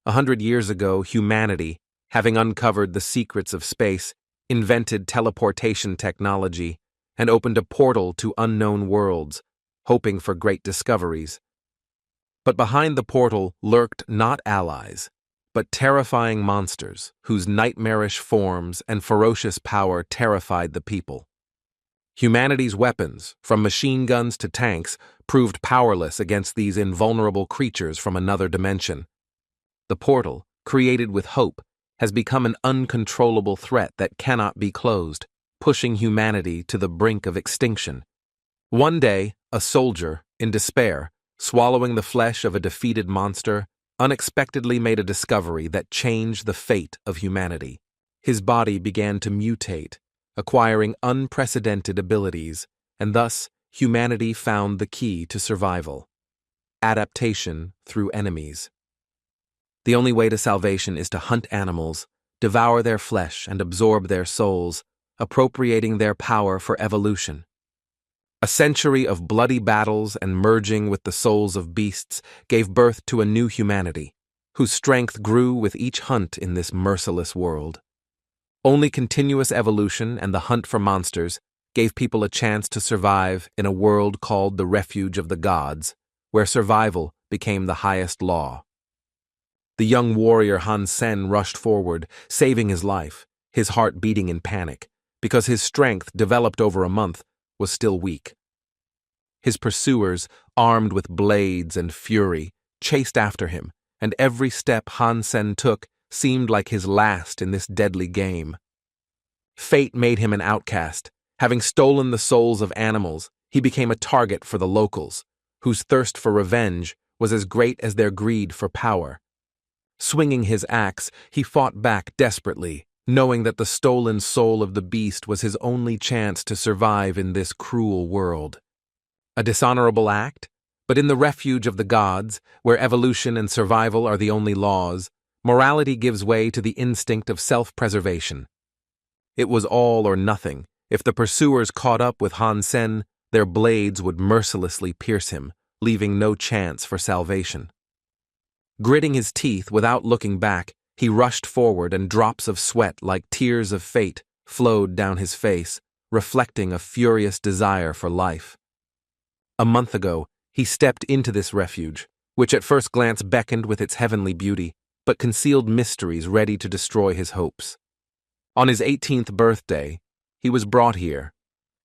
100 years ago, humanity, having uncovered the secrets of space, invented teleportation technology and opened a portal to unknown worlds, hoping for great discoveries. But behind the portal lurked not allies, but terrifying monsters whose nightmarish forms and ferocious power terrified the people. Humanity's weapons, from machine guns to tanks, proved powerless against these invulnerable creatures from another dimension. The portal, created with hope, has become an uncontrollable threat that cannot be closed, pushing humanity to the brink of extinction. One day, a soldier, in despair, swallowing the flesh of a defeated monster, unexpectedly made a discovery that changed the fate of humanity. His body began to mutate, acquiring unprecedented abilities, and thus humanity found the key to survival: adaptation through enemies. The only way to salvation is to hunt animals, devour their flesh, and absorb their souls, appropriating their power for evolution. A century of bloody battles and merging with the souls of beasts gave birth to a new humanity, whose strength grew with each hunt in this merciless world. Only continuous evolution and the hunt for monsters gave people a chance to survive in a world called the refuge of the gods, where survival became the highest law. The young warrior Hansen rushed forward, saving his life, his heart beating in panic, because his strength, developed over a month, was still weak. His pursuers, armed with blades and fury, chased after him, and every step Hansen took seemed like his last in this deadly game. Fate made him an outcast. Having stolen the souls of animals, he became a target for the locals, whose thirst for revenge was as great as their greed for power. Swinging his axe, he fought back desperately, knowing that the stolen soul of the beast was his only chance to survive in this cruel world. A dishonorable act? But in the refuge of the gods, where evolution and survival are the only laws, morality gives way to the instinct of self-preservation. It was all or nothing. If the pursuers caught up with Hansen, their blades would mercilessly pierce him, leaving no chance for salvation. Gritting his teeth without looking back, he rushed forward, and drops of sweat like tears of fate flowed down his face, reflecting a furious desire for life. A month ago, he stepped into this refuge, which at first glance beckoned with its heavenly beauty, but concealed mysteries ready to destroy his hopes. On his 18th birthday, he was brought here,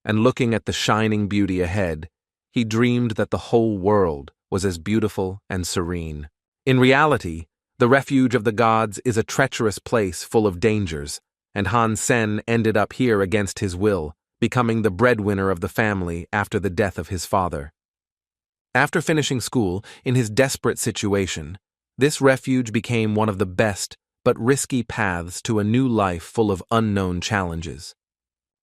and looking at the shining beauty ahead, he dreamed that the whole world was as beautiful and serene. In reality, the refuge of the gods is a treacherous place full of dangers, and Hansen ended up here against his will, becoming the breadwinner of the family after the death of his father. After finishing school, in his desperate situation, this refuge became one of the best but risky paths to a new life full of unknown challenges.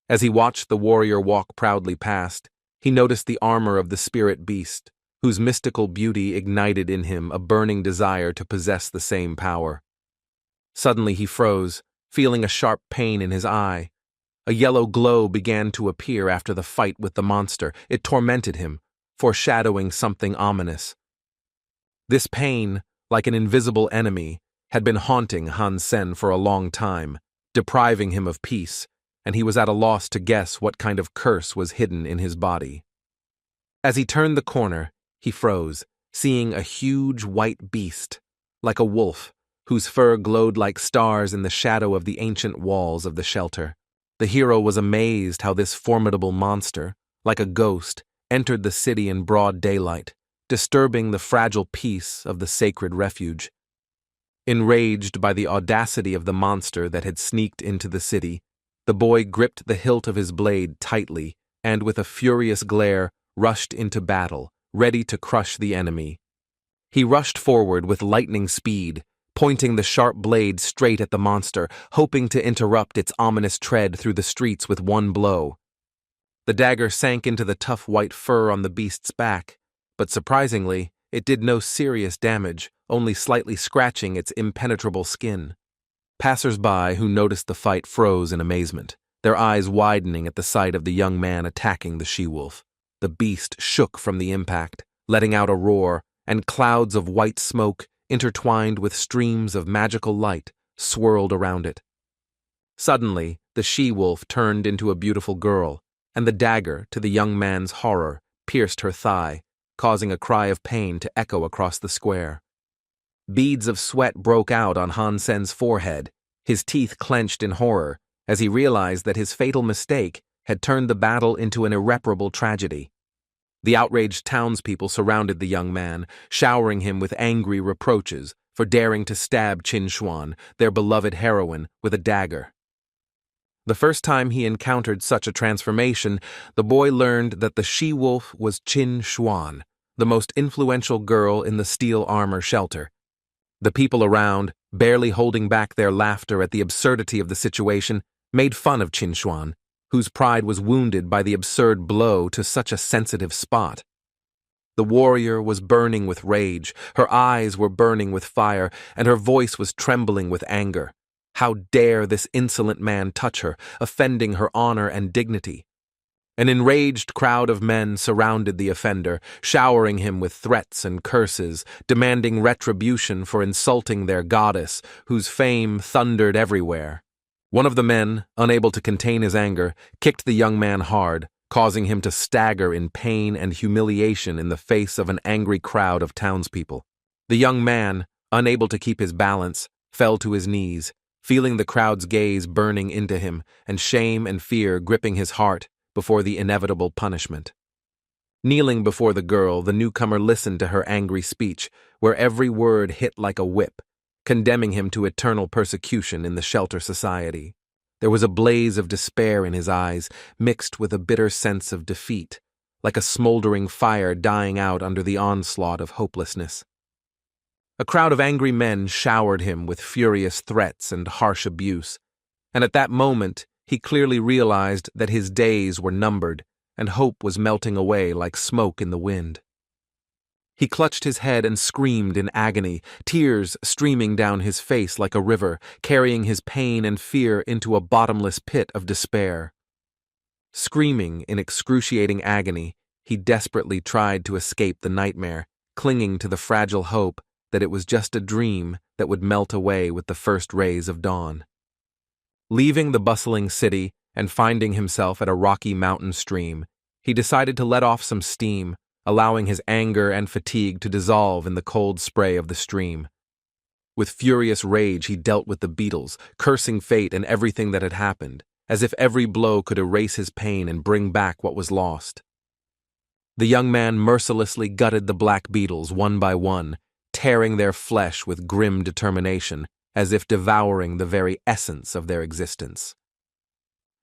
As he watched the warrior walk proudly past, he noticed the armor of the spirit beast, whose mystical beauty ignited in him a burning desire to possess the same power. Suddenly he froze, feeling a sharp pain in his eye. A yellow glow began to appear after the fight with the monster. It tormented him, foreshadowing something ominous. This pain, like an invisible enemy, had been haunting Hansen for a long time, depriving him of peace, and he was at a loss to guess what kind of curse was hidden in his body. As he turned the corner, he froze, seeing a huge white beast, like a wolf, whose fur glowed like stars in the shadow of the ancient walls of the shelter. The hero was amazed how this formidable monster, like a ghost, entered the city in broad daylight, disturbing the fragile peace of the sacred refuge. Enraged by the audacity of the monster that had sneaked into the city, the boy gripped the hilt of his blade tightly and, with a furious glare, rushed into battle, ready to crush the enemy. He rushed forward with lightning speed, pointing the sharp blade straight at the monster, hoping to interrupt its ominous tread through the streets with one blow. The dagger sank into the tough white fur on the beast's back, but surprisingly, it did no serious damage, only slightly scratching its impenetrable skin. Passers-by who noticed the fight froze in amazement, their eyes widening at the sight of the young man attacking the she-wolf. The beast shook from the impact, letting out a roar, and clouds of white smoke intertwined with streams of magical light, swirled around it. Suddenly, the she-wolf turned into a beautiful girl, and the dagger, to the young man's horror, pierced her thigh, causing a cry of pain to echo across the square. Beads of sweat broke out on Hansen's forehead, his teeth clenched in horror, as he realized that his fatal mistake had turned the battle into an irreparable tragedy. The outraged townspeople surrounded the young man, showering him with angry reproaches for daring to stab Chinuan, their beloved heroine, with a dagger. The first time he encountered such a transformation, the boy learned that the she-wolf was Chinuan, the most influential girl in the steel armor shelter. The people around, barely holding back their laughter at the absurdity of the situation, made fun of Chinuan, whose pride was wounded by the absurd blow to such a sensitive spot. The warrior was burning with rage, her eyes were burning with fire, and her voice was trembling with anger. How dare this insolent man touch her, offending her honor and dignity? An enraged crowd of men surrounded the offender, showering him with threats and curses, demanding retribution for insulting their goddess, whose fame thundered everywhere. One of the men, unable to contain his anger, kicked the young man hard, causing him to stagger in pain and humiliation in the face of an angry crowd of townspeople. The young man, unable to keep his balance, fell to his knees, feeling the crowd's gaze burning into him and shame and fear gripping his heart before the inevitable punishment. Kneeling before the girl, the newcomer listened to her angry speech, where every word hit like a whip, condemning him to eternal persecution in the shelter society. There was a blaze of despair in his eyes, mixed with a bitter sense of defeat, like a smoldering fire dying out under the onslaught of hopelessness. A crowd of angry men showered him with furious threats and harsh abuse, and at that moment he clearly realized that his days were numbered and hope was melting away like smoke in the wind. He clutched his head and screamed in agony, tears streaming down his face like a river, carrying his pain and fear into a bottomless pit of despair. Screaming in excruciating agony, he desperately tried to escape the nightmare, clinging to the fragile hope that it was just a dream that would melt away with the first rays of dawn. Leaving the bustling city and finding himself at a rocky mountain stream, he decided to let off some steam, allowing his anger and fatigue to dissolve in the cold spray of the stream. With furious rage he dealt with the beetles, cursing fate and everything that had happened, as if every blow could erase his pain and bring back what was lost. The young man mercilessly gutted the black beetles one by one, tearing their flesh with grim determination, as if devouring the very essence of their existence.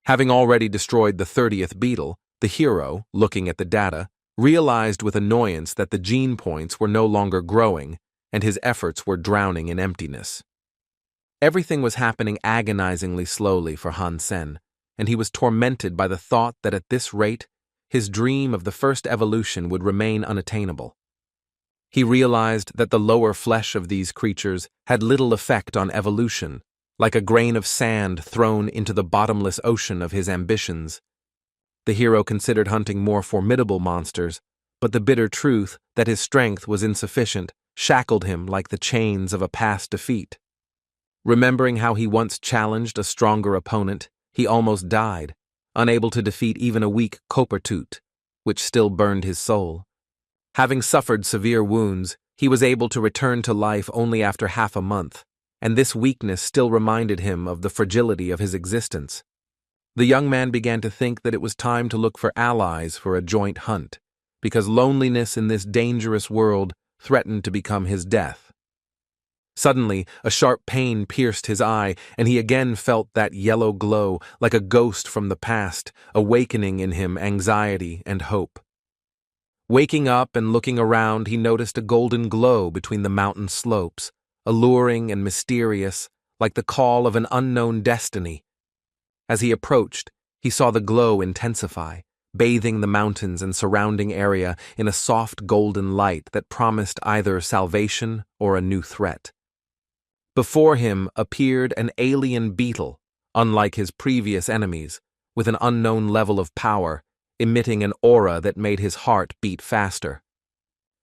Having already destroyed the 30th beetle, the hero, looking at the data, realized with annoyance that the gene points were no longer growing, and his efforts were drowning in emptiness. Everything was happening agonizingly slowly for Hansen, and he was tormented by the thought that at this rate, his dream of the first evolution would remain unattainable. He realized that the lower flesh of these creatures had little effect on evolution, like a grain of sand thrown into the bottomless ocean of his ambitions. The hero considered hunting more formidable monsters, but the bitter truth that his strength was insufficient shackled him like the chains of a past defeat. Remembering how he once challenged a stronger opponent, he almost died, unable to defeat even a weak Kopertut, which still burned his soul. Having suffered severe wounds, he was able to return to life only after half a month, and this weakness still reminded him of the fragility of his existence. The young man began to think that it was time to look for allies for a joint hunt, because loneliness in this dangerous world threatened to become his death. Suddenly, a sharp pain pierced his eye, and he again felt that yellow glow, like a ghost from the past, awakening in him anxiety and hope. Waking up and looking around, he noticed a golden glow between the mountain slopes, alluring and mysterious, like the call of an unknown destiny. As he approached, he saw the glow intensify, bathing the mountains and surrounding area in a soft golden light that promised either salvation or a new threat. Before him appeared an alien beetle, unlike his previous enemies, with an unknown level of power, emitting an aura that made his heart beat faster.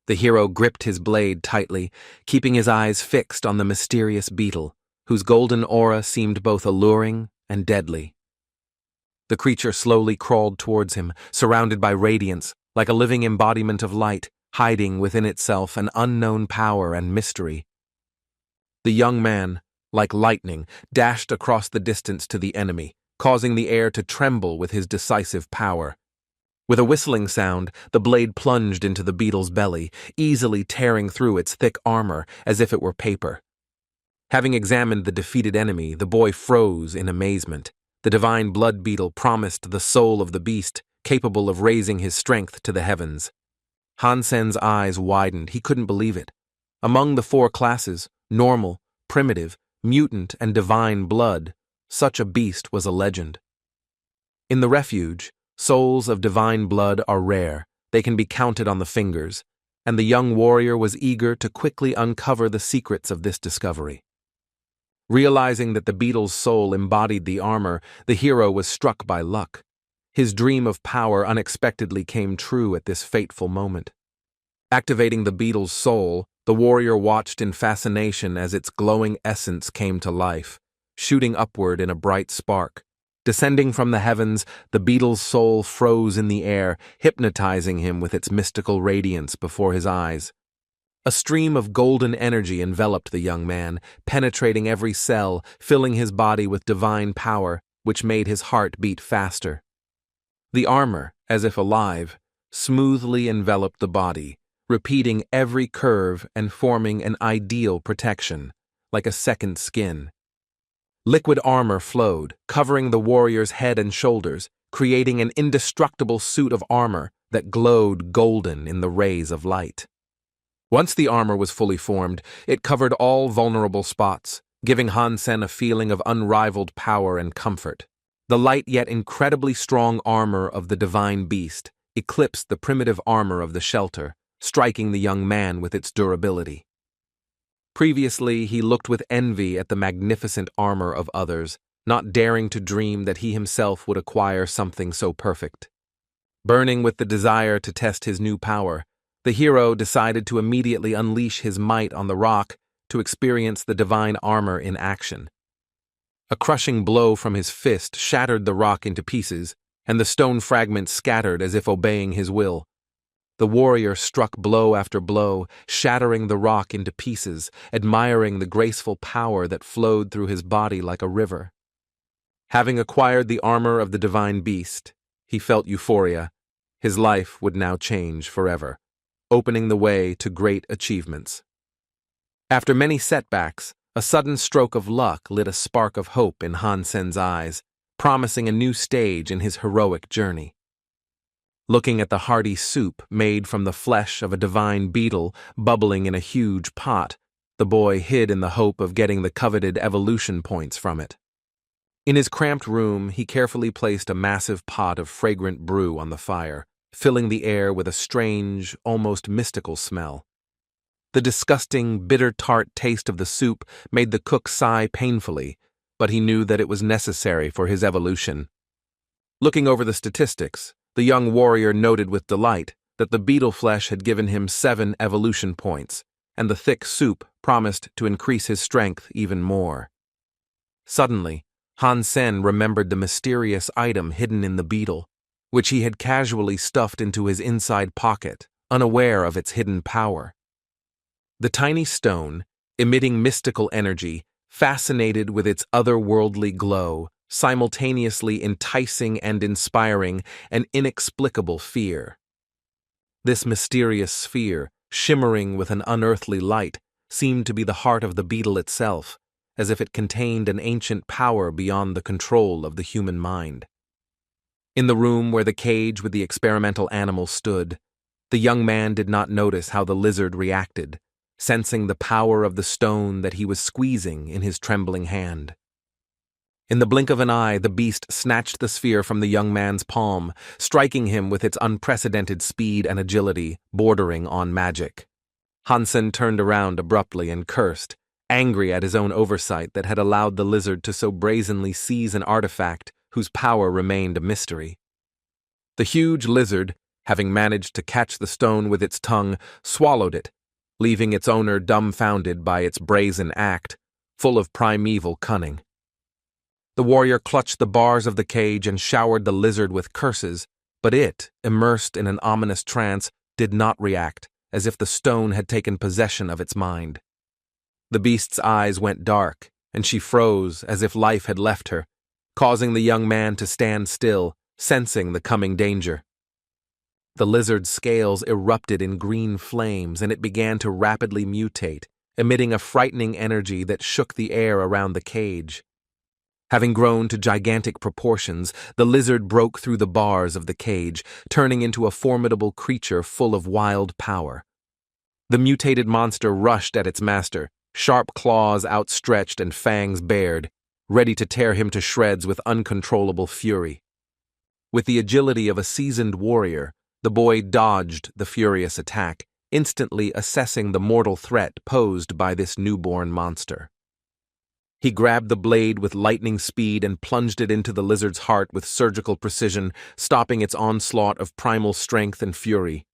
The hero gripped his blade tightly, keeping his eyes fixed on the mysterious beetle, whose golden aura seemed both alluring and deadly. The creature slowly crawled towards him, surrounded by radiance, like a living embodiment of light, hiding within itself an unknown power and mystery. The young man, like lightning, dashed across the distance to the enemy, causing the air to tremble with his decisive power. With a whistling sound, the blade plunged into the beetle's belly, easily tearing through its thick armor as if it were paper. Having examined the defeated enemy, the boy froze in amazement. The divine blood beetle promised the soul of the beast, capable of raising his strength to the heavens. Hansen's eyes widened. He couldn't believe it. Among the 4 classes, normal, primitive, mutant, and divine blood, such a beast was a legend. In the refuge, souls of divine blood are rare. They can be counted on the fingers, and the young warrior was eager to quickly uncover the secrets of this discovery. Realizing that the beetle's soul embodied the armor, the hero was struck by luck. His dream of power unexpectedly came true at this fateful moment. Activating the beetle's soul, the warrior watched in fascination as its glowing essence came to life, shooting upward in a bright spark. Descending from the heavens, the beetle's soul froze in the air, hypnotizing him with its mystical radiance before his eyes. A stream of golden energy enveloped the young man, penetrating every cell, filling his body with divine power, which made his heart beat faster. The armor, as if alive, smoothly enveloped the body, repeating every curve and forming an ideal protection, like a second skin. Liquid armor flowed, covering the warrior's head and shoulders, creating an indestructible suit of armor that glowed golden in the rays of light. Once the armor was fully formed, it covered all vulnerable spots, giving Hansen a feeling of unrivaled power and comfort. The light yet incredibly strong armor of the divine beast eclipsed the primitive armor of the shelter, striking the young man with its durability. Previously, he looked with envy at the magnificent armor of others, not daring to dream that he himself would acquire something so perfect. Burning with the desire to test his new power, the hero decided to immediately unleash his might on the rock to experience the divine armor in action. A crushing blow from his fist shattered the rock into pieces, and the stone fragments scattered as if obeying his will. The warrior struck blow after blow, shattering the rock into pieces, admiring the graceful power that flowed through his body like a river. Having acquired the armor of the divine beast, he felt euphoria. His life would now change forever, opening the way to great achievements. After many setbacks, a sudden stroke of luck lit a spark of hope in Hansen's eyes, promising a new stage in his heroic journey. Looking at the hearty soup made from the flesh of a divine beetle bubbling in a huge pot, the boy hid in the hope of getting the coveted evolution points from it. In his cramped room, he carefully placed a massive pot of fragrant brew on the fire, filling the air with a strange, almost mystical smell. The disgusting, bitter-tart taste of the soup made the cook sigh painfully, but he knew that it was necessary for his evolution. Looking over the statistics, the young warrior noted with delight that the beetle flesh had given him 7 evolution points, and the thick soup promised to increase his strength even more. Suddenly, Hansen remembered the mysterious item hidden in the beetle, which he had casually stuffed into his inside pocket, unaware of its hidden power. The tiny stone, emitting mystical energy, fascinated with its otherworldly glow, simultaneously enticing and inspiring an inexplicable fear. This mysterious sphere, shimmering with an unearthly light, seemed to be the heart of the beetle itself, as if it contained an ancient power beyond the control of the human mind. In the room where the cage with the experimental animal stood, the young man did not notice how the lizard reacted, sensing the power of the stone that he was squeezing in his trembling hand. In the blink of an eye, the beast snatched the sphere from the young man's palm, striking him with its unprecedented speed and agility, bordering on magic. Hansen turned around abruptly and cursed, angry at his own oversight that had allowed the lizard to so brazenly seize an artifact whose power remained a mystery. The huge lizard, having managed to catch the stone with its tongue, swallowed it, leaving its owner dumbfounded by its brazen act, full of primeval cunning. The warrior clutched the bars of the cage and showered the lizard with curses, but it, immersed in an ominous trance, did not react, as if the stone had taken possession of its mind. The beast's eyes went dark, and she froze as if life had left her, causing the young man to stand still, sensing the coming danger. The lizard's scales erupted in green flames, and it began to rapidly mutate, emitting a frightening energy that shook the air around the cage. Having grown to gigantic proportions, the lizard broke through the bars of the cage, turning into a formidable creature full of wild power. The mutated monster rushed at its master, sharp claws outstretched and fangs bared, ready to tear him to shreds with uncontrollable fury. With the agility of a seasoned warrior, the boy dodged the furious attack, instantly assessing the mortal threat posed by this newborn monster. He grabbed the blade with lightning speed and plunged it into the lizard's heart with surgical precision, stopping its onslaught of primal strength and fury.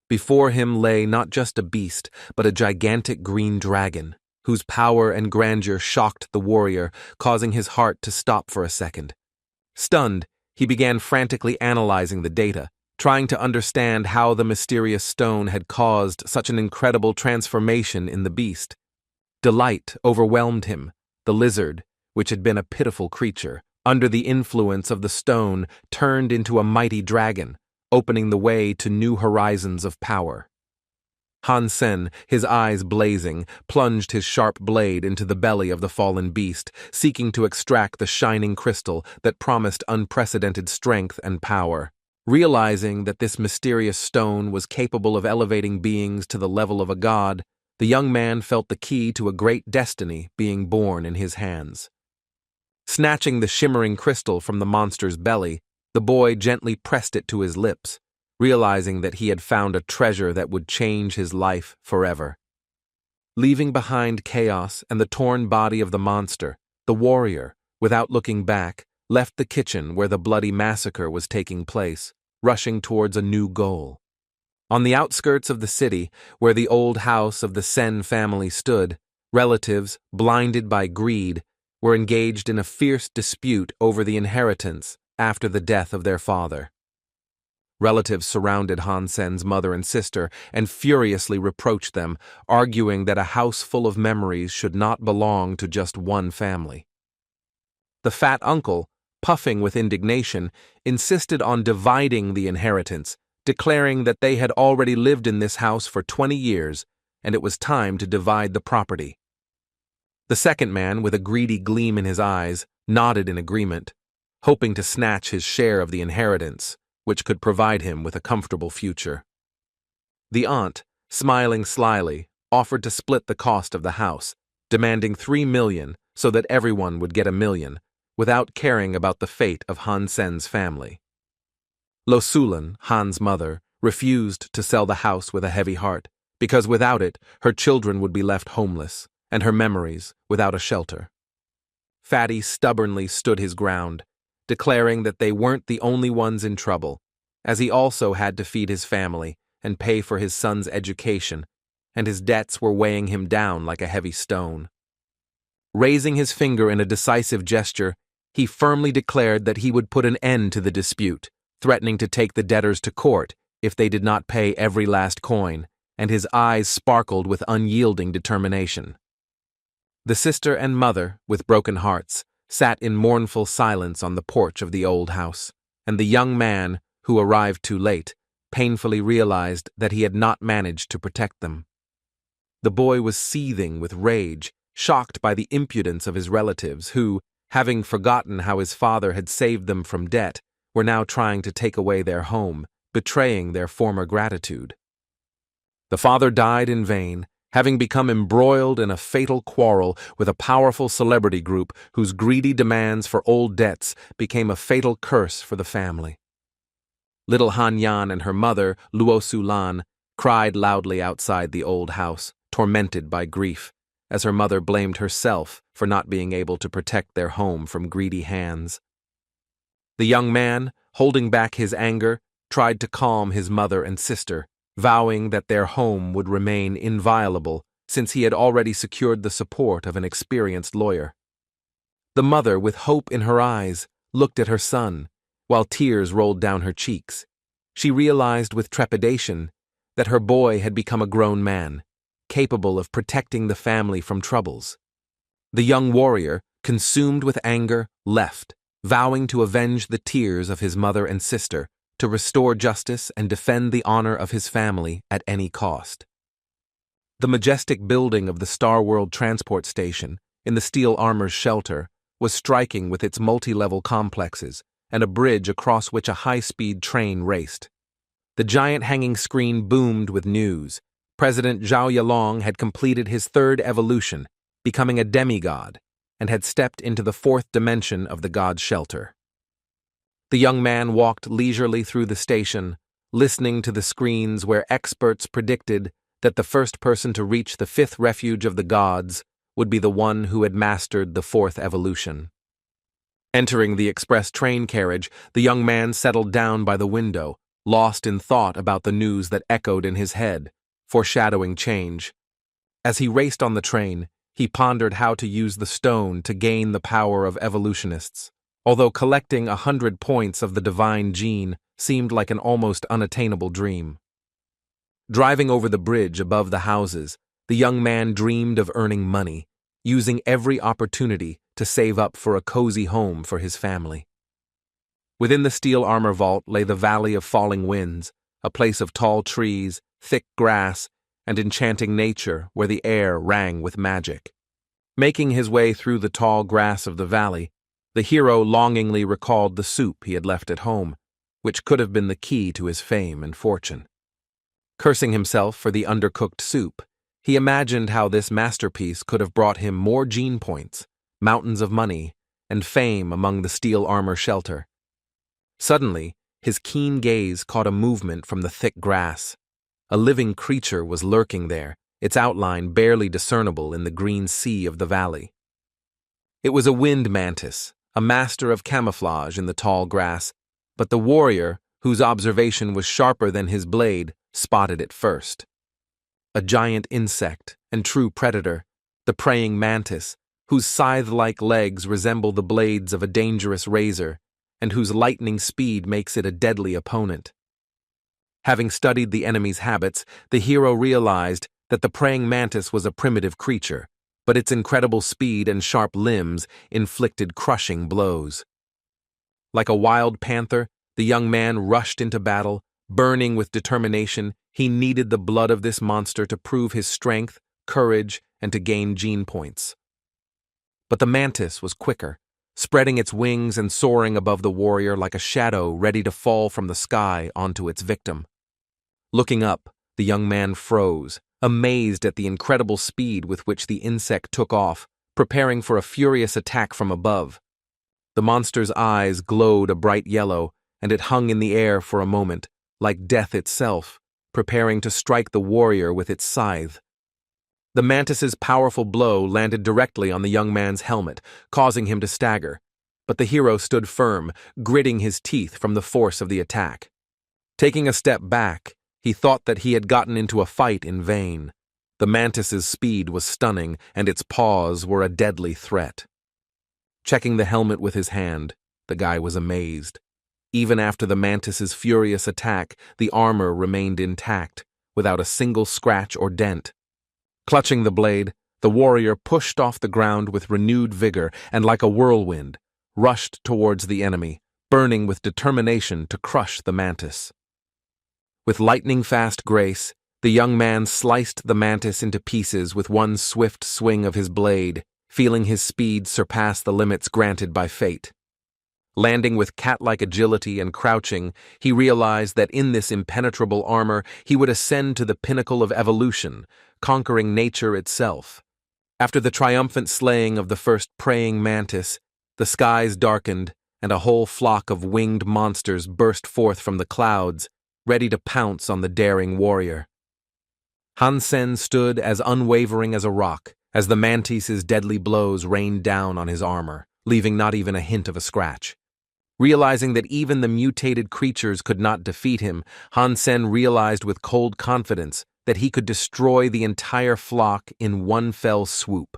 Before him lay not just a beast, but a gigantic green dragon, whose power and grandeur shocked the warrior, causing his heart to stop for a second. Stunned, he began frantically analyzing the data, trying to understand how the mysterious stone had caused such an incredible transformation in the beast. Delight overwhelmed him. The lizard, which had been a pitiful creature, under the influence of the stone, turned into a mighty dragon, opening the way to new horizons of power. Hansen, his eyes blazing, plunged his sharp blade into the belly of the fallen beast, seeking to extract the shining crystal that promised unprecedented strength and power. Realizing that this mysterious stone was capable of elevating beings to the level of a god, the young man felt the key to a great destiny being born in his hands. Snatching the shimmering crystal from the monster's belly, the boy gently pressed it to his lips, realizing that he had found a treasure that would change his life forever. Leaving behind chaos and the torn body of the monster, the warrior, without looking back, left the kitchen where the bloody massacre was taking place, rushing towards a new goal. On the outskirts of the city, where the old house of the Sen family stood, relatives, blinded by greed, were engaged in a fierce dispute over the inheritance after the death of their father. Relatives surrounded Hansen's mother and sister and furiously reproached them, arguing that a house full of memories should not belong to just one family. The fat uncle, puffing with indignation, insisted on dividing the inheritance, declaring that they had already lived in this house for 20 years, and it was time to divide the property. The second man, with a greedy gleam in his eyes, nodded in agreement, hoping to snatch his share of the inheritance, which could provide him with a comfortable future. The aunt, smiling slyly, offered to split the cost of the house, demanding 3 million so that everyone would get 1 million, without caring about the fate of Hansen's family. Losulan, Han's mother, refused to sell the house with a heavy heart, because without it, her children would be left homeless, and her memories without a shelter. Fatty stubbornly stood his ground, declaring that they weren't the only ones in trouble, as he also had to feed his family and pay for his son's education, and his debts were weighing him down like a heavy stone. Raising his finger in a decisive gesture, he firmly declared that he would put an end to the dispute, threatening to take the debtors to court if they did not pay every last coin, and his eyes sparkled with unyielding determination. The sister and mother, with broken hearts, sat in mournful silence on the porch of the old house, and the young man, who arrived too late, painfully realized that he had not managed to protect them. The boy was seething with rage, shocked by the impudence of his relatives who, having forgotten how his father had saved them from debt, were now trying to take away their home, betraying their former gratitude. The father died in vain, having become embroiled in a fatal quarrel with a powerful celebrity group whose greedy demands for old debts became a fatal curse for the family. Little Hanyan and her mother, Luosulan, cried loudly outside the old house, tormented by grief, as her mother blamed herself for not being able to protect their home from greedy hands. The young man, holding back his anger, tried to calm his mother and sister, vowing that their home would remain inviolable since he had already secured the support of an experienced lawyer. The mother, with hope in her eyes, looked at her son, while tears rolled down her cheeks. She realized with trepidation that her boy had become a grown man, capable of protecting the family from troubles. The young warrior, consumed with anger, left, vowing to avenge the tears of his mother and sister, to restore justice and defend the honor of his family at any cost. The majestic building of the Star World Transport Station, in the Steel Armor's shelter, was striking with its multi-level complexes and a bridge across which a high-speed train raced. The giant hanging screen boomed with news. President Zhao Yalong had completed his third evolution, becoming a demigod, and had stepped into the fourth dimension of the god's shelter. The young man walked leisurely through the station, listening to the screens where experts predicted that the first person to reach the fifth refuge of the gods would be the one who had mastered the fourth evolution. Entering the express train carriage, the young man settled down by the window, lost in thought about the news that echoed in his head, foreshadowing change. As he raced on the train, he pondered how to use the stone to gain the power of evolutionists, although collecting 100 points of the divine gene seemed like an almost unattainable dream. Driving over the bridge above the houses, the young man dreamed of earning money, using every opportunity to save up for a cozy home for his family. Within the steel armor vault lay the Valley of Falling Winds, a place of tall trees, thick grass, and enchanting nature where the air rang with magic. Making his way through the tall grass of the valley, the hero longingly recalled the soup he had left at home, which could have been the key to his fame and fortune. Cursing himself for the undercooked soup, he imagined how this masterpiece could have brought him more gene points, mountains of money, and fame among the steel armor shelter. Suddenly, his keen gaze caught a movement from the thick grass. A living creature was lurking there, its outline barely discernible in the green sea of the valley. It was a wind mantis, a master of camouflage in the tall grass, but the warrior, whose observation was sharper than his blade, spotted it first. A giant insect and true predator, the praying mantis, whose scythe-like legs resemble the blades of a dangerous razor, and whose lightning speed makes it a deadly opponent. Having studied the enemy's habits, the hero realized that the praying mantis was a primitive creature, but its incredible speed and sharp limbs inflicted crushing blows. Like a wild panther, the young man rushed into battle. Burning with determination, he needed the blood of this monster to prove his strength, courage, and to gain gene points. But the mantis was quicker, spreading its wings and soaring above the warrior like a shadow ready to fall from the sky onto its victim. Looking up, the young man froze, amazed at the incredible speed with which the insect took off, preparing for a furious attack from above. The monster's eyes glowed a bright yellow, and it hung in the air for a moment, like death itself, preparing to strike the warrior with its scythe. The mantis's powerful blow landed directly on the young man's helmet, causing him to stagger, but the hero stood firm, gritting his teeth from the force of the attack. Taking a step back, he thought that he had gotten into a fight in vain. The mantis's speed was stunning, and its paws were a deadly threat. Checking the helmet with his hand, the guy was amazed. Even after the mantis's furious attack, the armor remained intact, without a single scratch or dent. Clutching the blade, the warrior pushed off the ground with renewed vigor and, like a whirlwind, rushed towards the enemy, burning with determination to crush the mantis. With lightning-fast grace, the young man sliced the mantis into pieces with one swift swing of his blade, feeling his speed surpass the limits granted by fate. Landing with cat-like agility and crouching, he realized that in this impenetrable armor he would ascend to the pinnacle of evolution, conquering nature itself. After the triumphant slaying of the first praying mantis, the skies darkened and a whole flock of winged monsters burst forth from the clouds, ready to pounce on the daring warrior. Hansen stood as unwavering as a rock as the mantis's deadly blows rained down on his armor, leaving not even a hint of a scratch. Realizing that even the mutated creatures could not defeat him, Hansen realized with cold confidence that he could destroy the entire flock in one fell swoop.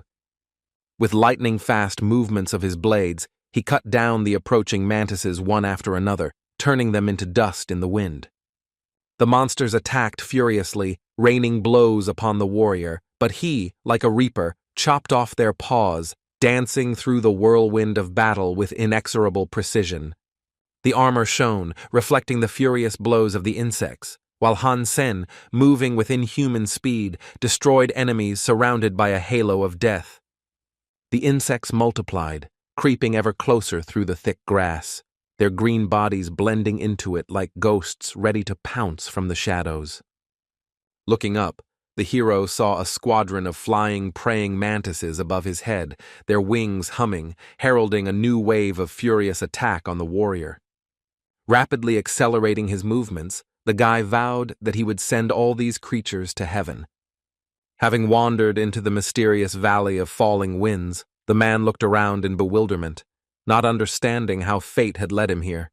With lightning-fast movements of his blades, he cut down the approaching mantises one after another, turning them into dust in the wind. The monsters attacked furiously, raining blows upon the warrior, but he, like a reaper, chopped off their paws, dancing through the whirlwind of battle with inexorable precision. The armor shone, reflecting the furious blows of the insects, while Hansen, moving with inhuman speed, destroyed enemies surrounded by a halo of death. The insects multiplied, creeping ever closer through the thick grass, their green bodies blending into it like ghosts ready to pounce from the shadows. Looking up, the hero saw a squadron of flying praying mantises above his head, their wings humming, heralding a new wave of furious attack on the warrior. Rapidly accelerating his movements, the guy vowed that he would send all these creatures to heaven. Having wandered into the mysterious valley of falling winds, the man looked around in bewilderment, not understanding how fate had led him here.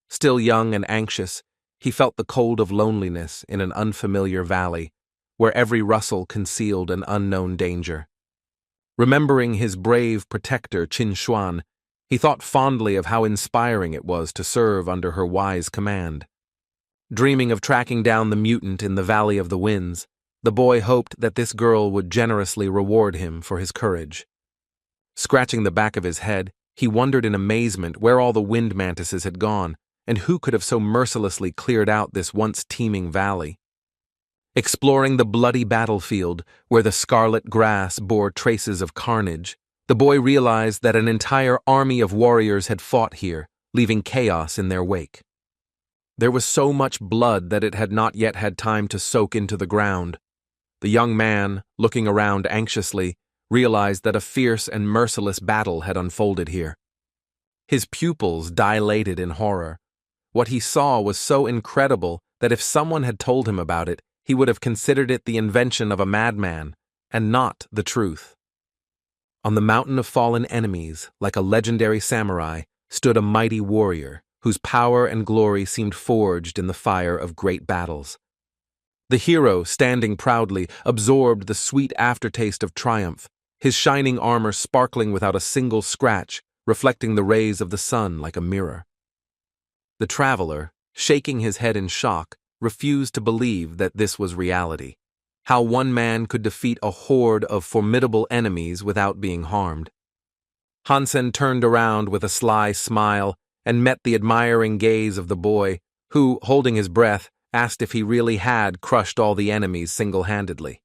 Still young and anxious, he felt the cold of loneliness in an unfamiliar valley, where every rustle concealed an unknown danger. Remembering his brave protector Chinuan, he thought fondly of how inspiring it was to serve under her wise command. Dreaming of tracking down the mutant in the Valley of the Winds, the boy hoped that this girl would generously reward him for his courage. Scratching the back of his head, he wondered in amazement where all the wind mantises had gone, and who could have so mercilessly cleared out this once teeming valley. Exploring the bloody battlefield, where the scarlet grass bore traces of carnage, the boy realized that an entire army of warriors had fought here, leaving chaos in their wake. There was so much blood that it had not yet had time to soak into the ground. The young man, looking around anxiously, realized that a fierce and merciless battle had unfolded here. His pupils dilated in horror. What he saw was so incredible that if someone had told him about it, he would have considered it the invention of a madman, and not the truth. On the mountain of fallen enemies, like a legendary samurai, stood a mighty warrior, whose power and glory seemed forged in the fire of great battles. The hero, standing proudly, absorbed the sweet aftertaste of triumph, his shining armor sparkling without a single scratch, reflecting the rays of the sun like a mirror. The traveler, shaking his head in shock, refused to believe that this was reality. How one man could defeat a horde of formidable enemies without being harmed. Hansen turned around with a sly smile and met the admiring gaze of the boy, who, holding his breath, asked if he really had crushed all the enemies single-handedly.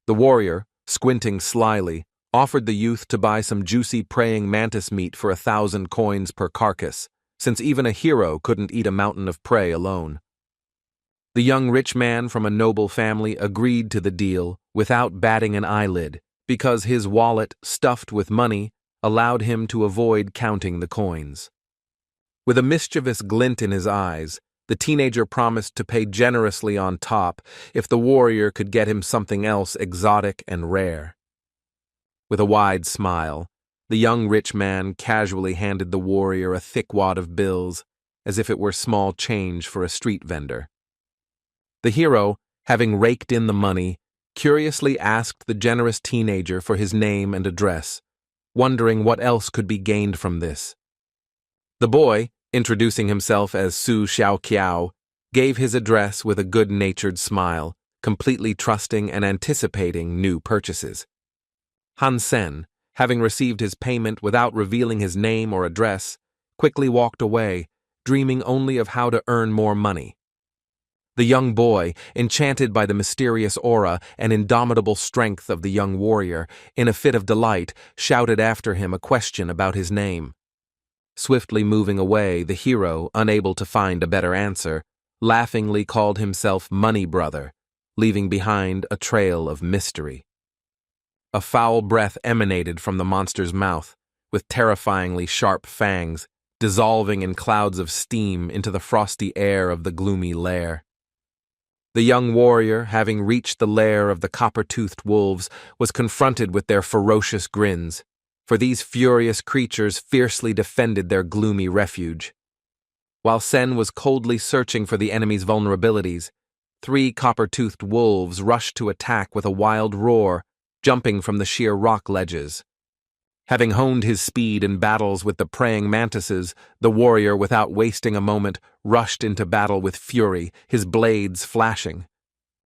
The warrior, squinting slyly, offered the youth to buy some juicy praying mantis meat for 1,000 coins per carcass, since even a hero couldn't eat a mountain of prey alone. The young rich man from a noble family agreed to the deal without batting an eyelid, because his wallet, stuffed with money, allowed him to avoid counting the coins. With a mischievous glint in his eyes, the teenager promised to pay generously on top if the warrior could get him something else exotic and rare. With a wide smile, the young rich man casually handed the warrior a thick wad of bills, as if it were small change for a street vendor. The hero, having raked in the money, curiously asked the generous teenager for his name and address, wondering what else could be gained from this. The boy, introducing himself as Su Xiaoqiao, gave his address with a good-natured smile, completely trusting and anticipating new purchases. Hansen, having received his payment without revealing his name or address, quickly walked away, dreaming only of how to earn more money. The young boy, enchanted by the mysterious aura and indomitable strength of the young warrior, in a fit of delight, shouted after him a question about his name. Swiftly moving away, the hero, unable to find a better answer, laughingly called himself Money Brother, leaving behind a trail of mystery. A foul breath emanated from the monster's mouth, with terrifyingly sharp fangs, dissolving in clouds of steam into the frosty air of the gloomy lair. The young warrior, having reached the lair of the copper-toothed wolves, was confronted with their ferocious grins. for these furious creatures fiercely defended their gloomy refuge. While Sen was coldly searching for the enemy's vulnerabilities, 3 copper-toothed wolves rushed to attack with a wild roar, jumping from the sheer rock ledges. Having honed his speed in battles with the praying mantises, the warrior, without wasting a moment, rushed into battle with fury, his blades flashing.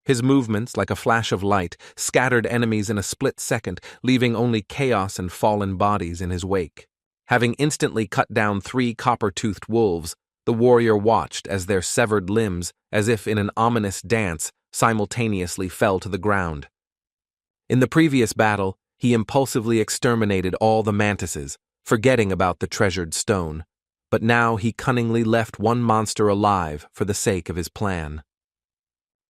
His movements, like a flash of light, scattered enemies in a split second, leaving only chaos and fallen bodies in his wake. Having instantly cut down 3 copper-toothed wolves, the warrior watched as their severed limbs, as if in an ominous dance, simultaneously fell to the ground. In the previous battle, he impulsively exterminated all the mantises, forgetting about the treasured stone, but now he cunningly left one monster alive for the sake of his plan.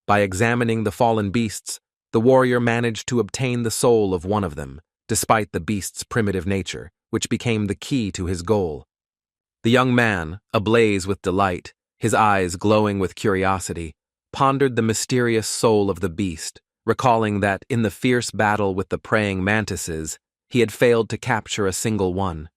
By examining the fallen beasts, the warrior managed to obtain the soul of one of them, despite the beast's primitive nature, which became the key to his goal. The young man, ablaze with delight, his eyes glowing with curiosity, pondered the mysterious soul of the beast, recalling that in the fierce battle with the praying mantises, he had failed to capture a single one.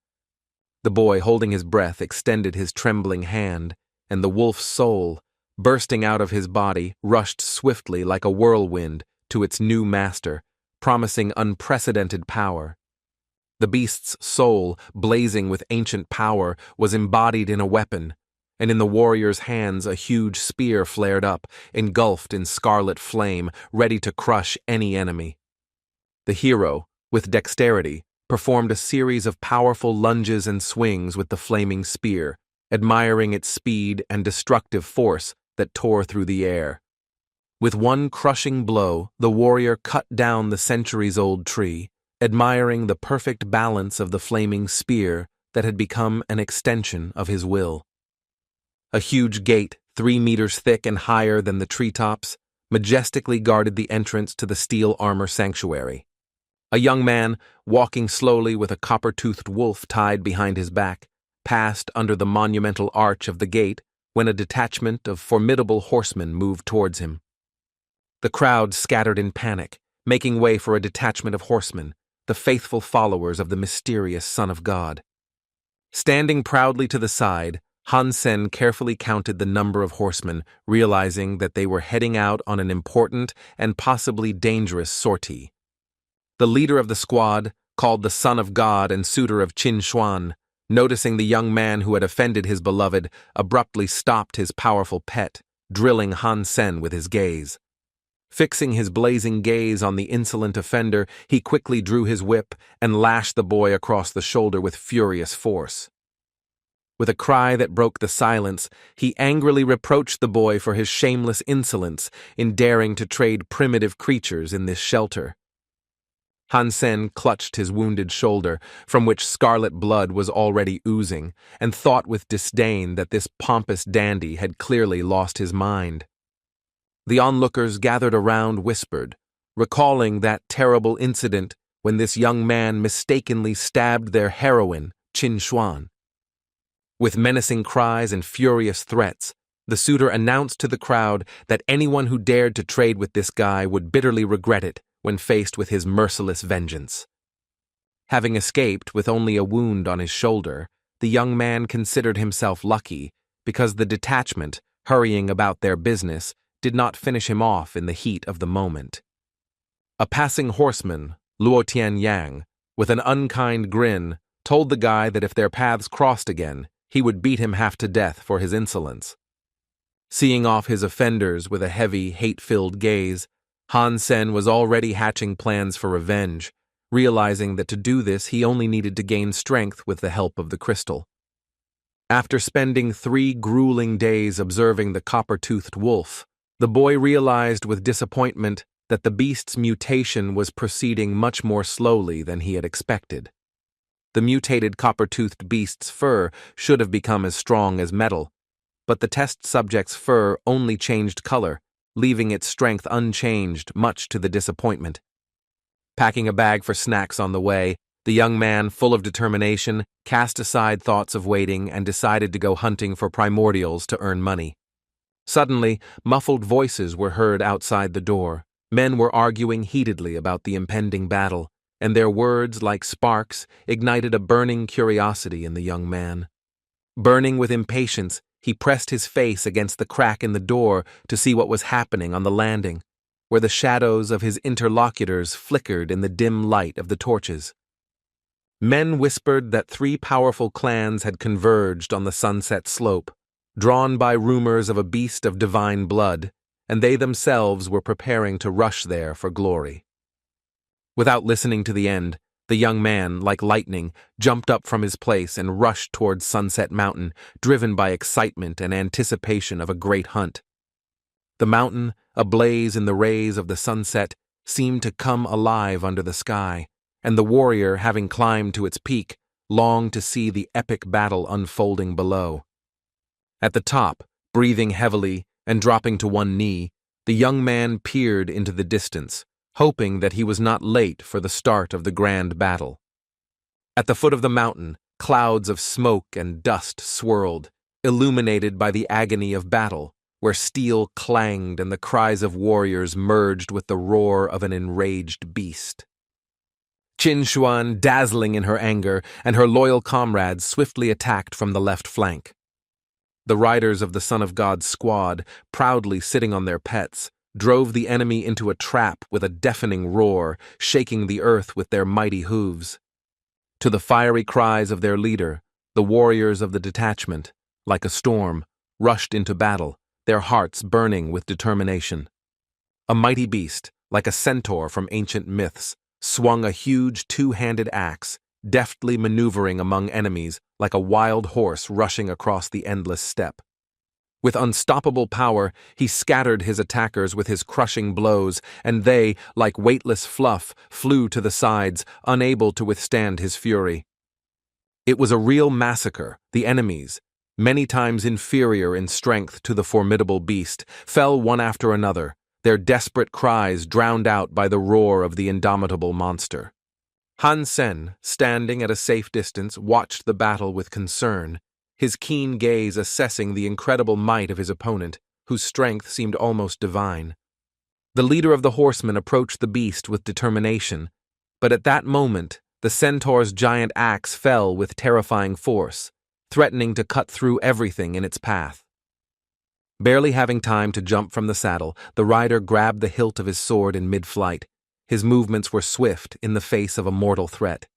The boy, holding his breath, extended his trembling hand, and the wolf's soul, bursting out of his body, rushed swiftly like a whirlwind to its new master, promising unprecedented power. The beast's soul, blazing with ancient power, was embodied in a weapon, and in the warrior's hands a huge spear flared up, engulfed in scarlet flame, ready to crush any enemy. The hero, with dexterity, performed a series of powerful lunges and swings with the flaming spear, admiring its speed and destructive force that tore through the air. With one crushing blow, the warrior cut down the centuries-old tree, admiring the perfect balance of the flaming spear that had become an extension of his will. A huge gate, 3 meters thick and higher than the treetops, majestically guarded the entrance to the steel armor sanctuary. A young man, walking slowly with a copper-toothed wolf tied behind his back, passed under the monumental arch of the gate when a detachment of formidable horsemen moved towards him. The crowd scattered in panic, making way for a detachment of horsemen, the faithful followers of the mysterious Son of God. Standing proudly to the side, Hansen carefully counted the number of horsemen, realizing that they were heading out on an important and possibly dangerous sortie. The leader of the squad, called the Son of God and suitor of Chinuan, noticing the young man who had offended his beloved, abruptly stopped his powerful pet, drilling Hansen with his gaze. Fixing his blazing gaze on the insolent offender, he quickly drew his whip and lashed the boy across the shoulder with furious force. With a cry that broke the silence, he angrily reproached the boy for his shameless insolence in daring to trade primitive creatures in this shelter. Hansen clutched his wounded shoulder, from which scarlet blood was already oozing, and thought with disdain that this pompous dandy had clearly lost his mind. The onlookers gathered around whispered, recalling that terrible incident when this young man mistakenly stabbed their heroine, Chinuan. With menacing cries and furious threats, the suitor announced to the crowd that anyone who dared to trade with this guy would bitterly regret it when faced with his merciless vengeance. Having escaped with only a wound on his shoulder, the young man considered himself lucky because the detachment, hurrying about their business, did not finish him off in the heat of the moment. A passing horseman, Luotian Yang, with an unkind grin, told the guy that if their paths crossed again, he would beat him half to death for his insolence. Seeing off his offenders with a heavy, hate-filled gaze, Hansen was already hatching plans for revenge, realizing that to do this he only needed to gain strength with the help of the crystal. After spending 3 grueling days observing the copper-toothed wolf, the boy realized with disappointment that the beast's mutation was proceeding much more slowly than he had expected. The mutated copper-toothed beast's fur should have become as strong as metal, but the test subject's fur only changed color, leaving its strength unchanged, much to the disappointment. Packing a bag for snacks on the way, the young man, full of determination, cast aside thoughts of waiting and decided to go hunting for primordials to earn money. Suddenly, muffled voices were heard outside the door. Men were arguing heatedly about the impending battle, and their words, like sparks, ignited a burning curiosity in the young man. Burning with impatience, he pressed his face against the crack in the door to see what was happening on the landing, where the shadows of his interlocutors flickered in the dim light of the torches. Men whispered that 3 powerful clans had converged on the sunset slope, drawn by rumors of a beast of divine blood, and they themselves were preparing to rush there for glory. Without listening to the end, the young man, like lightning, jumped up from his place and rushed towards Sunset Mountain, driven by excitement and anticipation of a great hunt. The mountain, ablaze in the rays of the sunset, seemed to come alive under the sky, and the warrior, having climbed to its peak, longed to see the epic battle unfolding below. At the top, breathing heavily and dropping to one knee, the young man peered into the distance, hoping that he was not late for the start of the grand battle. At the foot of the mountain, clouds of smoke and dust swirled, illuminated by the agony of battle, where steel clanged and the cries of warriors merged with the roar of an enraged beast. Chinuan, dazzling in her anger, and her loyal comrades swiftly attacked from the left flank. The riders of the Son of God's squad, proudly sitting on their pets, drove the enemy into a trap with a deafening roar, shaking the earth with their mighty hooves. To the fiery cries of their leader, the warriors of the detachment, like a storm, rushed into battle, their hearts burning with determination. A mighty beast, like a centaur from ancient myths, swung a huge 2-handed axe, deftly maneuvering among enemies like a wild horse rushing across the endless steppe. With unstoppable power, he scattered his attackers with his crushing blows, and they, like weightless fluff, flew to the sides, unable to withstand his fury. It was a real massacre. The enemies, many times inferior in strength to the formidable beast, fell one after another, their desperate cries drowned out by the roar of the indomitable monster. Hansen, standing at a safe distance, watched the battle with concern, his keen gaze assessing the incredible might of his opponent, whose strength seemed almost divine. The leader of the horsemen approached the beast with determination, but at that moment, the centaur's giant axe fell with terrifying force, threatening to cut through everything in its path. Barely having time to jump from the saddle, the rider grabbed the hilt of his sword in mid-flight. His movements were swift in the face of a mortal threat.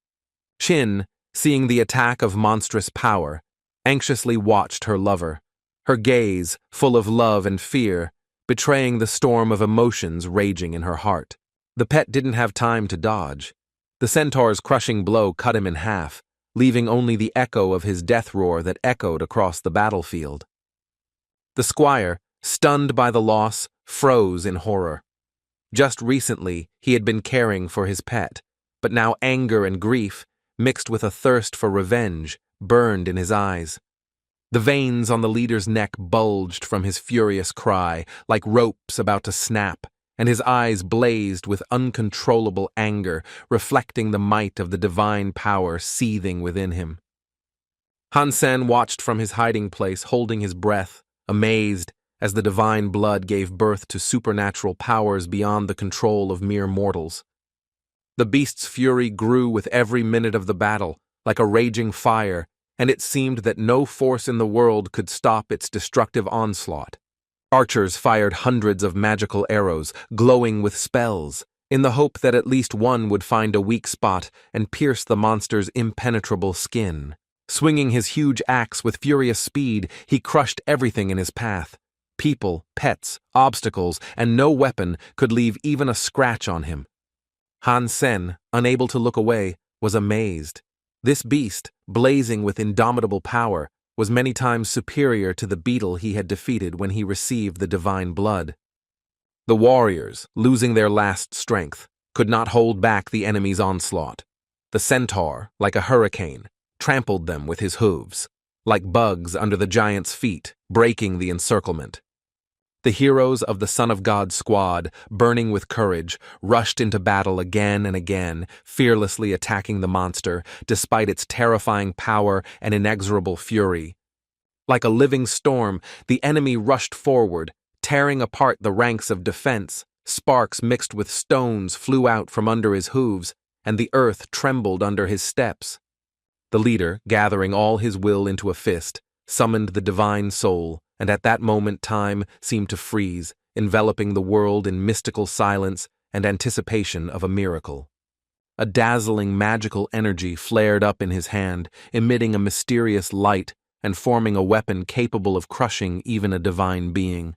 Chin, seeing the attack of monstrous power, anxiously watched her lover, her gaze, full of love and fear, betraying the storm of emotions raging in her heart. The pet didn't have time to dodge. The centaur's crushing blow cut him in half, leaving only the echo of his death roar that echoed across the battlefield. The squire, stunned by the loss, froze in horror. Just recently, he had been caring for his pet, but now anger and grief, mixed with a thirst for revenge, burned in his eyes. The veins on the leader's neck bulged from his furious cry, like ropes about to snap, and his eyes blazed with uncontrollable anger, reflecting the might of the divine power seething within him. Hansen watched from his hiding place, holding his breath, amazed, as the divine blood gave birth to supernatural powers beyond the control of mere mortals. The beast's fury grew with every minute of the battle, like a raging fire, and it seemed that no force in the world could stop its destructive onslaught. Archers fired hundreds of magical arrows, glowing with spells, in the hope that at least one would find a weak spot and pierce the monster's impenetrable skin. Swinging his huge axe with furious speed, he crushed everything in his path. People, pets, obstacles, and no weapon could leave even a scratch on him. Hansen, unable to look away, was amazed. This beast, blazing with indomitable power, was many times superior to the beetle he had defeated when he received the divine blood. The warriors, losing their last strength, could not hold back the enemy's onslaught. The centaur, like a hurricane, trampled them with his hooves, like bugs under the giant's feet, breaking the encirclement. The heroes of the Son of God squad, burning with courage, rushed into battle again and again, fearlessly attacking the monster, despite its terrifying power and inexorable fury. Like a living storm, the enemy rushed forward, tearing apart the ranks of defense. Sparks mixed with stones flew out from under his hooves, and the earth trembled under his steps. The leader, gathering all his will into a fist, summoned the divine soul, and at that moment time seemed to freeze, enveloping the world in mystical silence and anticipation of a miracle. A dazzling magical energy flared up in his hand, emitting a mysterious light and forming a weapon capable of crushing even a divine being.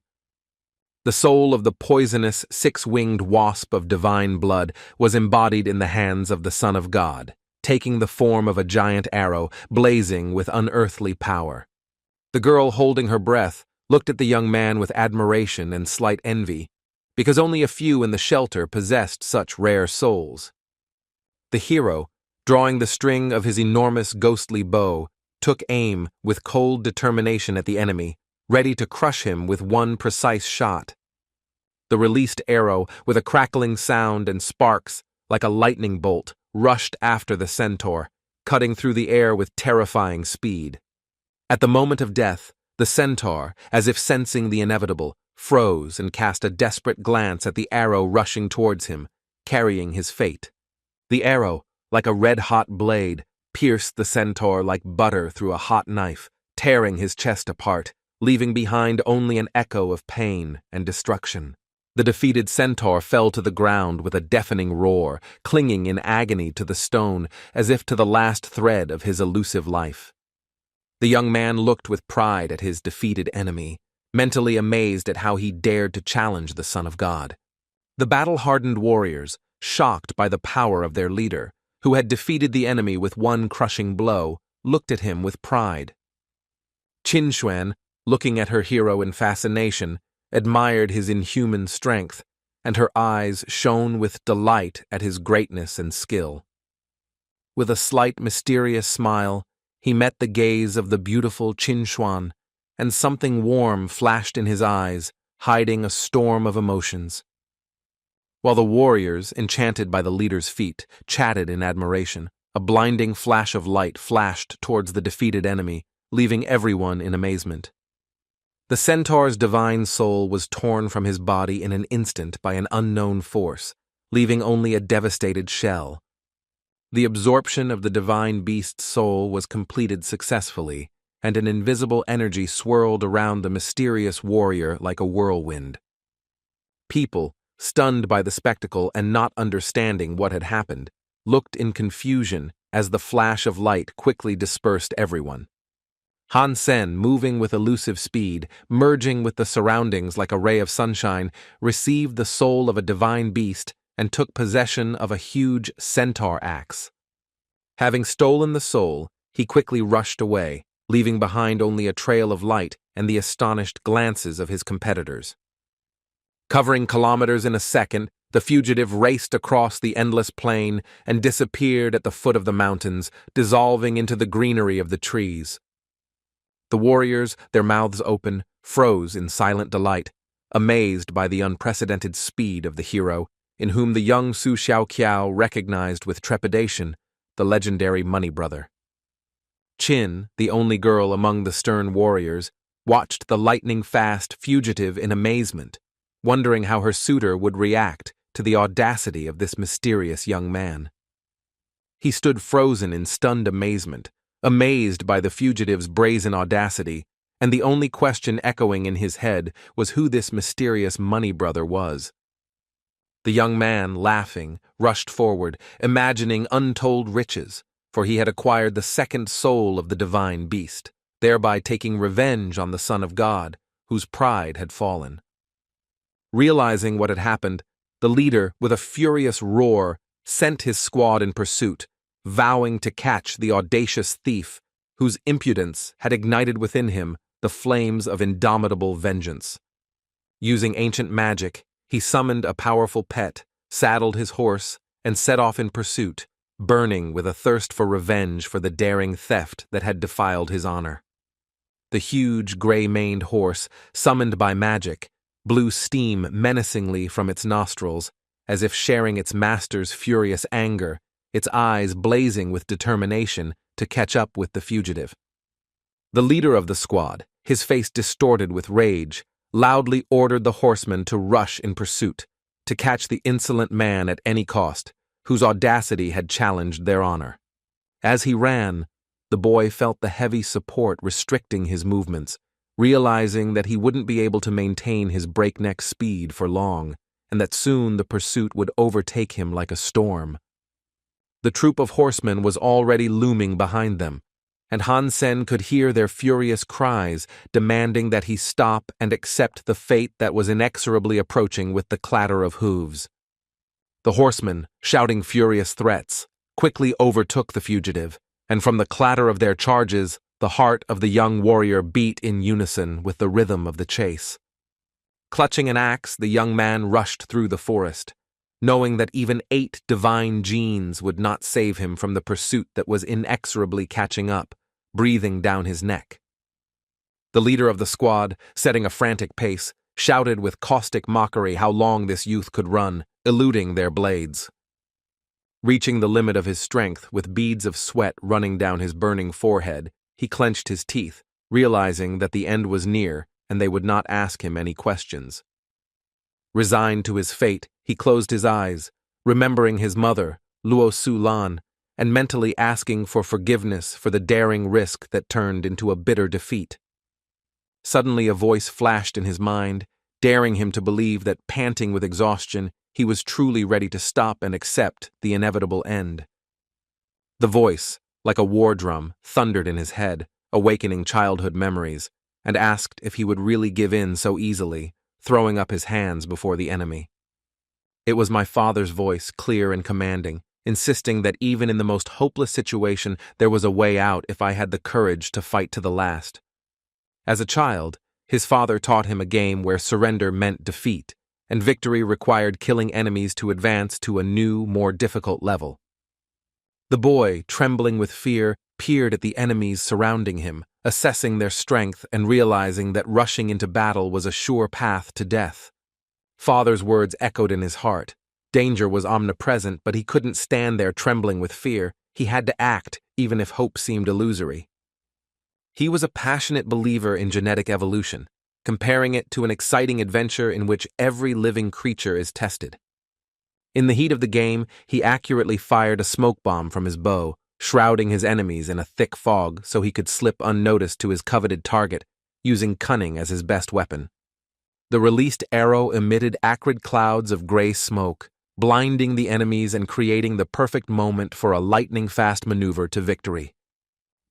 The soul of the poisonous, six-winged wasp of divine blood was embodied in the hands of the Son of God, taking the form of a giant arrow, blazing with unearthly power. The girl, holding her breath, looked at the young man with admiration and slight envy, because only a few in the shelter possessed such rare souls. The hero, drawing the string of his enormous ghostly bow, took aim with cold determination at the enemy, ready to crush him with one precise shot. The released arrow, with a crackling sound and sparks, like a lightning bolt, rushed after the centaur, cutting through the air with terrifying speed. At the moment of death, the centaur, as if sensing the inevitable, froze and cast a desperate glance at the arrow rushing towards him, carrying his fate. The arrow, like a red-hot blade, pierced the centaur like butter through a hot knife, tearing his chest apart, leaving behind only an echo of pain and destruction. The defeated centaur fell to the ground with a deafening roar, clinging in agony to the stone as if to the last thread of his elusive life. The young man looked with pride at his defeated enemy, mentally amazed at how he dared to challenge the Son of God. The battle-hardened warriors, shocked by the power of their leader, who had defeated the enemy with one crushing blow, looked at him with pride. Chinuan, looking at her hero in fascination, admired his inhuman strength, and her eyes shone with delight at his greatness and skill. With a slight mysterious smile, he met the gaze of the beautiful Chinuan, and something warm flashed in his eyes, hiding a storm of emotions. While the warriors, enchanted by the leader's feat, chatted in admiration, a blinding flash of light flashed towards the defeated enemy, leaving everyone in amazement. The centaur's divine soul was torn from his body in an instant by an unknown force, leaving only a devastated shell. The absorption of the divine beast's soul was completed successfully, and an invisible energy swirled around the mysterious warrior like a whirlwind. People, stunned by the spectacle and not understanding what had happened, looked in confusion as the flash of light quickly dispersed everyone. Hansen, moving with elusive speed, merging with the surroundings like a ray of sunshine, received the soul of a divine beast and took possession of a huge centaur axe. Having stolen the soul, he quickly rushed away, leaving behind only a trail of light and the astonished glances of his competitors. Covering kilometers in a second, the fugitive raced across the endless plain and disappeared at the foot of the mountains, dissolving into the greenery of the trees. The warriors, their mouths open, froze in silent delight, amazed by the unprecedented speed of the hero, in whom the young Su Xiaoqiao recognized with trepidation the legendary Money Brother. Chin, the only girl among the stern warriors, watched the lightning-fast fugitive in amazement, wondering how her suitor would react to the audacity of this mysterious young man. He stood frozen in stunned amazement, amazed by the fugitive's brazen audacity, and the only question echoing in his head was who this mysterious Money Brother was. The young man, laughing, rushed forward, imagining untold riches, for he had acquired the second soul of the divine beast, thereby taking revenge on the Son of God, whose pride had fallen. Realizing what had happened, the leader, with a furious roar, sent his squad in pursuit, vowing to catch the audacious thief whose impudence had ignited within him the flames of indomitable vengeance. Using ancient magic, he summoned a powerful pet, saddled his horse, and set off in pursuit, burning with a thirst for revenge for the daring theft that had defiled his honor. The huge, gray-maned horse, summoned by magic, blew steam menacingly from its nostrils, as if sharing its master's furious anger, its eyes blazing with determination to catch up with the fugitive. The leader of the squad, his face distorted with rage, loudly ordered the horsemen to rush in pursuit, to catch the insolent man at any cost, whose audacity had challenged their honor. As he ran, the boy felt the heavy support restricting his movements, realizing that he wouldn't be able to maintain his breakneck speed for long, and that soon the pursuit would overtake him like a storm. The troop of horsemen was already looming behind them, and Hansen could hear their furious cries demanding that he stop and accept the fate that was inexorably approaching with the clatter of hooves. The horsemen, shouting furious threats, quickly overtook the fugitive, and from the clatter of their charges, the heart of the young warrior beat in unison with the rhythm of the chase. Clutching an axe, the young man rushed through the forest, knowing that even 8 divine genes would not save him from the pursuit that was inexorably catching up, breathing down his neck. The leader of the squad, setting a frantic pace, shouted with caustic mockery how long this youth could run, eluding their blades. Reaching the limit of his strength, with beads of sweat running down his burning forehead, he clenched his teeth, realizing that the end was near and they would not ask him any questions. Resigned to his fate, he closed his eyes, remembering his mother, Luo Su Lan, and mentally asking for forgiveness for the daring risk that turned into a bitter defeat. Suddenly a voice flashed in his mind, daring him to believe that, panting with exhaustion, he was truly ready to stop and accept the inevitable end. The voice, like a war drum, thundered in his head, awakening childhood memories, and asked if he would really give in so easily, throwing up his hands before the enemy. It was my father's voice, clear and commanding, insisting that even in the most hopeless situation there was a way out if I had the courage to fight to the last. As a child, his father taught him a game where surrender meant defeat, and victory required killing enemies to advance to a new, more difficult level. The boy, trembling with fear, peered at the enemies surrounding him, assessing their strength and realizing that rushing into battle was a sure path to death. Father's words echoed in his heart. Danger was omnipresent, but he couldn't stand there trembling with fear. He had to act, even if hope seemed illusory. He was a passionate believer in genetic evolution, comparing it to an exciting adventure in which every living creature is tested. In the heat of the game, he accurately fired a smoke bomb from his bow, shrouding his enemies in a thick fog so he could slip unnoticed to his coveted target, using cunning as his best weapon. The released arrow emitted acrid clouds of gray smoke, blinding the enemies and creating the perfect moment for a lightning-fast maneuver to victory.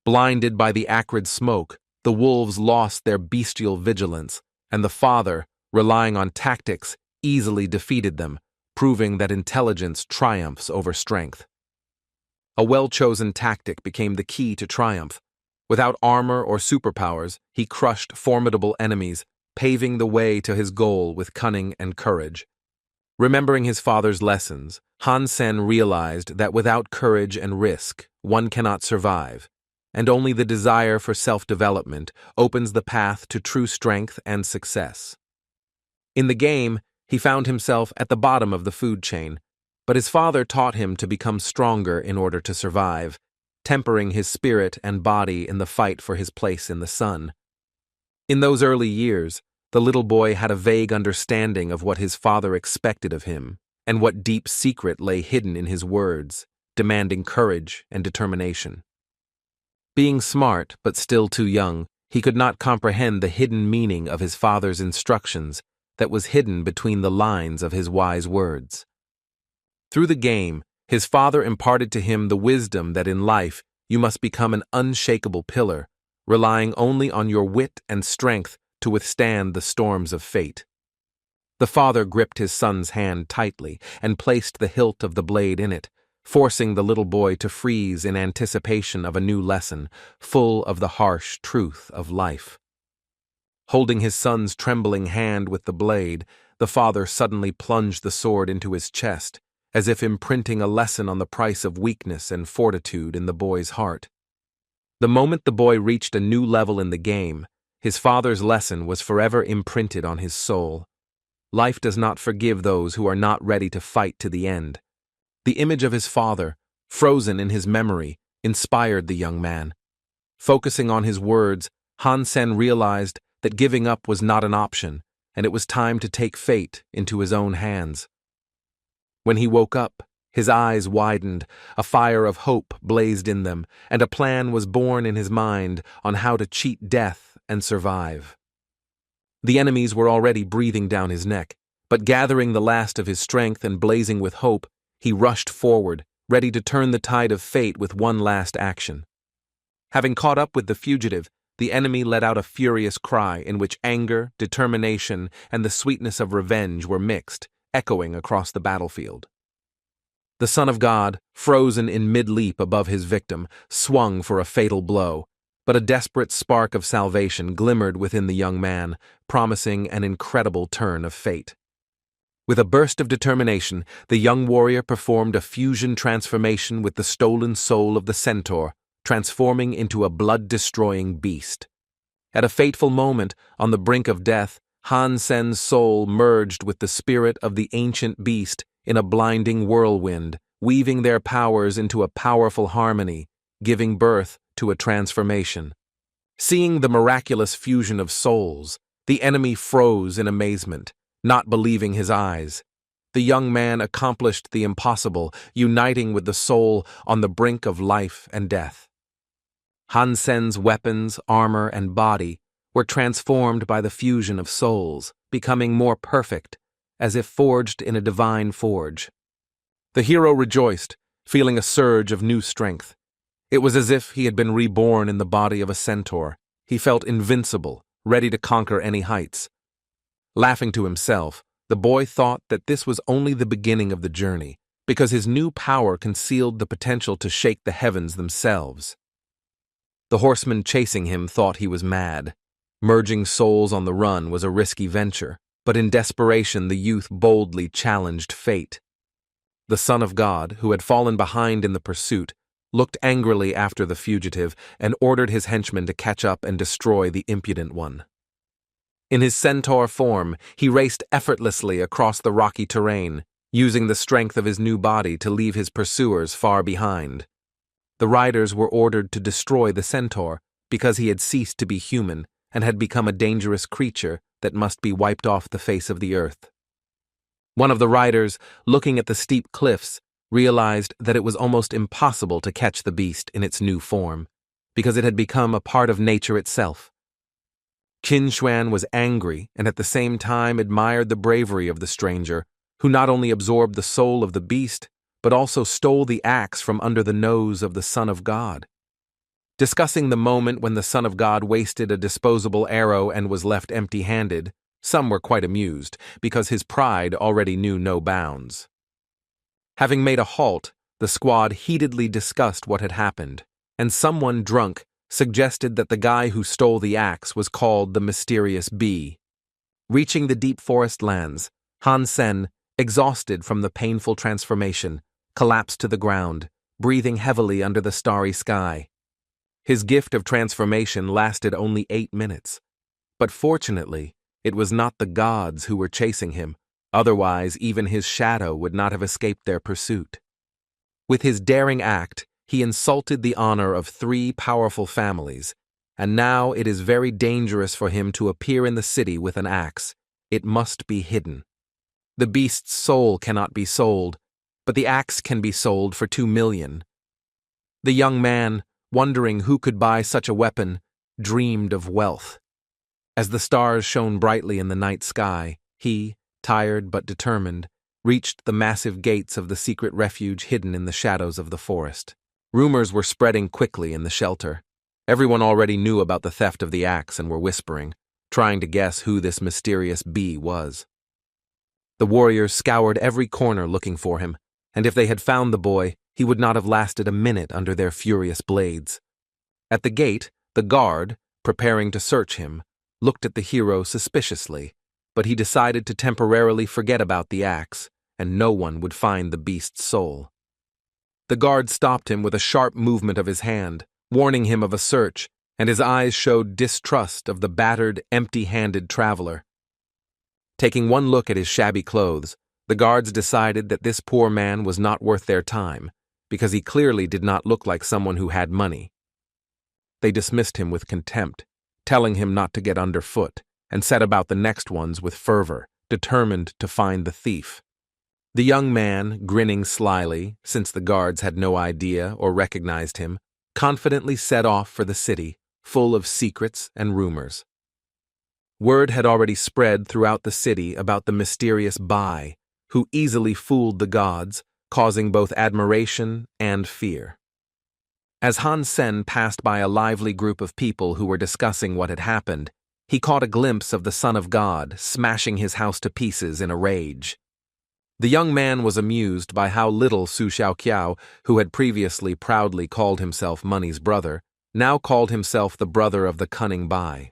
Blinded by the acrid smoke, the wolves lost their bestial vigilance, and the father, relying on tactics, easily defeated them, proving that intelligence triumphs over strength. A well-chosen tactic became the key to triumph. Without armor or superpowers, he crushed formidable enemies, paving the way to his goal with cunning and courage. Remembering his father's lessons, Hansen realized that without courage and risk, one cannot survive, and only the desire for self-development opens the path to true strength and success. In the game, he found himself at the bottom of the food chain, but his father taught him to become stronger in order to survive, tempering his spirit and body in the fight for his place in the sun. In those early years, the little boy had a vague understanding of what his father expected of him and what deep secret lay hidden in his words, demanding courage and determination. Being smart but still too young, he could not comprehend the hidden meaning of his father's instructions that was hidden between the lines of his wise words. Through the game, his father imparted to him the wisdom that in life you must become an unshakable pillar, relying only on your wit and strength to withstand the storms of fate. The father gripped his son's hand tightly and placed the hilt of the blade in it, forcing the little boy to freeze in anticipation of a new lesson, full of the harsh truth of life. Holding his son's trembling hand with the blade, the father suddenly plunged the sword into his chest, as if imprinting a lesson on the price of weakness and fortitude in the boy's heart. The moment the boy reached a new level in the game, his father's lesson was forever imprinted on his soul. Life does not forgive those who are not ready to fight to the end. The image of his father, frozen in his memory, inspired the young man. Focusing on his words, Hansen realized that giving up was not an option, and it was time to take fate into his own hands. When he woke up, His eyes widened, a fire of hope blazed in them, and a plan was born in his mind on how to cheat death and survive. The enemies were already breathing down his neck, but gathering the last of his strength and blazing with hope, he rushed forward, ready to turn the tide of fate with one last action. Having caught up with the fugitive, the enemy let out a furious cry in which anger, determination, and the sweetness of revenge were mixed, echoing across the battlefield. The Son of God, frozen in mid-leap above his victim, swung for a fatal blow, but a desperate spark of salvation glimmered within the young man, promising an incredible turn of fate. With a burst of determination, the young warrior performed a fusion transformation with the stolen soul of the Centaur, transforming into a blood-destroying beast. At a fateful moment, on the brink of death, Hansen's soul merged with the spirit of the ancient beast in a blinding whirlwind, weaving their powers into a powerful harmony, giving birth to a transformation. Seeing the miraculous fusion of souls, the enemy froze in amazement, not believing his eyes. The young man accomplished the impossible, uniting with the soul on the brink of life and death. Hansen's weapons, armor, and body were transformed by the fusion of souls, becoming more perfect, as if forged in a divine forge. The hero rejoiced, feeling a surge of new strength. It was as if he had been reborn in the body of a centaur. He felt invincible, ready to conquer any heights. Laughing to himself, the boy thought that this was only the beginning of the journey, because his new power concealed the potential to shake the heavens themselves. The horseman chasing him thought he was mad. Merging souls on the run was a risky venture, but in desperation the youth boldly challenged fate. The Son of God, who had fallen behind in the pursuit, looked angrily after the fugitive and ordered his henchmen to catch up and destroy the impudent one. In his centaur form, he raced effortlessly across the rocky terrain, using the strength of his new body to leave his pursuers far behind. The riders were ordered to destroy the centaur because he had ceased to be human and had become a dangerous creature that must be wiped off the face of the earth. One of the riders, looking at the steep cliffs, realized that it was almost impossible to catch the beast in its new form, because it had become a part of nature itself. Chinuan was angry and at the same time admired the bravery of the stranger, who not only absorbed the soul of the beast, but also stole the axe from under the nose of the Son of God. Discussing the moment when the Son of God wasted a disposable arrow and was left empty-handed, some were quite amused, because his pride already knew no bounds. Having made a halt, the squad heatedly discussed what had happened, and someone drunk suggested that the guy who stole the axe was called the Mysterious Bee. Reaching the deep forest lands, Hansen, exhausted from the painful transformation, collapsed to the ground, breathing heavily under the starry sky. His gift of transformation lasted only 8 minutes, but fortunately, it was not the gods who were chasing him, otherwise even his shadow would not have escaped their pursuit. With his daring act, he insulted the honor of 3 powerful families, and now it is very dangerous for him to appear in the city with an axe. It must be hidden. The beast's soul cannot be sold, but the axe can be sold for 2 million. The young man, wondering who could buy such a weapon, dreamed of wealth. As the stars shone brightly in the night sky, he, tired but determined, reached the massive gates of the secret refuge hidden in the shadows of the forest. Rumors were spreading quickly in the shelter. Everyone already knew about the theft of the axe and were whispering, trying to guess who this mysterious bee was. The warriors scoured every corner looking for him, and if they had found the boy, he would not have lasted a minute under their furious blades. At the gate, the guard, preparing to search him, looked at the hero suspiciously, but he decided to temporarily forget about the axe, and no one would find the beast's soul. The guard stopped him with a sharp movement of his hand, warning him of a search, and his eyes showed distrust of the battered, empty-handed traveler. Taking one look at his shabby clothes, the guards decided that this poor man was not worth their time, because he clearly did not look like someone who had money. They dismissed him with contempt, telling him not to get underfoot, and set about the next ones with fervor, determined to find the thief. The young man, grinning slyly, since the guards had no idea or recognized him, confidently set off for the city, full of secrets and rumors. Word had already spread throughout the city about the mysterious Bai, who easily fooled the gods, causing both admiration and fear. As Hansen passed by a lively group of people who were discussing what had happened, he caught a glimpse of the Son of God smashing his house to pieces in a rage. The young man was amused by how little Su Xiaoqiao, who had previously proudly called himself Money's brother, now called himself the brother of the cunning Bai.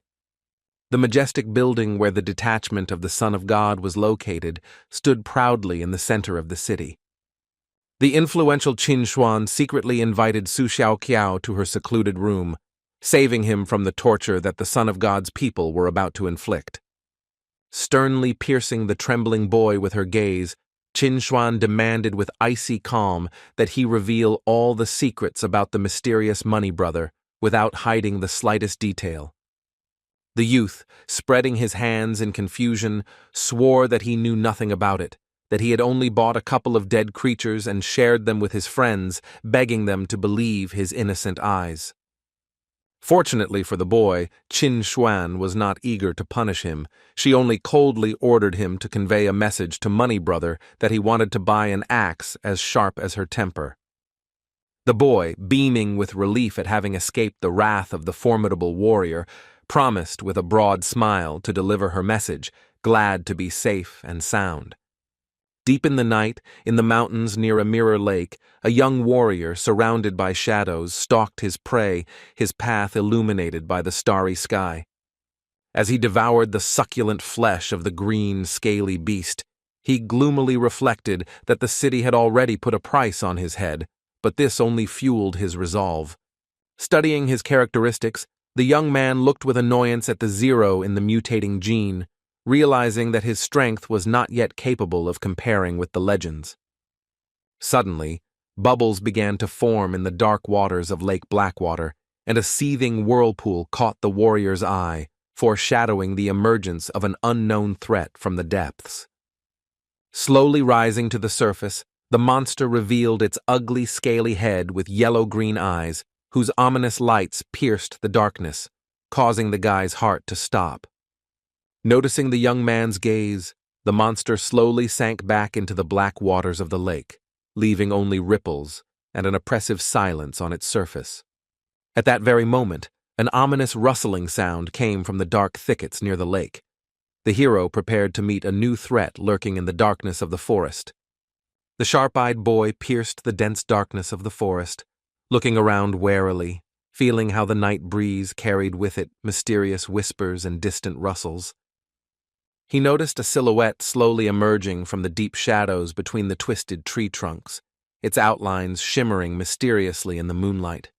The majestic building where the detachment of the Son of God was located stood proudly in the center of the city. The influential Chinuan secretly invited Su Xiaoqiao to her secluded room, saving him from the torture that the Son of God's people were about to inflict. Sternly piercing the trembling boy with her gaze, Chinuan demanded with icy calm that he reveal all the secrets about the mysterious money brother without hiding the slightest detail. The youth, spreading his hands in confusion, swore that he knew nothing about it, that he had only bought a couple of dead creatures and shared them with his friends, begging them to believe his innocent eyes. Fortunately for the boy, Chinuan was not eager to punish him. She only coldly ordered him to convey a message to Money Brother that he wanted to buy an axe as sharp as her temper. The boy, beaming with relief at having escaped the wrath of the formidable warrior, promised with a broad smile to deliver her message, glad to be safe and sound. Deep in the night, in the mountains near a mirror lake, a young warrior surrounded by shadows stalked his prey, his path illuminated by the starry sky. As he devoured the succulent flesh of the green, scaly beast, he gloomily reflected that the city had already put a price on his head, but this only fueled his resolve. Studying his characteristics, the young man looked with annoyance at the 0 in the mutating gene, realizing that his strength was not yet capable of comparing with the legends. Suddenly, bubbles began to form in the dark waters of Lake Blackwater, and a seething whirlpool caught the warrior's eye, foreshadowing the emergence of an unknown threat from the depths. Slowly rising to the surface, the monster revealed its ugly, scaly head with yellow-green eyes, whose ominous lights pierced the darkness, causing the guy's heart to stop. Noticing the young man's gaze, the monster slowly sank back into the black waters of the lake, leaving only ripples and an oppressive silence on its surface. At that very moment, an ominous rustling sound came from the dark thickets near the lake. The hero prepared to meet a new threat lurking in the darkness of the forest. The sharp-eyed boy pierced the dense darkness of the forest, looking around warily, feeling how the night breeze carried with it mysterious whispers and distant rustles. He noticed a silhouette slowly emerging from the deep shadows between the twisted tree trunks, its outlines shimmering mysteriously in the moonlight.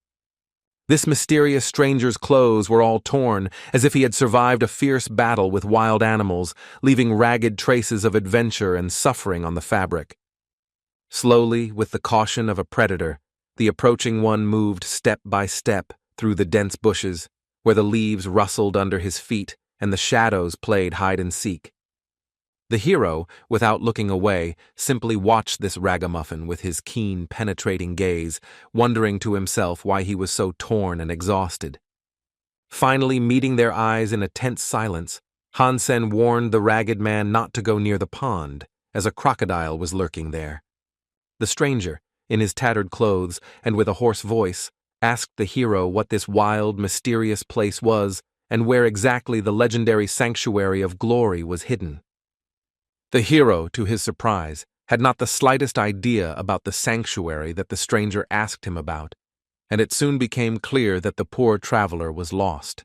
This mysterious stranger's clothes were all torn, as if he had survived a fierce battle with wild animals, leaving ragged traces of adventure and suffering on the fabric. Slowly, with the caution of a predator, the approaching one moved step by step through the dense bushes, where the leaves rustled under his feet and the shadows played hide-and-seek. The hero, without looking away, simply watched this ragamuffin with his keen, penetrating gaze, wondering to himself why he was so torn and exhausted. Finally, meeting their eyes in a tense silence, Hansen warned the ragged man not to go near the pond, as a crocodile was lurking there. The stranger, in his tattered clothes and with a hoarse voice, asked the hero what this wild, mysterious place was and where exactly the legendary sanctuary of glory was hidden. The hero, to his surprise, had not the slightest idea about the sanctuary that the stranger asked him about, and it soon became clear that the poor traveler was lost.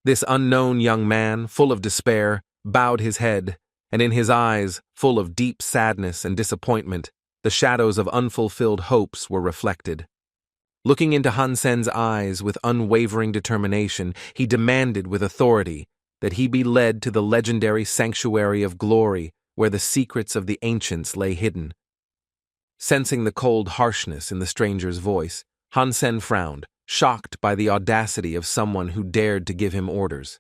This unknown young man, full of despair, bowed his head, and in his eyes, full of deep sadness and disappointment, the shadows of unfulfilled hopes were reflected. Looking into Hansen's eyes with unwavering determination, he demanded with authority that he be led to the legendary sanctuary of glory where the secrets of the ancients lay hidden. Sensing the cold harshness in the stranger's voice, Hansen frowned, shocked by the audacity of someone who dared to give him orders.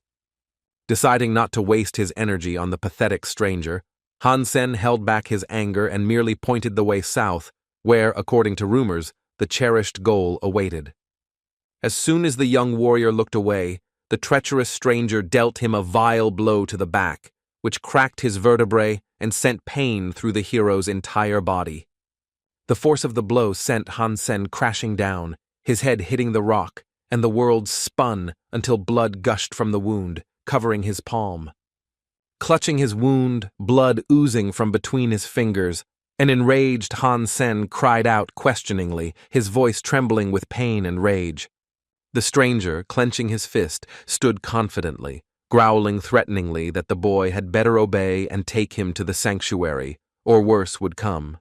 Deciding not to waste his energy on the pathetic stranger, Hansen held back his anger and merely pointed the way south, where, according to rumors, the cherished goal awaited. As soon as the young warrior looked away, the treacherous stranger dealt him a vile blow to the back, which cracked his vertebrae and sent pain through the hero's entire body. The force of the blow sent Hansen crashing down, his head hitting the rock, and the world spun until blood gushed from the wound, covering his palm. Clutching his wound, blood oozing from between his fingers, an enraged Hansen cried out questioningly, his voice trembling with pain and rage. The stranger, clenching his fist, stood confidently, growling threateningly that the boy had better obey and take him to the sanctuary, or worse would come.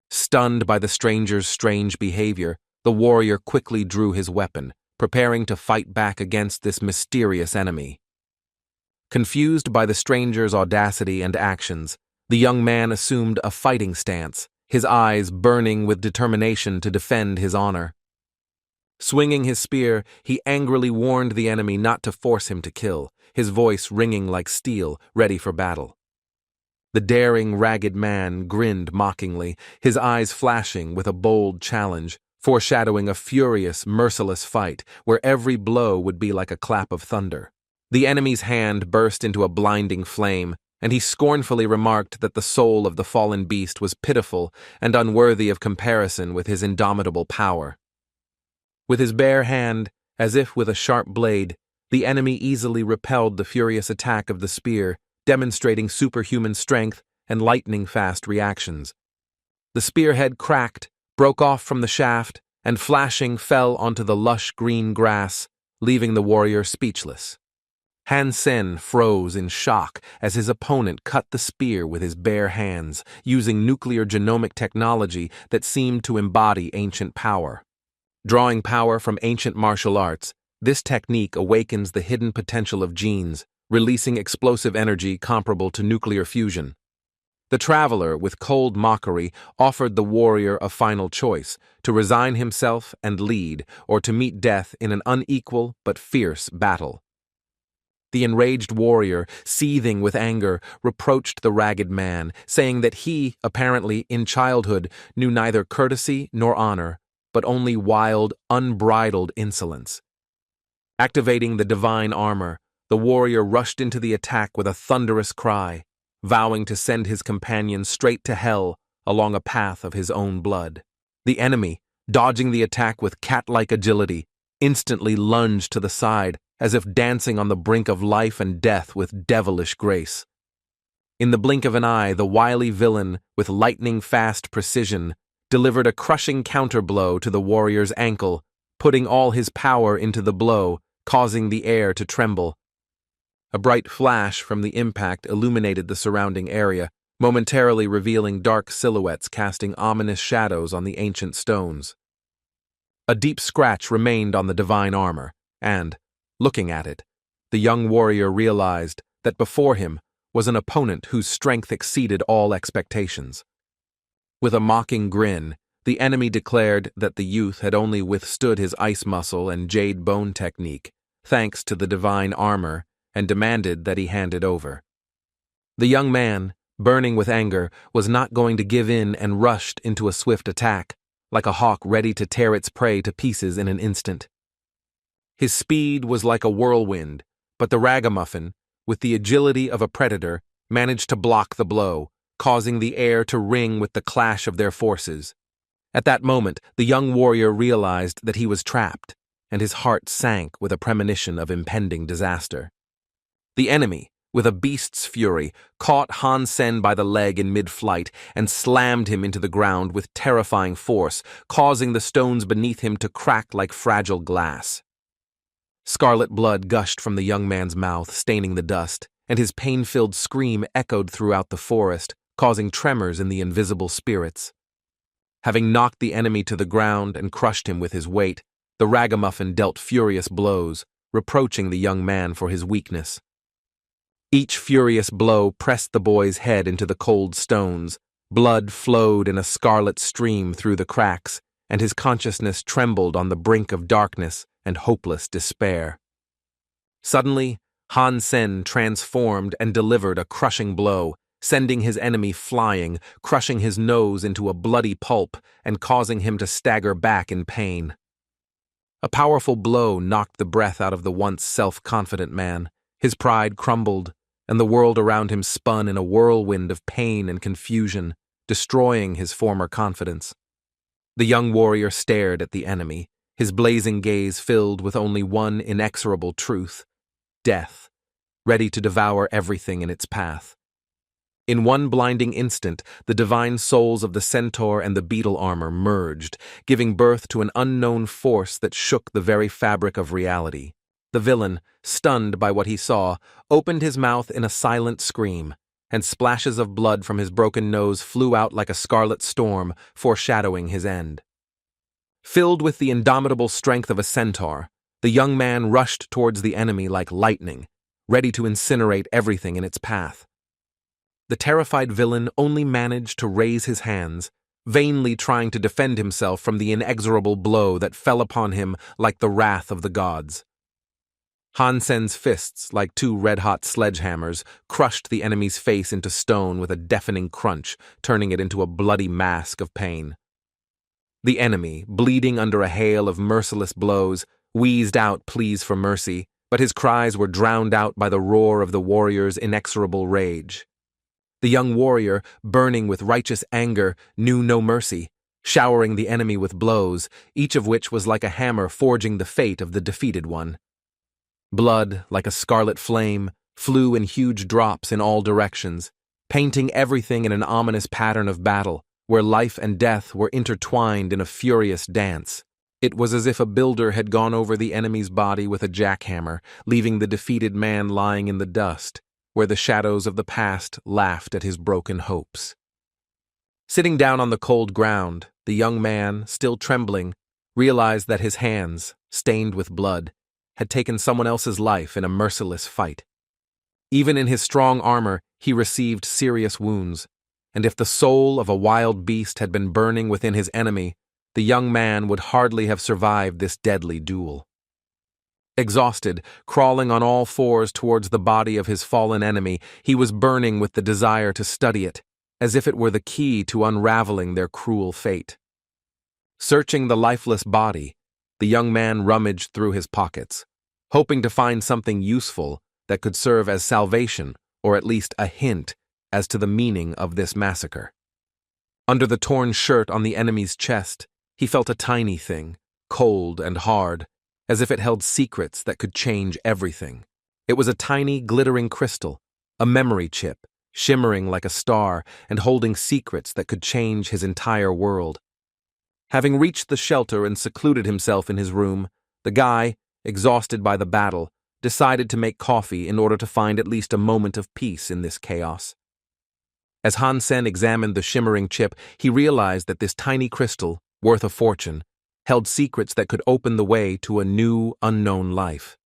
Stunned by the stranger's strange behavior, the warrior quickly drew his weapon, preparing to fight back against this mysterious enemy. Confused by the stranger's audacity and actions, the young man assumed a fighting stance, his eyes burning with determination to defend his honor. Swinging his spear, he angrily warned the enemy not to force him to kill, his voice ringing like steel, ready for battle. The daring, ragged man grinned mockingly, his eyes flashing with a bold challenge, foreshadowing a furious, merciless fight where every blow would be like a clap of thunder. The enemy's hand burst into a blinding flame, and he scornfully remarked that the soul of the fallen beast was pitiful and unworthy of comparison with his indomitable power. With his bare hand, as if with a sharp blade, the enemy easily repelled the furious attack of the spear, demonstrating superhuman strength and lightning-fast reactions. The spearhead cracked, broke off from the shaft, and flashing fell onto the lush green grass, leaving the warrior speechless. Hansen froze in shock as his opponent cut the spear with his bare hands, using nuclear genomic technology that seemed to embody ancient power. Drawing power from ancient martial arts, this technique awakens the hidden potential of genes, releasing explosive energy comparable to nuclear fusion. The traveler, with cold mockery, offered the warrior a final choice, to resign himself and lead, or to meet death in an unequal but fierce battle. The enraged warrior, seething with anger, reproached the ragged man, saying that he, apparently in childhood, knew neither courtesy nor honor, but only wild, unbridled insolence. Activating the divine armor, the warrior rushed into the attack with a thunderous cry, vowing to send his companion straight to hell along a path of his own blood. The enemy, dodging the attack with cat-like agility, instantly lunged to the side, as if dancing on the brink of life and death with devilish grace. In the blink of an eye, the wily villain, with lightning-fast precision, delivered a crushing counterblow to the warrior's ankle, putting all his power into the blow, causing the air to tremble. A bright flash from the impact illuminated the surrounding area, momentarily revealing dark silhouettes casting ominous shadows on the ancient stones. A deep scratch remained on the divine armor, and, looking at it, the young warrior realized that before him was an opponent whose strength exceeded all expectations. With a mocking grin, the enemy declared that the youth had only withstood his ice muscle and jade bone technique, thanks to the divine armor, and demanded that he hand it over. The young man, burning with anger, was not going to give in and rushed into a swift attack, like a hawk ready to tear its prey to pieces in an instant. His speed was like a whirlwind, but the ragamuffin, with the agility of a predator, managed to block the blow, causing the air to ring with the clash of their forces. At that moment, the young warrior realized that he was trapped, and his heart sank with a premonition of impending disaster. The enemy, with a beast's fury, caught Hansen by the leg in mid-flight and slammed him into the ground with terrifying force, causing the stones beneath him to crack like fragile glass. Scarlet blood gushed from the young man's mouth, staining the dust, and his pain-filled scream echoed throughout the forest, causing tremors in the invisible spirits. Having knocked the enemy to the ground and crushed him with his weight, the ragamuffin dealt furious blows, reproaching the young man for his weakness. Each furious blow pressed the boy's head into the cold stones, blood flowed in a scarlet stream through the cracks, and his consciousness trembled on the brink of darkness and hopeless despair. Suddenly, Hansen transformed and delivered a crushing blow, sending his enemy flying, crushing his nose into a bloody pulp and causing him to stagger back in pain. A powerful blow knocked the breath out of the once self-confident man. His pride crumbled, and the world around him spun in a whirlwind of pain and confusion, destroying his former confidence. The young warrior stared at the enemy, his blazing gaze filled with only one inexorable truth: death, ready to devour everything in its path. In one blinding instant, the divine souls of the centaur and the beetle armor merged, giving birth to an unknown force that shook the very fabric of reality. The villain, stunned by what he saw, opened his mouth in a silent scream, and splashes of blood from his broken nose flew out like a scarlet storm, foreshadowing his end. Filled with the indomitable strength of a centaur, the young man rushed towards the enemy like lightning, ready to incinerate everything in its path. The terrified villain only managed to raise his hands, vainly trying to defend himself from the inexorable blow that fell upon him like the wrath of the gods. Hansen's fists, like two red-hot sledgehammers, crushed the enemy's face into stone with a deafening crunch, turning it into a bloody mask of pain. The enemy, bleeding under a hail of merciless blows, wheezed out pleas for mercy, but his cries were drowned out by the roar of the warrior's inexorable rage. The young warrior, burning with righteous anger, knew no mercy, showering the enemy with blows, each of which was like a hammer forging the fate of the defeated one. Blood, like a scarlet flame, flew in huge drops in all directions, painting everything in an ominous pattern of battle, where life and death were intertwined in a furious dance. It was as if a builder had gone over the enemy's body with a jackhammer, leaving the defeated man lying in the dust, where the shadows of the past laughed at his broken hopes. Sitting down on the cold ground, the young man, still trembling, realized that his hands, stained with blood, had taken someone else's life in a merciless fight. Even in his strong armor, he received serious wounds, and if the soul of a wild beast had been burning within his enemy, the young man would hardly have survived this deadly duel. Exhausted, crawling on all fours towards the body of his fallen enemy, he was burning with the desire to study it, as if it were the key to unraveling their cruel fate. Searching the lifeless body, the young man rummaged through his pockets, hoping to find something useful that could serve as salvation, or at least a hint as to the meaning of this massacre. Under the torn shirt on the enemy's chest, he felt a tiny thing, cold and hard, as if it held secrets that could change everything. It was a tiny, glittering crystal, a memory chip, shimmering like a star and holding secrets that could change his entire world. Having reached the shelter and secluded himself in his room, the guy, exhausted by the battle, decided to make coffee in order to find at least a moment of peace in this chaos. As Hansen examined the shimmering chip, he realized that this tiny crystal, worth a fortune, held secrets that could open the way to a new, unknown life.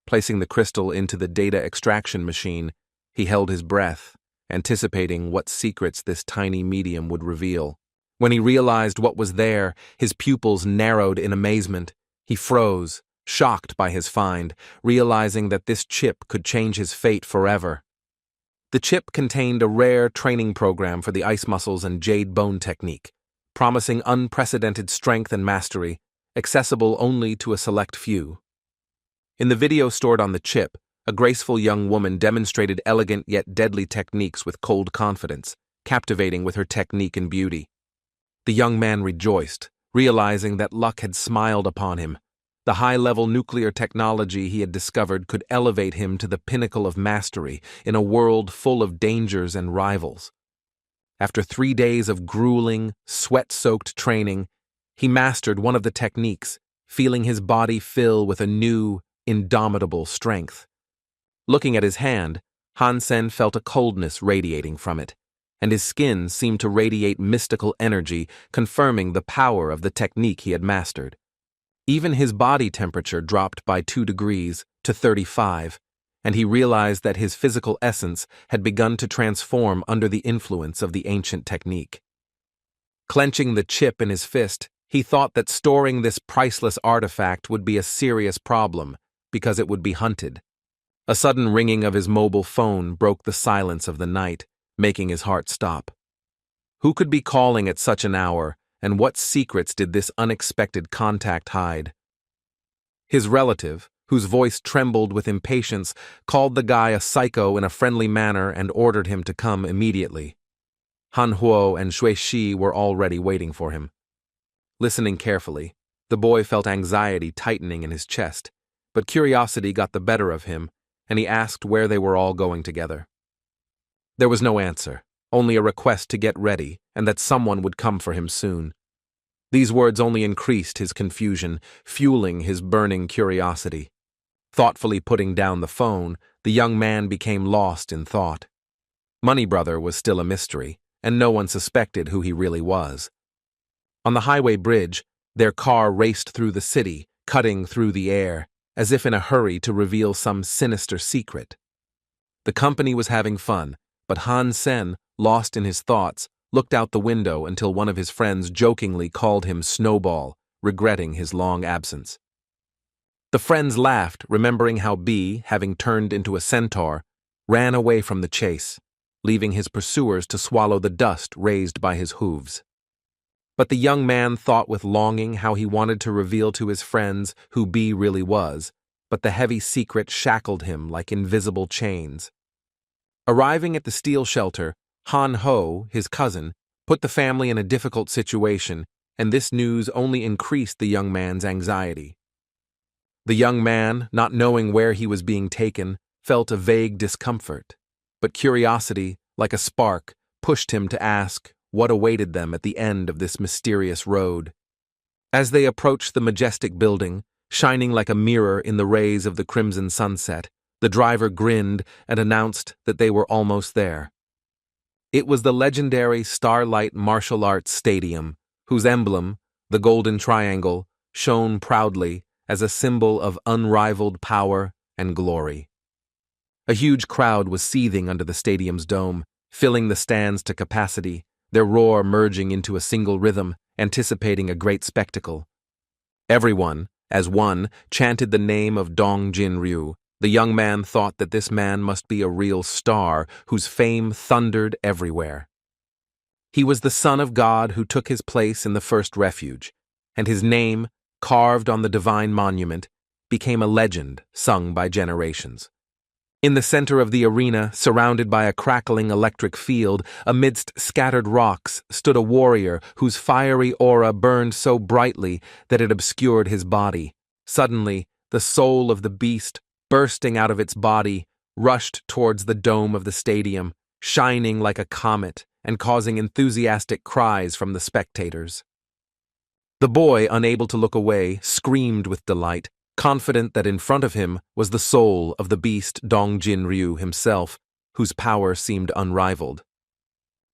Placing the crystal into the data extraction machine, he held his breath, anticipating what secrets this tiny medium would reveal. When he realized what was there, his pupils narrowed in amazement. He froze, shocked by his find, realizing that this chip could change his fate forever. The chip contained a rare training program for the ice muscles and jade bone technique, promising unprecedented strength and mastery, accessible only to a select few. In the video stored on the chip, a graceful young woman demonstrated elegant yet deadly techniques with cold confidence, captivating with her technique and beauty. The young man rejoiced, realizing that luck had smiled upon him. The high-level nuclear technology he had discovered could elevate him to the pinnacle of mastery in a world full of dangers and rivals. After 3 days of grueling, sweat-soaked training, he mastered one of the techniques, feeling his body fill with a new, indomitable strength. Looking at his hand, Hansen felt a coldness radiating from it, and his skin seemed to radiate mystical energy, confirming the power of the technique he had mastered. Even his body temperature dropped by 2 degrees to 35, and he realized that his physical essence had begun to transform under the influence of the ancient technique. Clenching the chip in his fist, he thought that storing this priceless artifact would be a serious problem, because it would be hunted. A sudden ringing of his mobile phone broke the silence of the night, making his heart stop. Who could be calling at such an hour, and what secrets did this unexpected contact hide? His relative, whose voice trembled with impatience, called the guy a psycho in a friendly manner and ordered him to come immediately. Han Huo and Shui Shi were already waiting for him. Listening carefully, the boy felt anxiety tightening in his chest, but curiosity got the better of him, and he asked where they were all going together. There was no answer, only a request to get ready and that someone would come for him soon. These words only increased his confusion, fueling his burning curiosity. Thoughtfully putting down the phone, the young man became lost in thought. Money Brother was still a mystery, and no one suspected who he really was. On the highway bridge, their car raced through the city, cutting through the air, as if in a hurry to reveal some sinister secret. The company was having fun, but Hansen, lost in his thoughts, looked out the window until one of his friends jokingly called him Snowball, regretting his long absence. The friends laughed, remembering how B, having turned into a centaur, ran away from the chase, leaving his pursuers to swallow the dust raised by his hooves. But the young man thought with longing how he wanted to reveal to his friends who B really was, but the heavy secret shackled him like invisible chains. Arriving at the steel shelter, Han Ho, his cousin, put the family in a difficult situation, and this news only increased the young man's anxiety. The young man, not knowing where he was being taken, felt a vague discomfort, but curiosity, like a spark, pushed him to ask what awaited them at the end of this mysterious road. As they approached the majestic building, shining like a mirror in the rays of the crimson sunset, the driver grinned and announced that they were almost there. It was the legendary Starlight Martial Arts Stadium, whose emblem, the golden triangle, shone proudly as a symbol of unrivaled power and glory. A huge crowd was seething under the stadium's dome, filling the stands to capacity, their roar merging into a single rhythm, anticipating a great spectacle. Everyone, as one, chanted the name of Dong Jinryu. The young man thought that this man must be a real star whose fame thundered everywhere. He was the son of God who took his place in the first refuge, and his name, carved on the divine monument, became a legend sung by generations. In the center of the arena, surrounded by a crackling electric field, amidst scattered rocks, stood a warrior whose fiery aura burned so brightly that it obscured his body. Suddenly, the soul of the beast, bursting out of its body, rushed towards the dome of the stadium, shining like a comet and causing enthusiastic cries from the spectators. The boy, unable to look away, screamed with delight, confident that in front of him was the soul of the beast Dong Jinryu himself, whose power seemed unrivaled.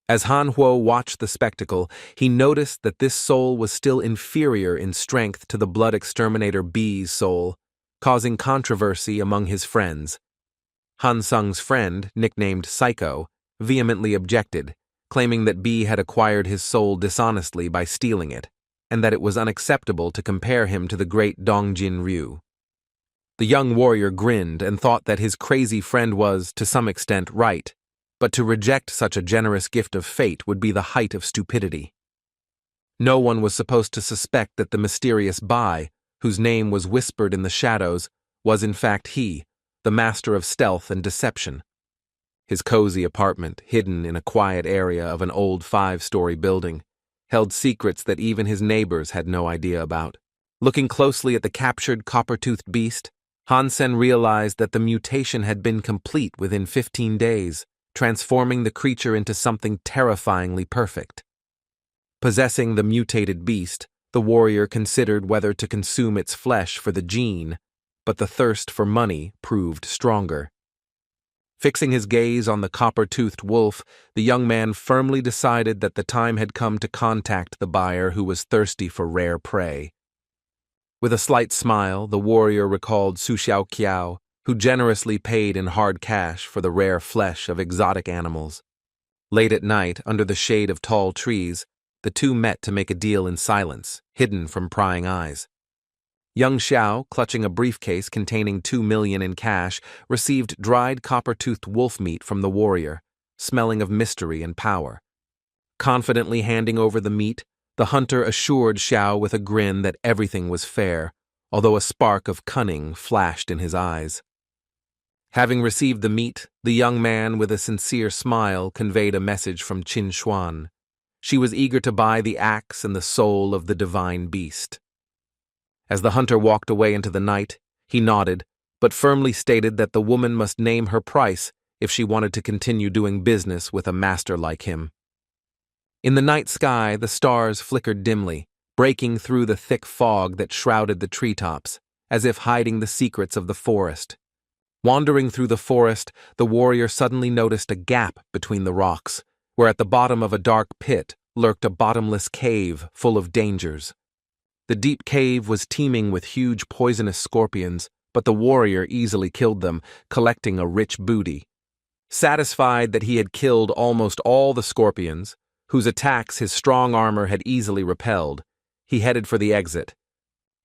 As Han Huo watched the spectacle, he noticed that this soul was still inferior in strength to the blood exterminator B's soul, causing controversy among his friends. Han Sung's friend, nicknamed Psycho, vehemently objected, claiming that B had acquired his soul dishonestly by stealing it, and that it was unacceptable to compare him to the great Dong Jinryu. The young warrior grinned and thought that his crazy friend was, to some extent, right, but to reject such a generous gift of fate would be the height of stupidity. No one was supposed to suspect that the mysterious Bai, whose name was whispered in the shadows, was in fact he, the master of stealth and deception. His cozy apartment, hidden in a quiet area of an old 5-story building, held secrets that even his neighbors had no idea about. Looking closely at the captured copper-toothed beast, Hansen realized that the mutation had been complete within 15 days, transforming the creature into something terrifyingly perfect. Possessing the mutated beast, the warrior considered whether to consume its flesh for the gene, but the thirst for money proved stronger. Fixing his gaze on the copper-toothed wolf, the young man firmly decided that the time had come to contact the buyer who was thirsty for rare prey. With a slight smile, the warrior recalled Su Xiaoqiao, who generously paid in hard cash for the rare flesh of exotic animals. Late at night, under the shade of tall trees, the two met to make a deal in silence, hidden from prying eyes. Young Xiao, clutching a briefcase containing 2 million in cash, received dried copper-toothed wolf meat from the warrior, smelling of mystery and power. Confidently handing over the meat, the hunter assured Xiao with a grin that everything was fair, although a spark of cunning flashed in his eyes. Having received the meat, the young man with a sincere smile conveyed a message from Chinuan. She was eager to buy the axe and the soul of the divine beast. As the hunter walked away into the night, he nodded, but firmly stated that the woman must name her price if she wanted to continue doing business with a master like him. In the night sky, the stars flickered dimly, breaking through the thick fog that shrouded the treetops, as if hiding the secrets of the forest. Wandering through the forest, the warrior suddenly noticed a gap between the rocks, where at the bottom of a dark pit lurked a bottomless cave full of dangers. The deep cave was teeming with huge poisonous scorpions, but the warrior easily killed them, collecting a rich booty. Satisfied that he had killed almost all the scorpions, whose attacks his strong armor had easily repelled, he headed for the exit.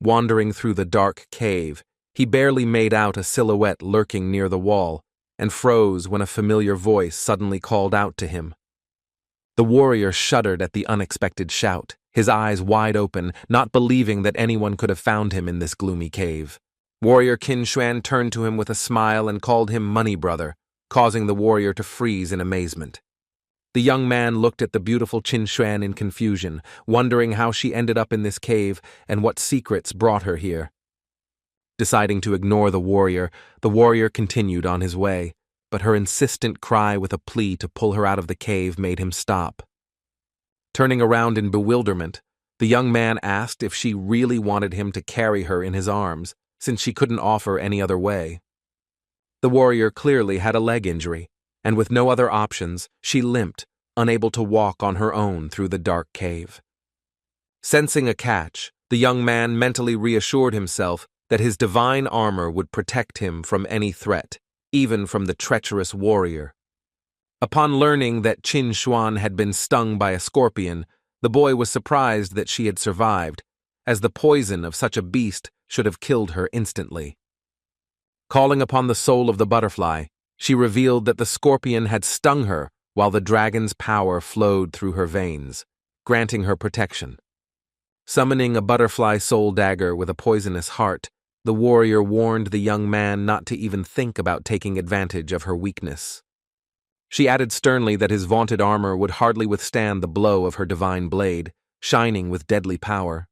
Wandering through the dark cave, he barely made out a silhouette lurking near the wall, and froze when a familiar voice suddenly called out to him. The warrior shuddered at the unexpected shout, his eyes wide open, not believing that anyone could have found him in this gloomy cave. Warrior Chinuan turned to him with a smile and called him Money Brother, causing the warrior to freeze in amazement. The young man looked at the beautiful Chinuan in confusion, wondering how she ended up in this cave and what secrets brought her here. Deciding to ignore the warrior continued on his way, but her insistent cry with a plea to pull her out of the cave made him stop. Turning around in bewilderment, the young man asked if she really wanted him to carry her in his arms, since she couldn't offer any other way. The warrior clearly had a leg injury, and with no other options, she limped, unable to walk on her own through the dark cave. Sensing a catch, the young man mentally reassured himself that his divine armor would protect him from any threat, even from the treacherous warrior. Upon learning that Chinuan had been stung by a scorpion, the boy was surprised that she had survived, as the poison of such a beast should have killed her instantly. Calling upon the soul of the butterfly, she revealed that the scorpion had stung her while the dragon's power flowed through her veins, granting her protection. Summoning a butterfly soul dagger with a poisonous heart, the warrior warned the young man not to even think about taking advantage of her weakness. She added sternly that his vaunted armor would hardly withstand the blow of her divine blade, shining with deadly power.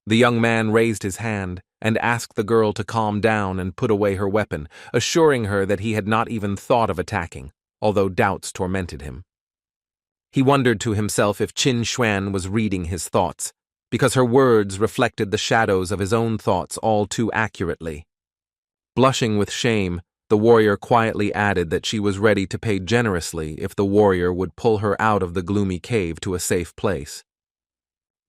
The young man raised his hand and asked the girl to calm down and put away her weapon, assuring her that he had not even thought of attacking, although doubts tormented him. He wondered to himself if Chinuan was reading his thoughts, because her words reflected the shadows of his own thoughts all too accurately. Blushing with shame, the warrior quietly added that she was ready to pay generously if the warrior would pull her out of the gloomy cave to a safe place.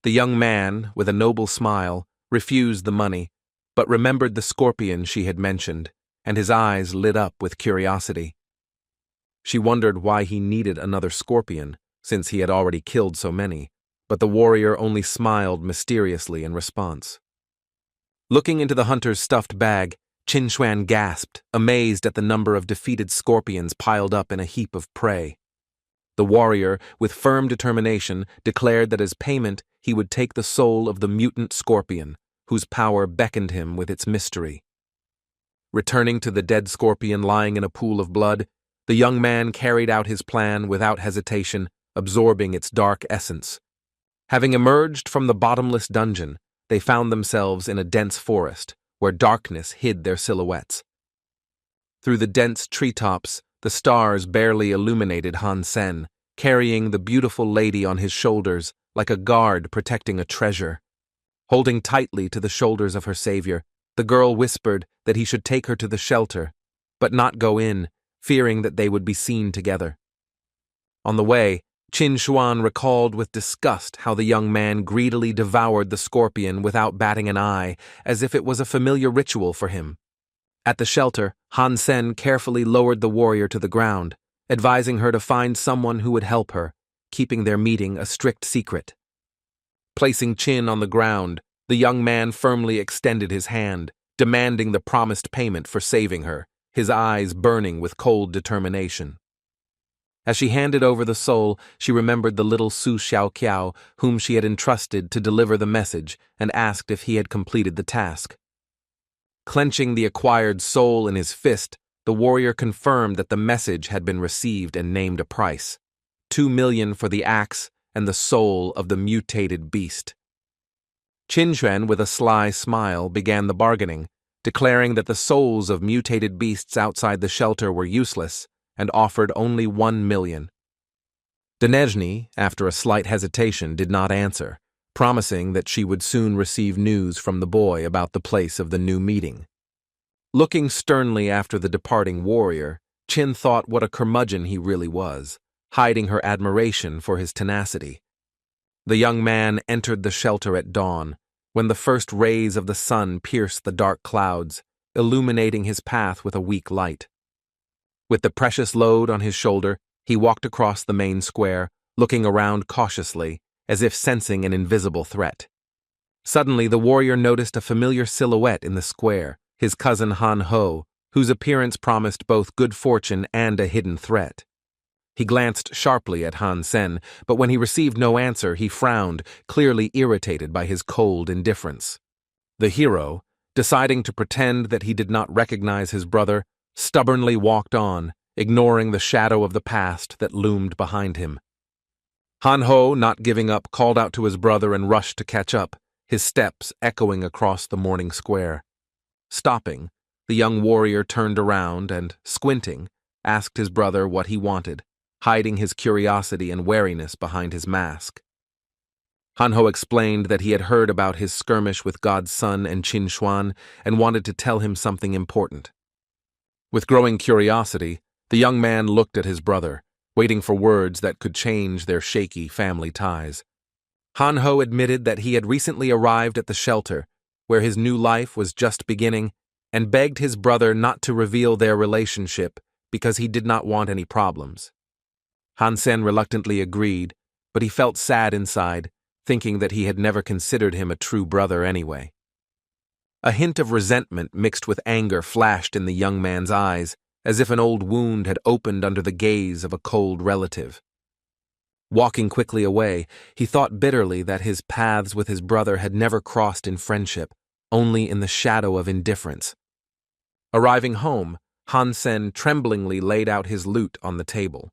The young man, with a noble smile, refused the money, but remembered the scorpion she had mentioned, and his eyes lit up with curiosity. She wondered why he needed another scorpion, since he had already killed so many, but the warrior only smiled mysteriously in response. Looking into the hunter's stuffed bag, Chinuan gasped, amazed at the number of defeated scorpions piled up in a heap of prey. The warrior, with firm determination, declared that as payment he would take the soul of the mutant scorpion, whose power beckoned him with its mystery. Returning to the dead scorpion lying in a pool of blood, the young man carried out his plan without hesitation, absorbing its dark essence. Having emerged from the bottomless dungeon, they found themselves in a dense forest, where darkness hid their silhouettes. Through the dense treetops, the stars barely illuminated Hansen, carrying the beautiful lady on his shoulders like a guard protecting a treasure. Holding tightly to the shoulders of her savior, the girl whispered that he should take her to the shelter, but not go in, fearing that they would be seen together. On the way, Chinuan recalled with disgust how the young man greedily devoured the scorpion without batting an eye, as if it was a familiar ritual for him. At the shelter, Hansen carefully lowered the warrior to the ground, advising her to find someone who would help her, keeping their meeting a strict secret. Placing Chin on the ground, the young man firmly extended his hand, demanding the promised payment for saving her, his eyes burning with cold determination. As she handed over the soul, she remembered the little Su Xiaoqiao whom she had entrusted to deliver the message and asked if he had completed the task. Clenching the acquired soul in his fist, the warrior confirmed that the message had been received and named a price: 2 million for the axe and the soul of the mutated beast. Chinuan, with a sly smile, began the bargaining, declaring that the souls of mutated beasts outside the shelter were useless and offered only 1 million. Denezhny, after a slight hesitation, did not answer, promising that she would soon receive news from the boy about the place of the new meeting. Looking sternly after the departing warrior, Chin thought what a curmudgeon he really was, hiding her admiration for his tenacity. The young man entered the shelter at dawn, when the first rays of the sun pierced the dark clouds, illuminating his path with a weak light. With the precious load on his shoulder, he walked across the main square, looking around cautiously, as if sensing an invisible threat. Suddenly, the warrior noticed a familiar silhouette in the square, his cousin Han Ho, whose appearance promised both good fortune and a hidden threat. He glanced sharply at Hansen, but when he received no answer, he frowned, clearly irritated by his cold indifference. The hero, deciding to pretend that he did not recognize his brother, stubbornly walked on, ignoring the shadow of the past that loomed behind him. Han Ho, not giving up, called out to his brother and rushed to catch up, his steps echoing across the morning square. Stopping, the young warrior turned around and, squinting, asked his brother what he wanted, hiding his curiosity and wariness behind his mask. Han Ho explained that he had heard about his skirmish with God's son and Chinuan and wanted to tell him something important. With growing curiosity, the young man looked at his brother, waiting for words that could change their shaky family ties. Han Ho admitted that he had recently arrived at the shelter, where his new life was just beginning, and begged his brother not to reveal their relationship because he did not want any problems. Hansen reluctantly agreed, but he felt sad inside, thinking that he had never considered him a true brother anyway. A hint of resentment mixed with anger flashed in the young man's eyes, as if an old wound had opened under the gaze of a cold relative. Walking quickly away, he thought bitterly that his paths with his brother had never crossed in friendship, only in the shadow of indifference. Arriving home, Hansen tremblingly laid out his loot on the table: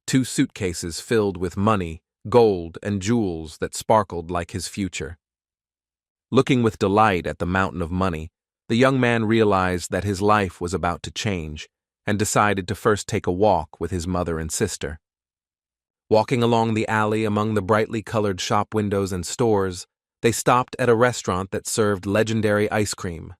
2 suitcases filled with money, gold, and jewels that sparkled like his future. Looking with delight at the mountain of money, the young man realized that his life was about to change, and decided to first take a walk with his mother and sister. Walking along the alley among the brightly colored shop windows and stores, they stopped at a restaurant that served legendary ice cream.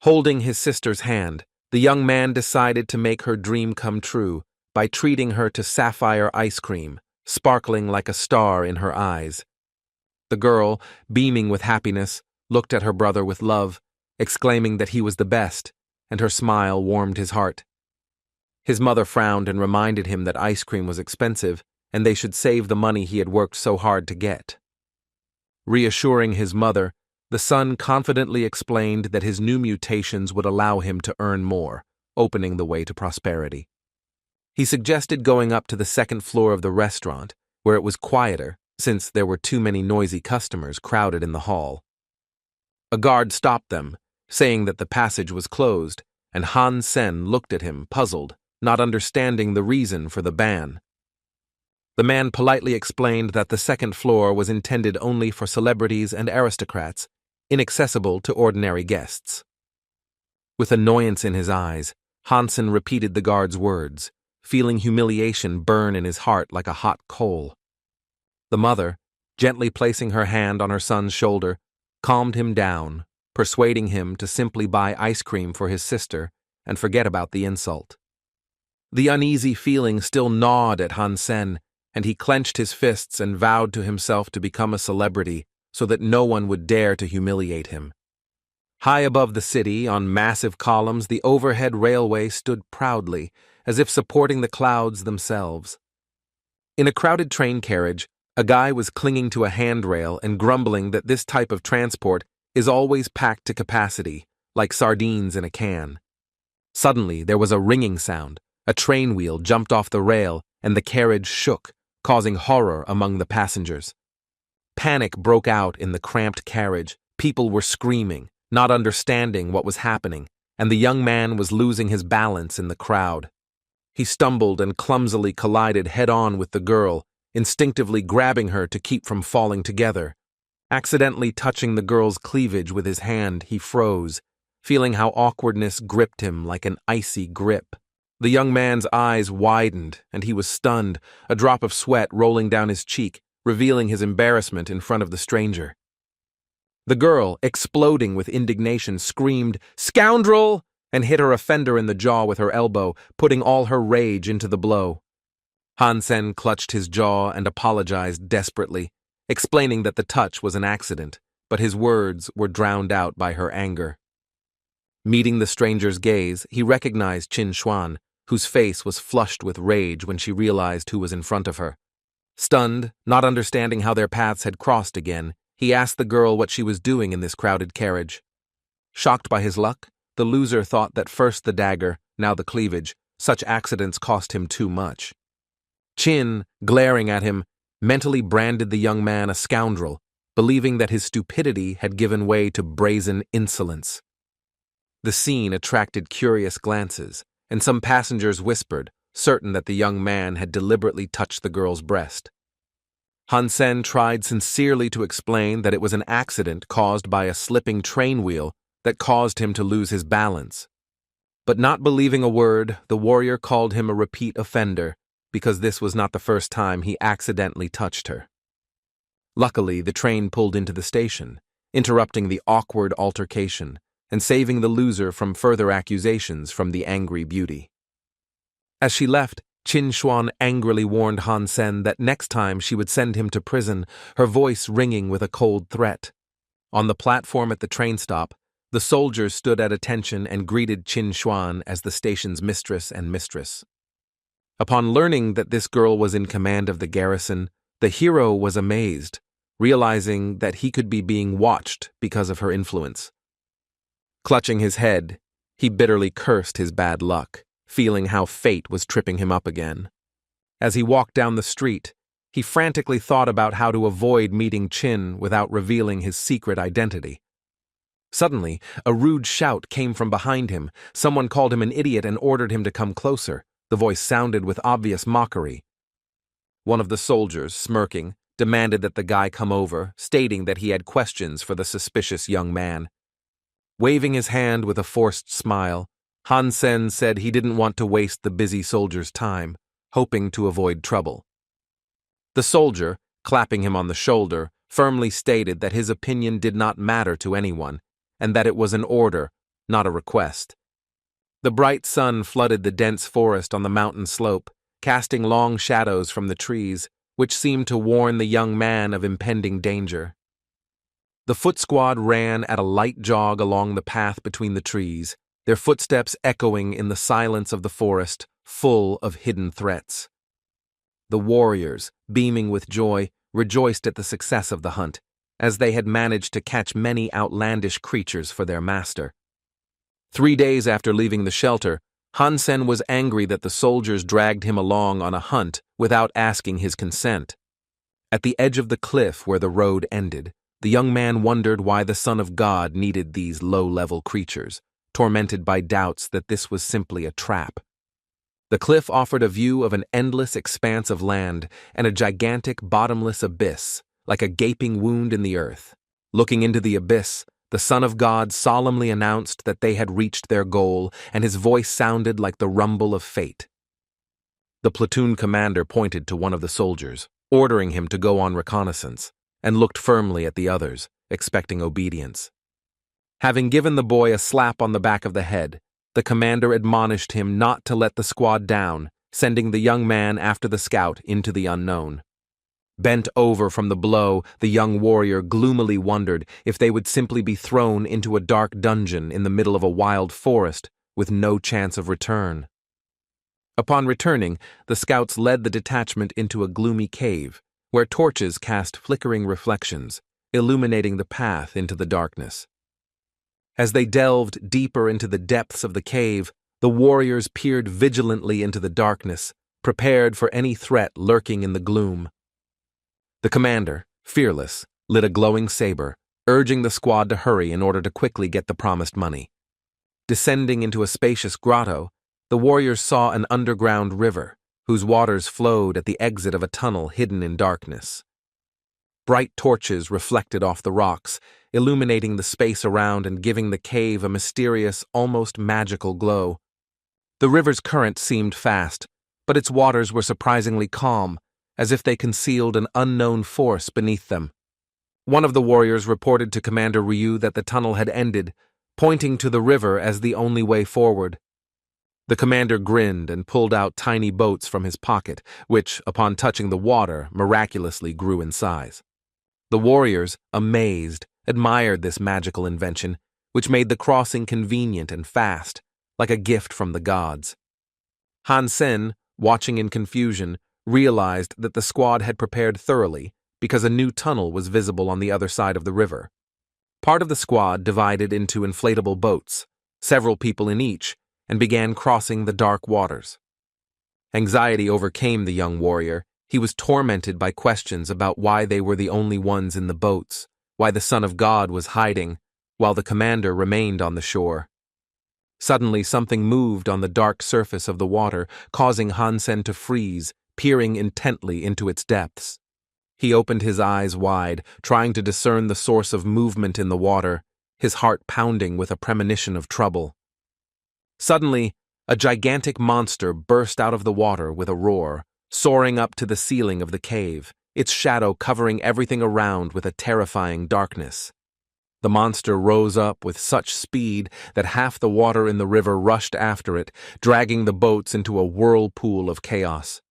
Holding his sister's hand, the young man decided to make her dream come true by treating her to sapphire ice cream, sparkling like a star in her eyes. The girl, beaming with happiness, looked at her brother with love, exclaiming that he was the best, and her smile warmed his heart. His mother frowned and reminded him that ice cream was expensive, and they should save the money he had worked so hard to get. Reassuring his mother, the son confidently explained that his new mutations would allow him to earn more, opening the way to prosperity. He suggested going up to the second floor of the restaurant, where it was quieter, since there were too many noisy customers crowded in the hall. A guard stopped them, saying that the passage was closed, and Hansen looked at him, puzzled, not understanding the reason for the ban. The man politely explained that the second floor was intended only for celebrities and aristocrats, inaccessible to ordinary guests. With annoyance in his eyes, Hansen repeated the guard's words, feeling humiliation burn in his heart like a hot coal. The mother, gently placing her hand on her son's shoulder, calmed him down, persuading him to simply buy ice cream for his sister and forget about the insult. The uneasy feeling still gnawed at Hansen, and he clenched his fists and vowed to himself to become a celebrity so that no one would dare to humiliate him. High above the city, on massive columns, the overhead railway stood proudly, as if supporting the clouds themselves. In a crowded train carriage, a guy was clinging to a handrail and grumbling that this type of transport is always packed to capacity, like sardines in a can. Suddenly, there was a ringing sound. A train wheel jumped off the rail, and the carriage shook, causing horror among the passengers. Panic broke out in the cramped carriage. People were screaming, not understanding what was happening, and the young man was losing his balance in the crowd. He stumbled and clumsily collided head-on with the girl, instinctively grabbing her to keep from falling together. Accidentally touching the girl's cleavage with his hand, he froze, feeling how awkwardness gripped him like an icy grip. The young man's eyes widened, and he was stunned, a drop of sweat rolling down his cheek, revealing his embarrassment in front of the stranger. The girl, exploding with indignation, screamed, "Scoundrel!" and hit her offender in the jaw with her elbow, putting all her rage into the blow. Hansen clutched his jaw and apologized desperately, explaining that the touch was an accident, but his words were drowned out by her anger. Meeting the stranger's gaze, he recognized Chinuan, whose face was flushed with rage when she realized who was in front of her. Stunned, not understanding how their paths had crossed again, he asked the girl what she was doing in this crowded carriage. Shocked by his luck, the loser thought that first the dagger, now the cleavage, such accidents cost him too much. Chin, glaring at him, mentally branded the young man a scoundrel, believing that his stupidity had given way to brazen insolence. The scene attracted curious glances, and some passengers whispered, certain that the young man had deliberately touched the girl's breast. Hansen tried sincerely to explain that it was an accident caused by a slipping train wheel that caused him to lose his balance. But not believing a word, the warrior called him a repeat offender, because this was not the first time he accidentally touched her. Luckily, the train pulled into the station, interrupting the awkward altercation and saving the loser from further accusations from the angry beauty. As she left, Chinuan angrily warned Hansen that next time she would send him to prison, her voice ringing with a cold threat. On the platform at the train stop, the soldiers stood at attention and greeted Chinuan as the station's mistress and mistress. Upon learning that this girl was in command of the garrison, the hero was amazed, realizing that he could be being watched because of her influence. Clutching his head, he bitterly cursed his bad luck, feeling how fate was tripping him up again. As he walked down the street, he frantically thought about how to avoid meeting Chin without revealing his secret identity. Suddenly, a rude shout came from behind him. Someone called him an idiot and ordered him to come closer. The voice sounded with obvious mockery. One of the soldiers, smirking, demanded that the guy come over, stating that he had questions for the suspicious young man. Waving his hand with a forced smile, Hansen said he didn't want to waste the busy soldier's time, hoping to avoid trouble. The soldier, clapping him on the shoulder, firmly stated that his opinion did not matter to anyone, and that it was an order, not a request. The bright sun flooded the dense forest on the mountain slope, casting long shadows from the trees, which seemed to warn the young man of impending danger. The foot squad ran at a light jog along the path between the trees, their footsteps echoing in the silence of the forest, full of hidden threats. The warriors, beaming with joy, rejoiced at the success of the hunt, as they had managed to catch many outlandish creatures for their master. 3 days after leaving the shelter, Hansen was angry that the soldiers dragged him along on a hunt without asking his consent. At the edge of the cliff where the road ended, the young man wondered why the Son of God needed these low-level creatures, tormented by doubts that this was simply a trap. The cliff offered a view of an endless expanse of land and a gigantic bottomless abyss, like a gaping wound in the earth. Looking into the abyss, the Son of God solemnly announced that they had reached their goal, and his voice sounded like the rumble of fate. The platoon commander pointed to one of the soldiers, ordering him to go on reconnaissance, and looked firmly at the others, expecting obedience. Having given the boy a slap on the back of the head, the commander admonished him not to let the squad down, sending the young man after the scout into the unknown. Bent over from the blow, the young warrior gloomily wondered if they would simply be thrown into a dark dungeon in the middle of a wild forest with no chance of return. Upon returning, the scouts led the detachment into a gloomy cave, where torches cast flickering reflections, illuminating the path into the darkness. As they delved deeper into the depths of the cave, the warriors peered vigilantly into the darkness, prepared for any threat lurking in the gloom. The commander, fearless, lit a glowing saber, urging the squad to hurry in order to quickly get the promised money. Descending into a spacious grotto, the warriors saw an underground river, whose waters flowed at the exit of a tunnel hidden in darkness. Bright torches reflected off the rocks, illuminating the space around and giving the cave a mysterious, almost magical glow. The river's current seemed fast, but its waters were surprisingly calm, as if they concealed an unknown force beneath them. One of the warriors reported to Commander Ryu that the tunnel had ended, pointing to the river as the only way forward. The commander grinned and pulled out tiny boats from his pocket, which, upon touching the water, miraculously grew in size. The warriors, amazed, admired this magical invention, which made the crossing convenient and fast, like a gift from the gods. Hansen, watching in confusion, realized that the squad had prepared thoroughly because a new tunnel was visible on the other side of the river. Part of the squad divided into inflatable boats, several people in each, and began crossing the dark waters. Anxiety overcame the young warrior. He was tormented by questions about why they were the only ones in the boats, why the Son of God was hiding, while the commander remained on the shore. Suddenly something moved on the dark surface of the water, causing Hansen to freeze, peering intently into its depths. He opened his eyes wide, trying to discern the source of movement in the water, his heart pounding with a premonition of trouble. Suddenly, a gigantic monster burst out of the water with a roar, soaring up to the ceiling of the cave, its shadow covering everything around with a terrifying darkness. The monster rose up with such speed that half the water in the river rushed after it, dragging the boats into a whirlpool of chaos.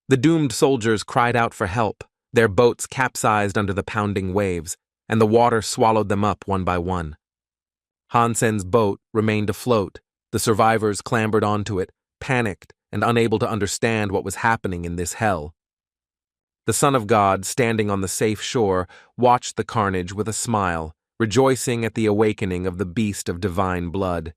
The doomed soldiers cried out for help. Their boats capsized under the pounding waves, and the water swallowed them up one by one. Hansen's boat remained afloat. The survivors clambered onto it, panicked and unable to understand what was happening in this hell. The Son of God, standing on the safe shore, watched the carnage with a smile, rejoicing at the awakening of the beast of divine blood.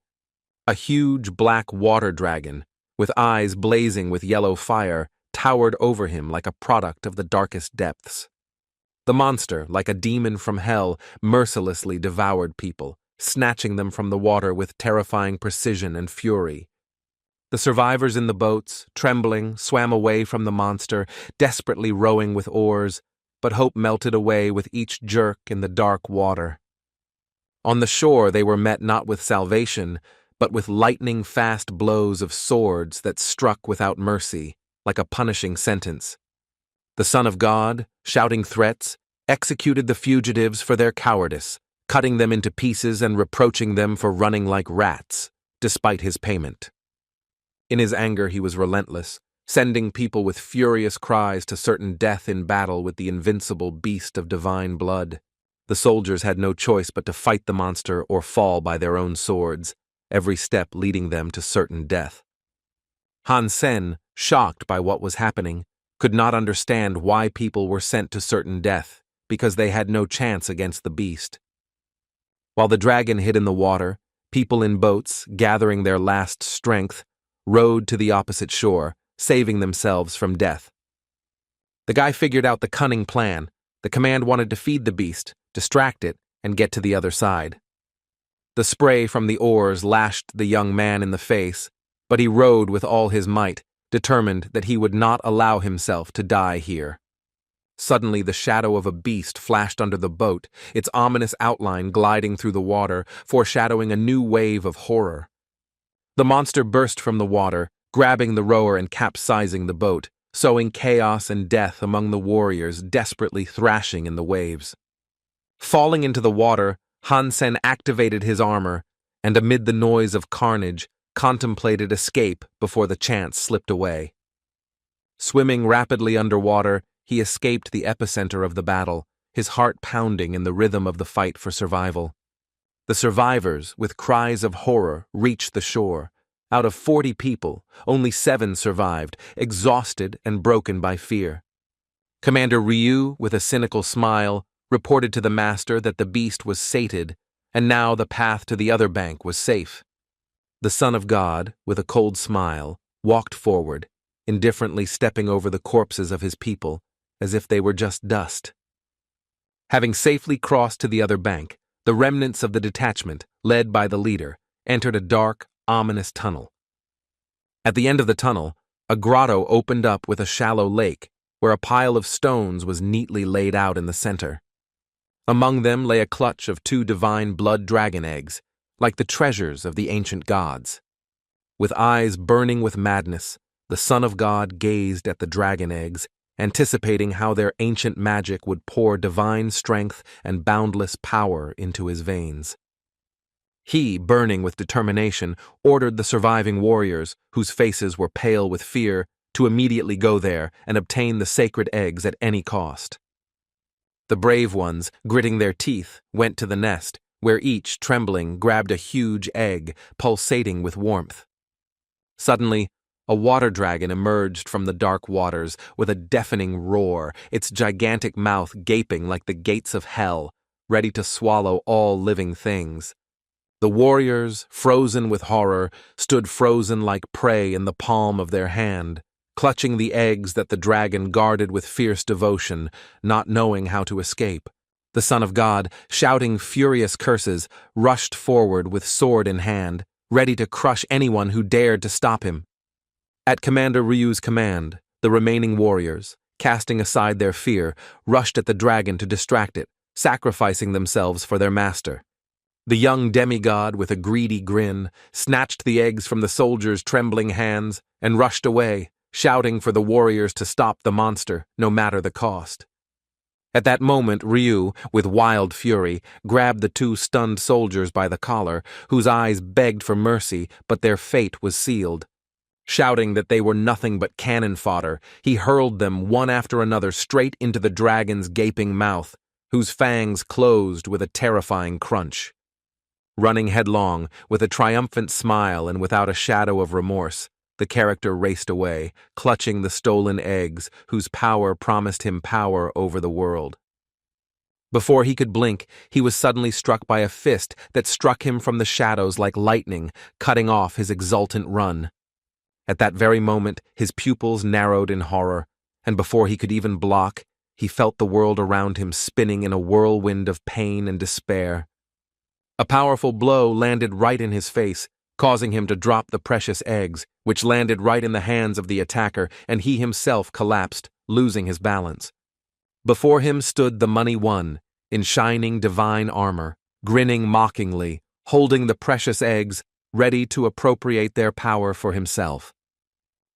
A huge black water dragon, with eyes blazing with yellow fire, towered over him like a product of the darkest depths. The monster, like a demon from hell, mercilessly devoured people, snatching them from the water with terrifying precision and fury. The survivors in the boats, trembling, swam away from the monster, desperately rowing with oars, but hope melted away with each jerk in the dark water. On the shore they were met not with salvation, but with lightning-fast blows of swords that struck without mercy, like a punishing sentence. The Son of God, shouting threats, executed the fugitives for their cowardice, cutting them into pieces and reproaching them for running like rats, despite his payment. In his anger he was relentless, sending people with furious cries to certain death in battle with the invincible beast of divine blood. The soldiers had no choice but to fight the monster or fall by their own swords, every step leading them to certain death. Hansen, shocked by what was happening, could not understand why people were sent to certain death, because they had no chance against the beast. While the dragon hid in the water, people in boats, gathering their last strength, rowed to the opposite shore, saving themselves from death. The guy figured out the cunning plan. The command wanted to feed the beast, distract it, and get to the other side. The spray from the oars lashed the young man in the face, but he rowed with all his might, determined that he would not allow himself to die here. Suddenly the shadow of a beast flashed under the boat, its ominous outline gliding through the water, foreshadowing a new wave of horror. The monster burst from the water, grabbing the rower and capsizing the boat, sowing chaos and death among the warriors desperately thrashing in the waves. Falling into the water, Hansen activated his armor, and amid the noise of carnage, contemplated escape before the chance slipped away. Swimming rapidly underwater, he escaped the epicenter of the battle, his heart pounding in the rhythm of the fight for survival. The survivors, with cries of horror, reached the shore. Out of 40 people, only 7 survived, exhausted and broken by fear. Commander Ryu, with a cynical smile, reported to the master that the beast was sated, and now the path to the other bank was safe. The Son of God, with a cold smile, walked forward, indifferently stepping over the corpses of his people, as if they were just dust. Having safely crossed to the other bank, the remnants of the detachment, led by the leader, entered a dark, ominous tunnel. At the end of the tunnel, a grotto opened up with a shallow lake, where a pile of stones was neatly laid out in the center. Among them lay a clutch of 2 divine blood dragon eggs, like the treasures of the ancient gods. With eyes burning with madness, the Son of God gazed at the dragon eggs, anticipating how their ancient magic would pour divine strength and boundless power into his veins. He, burning with determination, ordered the surviving warriors, whose faces were pale with fear, to immediately go there and obtain the sacred eggs at any cost. The brave ones, gritting their teeth, went to the nest, where each, trembling, grabbed a huge egg, pulsating with warmth. Suddenly, a water dragon emerged from the dark waters with a deafening roar, its gigantic mouth gaping like the gates of hell, ready to swallow all living things. The warriors, frozen with horror, stood frozen like prey in the palm of their hand, clutching the eggs that the dragon guarded with fierce devotion, not knowing how to escape. The Son of God, shouting furious curses, rushed forward with sword in hand, ready to crush anyone who dared to stop him. At Commander Ryu's command, the remaining warriors, casting aside their fear, rushed at the dragon to distract it, sacrificing themselves for their master. The young demigod, with a greedy grin, snatched the eggs from the soldiers' trembling hands and rushed away, shouting for the warriors to stop the monster, no matter the cost. At that moment, Ryu, with wild fury, grabbed the 2 stunned soldiers by the collar, whose eyes begged for mercy, but their fate was sealed. Shouting that they were nothing but cannon fodder, he hurled them one after another straight into the dragon's gaping mouth, whose fangs closed with a terrifying crunch. Running headlong, with a triumphant smile and without a shadow of remorse, the character raced away, clutching the stolen eggs, whose power promised him power over the world. Before he could blink, he was suddenly struck by a fist that struck him from the shadows like lightning, cutting off his exultant run. At that very moment, his pupils narrowed in horror, and before he could even block, he felt the world around him spinning in a whirlwind of pain and despair. A powerful blow landed right in his face, causing him to drop the precious eggs, which landed right in the hands of the attacker, and he himself collapsed, losing his balance. Before him stood the Money One, in shining divine armor, grinning mockingly, holding the precious eggs, ready to appropriate their power for himself.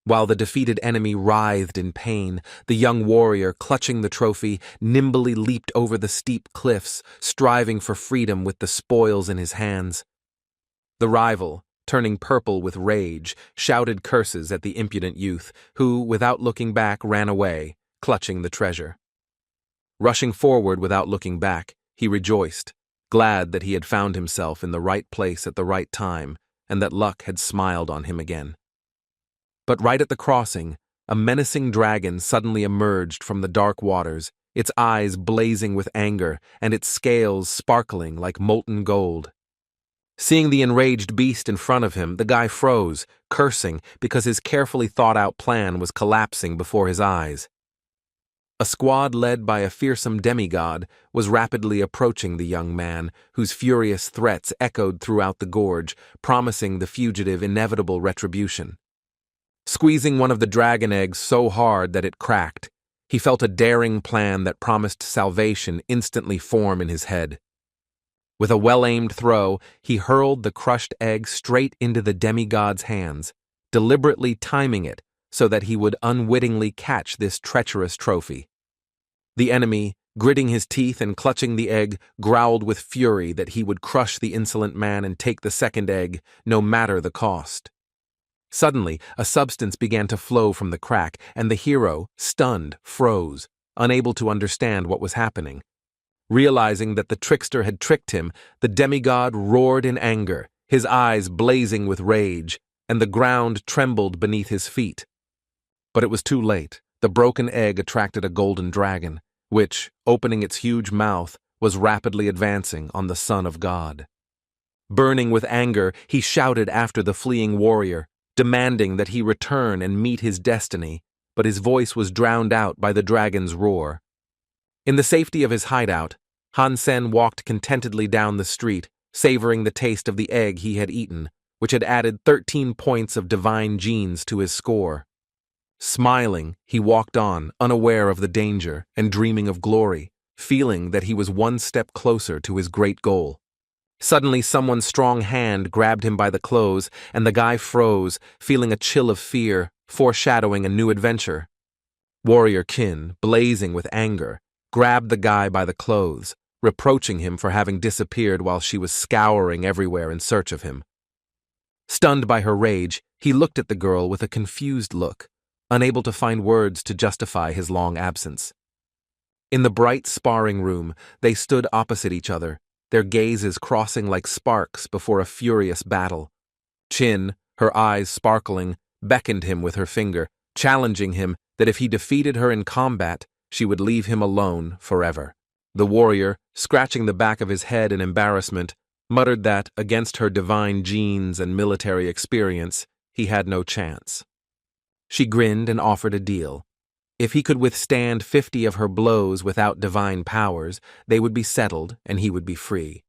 While the defeated enemy writhed in pain, the young warrior, clutching the trophy, nimbly leaped over the steep cliffs, striving for freedom with the spoils in his hands. The rival, turning purple with rage, shouted curses at the impudent youth, who, without looking back, ran away, clutching the treasure. Rushing forward without looking back, he rejoiced, glad that he had found himself in the right place at the right time, and that luck had smiled on him again. But right at the crossing, a menacing dragon suddenly emerged from the dark waters, its eyes blazing with anger and its scales sparkling like molten gold. Seeing the enraged beast in front of him, the guy froze, cursing because his carefully thought-out plan was collapsing before his eyes. A squad led by a fearsome demigod was rapidly approaching the young man, whose furious threats echoed throughout the gorge, promising the fugitive inevitable retribution. Squeezing one of the dragon eggs so hard that it cracked, he felt a daring plan that promised salvation instantly form in his head. With a well-aimed throw, he hurled the crushed egg straight into the demigod's hands, deliberately timing it so that he would unwittingly catch this treacherous trophy. The enemy, gritting his teeth and clutching the egg, growled with fury that he would crush the insolent man and take the second egg, no matter the cost. Suddenly, a substance began to flow from the crack, and the hero, stunned, froze, unable to understand what was happening. Realizing that the trickster had tricked him, the demigod roared in anger, his eyes blazing with rage, and the ground trembled beneath his feet. But it was too late. The broken egg attracted a golden dragon, which, opening its huge mouth, was rapidly advancing on the Son of God. Burning with anger, he shouted after the fleeing warrior, demanding that he return and meet his destiny, but his voice was drowned out by the dragon's roar. In the safety of his hideout, Hansen walked contentedly down the street, savoring the taste of the egg he had eaten, which had added 13 points of divine genes to his score. Smiling, he walked on, unaware of the danger and dreaming of glory, feeling that he was one step closer to his great goal. Suddenly, someone's strong hand grabbed him by the clothes, and the guy froze, feeling a chill of fear, foreshadowing a new adventure. Warrior Qin, blazing with anger, grabbed the guy by the clothes, reproaching him for having disappeared while she was scouring everywhere in search of him. Stunned by her rage, he looked at the girl with a confused look, unable to find words to justify his long absence. In the bright sparring room, they stood opposite each other, their gazes crossing like sparks before a furious battle. Qin, her eyes sparkling, beckoned him with her finger, challenging him that if he defeated her in combat, she would leave him alone forever. The warrior, scratching the back of his head in embarrassment, muttered that, against her divine genes and military experience, he had no chance. She grinned and offered a deal. If he could withstand 50 of her blows without divine powers, they would be settled and he would be free.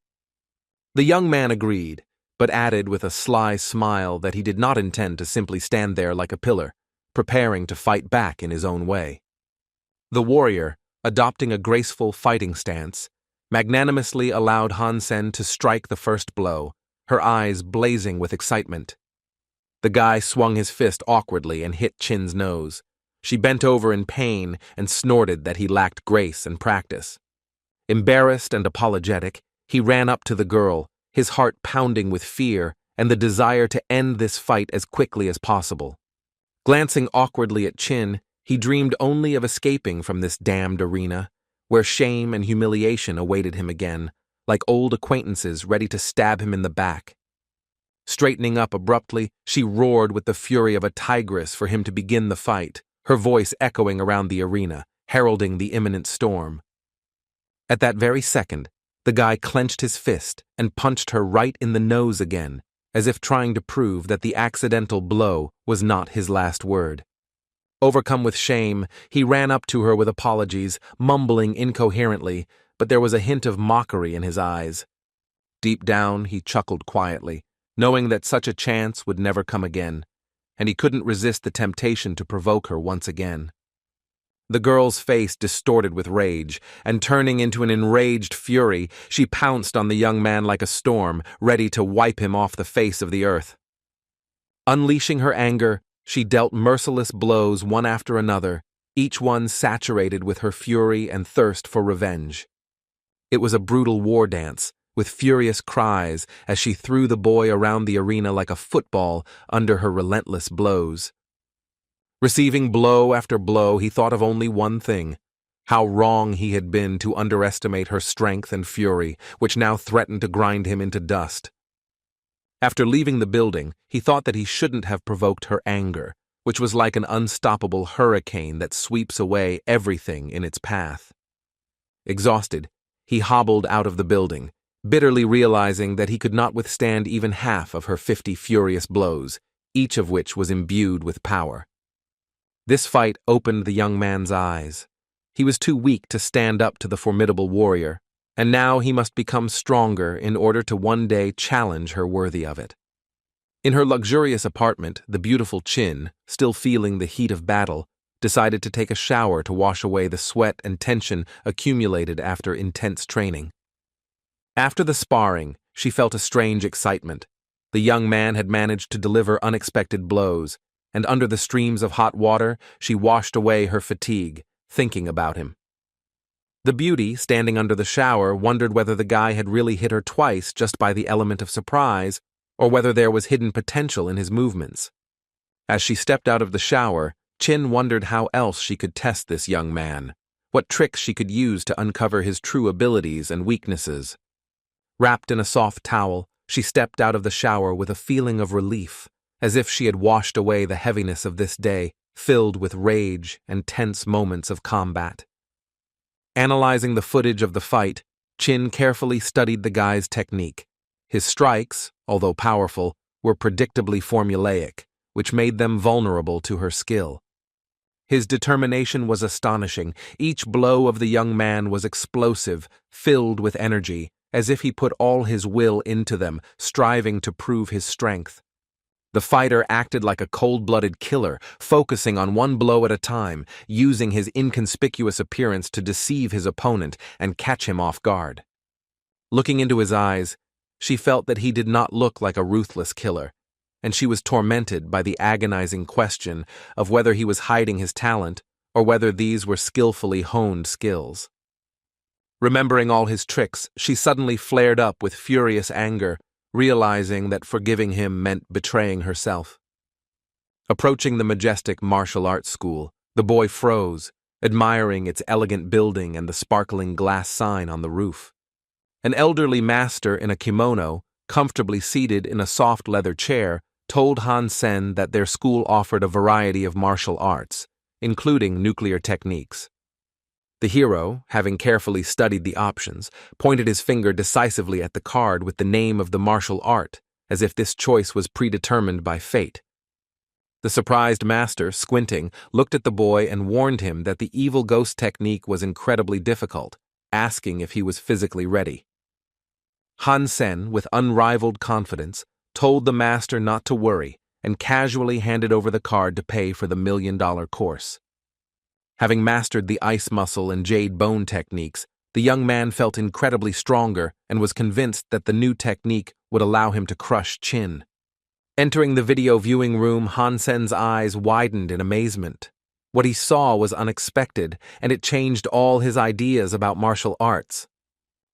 The young man agreed, but added with a sly smile that he did not intend to simply stand there like a pillar, preparing to fight back in his own way. The warrior, adopting a graceful fighting stance, magnanimously allowed Hansen to strike the first blow, her eyes blazing with excitement. The guy swung his fist awkwardly and hit Qin's nose. She bent over in pain and snorted that he lacked grace and practice. Embarrassed and apologetic, he ran up to the girl, his heart pounding with fear and the desire to end this fight as quickly as possible. Glancing awkwardly at Qin, he dreamed only of escaping from this damned arena, where shame and humiliation awaited him again, like old acquaintances ready to stab him in the back. Straightening up abruptly, she roared with the fury of a tigress for him to begin the fight, her voice echoing around the arena, heralding the imminent storm. At that very second, the guy clenched his fist and punched her right in the nose again, as if trying to prove that the accidental blow was not his last word. Overcome with shame, he ran up to her with apologies, mumbling incoherently, but there was a hint of mockery in his eyes. Deep down, he chuckled quietly, knowing that such a chance would never come again, and he couldn't resist the temptation to provoke her once again. The girl's face distorted with rage, and turning into an enraged fury, she pounced on the young man like a storm, ready to wipe him off the face of the earth. Unleashing her anger, she dealt merciless blows one after another, each one saturated with her fury and thirst for revenge. It was a brutal war dance, with furious cries as she threw the boy around the arena like a football under her relentless blows. Receiving blow after blow, he thought of only one thing: how wrong he had been to underestimate her strength and fury, which now threatened to grind him into dust. After leaving the building, he thought that he shouldn't have provoked her anger, which was like an unstoppable hurricane that sweeps away everything in its path. Exhausted, he hobbled out of the building, bitterly realizing that he could not withstand even half of her 50 furious blows, each of which was imbued with power. This fight opened the young man's eyes. He was too weak to stand up to the formidable warrior, and now he must become stronger in order to one day challenge her worthy of it. In her luxurious apartment, the beautiful Qin, still feeling the heat of battle, decided to take a shower to wash away the sweat and tension accumulated after intense training. After the sparring, she felt a strange excitement. The young man had managed to deliver unexpected blows, and under the streams of hot water, she washed away her fatigue, thinking about him. The beauty, standing under the shower, wondered whether the guy had really hit her twice just by the element of surprise, or whether there was hidden potential in his movements. As she stepped out of the shower, Qin wondered how else she could test this young man, what tricks she could use to uncover his true abilities and weaknesses. Wrapped in a soft towel, she stepped out of the shower with a feeling of relief, as if she had washed away the heaviness of this day, filled with rage and tense moments of combat. Analyzing the footage of the fight, Qin carefully studied the guy's technique. His strikes, although powerful, were predictably formulaic, which made them vulnerable to her skill. His determination was astonishing. Each blow of the young man was explosive, filled with energy, as if he put all his will into them, striving to prove his strength. The fighter acted like a cold-blooded killer, focusing on one blow at a time, using his inconspicuous appearance to deceive his opponent and catch him off guard. Looking into his eyes, she felt that he did not look like a ruthless killer, and she was tormented by the agonizing question of whether he was hiding his talent or whether these were skillfully honed skills. Remembering all his tricks, she suddenly flared up with furious anger, realizing that forgiving him meant betraying herself. Approaching the majestic martial arts school, the boy froze, admiring its elegant building and the sparkling glass sign on the roof. An elderly master in a kimono, comfortably seated in a soft leather chair, told Hansen that their school offered a variety of martial arts, including nuclear techniques. The hero, having carefully studied the options, pointed his finger decisively at the card with the name of the martial art, as if this choice was predetermined by fate. The surprised master, squinting, looked at the boy and warned him that the evil ghost technique was incredibly difficult, asking if he was physically ready. Hansen, with unrivaled confidence, told the master not to worry and casually handed over the card to pay for the $1,000,000 course. Having mastered the ice muscle and jade bone techniques, the young man felt incredibly stronger and was convinced that the new technique would allow him to crush Chin. Entering the video viewing room, Hansen's eyes widened in amazement. What he saw was unexpected, and it changed all his ideas about martial arts.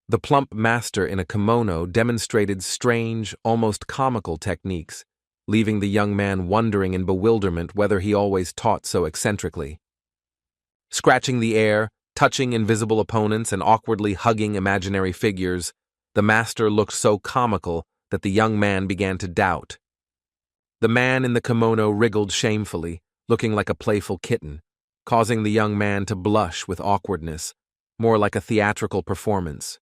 The plump master in a kimono demonstrated strange, almost comical techniques, leaving the young man wondering in bewilderment whether he always taught so eccentrically. Scratching the air, touching invisible opponents, and awkwardly hugging imaginary figures, the master looked so comical that the young man began to doubt. The man in the kimono wriggled shamefully, looking like a playful kitten, causing the young man to blush with awkwardness, more like a theatrical performance.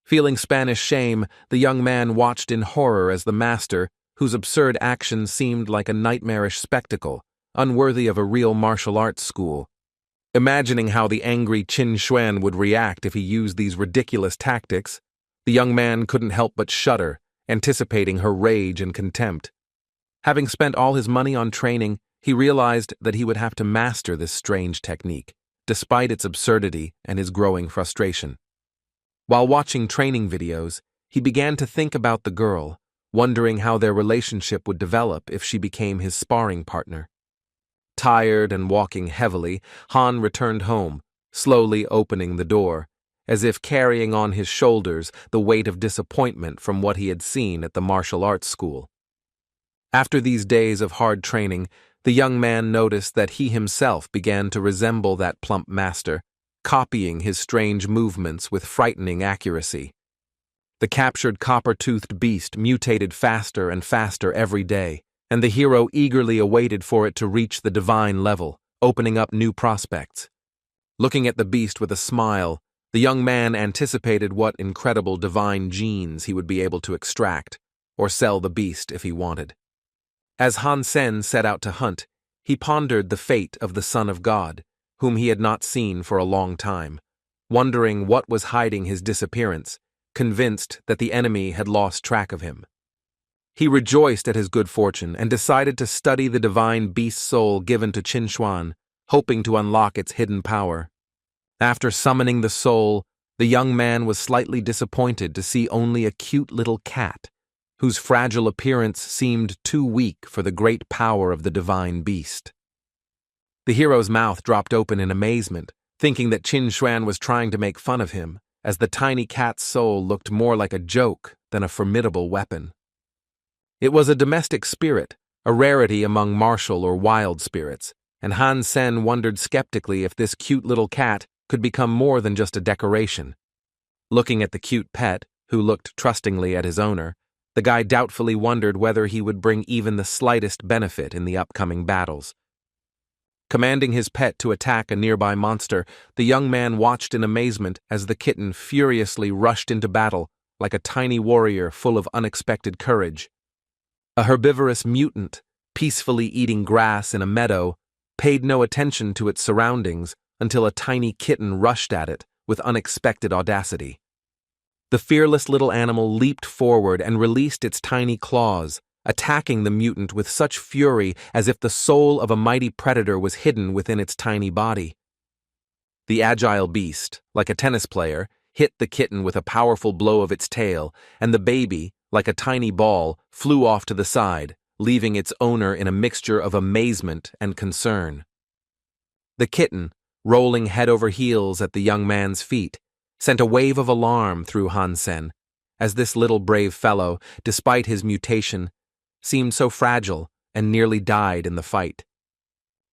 Feeling Spanish shame, the young man watched in horror as the master, whose absurd actions seemed like a nightmarish spectacle, unworthy of a real martial arts school. Imagining how the angry Chinuan would react if he used these ridiculous tactics, the young man couldn't help but shudder, anticipating her rage and contempt. Having spent all his money on training, he realized that he would have to master this strange technique, despite its absurdity and his growing frustration. While watching training videos, he began to think about the girl, wondering how their relationship would develop if she became his sparring partner. Tired and walking heavily, Han returned home, slowly opening the door, as if carrying on his shoulders the weight of disappointment from what he had seen at the martial arts school. After these days of hard training, the young man noticed that he himself began to resemble that plump master, copying his strange movements with frightening accuracy. The captured copper-toothed beast mutated faster and faster every day, and the hero eagerly awaited for it to reach the divine level, opening up new prospects. Looking at the beast with a smile, the young man anticipated what incredible divine genes he would be able to extract, or sell the beast if he wanted. As Hansen set out to hunt, he pondered the fate of the Son of God, whom he had not seen for a long time, wondering what was hiding his disappearance, convinced that the enemy had lost track of him. He rejoiced at his good fortune and decided to study the divine beast soul given to Chinuan, hoping to unlock its hidden power. After summoning the soul, the young man was slightly disappointed to see only a cute little cat, whose fragile appearance seemed too weak for the great power of the divine beast. The hero's mouth dropped open in amazement, thinking that Chinuan was trying to make fun of him, as the tiny cat's soul looked more like a joke than a formidable weapon. It was a domestic spirit, a rarity among martial or wild spirits, and Hansen wondered skeptically if this cute little cat could become more than just a decoration. Looking at the cute pet, who looked trustingly at his owner, the guy doubtfully wondered whether he would bring even the slightest benefit in the upcoming battles. Commanding his pet to attack a nearby monster, the young man watched in amazement as the kitten furiously rushed into battle like a tiny warrior full of unexpected courage. A herbivorous mutant, peacefully eating grass in a meadow, paid no attention to its surroundings until a tiny kitten rushed at it with unexpected audacity. The fearless little animal leaped forward and released its tiny claws, attacking the mutant with such fury as if the soul of a mighty predator was hidden within its tiny body. The agile beast, like a tennis player, hit the kitten with a powerful blow of its tail, and the baby, like a tiny ball, flew off to the side, leaving its owner in a mixture of amazement and concern. The kitten, rolling head over heels at the young man's feet, sent a wave of alarm through Hansen, as this little brave fellow, despite his mutation, seemed so fragile and nearly died in the fight.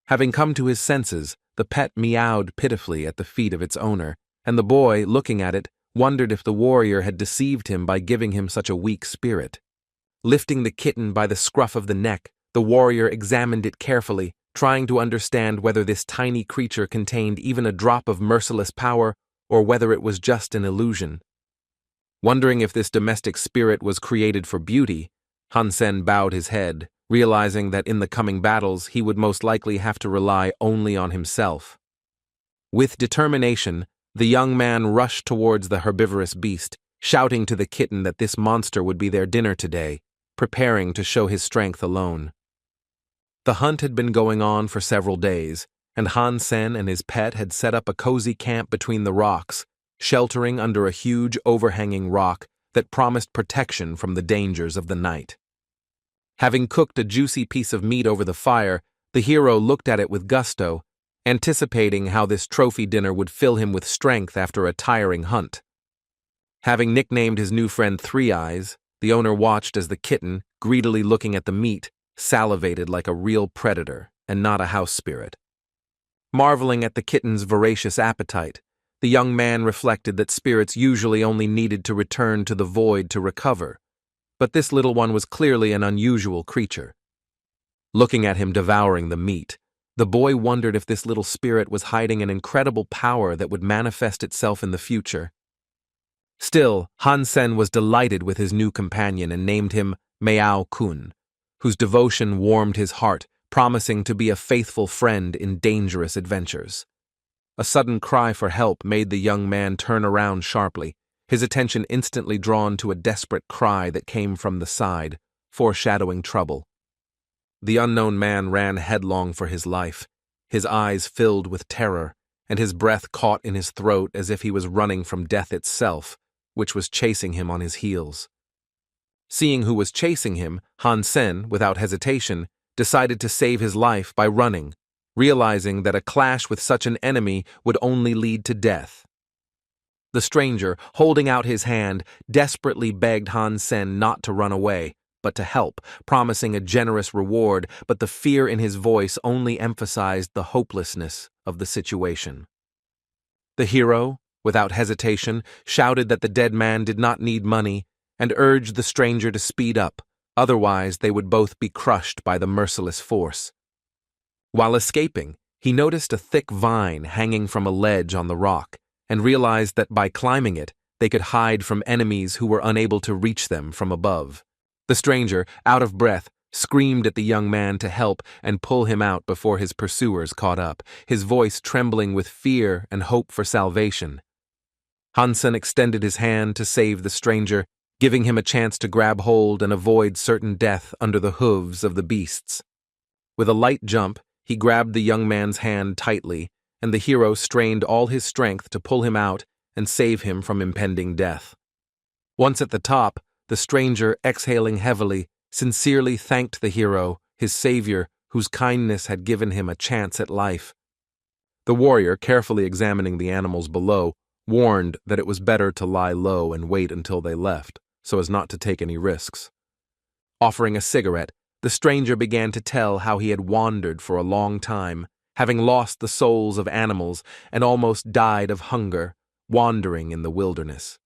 Having come to his senses, the pet meowed pitifully at the feet of its owner, and the boy, looking at it, wondered if the warrior had deceived him by giving him such a weak spirit. Lifting the kitten by the scruff of the neck, the warrior examined it carefully, trying to understand whether this tiny creature contained even a drop of merciless power or whether it was just an illusion. Wondering if this domestic spirit was created for beauty, Hansen bowed his head, realizing that in the coming battles he would most likely have to rely only on himself. With determination, the young man rushed towards the herbivorous beast, shouting to the kitten that this monster would be their dinner today, preparing to show his strength alone. The hunt had been going on for several days, and Hansen and his pet had set up a cozy camp between the rocks, sheltering under a huge overhanging rock that promised protection from the dangers of the night. Having cooked a juicy piece of meat over the fire, the hero looked at it with gusto, anticipating how this trophy dinner would fill him with strength after a tiring hunt. Having nicknamed his new friend Three Eyes, the owner watched as the kitten, greedily looking at the meat, salivated like a real predator and not a house spirit. Marveling at the kitten's voracious appetite, the young man reflected that spirits usually only needed to return to the void to recover, but this little one was clearly an unusual creature. Looking at him devouring the meat, the boy wondered if this little spirit was hiding an incredible power that would manifest itself in the future. Still, Hansen was delighted with his new companion and named him Meow-kun, whose devotion warmed his heart, promising to be a faithful friend in dangerous adventures. A sudden cry for help made the young man turn around sharply, his attention instantly drawn to a desperate cry that came from the side, foreshadowing trouble. The unknown man ran headlong for his life, his eyes filled with terror, and his breath caught in his throat as if he was running from death itself, which was chasing him on his heels. Seeing who was chasing him, Hansen, without hesitation, decided to save his life by running, realizing that a clash with such an enemy would only lead to death. The stranger, holding out his hand, desperately begged Hansen not to run away, but to help, promising a generous reward, but the fear in his voice only emphasized the hopelessness of the situation. The hero, without hesitation, shouted that the dead man did not need money and urged the stranger to speed up, otherwise they would both be crushed by the merciless force. While escaping, he noticed a thick vine hanging from a ledge on the rock and realized that by climbing it, they could hide from enemies who were unable to reach them from above. The stranger, out of breath, screamed at the young man to help and pull him out before his pursuers caught up, his voice trembling with fear and hope for salvation. Hansen extended his hand to save the stranger, giving him a chance to grab hold and avoid certain death under the hooves of the beasts. With a light jump, he grabbed the young man's hand tightly, and the hero strained all his strength to pull him out and save him from impending death. Once at the top, the stranger, exhaling heavily, sincerely thanked the hero, his savior, whose kindness had given him a chance at life. The warrior, carefully examining the animals below, warned that it was better to lie low and wait until they left, so as not to take any risks. Offering a cigarette, the stranger began to tell how he had wandered for a long time, having lost the souls of animals and almost died of hunger, wandering in the wilderness.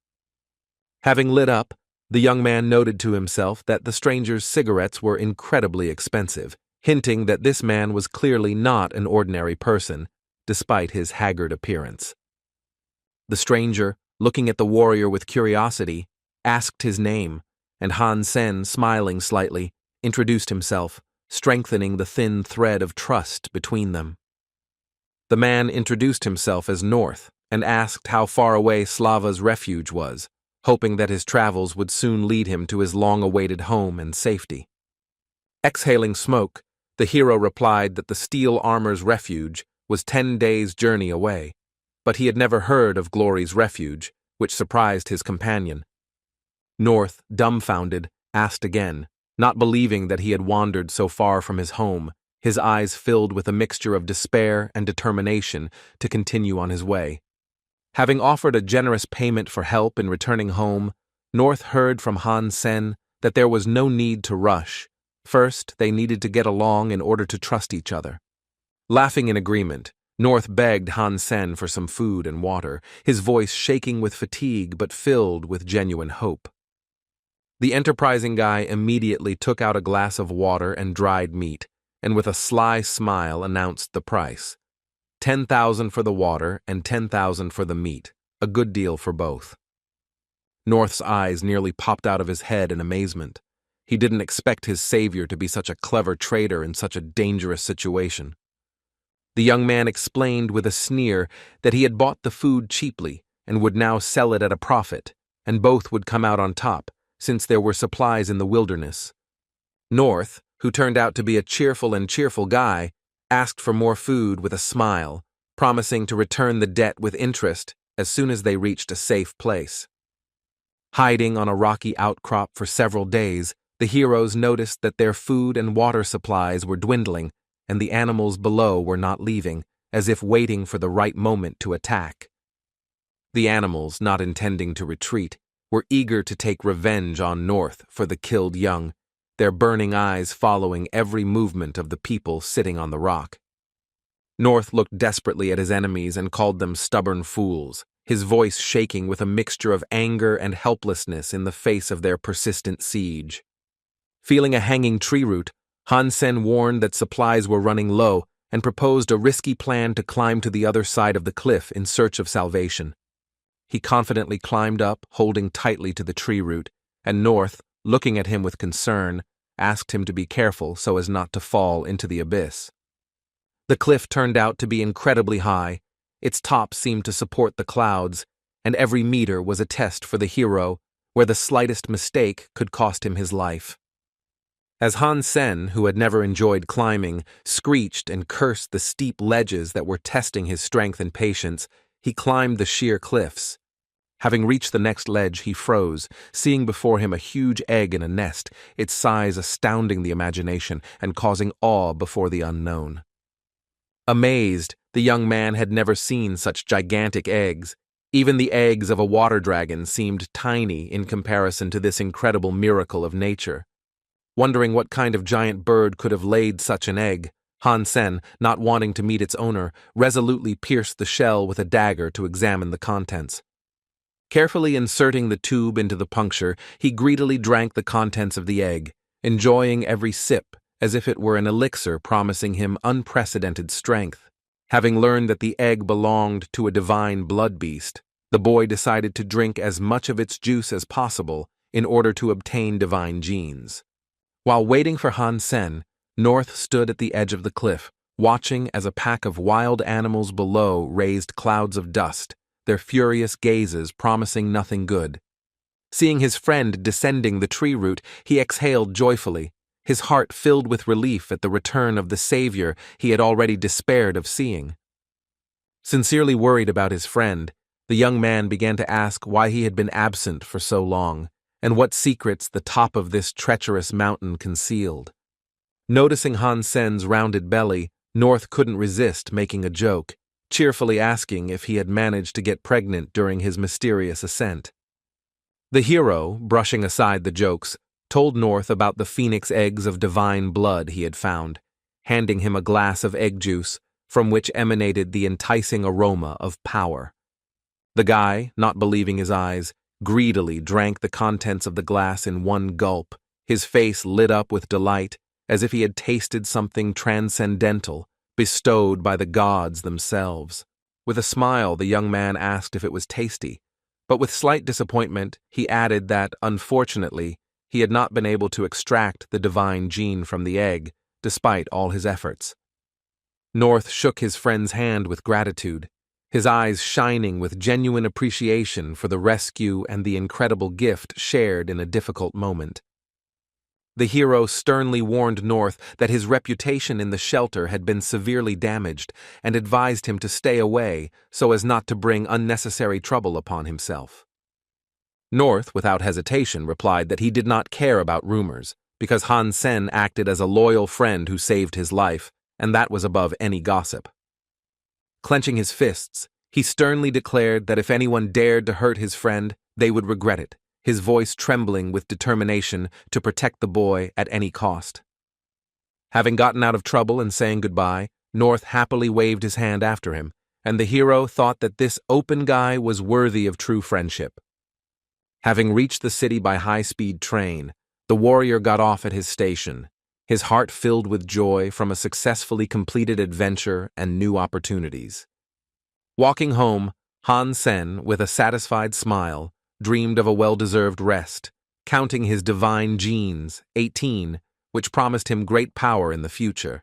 Having lit up, the young man noted to himself that the stranger's cigarettes were incredibly expensive, hinting that this man was clearly not an ordinary person, despite his haggard appearance. The stranger, looking at the warrior with curiosity, asked his name, and Hansen, smiling slightly, introduced himself, strengthening the thin thread of trust between them. The man introduced himself as North and asked how far away Slava's refuge was, hoping that his travels would soon lead him to his long-awaited home and safety. Exhaling smoke, the hero replied that the steel armor's refuge was 10 days' journey away, but he had never heard of Glory's refuge, which surprised his companion. North, dumbfounded, asked again, not believing that he had wandered so far from his home, his eyes filled with a mixture of despair and determination to continue on his way. Having offered a generous payment for help in returning home, North heard from Hansen that there was no need to rush. First, they needed to get along in order to trust each other. Laughing in agreement, North begged Hansen for some food and water, his voice shaking with fatigue but filled with genuine hope. The enterprising guy immediately took out a glass of water and dried meat, and with a sly smile announced the price. 10,000 for the water and 10,000 for the meat, a good deal for both. North's eyes nearly popped out of his head in amazement. He didn't expect his savior to be such a clever trader in such a dangerous situation. The young man explained with a sneer that he had bought the food cheaply and would now sell it at a profit, and both would come out on top, since there were supplies in the wilderness. North, who turned out to be a cheerful guy, asked for more food with a smile, promising to return the debt with interest as soon as they reached a safe place. Hiding on a rocky outcrop for several days, the heroes noticed that their food and water supplies were dwindling, and the animals below were not leaving, as if waiting for the right moment to attack. The animals, not intending to retreat, were eager to take revenge on North for the killed young, their burning eyes following every movement of the people sitting on the rock. North looked desperately at his enemies and called them stubborn fools, his voice shaking with a mixture of anger and helplessness in the face of their persistent siege. Feeling a hanging tree root, Hansen warned that supplies were running low and proposed a risky plan to climb to the other side of the cliff in search of salvation. He confidently climbed up, holding tightly to the tree root, and North, looking at him with concern, asked him to be careful so as not to fall into the abyss. The cliff turned out to be incredibly high. Its top seemed to support the clouds, and every meter was a test for the hero, where the slightest mistake could cost him his life. As Hansen, who had never enjoyed climbing, screeched and cursed the steep ledges that were testing his strength and patience, he climbed the sheer cliffs. Having reached the next ledge, he froze, seeing before him a huge egg in a nest, its size astounding the imagination and causing awe before the unknown. Amazed, the young man had never seen such gigantic eggs. Even the eggs of a water dragon seemed tiny in comparison to this incredible miracle of nature. Wondering what kind of giant bird could have laid such an egg, Hansen, not wanting to meet its owner, resolutely pierced the shell with a dagger to examine the contents. Carefully inserting the tube into the puncture, he greedily drank the contents of the egg, enjoying every sip as if it were an elixir promising him unprecedented strength. Having learned that the egg belonged to a divine blood beast, the boy decided to drink as much of its juice as possible in order to obtain divine genes. While waiting for Hansen, North stood at the edge of the cliff, watching as a pack of wild animals below raised clouds of dust, their furious gazes promising nothing good. Seeing his friend descending the tree root, he exhaled joyfully, his heart filled with relief at the return of the savior he had already despaired of seeing. Sincerely worried about his friend, the young man began to ask why he had been absent for so long, and what secrets the top of this treacherous mountain concealed. Noticing Hansen's rounded belly, North couldn't resist making a joke, cheerfully asking if he had managed to get pregnant during his mysterious ascent. The hero, brushing aside the jokes, told North about the phoenix eggs of divine blood he had found, handing him a glass of egg juice from which emanated the enticing aroma of power. The guy, not believing his eyes, greedily drank the contents of the glass in one gulp, his face lit up with delight, as if he had tasted something transcendental, bestowed by the gods themselves. With a smile, the young man asked if it was tasty, but with slight disappointment, he added that, unfortunately, he had not been able to extract the divine gene from the egg despite all his efforts. North shook his friend's hand with gratitude, his eyes shining with genuine appreciation for the rescue and the incredible gift shared in a difficult moment. The hero sternly warned North that his reputation in the shelter had been severely damaged and advised him to stay away so as not to bring unnecessary trouble upon himself. North, without hesitation, replied that he did not care about rumors, because Hansen acted as a loyal friend who saved his life, and that was above any gossip. Clenching his fists, he sternly declared that if anyone dared to hurt his friend, they would regret it, his voice trembling with determination to protect the boy at any cost. Having gotten out of trouble and saying goodbye, North happily waved his hand after him, and the hero thought that this open guy was worthy of true friendship. Having reached the city by high-speed train, the warrior got off at his station, his heart filled with joy from a successfully completed adventure and new opportunities. Walking home, Hansen, with a satisfied smile, dreamed of a well-deserved rest, counting his divine genes, 18, which promised him great power in the future.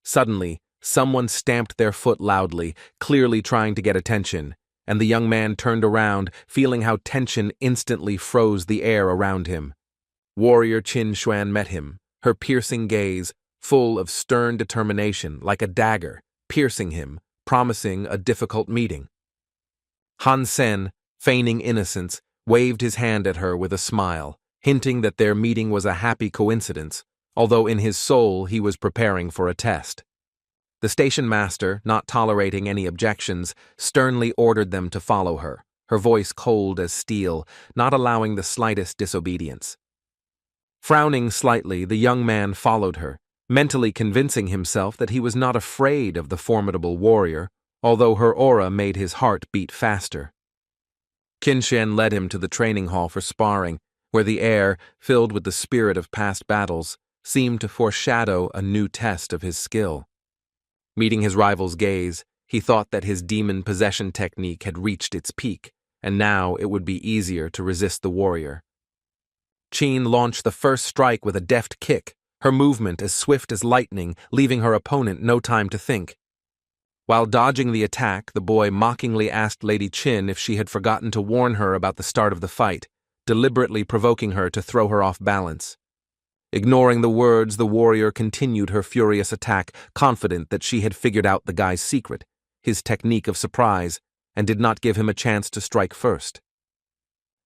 Suddenly, someone stamped their foot loudly, clearly trying to get attention, and the young man turned around, feeling how tension instantly froze the air around him. Warrior Chinuan met him, her piercing gaze, full of stern determination, like a dagger, piercing him, promising a difficult meeting. Hansen, feigning innocence, waved his hand at her with a smile, hinting that their meeting was a happy coincidence, although in his soul he was preparing for a test. The station master, not tolerating any objections, sternly ordered them to follow her, her voice cold as steel, not allowing the slightest disobedience. Frowning slightly, the young man followed her, mentally convincing himself that he was not afraid of the formidable warrior, although her aura made his heart beat faster. Chinuan led him to the training hall for sparring, where the air, filled with the spirit of past battles, seemed to foreshadow a new test of his skill. Meeting his rival's gaze, he thought that his demon possession technique had reached its peak, and now it would be easier to resist the warrior. Chin launched the first strike with a deft kick, her movement as swift as lightning, leaving her opponent no time to think. While dodging the attack, the boy mockingly asked Lady Chin if she had forgotten to warn her about the start of the fight, deliberately provoking her to throw her off balance. Ignoring the words, the warrior continued her furious attack, confident that she had figured out the guy's secret, his technique of surprise, and did not give him a chance to strike first.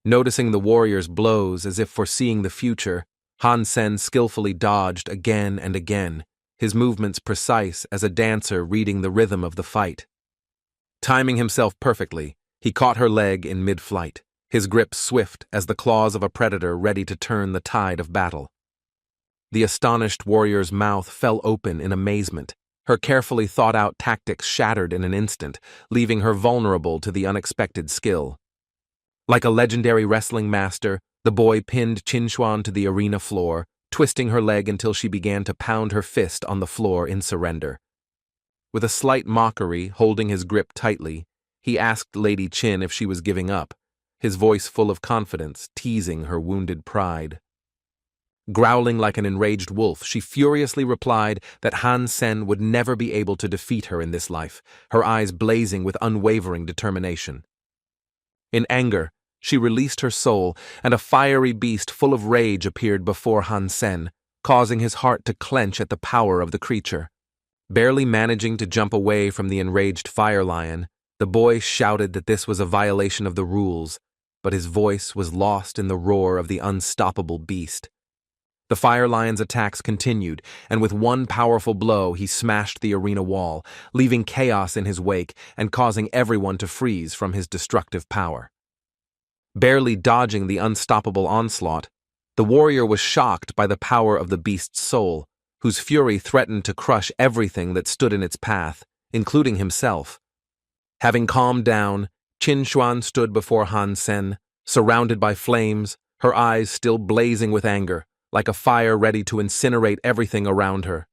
Noticing the warrior's blows as if foreseeing the future, Hansen skillfully dodged again and again, his movements precise as a dancer reading the rhythm of the fight. Timing himself perfectly, he caught her leg in mid-flight, his grip swift as the claws of a predator ready to turn the tide of battle. The astonished warrior's mouth fell open in amazement, her carefully thought-out tactics shattered in an instant, leaving her vulnerable to the unexpected skill. Like a legendary wrestling master, the boy pinned Chinuan to the arena floor, twisting her leg until she began to pound her fist on the floor in surrender. With a slight mockery, holding his grip tightly, he asked Lady Chin if she was giving up, his voice full of confidence, teasing her wounded pride. Growling like an enraged wolf, she furiously replied that Hansen would never be able to defeat her in this life, her eyes blazing with unwavering determination. In anger, she released her soul, and a fiery beast full of rage appeared before Hansen, causing his heart to clench at the power of the creature. Barely managing to jump away from the enraged fire lion, the boy shouted that this was a violation of the rules, but his voice was lost in the roar of the unstoppable beast. The fire lion's attacks continued, and with one powerful blow he smashed the arena wall, leaving chaos in his wake and causing everyone to freeze from his destructive power. Barely dodging the unstoppable onslaught, the warrior was shocked by the power of the beast's soul, whose fury threatened to crush everything that stood in its path, including himself. Having calmed down, Chinuan stood before Hansen, surrounded by flames, her eyes still blazing with anger, like a fire ready to incinerate everything around her.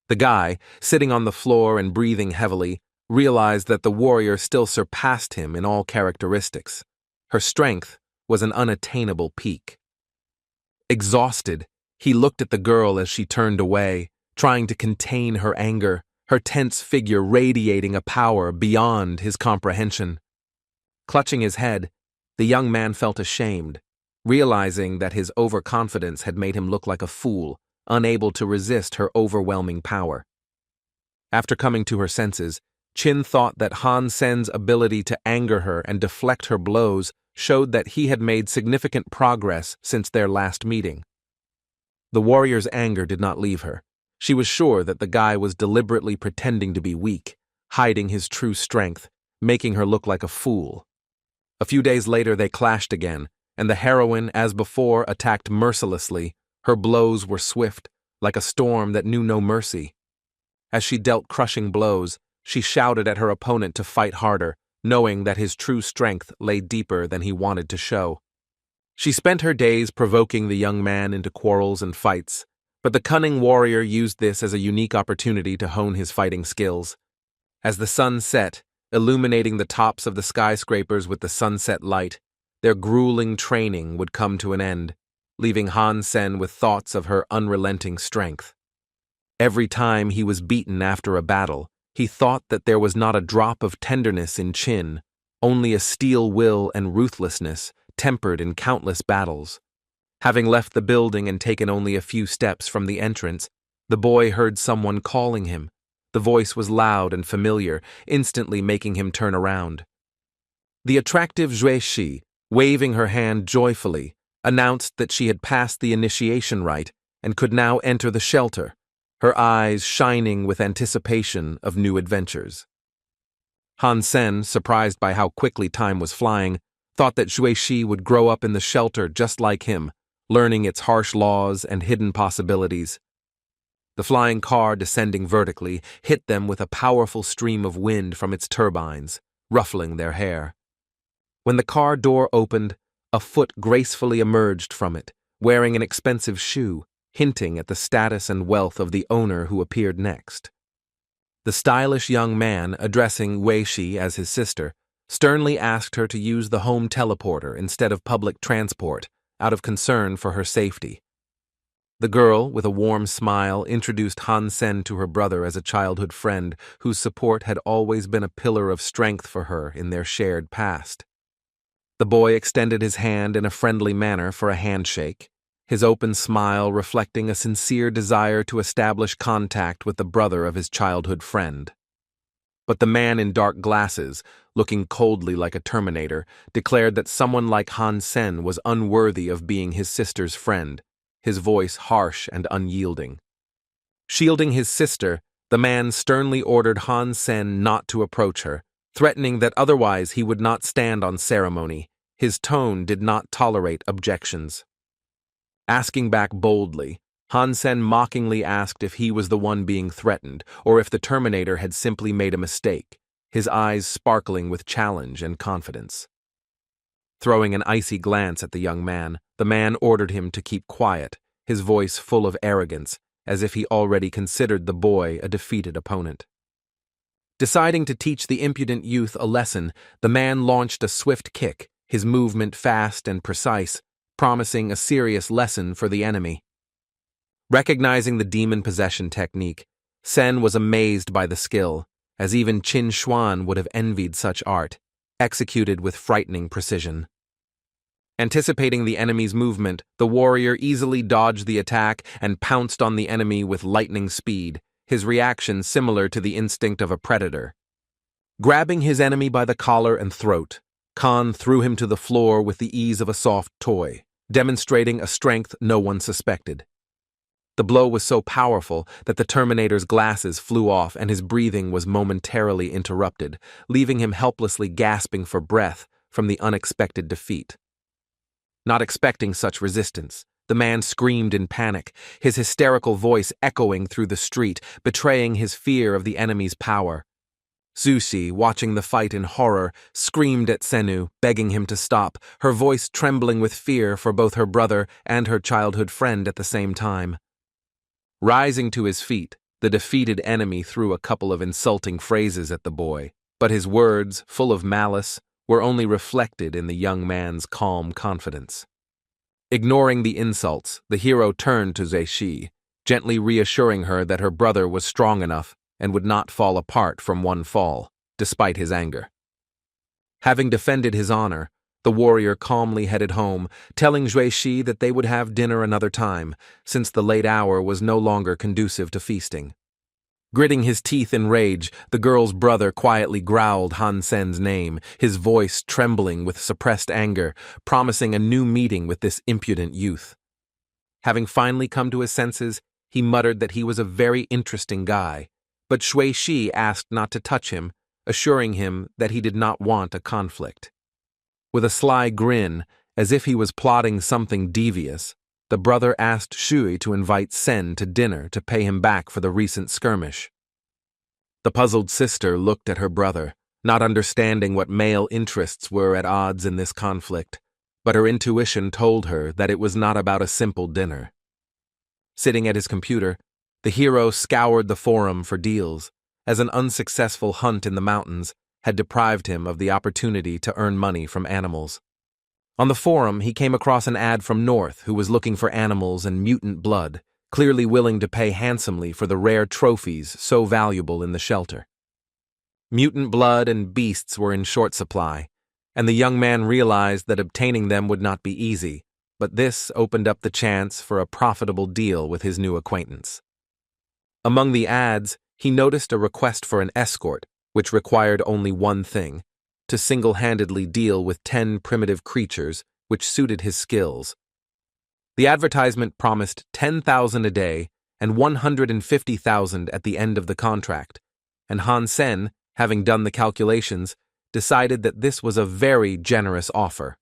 The guy, sitting on the floor and breathing heavily, realized that the warrior still surpassed him in all characteristics. Her strength was an unattainable peak. Exhausted, he looked at the girl as she turned away, trying to contain her anger, her tense figure radiating a power beyond his comprehension. Clutching his head, the young man felt ashamed, realizing that his overconfidence had made him look like a fool, unable to resist her overwhelming power. After coming to her senses, Chin thought that Hansen's ability to anger her and deflect her blows showed that he had made significant progress since their last meeting. The warrior's anger did not leave her. She was sure that the guy was deliberately pretending to be weak, hiding his true strength, making her look like a fool. A few days later they clashed again, and the heroine, as before, attacked mercilessly. Her blows were swift, like a storm that knew no mercy. As she dealt crushing blows, she shouted at her opponent to fight harder, knowing that his true strength lay deeper than he wanted to show. She spent her days provoking the young man into quarrels and fights, but the cunning warrior used this as a unique opportunity to hone his fighting skills. As the sun set, illuminating the tops of the skyscrapers with the sunset light, their grueling training would come to an end, leaving Hansen with thoughts of her unrelenting strength. Every time he was beaten after a battle, he thought that there was not a drop of tenderness in Chin, only a steel will and ruthlessness tempered in countless battles. Having left the building and taken only a few steps from the entrance, the boy heard someone calling him. The voice was loud and familiar, instantly making him turn around. The attractive Xuexi, waving her hand joyfully, announced that she had passed the initiation rite and could now enter the shelter, her eyes shining with anticipation of new adventures. Hansen, surprised by how quickly time was flying, thought that Xuexi would grow up in the shelter just like him, learning its harsh laws and hidden possibilities. The flying car, descending vertically, hit them with a powerful stream of wind from its turbines, ruffling their hair. When the car door opened, a foot gracefully emerged from it, wearing an expensive shoe, hinting at the status and wealth of the owner who appeared next. The stylish young man, addressing Xuexi as his sister, sternly asked her to use the home teleporter instead of public transport, out of concern for her safety. The girl, with a warm smile, introduced Hansen to her brother as a childhood friend whose support had always been a pillar of strength for her in their shared past. The boy extended his hand in a friendly manner for a handshake, his open smile reflecting a sincere desire to establish contact with the brother of his childhood friend. But the man in dark glasses, looking coldly like a Terminator, declared that someone like Hansen was unworthy of being his sister's friend, his voice harsh and unyielding. Shielding his sister, the man sternly ordered Hansen not to approach her, threatening that otherwise he would not stand on ceremony. His tone did not tolerate objections. Asking back boldly, Hansen mockingly asked if he was the one being threatened, or if the Terminator had simply made a mistake, his eyes sparkling with challenge and confidence. Throwing an icy glance at the man ordered him to keep quiet, his voice full of arrogance, as if he already considered the boy a defeated opponent. Deciding to teach the impudent youth a lesson, the man launched a swift kick, his movement fast and precise, promising a serious lesson for the enemy. Recognizing the demon possession technique, Sen was amazed by the skill, as even Chinuan would have envied such art, executed with frightening precision. Anticipating the enemy's movement, the warrior easily dodged the attack and pounced on the enemy with lightning speed, his reaction similar to the instinct of a predator. Grabbing his enemy by the collar and throat, Khan threw him to the floor with the ease of a soft toy, demonstrating a strength no one suspected. The blow was so powerful that the Terminator's glasses flew off and his breathing was momentarily interrupted, leaving him helplessly gasping for breath from the unexpected defeat. Not expecting such resistance, the man screamed in panic, his hysterical voice echoing through the street, betraying his fear of the enemy's power. Xuexi, watching the fight in horror, screamed at Senu, begging him to stop, her voice trembling with fear for both her brother and her childhood friend at the same time. Rising to his feet, the defeated enemy threw a couple of insulting phrases at the boy, but his words, full of malice, were only reflected in the young man's calm confidence. Ignoring the insults, the hero turned to Xuexi, gently reassuring her that her brother was strong enough and would not fall apart from one fall, despite his anger. Having defended his honor, the warrior calmly headed home, telling Xuexi that they would have dinner another time, since the late hour was no longer conducive to feasting. Gritting his teeth in rage, the girl's brother quietly growled Hansen's name, his voice trembling with suppressed anger, promising a new meeting with this impudent youth. Having finally come to his senses, he muttered that he was a very interesting guy, but Xuexi asked not to touch him, assuring him that he did not want a conflict. With a sly grin, as if he was plotting something devious, the brother asked Shui to invite Sen to dinner to pay him back for the recent skirmish. The puzzled sister looked at her brother, not understanding what male interests were at odds in this conflict, but her intuition told her that it was not about a simple dinner. Sitting at his computer, the hero scoured the forum for deals, as an unsuccessful hunt in the mountains had deprived him of the opportunity to earn money from animals. On the forum, he came across an ad from North who was looking for animals and mutant blood, clearly willing to pay handsomely for the rare trophies so valuable in the shelter. Mutant blood and beasts were in short supply, and the young man realized that obtaining them would not be easy, but this opened up the chance for a profitable deal with his new acquaintance. Among the ads, he noticed a request for an escort, which required only one thing: to single-handedly deal with 10 primitive creatures which suited his skills. The advertisement promised 10,000 a day and 150,000 at the end of the contract, and Hansen, having done the calculations, decided that this was a very generous offer.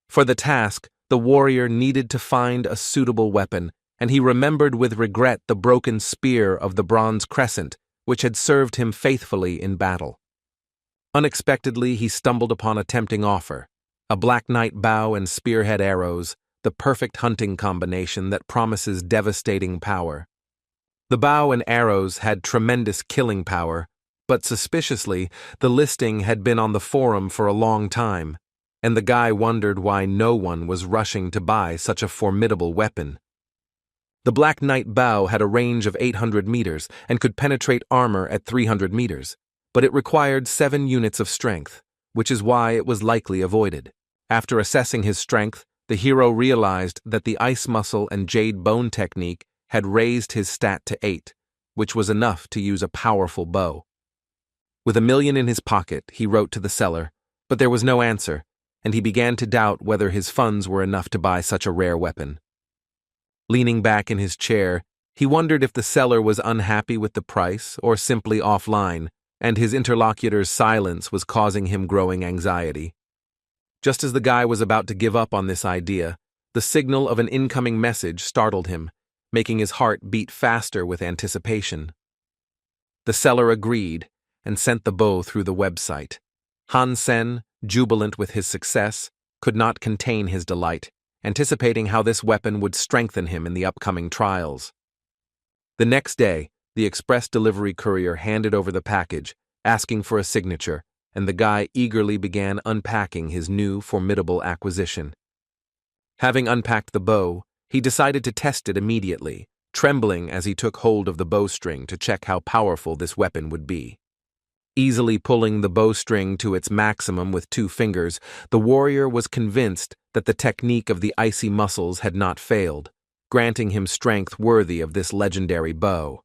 For the task, the warrior needed to find a suitable weapon, and he remembered with regret the broken spear of the Bronze Crescent, which had served him faithfully in battle. Unexpectedly, he stumbled upon a tempting offer: a Black Knight bow and spearhead arrows, the perfect hunting combination that promises devastating power. The bow and arrows had tremendous killing power, but suspiciously, the listing had been on the forum for a long time, and the guy wondered why no one was rushing to buy such a formidable weapon. The Black Knight bow had a range of 800 meters and could penetrate armor at 300 meters, but it required 7 units of strength, which is why it was likely avoided. After assessing his strength, the hero realized that the ice muscle and jade bone technique had raised his stat to 8, which was enough to use a powerful bow. With $1 million in his pocket, he wrote to the seller, but there was no answer, and he began to doubt whether his funds were enough to buy such a rare weapon. Leaning back in his chair, he wondered if the seller was unhappy with the price or simply offline, and his interlocutor's silence was causing him growing anxiety. Just as the guy was about to give up on this idea, the signal of an incoming message startled him, making his heart beat faster with anticipation. The seller agreed and sent the bow through the website. Hansen, jubilant with his success, could not contain his delight, anticipating how this weapon would strengthen him in the upcoming trials. The next day, the express delivery courier handed over the package, asking for a signature, and the guy eagerly began unpacking his new, formidable acquisition. Having unpacked the bow, he decided to test it immediately, trembling as he took hold of the bowstring to check how powerful this weapon would be. Easily pulling the bowstring to its maximum with 2 fingers, the warrior was convinced that the technique of the icy muscles had not failed, granting him strength worthy of this legendary bow.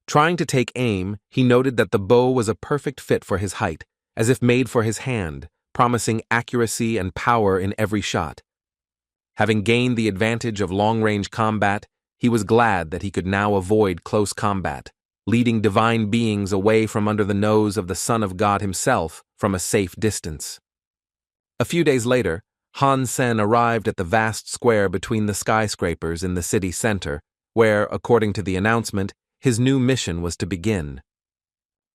Trying to take aim, he noted that the bow was a perfect fit for his height, as if made for his hand, promising accuracy and power in every shot. Having gained the advantage of long-range combat, he was glad that he could now avoid close combat, leading divine beings away from under the nose of the Son of God himself from a safe distance. A few days later, Hansen arrived at the vast square between the skyscrapers in the city center, where, according to the announcement, his new mission was to begin.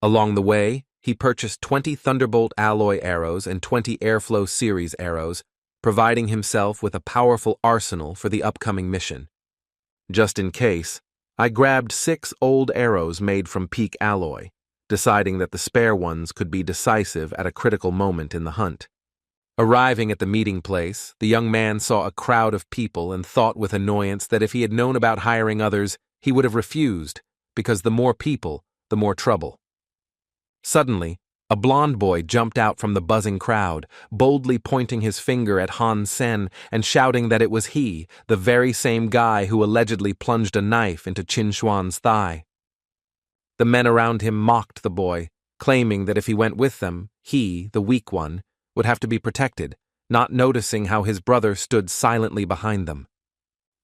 Along the way, he purchased 20 Thunderbolt alloy arrows and 20 Airflow series arrows, providing himself with a powerful arsenal for the upcoming mission. Just in case, I grabbed 6 old arrows made from peak alloy, deciding that the spare ones could be decisive at a critical moment in the hunt. Arriving at the meeting place, the young man saw a crowd of people and thought with annoyance that if he had known about hiring others, he would have refused, because the more people, the more trouble. Suddenly, a blond boy jumped out from the buzzing crowd, boldly pointing his finger at Hansen and shouting that it was he, the very same guy who allegedly plunged a knife into Chinuan's thigh. The men around him mocked the boy, claiming that if he went with them, he, the weak one, would have to be protected, not noticing how his brother stood silently behind them.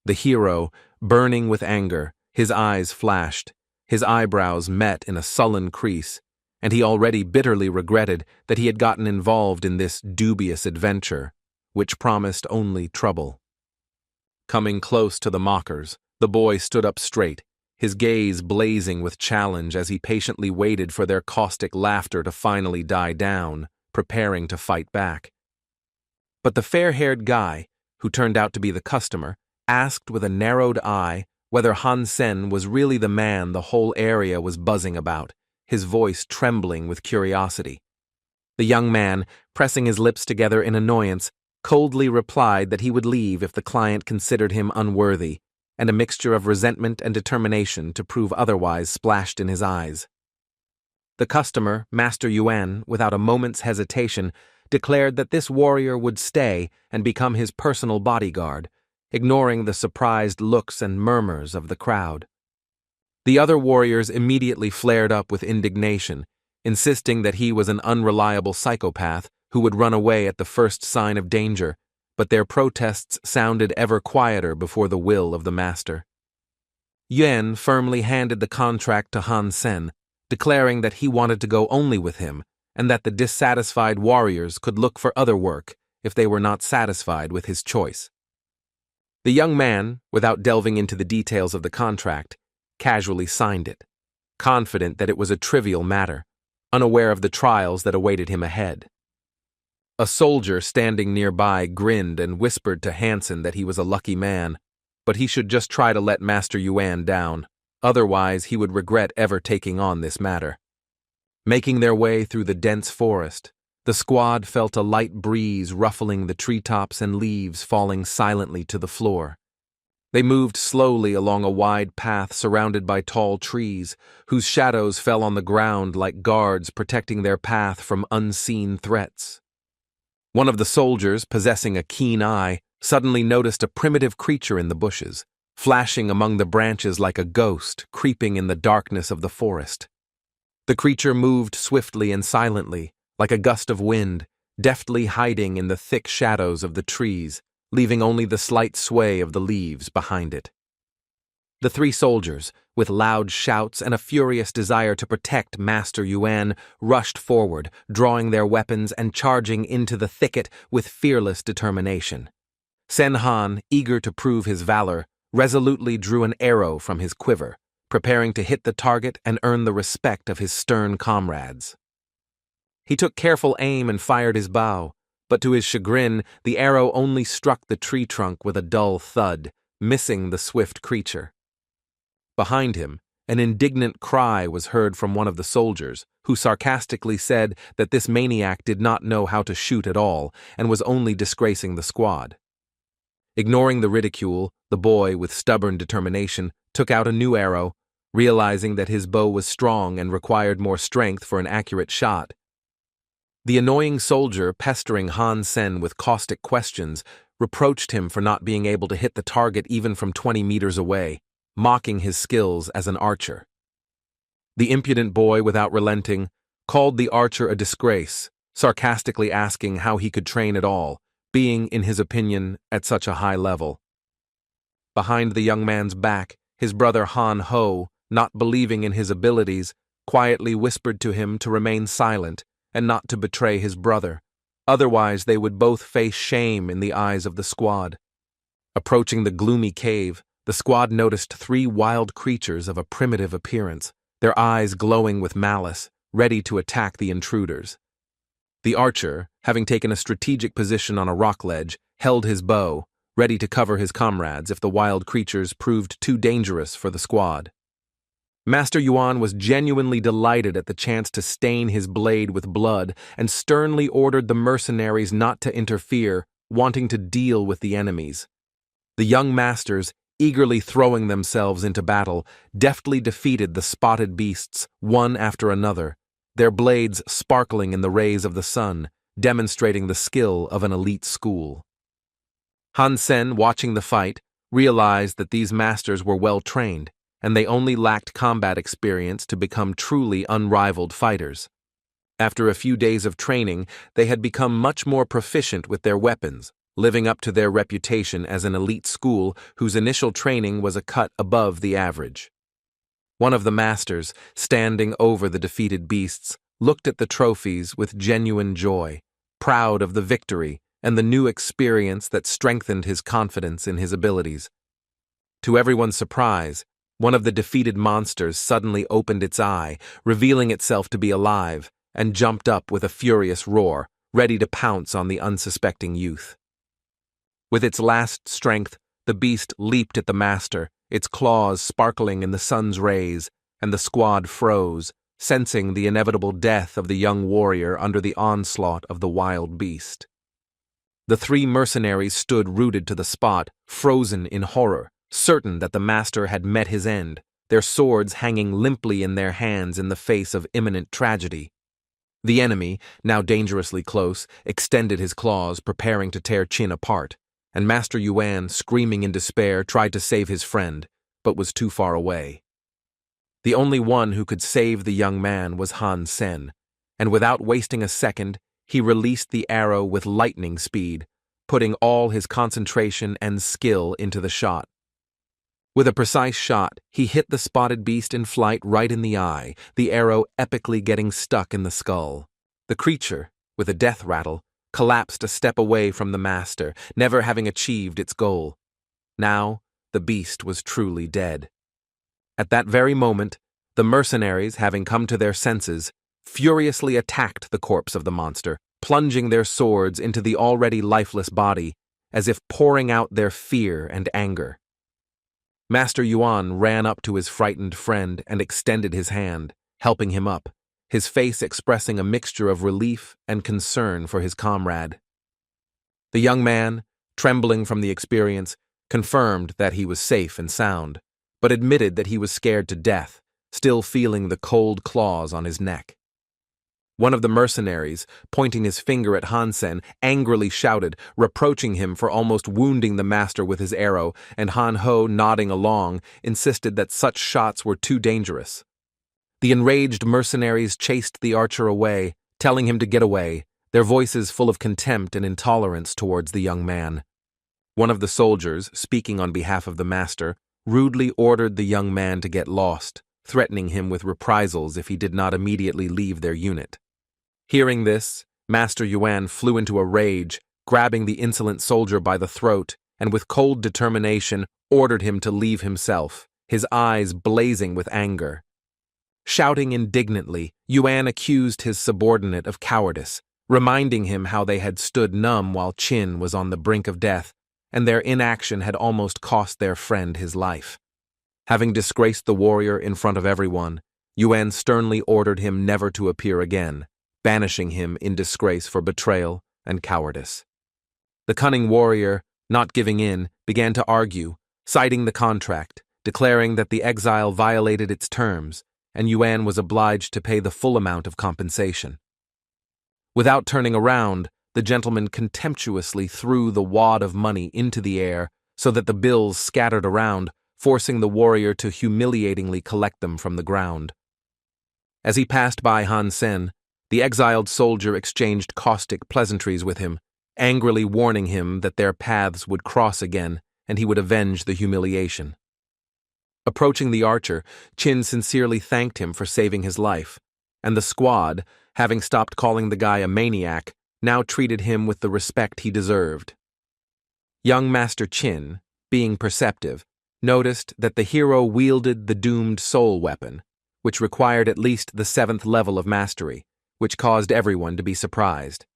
The hero, burning with anger, his eyes flashed, his eyebrows met in a sullen crease, and he already bitterly regretted that he had gotten involved in this dubious adventure, which promised only trouble. Coming close to the mockers, the boy stood up straight, his gaze blazing with challenge as he patiently waited for their caustic laughter to finally die down, preparing to fight back. But the fair-haired guy, who turned out to be the customer, asked with a narrowed eye whether Hansen was really the man the whole area was buzzing about, his voice trembling with curiosity. The young man, pressing his lips together in annoyance, coldly replied that he would leave if the client considered him unworthy, and a mixture of resentment and determination to prove otherwise splashed in his eyes. The customer, Master Yuan, without a moment's hesitation, declared that this warrior would stay and become his personal bodyguard, ignoring the surprised looks and murmurs of the crowd. The other warriors immediately flared up with indignation, insisting that he was an unreliable psychopath who would run away at the first sign of danger, but their protests sounded ever quieter before the will of the master. Yuan firmly handed the contract to Hansen, declaring that he wanted to go only with him, and that the dissatisfied warriors could look for other work if they were not satisfied with his choice. The young man, without delving into the details of the contract, casually signed it, confident that it was a trivial matter, unaware of the trials that awaited him ahead. A soldier standing nearby grinned and whispered to Hansen that he was a lucky man, but he should just try to let Master Yuan down. Otherwise, he would regret ever taking on this matter. Making their way through the dense forest, the squad felt a light breeze ruffling the treetops and leaves falling silently to the floor. They moved slowly along a wide path surrounded by tall trees, whose shadows fell on the ground like guards protecting their path from unseen threats. One of the soldiers, possessing a keen eye, suddenly noticed a primitive creature in the bushes, flashing among the branches like a ghost creeping in the darkness of the forest. The creature moved swiftly and silently, like a gust of wind, deftly hiding in the thick shadows of the trees, leaving only the slight sway of the leaves behind it. The three soldiers, with loud shouts and a furious desire to protect Master Yuan, rushed forward, drawing their weapons and charging into the thicket with fearless determination. Sen Han, eager to prove his valor, resolutely drew an arrow from his quiver, preparing to hit the target and earn the respect of his stern comrades. He took careful aim and fired his bow, but to his chagrin, the arrow only struck the tree trunk with a dull thud, missing the swift creature. Behind him, an indignant cry was heard from one of the soldiers, who sarcastically said that this maniac did not know how to shoot at all and was only disgracing the squad. Ignoring the ridicule, the boy, with stubborn determination, took out a new arrow, realizing that his bow was strong and required more strength for an accurate shot. The annoying soldier, pestering Hansen with caustic questions, reproached him for not being able to hit the target even from 20 meters away, mocking his skills as an archer. The impudent boy, without relenting, called the archer a disgrace, sarcastically asking how he could train at all, being, in his opinion, at such a high level. Behind the young man's back, his brother Han Ho, not believing in his abilities, quietly whispered to him to remain silent and not to betray his brother, otherwise they would both face shame in the eyes of the squad. Approaching the gloomy cave, the squad noticed three wild creatures of a primitive appearance, their eyes glowing with malice, ready to attack the intruders. The archer, having taken a strategic position on a rock ledge, held his bow, ready to cover his comrades if the wild creatures proved too dangerous for the squad. Master Yuan was genuinely delighted at the chance to stain his blade with blood and sternly ordered the mercenaries not to interfere, wanting to deal with the enemies. The young masters, eagerly throwing themselves into battle, deftly defeated the spotted beasts one after another, their blades sparkling in the rays of the sun, demonstrating the skill of an elite school. Hansen, watching the fight, realized that these masters were well trained, and they only lacked combat experience to become truly unrivaled fighters. After a few days of training, they had become much more proficient with their weapons, living up to their reputation as an elite school whose initial training was a cut above the average. One of the masters, standing over the defeated beasts, looked at the trophies with genuine joy, proud of the victory and the new experience that strengthened his confidence in his abilities. To everyone's surprise, one of the defeated monsters suddenly opened its eye, revealing itself to be alive, and jumped up with a furious roar, ready to pounce on the unsuspecting youth. With its last strength, the beast leaped at the master, its claws sparkling in the sun's rays, and the squad froze, sensing the inevitable death of the young warrior under the onslaught of the wild beast. The three mercenaries stood rooted to the spot, frozen in horror, certain that the master had met his end, their swords hanging limply in their hands in the face of imminent tragedy. The enemy, now dangerously close, extended his claws, preparing to tear Chin apart, and Master Yuan, screaming in despair, tried to save his friend, but was too far away. The only one who could save the young man was Hansen, and without wasting a second, he released the arrow with lightning speed, putting all his concentration and skill into the shot. With a precise shot, he hit the spotted beast in flight right in the eye, the arrow epically getting stuck in the skull. The creature, with a death rattle, collapsed a step away from the master, never having achieved its goal. Now, the beast was truly dead. At that very moment, the mercenaries, having come to their senses, furiously attacked the corpse of the monster, plunging their swords into the already lifeless body, as if pouring out their fear and anger. Master Yuan ran up to his frightened friend and extended his hand, helping him up, his face expressing a mixture of relief and concern for his comrade. The young man, trembling from the experience, confirmed that he was safe and sound, but admitted that he was scared to death, still feeling the cold claws on his neck. One of the mercenaries, pointing his finger at Hansen, angrily shouted, reproaching him for almost wounding the master with his arrow, and Han Ho, nodding along, insisted that such shots were too dangerous. The enraged mercenaries chased the archer away, telling him to get away, their voices full of contempt and intolerance towards the young man. One of the soldiers, speaking on behalf of the master, rudely ordered the young man to get lost, threatening him with reprisals if he did not immediately leave their unit. Hearing this, Master Yuan flew into a rage, grabbing the insolent soldier by the throat, and with cold determination ordered him to leave himself, his eyes blazing with anger. Shouting indignantly, Yuan accused his subordinate of cowardice, reminding him how they had stood numb while Chin was on the brink of death, and their inaction had almost cost their friend his life. Having disgraced the warrior in front of everyone, Yuan sternly ordered him never to appear again, banishing him in disgrace for betrayal and cowardice. The cunning warrior, not giving in, began to argue, citing the contract, declaring that the exile violated its terms, and Yuan was obliged to pay the full amount of compensation. Without turning around, the gentleman contemptuously threw the wad of money into the air so that the bills scattered around, forcing the warrior to humiliatingly collect them from the ground. As he passed by Hansen, the exiled soldier exchanged caustic pleasantries with him, angrily warning him that their paths would cross again and he would avenge the humiliation. Approaching the archer, Chin sincerely thanked him for saving his life, and the squad, having stopped calling the guy a maniac, now treated him with the respect he deserved. Young Master Chin, being perceptive, noticed that the hero wielded the doomed soul weapon, which required at least the 7th level of mastery, which caused everyone to be surprised.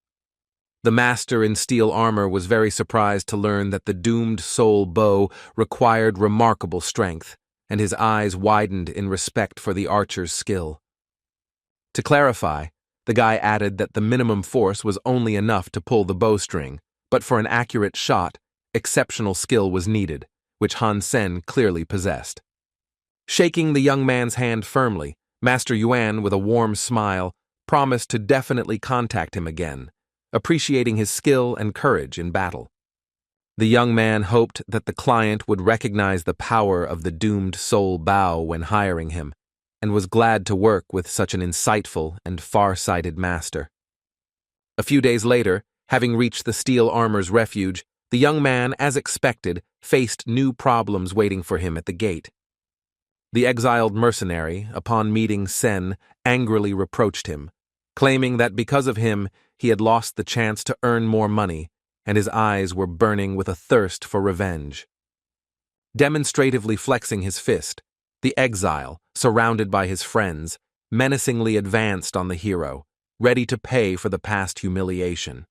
The master in steel armor was very surprised to learn that the doomed soul bow required remarkable strength, and his eyes widened in respect for the archer's skill. To clarify, the guy added that the minimum force was only enough to pull the bowstring, but for an accurate shot, exceptional skill was needed, which Hansen clearly possessed. Shaking the young man's hand firmly, Master Yuan, with a warm smile, promised to definitely contact him again, appreciating his skill and courage in battle. The young man hoped that the client would recognize the power of the doomed soul Bao when hiring him, and was glad to work with such an insightful and far-sighted master. A few days later, having reached the steel armor's refuge, the young man, as expected, faced new problems waiting for him at the gate. The exiled mercenary, upon meeting Sen, angrily reproached him, claiming that because of him he had lost the chance to earn more money, and his eyes were burning with a thirst for revenge. Demonstratively flexing his fist, the exile, surrounded by his friends, menacingly advanced on the hero, ready to pay for the past humiliation.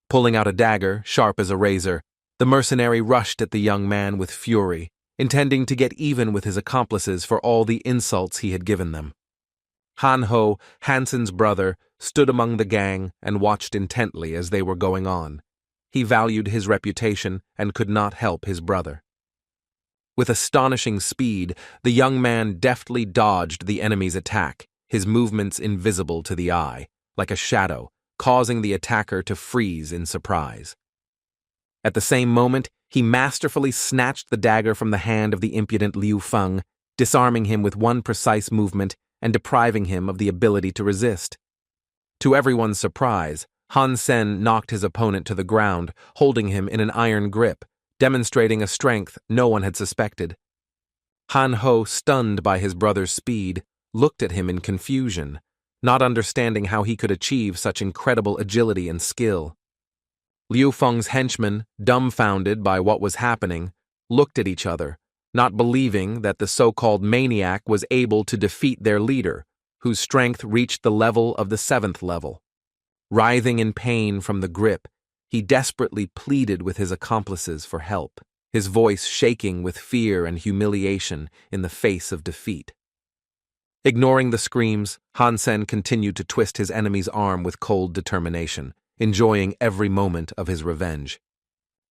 Pulling out a dagger, sharp as a razor, the mercenary rushed at the young man with fury, intending to get even with his accomplices for all the insults he had given them. Han Ho, Hansen's brother, stood among the gang and watched intently as they were going on. He valued his reputation and could not help his brother. With astonishing speed, the young man deftly dodged the enemy's attack, his movements invisible to the eye, like a shadow, causing the attacker to freeze in surprise. At the same moment, he masterfully snatched the dagger from the hand of the impudent Liu Feng, disarming him with one precise movement and depriving him of the ability to resist. To everyone's surprise, Hansen knocked his opponent to the ground, holding him in an iron grip, demonstrating a strength no one had suspected. Han Ho, stunned by his brother's speed, looked at him in confusion, not understanding how he could achieve such incredible agility and skill. Liu Feng's henchmen, dumbfounded by what was happening, looked at each other, not believing that the so-called maniac was able to defeat their leader, whose strength reached the level of the 7th level. Writhing in pain from the grip, he desperately pleaded with his accomplices for help, his voice shaking with fear and humiliation in the face of defeat. Ignoring the screams, Hansen continued to twist his enemy's arm with cold determination, enjoying every moment of his revenge.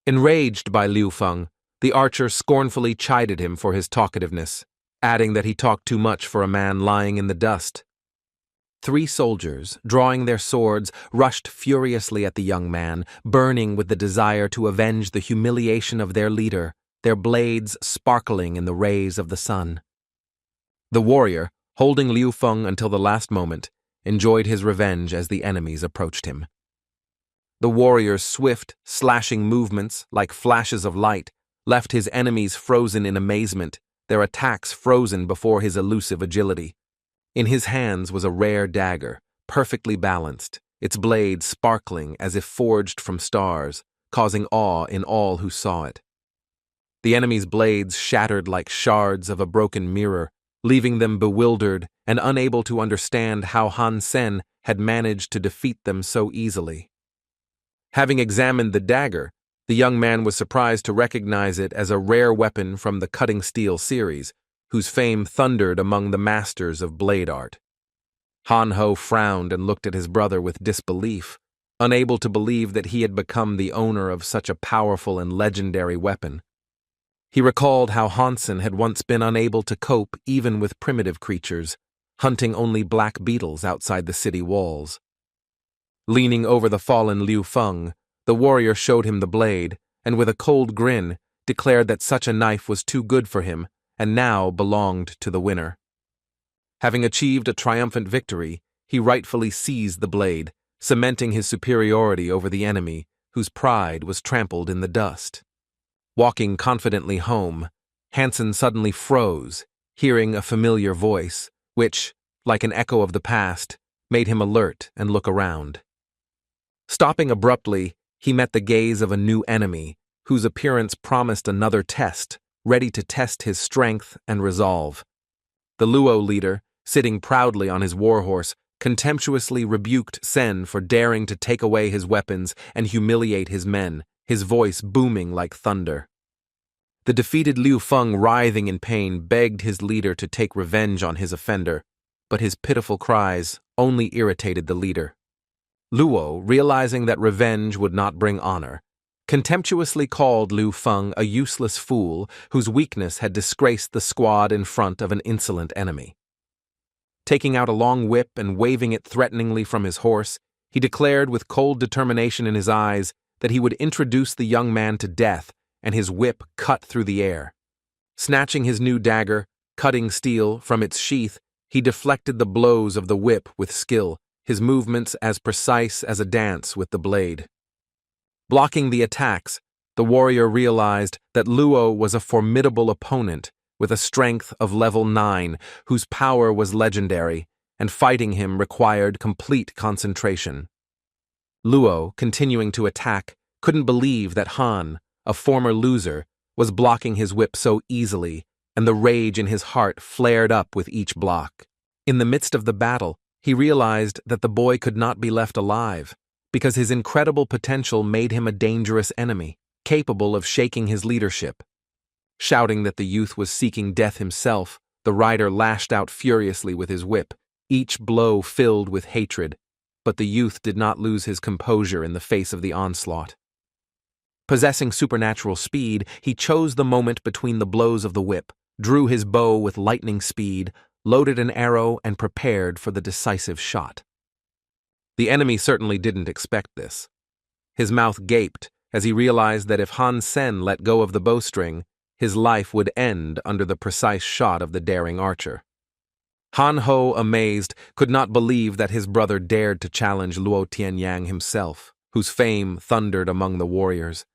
Enraged by Liu Feng, the archer scornfully chided him for his talkativeness, adding that he talked too much for a man lying in the dust. 3 soldiers, drawing their swords, rushed furiously at the young man, burning with the desire to avenge the humiliation of their leader, their blades sparkling in the rays of the sun. The warrior, holding Liu Feng until the last moment, enjoyed his revenge as the enemies approached him. The warrior's swift, slashing movements, like flashes of light, left his enemies frozen in amazement, their attacks frozen before his elusive agility. In his hands was a rare dagger, perfectly balanced, its blade sparkling as if forged from stars, causing awe in all who saw it. The enemy's blades shattered like shards of a broken mirror, leaving them bewildered and unable to understand how Hansen had managed to defeat them so easily. Having examined the dagger, the young man was surprised to recognize it as a rare weapon from the cutting steel series, whose fame thundered among the masters of blade art. Han Ho frowned and looked at his brother with disbelief, unable to believe that he had become the owner of such a powerful and legendary weapon. He recalled how Hansen had once been unable to cope even with primitive creatures, hunting only black beetles outside the city walls. Leaning over the fallen Liu Feng, the warrior showed him the blade, and with a cold grin, declared that such a knife was too good for him, and now belonged to the winner. Having achieved a triumphant victory, he rightfully seized the blade, cementing his superiority over the enemy, whose pride was trampled in the dust. Walking confidently home, Hansen suddenly froze, hearing a familiar voice, which, like an echo of the past, made him alert and look around. Stopping abruptly, he met the gaze of a new enemy, whose appearance promised another test, ready to test his strength and resolve. The Luo leader, sitting proudly on his warhorse, contemptuously rebuked Sen for daring to take away his weapons and humiliate his men, his voice booming like thunder. The defeated Liu Feng, writhing in pain, begged his leader to take revenge on his offender, but his pitiful cries only irritated the leader. Luo, realizing that revenge would not bring honor, contemptuously called Liu Feng a useless fool whose weakness had disgraced the squad in front of an insolent enemy. Taking out a long whip and waving it threateningly from his horse, he declared with cold determination in his eyes that he would introduce the young man to death, and his whip cut through the air. Snatching his new dagger, cutting steel from its sheath, he deflected the blows of the whip with skill, his movements as precise as a dance with the blade. Blocking the attacks, the warrior realized that Luo was a formidable opponent with a strength of level 9, whose power was legendary, and fighting him required complete concentration. Luo, continuing to attack, couldn't believe that Han, a former loser, was blocking his whip so easily, and the rage in his heart flared up with each block. In the midst of the battle, he realized that the boy could not be left alive, because his incredible potential made him a dangerous enemy, capable of shaking his leadership. Shouting that the youth was seeking death himself, the rider lashed out furiously with his whip, each blow filled with hatred, but the youth did not lose his composure in the face of the onslaught. Possessing supernatural speed, he chose the moment between the blows of the whip, drew his bow with lightning speed, loaded an arrow, and prepared for the decisive shot. The enemy certainly didn't expect this. His mouth gaped as he realized that if Hansen let go of the bowstring, his life would end under the precise shot of the daring archer. Han Ho, amazed, could not believe that his brother dared to challenge Luo Tianyang himself, whose fame thundered among the warriors.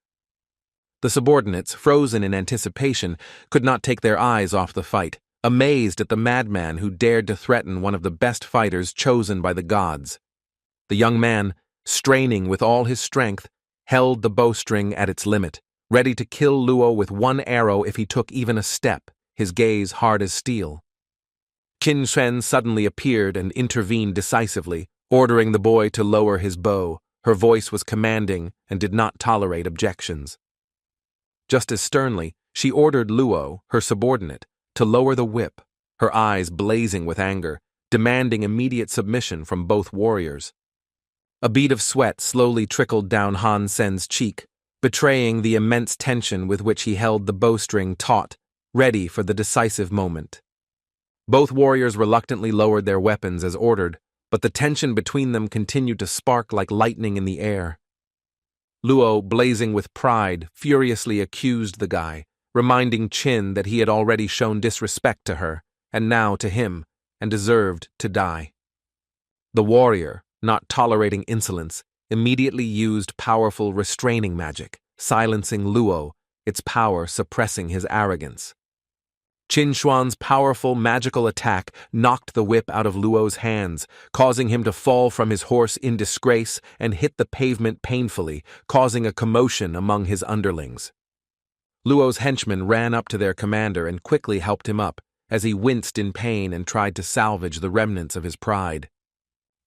The subordinates, frozen in anticipation, could not take their eyes off the fight, amazed at the madman who dared to threaten one of the best fighters chosen by the gods. The young man, straining with all his strength, held the bowstring at its limit, ready to kill Luo with one arrow if he took even a step, his gaze hard as steel. Qin Shen suddenly appeared and intervened decisively, ordering the boy to lower his bow. Her voice was commanding and did not tolerate objections. Just as sternly, she ordered Luo, her subordinate, to lower the whip, her eyes blazing with anger, demanding immediate submission from both warriors. A bead of sweat slowly trickled down Han Sen's cheek, betraying the immense tension with which he held the bowstring taut, ready for the decisive moment. Both warriors reluctantly lowered their weapons as ordered, but the tension between them continued to spark like lightning in the air. Luo, blazing with pride, furiously accused the guy, reminding Qin that he had already shown disrespect to her, and now to him, and deserved to die. The warrior, not tolerating insolence, immediately used powerful restraining magic, silencing Luo, its power suppressing his arrogance. Qin Xuan's powerful magical attack knocked the whip out of Luo's hands, causing him to fall from his horse in disgrace and hit the pavement painfully, causing a commotion among his underlings. Luo's henchmen ran up to their commander and quickly helped him up, as he winced in pain and tried to salvage the remnants of his pride.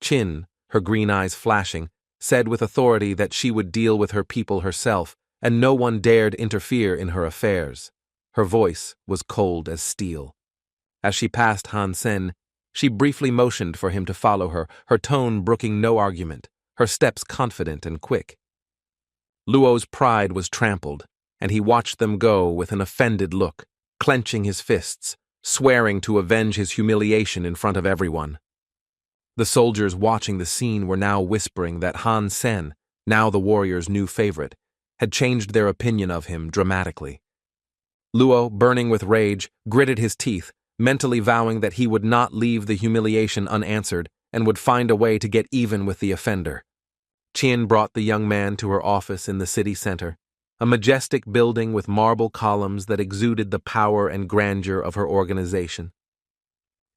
Qin, her green eyes flashing, said with authority that she would deal with her people herself, and no one dared interfere in her affairs. Her voice was cold as steel. As she passed Hansen, she briefly motioned for him to follow her, her tone brooking no argument, her steps confident and quick. Luo's pride was trampled, and he watched them go with an offended look, clenching his fists, swearing to avenge his humiliation in front of everyone. The soldiers watching the scene were now whispering that Hansen, now the warrior's new favorite, had changed their opinion of him dramatically. Luo, burning with rage, gritted his teeth, mentally vowing that he would not leave the humiliation unanswered and would find a way to get even with the offender. Qin brought the young man to her office in the city center, a majestic building with marble columns that exuded the power and grandeur of her organization.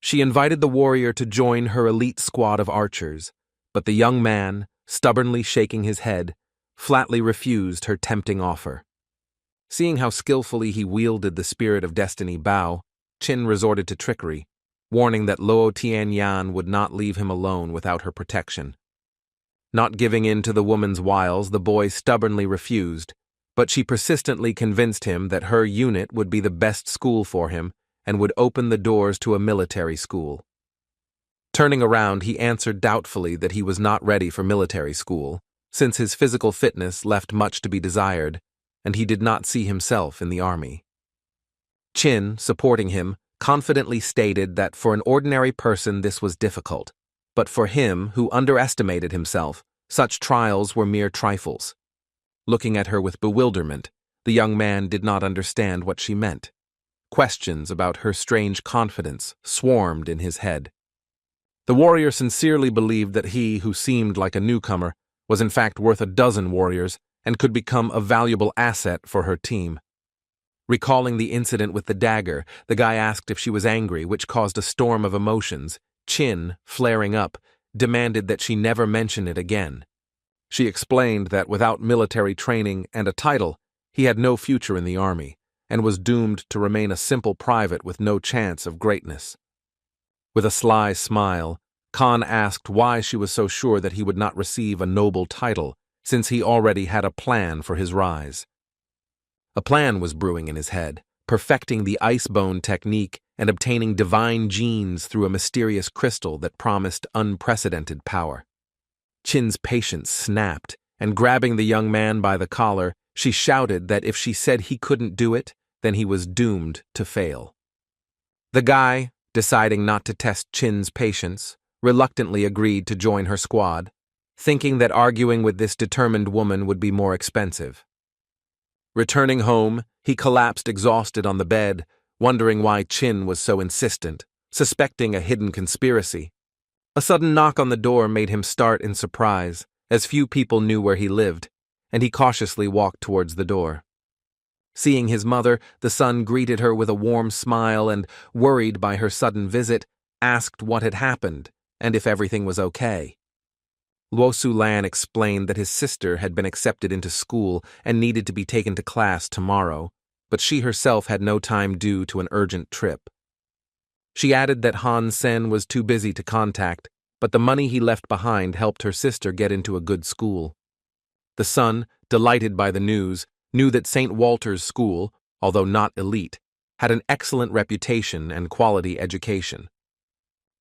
She invited the warrior to join her elite squad of archers, but the young man, stubbornly shaking his head, flatly refused her tempting offer. Seeing how skillfully he wielded the spirit of destiny bow, Qin resorted to trickery, warning that Luo Tianyan would not leave him alone without her protection. Not giving in to the woman's wiles, the boy stubbornly refused, but she persistently convinced him that her unit would be the best school for him and would open the doors to a military school. Turning around, he answered doubtfully that he was not ready for military school, since his physical fitness left much to be desired, and he did not see himself in the army. Chin, supporting him, confidently stated that for an ordinary person this was difficult, but for him, who underestimated himself, such trials were mere trifles. Looking at her with bewilderment, the young man did not understand what she meant. Questions about her strange confidence swarmed in his head. The warrior sincerely believed that he, who seemed like a newcomer, was in fact worth a dozen warriors and could become a valuable asset for her team. Recalling the incident with the dagger, the guy asked if she was angry, which caused a storm of emotions. Chin, flaring up, demanded that she never mention it again. She explained that without military training and a title, he had no future in the army, and was doomed to remain a simple private with no chance of greatness. With a sly smile, Khan asked why she was so sure that he would not receive a noble title, since he already had a plan for his rise. A plan was brewing in his head, perfecting the icebone technique and obtaining divine genes through a mysterious crystal that promised unprecedented power. Chin's patience snapped, and grabbing the young man by the collar, she shouted that if she said he couldn't do it, then he was doomed to fail. The guy, deciding not to test Chin's patience, reluctantly agreed to join her squad, thinking that arguing with this determined woman would be more expensive. Returning home, he collapsed exhausted on the bed, wondering why Chin was so insistent, suspecting a hidden conspiracy. A sudden knock on the door made him start in surprise, as few people knew where he lived, and he cautiously walked towards the door. Seeing his mother, the son greeted her with a warm smile and, worried by her sudden visit, asked what had happened and if everything was okay. Luo Sulan explained that his sister had been accepted into school and needed to be taken to class tomorrow, but she herself had no time due to an urgent trip. She added that Hansen was too busy to contact, but the money he left behind helped her sister get into a good school. The son, delighted by the news, knew that St. Walter's School, although not elite, had an excellent reputation and quality education.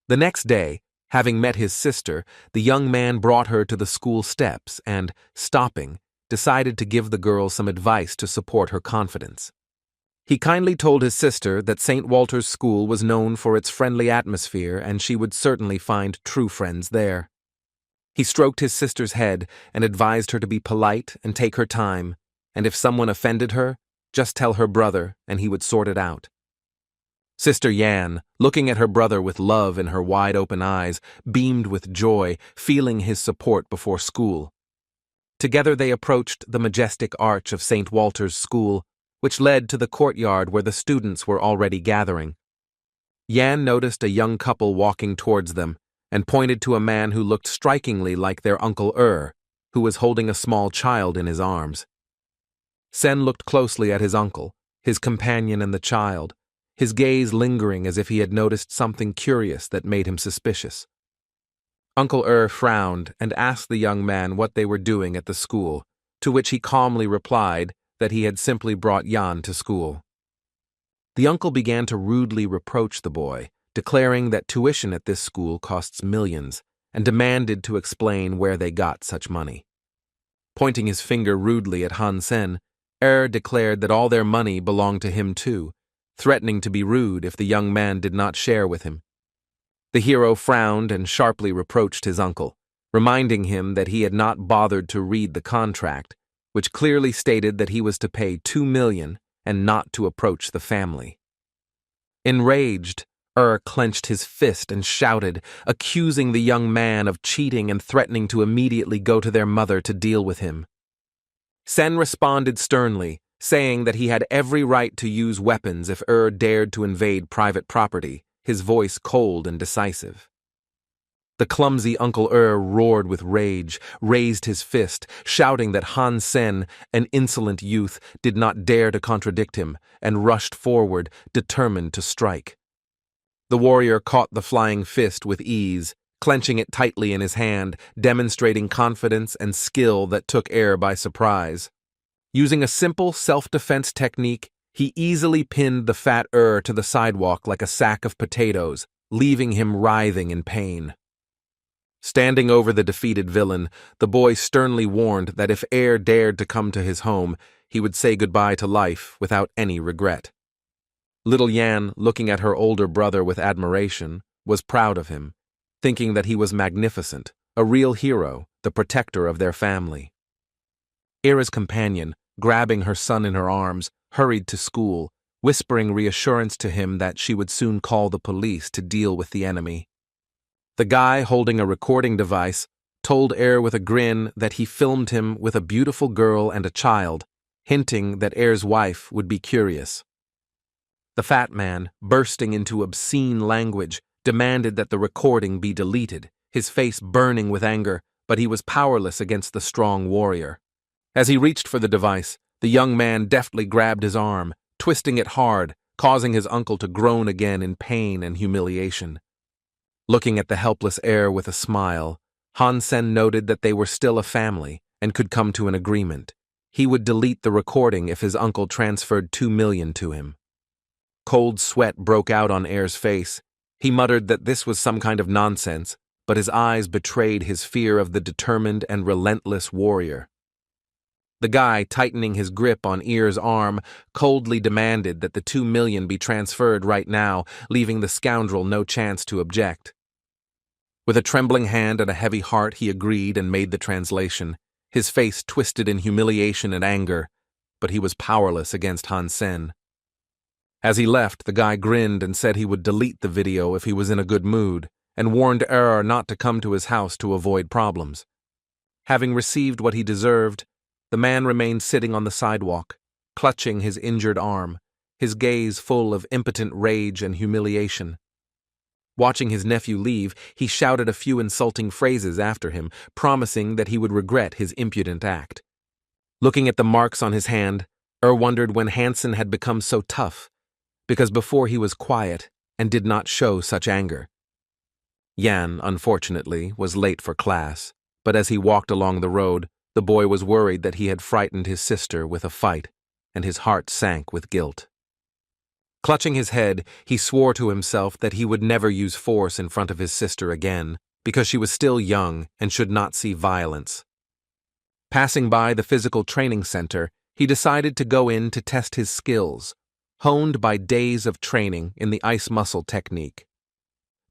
The next day, having met his sister, the young man brought her to the school steps and, stopping, decided to give the girl some advice to support her confidence. He kindly told his sister that St. Walter's School was known for its friendly atmosphere and she would certainly find true friends there. He stroked his sister's head and advised her to be polite and take her time, and if someone offended her, just tell her brother and he would sort it out. Sister Yan, looking at her brother with love in her wide-open eyes, beamed with joy, feeling his support before school. Together they approached the majestic arch of St. Walter's School, which led to the courtyard where the students were already gathering. Yan noticed a young couple walking towards them and pointed to a man who looked strikingly like their Uncle who was holding a small child in his arms. Sen looked closely at his uncle, his companion and the child, his gaze lingering as if he had noticed something curious that made him suspicious. Uncle frowned and asked the young man what they were doing at the school, to which he calmly replied that he had simply brought Yan to school. The uncle began to rudely reproach the boy, declaring that tuition at this school costs millions, and demanded to explain where they got such money. Pointing his finger rudely at Hansen, declared that all their money belonged to him too, threatening to be rude if the young man did not share with him. The hero frowned and sharply reproached his uncle, reminding him that he had not bothered to read the contract, which clearly stated that he was to pay 2 million and not to approach the family. Enraged, clenched his fist and shouted, accusing the young man of cheating and threatening to immediately go to their mother to deal with him. Sen responded sternly, saying that he had every right to use weapons if dared to invade private property, his voice cold and decisive. The clumsy Uncle roared with rage, raised his fist, shouting that Hansen, an insolent youth, did not dare to contradict him, and rushed forward, determined to strike. The warrior caught the flying fist with ease, clenching it tightly in his hand, demonstrating confidence and skill that took by surprise. Using a simple self-defense technique, he easily pinned the fat to the sidewalk like a sack of potatoes, leaving him writhing in pain. Standing over the defeated villain, the boy sternly warned that if dared to come to his home, he would say goodbye to life without any regret. Little Yan, looking at her older brother with admiration, was proud of him, thinking that he was magnificent, a real hero, the protector of their family. Era's companion, grabbing her son in her arms, hurried to school, whispering reassurance to him that she would soon call the police to deal with the enemy. The guy holding a recording device told with a grin that he filmed him with a beautiful girl and a child, hinting that Air's wife would be curious. The fat man, bursting into obscene language, demanded that the recording be deleted, his face burning with anger, but he was powerless against the strong warrior. As he reached for the device, the young man deftly grabbed his arm, twisting it hard, causing his uncle to groan again in pain and humiliation. Looking at the helpless heir with a smile, Hansen noted that they were still a family and could come to an agreement. He would delete the recording if his uncle transferred 2 million to him. Cold sweat broke out on Air's face. He muttered that this was some kind of nonsense, but his eyes betrayed his fear of the determined and relentless warrior. The guy, tightening his grip on Ear's arm, coldly demanded that the 2 million be transferred right now, leaving the scoundrel no chance to object. With a trembling hand and a heavy heart, he agreed and made the translation, his face twisted in humiliation and anger, but he was powerless against Hansen. As he left, the guy grinned and said he would delete the video if he was in a good mood, and warned not to come to his house to avoid problems. Having received what he deserved, the man remained sitting on the sidewalk, clutching his injured arm, his gaze full of impotent rage and humiliation. Watching his nephew leave, he shouted a few insulting phrases after him, promising that he would regret his impudent act. Looking at the marks on his hand, wondered when Hansen had become so tough, because before he was quiet and did not show such anger. Yan, unfortunately, was late for class, but as he walked along the road, the boy was worried that he had frightened his sister with a fight, and his heart sank with guilt. Clutching his head, he swore to himself that he would never use force in front of his sister again, because she was still young and should not see violence. Passing by the physical training center, he decided to go in to test his skills, honed by days of training in the ice muscle technique.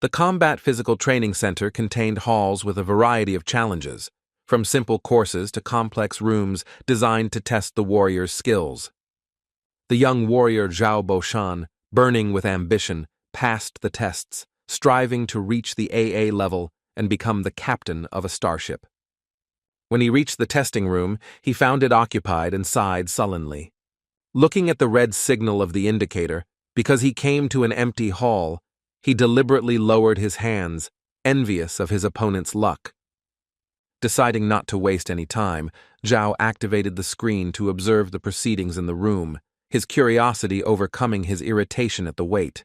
The Combat Physical Training Center contained halls with a variety of challenges, from simple courses to complex rooms designed to test the warrior's skills. The young warrior Zhao Boshan, burning with ambition, passed the tests, striving to reach the AA level and become the captain of a starship. When he reached the testing room, he found it occupied and sighed sullenly. Looking at the red signal of the indicator, because he came to an empty hall, he deliberately lowered his hands, envious of his opponent's luck. Deciding not to waste any time, Zhao activated the screen to observe the proceedings in the room, his curiosity overcoming his irritation at the wait.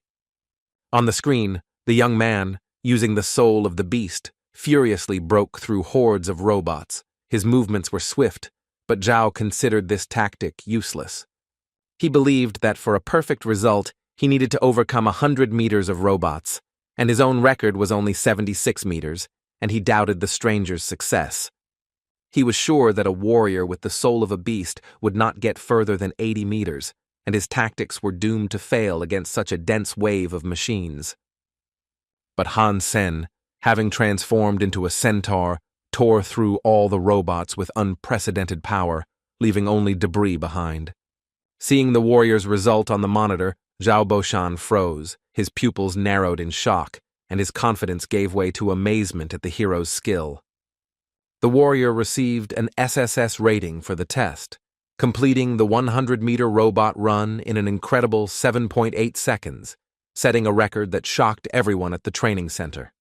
On the screen, the young man, using the soul of the beast, furiously broke through hordes of robots. His movements were swift, but Zhao considered this tactic useless. He believed that for a perfect result, he needed to overcome 100 meters of robots, and his own record was only 76 meters, and he doubted the stranger's success. He was sure that a warrior with the soul of a beast would not get further than 80 meters, and his tactics were doomed to fail against such a dense wave of machines. But Hansen, having transformed into a centaur, tore through all the robots with unprecedented power, leaving only debris behind. Seeing the warrior's result on the monitor, Zhao Boshan froze, his pupils narrowed in shock, and his confidence gave way to amazement at the hero's skill. The warrior received an SSS rating for the test, completing the 100-meter robot run in an incredible 7.8 seconds, setting a record that shocked everyone at the training center.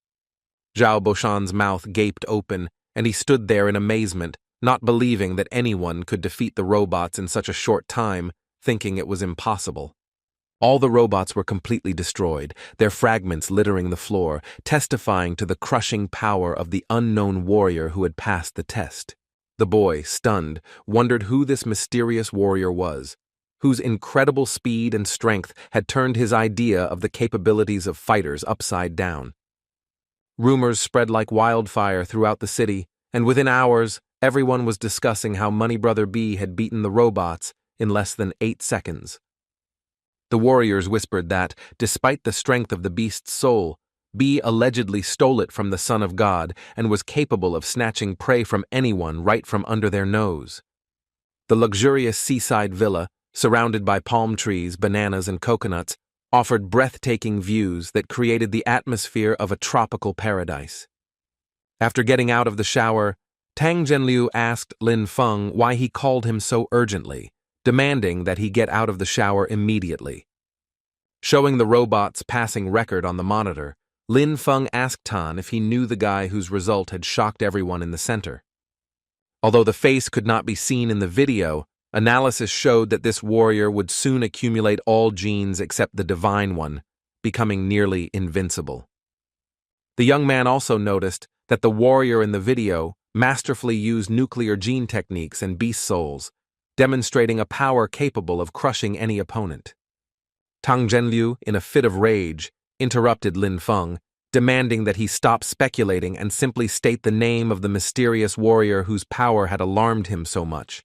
Zhao Boshan's mouth gaped open, and he stood there in amazement, not believing that anyone could defeat the robots in such a short time, thinking it was impossible. All the robots were completely destroyed, their fragments littering the floor, testifying to the crushing power of the unknown warrior who had passed the test. The boy, stunned, wondered who this mysterious warrior was, whose incredible speed and strength had turned his idea of the capabilities of fighters upside down. Rumors spread like wildfire throughout the city, and within hours, everyone was discussing how Money Brother B had beaten the robots in less than 8 seconds. The warriors whispered that, despite the strength of the beast's soul, B allegedly stole it from the Son of God and was capable of snatching prey from anyone right from under their nose. The luxurious seaside villa, surrounded by palm trees, bananas, and coconuts, offered breathtaking views that created the atmosphere of a tropical paradise. After getting out of the shower, Tang Zhenliu asked Lin Feng why he called him so urgently, demanding that he get out of the shower immediately. Showing the robot's passing record on the monitor, Lin Feng asked Tan if he knew the guy whose result had shocked everyone in the center. Although the face could not be seen in the video, analysis showed that this warrior would soon accumulate all genes except the divine one, becoming nearly invincible. The young man also noticed that the warrior in the video masterfully used nuclear gene techniques and beast souls, demonstrating a power capable of crushing any opponent. Tang Zhenliu, in a fit of rage, interrupted Lin Feng, demanding that he stop speculating and simply state the name of the mysterious warrior whose power had alarmed him so much.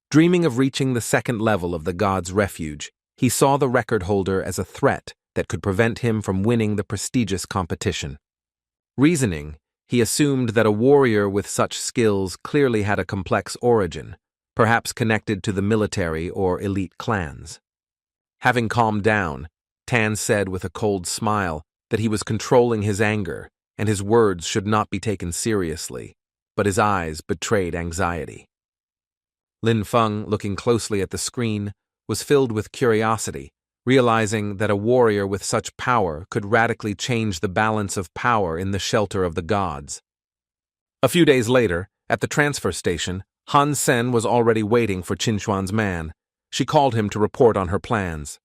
Dreaming of reaching the second level of the god's refuge, he saw the record holder as a threat that could prevent him from winning the prestigious competition. Reasoning, he assumed that a warrior with such skills clearly had a complex origin, perhaps connected to the military or elite clans. Having calmed down, Tan said with a cold smile that he was controlling his anger and his words should not be taken seriously, but his eyes betrayed anxiety. Lin Feng, looking closely at the screen, was filled with curiosity, realizing that a warrior with such power could radically change the balance of power in the shelter of the gods. A few days later, at the transfer station, Hansen was already waiting for Chinuan's man. She called him to report on her plans.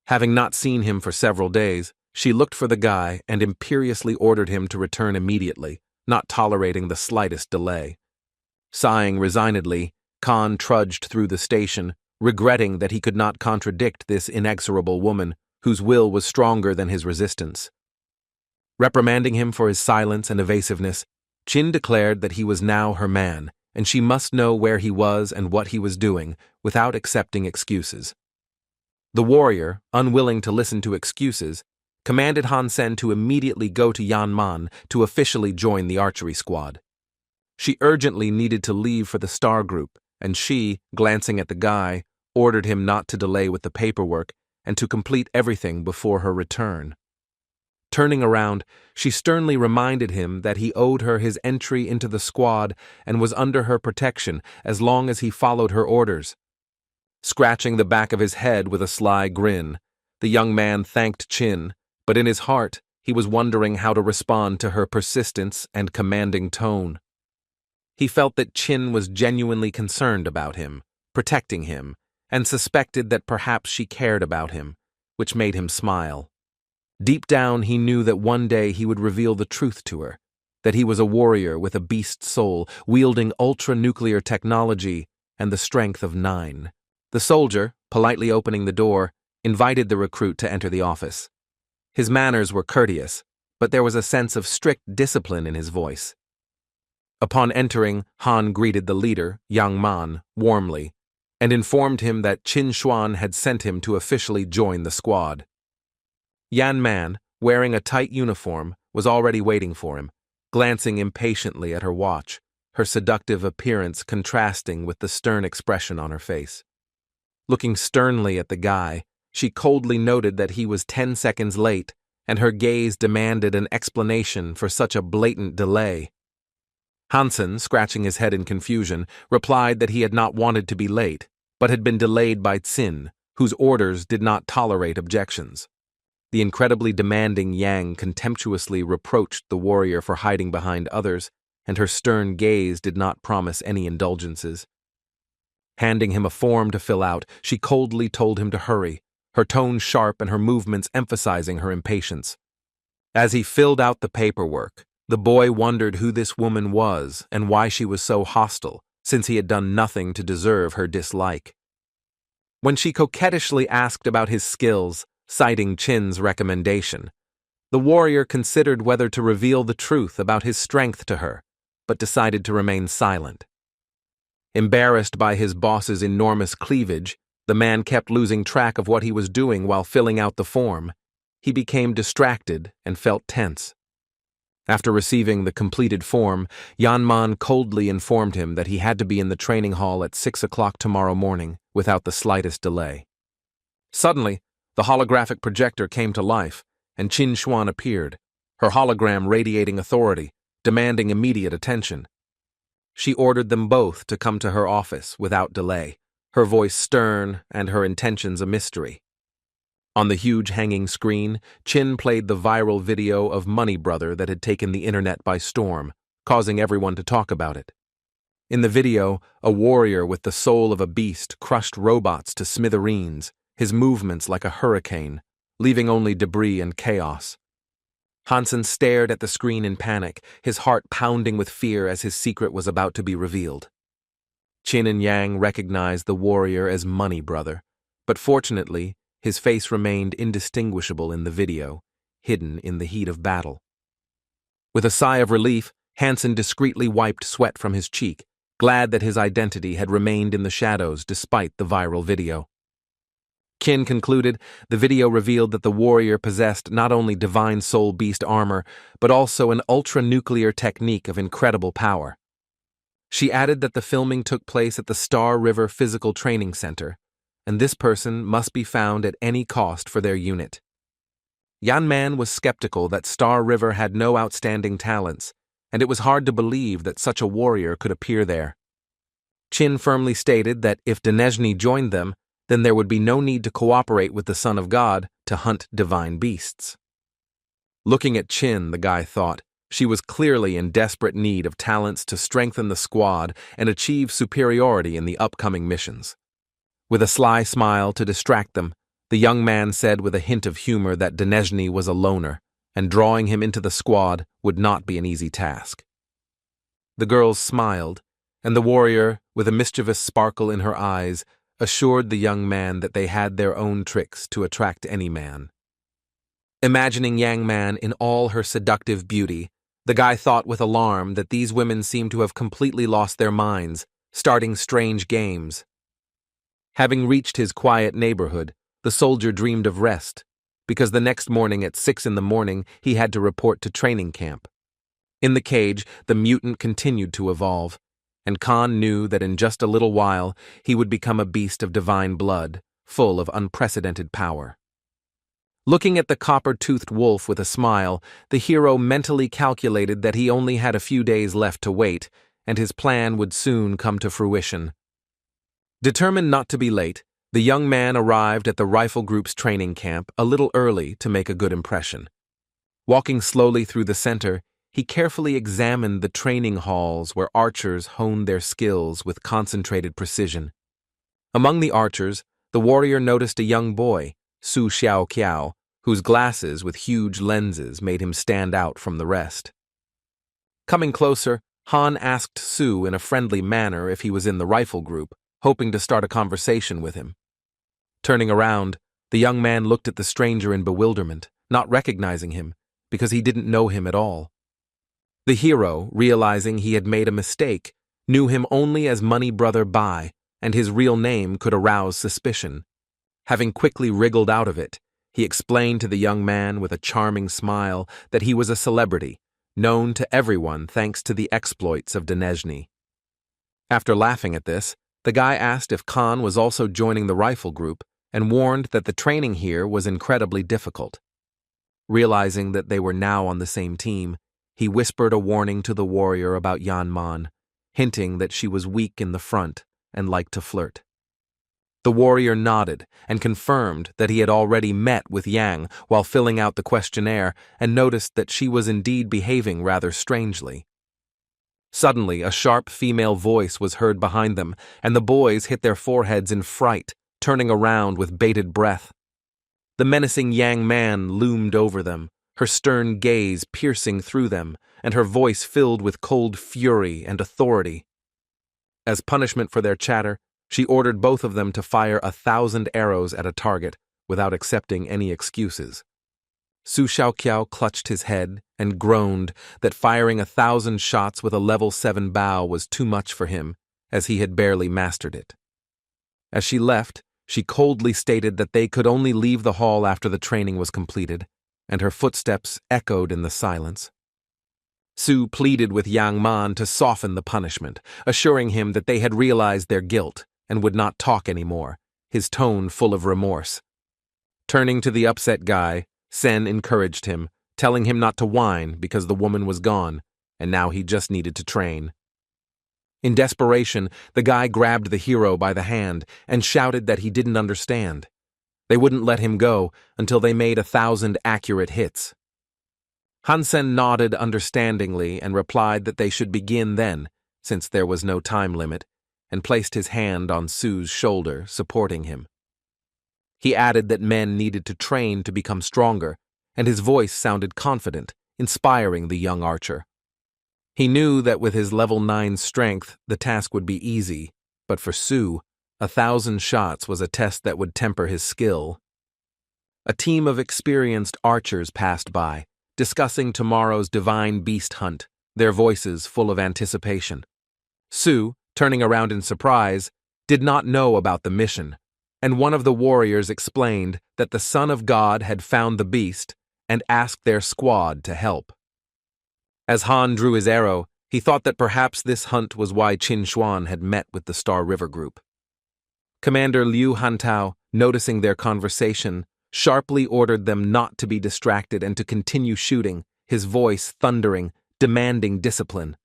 Having not seen him for several days, she looked for the guy and imperiously ordered him to return immediately, not tolerating the slightest delay. Sighing resignedly, Khan trudged through the station, regretting that he could not contradict this inexorable woman, whose will was stronger than his resistance. Reprimanding him for his silence and evasiveness, Chin declared that he was now her man, and she must know where he was and what he was doing, without accepting excuses. The warrior, unwilling to listen to excuses, commanded Hansen to immediately go to Yanman to officially join the archery squad. She urgently needed to leave for the star group, and she, glancing at the guy, ordered him not to delay with the paperwork and to complete everything before her return. Turning around, she sternly reminded him that he owed her his entry into the squad and was under her protection as long as he followed her orders. Scratching the back of his head with a sly grin, the young man thanked Chin, but in his heart he was wondering how to respond to her persistence and commanding tone. He felt that Chin was genuinely concerned about him, protecting him, and suspected that perhaps she cared about him, which made him smile. Deep down he knew that one day he would reveal the truth to her, that he was a warrior with a beast soul, wielding ultra-nuclear technology and the strength of 9. The soldier, politely opening the door, invited the recruit to enter the office. His manners were courteous, but there was a sense of strict discipline in his voice. Upon entering, Han greeted the leader, Yang Man, warmly, and informed him that Qin Xuan had sent him to officially join the squad. Yan Man, wearing a tight uniform, was already waiting for him, glancing impatiently at her watch, her seductive appearance contrasting with the stern expression on her face. Looking sternly at the guy, she coldly noted that he was 10 seconds late, and her gaze demanded an explanation for such a blatant delay. Hansen, scratching his head in confusion, replied that he had not wanted to be late, but had been delayed by Tsin, whose orders did not tolerate objections. The incredibly demanding Yang contemptuously reproached the warrior for hiding behind others, and her stern gaze did not promise any indulgences. Handing him a form to fill out, she coldly told him to hurry, her tone sharp and her movements emphasizing her impatience. As he filled out the paperwork, The boy wondered who this woman was and why she was so hostile, since he had done nothing to deserve her dislike. When she coquettishly asked about his skills, citing Chin's recommendation, the warrior considered whether to reveal the truth about his strength to her, but decided to remain silent. Embarrassed by his boss's enormous cleavage, the man kept losing track of what he was doing while filling out the form. He became distracted and felt tense. After receiving the completed form, Yanman coldly informed him that he had to be in the training hall at 6 o'clock tomorrow morning, without the slightest delay. Suddenly, the holographic projector came to life, and Chinuan appeared, her hologram radiating authority, demanding immediate attention. She ordered them both to come to her office without delay, her voice stern and her intentions a mystery. On the huge hanging screen, Chin played the viral video of Money Brother that had taken the internet by storm, causing everyone to talk about it. In the video, a warrior with the soul of a beast crushed robots to smithereens, his movements like a hurricane, leaving only debris and chaos. Hansen stared at the screen in panic, his heart pounding with fear as his secret was about to be revealed. Chin and Yang recognized the warrior as Money Brother, but fortunately, his face remained indistinguishable in the video, hidden in the heat of battle. With a sigh of relief, Hansen discreetly wiped sweat from his cheek, glad that his identity had remained in the shadows despite the viral video. Chin concluded the video revealed that the warrior possessed not only divine soul beast armor, but also an ultra-nuclear technique of incredible power. She added that the filming took place at the Star River Physical Training Center, and this person must be found at any cost for their unit. Yanman was skeptical that Star River had no outstanding talents, and it was hard to believe that such a warrior could appear there. Chin firmly stated that if Divinity joined them, then there would be no need to cooperate with the Son of God to hunt divine beasts. Looking at Chin, the guy thought, she was clearly in desperate need of talents to strengthen the squad and achieve superiority in the upcoming missions. With a sly smile to distract them, the young man said with a hint of humor that Divinity was a loner, and drawing him into the squad would not be an easy task. The girls smiled, and the warrior, with a mischievous sparkle in her eyes, assured the young man that they had their own tricks to attract any man. Imagining Yang Man in all her seductive beauty, the guy thought with alarm that these women seemed to have completely lost their minds, starting strange games. Having reached his quiet neighborhood, the soldier dreamed of rest, because the next morning at 6 a.m. he had to report to training camp. In the cage, the mutant continued to evolve, and Khan knew that in just a little while he would become a beast of divine blood, full of unprecedented power. Looking at the copper-toothed wolf with a smile, the hero mentally calculated that he only had a few days left to wait, and his plan would soon come to fruition. Determined not to be late, the young man arrived at the rifle group's training camp a little early to make a good impression. Walking slowly through the center, he carefully examined the training halls where archers honed their skills with concentrated precision. Among the archers, the warrior noticed a young boy, Su Xiao Qiao, whose glasses with huge lenses made him stand out from the rest. Coming closer, Han asked Su in a friendly manner if he was in the rifle group, hoping to start a conversation with him. Turning around, the young man looked at the stranger in bewilderment, not recognizing him, because he didn't know him at all. The hero, realizing he had made a mistake, knew him only as Money Brother Bai, and his real name could arouse suspicion. Having quickly wriggled out of it, he explained to the young man with a charming smile that he was a celebrity, known to everyone thanks to the exploits of Divinity. After laughing at this, the guy asked if Khan was also joining the rifle group and warned that the training here was incredibly difficult. Realizing that they were now on the same team, he whispered a warning to the warrior about Yanman, hinting that she was weak in the front and liked to flirt. The warrior nodded and confirmed that he had already met with Yang while filling out the questionnaire and noticed that she was indeed behaving rather strangely. Suddenly, a sharp female voice was heard behind them, and the boys hit their foreheads in fright, turning around with bated breath. The menacing Yang Man loomed over them, her stern gaze piercing through them, and her voice filled with cold fury and authority. As punishment for their chatter, she ordered both of them to fire 1,000 arrows at a target without accepting any excuses. Su Xiaoqiao clutched his head and groaned that firing 1,000 shots with a level 7 bow was too much for him, as he had barely mastered it. As she left, she coldly stated that they could only leave the hall after the training was completed, and her footsteps echoed in the silence. Su pleaded with Yang Man to soften the punishment, assuring him that they had realized their guilt and would not talk anymore, his tone full of remorse. Turning to the upset guy, Sen encouraged him, telling him not to whine because the woman was gone, and now he just needed to train. In desperation, the guy grabbed the hero by the hand and shouted that he didn't understand. They wouldn't let him go until they made 1,000 accurate hits. Hansen nodded understandingly and replied that they should begin then, since there was no time limit, and placed his hand on Su's shoulder, supporting him. He added that men needed to train to become stronger, and his voice sounded confident, inspiring the young archer. He knew that with his level 9 strength, the task would be easy, but for Su, 1,000 shots was a test that would temper his skill. A team of experienced archers passed by, discussing tomorrow's divine beast hunt, their voices full of anticipation. Su, turning around in surprise, did not know about the mission, and one of the warriors explained that the Son of God had found the beast and asked their squad to help. As Han drew his arrow, he thought that perhaps this hunt was why Chinuan had met with the Star River group. Commander Liu Hantao, noticing their conversation, sharply ordered them not to be distracted and to continue shooting, his voice thundering, demanding discipline.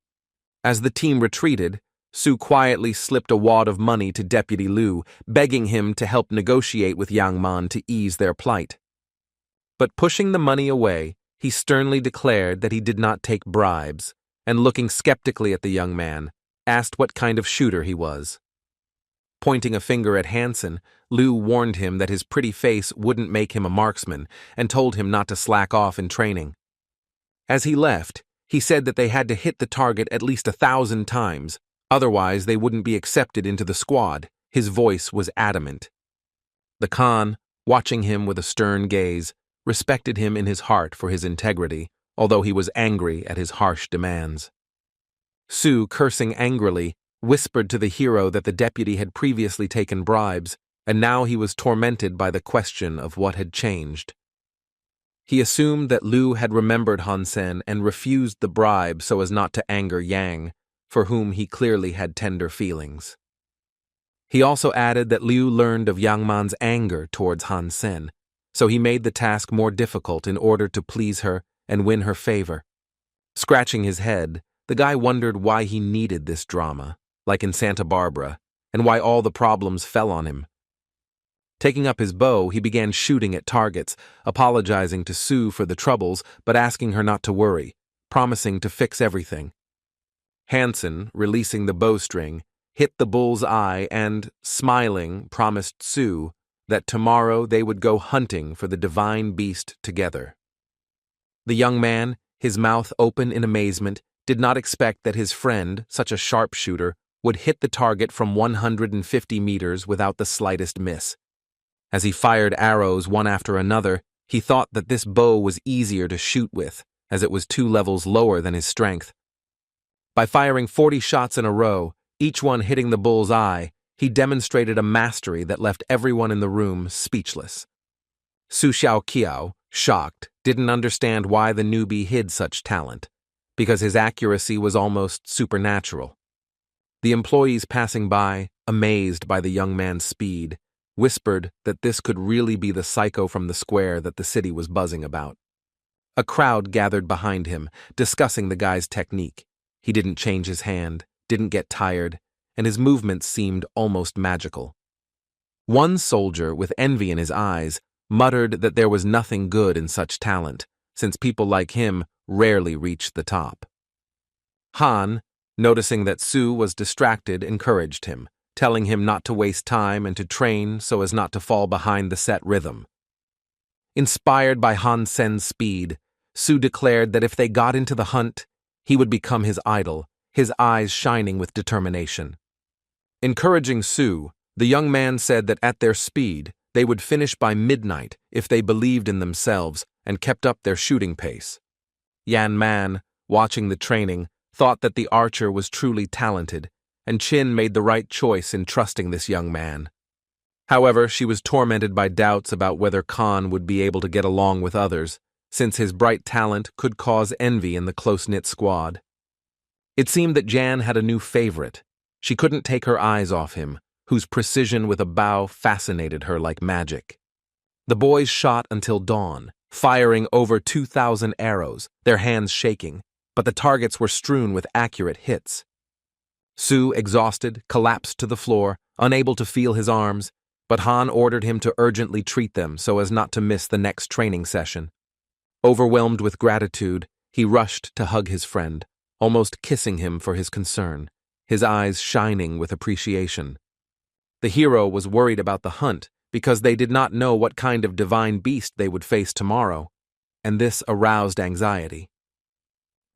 As the team retreated, Su quietly slipped a wad of money to Deputy Liu, begging him to help negotiate with Yang Man to ease their plight. But pushing the money away, he sternly declared that he did not take bribes, and looking skeptically at the young man, asked what kind of shooter he was. Pointing a finger at Hansen, Liu warned him that his pretty face wouldn't make him a marksman, and told him not to slack off in training. As he left, he said that they had to hit the target at least 1,000 times, otherwise they wouldn't be accepted into the squad. His voice was adamant. The Khan, watching him with a stern gaze, respected him in his heart for his integrity, although he was angry at his harsh demands. Su, cursing angrily, whispered to the hero that the deputy had previously taken bribes, and now he was tormented by the question of what had changed. He assumed that Liu had remembered Hansen and refused the bribe so as not to anger Yang, for whom he clearly had tender feelings. He also added that Liu learned of Yang Man's anger towards Hansen, so he made the task more difficult in order to please her and win her favor. Scratching his head, the guy wondered why he needed this drama, like in Santa Barbara, and why all the problems fell on him. Taking up his bow, he began shooting at targets, apologizing to Su for the troubles but asking her not to worry, promising to fix everything. Hansen, releasing the bowstring, hit the bull's eye and, smiling, promised Su that tomorrow they would go hunting for the divine beast together. The young man, his mouth open in amazement, did not expect that his friend, such a sharpshooter, would hit the target from 150 meters without the slightest miss. As he fired arrows one after another, he thought that this bow was easier to shoot with, as it was 2 levels lower than his strength. By firing 40 shots in a row, each one hitting the bull's eye, he demonstrated a mastery that left everyone in the room speechless. Su Xiaoqiao, shocked, didn't understand why the newbie hid such talent, because his accuracy was almost supernatural. The employees passing by, amazed by the young man's speed, whispered that this could really be the psycho from the square that the city was buzzing about. A crowd gathered behind him, discussing the guy's technique. He didn't change his hand, didn't get tired, and his movements seemed almost magical. One soldier, with envy in his eyes, muttered that there was nothing good in such talent, since people like him rarely reached the top. Han, noticing that Su was distracted, encouraged him, telling him not to waste time and to train so as not to fall behind the set rhythm. Inspired by Hansen's speed, Su declared that if they got into the hunt, he would become his idol, his eyes shining with determination. Encouraging Su, the young man said that at their speed, they would finish by midnight if they believed in themselves and kept up their shooting pace. Yan Man, watching the training, thought that the archer was truly talented, and Chin made the right choice in trusting this young man. However, she was tormented by doubts about whether Khan would be able to get along with others, since his bright talent could cause envy in the close-knit squad. It seemed that Jan had a new favorite. She couldn't take her eyes off him, whose precision with a bow fascinated her like magic. The boys shot until dawn, firing over 2,000 arrows, their hands shaking, but the targets were strewn with accurate hits. Su, exhausted, collapsed to the floor, unable to feel his arms, but Han ordered him to urgently treat them so as not to miss the next training session. Overwhelmed with gratitude, he rushed to hug his friend, almost kissing him for his concern, his eyes shining with appreciation. The hero was worried about the hunt because they did not know what kind of divine beast they would face tomorrow, and this aroused anxiety.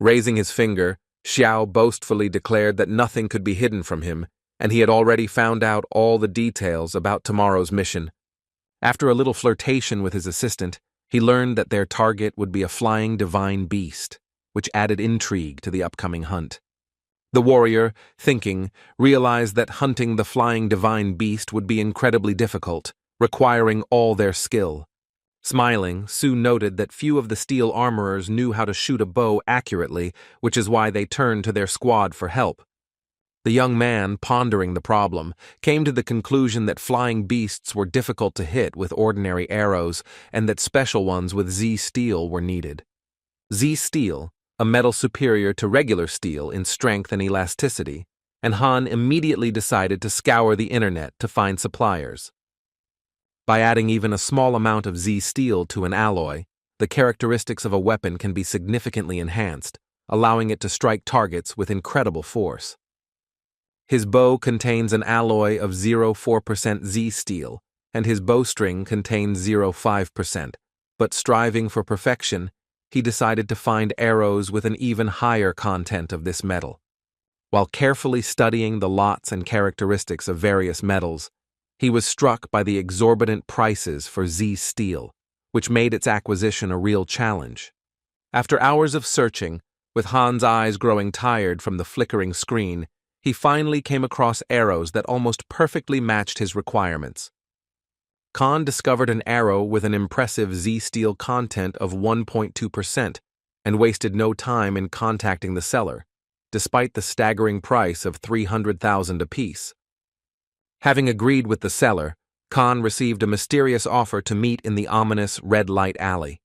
Raising his finger, Xiao boastfully declared that nothing could be hidden from him, and he had already found out all the details about tomorrow's mission. After a little flirtation with his assistant, he learned that their target would be a flying divine beast, which added intrigue to the upcoming hunt. The warrior, thinking, realized that hunting the flying divine beast would be incredibly difficult, requiring all their skill. Smiling, Su noted that few of the steel armorers knew how to shoot a bow accurately, which is why they turned to their squad for help. The young man, pondering the problem, came to the conclusion that flying beasts were difficult to hit with ordinary arrows and that special ones with Z-steel were needed. Z-steel, a metal superior to regular steel in strength and elasticity, and Han immediately decided to scour the internet to find suppliers. By adding even a small amount of Z-steel to an alloy, the characteristics of a weapon can be significantly enhanced, allowing it to strike targets with incredible force. His bow contains an alloy of 0.4% Z-steel, and his bowstring contains 0.5%, but striving for perfection, he decided to find arrows with an even higher content of this metal. While carefully studying the lots and characteristics of various metals, he was struck by the exorbitant prices for Z-steel, which made its acquisition a real challenge. After hours of searching, with Han's eyes growing tired from the flickering screen, he finally came across arrows that almost perfectly matched his requirements. Khan discovered an arrow with an impressive Z-steel content of 1.2% and wasted no time in contacting the seller, despite the staggering price of 300,000 apiece. Having agreed with the seller, Khan received a mysterious offer to meet in the ominous red light alley.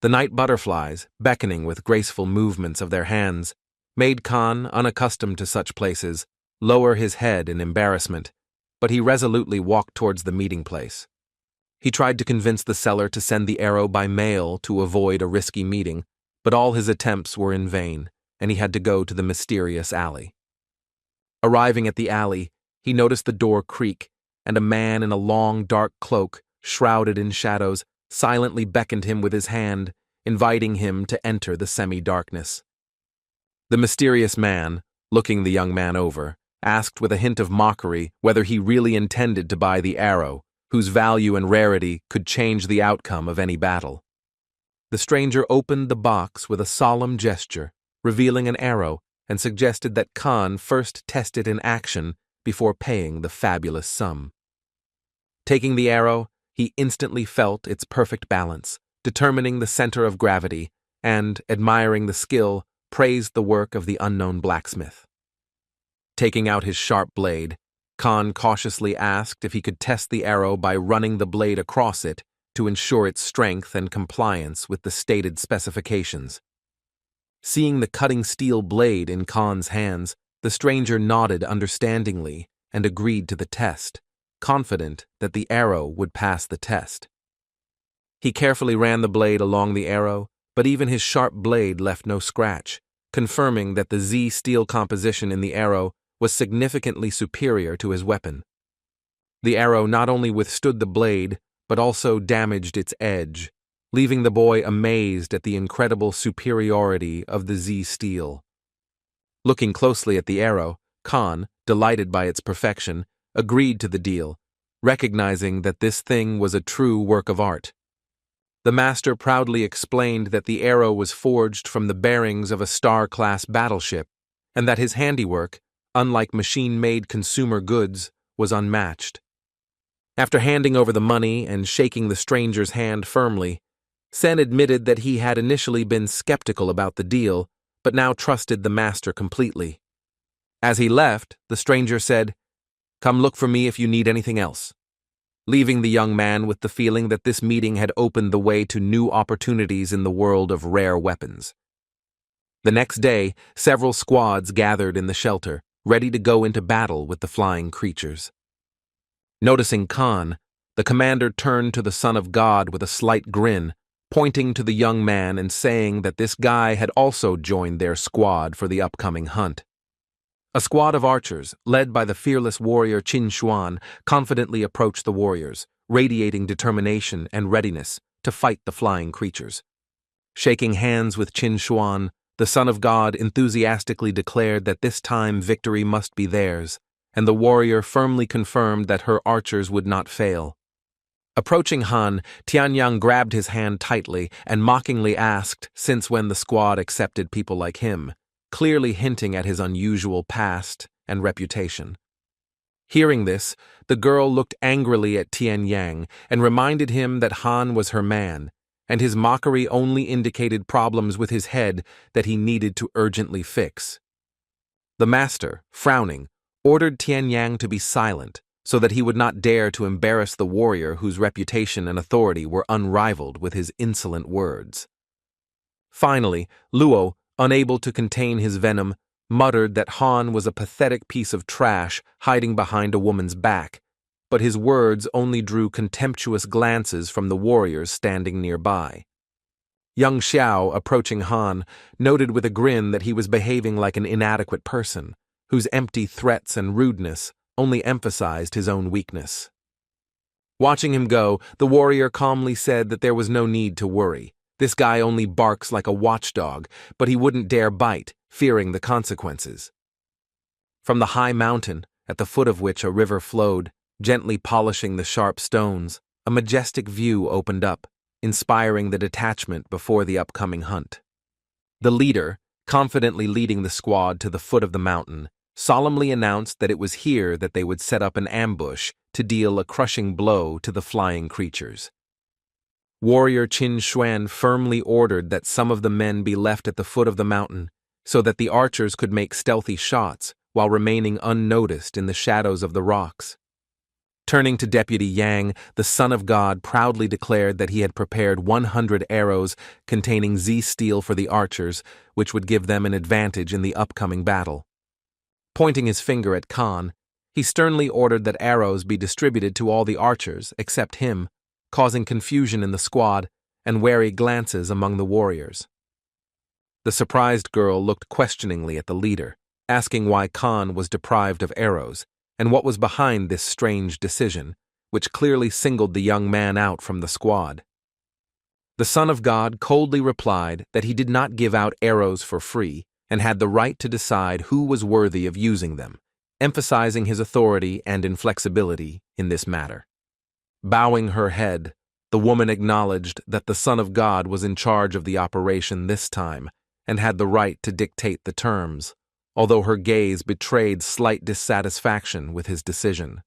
The night butterflies, beckoning with graceful movements of their hands, made Khan, unaccustomed to such places, lower his head in embarrassment, but he resolutely walked towards the meeting place. He tried to convince the seller to send the arrow by mail to avoid a risky meeting, but all his attempts were in vain, and he had to go to the mysterious alley. Arriving at the alley, he noticed the door creak, and a man in a long, dark cloak, shrouded in shadows, silently beckoned him with his hand, inviting him to enter the semi-darkness. The mysterious man, looking the young man over, asked with a hint of mockery whether he really intended to buy the arrow, whose value and rarity could change the outcome of any battle. The stranger opened the box with a solemn gesture, revealing an arrow, and suggested that Khan first test it in action before paying the fabulous sum. Taking the arrow, he instantly felt its perfect balance, determining the center of gravity, and, admiring the skill, praised the work of the unknown blacksmith. Taking out his sharp blade, Khan cautiously asked if he could test the arrow by running the blade across it to ensure its strength and compliance with the stated specifications. Seeing the cutting steel blade in Khan's hands, the stranger nodded understandingly and agreed to the test, confident that the arrow would pass the test. He carefully ran the blade along the arrow, but even his sharp blade left no scratch, confirming that the Z-steel composition in the arrow was significantly superior to his weapon. The arrow not only withstood the blade, but also damaged its edge, leaving the boy amazed at the incredible superiority of the Z steel. Looking closely at the arrow, Khan, delighted by its perfection, agreed to the deal, recognizing that this thing was a true work of art. The master proudly explained that the arrow was forged from the bearings of a star-class battleship, and that his handiwork, unlike machine-made consumer goods, was unmatched. After handing over the money and shaking the stranger's hand firmly, Sen admitted that he had initially been skeptical about the deal, but now trusted the master completely. As he left, the stranger said, "Come look for me if you need anything else," leaving the young man with the feeling that this meeting had opened the way to new opportunities in the world of rare weapons. The next day, several squads gathered in the shelter, ready to go into battle with the flying creatures. Noticing Khan, the commander turned to the Son of God with a slight grin, pointing to the young man and saying that this guy had also joined their squad for the upcoming hunt. A squad of archers, led by the fearless warrior Chinuan, confidently approached the warriors, radiating determination and readiness to fight the flying creatures. Shaking hands with Chinuan, the Son of God enthusiastically declared that this time victory must be theirs, and the warrior firmly confirmed that her archers would not fail. Approaching Han, Tianyang grabbed his hand tightly and mockingly asked since when the squad accepted people like him, clearly hinting at his unusual past and reputation. Hearing this, the girl looked angrily at Tianyang and reminded him that Han was her man, and his mockery only indicated problems with his head that he needed to urgently fix. The master, frowning, ordered Tianyang to be silent so that he would not dare to embarrass the warrior whose reputation and authority were unrivaled with his insolent words. Finally, Luo, unable to contain his venom, muttered that Han was a pathetic piece of trash hiding behind a woman's back, but his words only drew contemptuous glances from the warriors standing nearby. Young Xiao, approaching Han, noted with a grin that he was behaving like an inadequate person, whose empty threats and rudeness only emphasized his own weakness. Watching him go, the warrior calmly said that there was no need to worry. This guy only barks like a watchdog, but he wouldn't dare bite, fearing the consequences. From the high mountain, at the foot of which a river flowed, gently polishing the sharp stones, a majestic view opened up, inspiring the detachment before the upcoming hunt. The leader, confidently leading the squad to the foot of the mountain, solemnly announced that it was here that they would set up an ambush to deal a crushing blow to the flying creatures. Warrior Chinuan firmly ordered that some of the men be left at the foot of the mountain so that the archers could make stealthy shots while remaining unnoticed in the shadows of the rocks. Turning to Deputy Yang, the Son of God proudly declared that he had prepared 100 arrows containing Z steel for the archers, which would give them an advantage in the upcoming battle. Pointing his finger at Khan, he sternly ordered that arrows be distributed to all the archers except him, causing confusion in the squad and wary glances among the warriors. The surprised girl looked questioningly at the leader, asking why Khan was deprived of arrows, and what was behind this strange decision, which clearly singled the young man out from the squad. The Son of God coldly replied that he did not give out arrows for free and had the right to decide who was worthy of using them, emphasizing his authority and inflexibility in this matter. Bowing her head, the woman acknowledged that the Son of God was in charge of the operation this time and had the right to dictate the terms, although her gaze betrayed slight dissatisfaction with his decision.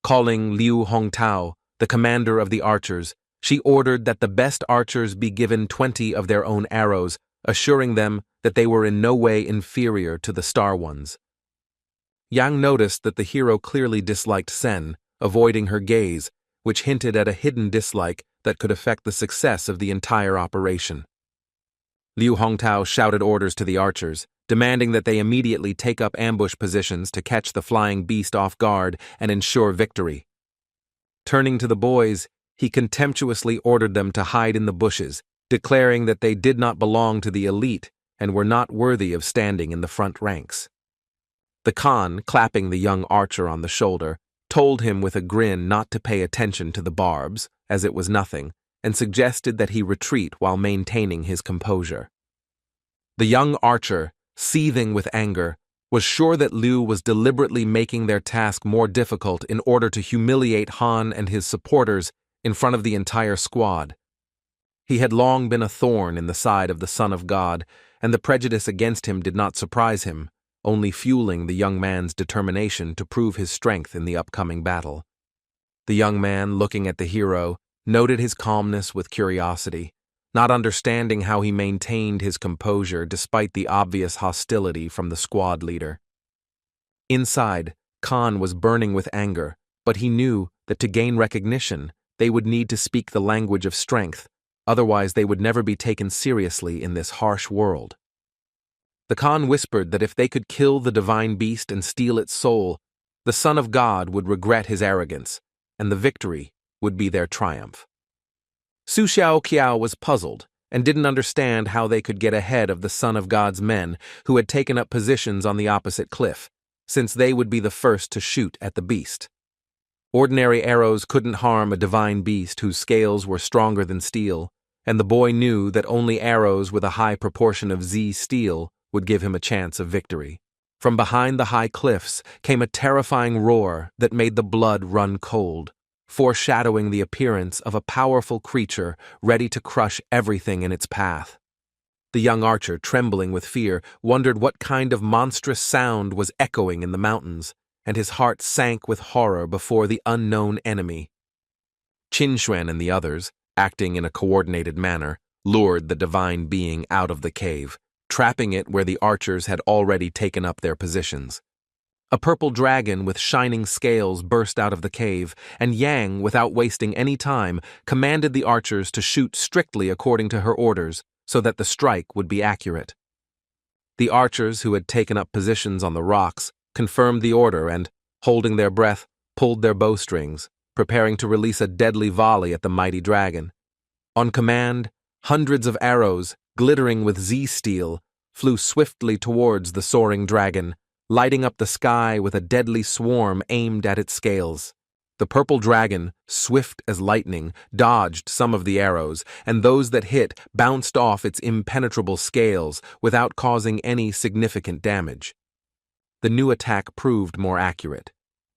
Calling Liu Hongtao, the commander of the archers, she ordered that the best archers be given 20 of their own arrows, assuring them that they were in no way inferior to the star ones. Yang noticed that the hero clearly disliked Sen, avoiding her gaze, which hinted at a hidden dislike that could affect the success of the entire operation. Liu Hongtao shouted orders to the archers, demanding that they immediately take up ambush positions to catch the flying beast off guard and ensure victory. Turning to the boys, he contemptuously ordered them to hide in the bushes, declaring that they did not belong to the elite and were not worthy of standing in the front ranks. The Khan, clapping the young archer on the shoulder, told him with a grin not to pay attention to the barbs, as it was nothing, and suggested that he retreat while maintaining his composure. The young archer, seething with anger, was sure that Liu was deliberately making their task more difficult in order to humiliate Han and his supporters in front of the entire squad. He had long been a thorn in the side of the Son of God, and the prejudice against him did not surprise him, only fueling the young man's determination to prove his strength in the upcoming battle. The young man, looking at the hero, noted his calmness with curiosity, not understanding how he maintained his composure despite the obvious hostility from the squad leader. Inside, Khan was burning with anger, but he knew that to gain recognition, they would need to speak the language of strength, otherwise they would never be taken seriously in this harsh world. The Khan whispered that if they could kill the divine beast and steal its soul, the Son of God would regret his arrogance, and the victory would be their triumph. Su Xiaoqiao was puzzled and didn't understand how they could get ahead of the Son of God's men who had taken up positions on the opposite cliff, since they would be the first to shoot at the beast. Ordinary arrows couldn't harm a divine beast whose scales were stronger than steel, and the boy knew that only arrows with a high proportion of Z steel would give him a chance of victory. From behind the high cliffs came a terrifying roar that made the blood run cold, foreshadowing the appearance of a powerful creature ready to crush everything in its path. The young archer, trembling with fear, wondered what kind of monstrous sound was echoing in the mountains, and his heart sank with horror before the unknown enemy. Chinuan and the others, acting in a coordinated manner, lured the divine being out of the cave, trapping it where the archers had already taken up their positions. A purple dragon with shining scales burst out of the cave, and Yang, without wasting any time, commanded the archers to shoot strictly according to her orders, so that the strike would be accurate. The archers, who had taken up positions on the rocks, confirmed the order and, holding their breath, pulled their bowstrings, preparing to release a deadly volley at the mighty dragon. On command, hundreds of arrows, glittering with Z-steel, flew swiftly towards the soaring dragon, lighting up the sky with a deadly swarm aimed at its scales. The purple dragon, swift as lightning, dodged some of the arrows, and those that hit bounced off its impenetrable scales without causing any significant damage. The new attack proved more accurate,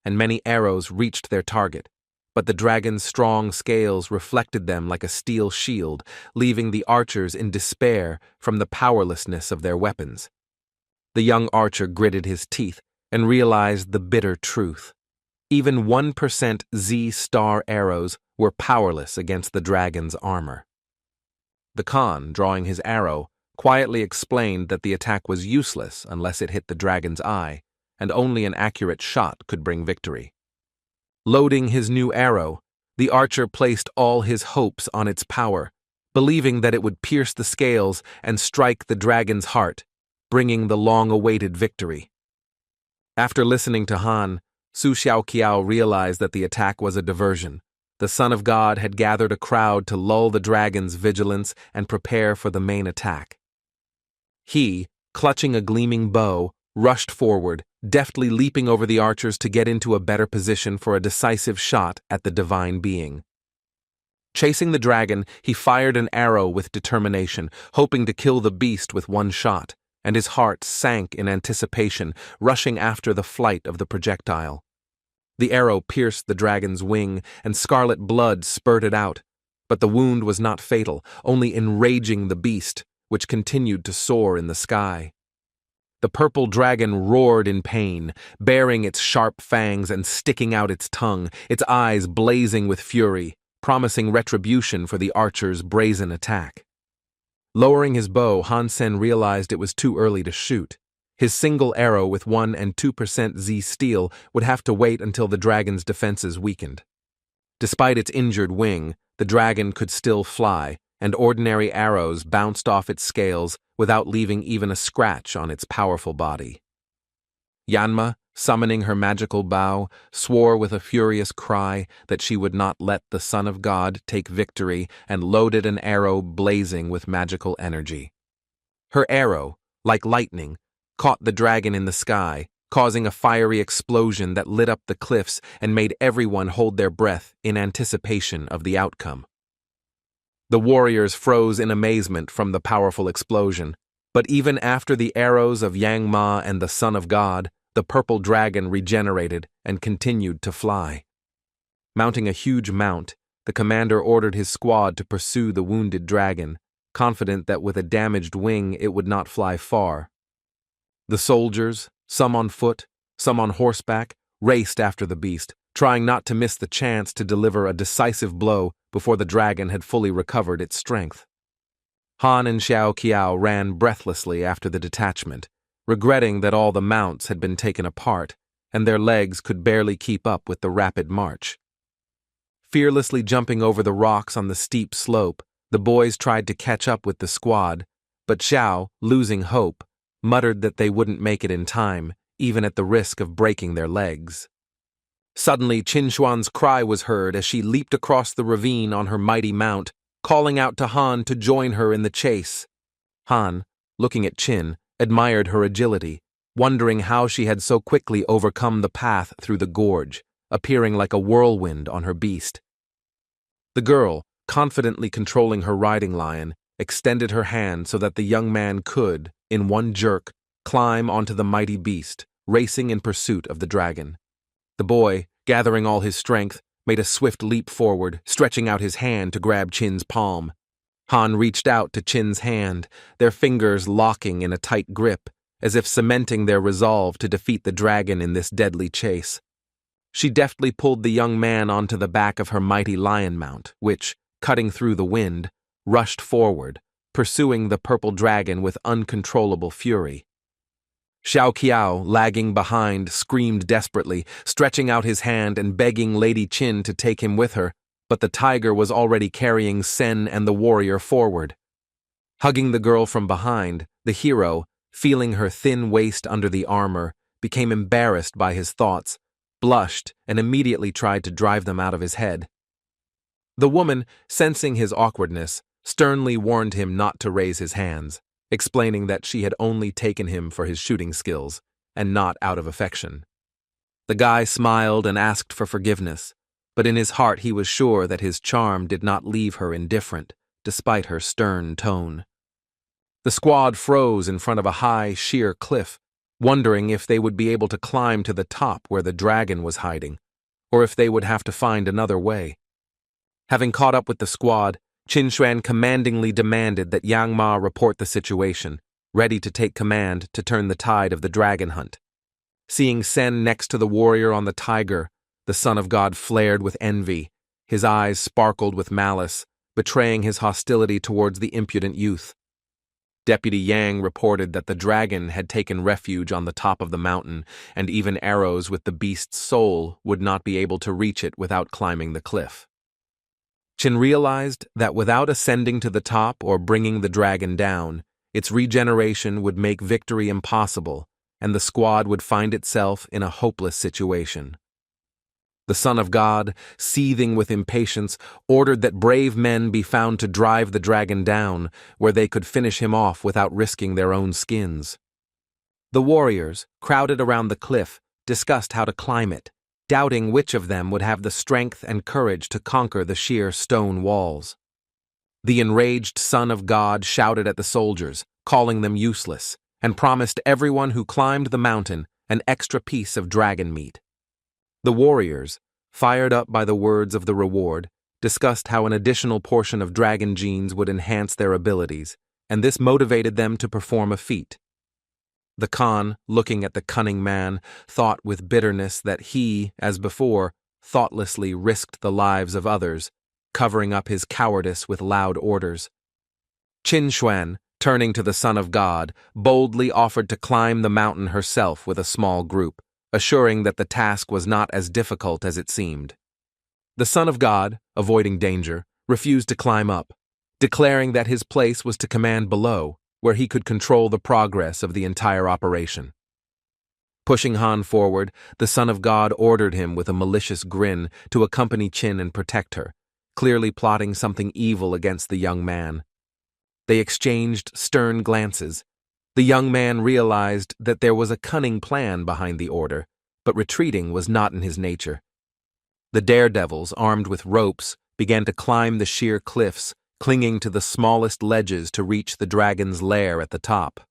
and many arrows reached their target, but the dragon's strong scales reflected them like a steel shield, leaving the archers in despair from the powerlessness of their weapons. The young archer gritted his teeth and realized the bitter truth. Even 1% Z-star arrows were powerless against the dragon's armor. The Khan, drawing his arrow, quietly explained that the attack was useless unless it hit the dragon's eye, and only an accurate shot could bring victory. Loading his new arrow, the archer placed all his hopes on its power, believing that it would pierce the scales and strike the dragon's heart, bringing the long-awaited victory. After listening to Han, Su Xiaoqiao realized that the attack was a diversion. The Son of God had gathered a crowd to lull the dragon's vigilance and prepare for the main attack. He, clutching a gleaming bow, rushed forward, deftly leaping over the archers to get into a better position for a decisive shot at the divine being. Chasing the dragon, he fired an arrow with determination, hoping to kill the beast with one shot, and his heart sank in anticipation, rushing after the flight of the projectile. The arrow pierced the dragon's wing, and scarlet blood spurted out, but the wound was not fatal, only enraging the beast, which continued to soar in the sky. The purple dragon roared in pain, baring its sharp fangs and sticking out its tongue, its eyes blazing with fury, promising retribution for the archer's brazen attack. Lowering his bow, Hansen realized it was too early to shoot. His single arrow with 1 and 2% Z steel would have to wait until the dragon's defenses weakened. Despite its injured wing, the dragon could still fly, and ordinary arrows bounced off its scales without leaving even a scratch on its powerful body. Yanma, summoning her magical bow, swore with a furious cry that she would not let the Son of God take victory and loaded an arrow blazing with magical energy. Her arrow, like lightning, caught the dragon in the sky, causing a fiery explosion that lit up the cliffs and made everyone hold their breath in anticipation of the outcome. The warriors froze in amazement from the powerful explosion, but even after the arrows of Yang Ma and the Son of God, the purple dragon regenerated and continued to fly. Mounting a huge mount, the commander ordered his squad to pursue the wounded dragon, confident that with a damaged wing it would not fly far. The soldiers, some on foot, some on horseback, raced after the beast, trying not to miss the chance to deliver a decisive blow before the dragon had fully recovered its strength. Han and Xiao Qiao ran breathlessly after the detachment, regretting that all the mounts had been taken apart, and their legs could barely keep up with the rapid march. Fearlessly jumping over the rocks on the steep slope, the boys tried to catch up with the squad, but Xiao, losing hope, muttered that they wouldn't make it in time, even at the risk of breaking their legs. Suddenly, Chinuan's cry was heard as she leaped across the ravine on her mighty mount, calling out to Han to join her in the chase. Han, looking at Chin, admired her agility, wondering how she had so quickly overcome the path through the gorge, appearing like a whirlwind on her beast. The girl, confidently controlling her riding lion, extended her hand so that the young man could, in one jerk, climb onto the mighty beast, racing in pursuit of the dragon. The boy, gathering all his strength, made a swift leap forward, stretching out his hand to grab Chin's palm. Han reached out to Chin's hand, their fingers locking in a tight grip, as if cementing their resolve to defeat the dragon in this deadly chase. She deftly pulled the young man onto the back of her mighty lion mount, which, cutting through the wind, rushed forward, pursuing the purple dragon with uncontrollable fury. Xiao Qiao, lagging behind, screamed desperately, stretching out his hand and begging Lady Qin to take him with her, but the tiger was already carrying Sen and the warrior forward. Hugging the girl from behind, the hero, feeling her thin waist under the armor, became embarrassed by his thoughts, blushed, and immediately tried to drive them out of his head. The woman, sensing his awkwardness, sternly warned him not to raise his hands, explaining that she had only taken him for his shooting skills, and not out of affection. The guy smiled and asked for forgiveness, but in his heart he was sure that his charm did not leave her indifferent, despite her stern tone. The squad froze in front of a high, sheer cliff, wondering if they would be able to climb to the top where the dragon was hiding, or if they would have to find another way. Having caught up with the squad, Chinuan commandingly demanded that Yang Ma report the situation, ready to take command to turn the tide of the dragon hunt. Seeing Sen next to the warrior on the tiger, the Son of God flared with envy. His eyes sparkled with malice, betraying his hostility towards the impudent youth. Deputy Yang reported that the dragon had taken refuge on the top of the mountain, and even arrows with the beast's soul would not be able to reach it without climbing the cliff. Chin realized that without ascending to the top or bringing the dragon down, its regeneration would make victory impossible, and the squad would find itself in a hopeless situation. The Son of God, seething with impatience, ordered that brave men be found to drive the dragon down, where they could finish him off without risking their own skins. The warriors, crowded around the cliff, discussed how to climb it, doubting which of them would have the strength and courage to conquer the sheer stone walls. The enraged Son of God shouted at the soldiers, calling them useless, and promised everyone who climbed the mountain an extra piece of dragon meat. The warriors, fired up by the words of the reward, discussed how an additional portion of dragon genes would enhance their abilities, and this motivated them to perform a feat. The Khan, looking at the cunning man, thought with bitterness that he, as before, thoughtlessly risked the lives of others, covering up his cowardice with loud orders. Chinuan, turning to the Son of God, boldly offered to climb the mountain herself with a small group, assuring that the task was not as difficult as it seemed. The Son of God, avoiding danger, refused to climb up, declaring that his place was to command below, where he could control the progress of the entire operation. Pushing Han forward, the Son of God ordered him with a malicious grin to accompany Qin and protect her, clearly plotting something evil against the young man. They exchanged stern glances. The young man realized that there was a cunning plan behind the order, but retreating was not in his nature. The daredevils, armed with ropes, began to climb the sheer cliffs, clinging to the smallest ledges to reach the dragon's lair at the top.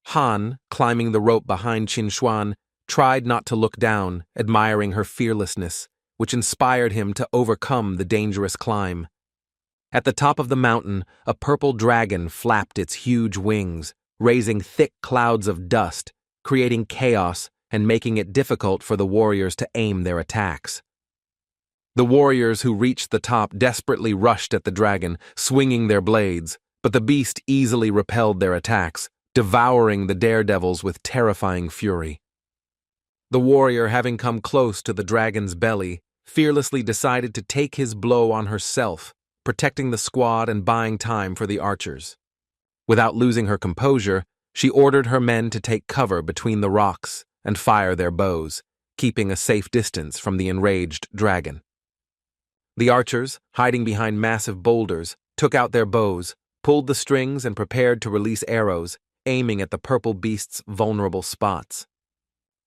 Han, climbing the rope behind Chinuan, tried not to look down, admiring her fearlessness, which inspired him to overcome the dangerous climb. At the top of the mountain, a purple dragon flapped its huge wings, raising thick clouds of dust, creating chaos and making it difficult for the warriors to aim their attacks. The warriors who reached the top desperately rushed at the dragon, swinging their blades, but the beast easily repelled their attacks, devouring the daredevils with terrifying fury. The warrior, having come close to the dragon's belly, fearlessly decided to take his blow on herself, protecting the squad and buying time for the archers. Without losing her composure, she ordered her men to take cover between the rocks and fire their bows, keeping a safe distance from the enraged dragon. The archers, hiding behind massive boulders, took out their bows, pulled the strings and prepared to release arrows, aiming at the purple beast's vulnerable spots.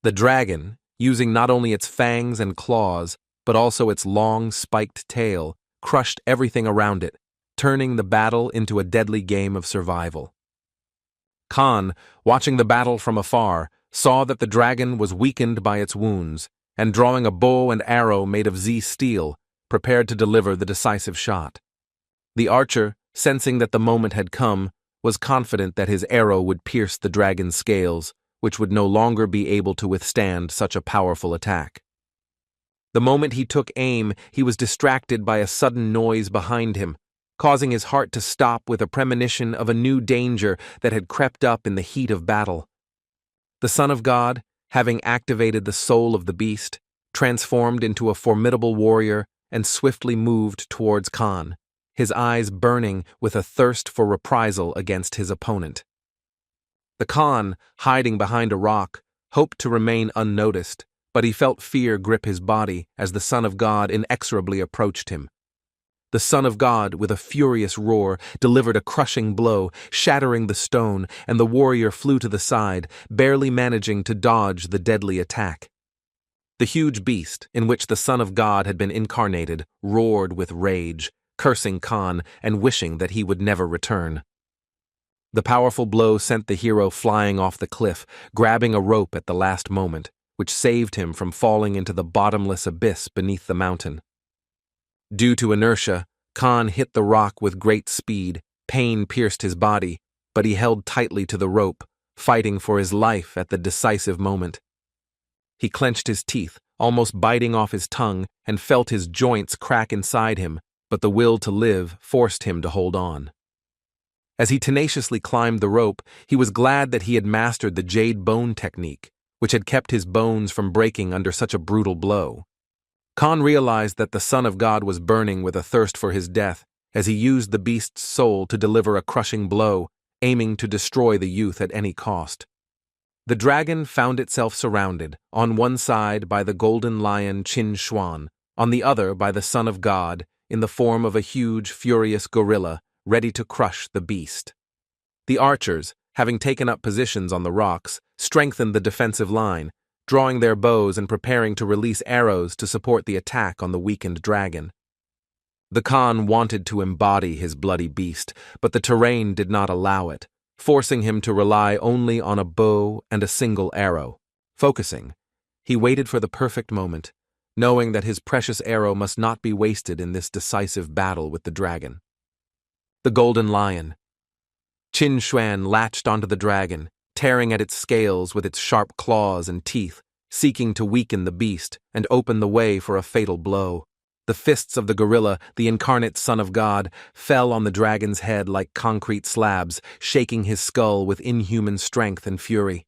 The dragon, using not only its fangs and claws, but also its long, spiked tail, crushed everything around it, turning the battle into a deadly game of survival. Khan, watching the battle from afar, saw that the dragon was weakened by its wounds, and drawing a bow and arrow made of Z steel, prepared to deliver the decisive shot. The archer, sensing that the moment had come, was confident that his arrow would pierce the dragon's scales, which would no longer be able to withstand such a powerful attack. The moment he took aim, he was distracted by a sudden noise behind him, causing his heart to stop with a premonition of a new danger that had crept up in the heat of battle. The Son of God, having activated the soul of the beast, transformed into a formidable warrior and swiftly moved towards Khan, his eyes burning with a thirst for reprisal against his opponent. The Khan, hiding behind a rock, hoped to remain unnoticed, but he felt fear grip his body as the Son of God inexorably approached him. The Son of God, with a furious roar, delivered a crushing blow, shattering the stone, and the warrior flew to the side, barely managing to dodge the deadly attack. The huge beast, in which the Son of God had been incarnated, roared with rage, cursing Khan and wishing that he would never return. The powerful blow sent the hero flying off the cliff, grabbing a rope at the last moment, which saved him from falling into the bottomless abyss beneath the mountain. Due to inertia, Khan hit the rock with great speed. Pain pierced his body, but he held tightly to the rope, fighting for his life at the decisive moment. He clenched his teeth, almost biting off his tongue, and felt his joints crack inside him, but the will to live forced him to hold on. As he tenaciously climbed the rope, he was glad that he had mastered the jade bone technique, which had kept his bones from breaking under such a brutal blow. Khan realized that the Son of God was burning with a thirst for his death as he used the beast's soul to deliver a crushing blow, aiming to destroy the youth at any cost. The dragon found itself surrounded, on one side by the golden lion Chinuan, on the other by the Son of God, in the form of a huge, furious gorilla, ready to crush the beast. The archers, having taken up positions on the rocks, strengthened the defensive line, drawing their bows and preparing to release arrows to support the attack on the weakened dragon. The Khan wanted to embody his bloody beast, but the terrain did not allow it, forcing him to rely only on a bow and a single arrow. Focusing, he waited for the perfect moment, knowing that his precious arrow must not be wasted in this decisive battle with the dragon. The golden lion. Chinuan latched onto the dragon, tearing at its scales with its sharp claws and teeth, seeking to weaken the beast and open the way for a fatal blow. The fists of the gorilla, the incarnate Son of God, fell on the dragon's head like concrete slabs, shaking his skull with inhuman strength and fury.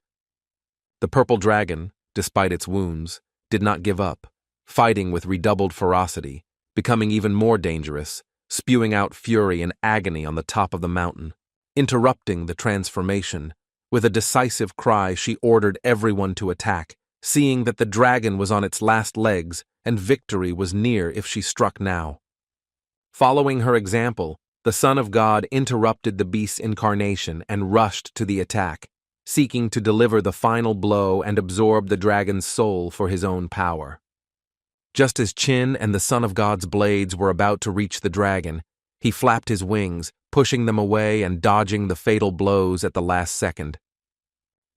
The purple dragon, despite its wounds, did not give up, fighting with redoubled ferocity, becoming even more dangerous, spewing out fury and agony on the top of the mountain. Interrupting the transformation, with a decisive cry she ordered everyone to attack, seeing that the dragon was on its last legs and victory was near if she struck now. Following her example, the Son of God interrupted the beast's incarnation and rushed to the attack, seeking to deliver the final blow and absorb the dragon's soul for his own power. Just as Chin and the Son of God's blades were about to reach the dragon, He flapped his wings, pushing them away and dodging the fatal blows at the last second.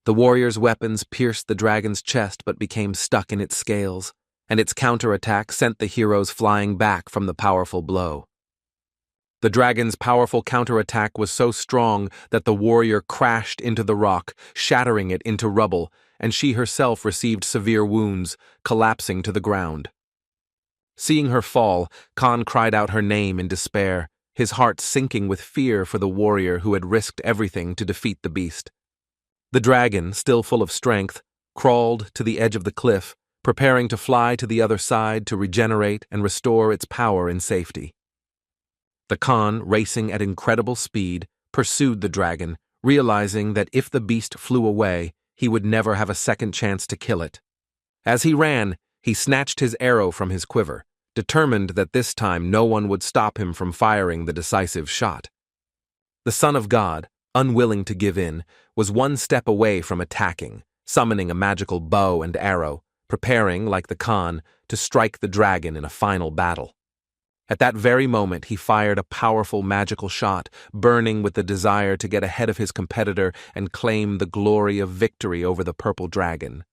The warrior's weapons pierced the dragon's chest but became stuck in its scales, and its counterattack sent the heroes flying back from the powerful blow. The dragon's powerful counterattack was so strong that the warrior crashed into the rock, shattering it into rubble, and she herself received severe wounds, collapsing to the ground. Seeing her fall, Khan cried out her name in despair, his heart sinking with fear for the warrior who had risked everything to defeat the beast. The dragon, still full of strength, crawled to the edge of the cliff, preparing to fly to the other side to regenerate and restore its power in safety. The Khan, racing at incredible speed, pursued the dragon, realizing that if the beast flew away, he would never have a second chance to kill it. As he ran, he snatched his arrow from his quiver, determined that this time no one would stop him from firing the decisive shot. The Son of God, unwilling to give in, was one step away from attacking, summoning a magical bow and arrow, preparing, like the Khan, to strike the dragon in a final battle. At that very moment, he fired a powerful magical shot, burning with the desire to get ahead of his competitor and claim the glory of victory over the purple dragon.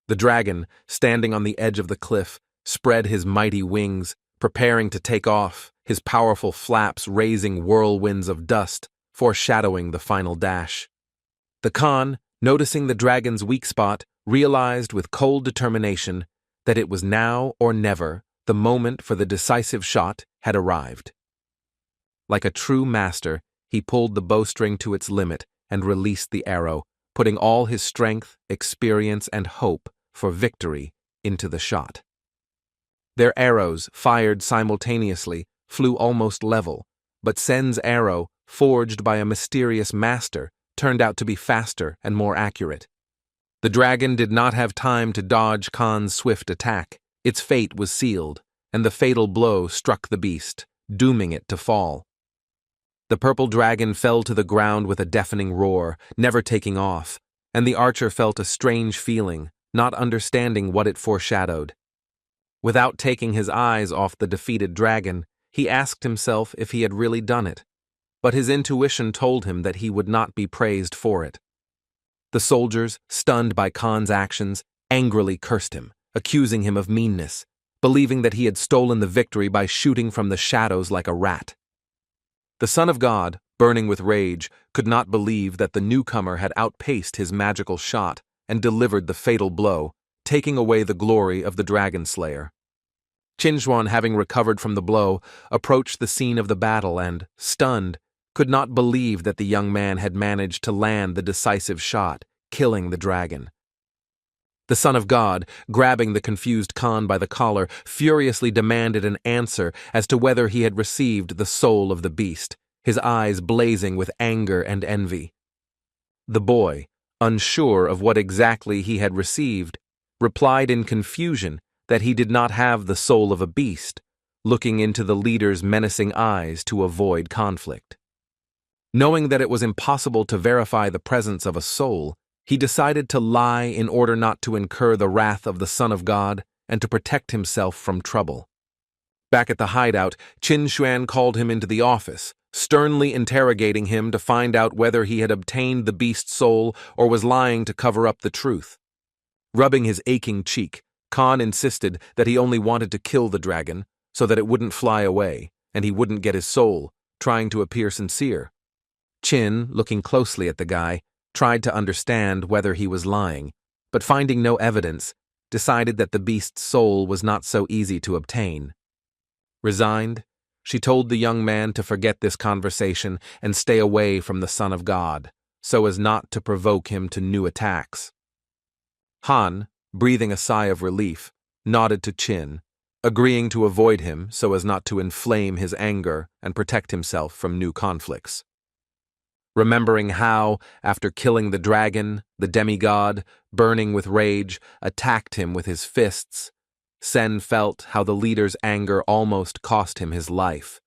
The dragon, standing on the edge of the cliff, spread his mighty wings, preparing to take off, his powerful flaps raising whirlwinds of dust, foreshadowing the final dash. The Khan, noticing the dragon's weak spot, realized with cold determination that it was now or never. The moment for the decisive shot had arrived. Like a true master, he pulled the bowstring to its limit and released the arrow, putting all his strength, experience, and hope for victory into the shot. Their arrows, fired simultaneously, flew almost level, but Sen's arrow, forged by a mysterious master, turned out to be faster and more accurate. The dragon did not have time to dodge Khan's swift attack. Its fate was sealed, and the fatal blow struck the beast, dooming it to fall. The purple dragon fell to the ground with a deafening roar, never taking off, and the archer felt a strange feeling, not understanding what it foreshadowed. Without taking his eyes off the defeated dragon, he asked himself if he had really done it, but his intuition told him that he would not be praised for it. The soldiers, stunned by Khan's actions, angrily cursed him, accusing him of meanness, believing that he had stolen the victory by shooting from the shadows like a rat. The Son of God, burning with rage, could not believe that the newcomer had outpaced his magical shot and delivered the fatal blow, taking away the glory of the dragon slayer. Chinuan, having recovered from the blow, approached the scene of the battle and, stunned, could not believe that the young man had managed to land the decisive shot, killing the dragon. The Son of God, grabbing the confused Khan by the collar, furiously demanded an answer as to whether he had received the soul of the beast, his eyes blazing with anger and envy. The boy, unsure of what exactly he had received, replied in confusion that he did not have the soul of a beast, looking into the leader's menacing eyes to avoid conflict. Knowing that it was impossible to verify the presence of a soul, he decided to lie in order not to incur the wrath of the Son of God and to protect himself from trouble. Back at the hideout, Chinuan called him into the office, sternly interrogating him to find out whether he had obtained the beast's soul or was lying to cover up the truth. Rubbing his aching cheek, Khan insisted that he only wanted to kill the dragon so that it wouldn't fly away and he wouldn't get his soul, trying to appear sincere. Chin, looking closely at the guy, tried to understand whether he was lying, but finding no evidence, decided that the beast's soul was not so easy to obtain. Resigned, she told the young man to forget this conversation and stay away from the Son of God, so as not to provoke him to new attacks. Han, breathing a sigh of relief, nodded to Chin, agreeing to avoid him so as not to inflame his anger and protect himself from new conflicts. Remembering how, after killing the dragon, the demigod, burning with rage, attacked him with his fists, Sen felt how the leader's anger almost cost him his life.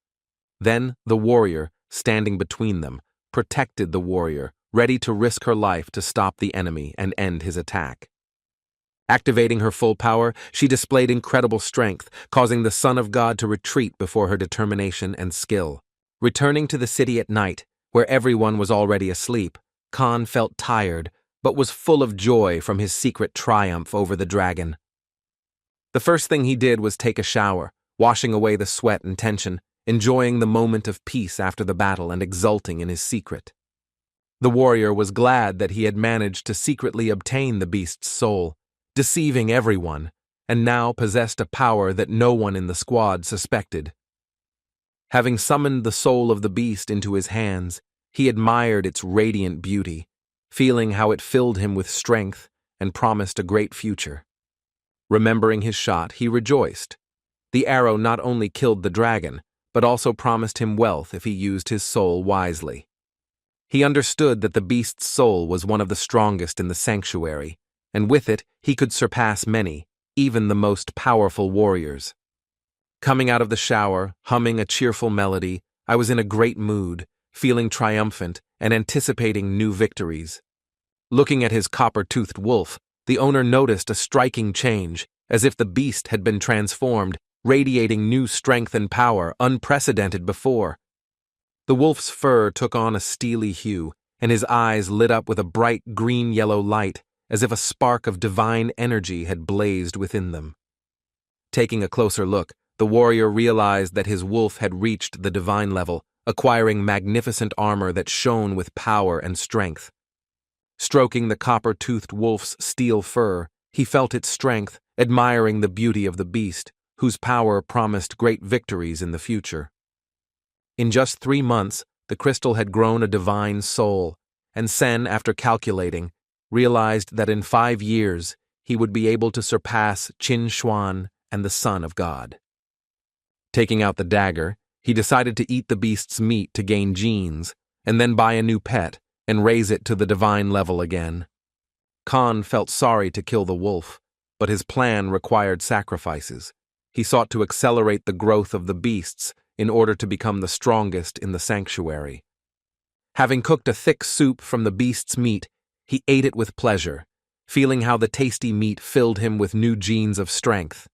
Then the warrior, standing between them, protected the warrior, ready to risk her life to stop the enemy and end his attack. Activating her full power, she displayed incredible strength, causing the Son of God to retreat before her determination and skill. Returning to the city at night, where everyone was already asleep, Khan felt tired, but was full of joy from his secret triumph over the dragon. The first thing he did was take a shower, washing away the sweat and tension, enjoying the moment of peace after the battle and exulting in his secret. The warrior was glad that he had managed to secretly obtain the beast's soul, deceiving everyone, and now possessed a power that no one in the squad suspected. Having summoned the soul of the beast into his hands, he admired its radiant beauty, feeling how it filled him with strength and promised a great future. Remembering his shot, he rejoiced. The arrow not only killed the dragon, but also promised him wealth if he used his soul wisely. He understood that the beast's soul was one of the strongest in the sanctuary, and with it he could surpass many, even the most powerful warriors. Coming out of the shower, humming a cheerful melody, I was in a great mood, feeling triumphant and anticipating new victories. Looking at his copper-toothed wolf, the owner noticed a striking change, as if the beast had been transformed, radiating new strength and power unprecedented before. The wolf's fur took on a steely hue, and his eyes lit up with a bright green-yellow light, as if a spark of divine energy had blazed within them. Taking a closer look, the warrior realized that his wolf had reached the divine level, acquiring magnificent armor that shone with power and strength. Stroking the copper-toothed wolf's steel fur, he felt its strength, admiring the beauty of the beast, whose power promised great victories in the future. In just 3 months, the crystal had grown a divine soul, and Sen, after calculating, realized that in 5 years he would be able to surpass Chinuan and the Son of God. Taking out the dagger, he decided to eat the beast's meat to gain genes, and then buy a new pet and raise it to the divine level again. Khan felt sorry to kill the wolf, but his plan required sacrifices. He sought to accelerate the growth of the beasts in order to become the strongest in the sanctuary. Having cooked a thick soup from the beast's meat, he ate it with pleasure, feeling how the tasty meat filled him with new genes of strength.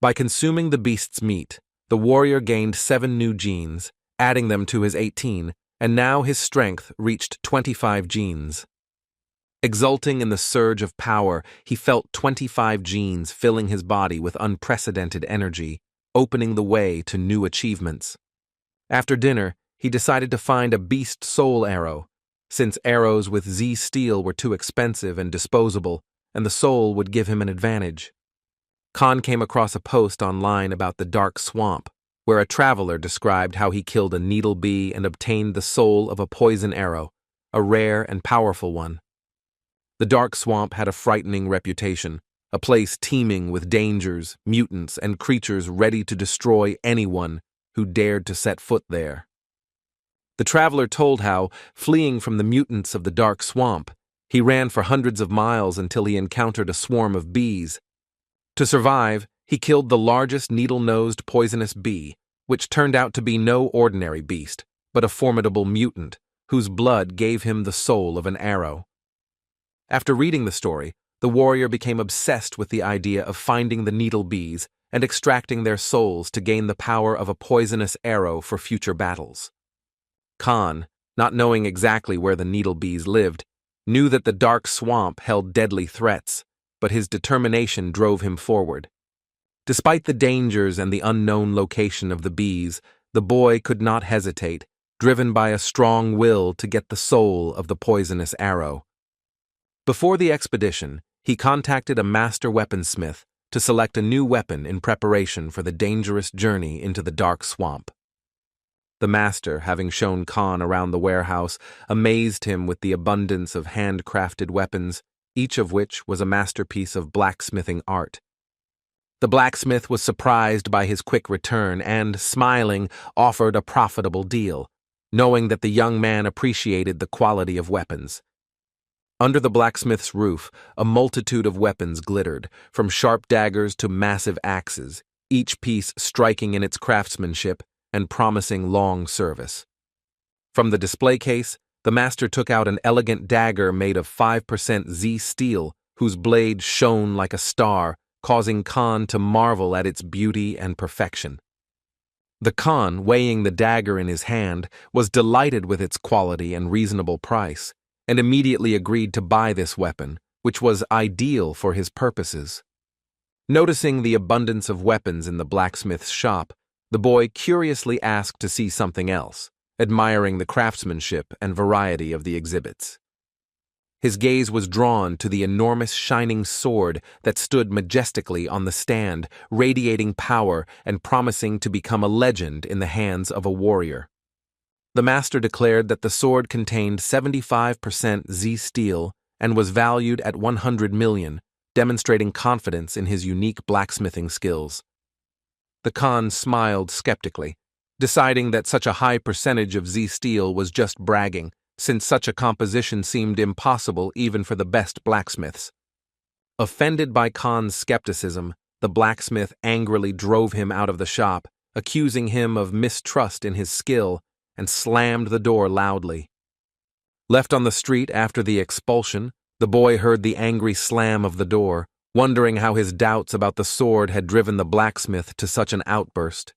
By consuming the beast's meat, the warrior gained 7 new genes, adding them to his 18, and now his strength reached 25 genes. Exulting in the surge of power, he felt 25 genes filling his body with unprecedented energy, opening the way to new achievements. After dinner, he decided to find a beast soul arrow, since arrows with Z steel were too expensive and disposable, and the soul would give him an advantage. Khan came across a post online about the Dark Swamp, where a traveler described how he killed a needle bee and obtained the soul of a poison arrow, a rare and powerful one. The Dark Swamp had a frightening reputation, a place teeming with dangers, mutants, and creatures ready to destroy anyone who dared to set foot there. The traveler told how, fleeing from the mutants of the Dark Swamp, he ran for hundreds of miles until he encountered a swarm of bees. To survive, he killed the largest needle-nosed poisonous bee, which turned out to be no ordinary beast, but a formidable mutant, whose blood gave him the soul of an arrow. After reading the story, the warrior became obsessed with the idea of finding the needle bees and extracting their souls to gain the power of a poisonous arrow for future battles. Khan, not knowing exactly where the needle bees lived, knew that the Dark Swamp held deadly threats, but his determination drove him forward. Despite the dangers and the unknown location of the bees, the boy could not hesitate, driven by a strong will to get the soul of the poisonous arrow. Before the expedition, he contacted a master weaponsmith to select a new weapon in preparation for the dangerous journey into the Dark Swamp. The master, having shown Khan around the warehouse, amazed him with the abundance of handcrafted weapons, each of which was a masterpiece of blacksmithing art. The blacksmith was surprised by his quick return and, smiling, offered a profitable deal, knowing that the young man appreciated the quality of weapons. Under the blacksmith's roof, a multitude of weapons glittered, from sharp daggers to massive axes, each piece striking in its craftsmanship and promising long service. From the display case, the master took out an elegant dagger made of 5% Z steel whose blade shone like a star, causing Khan to marvel at its beauty and perfection. The Khan, weighing the dagger in his hand, was delighted with its quality and reasonable price, and immediately agreed to buy this weapon, which was ideal for his purposes. Noticing the abundance of weapons in the blacksmith's shop, the boy curiously asked to see something else, admiring the craftsmanship and variety of the exhibits. His gaze was drawn to the enormous shining sword that stood majestically on the stand, radiating power and promising to become a legend in the hands of a warrior. The master declared that the sword contained 75% Z steel and was valued at 100 million, demonstrating confidence in his unique blacksmithing skills. The Khan smiled skeptically, deciding that such a high percentage of Z steel was just bragging, since such a composition seemed impossible even for the best blacksmiths. Offended by Khan's skepticism, the blacksmith angrily drove him out of the shop, accusing him of mistrust in his skill, and slammed the door loudly. Left on the street after the expulsion, the boy heard the angry slam of the door, wondering how his doubts about the sword had driven the blacksmith to such an outburst.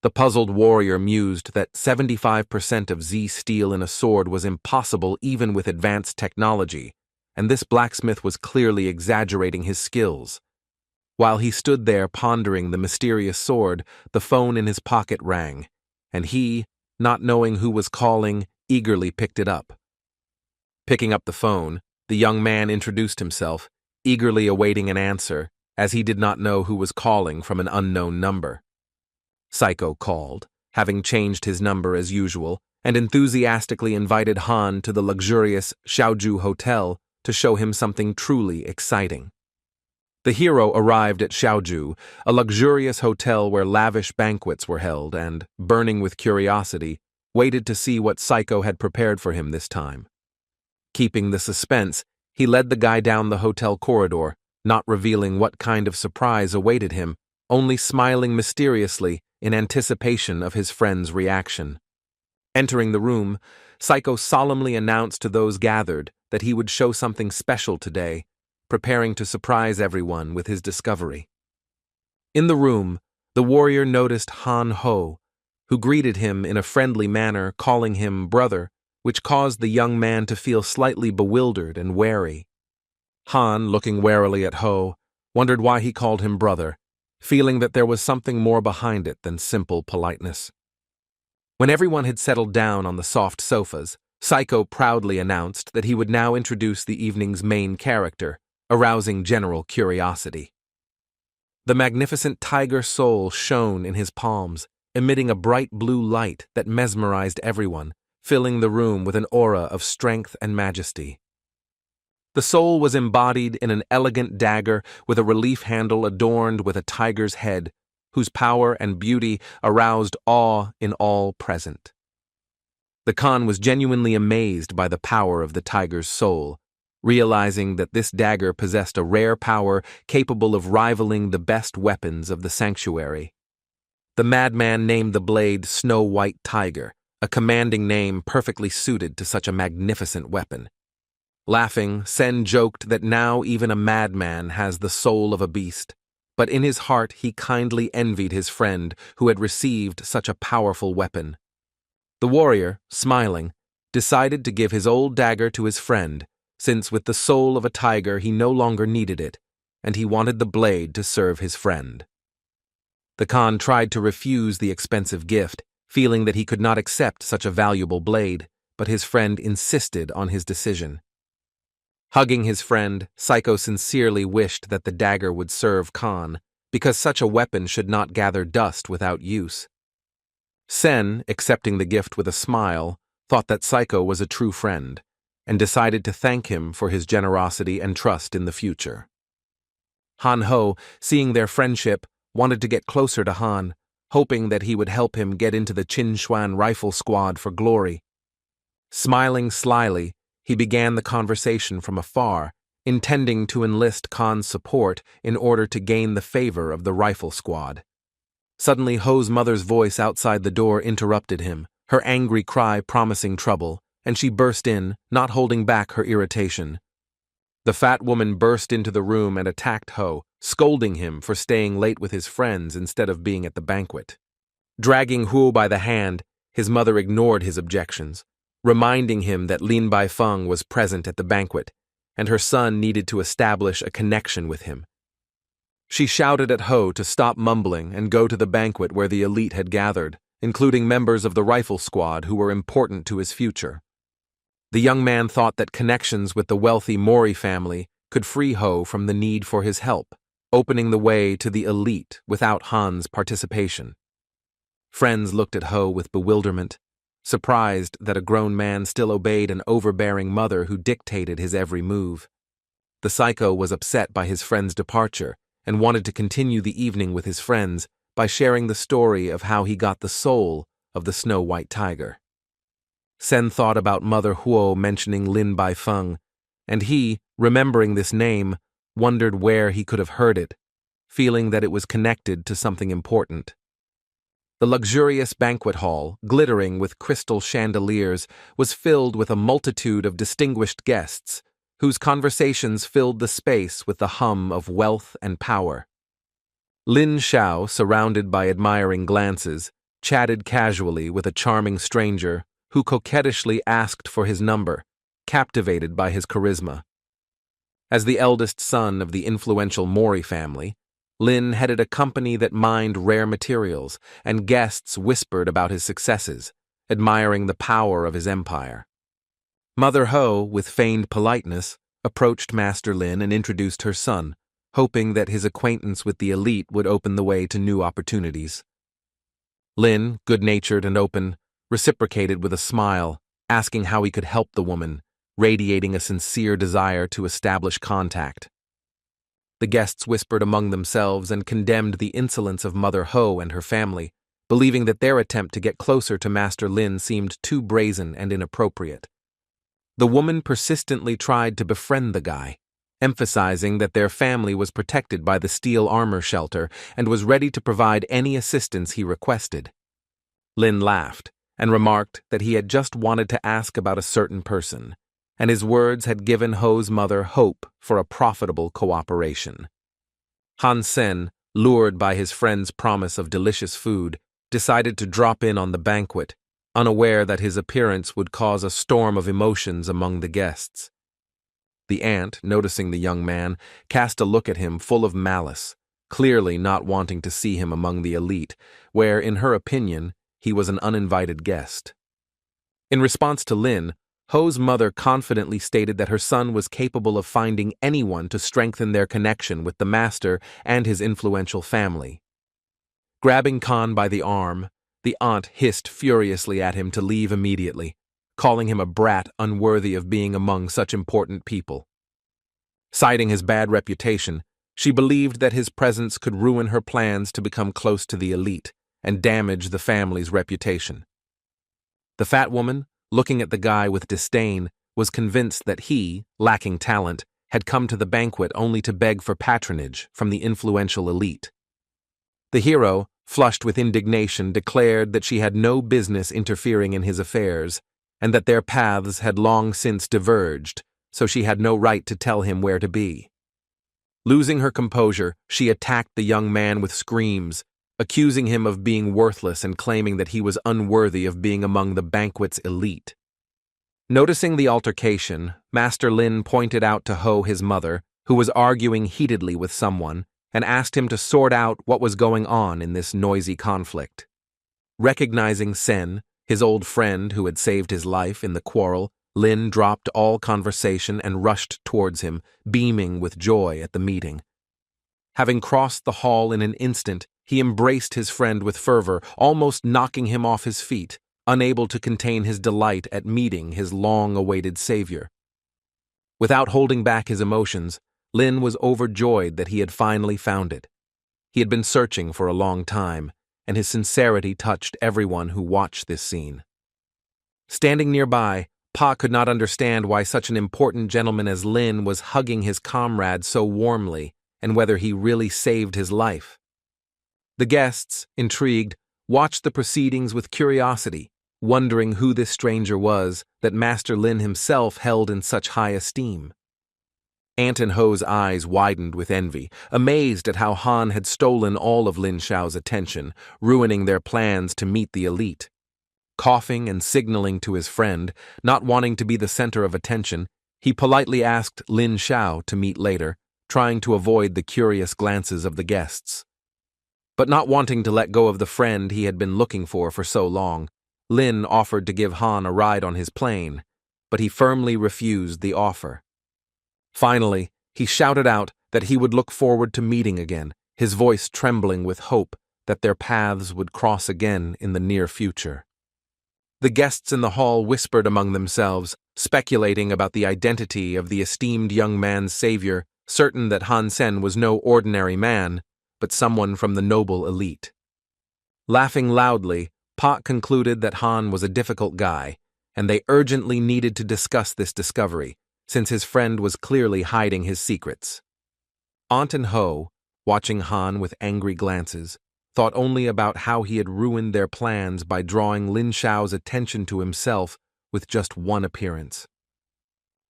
The puzzled warrior mused that 75% of Z steel in a sword was impossible even with advanced technology, and this blacksmith was clearly exaggerating his skills. While he stood there pondering the mysterious sword, the phone in his pocket rang, and he, not knowing who was calling, eagerly picked it up. Picking up the phone, the young man introduced himself, eagerly awaiting an answer, as he did not know who was calling from an unknown number. Psycho called, having changed his number as usual, and enthusiastically invited Han to the luxurious Xiaoju Hotel to show him something truly exciting. The hero arrived at Xiaoju, a luxurious hotel where lavish banquets were held, and, burning with curiosity, waited to see what Psycho had prepared for him this time. Keeping the suspense, he led the guy down the hotel corridor, not revealing what kind of surprise awaited him, only smiling mysteriously in anticipation of his friend's reaction. Entering the room, Psycho solemnly announced to those gathered that he would show something special today, preparing to surprise everyone with his discovery. In the room, the warrior noticed Han Ho, who greeted him in a friendly manner, calling him brother, which caused the young man to feel slightly bewildered and wary. Han, looking warily at Ho, wondered why he called him brother, feeling that there was something more behind it than simple politeness. When everyone had settled down on the soft sofas, Psycho proudly announced that he would now introduce the evening's main character, arousing general curiosity. The magnificent tiger soul shone in his palms, emitting a bright blue light that mesmerized everyone, filling the room with an aura of strength and majesty. The soul was embodied in an elegant dagger with a relief handle adorned with a tiger's head, whose power and beauty aroused awe in all present. The Khan was genuinely amazed by the power of the tiger's soul, realizing that this dagger possessed a rare power capable of rivaling the best weapons of the sanctuary. The madman named the blade Snow White Tiger, a commanding name perfectly suited to such a magnificent weapon. Laughing, Sen joked that now even a madman has the soul of a beast, but in his heart he kindly envied his friend who had received such a powerful weapon. The warrior, smiling, decided to give his old dagger to his friend, since with the soul of a tiger he no longer needed it, and he wanted the blade to serve his friend. The Khan tried to refuse the expensive gift, feeling that he could not accept such a valuable blade, but his friend insisted on his decision. Hugging his friend, Psycho sincerely wished that the dagger would serve Khan, because such a weapon should not gather dust without use. Sen, accepting the gift with a smile, thought that Psycho was a true friend, and decided to thank him for his generosity and trust in the future. Han Ho, seeing their friendship, wanted to get closer to Han, hoping that he would help him get into the Chinuan rifle squad for glory. Smiling slyly, he began the conversation from afar, intending to enlist Khan's support in order to gain the favor of the rifle squad. Suddenly, Ho's mother's voice outside the door interrupted him, her angry cry promising trouble, and she burst in, not holding back her irritation. The fat woman burst into the room and attacked Ho, scolding him for staying late with his friends instead of being at the banquet. Dragging Huo by the hand, his mother ignored his objections, reminding him that Lin Baifeng was present at the banquet, and her son needed to establish a connection with him. She shouted at Ho to stop mumbling and go to the banquet where the elite had gathered, including members of the rifle squad who were important to his future. The young man thought that connections with the wealthy Mori family could free Ho from the need for his help, opening the way to the elite without Han's participation. Friends looked at Ho with bewilderment, surprised that a grown man still obeyed an overbearing mother who dictated his every move. The psycho was upset by his friend's departure and wanted to continue the evening with his friends by sharing the story of how he got the soul of the Snow-White Tiger. Sen thought about Mother Huo mentioning Lin Baifeng, and he, remembering this name, wondered where he could have heard it, feeling that it was connected to something important. The luxurious banquet hall, glittering with crystal chandeliers, was filled with a multitude of distinguished guests, whose conversations filled the space with the hum of wealth and power. Lin Xiao, surrounded by admiring glances, chatted casually with a charming stranger who coquettishly asked for his number, captivated by his charisma. As the eldest son of the influential Mori family, Lin headed a company that mined rare materials, and guests whispered about his successes, admiring the power of his empire. Mother Ho, with feigned politeness, approached Master Lin and introduced her son, hoping that his acquaintance with the elite would open the way to new opportunities. Lin, good-natured and open, reciprocated with a smile, asking how he could help the woman, radiating a sincere desire to establish contact. The guests whispered among themselves and condemned the insolence of Mother Ho and her family, believing that their attempt to get closer to Master Lin seemed too brazen and inappropriate. The woman persistently tried to befriend the guy, emphasizing that their family was protected by the steel armor shelter and was ready to provide any assistance he requested. Lin laughed and remarked that he had just wanted to ask about a certain person, and his words had given Ho's mother hope for a profitable cooperation. Hansen, lured by his friend's promise of delicious food, decided to drop in on the banquet, unaware that his appearance would cause a storm of emotions among the guests. The aunt, noticing the young man, cast a look at him full of malice, clearly not wanting to see him among the elite, where, in her opinion, he was an uninvited guest. In response to Lin, Ho's mother confidently stated that her son was capable of finding anyone to strengthen their connection with the master and his influential family. Grabbing Khan by the arm, the aunt hissed furiously at him to leave immediately, calling him a brat unworthy of being among such important people. Citing his bad reputation, she believed that his presence could ruin her plans to become close to the elite and damage the family's reputation. The fat woman, looking at the guy with disdain, was convinced that he, lacking talent, had come to the banquet only to beg for patronage from the influential elite. The hero, flushed with indignation, declared that she had no business interfering in his affairs, and that their paths had long since diverged, so she had no right to tell him where to be. Losing her composure, she attacked the young man with screams, accusing him of being worthless and claiming that he was unworthy of being among the banquet's elite. Noticing the altercation, Master Lin pointed out to Ho his mother, who was arguing heatedly with someone, and asked him to sort out what was going on in this noisy conflict. Recognizing Sen, his old friend who had saved his life in the quarrel, Lin dropped all conversation and rushed towards him, beaming with joy at the meeting. Having crossed the hall in an instant, he embraced his friend with fervor, almost knocking him off his feet, unable to contain his delight at meeting his long-awaited savior. Without holding back his emotions, Lin was overjoyed that he had finally found it. He had been searching for a long time, and his sincerity touched everyone who watched this scene. Standing nearby, Pa could not understand why such an important gentleman as Lin was hugging his comrade so warmly, and whether he really saved his life. The guests, intrigued, watched the proceedings with curiosity, wondering who this stranger was that Master Lin himself held in such high esteem. Anton Ho's eyes widened with envy, amazed at how Han had stolen all of Lin Shao's attention, ruining their plans to meet the elite. Coughing and signaling to his friend, not wanting to be the center of attention, he politely asked Lin Shao to meet later, trying to avoid the curious glances of the guests. But not wanting to let go of the friend he had been looking for so long, Lin offered to give Han a ride on his plane, but he firmly refused the offer. Finally, he shouted out that he would look forward to meeting again, his voice trembling with hope that their paths would cross again in the near future. The guests in the hall whispered among themselves, speculating about the identity of the esteemed young man's savior, certain that Hansen was no ordinary man, but someone from the noble elite. Laughing loudly, Pot concluded that Han was a difficult guy, and they urgently needed to discuss this discovery, since his friend was clearly hiding his secrets. Anton Ho, watching Han with angry glances, thought only about how he had ruined their plans by drawing Lin Shao's attention to himself with just one appearance.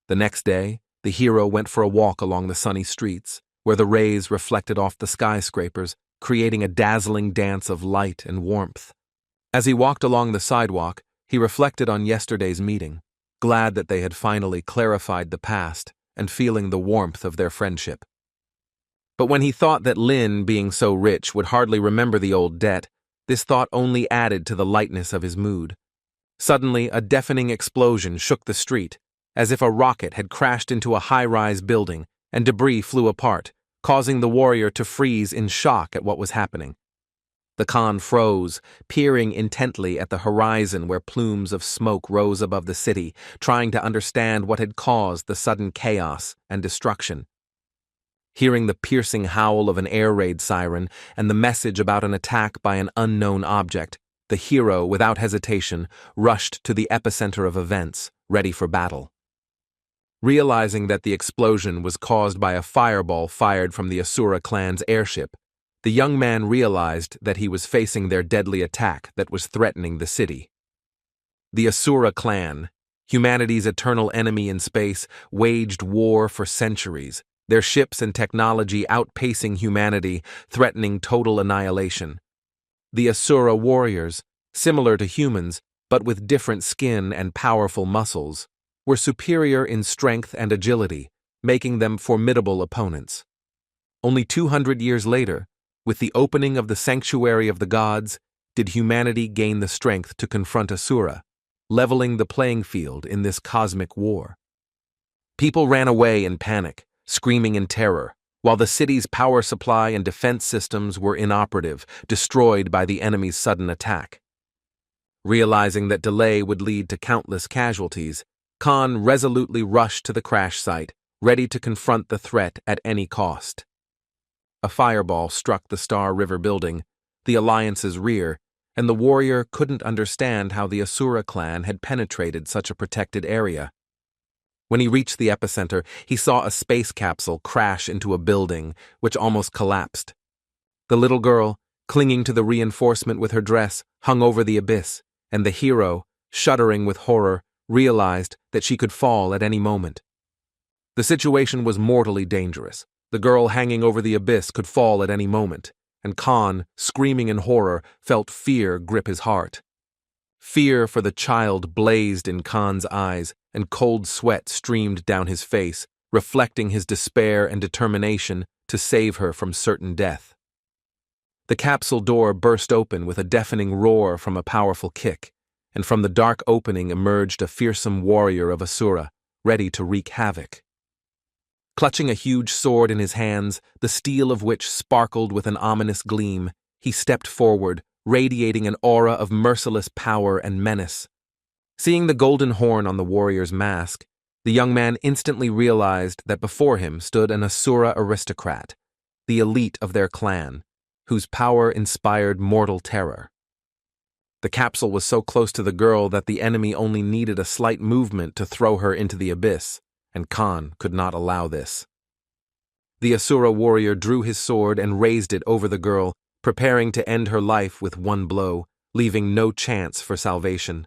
The next day, the hero went for a walk along the sunny streets, where the rays reflected off the skyscrapers, creating a dazzling dance of light and warmth. As he walked along the sidewalk, he reflected on yesterday's meeting, glad that they had finally clarified the past and feeling the warmth of their friendship. But when he thought that Lin, being so rich, would hardly remember the old debt, this thought only added to the lightness of his mood. Suddenly, a deafening explosion shook the street, as if a rocket had crashed into a high-rise building, and debris flew apart, causing the warrior to freeze in shock at what was happening. The Khan froze, peering intently at the horizon where plumes of smoke rose above the city, trying to understand what had caused the sudden chaos and destruction. Hearing the piercing howl of an air raid siren and the message about an attack by an unknown object, the hero, without hesitation, rushed to the epicenter of events, ready for battle. Realizing that the explosion was caused by a fireball fired from the Asura clan's airship, the young man realized that he was facing their deadly attack that was threatening the city. The Asura clan, humanity's eternal enemy in space, waged war for centuries, their ships and technology outpacing humanity, threatening total annihilation. The Asura warriors, similar to humans, but with different skin and powerful muscles, were superior in strength and agility, making them formidable opponents. Only 200 years later, with the opening of the Sanctuary of the Gods, did humanity gain the strength to confront Asura, leveling the playing field in this cosmic war. People ran away in panic, screaming in terror, while the city's power supply and defense systems were inoperative, destroyed by the enemy's sudden attack. Realizing that delay would lead to countless casualties, Khan resolutely rushed to the crash site, ready to confront the threat at any cost. A fireball struck the Star River building, the Alliance's rear, and the warrior couldn't understand how the Asura clan had penetrated such a protected area. When he reached the epicenter, he saw a space capsule crash into a building, which almost collapsed. The little girl, clinging to the reinforcement with her dress, hung over the abyss, and the hero, shuddering with horror, realized that she could fall at any moment. The situation was mortally dangerous. The girl hanging over the abyss could fall at any moment, and Khan, screaming in horror, felt fear grip his heart. Fear for the child blazed in Khan's eyes, and cold sweat streamed down his face, reflecting his despair and determination to save her from certain death. The capsule door burst open with a deafening roar from a powerful kick, and from the dark opening emerged a fearsome warrior of Asura, ready to wreak havoc. Clutching a huge sword in his hands, the steel of which sparkled with an ominous gleam, he stepped forward, radiating an aura of merciless power and menace. Seeing the golden horn on the warrior's mask, the young man instantly realized that before him stood an Asura aristocrat, the elite of their clan, whose power inspired mortal terror. The capsule was so close to the girl that the enemy only needed a slight movement to throw her into the abyss, and Khan could not allow this. The Asura warrior drew his sword and raised it over the girl, preparing to end her life with one blow, leaving no chance for salvation.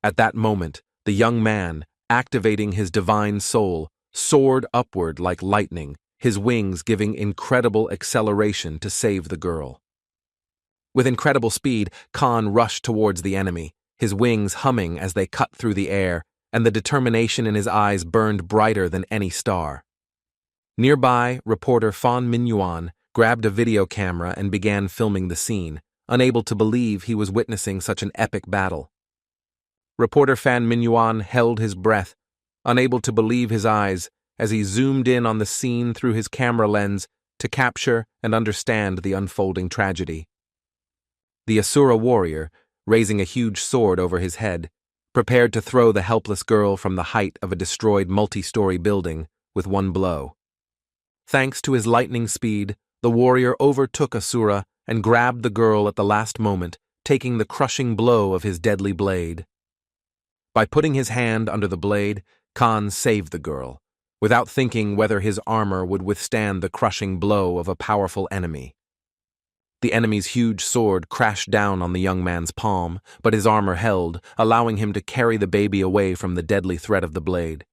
At that moment, the young man, activating his divine soul, soared upward like lightning, his wings giving incredible acceleration to save the girl. With incredible speed, Khan rushed towards the enemy, his wings humming as they cut through the air, and the determination in his eyes burned brighter than any star. Nearby, reporter Fan Minyuan grabbed a video camera and began filming the scene, unable to believe he was witnessing such an epic battle. Reporter Fan Minyuan held his breath, unable to believe his eyes, as he zoomed in on the scene through his camera lens to capture and understand the unfolding tragedy. The Asura warrior, raising a huge sword over his head, prepared to throw the helpless girl from the height of a destroyed multi-story building with one blow. Thanks to his lightning speed, the warrior overtook Asura and grabbed the girl at the last moment, taking the crushing blow of his deadly blade. By putting his hand under the blade, Khan saved the girl, without thinking whether his armor would withstand the crushing blow of a powerful enemy. The enemy's huge sword crashed down on the young man's palm, but his armor held, allowing him to carry the baby away from the deadly threat of the blade.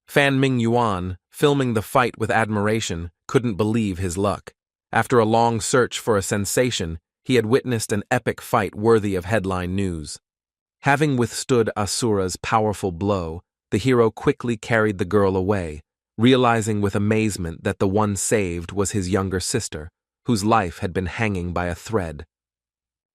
Fan Mingyuan, filming the fight with admiration, couldn't believe his luck. After a long search for a sensation, he had witnessed an epic fight worthy of headline news. Having withstood Asura's powerful blow, the hero quickly carried the girl away, realizing with amazement that the one saved was his younger sister, whose life had been hanging by a thread.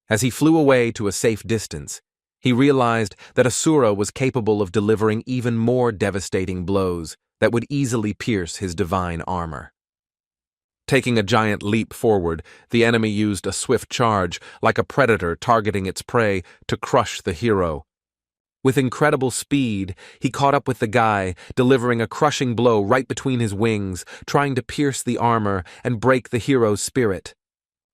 As he flew away to a safe distance, he realized that Asura was capable of delivering even more devastating blows that would easily pierce his divine armor. Taking a giant leap forward, the enemy used a swift charge, like a predator targeting its prey, to crush the hero. With incredible speed, he caught up with the guy, delivering a crushing blow right between his wings, trying to pierce the armor and break the hero's spirit.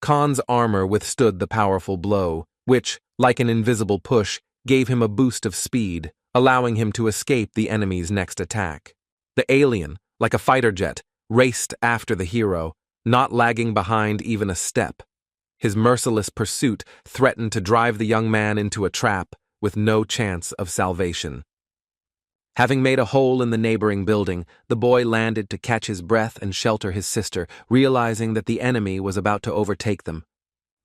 Khan's armor withstood the powerful blow, which, like an invisible push, gave him a boost of speed, allowing him to escape the enemy's next attack. The alien, like a fighter jet, raced after the hero, not lagging behind even a step. His merciless pursuit threatened to drive the young man into a trap, with no chance of salvation. Having made a hole in the neighboring building, the boy landed to catch his breath and shelter his sister, realizing that the enemy was about to overtake them.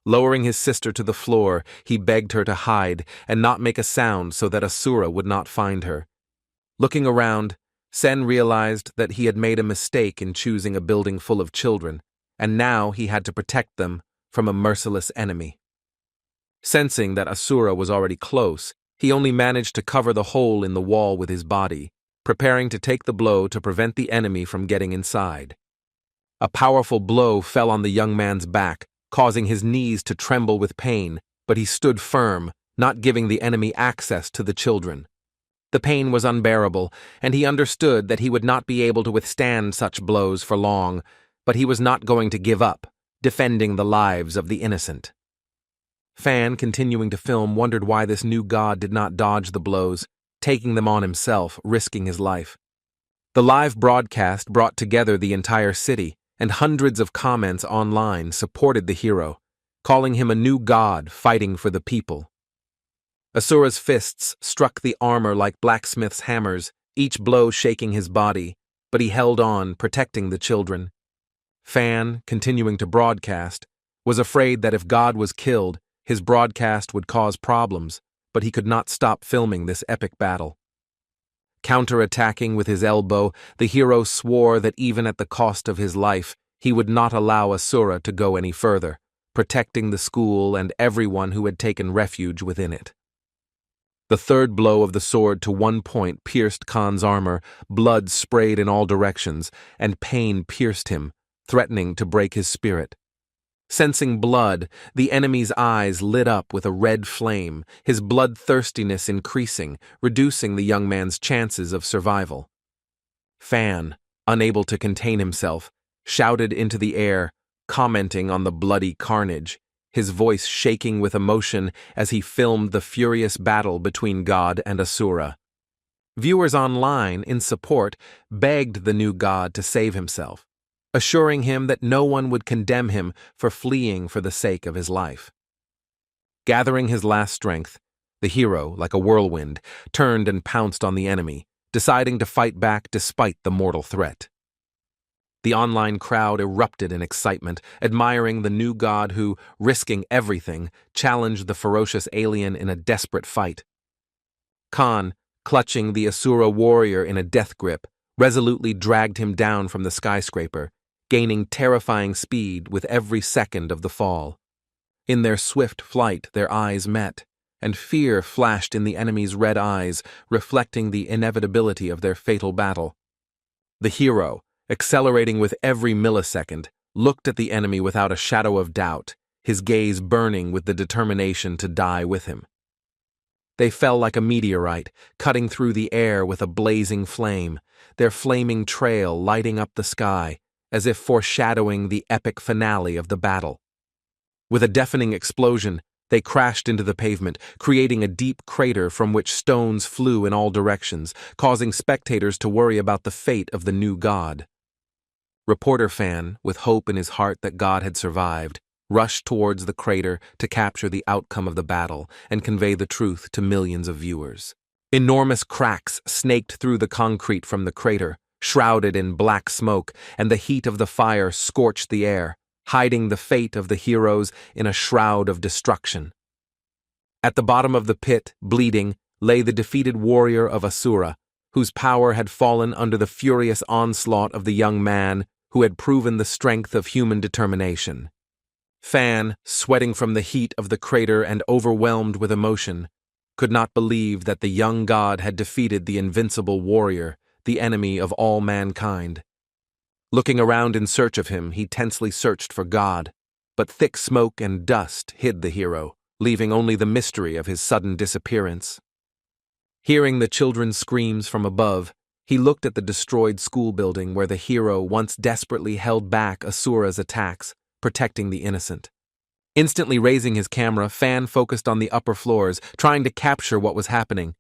Lowering his sister to the floor, he begged her to hide and not make a sound so that Asura would not find her. Looking around, Sen realized that he had made a mistake in choosing a building full of children, and now he had to protect them from a merciless enemy. Sensing that Asura was already close, he only managed to cover the hole in the wall with his body, preparing to take the blow to prevent the enemy from getting inside. A powerful blow fell on the young man's back, causing his knees to tremble with pain, but he stood firm, not giving the enemy access to the children. The pain was unbearable, and he understood that he would not be able to withstand such blows for long, but he was not going to give up, defending the lives of the innocent. Fan, continuing to film, wondered why this new god did not dodge the blows, taking them on himself, risking his life. The live broadcast brought together the entire city, and hundreds of comments online supported the hero, calling him a new god fighting for the people. Asura's fists struck the armor like blacksmith's hammers, each blow shaking his body, but he held on, protecting the children. Fan, continuing to broadcast, was afraid that if God was killed, his broadcast would cause problems, but he could not stop filming this epic battle. Counter-attacking with his elbow, the hero swore that even at the cost of his life, he would not allow Asura to go any further, protecting the school and everyone who had taken refuge within it. The third blow of the sword to one point pierced Khan's armor, blood sprayed in all directions, and pain pierced him, threatening to break his spirit. Sensing blood, the enemy's eyes lit up with a red flame, his bloodthirstiness increasing, reducing the young man's chances of survival. Fan, unable to contain himself, shouted into the air, commenting on the bloody carnage, his voice shaking with emotion as he filmed the furious battle between God and Asura. Viewers online, in support, begged the new god to save himself, assuring him that no one would condemn him for fleeing for the sake of his life. Gathering his last strength, the hero, like a whirlwind, turned and pounced on the enemy, deciding to fight back despite the mortal threat. The online crowd erupted in excitement, admiring the new god who, risking everything, challenged the ferocious alien in a desperate fight. Khan, clutching the Asura warrior in a death grip, resolutely dragged him down from the skyscraper, gaining terrifying speed with every second of the fall. In their swift flight, their eyes met, and fear flashed in the enemy's red eyes, reflecting the inevitability of their fatal battle. The hero, accelerating with every millisecond, looked at the enemy without a shadow of doubt, his gaze burning with the determination to die with him. They fell like a meteorite, cutting through the air with a blazing flame, their flaming trail lighting up the sky, as if foreshadowing the epic finale of the battle. With a deafening explosion, they crashed into the pavement, creating a deep crater from which stones flew in all directions, causing spectators to worry about the fate of the new god. Reporter Fan, with hope in his heart that God had survived, rushed towards the crater to capture the outcome of the battle and convey the truth to millions of viewers. Enormous cracks snaked through the concrete from the crater, shrouded in black smoke, and the heat of the fire scorched the air, hiding the fate of the heroes in a shroud of destruction. At the bottom of the pit, bleeding, lay the defeated warrior of Asura, whose power had fallen under the furious onslaught of the young man who had proven the strength of human determination. Fan, sweating from the heat of the crater and overwhelmed with emotion, could not believe that the young god had defeated the invincible warrior, the enemy of all mankind. Looking around in search of him, he tensely searched for God, but thick smoke and dust hid the hero, leaving only the mystery of his sudden disappearance. Hearing the children's screams from above, he looked at the destroyed school building where the hero once desperately held back Asura's attacks, protecting the innocent. Instantly raising his camera, Fan focused on the upper floors, trying to capture what was happening.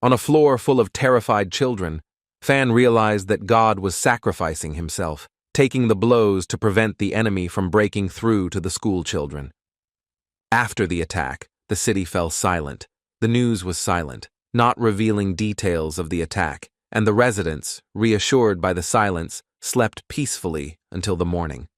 On a floor full of terrified children, Fan realized that God was sacrificing himself, taking the blows to prevent the enemy from breaking through to the school children. After the attack, the city fell silent. The news was silent, not revealing details of the attack, and the residents, reassured by the silence, slept peacefully until the morning.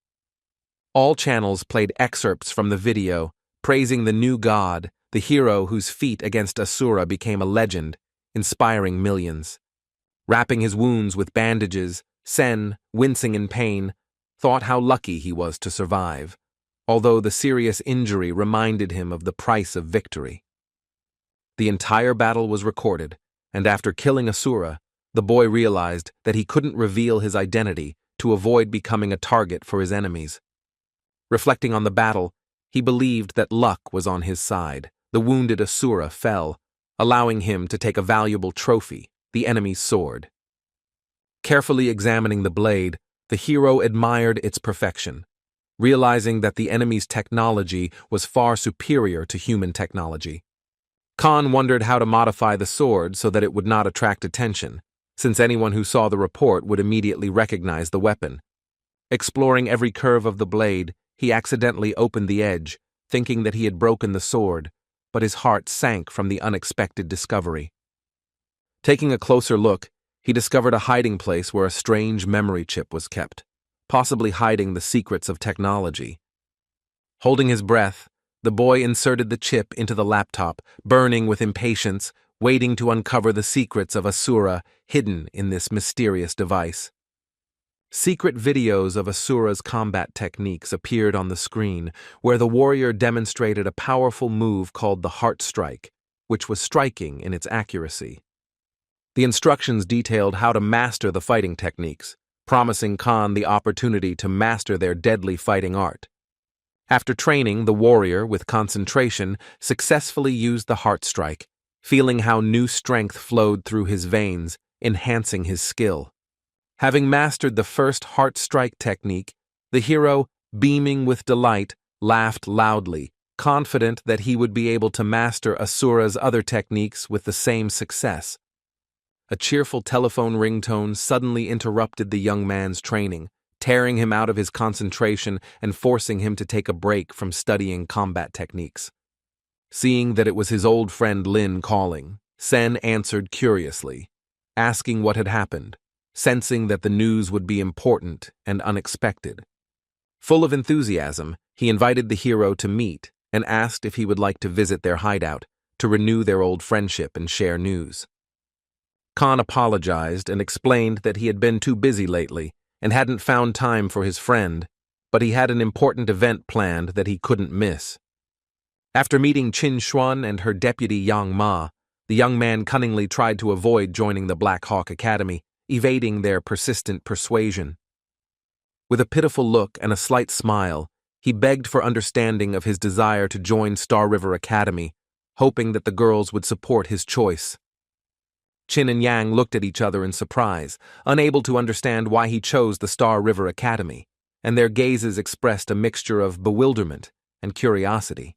All channels played excerpts from the video, praising the new god, the hero whose feat against Asura became a legend, inspiring millions. Wrapping his wounds with bandages, Sen, wincing in pain, thought how lucky he was to survive, although the serious injury reminded him of the price of victory. The entire battle was recorded, and after killing Asura, the boy realized that he couldn't reveal his identity to avoid becoming a target for his enemies. Reflecting on the battle, he believed that luck was on his side. The wounded Asura fell, allowing him to take a valuable trophy, the enemy's sword. Carefully examining the blade, the hero admired its perfection, realizing that the enemy's technology was far superior to human technology. Khan wondered how to modify the sword so that it would not attract attention, since anyone who saw the report would immediately recognize the weapon. Exploring every curve of the blade, he accidentally opened the edge, thinking that he had broken the sword, but his heart sank from the unexpected discovery. Taking a closer look, he discovered a hiding place where a strange memory chip was kept, possibly hiding the secrets of technology. Holding his breath, the boy inserted the chip into the laptop, burning with impatience, waiting to uncover the secrets of Asura hidden in this mysterious device. Secret videos of Asura's combat techniques appeared on the screen, where the warrior demonstrated a powerful move called the Heart Strike, which was striking in its accuracy. The instructions detailed how to master the fighting techniques, promising Khan the opportunity to master their deadly fighting art. After training, the warrior, with concentration, successfully used the Heart Strike, feeling how new strength flowed through his veins, enhancing his skill. Having mastered the first Heart Strike technique, the hero, beaming with delight, laughed loudly, confident that he would be able to master Asura's other techniques with the same success. A cheerful telephone ringtone suddenly interrupted the young man's training, tearing him out of his concentration and forcing him to take a break from studying combat techniques. Seeing that it was his old friend Lin calling, Sen answered curiously. asking what had happened, sensing that the news would be important and unexpected. Full of enthusiasm, he invited the hero to meet and asked if he would like to visit their hideout to renew their old friendship and share news. Khan apologized and explained that he had been too busy lately and hadn't found time for his friend, but he had an important event planned that he couldn't miss. After meeting Chinuan and her deputy Yang Ma, the young man cunningly tried to avoid joining the Black Hawk Academy, evading their persistent persuasion. With a pitiful look and a slight smile, he begged for understanding of his desire to join Star River Academy, hoping that the girls would support his choice. Chin and Yang looked at each other in surprise, unable to understand why he chose the Star River Academy, and their gazes expressed a mixture of bewilderment and curiosity.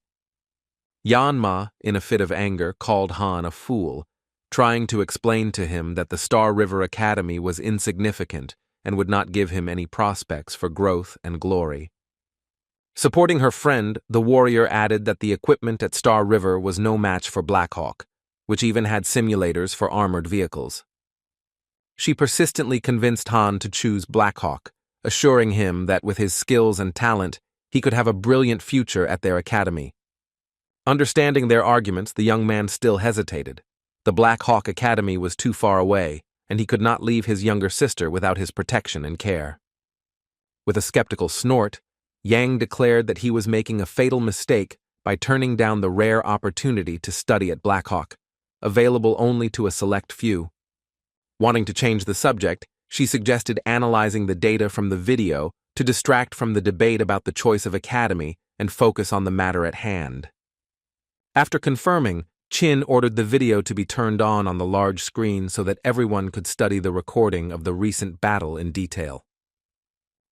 Yanma, in a fit of anger, called Han a fool, trying to explain to him that the Star River Academy was insignificant and would not give him any prospects for growth and glory. Supporting her friend, the warrior added that the equipment at Star River was no match for Blackhawk, which even had simulators for armored vehicles. She persistently convinced Han to choose Blackhawk, assuring him that with his skills and talent, he could have a brilliant future at their academy. Understanding their arguments, the young man still hesitated. The Black Hawk Academy was too far away, and he could not leave his younger sister without his protection and care. With a skeptical snort, Yang declared that he was making a fatal mistake by turning down the rare opportunity to study at Black Hawk, available only to a select few. Wanting to change the subject, she suggested analyzing the data from the video to distract from the debate about the choice of academy and focus on the matter at hand. After confirming, Chin ordered the video to be turned on the large screen so that everyone could study the recording of the recent battle in detail.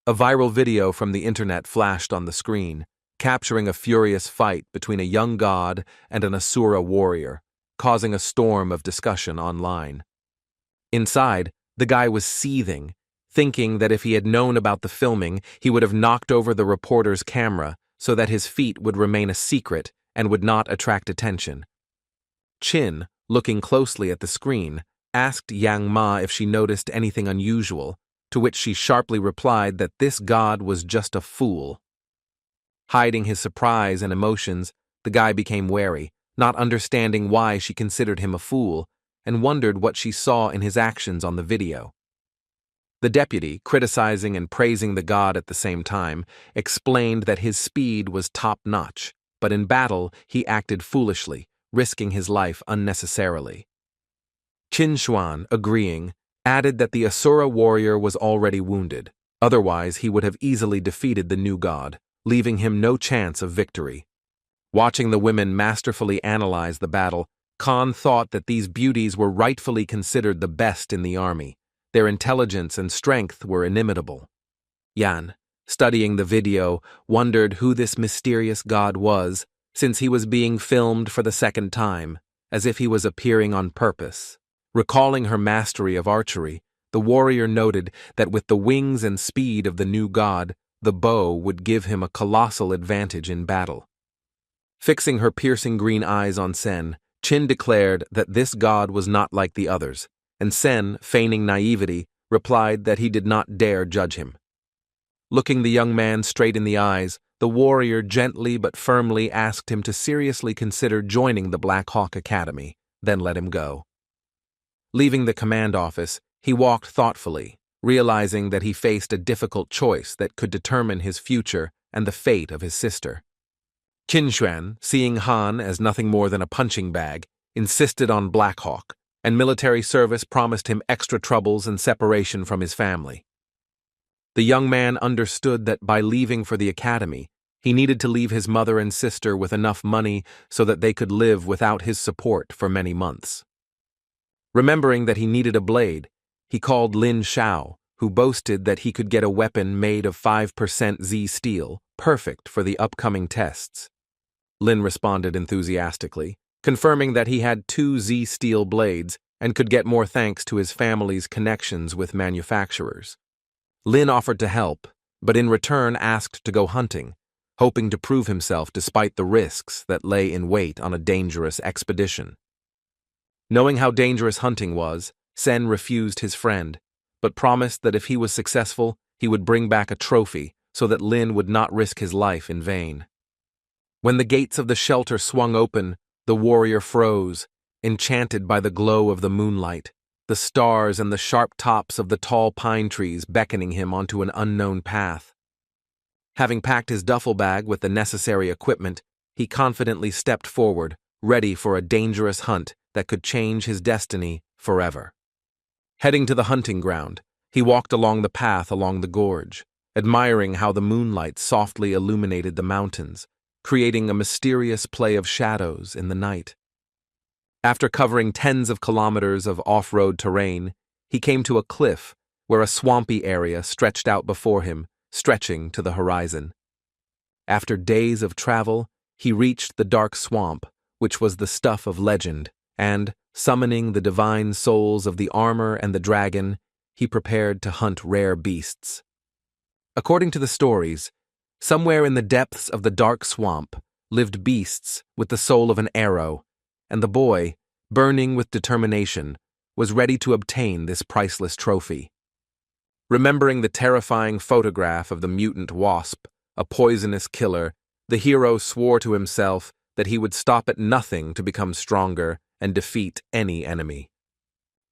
A viral video from the internet flashed on the screen, capturing a furious fight between a young god and an Asura warrior, causing a storm of discussion online. Inside, the guy was seething, thinking that if he had known about the filming, he would have knocked over the reporter's camera so that his feat would remain a secret and would not attract attention. Chin, looking closely at the screen, asked Yang Ma if she noticed anything unusual, to which she sharply replied that this god was just a fool. Hiding his surprise and emotions, the guy became wary, not understanding why she considered him a fool, and wondered what she saw in his actions on the video. The deputy, criticizing and praising the god at the same time, explained that his speed was top-notch, but in battle he acted foolishly, risking his life unnecessarily. Chinuan, agreeing, added that the Asura warrior was already wounded, otherwise he would have easily defeated the new god, leaving him no chance of victory. Watching the women masterfully analyze the battle, Khan thought that these beauties were rightfully considered the best in the army. Their intelligence and strength were inimitable. Yan, studying the video, wondered who this mysterious god was, since he was being filmed for the second time, as if he was appearing on purpose. Recalling her mastery of archery, the warrior noted that with the wings and speed of the new god, the bow would give him a colossal advantage in battle. Fixing her piercing green eyes on Sen, Chin declared that this god was not like the others, and Sen, feigning naivety, replied that he did not dare judge him. Looking the young man straight in the eyes, the warrior gently but firmly asked him to seriously consider joining the Black Hawk Academy, then let him go. Leaving the command office, he walked thoughtfully, realizing that he faced a difficult choice that could determine his future and the fate of his sister. Chinuan, seeing Han as nothing more than a punching bag, insisted on Black Hawk, and military service promised him extra troubles and separation from his family. The young man understood that by leaving for the academy, he needed to leave his mother and sister with enough money so that they could live without his support for many months. Remembering that he needed a blade, he called Lin Shao, who boasted that he could get a weapon made of 5% Z steel, perfect for the upcoming tests. Lin responded enthusiastically, confirming that he had 2 Z steel blades and could get more thanks to his family's connections with manufacturers. Lin offered to help, but in return asked to go hunting, hoping to prove himself despite the risks that lay in wait on a dangerous expedition. Knowing how dangerous hunting was, Sen refused his friend, but promised that if he was successful, he would bring back a trophy so that Lin would not risk his life in vain. When the gates of the shelter swung open, the warrior froze, enchanted by the glow of the moonlight, the stars and the sharp tops of the tall pine trees beckoning him onto an unknown path. Having packed his duffel bag with the necessary equipment, he confidently stepped forward, ready for a dangerous hunt that could change his destiny forever. Heading to the hunting ground, he walked along the path along the gorge, admiring how the moonlight softly illuminated the mountains, creating a mysterious play of shadows in the night. After covering tens of kilometers of off-road terrain, he came to a cliff where a swampy area stretched out before him, stretching to the horizon. After days of travel, he reached the dark swamp, which was the stuff of legend, and, summoning the divine souls of the armor and the dragon, he prepared to hunt rare beasts. According to the stories, somewhere in the depths of the dark swamp lived beasts with the soul of an arrow, and the boy, burning with determination, was ready to obtain this priceless trophy. Remembering the terrifying photograph of the mutant wasp, a poisonous killer, the hero swore to himself that he would stop at nothing to become stronger and defeat any enemy.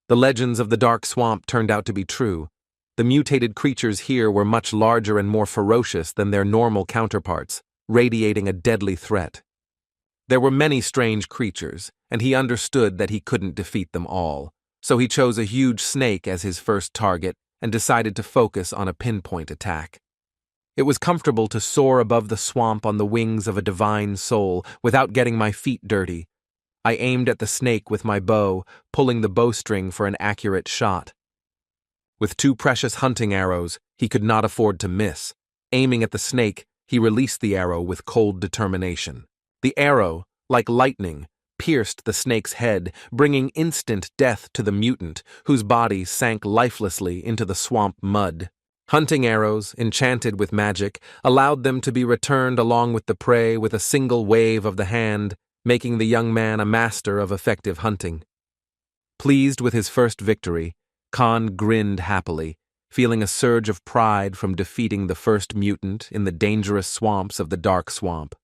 The legends of the dark swamp turned out to be true. The mutated creatures here were much larger and more ferocious than their normal counterparts, radiating a deadly threat. There were many strange creatures, and he understood that he couldn't defeat them all, so he chose a huge snake as his first target and decided to focus on a pinpoint attack. It was comfortable to soar above the swamp on the wings of a divine soul without getting my feet dirty. I aimed at the snake with my bow, pulling the bowstring for an accurate shot. With 2 precious hunting arrows, he could not afford to miss. Aiming at the snake, he released the arrow with cold determination. The arrow, like lightning, pierced the snake's head, bringing instant death to the mutant, whose body sank lifelessly into the swamp mud. Hunting arrows, enchanted with magic, allowed them to be returned along with the prey with a single wave of the hand, making the young man a master of effective hunting. Pleased with his first victory, Khan grinned happily, feeling a surge of pride from defeating the first mutant in the dangerous swamps of the dark swamp.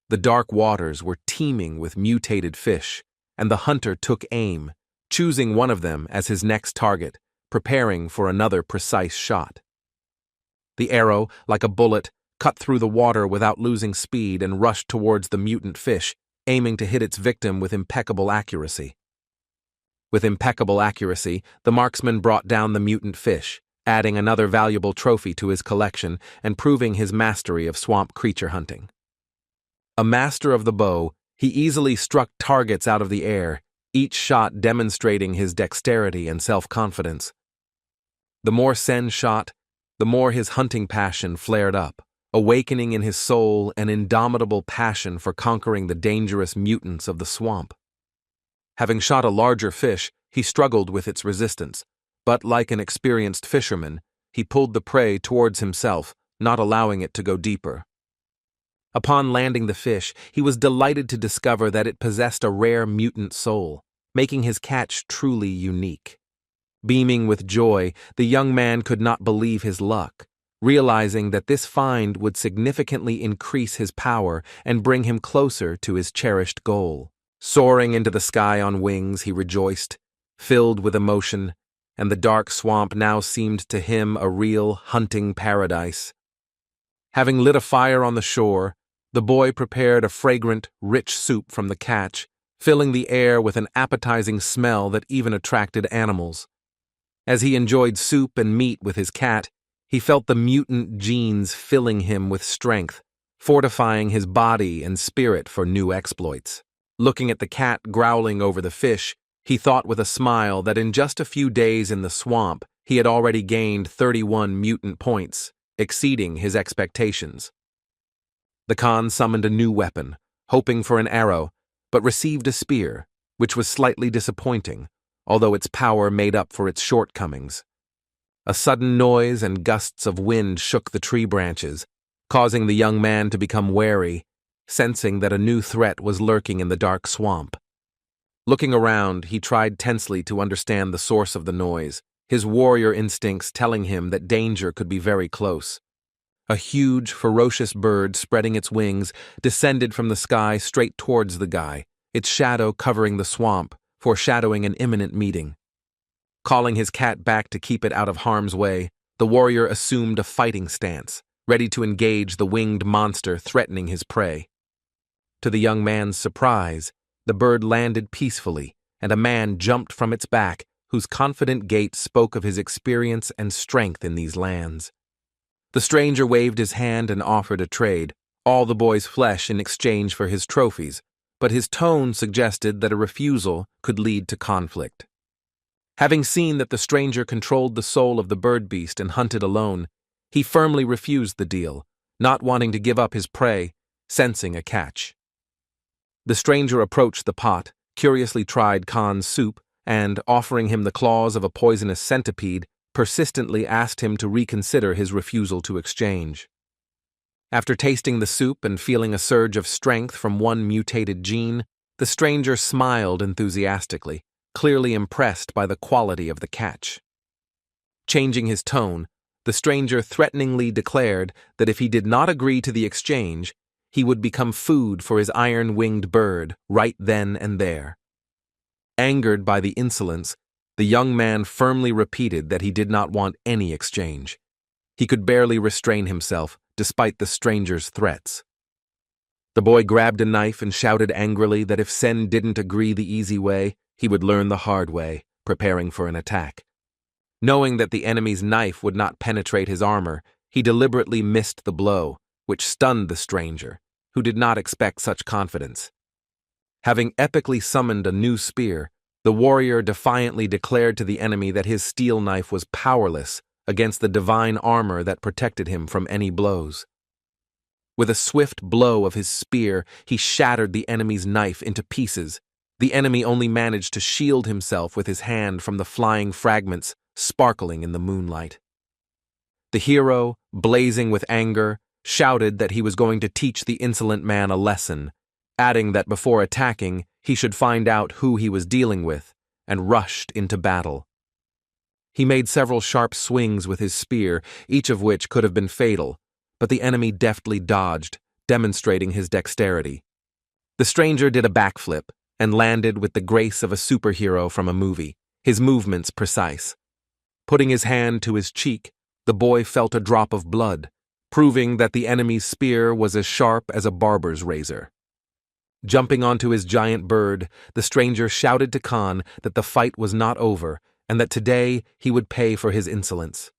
The dark waters were teeming with mutated fish, and the hunter took aim, choosing one of them as his next target, preparing for another precise shot. The arrow, like a bullet, cut through the water without losing speed and rushed towards the mutant fish, aiming to hit its victim with impeccable accuracy. With impeccable accuracy, the marksman brought down the mutant fish, adding another valuable trophy to his collection and proving his mastery of swamp creature hunting. A master of the bow, he easily struck targets out of the air, each shot demonstrating his dexterity and self-confidence. The more Sen shot, the more his hunting passion flared up, awakening in his soul an indomitable passion for conquering the dangerous mutants of the swamp. Having shot a larger fish, he struggled with its resistance, but like an experienced fisherman, he pulled the prey towards himself, not allowing it to go deeper. Upon landing the fish, he was delighted to discover that it possessed a rare mutant soul, making his catch truly unique. Beaming with joy, the young man could not believe his luck, realizing that this find would significantly increase his power and bring him closer to his cherished goal. Soaring into the sky on wings, he rejoiced, filled with emotion, and the dark swamp now seemed to him a real hunting paradise. Having lit a fire on the shore, the boy prepared a fragrant, rich soup from the catch, filling the air with an appetizing smell that even attracted animals. As he enjoyed soup and meat with his cat, he felt the mutant genes filling him with strength, fortifying his body and spirit for new exploits. Looking at the cat growling over the fish, he thought with a smile that in just a few days in the swamp, he had already gained 31 mutant points, exceeding his expectations. The Khan summoned a new weapon, hoping for an arrow, but received a spear, which was slightly disappointing, although its power made up for its shortcomings. A sudden noise and gusts of wind shook the tree branches, causing the young man to become wary, sensing that a new threat was lurking in the dark swamp. Looking around, he tried tensely to understand the source of the noise, his warrior instincts telling him that danger could be very close. A huge, ferocious bird spreading its wings descended from the sky straight towards the guy, its shadow covering the swamp, foreshadowing an imminent meeting. Calling his cat back to keep it out of harm's way, the warrior assumed a fighting stance, ready to engage the winged monster threatening his prey. To the young man's surprise, the bird landed peacefully, and a man jumped from its back, whose confident gait spoke of his experience and strength in these lands. The stranger waved his hand and offered a trade, all the boy's flesh in exchange for his trophies, but his tone suggested that a refusal could lead to conflict. Having seen that the stranger controlled the soul of the bird beast and hunted alone, he firmly refused the deal, not wanting to give up his prey, sensing a catch. The stranger approached the pot, curiously tried Khan's soup, and, offering him the claws of a poisonous centipede, persistently asked him to reconsider his refusal to exchange. After tasting the soup and feeling a surge of strength from one mutated gene, the stranger smiled enthusiastically, clearly impressed by the quality of the catch. Changing his tone, the stranger threateningly declared that if he did not agree to the exchange, he would become food for his iron-winged bird right then and there. Angered by the insolence, the young man firmly repeated that he did not want any exchange. He could barely restrain himself, despite the stranger's threats. The boy grabbed a knife and shouted angrily that if Sen didn't agree the easy way, he would learn the hard way, preparing for an attack. Knowing that the enemy's knife would not penetrate his armor, he deliberately missed the blow, which stunned the stranger, who did not expect such confidence. Having epically summoned a new spear, the warrior defiantly declared to the enemy that his steel knife was powerless against the divine armor that protected him from any blows. With a swift blow of his spear, he shattered the enemy's knife into pieces. The enemy only managed to shield himself with his hand from the flying fragments sparkling in the moonlight. The hero, blazing with anger, shouted that he was going to teach the insolent man a lesson, adding that before attacking, he should find out who he was dealing with, and rushed into battle. He made several sharp swings with his spear, each of which could have been fatal, but the enemy deftly dodged, demonstrating his dexterity. The stranger did a backflip and landed with the grace of a superhero from a movie, his movements precise. Putting his hand to his cheek, the boy felt a drop of blood, proving that the enemy's spear was as sharp as a barber's razor. Jumping onto his giant bird, the stranger shouted to Khan that the fight was not over and that today he would pay for his insolence.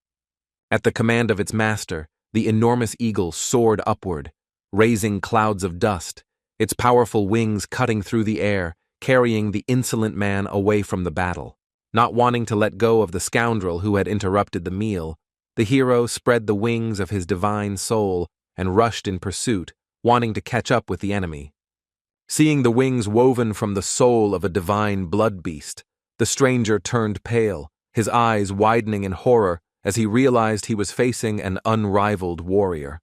At the command of its master, the enormous eagle soared upward, raising clouds of dust, its powerful wings cutting through the air, carrying the insolent man away from the battle. Not wanting to let go of the scoundrel who had interrupted the meal, the hero spread the wings of his divine soul and rushed in pursuit, wanting to catch up with the enemy. Seeing the wings woven from the soul of a divine blood beast, the stranger turned pale, his eyes widening in horror as he realized he was facing an unrivaled warrior.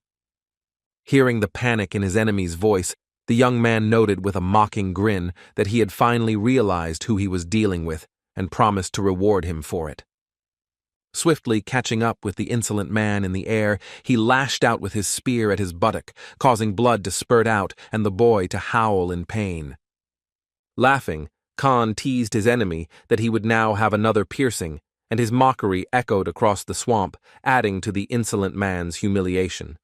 Hearing the panic in his enemy's voice, the young man noted with a mocking grin that he had finally realized who he was dealing with and promised to reward him for it. Swiftly catching up with the insolent man in the air, he lashed out with his spear at his buttock, causing blood to spurt out and the boy to howl in pain. Laughing, Khan teased his enemy that he would now have another piercing, and his mockery echoed across the swamp, adding to the insolent man's humiliation.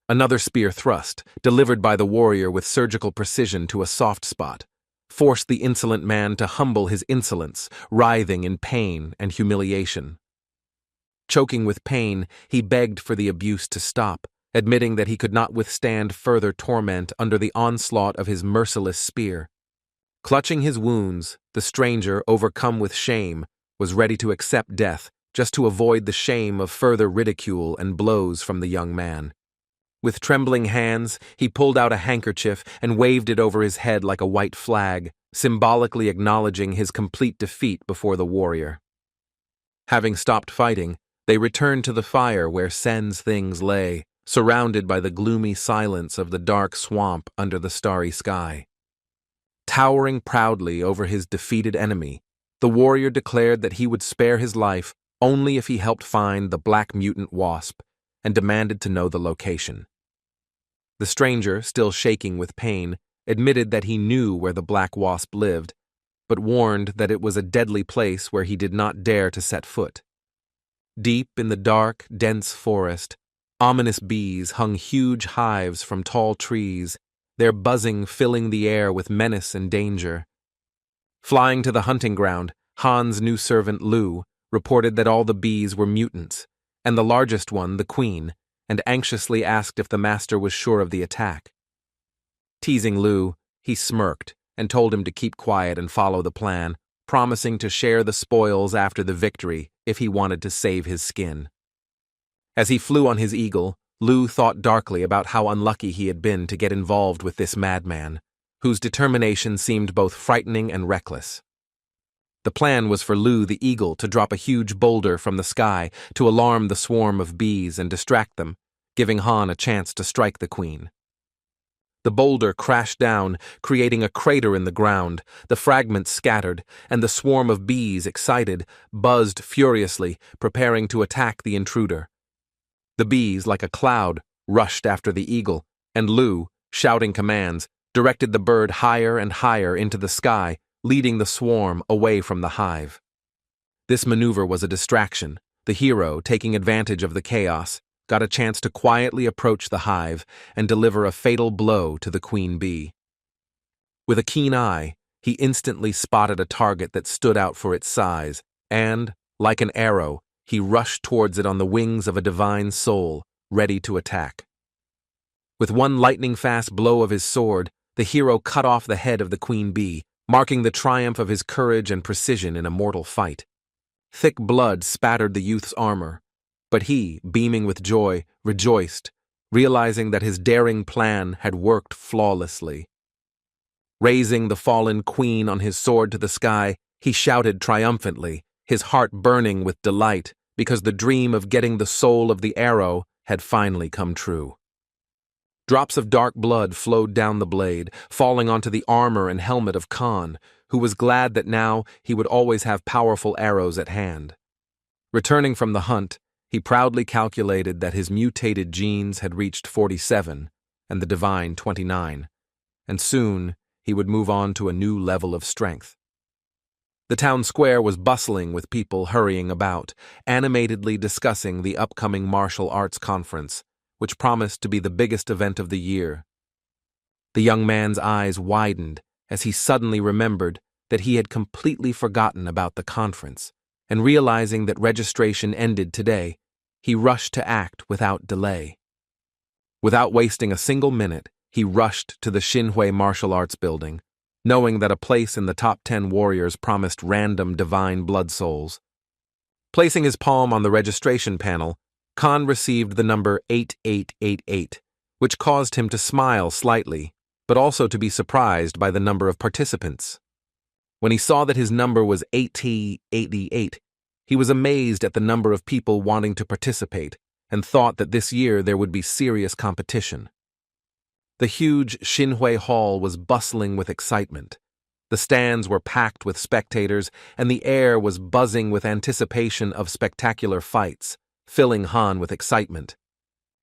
Another spear thrust, delivered by the warrior with surgical precision to a soft spot, forced the insolent man to humble his insolence, writhing in pain and humiliation. Choking with pain, he begged for the abuse to stop, admitting that he could not withstand further torment under the onslaught of his merciless spear. Clutching his wounds, the stranger, overcome with shame, was ready to accept death just to avoid the shame of further ridicule and blows from the young man. With trembling hands, he pulled out a handkerchief and waved it over his head like a white flag, symbolically acknowledging his complete defeat before the warrior. Having stopped fighting, they returned to the fire where Sen's things lay, surrounded by the gloomy silence of the dark swamp under the starry sky. Towering proudly over his defeated enemy, the warrior declared that he would spare his life only if he helped find the black mutant wasp and demanded to know the location. The stranger, still shaking with pain, admitted that he knew where the black wasp lived, but warned that it was a deadly place where he did not dare to set foot. Deep in the dark, dense forest, ominous bees hung huge hives from tall trees, their buzzing filling the air with menace and danger. Flying to the hunting ground, Han's new servant Lu reported that all the bees were mutants, and the largest one, the queen, and anxiously asked if the master was sure of the attack. Teasing Lu, he smirked and told him to keep quiet and follow the plan, promising to share the spoils after the victory if he wanted to save his skin. As he flew on his eagle, Lu thought darkly about how unlucky he had been to get involved with this madman, whose determination seemed both frightening and reckless. The plan was for Lu the eagle to drop a huge boulder from the sky to alarm the swarm of bees and distract them, giving Han a chance to strike the queen. The boulder crashed down, creating a crater in the ground. The fragments scattered, and the swarm of bees, excited, buzzed furiously, preparing to attack the intruder. The bees, like a cloud, rushed after the eagle, and Lu, shouting commands, directed the bird higher and higher into the sky, leading the swarm away from the hive. This maneuver was a distraction. The hero, taking advantage of the chaos, got a chance to quietly approach the hive and deliver a fatal blow to the queen bee. With a keen eye, he instantly spotted a target that stood out for its size, and, like an arrow, he rushed towards it on the wings of a divine soul, ready to attack. With one lightning-fast blow of his sword, the hero cut off the head of the queen bee, marking the triumph of his courage and precision in a mortal fight. Thick blood spattered the youth's armor, but he, beaming with joy, rejoiced, realizing that his daring plan had worked flawlessly. Raising the fallen queen on his sword to the sky, he shouted triumphantly, his heart burning with delight because the dream of getting the soul of the arrow had finally come true. Drops of dark blood flowed down the blade, falling onto the armor and helmet of Khan, who was glad that now he would always have powerful arrows at hand. Returning from the hunt, he proudly calculated that his mutated genes had reached 47 and the divine 29, and soon he would move on to a new level of strength. The town square was bustling with people hurrying about, animatedly discussing the upcoming martial arts conference, which promised to be the biggest event of the year. The young man's eyes widened as he suddenly remembered that he had completely forgotten about the conference, and realizing that registration ended today, he rushed to act without delay. Without wasting a single minute, he rushed to the Xinhui Martial Arts Building, knowing that a place in the top 10 warriors promised random divine blood souls. Placing his palm on the registration panel, Khan received the number 8888, which caused him to smile slightly, but also to be surprised by the number of participants. When he saw that his number was 8088, he was amazed at the number of people wanting to participate and thought that this year there would be serious competition. The huge Xinhui Hall was bustling with excitement. The stands were packed with spectators, and the air was buzzing with anticipation of spectacular fights, filling Han with excitement.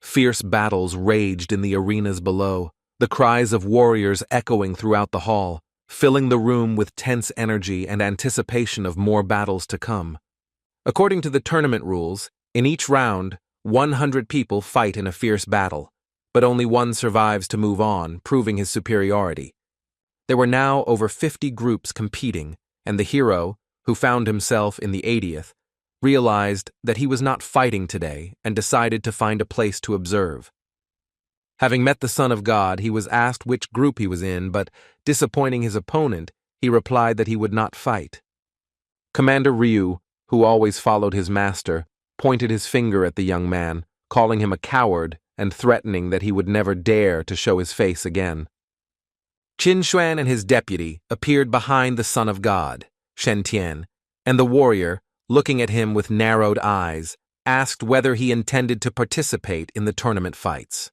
Fierce battles raged in the arenas below, the cries of warriors echoing throughout the hall, filling the room with tense energy and anticipation of more battles to come. According to the tournament rules, in each round, 100 people fight in a fierce battle, but only one survives to move on, proving his superiority. There were now over 50 groups competing, and the hero, who found himself in the 80th, realized that he was not fighting today and decided to find a place to observe. Having met the Son of God, he was asked which group he was in, but, disappointing his opponent, he replied that he would not fight. Commander Ryu, who always followed his master, pointed his finger at the young man, calling him a coward and threatening that he would never dare to show his face again. Chinuan and his deputy appeared behind the Son of God, Shen Tian, and the warrior, looking at him with narrowed eyes, asked whether he intended to participate in the tournament fights.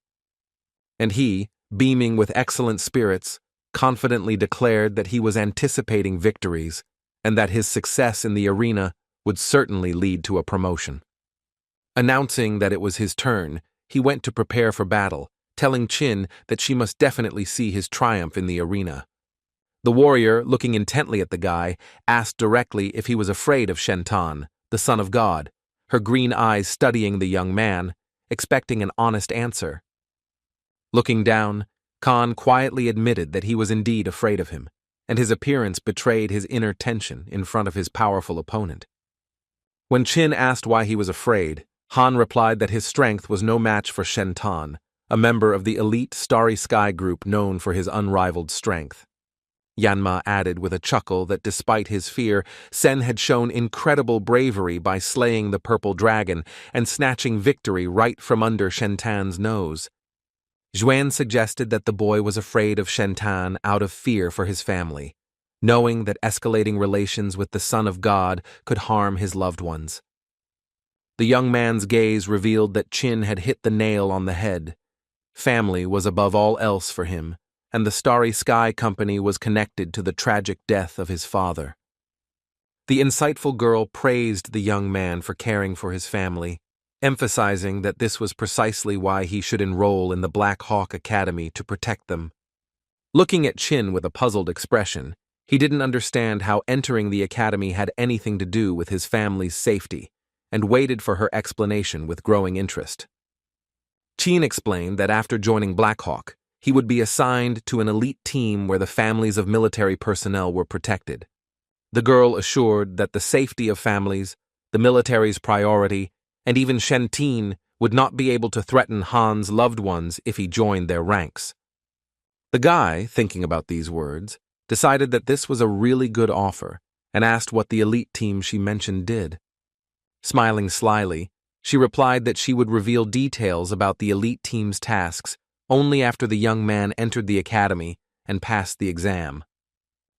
And he, beaming with excellent spirits, confidently declared that he was anticipating victories and that his success in the arena would certainly lead to a promotion. Announcing that it was his turn, he went to prepare for battle, telling Chin that she must definitely see his triumph in the arena. The warrior, looking intently at the guy, asked directly if he was afraid of Shentan, the son of God, her green eyes studying the young man, expecting an honest answer. Looking down, Khan quietly admitted that he was indeed afraid of him, and his appearance betrayed his inner tension in front of his powerful opponent. When Chin asked why he was afraid, Han replied that his strength was no match for Shentan, a member of the elite Starry Sky group known for his unrivaled strength. Yanma added with a chuckle that despite his fear, Sen had shown incredible bravery by slaying the purple dragon and snatching victory right from under Shentan's nose. Zhuan suggested that the boy was afraid of Shentan out of fear for his family, knowing that escalating relations with the Son of God could harm his loved ones. The young man's gaze revealed that Chin had hit the nail on the head. Family was above all else for him, and the Starry Sky Company was connected to the tragic death of his father. The insightful girl praised the young man for caring for his family, emphasizing that this was precisely why he should enroll in the Black Hawk Academy to protect them. Looking at Chin with a puzzled expression, he didn't understand how entering the academy had anything to do with his family's safety, and waited for her explanation with growing interest. Chin explained that after joining Blackhawk, he would be assigned to an elite team where the families of military personnel were protected. The girl assured that the safety of families, the military's priority, and even Shentin would not be able to threaten Han's loved ones if he joined their ranks. The guy, thinking about these words, decided that this was a really good offer and asked what the elite team she mentioned did. Smiling slyly, she replied that she would reveal details about the elite team's tasks only after the young man entered the academy and passed the exam.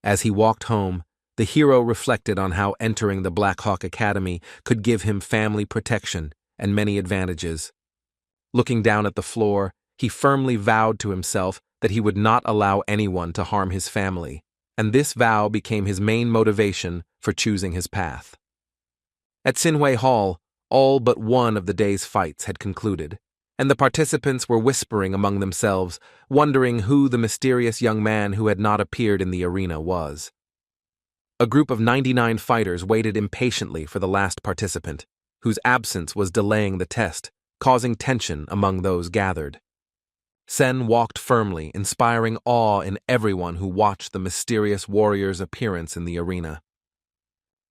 As he walked home, the hero reflected on how entering the Black Hawk Academy could give him family protection and many advantages. Looking down at the floor, he firmly vowed to himself that he would not allow anyone to harm his family, and this vow became his main motivation for choosing his path. At Sinhui Hall, all but one of the day's fights had concluded, and the participants were whispering among themselves, wondering who the mysterious young man who had not appeared in the arena was. A group of 99 fighters waited impatiently for the last participant, whose absence was delaying the test, causing tension among those gathered. Sen walked firmly, inspiring awe in everyone who watched the mysterious warrior's appearance in the arena.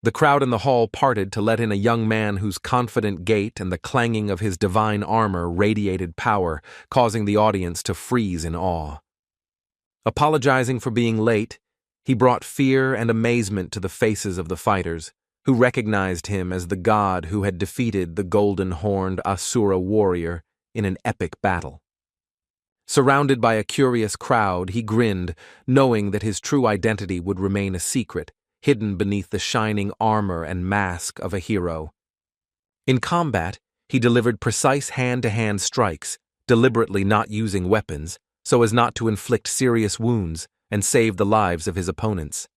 The crowd in the hall parted to let in a young man whose confident gait and the clanging of his divine armor radiated power, causing the audience to freeze in awe. Apologizing for being late, he brought fear and amazement to the faces of the fighters, who recognized him as the god who had defeated the golden-horned Asura warrior in an epic battle. Surrounded by a curious crowd, he grinned, knowing that his true identity would remain a secret, hidden beneath the shining armor and mask of a hero. In combat, he delivered precise hand-to-hand strikes, deliberately not using weapons, so as not to inflict serious wounds and save the lives of his opponents.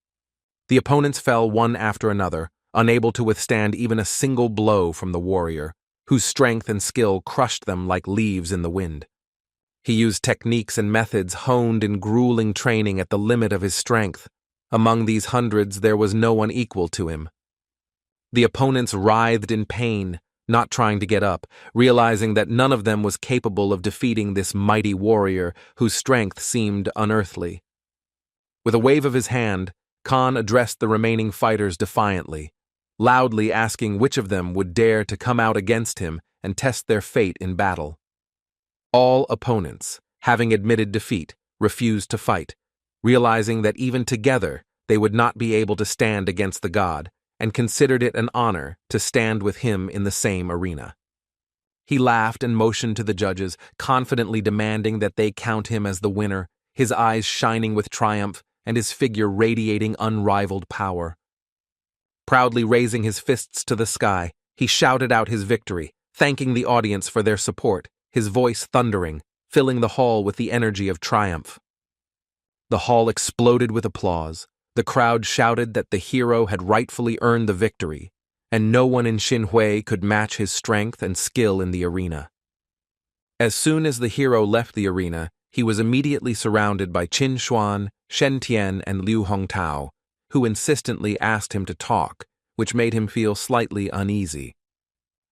The opponents fell one after another, unable to withstand even a single blow from the warrior, whose strength and skill crushed them like leaves in the wind. He used techniques and methods honed in grueling training at the limit of his strength. Among these hundreds, there was no one equal to him. The opponents writhed in pain, not trying to get up, realizing that none of them was capable of defeating this mighty warrior whose strength seemed unearthly. With a wave of his hand, Khan addressed the remaining fighters defiantly, loudly asking which of them would dare to come out against him and test their fate in battle. All opponents, having admitted defeat, refused to fight, realizing that even together they would not be able to stand against the god, and considered it an honor to stand with him in the same arena. He laughed and motioned to the judges, confidently demanding that they count him as the winner, his eyes shining with triumph and his figure radiating unrivaled power. Proudly raising his fists to the sky, he shouted out his victory, thanking the audience for their support, his voice thundering, filling the hall with the energy of triumph. The hall exploded with applause. The crowd shouted that the hero had rightfully earned the victory, and no one in Xinhui could match his strength and skill in the arena. As soon as the hero left the arena, he was immediately surrounded by Qin Xuan, Shen Tian, and Liu Hongtao, who insistently asked him to talk, which made him feel slightly uneasy.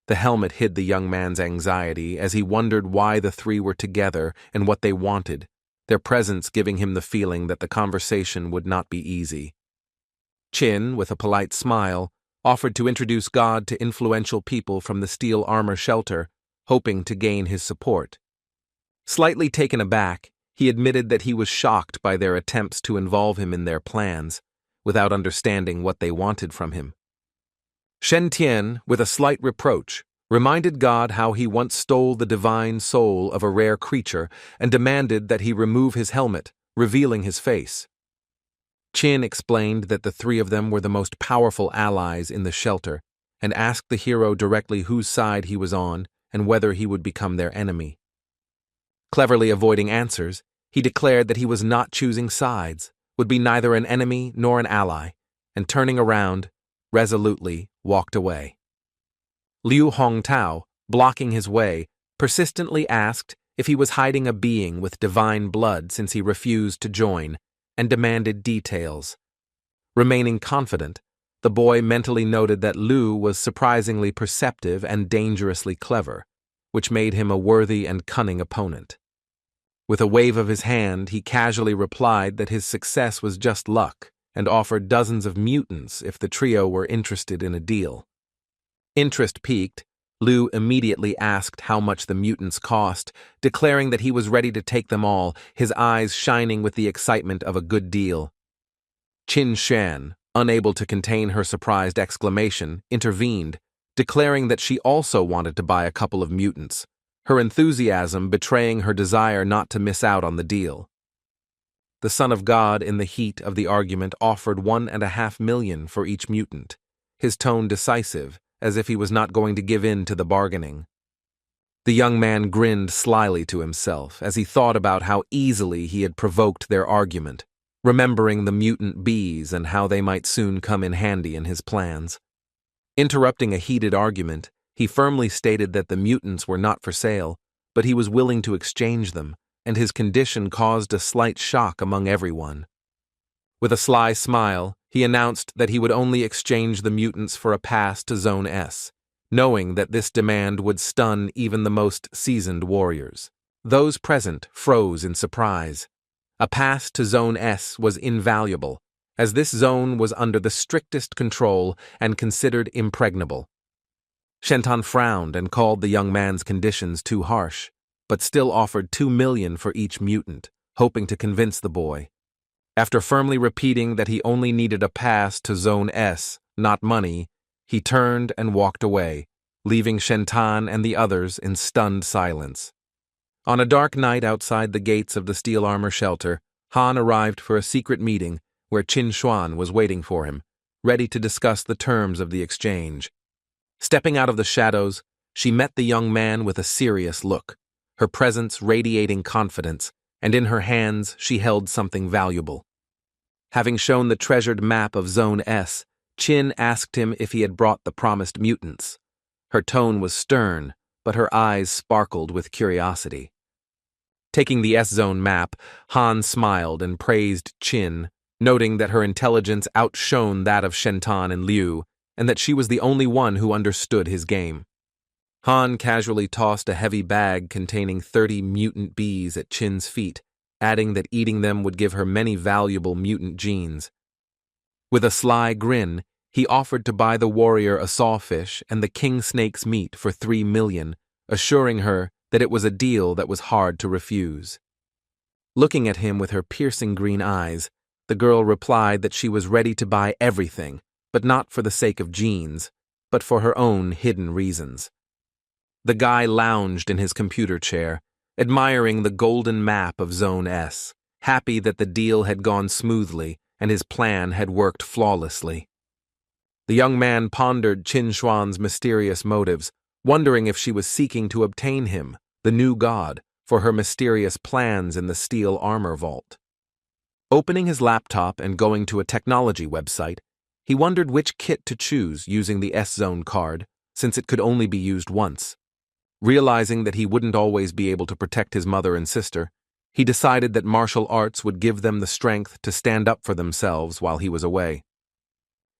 The helmet hid the young man's anxiety as he wondered why the three were together and what they wanted, their presence giving him the feeling that the conversation would not be easy. Qin, with a polite smile, offered to introduce God to influential people from the steel armor shelter, hoping to gain his support. Slightly taken aback, he admitted that he was shocked by their attempts to involve him in their plans, without understanding what they wanted from him. Shen Tian, with a slight reproach, reminded God how he once stole the divine soul of a rare creature and demanded that he remove his helmet, revealing his face. Qin explained that the three of them were the most powerful allies in the shelter and asked the hero directly whose side he was on and whether he would become their enemy. Cleverly avoiding answers, he declared that he was not choosing sides, would be neither an enemy nor an ally, and turning around, resolutely walked away. Liu Hongtao, blocking his way, persistently asked if he was hiding a being with divine blood since he refused to join, and demanded details. Remaining confident, the boy mentally noted that Liu was surprisingly perceptive and dangerously clever, which made him a worthy and cunning opponent. With a wave of his hand, he casually replied that his success was just luck and offered dozens of mutants if the trio were interested in a deal. Interest piqued, Liu immediately asked how much the mutants cost, declaring that he was ready to take them all, his eyes shining with the excitement of a good deal. Qin Shan, unable to contain her surprised exclamation, intervened, declaring that she also wanted to buy a couple of mutants, her enthusiasm betraying her desire not to miss out on the deal. The Son of God, in the heat of the argument, offered 1.5 million for each mutant, his tone decisive, as if he was not going to give in to the bargaining. The young man grinned slyly to himself as he thought about how easily he had provoked their argument, remembering the mutant bees and how they might soon come in handy in his plans. Interrupting a heated argument, he firmly stated that the mutants were not for sale, but he was willing to exchange them, and his condition caused a slight shock among everyone. With a sly smile, he announced that he would only exchange the mutants for a pass to Zone S, knowing that this demand would stun even the most seasoned warriors. Those present froze in surprise. A pass to Zone S was invaluable, as this zone was under the strictest control and considered impregnable. Shentan frowned and called the young man's conditions too harsh, but still offered 2 million for each mutant, hoping to convince the boy. After firmly repeating that he only needed a pass to Zone S, not money, he turned and walked away, leaving Shentan and the others in stunned silence. On a dark night outside the gates of the steel armor shelter, Han arrived for a secret meeting where Qin Xuan was waiting for him, ready to discuss the terms of the exchange. Stepping out of the shadows, she met the young man with a serious look, her presence radiating confidence, and in her hands she held something valuable. Having shown the treasured map of Zone S, Qin asked him if he had brought the promised mutants. Her tone was stern, but her eyes sparkled with curiosity. Taking the S-Zone map, Han smiled and praised Qin, noting that her intelligence outshone that of Shentan and Liu, and that she was the only one who understood his game. Han casually tossed a heavy bag containing 30 mutant bees at Qin's feet, adding that eating them would give her many valuable mutant genes. With a sly grin, he offered to buy the warrior a sawfish and the king snake's meat for 3 million, assuring her that it was a deal that was hard to refuse. Looking at him with her piercing green eyes, the girl replied that she was ready to buy everything, but not for the sake of genes, but for her own hidden reasons. The guy lounged in his computer chair, admiring the golden map of Zone S, happy that the deal had gone smoothly and his plan had worked flawlessly. The young man pondered Qin Xuan's mysterious motives, wondering if she was seeking to obtain him, the new god, for her mysterious plans in the steel armor vault. Opening his laptop and going to a technology website, he wondered which kit to choose using the S-Zone card, since it could only be used once. Realizing that he wouldn't always be able to protect his mother and sister, he decided that martial arts would give them the strength to stand up for themselves while he was away.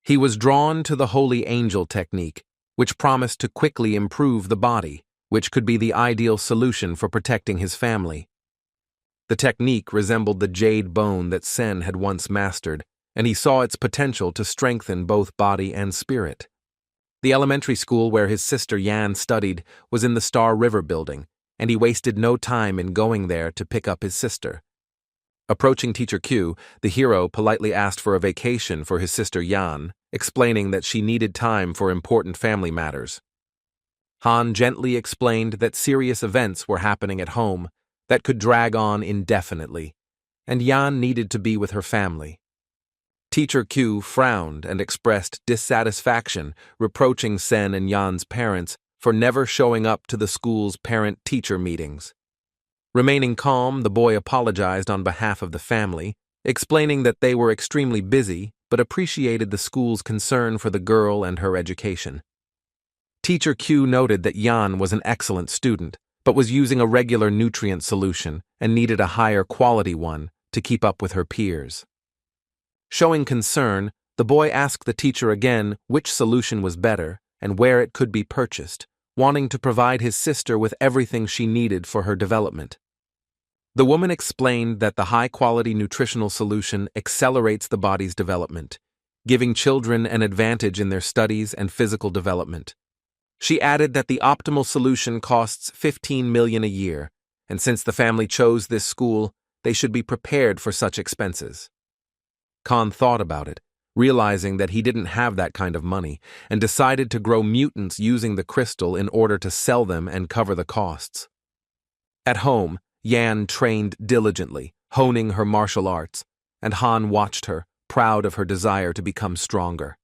He was drawn to the Holy Angel technique, which promised to quickly improve the body, which could be the ideal solution for protecting his family. The technique resembled the jade bone that Sen had once mastered, and he saw its potential to strengthen both body and spirit. The elementary school where his sister Yan studied was in the Star River building, and he wasted no time in going there to pick up his sister. Approaching Teacher Q, the hero politely asked for a vacation for his sister Yan, explaining that she needed time for important family matters. Han gently explained that serious events were happening at home that could drag on indefinitely, and Yan needed to be with her family. Teacher Q frowned and expressed dissatisfaction, reproaching Sen and Yan's parents for never showing up to the school's parent-teacher meetings. Remaining calm, the boy apologized on behalf of the family, explaining that they were extremely busy but appreciated the school's concern for the girl and her education. Teacher Q noted that Yan was an excellent student, but was using a regular nutrient solution and needed a higher quality one to keep up with her peers. Showing concern, the boy asked the teacher again which solution was better and where it could be purchased, wanting to provide his sister with everything she needed for her development. The woman explained that the high-quality nutritional solution accelerates the body's development, giving children an advantage in their studies and physical development. She added that the optimal solution costs $15 million a year, and since the family chose this school, they should be prepared for such expenses. Khan thought about it, realizing that he didn't have that kind of money, and decided to grow mutants using the crystal in order to sell them and cover the costs. At home, Yan trained diligently, honing her martial arts, and Han watched her, proud of her desire to become stronger.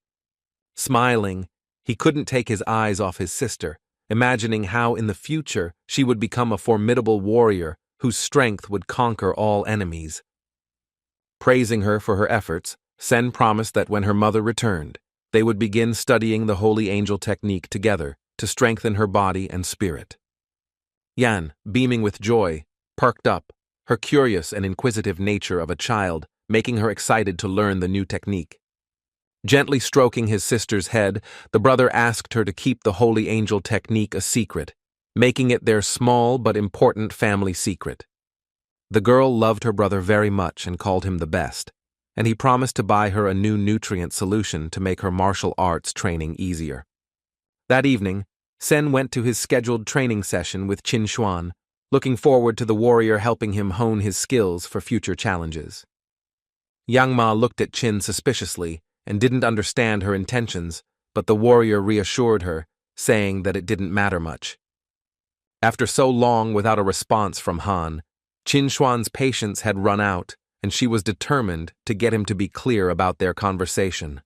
Smiling, he couldn't take his eyes off his sister, imagining how in the future she would become a formidable warrior whose strength would conquer all enemies. Praising her for her efforts, Sen promised that when her mother returned, they would begin studying the Holy Angel technique together to strengthen her body and spirit. Yan, beaming with joy, perked up, her curious and inquisitive nature of a child making her excited to learn the new technique. Gently stroking his sister's head, the brother asked her to keep the Holy Angel technique a secret, making it their small but important family secret. The girl loved her brother very much and called him the best, and he promised to buy her a new nutrient solution to make her martial arts training easier. That evening, Sen went to his scheduled training session with Chinuan, looking forward to the warrior helping him hone his skills for future challenges. Yang Ma looked at Chin suspiciously and didn't understand her intentions, but the warrior reassured her, saying that it didn't matter much. After so long without a response from Han, Chinuan's patience had run out, and she was determined to get him to be clear about their conversation.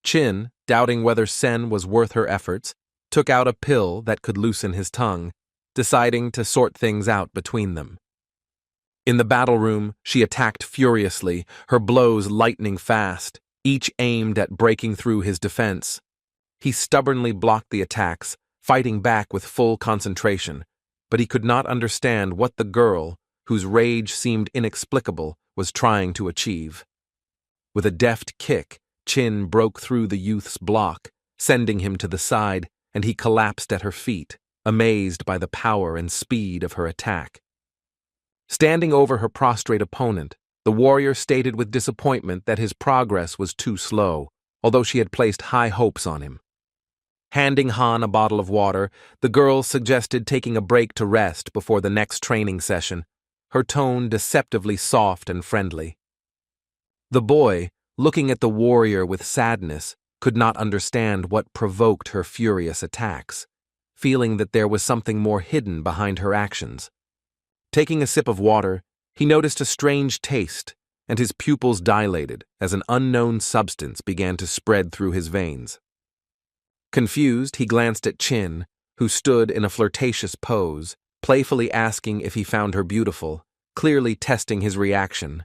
Chin, doubting whether Sen was worth her efforts, took out a pill that could loosen his tongue, deciding to sort things out between them. In the battle room, she attacked furiously, her blows lightning fast, each aimed at breaking through his defense. He stubbornly blocked the attacks, fighting back with full concentration, but he could not understand what the girl, whose rage seemed inexplicable, was trying to achieve. With a deft kick, Chin broke through the youth's block, sending him to the side, and he collapsed at her feet, amazed by the power and speed of her attack. Standing over her prostrate opponent, the warrior stated with disappointment that his progress was too slow, although she had placed high hopes on him. Handing Han a bottle of water, the girl suggested taking a break to rest before the next training session, her tone deceptively soft and friendly. The boy, looking at the warrior with sadness, could not understand what provoked her furious attacks, feeling that there was something more hidden behind her actions. Taking a sip of water, he noticed a strange taste, and his pupils dilated as an unknown substance began to spread through his veins. Confused, he glanced at Chin, who stood in a flirtatious pose, playfully asking if he found her beautiful, clearly testing his reaction.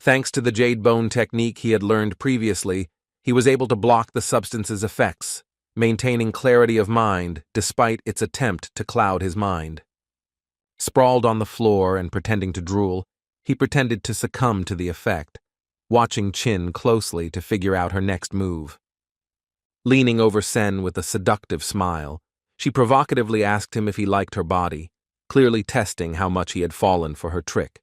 Thanks to the jade bone technique he had learned previously, he was able to block the substance's effects, maintaining clarity of mind despite its attempt to cloud his mind. Sprawled on the floor and pretending to drool, he pretended to succumb to the effect, watching Chin closely to figure out her next move. Leaning over Sen with a seductive smile, she provocatively asked him if he liked her body, clearly testing how much he had fallen for her trick.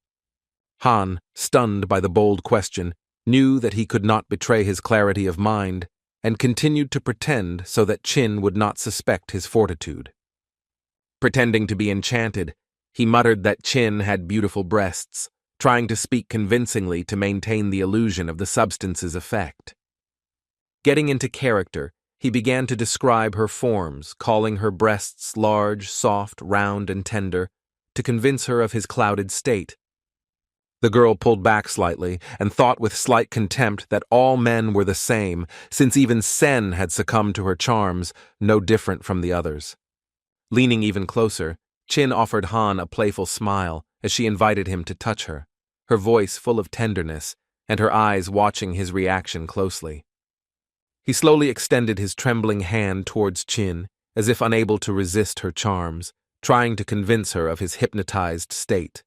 Han, stunned by the bold question, knew that he could not betray his clarity of mind and continued to pretend so that Chin would not suspect his fortitude. Pretending to be enchanted, he muttered that Chin had beautiful breasts, trying to speak convincingly to maintain the illusion of the substance's effect. Getting into character, he began to describe her forms, calling her breasts large, soft, round, and tender, to convince her of his clouded state. The girl pulled back slightly and thought with slight contempt that all men were the same, since even Sen had succumbed to her charms, no different from the others. Leaning even closer, Chin offered Han a playful smile as she invited him to touch her, her voice full of tenderness and her eyes watching his reaction closely. He slowly extended his trembling hand towards Chin, as if unable to resist her charms, trying to convince her of his hypnotized state.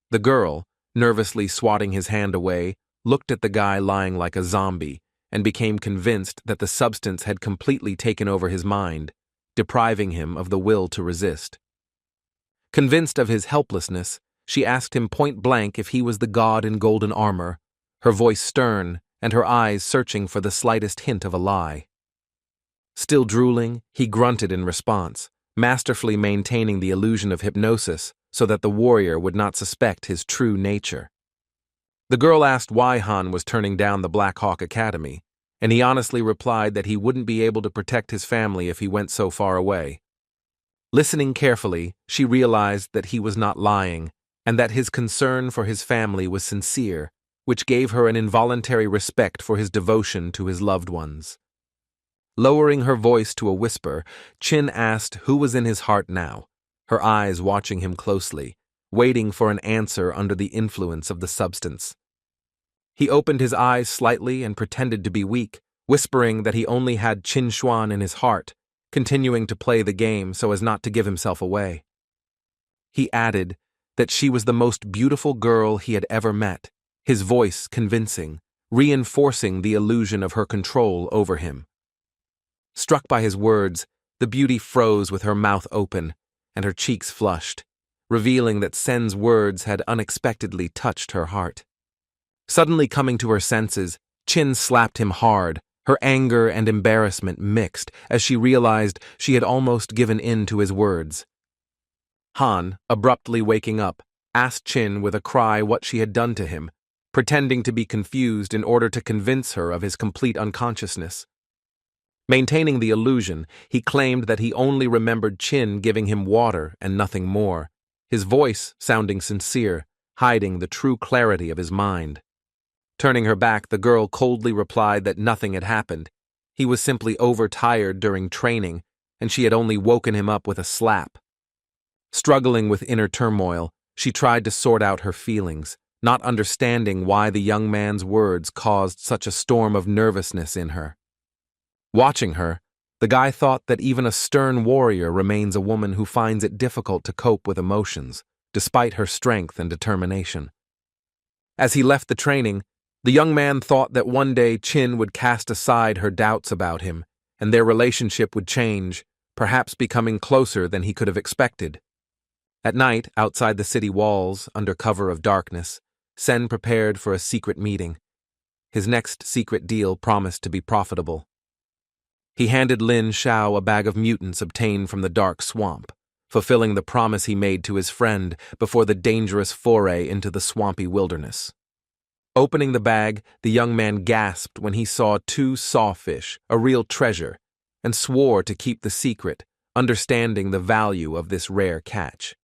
The girl, nervously swatting his hand away, looked at the guy lying like a zombie and became convinced that the substance had completely taken over his mind, depriving him of the will to resist. Convinced of his helplessness, she asked him point-blank if he was the god in golden armor, her voice stern and her eyes searching for the slightest hint of a lie. Still drooling, he grunted in response, masterfully maintaining the illusion of hypnosis so that the warrior would not suspect his true nature. The girl asked why Han was turning down the Black Hawk Academy, and he honestly replied that he wouldn't be able to protect his family if he went so far away. Listening carefully, she realized that he was not lying, and that his concern for his family was sincere, which gave her an involuntary respect for his devotion to his loved ones. Lowering her voice to a whisper, Chin asked who was in his heart now, her eyes watching him closely, waiting for an answer under the influence of the substance. He opened his eyes slightly and pretended to be weak, whispering that he only had Chinuan in his heart, continuing to play the game so as not to give himself away. He added that she was the most beautiful girl he had ever met, his voice convincing, reinforcing the illusion of her control over him. Struck by his words, the beauty froze with her mouth open, and her cheeks flushed, revealing that Sen's words had unexpectedly touched her heart. Suddenly coming to her senses, Chin slapped him hard, her anger and embarrassment mixed as she realized she had almost given in to his words. Han, abruptly waking up, asked Chin with a cry what she had done to him, pretending to be confused in order to convince her of his complete unconsciousness. Maintaining the illusion, he claimed that he only remembered Chin giving him water and nothing more, his voice sounding sincere, hiding the true clarity of his mind. Turning her back, the girl coldly replied that nothing had happened. He was simply overtired during training, and she had only woken him up with a slap. Struggling with inner turmoil, she tried to sort out her feelings, not understanding why the young man's words caused such a storm of nervousness in her. Watching her, the guy thought that even a stern warrior remains a woman who finds it difficult to cope with emotions, despite her strength and determination. As he left the training, the young man thought that one day Chin would cast aside her doubts about him, and their relationship would change, perhaps becoming closer than he could have expected. At night, outside the city walls, under cover of darkness, Sen prepared for a secret meeting. His next secret deal promised to be profitable. He handed Lin Shao a bag of mutants obtained from the dark swamp, fulfilling the promise he made to his friend before the dangerous foray into the swampy wilderness. Opening the bag, the young man gasped when he saw 2 sawfish, a real treasure, and swore to keep the secret, understanding the value of this rare catch.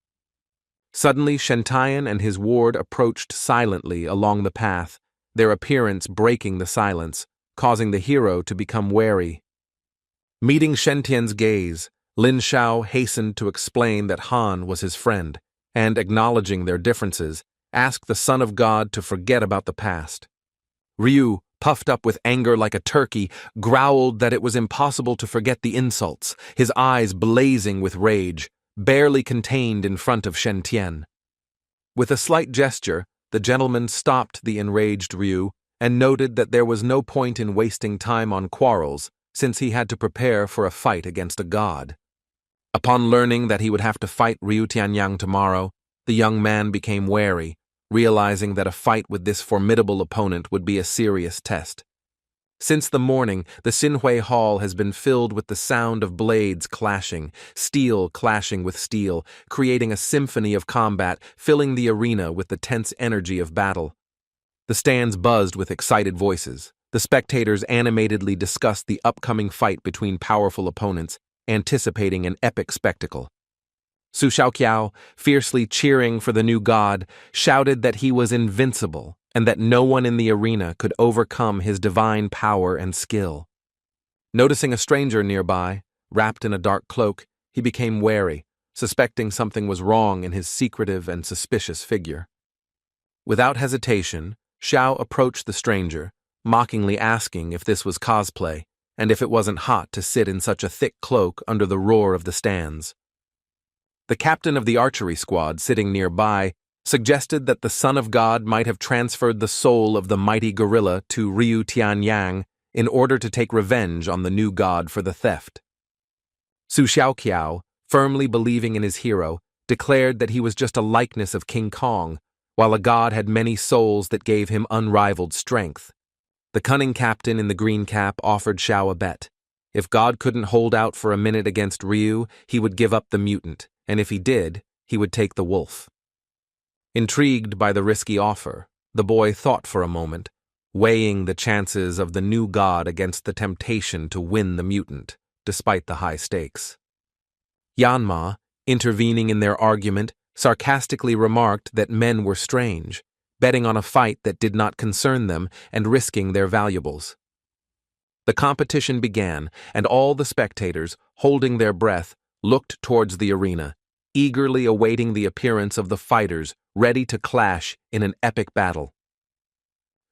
Suddenly, Shentian and his ward approached silently along the path, their appearance breaking the silence, causing the hero to become wary. Meeting Shentian's gaze, Lin Shao hastened to explain that Han was his friend, and acknowledging their differences, Ask the Son of God to forget about the past. Ryu, puffed up with anger like a turkey, growled that it was impossible to forget the insults, his eyes blazing with rage, barely contained in front of Shen Tian. With a slight gesture, the gentleman stopped the enraged Ryu and noted that there was no point in wasting time on quarrels, since he had to prepare for a fight against a god. Upon learning that he would have to fight Ryu Tianyang tomorrow, the young man became wary, realizing that a fight with this formidable opponent would be a serious test. Since the morning, the Xinhui Hall has been filled with the sound of blades clashing, steel clashing with steel, creating a symphony of combat, filling the arena with the tense energy of battle. The stands buzzed with excited voices. The spectators animatedly discussed the upcoming fight between powerful opponents, anticipating an epic spectacle. Su Xiaoqiao, fiercely cheering for the new god, shouted that he was invincible and that no one in the arena could overcome his divine power and skill. Noticing a stranger nearby, wrapped in a dark cloak, he became wary, suspecting something was wrong in his secretive and suspicious figure. Without hesitation, Xiao approached the stranger, mockingly asking if this was cosplay and if it wasn't hot to sit in such a thick cloak under the roar of the stands. The captain of the archery squad sitting nearby suggested that the Son of God might have transferred the soul of the mighty gorilla to Ryu Tianyang in order to take revenge on the new god for the theft. Su Xiaoqiao, firmly believing in his hero, declared that he was just a likeness of King Kong, while a god had many souls that gave him unrivaled strength. The cunning captain in the green cap offered Xiao a bet. If God couldn't hold out for a minute against Ryu, he would give up the mutant, and if he did, he would take the wolf. Intrigued by the risky offer, the boy thought for a moment, weighing the chances of the new god against the temptation to win the mutant, despite the high stakes. Yanma, intervening in their argument, sarcastically remarked that men were strange, betting on a fight that did not concern them and risking their valuables. The competition began, and all the spectators, holding their breath, looked towards the arena, eagerly awaiting the appearance of the fighters ready to clash in an epic battle.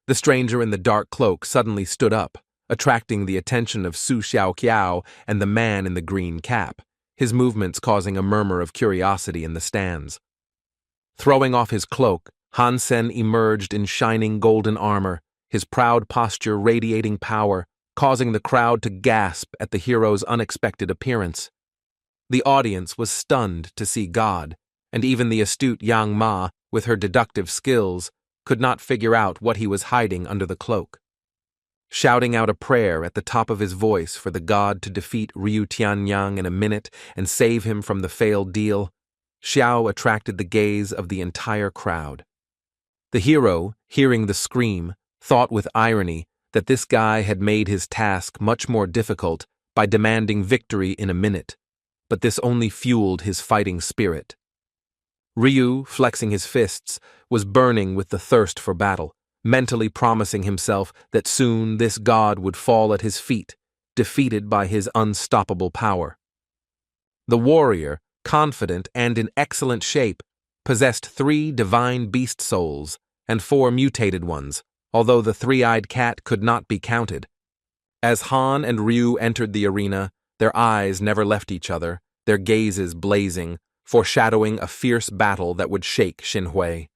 The stranger in the dark cloak suddenly stood up, attracting the attention of Su Xiaoqiao and the man in the green cap, his movements causing a murmur of curiosity in the stands. Throwing off his cloak, Hansen emerged in shining golden armor, his proud posture radiating power, causing the crowd to gasp at the hero's unexpected appearance. The audience was stunned to see God, and even the astute Yang Ma, with her deductive skills, could not figure out what he was hiding under the cloak. Shouting out a prayer at the top of his voice for the god to defeat Ryu Tianyang in a minute and save him from the failed deal, Xiao attracted the gaze of the entire crowd. The hero, hearing the scream, thought with irony that this guy had made his task much more difficult by demanding victory in a minute, but this only fueled his fighting spirit. Ryu, flexing his fists, was burning with the thirst for battle, mentally promising himself that soon this god would fall at his feet, defeated by his unstoppable power. The warrior, confident and in excellent shape, possessed 3 divine beast souls and 4 mutated ones, although the 3-eyed cat could not be counted. As Han and Ryu entered the arena, their eyes never left each other, their gazes blazing, foreshadowing a fierce battle that would shake Xinhui.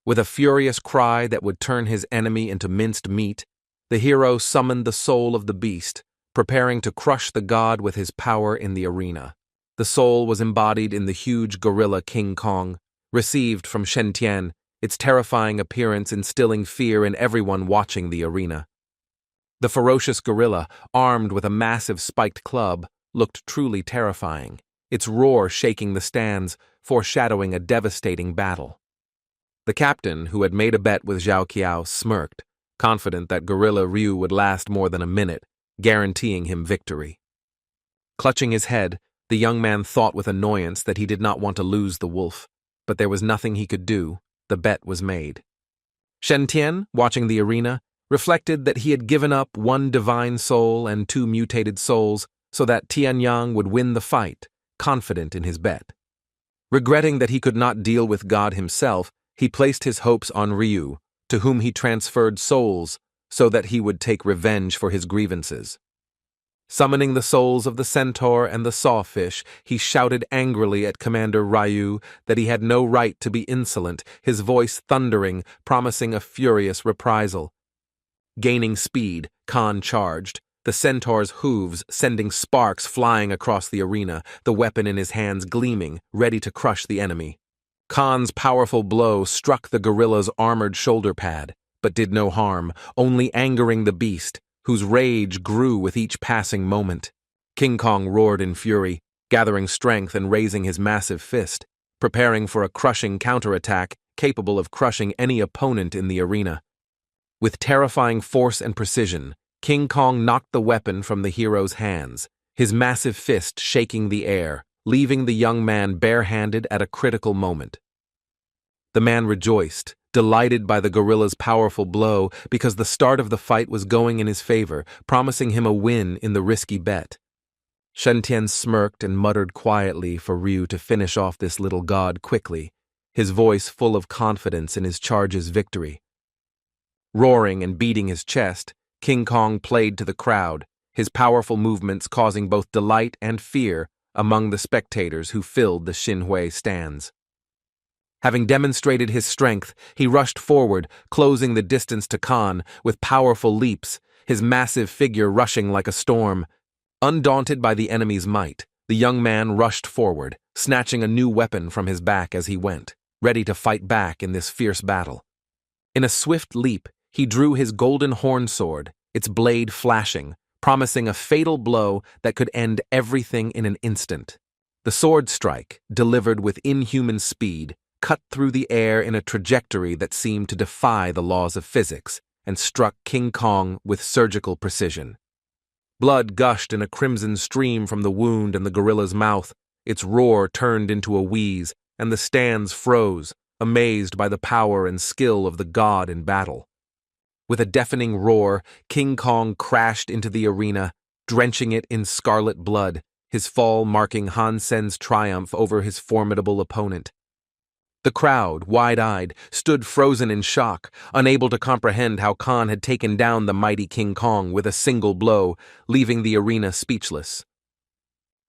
With a furious cry that would turn his enemy into minced meat, the hero summoned the soul of the beast, preparing to crush the god with his power in the arena. The soul was embodied in the huge gorilla King Kong, received from Shen Tian, its terrifying appearance instilling fear in everyone watching the arena. The ferocious gorilla, armed with a massive spiked club, looked truly terrifying, its roar shaking the stands, foreshadowing a devastating battle. The captain, who had made a bet with Zhao Qiao, smirked, confident that Gorilla Ryu would last more than a minute, guaranteeing him victory. Clutching his head, the young man thought with annoyance that he did not want to lose the wolf, but there was nothing he could do. The bet was made. Shen Tian, watching the arena, reflected that he had given up 1 divine soul and 2 mutated souls so that Tianyang would win the fight, confident in his bet. Regretting that he could not deal with God himself, He placed his hopes on Ryu, to whom he transferred souls so that he would take revenge for his grievances. Summoning the souls of the Centaur and the Sawfish, he shouted angrily at Commander Ryu that he had no right to be insolent, his voice thundering, promising a furious reprisal. Gaining speed, Khan charged, the Centaur's hooves sending sparks flying across the arena, the weapon in his hands gleaming, ready to crush the enemy. Khan's powerful blow struck the gorilla's armored shoulder pad, but did no harm, only angering the beast, whose rage grew with each passing moment. King Kong roared in fury, gathering strength and raising his massive fist, preparing for a crushing counterattack capable of crushing any opponent in the arena. With terrifying force and precision, King Kong knocked the weapon from the hero's hands, his massive fist shaking the air, leaving the young man barehanded at a critical moment. The man rejoiced, delighted by the gorilla's powerful blow because the start of the fight was going in his favor, promising him a win in the risky bet. Shen Tian smirked and muttered quietly for Ryu to finish off this little god quickly, his voice full of confidence in his charge's victory. Roaring and beating his chest, King Kong played to the crowd, his powerful movements causing both delight and fear among the spectators who filled the Xinhui stands. Having demonstrated his strength, he rushed forward, closing the distance to Khan with powerful leaps, his massive figure rushing like a storm. Undaunted by the enemy's might, the young man rushed forward, snatching a new weapon from his back as he went, ready to fight back in this fierce battle. In a swift leap, he drew his golden horn sword, its blade flashing, promising a fatal blow that could end everything in an instant. The sword strike, delivered with inhuman speed, cut through the air in a trajectory that seemed to defy the laws of physics, and struck King Kong with surgical precision. Blood gushed in a crimson stream from the wound in the gorilla's mouth, its roar turned into a wheeze, and the stands froze, amazed by the power and skill of the god in battle. With a deafening roar, King Kong crashed into the arena, drenching it in scarlet blood, his fall marking Hansen's triumph over his formidable opponent. The crowd, wide-eyed, stood frozen in shock, unable to comprehend how Khan had taken down the mighty King Kong with a single blow, leaving the arena speechless.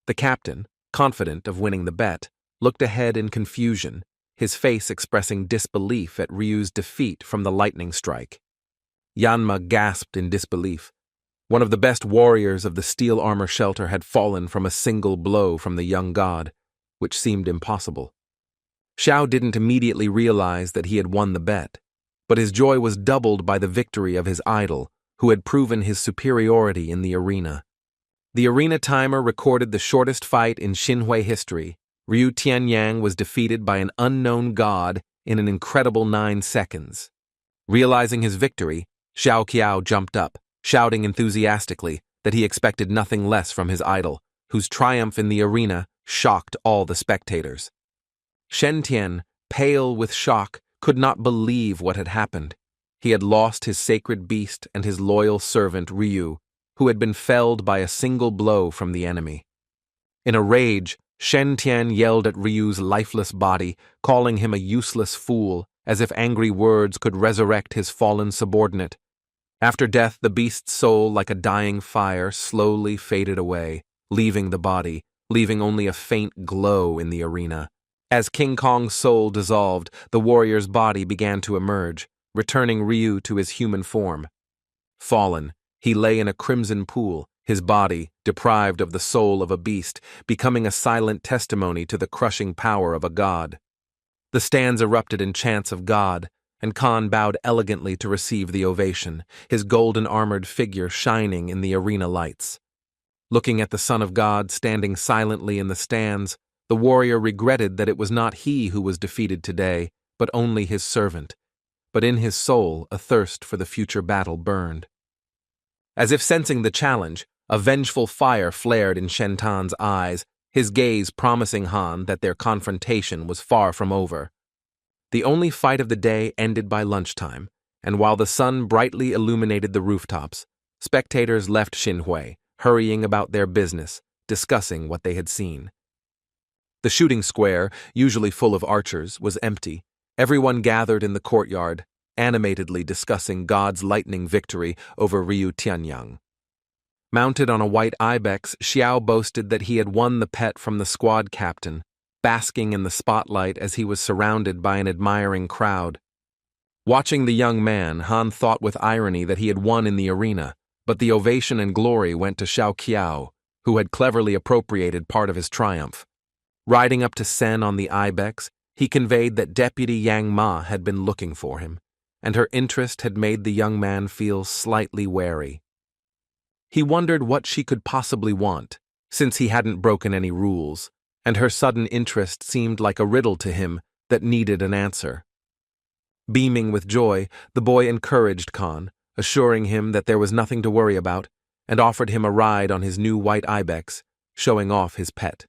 The captain, confident of winning the bet, looked ahead in confusion, his face expressing disbelief at Ryu's defeat from the lightning strike. Yanma gasped in disbelief. One of the best warriors of the steel armor shelter had fallen from a single blow from the young god, which seemed impossible. Xiao didn't immediately realize that he had won the bet, but his joy was doubled by the victory of his idol, who had proven his superiority in the arena. The arena timer recorded the shortest fight in Xinhui history. Ryu Tianyang was defeated by an unknown god in an incredible 9 seconds. Realizing his victory, Xiao Qiao jumped up, shouting enthusiastically that he expected nothing less from his idol, whose triumph in the arena shocked all the spectators. Shen Tian, pale with shock, could not believe what had happened. He had lost his sacred beast and his loyal servant Ryu, who had been felled by a single blow from the enemy. In a rage, Shen Tian yelled at Ryu's lifeless body, calling him a useless fool, as if angry words could resurrect his fallen subordinate. After death, the beast's soul, like a dying fire, slowly faded away, leaving the body, leaving only a faint glow in the arena. As King Kong's soul dissolved, the warrior's body began to emerge, returning Ryu to his human form. Fallen, he lay in a crimson pool, his body, deprived of the soul of a beast, becoming a silent testimony to the crushing power of a god. The stands erupted in chants of God, and Khan bowed elegantly to receive the ovation, his golden-armored figure shining in the arena lights. Looking at the Son of God standing silently in the stands, the warrior regretted that it was not he who was defeated today, but only his servant. But in his soul, a thirst for the future battle burned. As if sensing the challenge, a vengeful fire flared in Shen Tan's eyes, his gaze promising Han that their confrontation was far from over. The only fight of the day ended by lunchtime, and while the sun brightly illuminated the rooftops, spectators left Xinhui, hurrying about their business, discussing what they had seen. The shooting square, usually full of archers, was empty, Everyone gathered in the courtyard, animatedly discussing God's lightning victory over Ryu Tianyang. Mounted on a white ibex, Xiao boasted that he had won the pet from the squad captain, basking in the spotlight as he was surrounded by an admiring crowd. Watching the young man, Han thought with irony that he had won in the arena, but the ovation and glory went to Xiao Qiao, who had cleverly appropriated part of his triumph. Riding up to Sen on the ibex, he conveyed that Deputy Yang Ma had been looking for him, and her interest had made the young man feel slightly wary. He wondered what she could possibly want, since he hadn't broken any rules, and her sudden interest seemed like a riddle to him that needed an answer. Beaming with joy, the boy encouraged Khan, assuring him that there was nothing to worry about, and offered him a ride on his new white ibex, showing off his pet.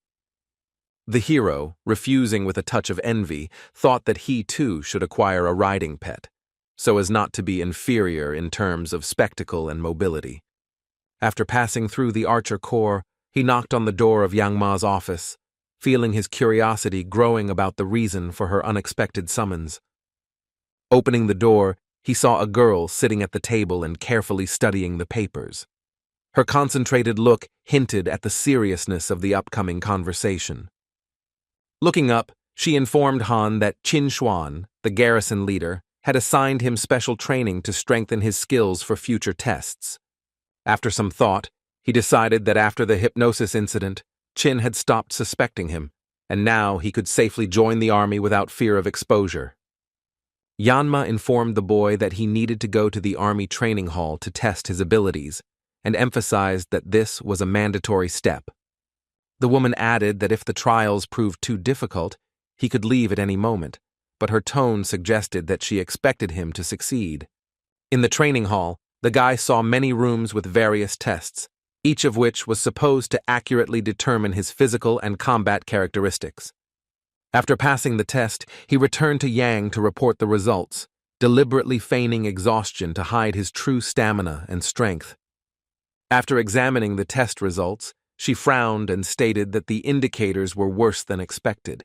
The hero, refusing with a touch of envy, thought that he too should acquire a riding pet, so as not to be inferior in terms of spectacle and mobility. After passing through the Archer Corps, he knocked on the door of Yang Ma's office, feeling his curiosity growing about the reason for her unexpected summons. Opening the door, he saw a girl sitting at the table and carefully studying the papers. Her concentrated look hinted at the seriousness of the upcoming conversation. Looking up, she informed Han that Chinuan, the garrison leader, had assigned him special training to strengthen his skills for future tests. After some thought, he decided that after the hypnosis incident, Chin had stopped suspecting him, and now he could safely join the army without fear of exposure. Yanma informed the boy that he needed to go to the army training hall to test his abilities, and emphasized that this was a mandatory step. The woman added that if the trials proved too difficult, he could leave at any moment, but her tone suggested that she expected him to succeed. In the training hall, the guy saw many rooms with various tests, each of which was supposed to accurately determine his physical and combat characteristics. After passing the test, he returned to Yang to report the results, deliberately feigning exhaustion to hide his true stamina and strength. After examining the test results, she frowned and stated that the indicators were worse than expected.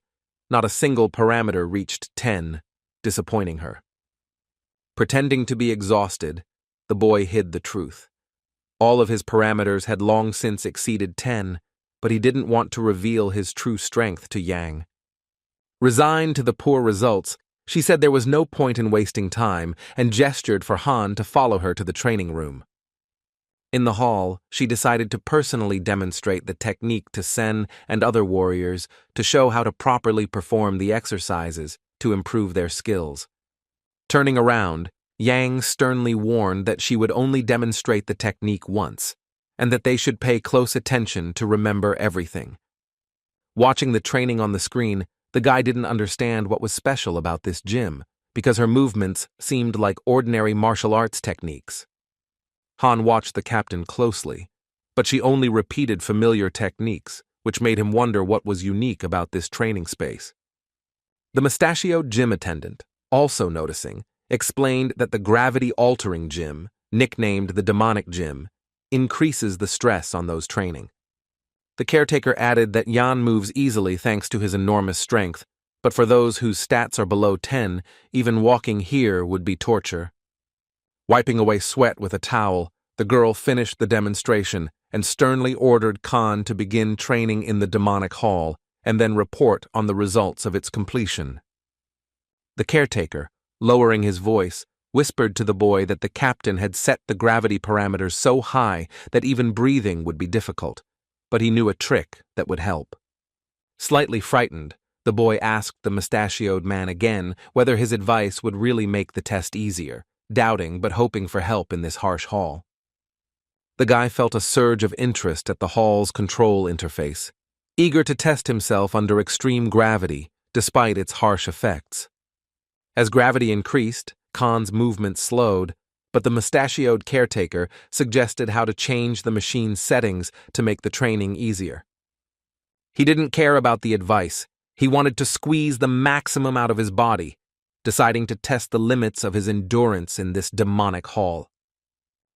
Not a single parameter reached 10, disappointing her. Pretending to be exhausted, the boy hid the truth. All of his parameters had long since exceeded 10, but he didn't want to reveal his true strength to Yang. Resigned to the poor results, she said there was no point in wasting time and gestured for Han to follow her to the training room. In the hall, she decided to personally demonstrate the technique to Sen and other warriors to show how to properly perform the exercises to improve their skills. Turning around, Yang sternly warned that she would only demonstrate the technique once, and that they should pay close attention to remember everything. Watching the training on the screen, the guy didn't understand what was special about this gym, because her movements seemed like ordinary martial arts techniques. Han watched the captain closely, but she only repeated familiar techniques, which made him wonder what was unique about this training space. The mustachioed gym attendant, also noticing, explained that the gravity-altering gym, nicknamed the demonic gym, increases the stress on those training. The caretaker added that Yan moves easily thanks to his enormous strength, but for those whose stats are below 10, even walking here would be torture. Wiping away sweat with a towel, the girl finished the demonstration and sternly ordered Khan to begin training in the demonic hall and then report on the results of its completion. The caretaker, lowering his voice, whispered to the boy that the captain had set the gravity parameters so high that even breathing would be difficult, but he knew a trick that would help. Slightly frightened, the boy asked the mustachioed man again whether his advice would really make the test easier, doubting but hoping for help in this harsh hall. The guy felt a surge of interest at the hall's control interface, eager to test himself under extreme gravity despite its harsh effects. As gravity increased, Khan's movement slowed, but the mustachioed caretaker suggested how to change the machine's settings to make the training easier. He didn't care about the advice. He wanted to squeeze the maximum out of his body, deciding to test the limits of his endurance in this demonic hall.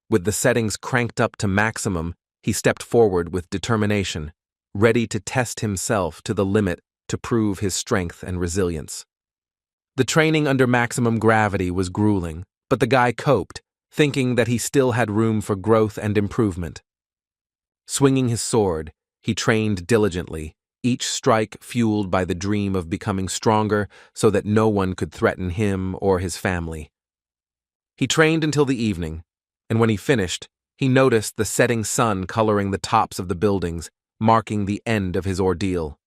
With the settings cranked up to maximum, he stepped forward with determination, ready to test himself to the limit to prove his strength and resilience. The training under maximum gravity was grueling, but the guy coped, thinking that he still had room for growth and improvement. Swinging his sword, he trained diligently, each strike fueled by the dream of becoming stronger so that no one could threaten him or his family. He trained until the evening, and when he finished, he noticed the setting sun coloring the tops of the buildings, marking the end of his ordeal.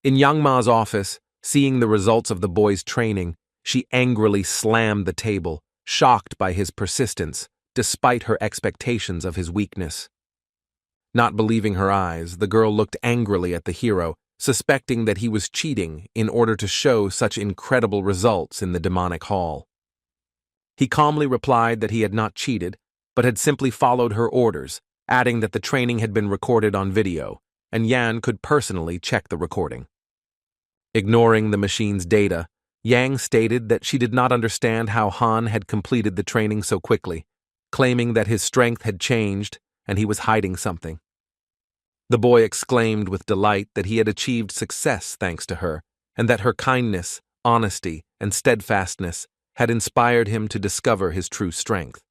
In Yang Ma's office, seeing the results of the boy's training, she angrily slammed the table, shocked by his persistence, despite her expectations of his weakness. Not believing her eyes, the girl looked angrily at the hero, suspecting that he was cheating in order to show such incredible results in the demonic hall. He calmly replied that he had not cheated, but had simply followed her orders, adding that the training had been recorded on video, and Yan could personally check the recording. Ignoring the machine's data, Yang stated that she did not understand how Han had completed the training so quickly, claiming that his strength had changed and he was hiding something. The boy exclaimed with delight that he had achieved success thanks to her, and that her kindness, honesty, and steadfastness had inspired him to discover his true strength.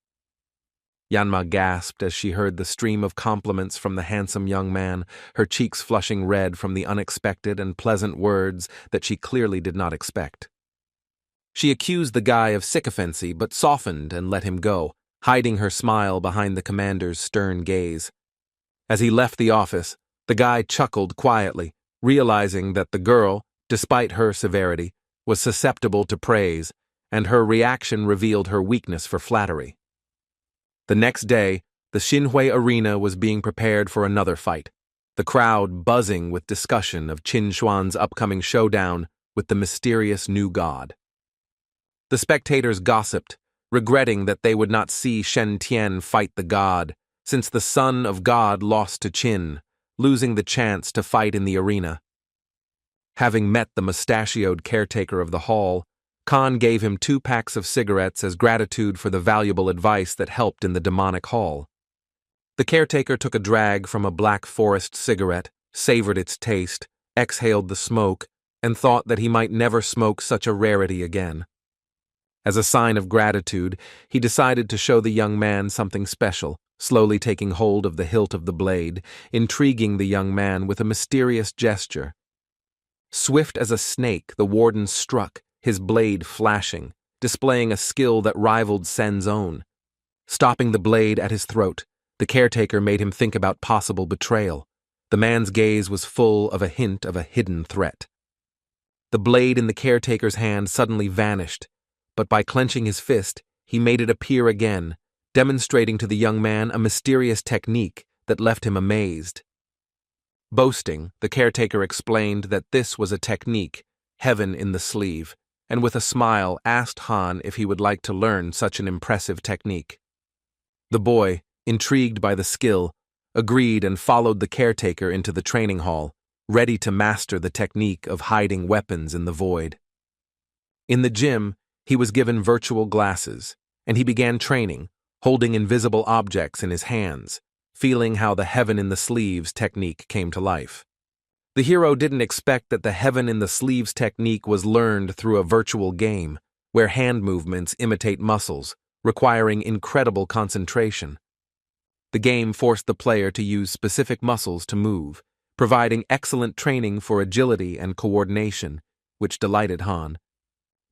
Yanma gasped as she heard the stream of compliments from the handsome young man, her cheeks flushing red from the unexpected and pleasant words that she clearly did not expect. She accused the guy of sycophancy but softened and let him go, hiding her smile behind the commander's stern gaze. As he left the office, the guy chuckled quietly, realizing that the girl, despite her severity, was susceptible to praise, and her reaction revealed her weakness for flattery. The next day, the Xinhui arena was being prepared for another fight, the crowd buzzing with discussion of Qin Xuan's upcoming showdown with the mysterious new god. The spectators gossiped, regretting that they would not see Shen Tian fight the god, since the son of God lost to Qin, losing the chance to fight in the arena. Having met the mustachioed caretaker of the hall, Khan gave him 2 packs of cigarettes as gratitude for the valuable advice that helped in the demonic hall. The caretaker took a drag from a Black Forest cigarette, savored its taste, exhaled the smoke, and thought that he might never smoke such a rarity again. As a sign of gratitude, he decided to show the young man something special, slowly taking hold of the hilt of the blade, intriguing the young man with a mysterious gesture. Swift as a snake, the warden struck, his blade flashing, displaying a skill that rivaled Sen's own. Stopping the blade at his throat, the caretaker made him think about possible betrayal. The man's gaze was full of a hint of a hidden threat. The blade in the caretaker's hand suddenly vanished, but by clenching his fist, he made it appear again, demonstrating to the young man a mysterious technique that left him amazed. Boasting, the caretaker explained that this was a technique, heaven in the sleeve, and with a smile asked Han if he would like to learn such an impressive technique. The boy, intrigued by the skill, agreed and followed the caretaker into the training hall, ready to master the technique of hiding weapons in the void. In the gym, he was given virtual glasses, and he began training, holding invisible objects in his hands, feeling how the heaven in the sleeves technique came to life. The hero didn't expect that the heaven in the sleeves technique was learned through a virtual game, where hand movements imitate muscles, requiring incredible concentration. The game forced the player to use specific muscles to move, providing excellent training for agility and coordination, which delighted Han.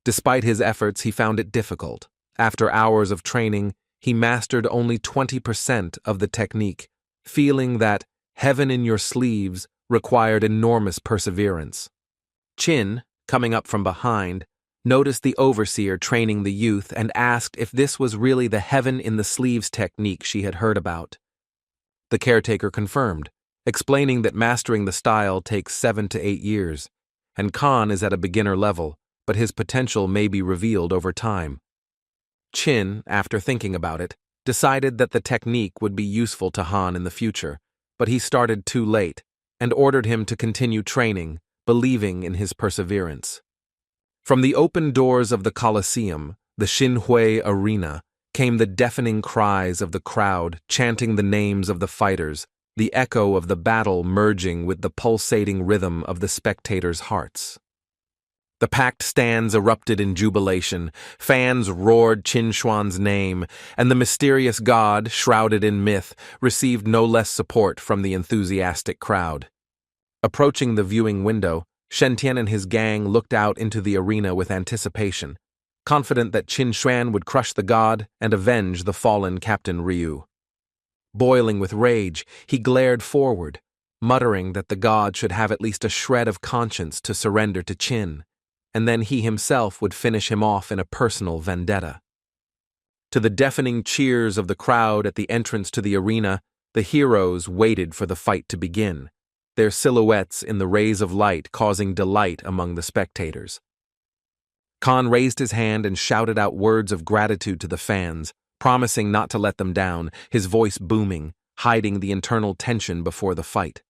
Despite his efforts, he found it difficult. After hours of training, he mastered only 20% of the technique, feeling that heaven in your sleeves required enormous perseverance. Qin, coming up from behind, noticed the overseer training the youth and asked if this was really the heaven in the sleeves technique she had heard about. The caretaker confirmed, explaining that mastering the style takes 7 to 8 years, and Khan is at a beginner level, but his potential may be revealed over time. Qin, after thinking about it, decided that the technique would be useful to Han in the future, but he started too late and ordered him to continue training, believing in his perseverance. From the open doors of the Colosseum, the Xinhui arena, came the deafening cries of the crowd chanting the names of the fighters, the echo of the battle merging with the pulsating rhythm of the spectators' hearts. The packed stands erupted in jubilation, fans roared Chinuan's name, and the mysterious god, shrouded in myth, received no less support from the enthusiastic crowd. Approaching the viewing window, Shentian and his gang looked out into the arena with anticipation, confident that Chinuan would crush the god and avenge the fallen Captain Ryu. Boiling with rage, he glared forward, muttering that the god should have at least a shred of conscience to surrender to Chin, and then he himself would finish him off in a personal vendetta. To the deafening cheers of the crowd at the entrance to the arena, the heroes waited for the fight to begin, their silhouettes in the rays of light causing delight among the spectators. Khan raised his hand and shouted out words of gratitude to the fans, promising not to let them down, his voice booming, hiding the internal tension before the fight.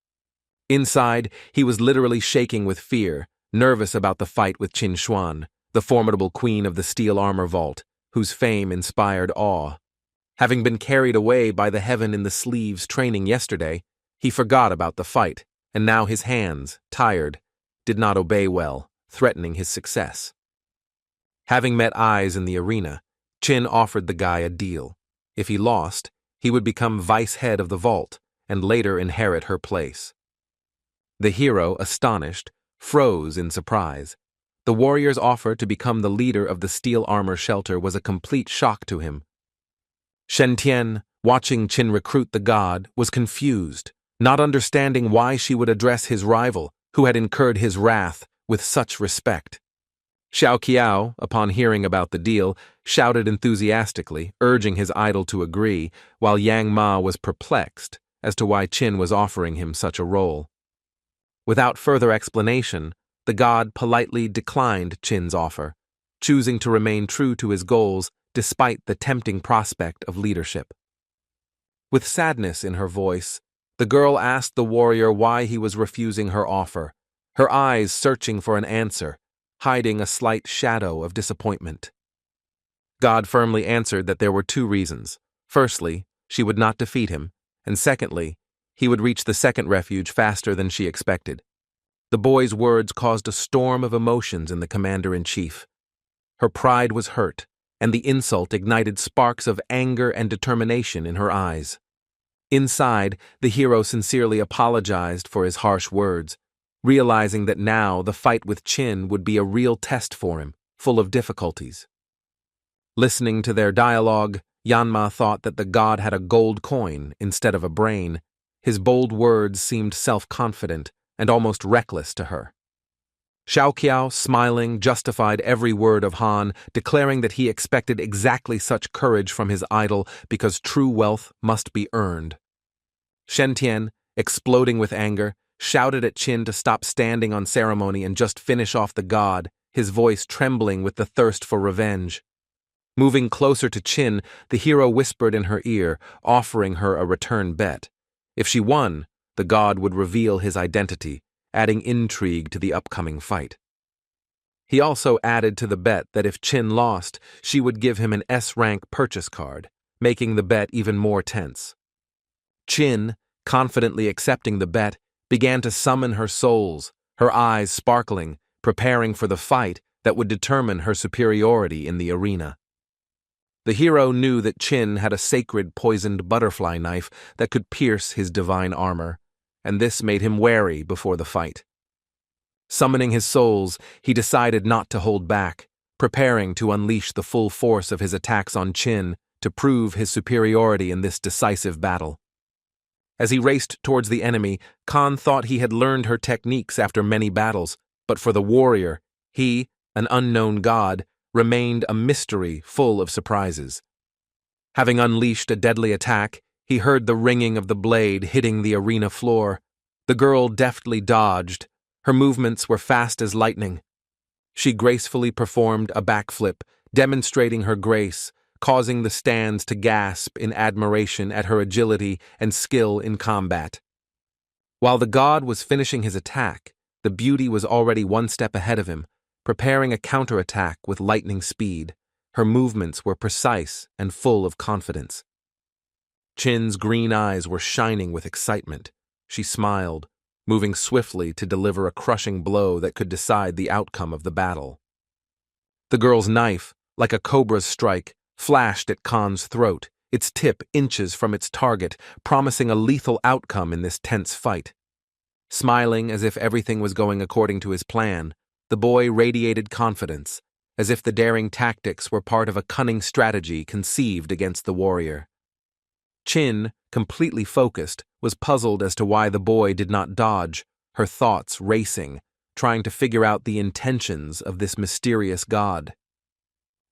Inside, he was literally shaking with fear, nervous about the fight with Chinuan, the formidable queen of the steel armor vault, whose fame inspired awe. Having been carried away by the heaven in the sleeves training yesterday, he forgot about the fight, and now his hands, tired, did not obey well, threatening his success. Having met eyes in the arena, Chin offered the guy a deal. If he lost, he would become vice head of the vault, and later inherit her place. The hero, astonished, froze in surprise. The warrior's offer to become the leader of the steel armor shelter was a complete shock to him. Shentian, watching Chin recruit the god, was confused, not understanding why she would address his rival, who had incurred his wrath, with such respect. Xiao Qiao, upon hearing about the deal, shouted enthusiastically, urging his idol to agree, while Yang Ma was perplexed as to why Chin was offering him such a role. Without further explanation, the god politely declined Chin's offer, choosing to remain true to his goals despite the tempting prospect of leadership. With sadness in her voice, the girl asked the warrior why he was refusing her offer, her eyes searching for an answer, hiding a slight shadow of disappointment. God firmly answered that there were two reasons. Firstly, she would not defeat him, and secondly, he would reach the second refuge faster than she expected. The boy's words caused a storm of emotions in the commander-in-chief. Her pride was hurt, and the insult ignited sparks of anger and determination in her eyes. Inside, the hero sincerely apologized for his harsh words, realizing that now the fight with Chin would be a real test for him, full of difficulties. Listening to their dialogue, Yanma thought that the god had a gold coin instead of a brain. His bold words seemed self-confident and almost reckless to her. Xiao Qiao, smiling, justified every word of Han, declaring that he expected exactly such courage from his idol because true wealth must be earned. Shentian, exploding with anger, shouted at Chin to stop standing on ceremony and just finish off the god, his voice trembling with the thirst for revenge. Moving closer to Chin, the hero whispered in her ear, offering her a return bet. If she won, the god would reveal his identity, adding intrigue to the upcoming fight. He also added to the bet that if Chin lost, she would give him an S-rank purchase card, making the bet even more tense. Chin, confidently accepting the bet, began to summon her souls, her eyes sparkling, preparing for the fight that would determine her superiority in the arena. The hero knew that Chin had a sacred poisoned butterfly knife that could pierce his divine armor, and this made him wary before the fight. Summoning his souls, he decided not to hold back, preparing to unleash the full force of his attacks on Chin to prove his superiority in this decisive battle. As he raced towards the enemy, Khan thought he had learned her techniques after many battles, but for the warrior, he, an unknown god, remained a mystery full of surprises. Having unleashed a deadly attack, he heard the ringing of the blade hitting the arena floor. The girl deftly dodged. Her movements were fast as lightning. She gracefully performed a backflip, demonstrating her grace, causing the stands to gasp in admiration at her agility and skill in combat. While the god was finishing his attack, the beauty was already one step ahead of him, preparing a counterattack with lightning speed. Her movements were precise and full of confidence. Chin's green eyes were shining with excitement. She smiled, moving swiftly to deliver a crushing blow that could decide the outcome of the battle. The girl's knife, like a cobra's strike, flashed at Khan's throat, its tip inches from its target, promising a lethal outcome in this tense fight. Smiling as if everything was going according to his plan, the boy radiated confidence, as if the daring tactics were part of a cunning strategy conceived against the warrior. Chin, completely focused, was puzzled as to why the boy did not dodge, her thoughts racing, trying to figure out the intentions of this mysterious god.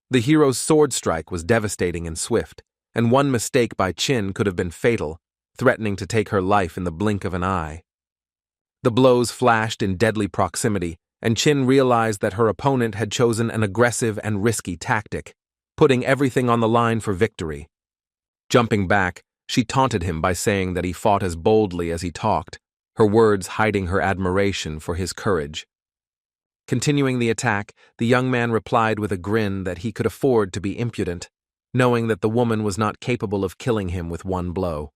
The hero's sword strike was devastating and swift, and one mistake by Chin could have been fatal, threatening to take her life in the blink of an eye. The blows flashed in deadly proximity, and Chin realized that her opponent had chosen an aggressive and risky tactic, putting everything on the line for victory. Jumping back, she taunted him by saying that he fought as boldly as he talked, her words hiding her admiration for his courage. Continuing the attack, the young man replied with a grin that he could afford to be impudent, knowing that the woman was not capable of killing him with one blow.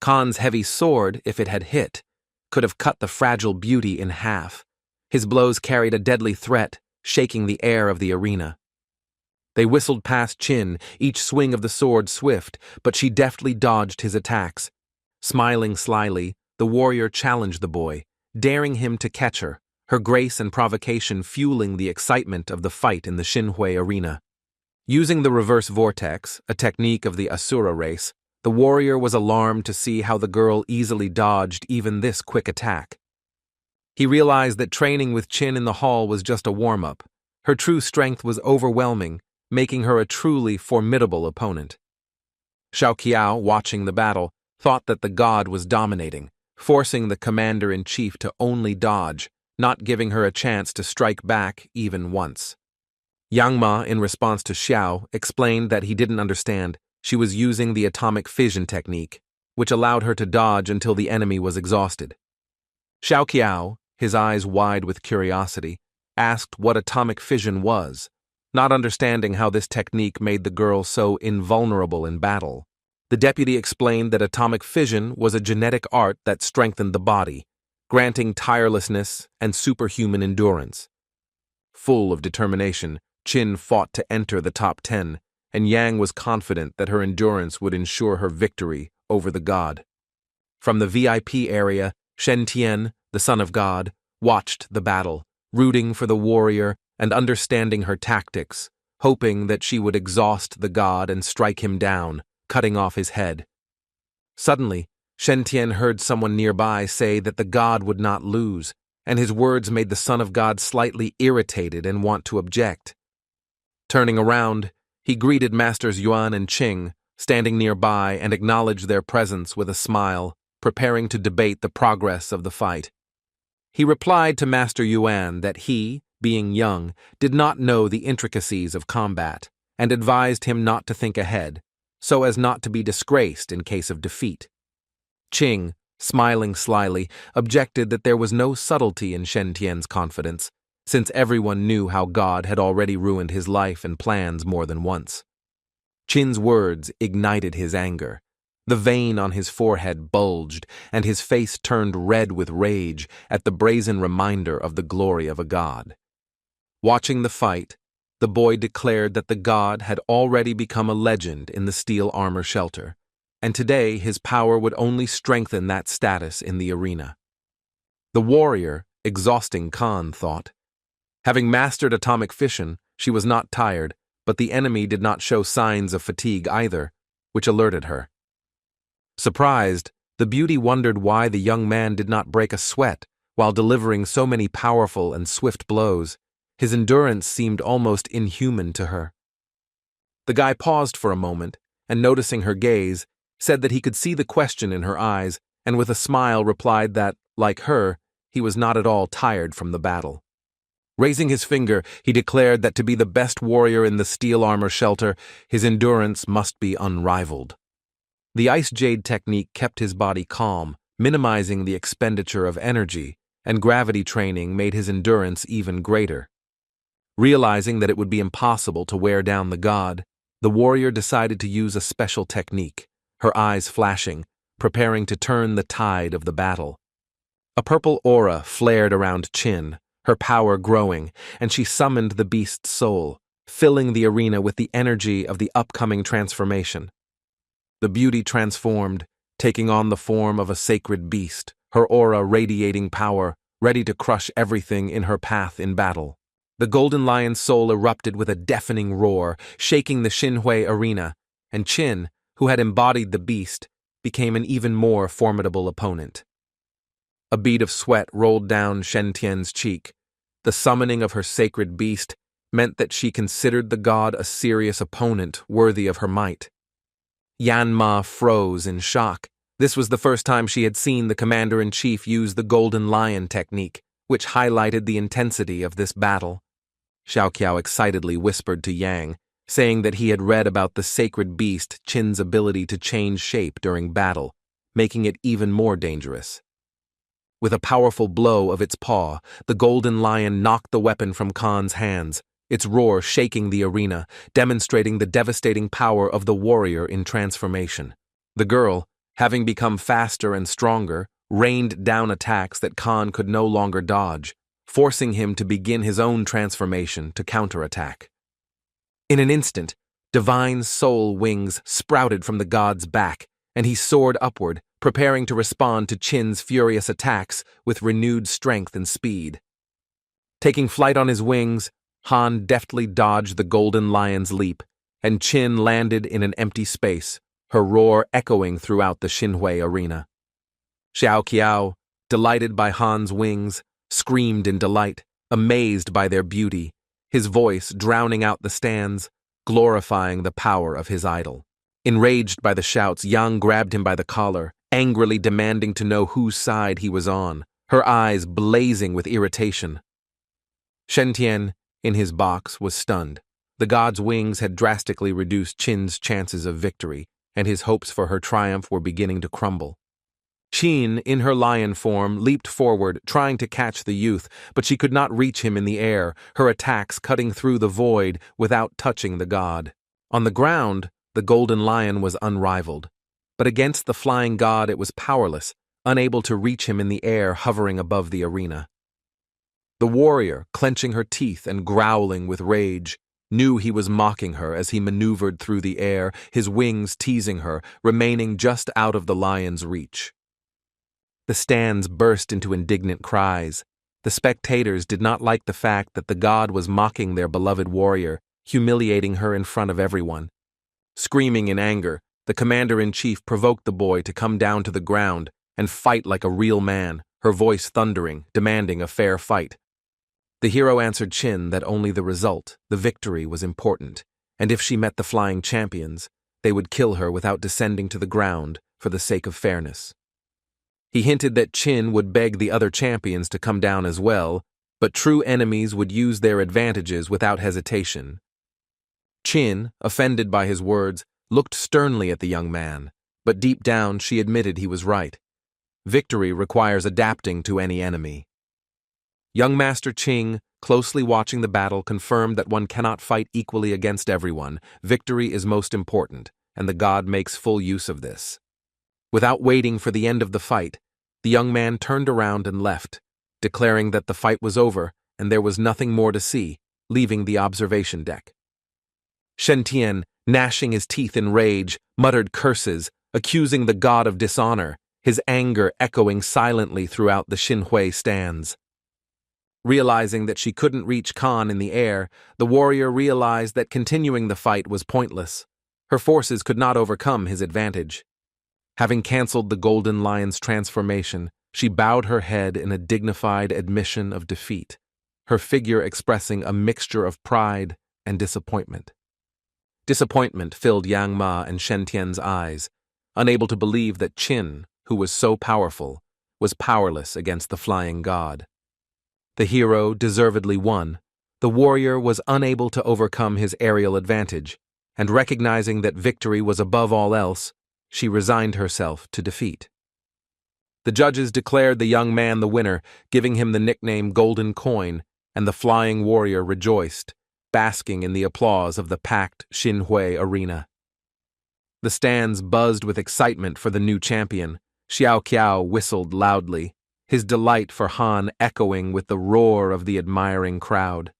Khan's heavy sword, if it had hit, could have cut the fragile beauty in half. His blows carried a deadly threat, shaking the air of the arena. They whistled past Chin, each swing of the sword swift, but she deftly dodged his attacks. Smiling slyly, the warrior challenged the boy, daring him to catch her, her grace and provocation fueling the excitement of the fight in the Xinhui arena. Using the reverse vortex, a technique of the Asura race, the warrior was alarmed to see how the girl easily dodged even this quick attack. He realized that training with Chin in the hall was just a warm-up. Her true strength was overwhelming, making her a truly formidable opponent. Xiao Qiao, watching the battle, thought that the god was dominating, forcing the commander-in-chief to only dodge, not giving her a chance to strike back even once. Yang Ma, in response to Xiao, explained that he didn't understand. She was using the atomic fission technique, which allowed her to dodge until the enemy was exhausted. Xiao Qiao, his eyes wide with curiosity, asked what atomic fission was, not understanding how this technique made the girl so invulnerable in battle. The deputy explained that atomic fission was a genetic art that strengthened the body, granting tirelessness and superhuman endurance. Full of determination, Chin fought to enter the top 10, and Yang was confident that her endurance would ensure her victory over the god. From the VIP area, Shen Tian, the son of God, watched the battle, rooting for the warrior and understanding her tactics, hoping that she would exhaust the god and strike him down, cutting off his head. Suddenly, Shen Tian heard someone nearby say that the god would not lose, and his words made the son of God slightly irritated and want to object. Turning around, he greeted Masters Yuan and Qing, standing nearby, and acknowledged their presence with a smile, preparing to debate the progress of the fight. He replied to Master Yuan that he, being young, did not know the intricacies of combat, and advised him not to think ahead, so as not to be disgraced in case of defeat. Qing, smiling slyly, objected that there was no subtlety in Shen Tian's confidence, since everyone knew how God had already ruined his life and plans more than once. Qin's words ignited his anger. The vein on his forehead bulged, and his face turned red with rage at the brazen reminder of the glory of a god. Watching the fight, the boy declared that the god had already become a legend in the steel armor shelter, and today his power would only strengthen that status in the arena. The warrior, exhausting Khan, thought. Having mastered atomic fission, she was not tired, but the enemy did not show signs of fatigue either, which alerted her. Surprised, the beauty wondered why the young man did not break a sweat while delivering so many powerful and swift blows. His endurance seemed almost inhuman to her. The guy paused for a moment, and noticing her gaze, said that he could see the question in her eyes, and with a smile replied that, like her, he was not at all tired from the battle. Raising his finger, he declared that to be the best warrior in the steel armor shelter, his endurance must be unrivaled. The ice jade technique kept his body calm, minimizing the expenditure of energy, and gravity training made his endurance even greater. Realizing that it would be impossible to wear down the god, the warrior decided to use a special technique, her eyes flashing, preparing to turn the tide of the battle. A purple aura flared around Chin, her power growing, and she summoned the beast's soul, filling the arena with the energy of the upcoming transformation. The beauty transformed, taking on the form of a sacred beast, her aura radiating power, ready to crush everything in her path in battle. The golden lion's soul erupted with a deafening roar, shaking the Xinhui arena, and Chin, who had embodied the beast, became an even more formidable opponent. A bead of sweat rolled down Shen Tian's cheek. The summoning of her sacred beast meant that she considered the god a serious opponent worthy of her might. Yan Ma froze in shock. This was the first time she had seen the commander-in-chief use the golden lion technique, which highlighted the intensity of this battle. Xiao Qiao excitedly whispered to Yang, saying that he had read about the sacred beast Qin's ability to change shape during battle, making it even more dangerous. With a powerful blow of its paw, the golden lion knocked the weapon from Khan's hands, its roar shaking the arena, demonstrating the devastating power of the warrior in transformation. The girl, having become faster and stronger, rained down attacks that Khan could no longer dodge, forcing him to begin his own transformation to counterattack. In an instant, divine soul wings sprouted from the god's back, and he soared upward, preparing to respond to Qin's furious attacks with renewed strength and speed. Taking flight on his wings, Han deftly dodged the golden lion's leap, and Qin landed in an empty space, her roar echoing throughout the Xinhui arena. Xiao Qiao, delighted by Han's wings, screamed in delight, amazed by their beauty, his voice drowning out the stands, glorifying the power of his idol. Enraged by the shouts, Yang grabbed him by the collar, angrily demanding to know whose side he was on, her eyes blazing with irritation. Shen Tian, in his box, was stunned. The god's wings had drastically reduced Qin's chances of victory, and his hopes for her triumph were beginning to crumble. Qin, in her lion form, leaped forward, trying to catch the youth, but she could not reach him in the air, her attacks cutting through the void without touching the god. On the ground, the golden lion was unrivaled, but against the flying god it was powerless, unable to reach him in the air hovering above the arena. The warrior, clenching her teeth and growling with rage, knew he was mocking her as he maneuvered through the air, his wings teasing her, remaining just out of the lion's reach. The stands burst into indignant cries. The spectators did not like the fact that the god was mocking their beloved warrior, humiliating her in front of everyone. Screaming in anger, the commander-in-chief provoked the boy to come down to the ground and fight like a real man, her voice thundering, demanding a fair fight. The hero answered Qin that only the result, the victory, was important, and if she met the flying champions, they would kill her without descending to the ground for the sake of fairness. He hinted that Qin would beg the other champions to come down as well, but true enemies would use their advantages without hesitation. Qin, offended by his words, looked sternly at the young man, but deep down she admitted he was right. Victory requires adapting to any enemy. Young Master Qing, closely watching the battle, confirmed that one cannot fight equally against everyone. Victory is most important, and the god makes full use of this. Without waiting for the end of the fight, the young man turned around and left, declaring that the fight was over and there was nothing more to see, leaving the observation deck. Shen Tian, gnashing his teeth in rage, muttered curses, accusing the god of dishonor, his anger echoing silently throughout the Xinhui stands. Realizing that she couldn't reach Khan in the air, the warrior realized that continuing the fight was pointless. Her forces could not overcome his advantage. Having cancelled the golden lion's transformation, she bowed her head in a dignified admission of defeat, her figure expressing a mixture of pride and disappointment. Disappointment filled Yang Ma and Shen Tian's eyes, unable to believe that Qin, who was so powerful, was powerless against the flying god. The hero deservedly won. The warrior was unable to overcome his aerial advantage, and recognizing that victory was above all else, she resigned herself to defeat. The judges declared the young man the winner, giving him the nickname Golden Coin, and the flying warrior rejoiced, basking in the applause of the packed Xinhui arena. The stands buzzed with excitement for the new champion. Xiao Qiao whistled loudly. his delight for Han echoing with the roar of the admiring crowd.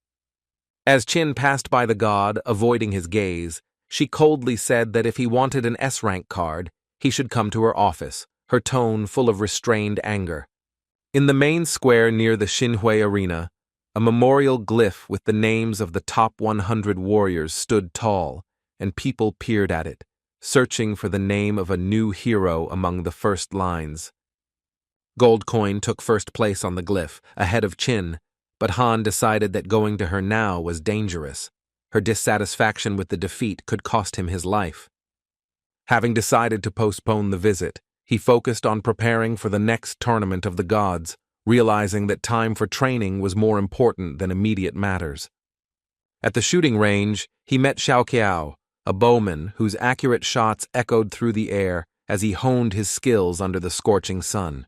As Chin passed by the god, avoiding his gaze, she coldly said that if he wanted an S-Rank card, he should come to her office, her tone full of restrained anger. In the main square near the Xinhui Arena, a memorial glyph with the names of the top 100 warriors stood tall, and people peered at it, searching for the name of a new hero among the first lines. Gold Coin took first place on the glyph, ahead of Chin, but Han decided that going to her now was dangerous. Her dissatisfaction with the defeat could cost him his life. Having decided to postpone the visit, he focused on preparing for the next tournament of the gods, realizing that time for training was more important than immediate matters. At the shooting range, he met Xiao Qiao, a bowman whose accurate shots echoed through the air as he honed his skills under the scorching sun.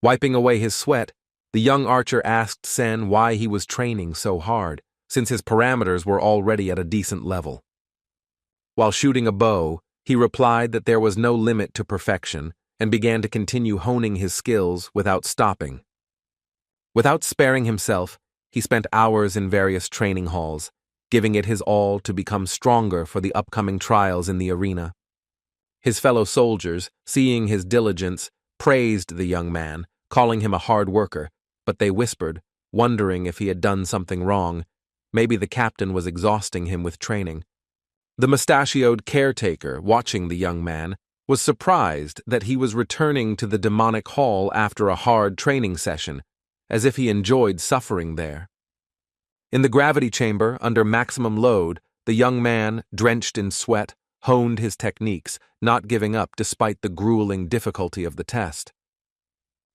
Wiping away his sweat, the young archer asked Sen why he was training so hard, since his parameters were already at a decent level. While shooting a bow, he replied that there was no limit to perfection and began to continue honing his skills without stopping. Without sparing himself, he spent hours in various training halls, giving it his all to become stronger for the upcoming trials in the arena. His fellow soldiers, seeing his diligence, praised the young man, calling him a hard worker, but they whispered, wondering if he had done something wrong. Maybe the captain was exhausting him with training. The mustachioed caretaker, watching the young man, was surprised that he was returning to the demonic hall after a hard training session, as if he enjoyed suffering there. In the gravity chamber, under maximum load, the young man, drenched in sweat, honed his techniques, not giving up despite the grueling difficulty of the test.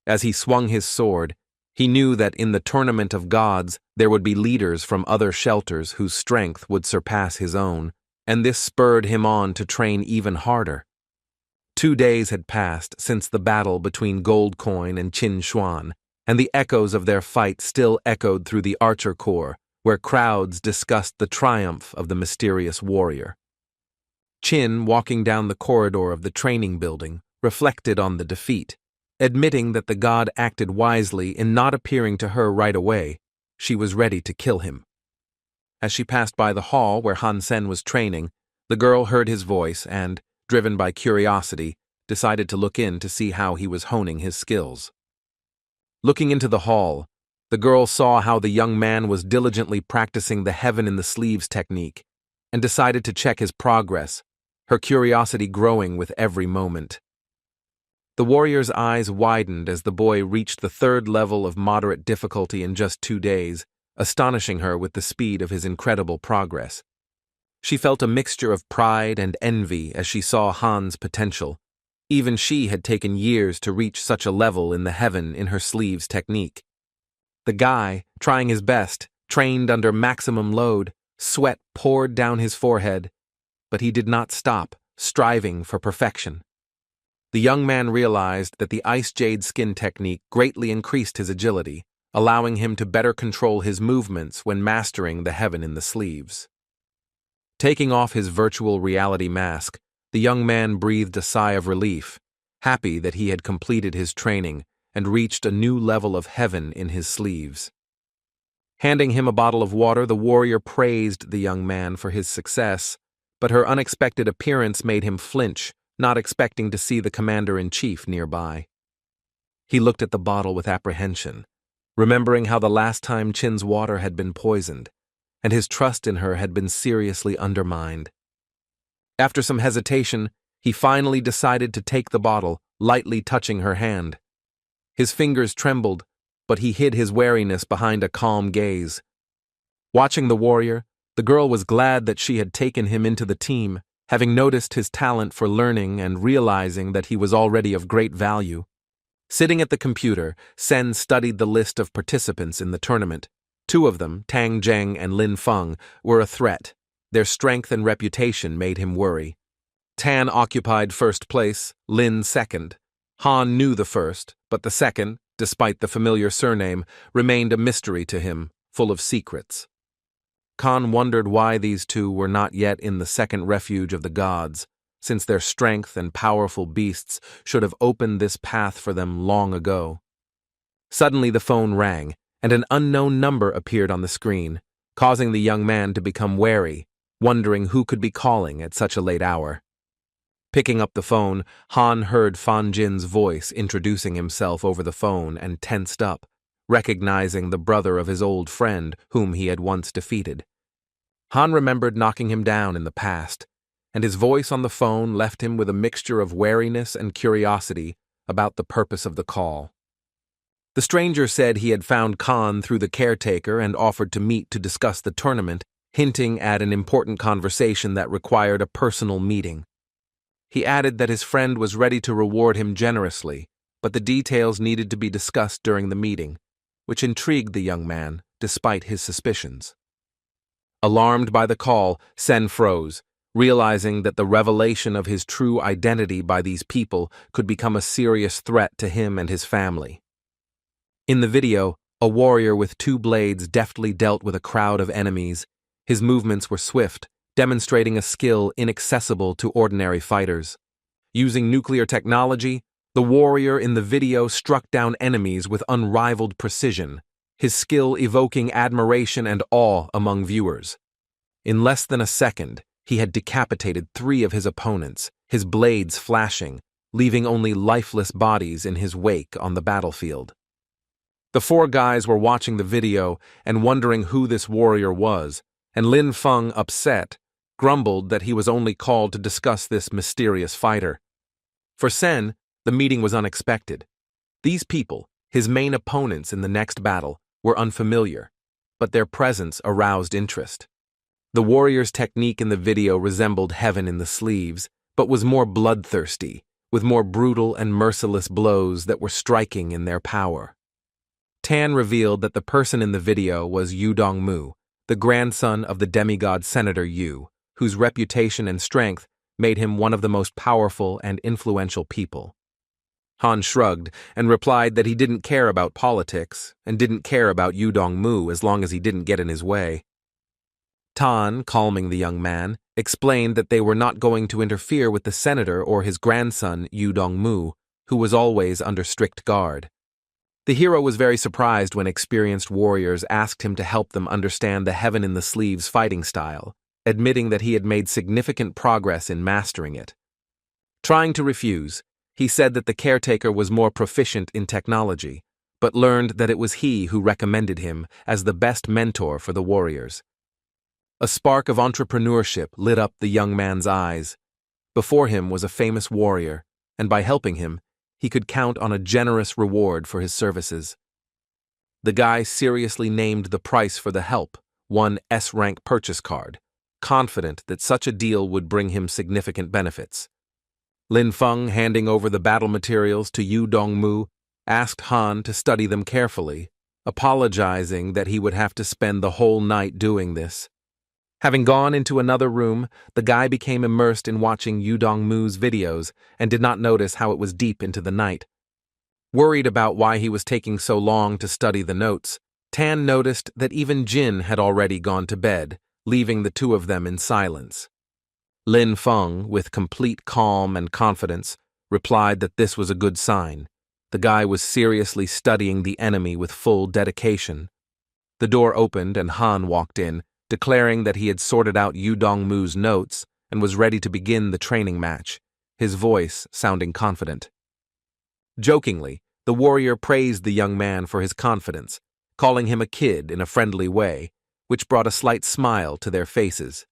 As he swung his sword, he knew that in the tournament of gods there would be leaders from other shelters whose strength would surpass his own, and this spurred him on to train even harder. 2 days had passed since the battle between Gold Coin and Qin Xuan, and the echoes of their fight still echoed through the Archer Corps, where crowds discussed the triumph of the mysterious warrior. Qin, walking down the corridor of the training building, reflected on the defeat. Admitting that the god acted wisely in not appearing to her right away, she was ready to kill him. As she passed by the hall where Hansen was training, the girl heard his voice and, driven by curiosity, decided to look in to see how he was honing his skills. Looking into the hall, the girl saw how the young man was diligently practicing the heaven in the sleeves technique, and decided to check his progress, her curiosity growing with every moment. The warrior's eyes widened as the boy reached the 3rd level of moderate difficulty in just 2 days, astonishing her with the speed of his incredible progress. She felt a mixture of pride and envy as she saw Han's potential. Even she had taken years to reach such a level in the heaven in her sleeves technique. The guy, trying his best, trained under maximum load, sweat poured down his forehead, but he did not stop, striving for perfection. The young man realized that the ice jade skin technique greatly increased his agility, allowing him to better control his movements when mastering the heaven in the sleeves. Taking off his virtual reality mask, the young man breathed a sigh of relief, happy that he had completed his training and reached a new level of heaven in his sleeves. Handing him a bottle of water, the warrior praised the young man for his success, but her unexpected appearance made him flinch, not expecting to see the commander-in-chief nearby. He looked at the bottle with apprehension, remembering how the last time Qin's water had been poisoned, and his trust in her had been seriously undermined. After some hesitation, he finally decided to take the bottle, lightly touching her hand. His fingers trembled, but he hid his wariness behind a calm gaze. Watching the warrior, the girl was glad that she had taken him into the team, having noticed his talent for learning and realizing that he was already of great value. Sitting at the computer, Sen studied the list of participants in the tournament. 2 of them, Tang Zheng and Lin Feng, were a threat. Their strength and reputation made him worry. Tan occupied 1st place, Lin 2nd. Han knew the 1st, but the 2nd, despite the familiar surname, remained a mystery to him, full of secrets. Khan wondered why these 2 were not yet in the 2nd refuge of the gods, since their strength and powerful beasts should have opened this path for them long ago. Suddenly the phone rang, and an unknown number appeared on the screen, causing the young man to become wary, wondering who could be calling at such a late hour. Picking up the phone, Han heard Fan Jin's voice introducing himself over the phone and tensed up, recognizing the brother of his old friend whom he had once defeated. Han remembered knocking him down in the past, and his voice on the phone left him with a mixture of wariness and curiosity about the purpose of the call. The stranger said he had found Khan through the caretaker and offered to meet to discuss the tournament, hinting at an important conversation that required a personal meeting. He added that his friend was ready to reward him generously, but the details needed to be discussed during the meeting, which intrigued the young man, despite his suspicions. Alarmed by the call, Sen froze, realizing that the revelation of his true identity by these people could become a serious threat to him and his family. In the video, a warrior with 2 blades deftly dealt with a crowd of enemies. His movements were swift, demonstrating a skill inaccessible to ordinary fighters. Using nuclear technology, the warrior in the video struck down enemies with unrivaled precision, his skill evoking admiration and awe among viewers. In less than a second, he had decapitated 3 of his opponents, his blades flashing, leaving only lifeless bodies in his wake on the battlefield. The 4 guys were watching the video and wondering who this warrior was, and Lin Feng, upset, grumbled that he was only called to discuss this mysterious fighter. For Sen, the meeting was unexpected. These people, his main opponents in the next battle, were unfamiliar, but their presence aroused interest. The warrior's technique in the video resembled heaven in the sleeves, but was more bloodthirsty, with more brutal and merciless blows that were striking in their power. Tan revealed that the person in the video was Yu Dongmu, the grandson of the demigod Senator Yu, whose reputation and strength made him one of the most powerful and influential people. Han shrugged and replied that he didn't care about politics and didn't care about Yu Dongmu as long as he didn't get in his way. Tan, calming the young man, explained that they were not going to interfere with the senator or his grandson Yu Dongmu, who was always under strict guard. The hero was very surprised when experienced warriors asked him to help them understand the heaven-in-the-sleeves fighting style, admitting that he had made significant progress in mastering it. Trying to refuse, he said that the caretaker was more proficient in technology, but learned that it was he who recommended him as the best mentor for the warriors. A spark of entrepreneurship lit up the young man's eyes. Before him was a famous warrior, and by helping him, he could count on a generous reward for his services. The guy seriously named the price for the help, one S-Rank purchase card, confident that such a deal would bring him significant benefits. Lin Feng, handing over the battle materials to Yu Dongmu, asked Han to study them carefully, apologizing that he would have to spend the whole night doing this. Having gone into another room, the guy became immersed in watching Yu Dongmu's videos and did not notice how it was deep into the night. Worried about why he was taking so long to study the notes, Tan noticed that even Jin had already gone to bed, leaving the 2 of them in silence. Lin Feng, with complete calm and confidence, replied that this was a good sign. The guy was seriously studying the enemy with full dedication. The door opened and Han walked in, declaring that he had sorted out Yu Dongmu's notes and was ready to begin the training match, his voice sounding confident. Jokingly, the warrior praised the young man for his confidence, calling him a kid in a friendly way, which brought a slight smile to their faces.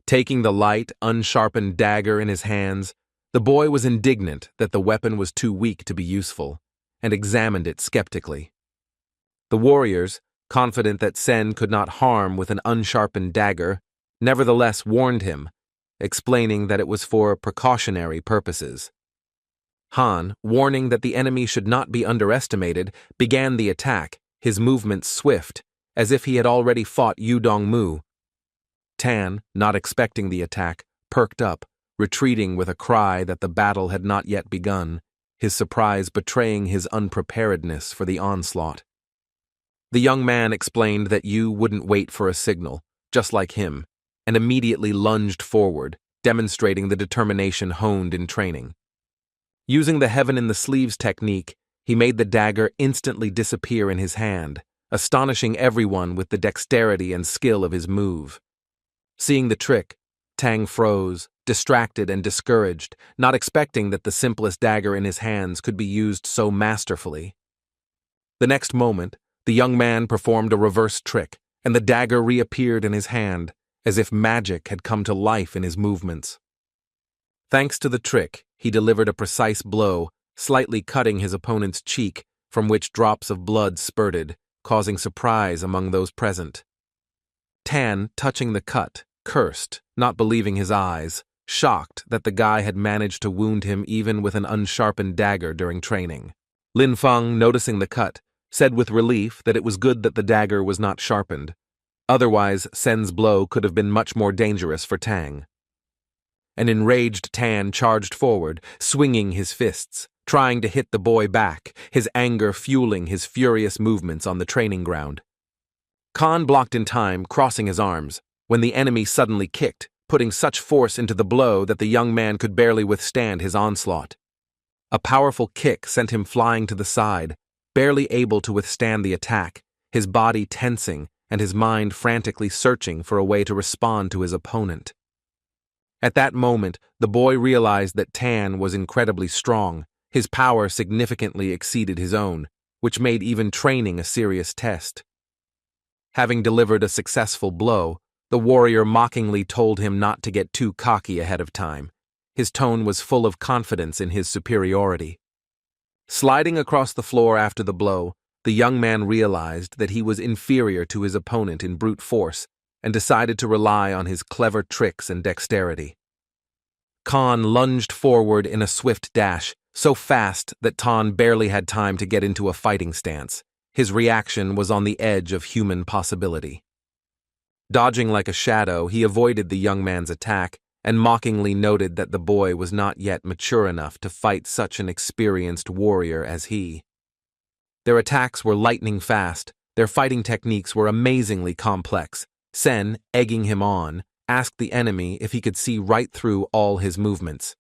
Taking the light, unsharpened dagger in his hands, the boy was indignant that the weapon was too weak to be useful, and examined it skeptically. The warriors, confident that Sen could not harm with an unsharpened dagger, nevertheless warned him, explaining that it was for precautionary purposes. Han, warning that the enemy should not be underestimated, began the attack, his movements swift, as if he had already fought Yu Dongmu. Tan, not expecting the attack, perked up, retreating with a cry that the battle had not yet begun, his surprise betraying his unpreparedness for the onslaught. The young man explained that Yu wouldn't wait for a signal, just like him, and immediately lunged forward, demonstrating the determination honed in training. Using the heaven-in-the-sleeves technique, He made the dagger instantly disappear in his hand, astonishing everyone with the dexterity and skill of his move. Seeing the trick, Tang froze, distracted and discouraged, not expecting that the simplest dagger in his hands could be used so masterfully. The next moment, the young man performed a reverse trick, and the dagger reappeared in his hand, as if magic had come to life in his movements. Thanks to the trick, he delivered a precise blow, slightly cutting his opponent's cheek, from which drops of blood spurted, causing surprise among those present. Tan, touching the cut, cursed, not believing his eyes, shocked that the guy had managed to wound him even with an unsharpened dagger during training. Lin Feng, noticing the cut, said with relief that it was good that the dagger was not sharpened. Otherwise, Sen's blow could have been much more dangerous for Tang. An enraged Tan charged forward, swinging his fists, trying to hit the boy back, his anger fueling his furious movements on the training ground. Khan blocked in time, crossing his arms, when the enemy suddenly kicked, putting such force into the blow that the young man could barely withstand his onslaught. A powerful kick sent him flying to the side, barely able to withstand the attack, his body tensing and his mind frantically searching for a way to respond to his opponent. At that moment, the boy realized that Tan was incredibly strong. His power significantly exceeded his own, which made even training a serious test. Having delivered a successful blow, the warrior mockingly told him not to get too cocky ahead of time. His tone was full of confidence in his superiority. Sliding across the floor after the blow, the young man realized that he was inferior to his opponent in brute force and decided to rely on his clever tricks and dexterity. Khan lunged forward in a swift dash, so fast that Tan barely had time to get into a fighting stance. His reaction was on the edge of human possibility. Dodging like a shadow, he avoided the young man's attack and mockingly noted that the boy was not yet mature enough to fight such an experienced warrior as he. Their attacks were lightning fast, their fighting techniques were amazingly complex. Sen, egging him on, asked the enemy if he could see right through all his movements.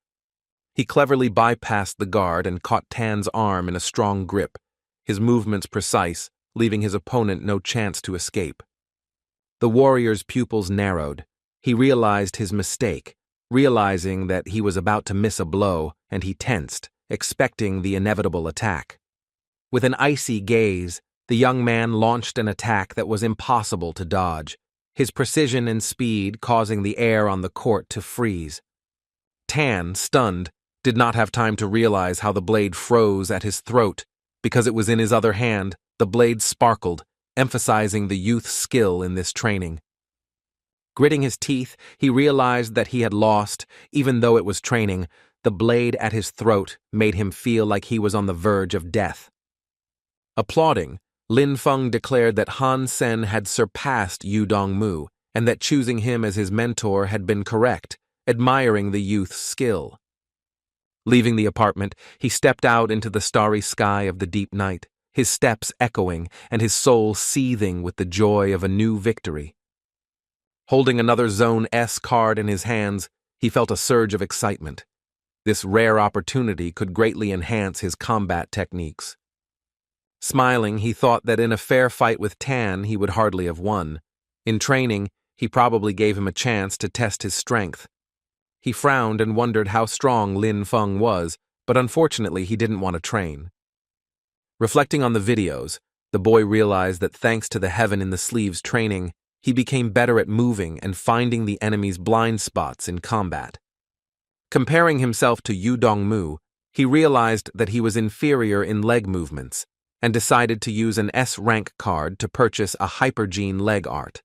He cleverly bypassed the guard and caught Tan's arm in a strong grip, his movements precise, leaving his opponent no chance to escape. The warrior's pupils narrowed. He realized his mistake, realizing that he was about to miss a blow, and he tensed, expecting the inevitable attack. With an icy gaze, the young man launched an attack that was impossible to dodge, his precision and speed causing the air on the court to freeze. Tan, stunned, did not have time to realize how the blade froze at his throat. Because it was in his other hand, the blade sparkled, emphasizing the youth's skill in this training. Gritting his teeth, he realized that he had lost, even though it was training. The blade at his throat made him feel like he was on the verge of death. Applauding, Lin Feng declared that Hansen had surpassed Yu Dongmu and that choosing him as his mentor had been correct, admiring the youth's skill. Leaving the apartment, he stepped out into the starry sky of the deep night, his steps echoing and his soul seething with the joy of a new victory. Holding another Zone S card in his hands, he felt a surge of excitement. This rare opportunity could greatly enhance his combat techniques. Smiling, he thought that in a fair fight with Tan he would hardly have won. In training, he probably gave him a chance to test his strength. He frowned and wondered how strong Lin Feng was, but unfortunately he didn't want to train. Reflecting on the videos, the boy realized that thanks to the Heaven in the Sleeves training, he became better at moving and finding the enemy's blind spots in combat. Comparing himself to Yu Dongmu, he realized that he was inferior in leg movements, and decided to use an S-Rank card to purchase a hypergene leg art.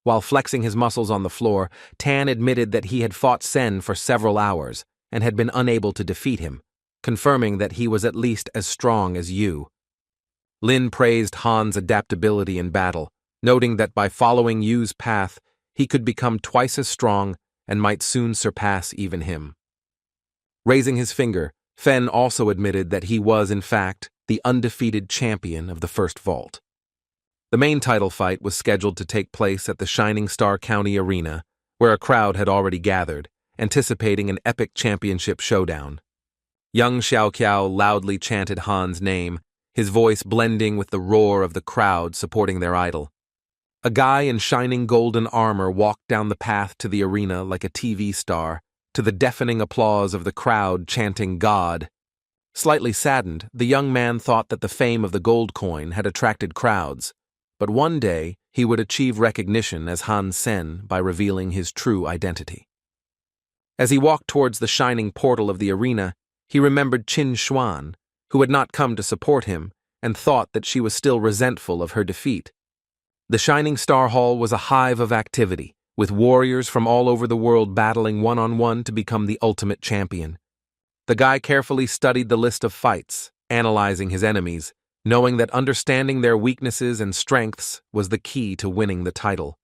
While flexing his muscles on the floor, Tan admitted that he had fought Sen for several hours and had been unable to defeat him, confirming that he was at least as strong as Yu. Lin praised Han's adaptability in battle, noting that by following Yu's path, he could become twice as strong and might soon surpass even him. Raising his finger, Fen also admitted that he was, in fact, the undefeated champion of the first vault. The main title fight was scheduled to take place at the Shining Star County Arena, where a crowd had already gathered, anticipating an epic championship showdown. Young Xiaoqiao loudly chanted Han's name, his voice blending with the roar of the crowd supporting their idol. A guy in shining golden armor walked down the path to the arena like a TV star, to the deafening applause of the crowd chanting God. Slightly saddened, the young man thought that the fame of the gold coin had attracted crowds, but one day he would achieve recognition as Hansen by revealing his true identity. As he walked towards the shining portal of the arena, he remembered Chinuan, who had not come to support him, and thought that she was still resentful of her defeat. The Shining Star Hall was a hive of activity, with warriors from all over the world battling one-on-one to become the ultimate champion. The guy carefully studied the list of fights, analyzing his enemies, knowing that understanding their weaknesses and strengths was the key to winning the title.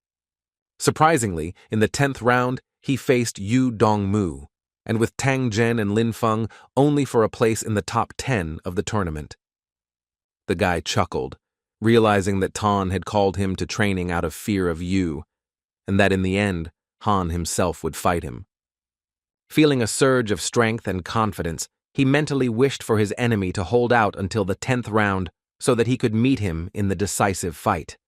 Surprisingly, in the 10th round, he faced Yu Dongmu, and with Tang Zhen and Lin Feng only for a place in the top 10 of the tournament. The guy chuckled, realizing that Tan had called him to training out of fear of Yu, and that in the end, Han himself would fight him. Feeling a surge of strength and confidence, he mentally wished for his enemy to hold out until the 10th round so that he could meet him in the decisive fight.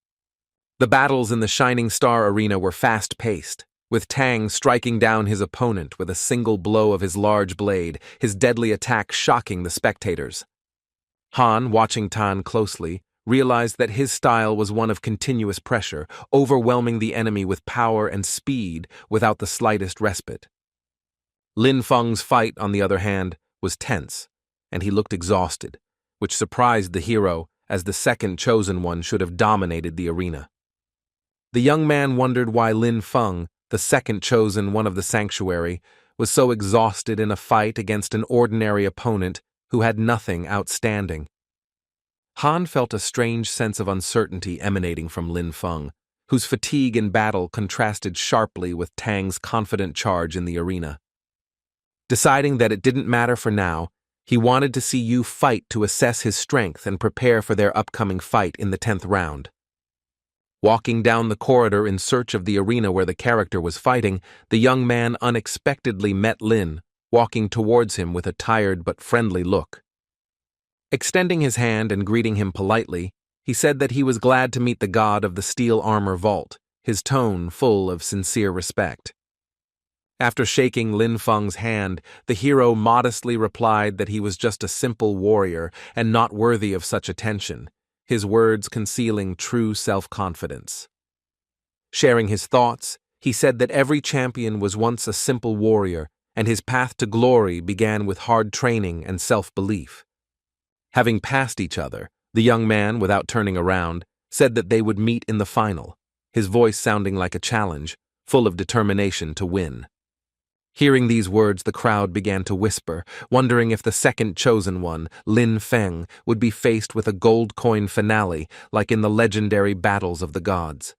The battles in the Shining Star Arena were fast-paced, with Tang striking down his opponent with a single blow of his large blade, his deadly attack shocking the spectators. Han, watching Tan closely, realized that his style was one of continuous pressure, overwhelming the enemy with power and speed without the slightest respite. Lin Feng's fight, on the other hand, was tense, and he looked exhausted, which surprised the hero, as the second chosen one should have dominated the arena. The young man wondered why Lin Feng, the second chosen one of the sanctuary, was so exhausted in a fight against an ordinary opponent who had nothing outstanding. Han felt a strange sense of uncertainty emanating from Lin Feng, whose fatigue in battle contrasted sharply with Tang's confident charge in the arena. Deciding that it didn't matter for now, he wanted to see Yu fight to assess his strength and prepare for their upcoming fight in the 10th round. Walking down the corridor in search of the arena where the character was fighting, the young man unexpectedly met Lin, walking towards him with a tired but friendly look. Extending his hand and greeting him politely, he said that he was glad to meet the god of the steel armor vault, his tone full of sincere respect. After shaking Lin Feng's hand, the hero modestly replied that he was just a simple warrior and not worthy of such attention, his words concealing true self-confidence. Sharing his thoughts, he said that every champion was once a simple warrior, and his path to glory began with hard training and self-belief. Having passed each other, the young man, without turning around, said that they would meet in the final, his voice sounding like a challenge, full of determination to win. Hearing these words, the crowd began to whisper, wondering if the second chosen one, Lin Feng, would be faced with a gold coin finale like in the legendary battles of the gods.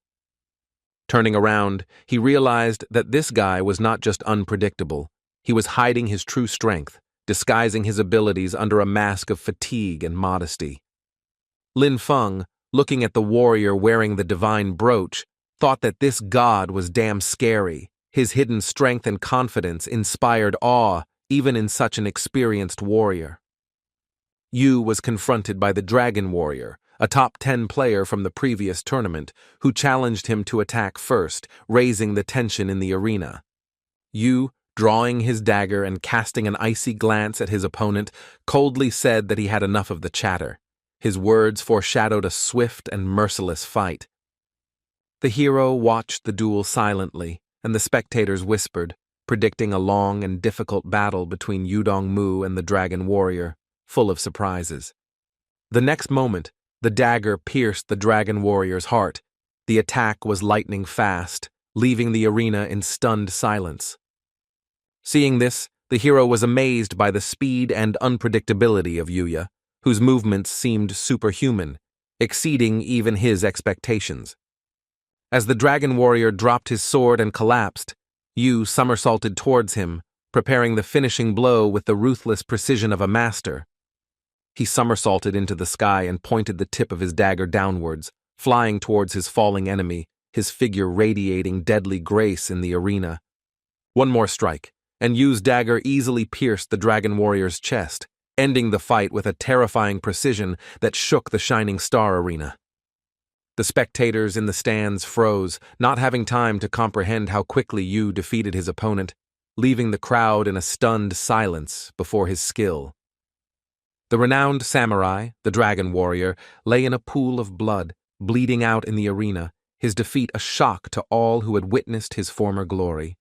Turning around, he realized that this guy was not just unpredictable, he was hiding his true strength, disguising his abilities under a mask of fatigue and modesty. Lin Feng, looking at the warrior wearing the divine brooch, thought that this god was damn scary. His hidden strength and confidence inspired awe even in such an experienced warrior. Yu was confronted by the Dragon Warrior, a top 10 player from the previous tournament, who challenged him to attack first, raising the tension in the arena. Yu, drawing his dagger and casting an icy glance at his opponent, coldly said that he had enough of the chatter. His words foreshadowed a swift and merciless fight. The hero watched the duel silently, and the spectators whispered, predicting a long and difficult battle between Yu Dongmu and the Dragon Warrior, full of surprises. The next moment, the dagger pierced the Dragon Warrior's heart. The attack was lightning fast, leaving the arena in stunned silence. Seeing this, the hero was amazed by the speed and unpredictability of Yuya, whose movements seemed superhuman, exceeding even his expectations. As the Dragon Warrior dropped his sword and collapsed, Yu somersaulted towards him, preparing the finishing blow with the ruthless precision of a master. He somersaulted into the sky and pointed the tip of his dagger downwards, flying towards his falling enemy, his figure radiating deadly grace in the arena. One more strike, and Yu's dagger easily pierced the dragon warrior's chest, ending the fight with a terrifying precision that shook the Shining Star arena. The spectators in the stands froze, not having time to comprehend how quickly Yu defeated his opponent, leaving the crowd in a stunned silence before his skill. The renowned samurai, the dragon warrior, lay in a pool of blood, bleeding out in the arena, his defeat a shock to all who had witnessed his former glory.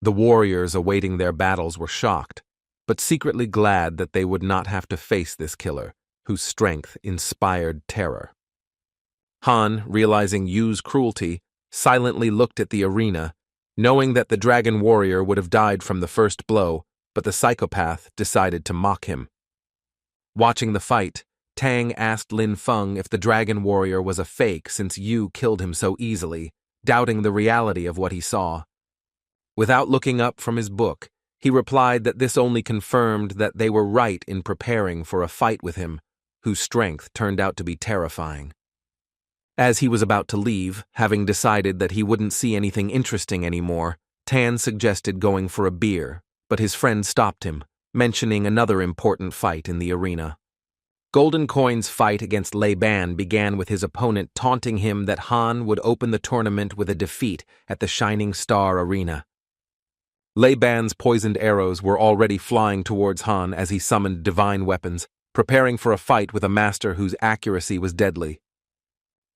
The warriors awaiting their battles were shocked, but secretly glad that they would not have to face this killer, whose strength inspired terror. Han, realizing Yu's cruelty, silently looked at the arena, knowing that the dragon warrior would have died from the first blow, but the psychopath decided to mock him. Watching the fight, Tang asked Lin Feng if the dragon warrior was a fake since Yu killed him so easily, doubting the reality of what he saw. Without looking up from his book, he replied that this only confirmed that they were right in preparing for a fight with him, whose strength turned out to be terrifying. As he was about to leave, having decided that he wouldn't see anything interesting anymore, Tan suggested going for a beer, but his friend stopped him, mentioning another important fight in the arena. Golden Coin's fight against Lei Ban began with his opponent taunting him that Han would open the tournament with a defeat at the Shining Star Arena. Lei Ban's poisoned arrows were already flying towards Han as he summoned divine weapons, preparing for a fight with a master whose accuracy was deadly.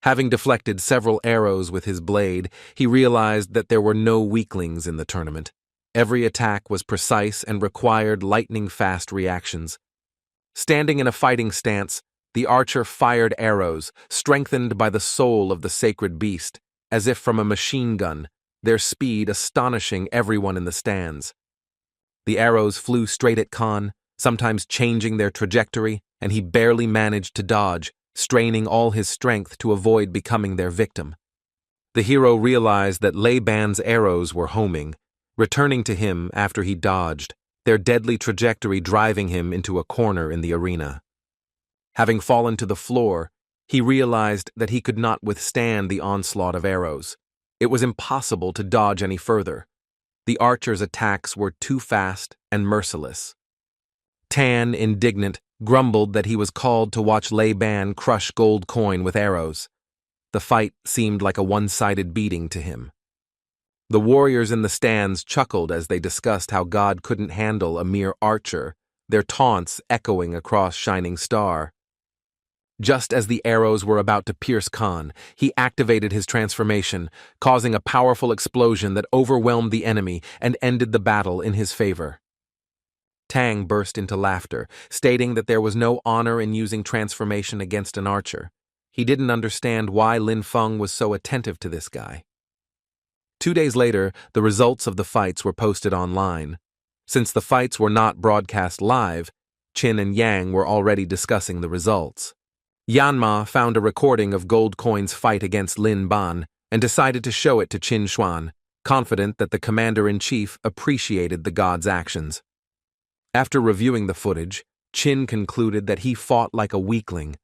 Having deflected several arrows with his blade, he realized that there were no weaklings in the tournament. Every attack was precise and required lightning-fast reactions. Standing in a fighting stance, the archer fired arrows, strengthened by the soul of the sacred beast, as if from a machine gun, their speed astonishing everyone in the stands. The arrows flew straight at Khan, sometimes changing their trajectory, and he barely managed to dodge, straining all his strength to avoid becoming their victim. The hero realized that Lei Ban's arrows were homing, returning to him after he dodged, their deadly trajectory driving him into a corner in the arena. Having fallen to the floor, he realized that he could not withstand the onslaught of arrows. It was impossible to dodge any further. The archer's attacks were too fast and merciless. Tan, indignant, grumbled that he was called to watch Lei Ban crush Gold Coin with arrows. The fight seemed like a one-sided beating to him. The warriors in the stands chuckled as they discussed how God couldn't handle a mere archer, their taunts echoing across Shining Star. Just as the arrows were about to pierce Khan, he activated his transformation, causing a powerful explosion that overwhelmed the enemy and ended the battle in his favor. Tang burst into laughter, stating that there was no honor in using transformation against an archer. He didn't understand why Lin Feng was so attentive to this guy. 2 days later, the results of the fights were posted online. Since the fights were not broadcast live, Qin and Yang were already discussing the results. Yanma found a recording of Gold Coin's fight against Lin Ban and decided to show it to Qin Xuan, confident that the commander-in-chief appreciated the god's actions. After reviewing the footage, Qin concluded that he fought like a weakling,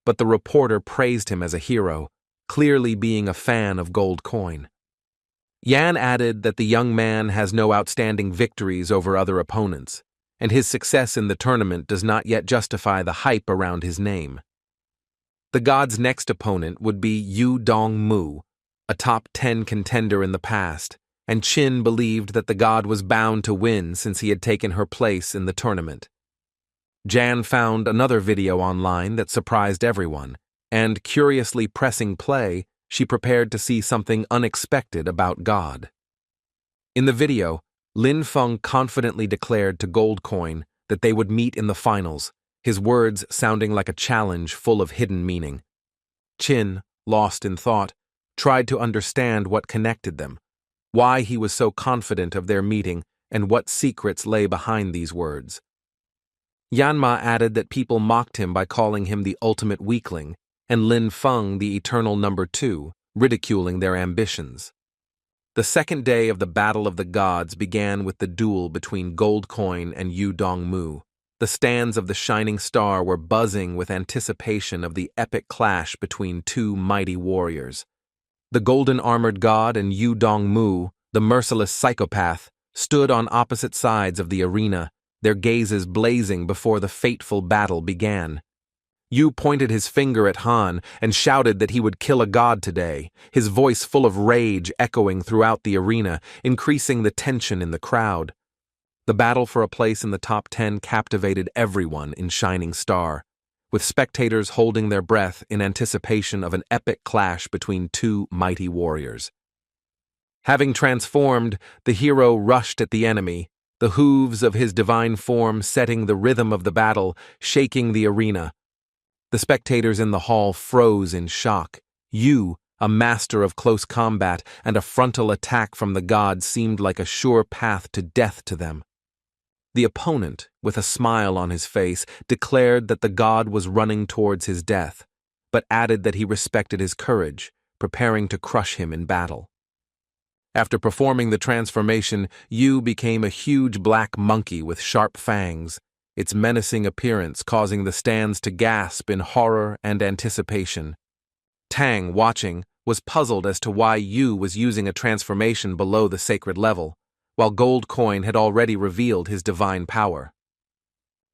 but the reporter praised him as a hero, clearly being a fan of Gold Coin. Yan added that the young man has no outstanding victories over other opponents, and his success in the tournament does not yet justify the hype around his name. The god's next opponent would be Yu Dongmu, a top 10 contender in the past, and Qin believed that the god was bound to win since he had taken her place in the tournament. Jan found another video online that surprised everyone, and curiously pressing play, she prepared to see something unexpected about God. In the video, Lin Feng confidently declared to Gold Coin that they would meet in the finals, his words sounding like a challenge full of hidden meaning. Qin, lost in thought, tried to understand what connected them, why he was so confident of their meeting, and what secrets lay behind these words. Yanma added that people mocked him by calling him the ultimate weakling, and Lin Feng the eternal number 2, ridiculing their ambitions. The second day of the Battle of the Gods began with the duel between Gold Coin and Yu Dongmu. The stands of the Shining Star were buzzing with anticipation of the epic clash between two mighty warriors. The golden-armored god and Yu Dongmu, the merciless psychopath, stood on opposite sides of the arena, their gazes blazing before the fateful battle began. Yu pointed his finger at Han and shouted that he would kill a god today, his voice full of rage echoing throughout the arena, increasing the tension in the crowd. The battle for a place in the top 10 captivated everyone in Shining Star, with spectators holding their breath in anticipation of an epic clash between two mighty warriors. Having transformed, the hero rushed at the enemy, the hooves of his divine form setting the rhythm of the battle, shaking the arena. The spectators in the hall froze in shock. Yu, a master of close combat, and a frontal attack from the god seemed like a sure path to death to them. The opponent, with a smile on his face, declared that the god was running towards his death, but added that he respected his courage, preparing to crush him in battle. After performing the transformation, Yu became a huge black monkey with sharp fangs, its menacing appearance causing the stands to gasp in horror and anticipation. Tang, watching, was puzzled as to why Yu was using a transformation below the sacred level, while Gold Coin had already revealed his divine power.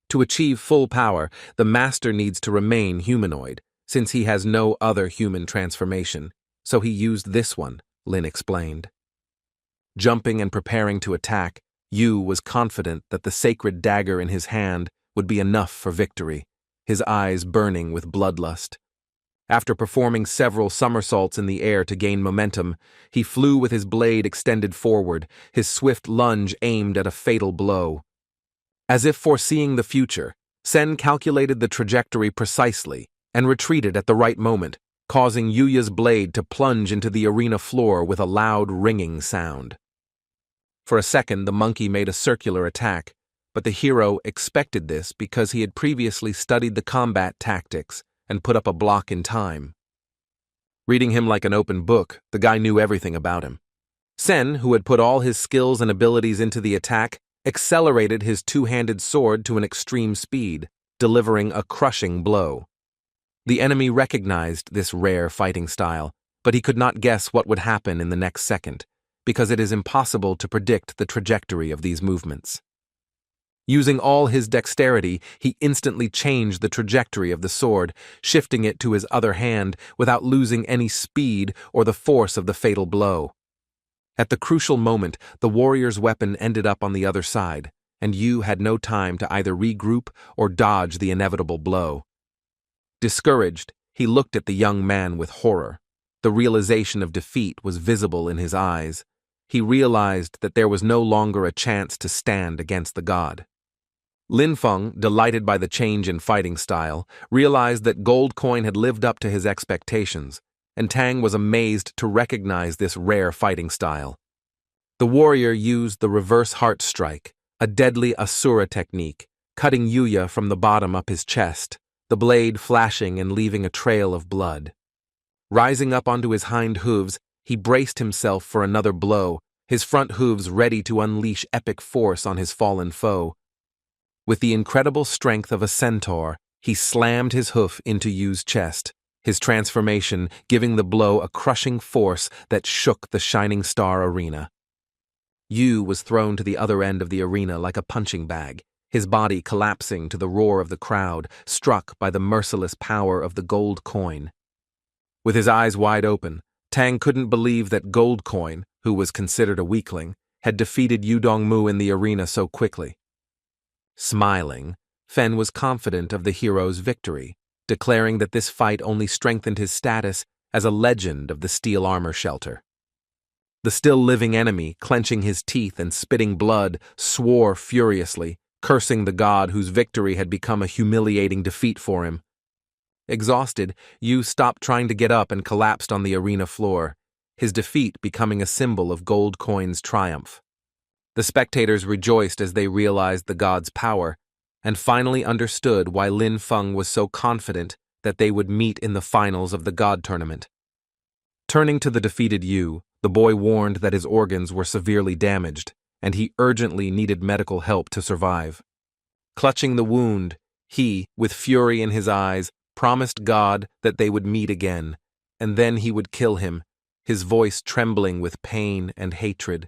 To achieve full power, the master needs to remain humanoid, since he has no other human transformation, so he used this one, Lin explained. Jumping and preparing to attack, Yu was confident that the sacred dagger in his hand would be enough for victory, his eyes burning with bloodlust. After performing several somersaults in the air to gain momentum, he flew with his blade extended forward, his swift lunge aimed at a fatal blow. As if foreseeing the future, Sen calculated the trajectory precisely and retreated at the right moment, causing Yuya's blade to plunge into the arena floor with a loud ringing sound. For a second, the monkey made a circular attack, but the hero expected this because he had previously studied the combat tactics and put up a block in time. Reading him like an open book, the guy knew everything about him. Sen, who had put all his skills and abilities into the attack, accelerated his two-handed sword to an extreme speed, delivering a crushing blow. The enemy recognized this rare fighting style, but he could not guess what would happen in the next second, because it is impossible to predict the trajectory of these movements. Using all his dexterity, he instantly changed the trajectory of the sword, shifting it to his other hand without losing any speed or the force of the fatal blow. At the crucial moment, the warrior's weapon ended up on the other side, and Yu had no time to either regroup or dodge the inevitable blow. Discouraged, he looked at the young man with horror. The realization of defeat was visible in his eyes. He realized that there was no longer a chance to stand against the god. Lin Feng, delighted by the change in fighting style, realized that Gold Coin had lived up to his expectations, and Tang was amazed to recognize this rare fighting style. The warrior used the reverse heart strike, a deadly Asura technique, cutting Yuya from the bottom up his chest, the blade flashing and leaving a trail of blood. Rising up onto his hind hooves, he braced himself for another blow, his front hooves ready to unleash epic force on his fallen foe. With the incredible strength of a centaur, he slammed his hoof into Yu's chest, his transformation giving the blow a crushing force that shook the Shining Star arena. Yu was thrown to the other end of the arena like a punching bag, his body collapsing to the roar of the crowd, struck by the merciless power of the gold coin. With his eyes wide open, Tang couldn't believe that Gold Coin, who was considered a weakling, had defeated Yu Dongmu in the arena so quickly. Smiling, Fen was confident of the hero's victory, declaring that this fight only strengthened his status as a legend of the steel armor shelter. The still-living enemy, clenching his teeth and spitting blood, swore furiously, cursing the god whose victory had become a humiliating defeat for him. Exhausted, Yu stopped trying to get up and collapsed on the arena floor, his defeat becoming a symbol of Gold Coin's triumph. The spectators rejoiced as they realized the god's power, and finally understood why Lin Feng was so confident that they would meet in the finals of the god tournament. Turning to the defeated Yu, the boy warned that his organs were severely damaged, and he urgently needed medical help to survive. Clutching the wound, he, with fury in his eyes, promised God that they would meet again, and then he would kill him, his voice trembling with pain and hatred.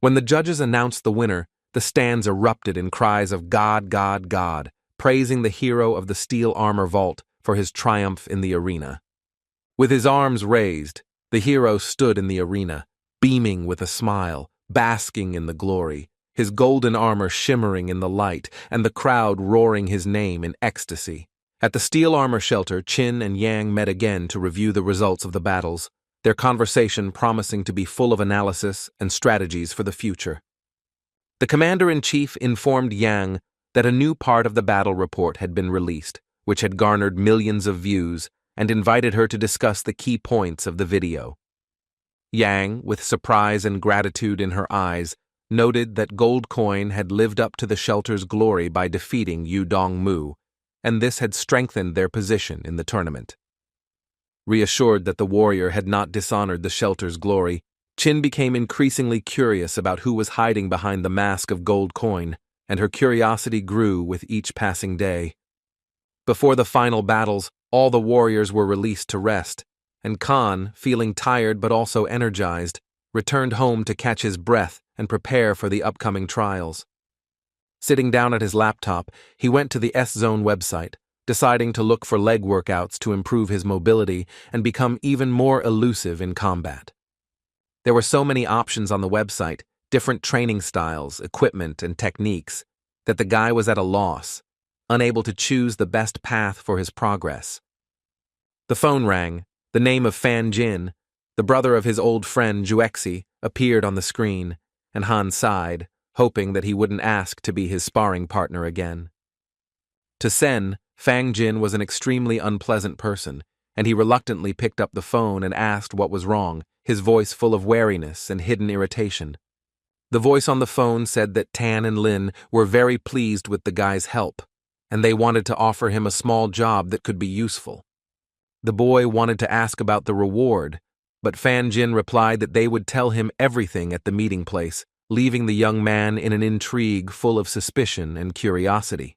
When the judges announced the winner, the stands erupted in cries of "God, God, God," praising the hero of the steel armor vault for his triumph in the arena. With his arms raised, the hero stood in the arena, beaming with a smile, basking in the glory, his golden armor shimmering in the light, and the crowd roaring his name in ecstasy. At the steel armor shelter, Chin and Yang met again to review the results of the battles, their conversation promising to be full of analysis and strategies for the future. The commander-in-chief informed Yang that a new part of the battle report had been released, which had garnered millions of views, and invited her to discuss the key points of the video. Yang, with surprise and gratitude in her eyes, noted that Gold Coin had lived up to the shelter's glory by defeating Yu Dongmu, and this had strengthened their position in the tournament. Reassured that the warrior had not dishonored the shelter's glory, Chin became increasingly curious about who was hiding behind the mask of Gold Coin, and her curiosity grew with each passing day. Before the final battles, all the warriors were released to rest, and Khan, feeling tired but also energized, returned home to catch his breath and prepare for the upcoming trials. Sitting down at his laptop, he went to the S-Zone website, deciding to look for leg workouts to improve his mobility and become even more elusive in combat. There were so many options on the website, different training styles, equipment, and techniques, that the guy was at a loss, unable to choose the best path for his progress. The phone rang. The name of Fan Jin, the brother of his old friend Juexi, appeared on the screen, and Han sighed, hoping that he wouldn't ask to be his sparring partner again. To Sen, Fang Jin was an extremely unpleasant person, and he reluctantly picked up the phone and asked what was wrong, his voice full of wariness and hidden irritation. The voice on the phone said that Tan and Lin were very pleased with the guy's help, and they wanted to offer him a small job that could be useful. The boy wanted to ask about the reward, but Fan Jin replied that they would tell him everything at the meeting place, leaving the young man in an intrigue full of suspicion and curiosity.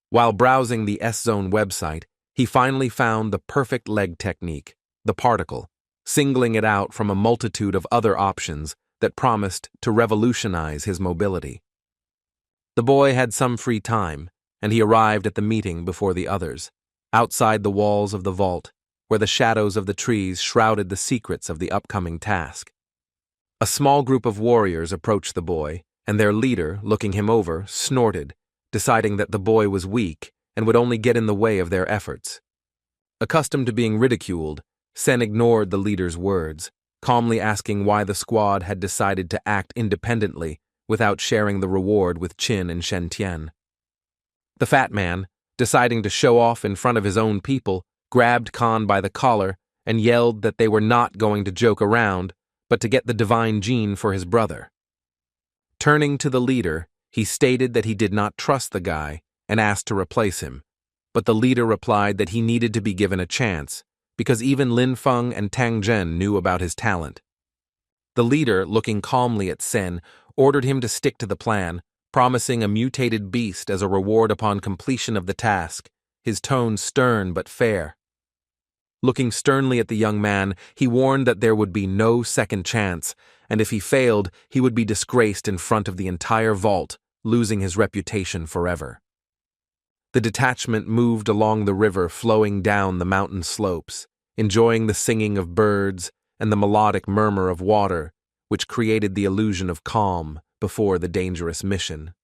While browsing the S-Zone website, he finally found the perfect leg technique, the particle, singling it out from a multitude of other options that promised to revolutionize his mobility. The boy had some free time, and he arrived at the meeting before the others, outside the walls of the vault, where the shadows of the trees shrouded the secrets of the upcoming task. A small group of warriors approached the boy, and their leader, looking him over, snorted, deciding that the boy was weak and would only get in the way of their efforts. Accustomed to being ridiculed, Sen ignored the leader's words, calmly asking why the squad had decided to act independently without sharing the reward with Chin and Shen Tian. The fat man, deciding to show off in front of his own people, grabbed Khan by the collar and yelled that they were not going to joke around, but to get the divine gene for his brother. Turning to the leader, he stated that he did not trust the guy and asked to replace him, but the leader replied that he needed to be given a chance, because even Lin Feng and Tang Zhen knew about his talent. The leader, looking calmly at Sen, ordered him to stick to the plan, promising a mutated beast as a reward upon completion of the task, his tone stern but fair. Looking sternly at the young man, he warned that there would be no second chance, and if he failed, he would be disgraced in front of the entire vault, losing his reputation forever. The detachment moved along the river flowing down the mountain slopes, enjoying the singing of birds and the melodic murmur of water, which created the illusion of calm before the dangerous mission.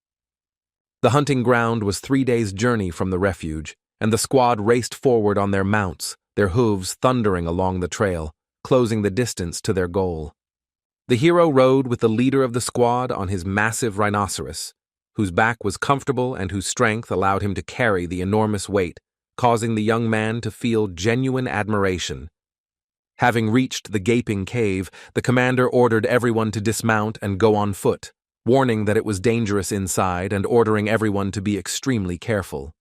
The hunting ground was 3 days' journey from the refuge, and the squad raced forward on their mounts, their hooves thundering along the trail, closing the distance to their goal. The hero rode with the leader of the squad on his massive rhinoceros, whose back was comfortable and whose strength allowed him to carry the enormous weight, causing the young man to feel genuine admiration. Having reached the gaping cave, the commander ordered everyone to dismount and go on foot, warning that it was dangerous inside and ordering everyone to be extremely careful.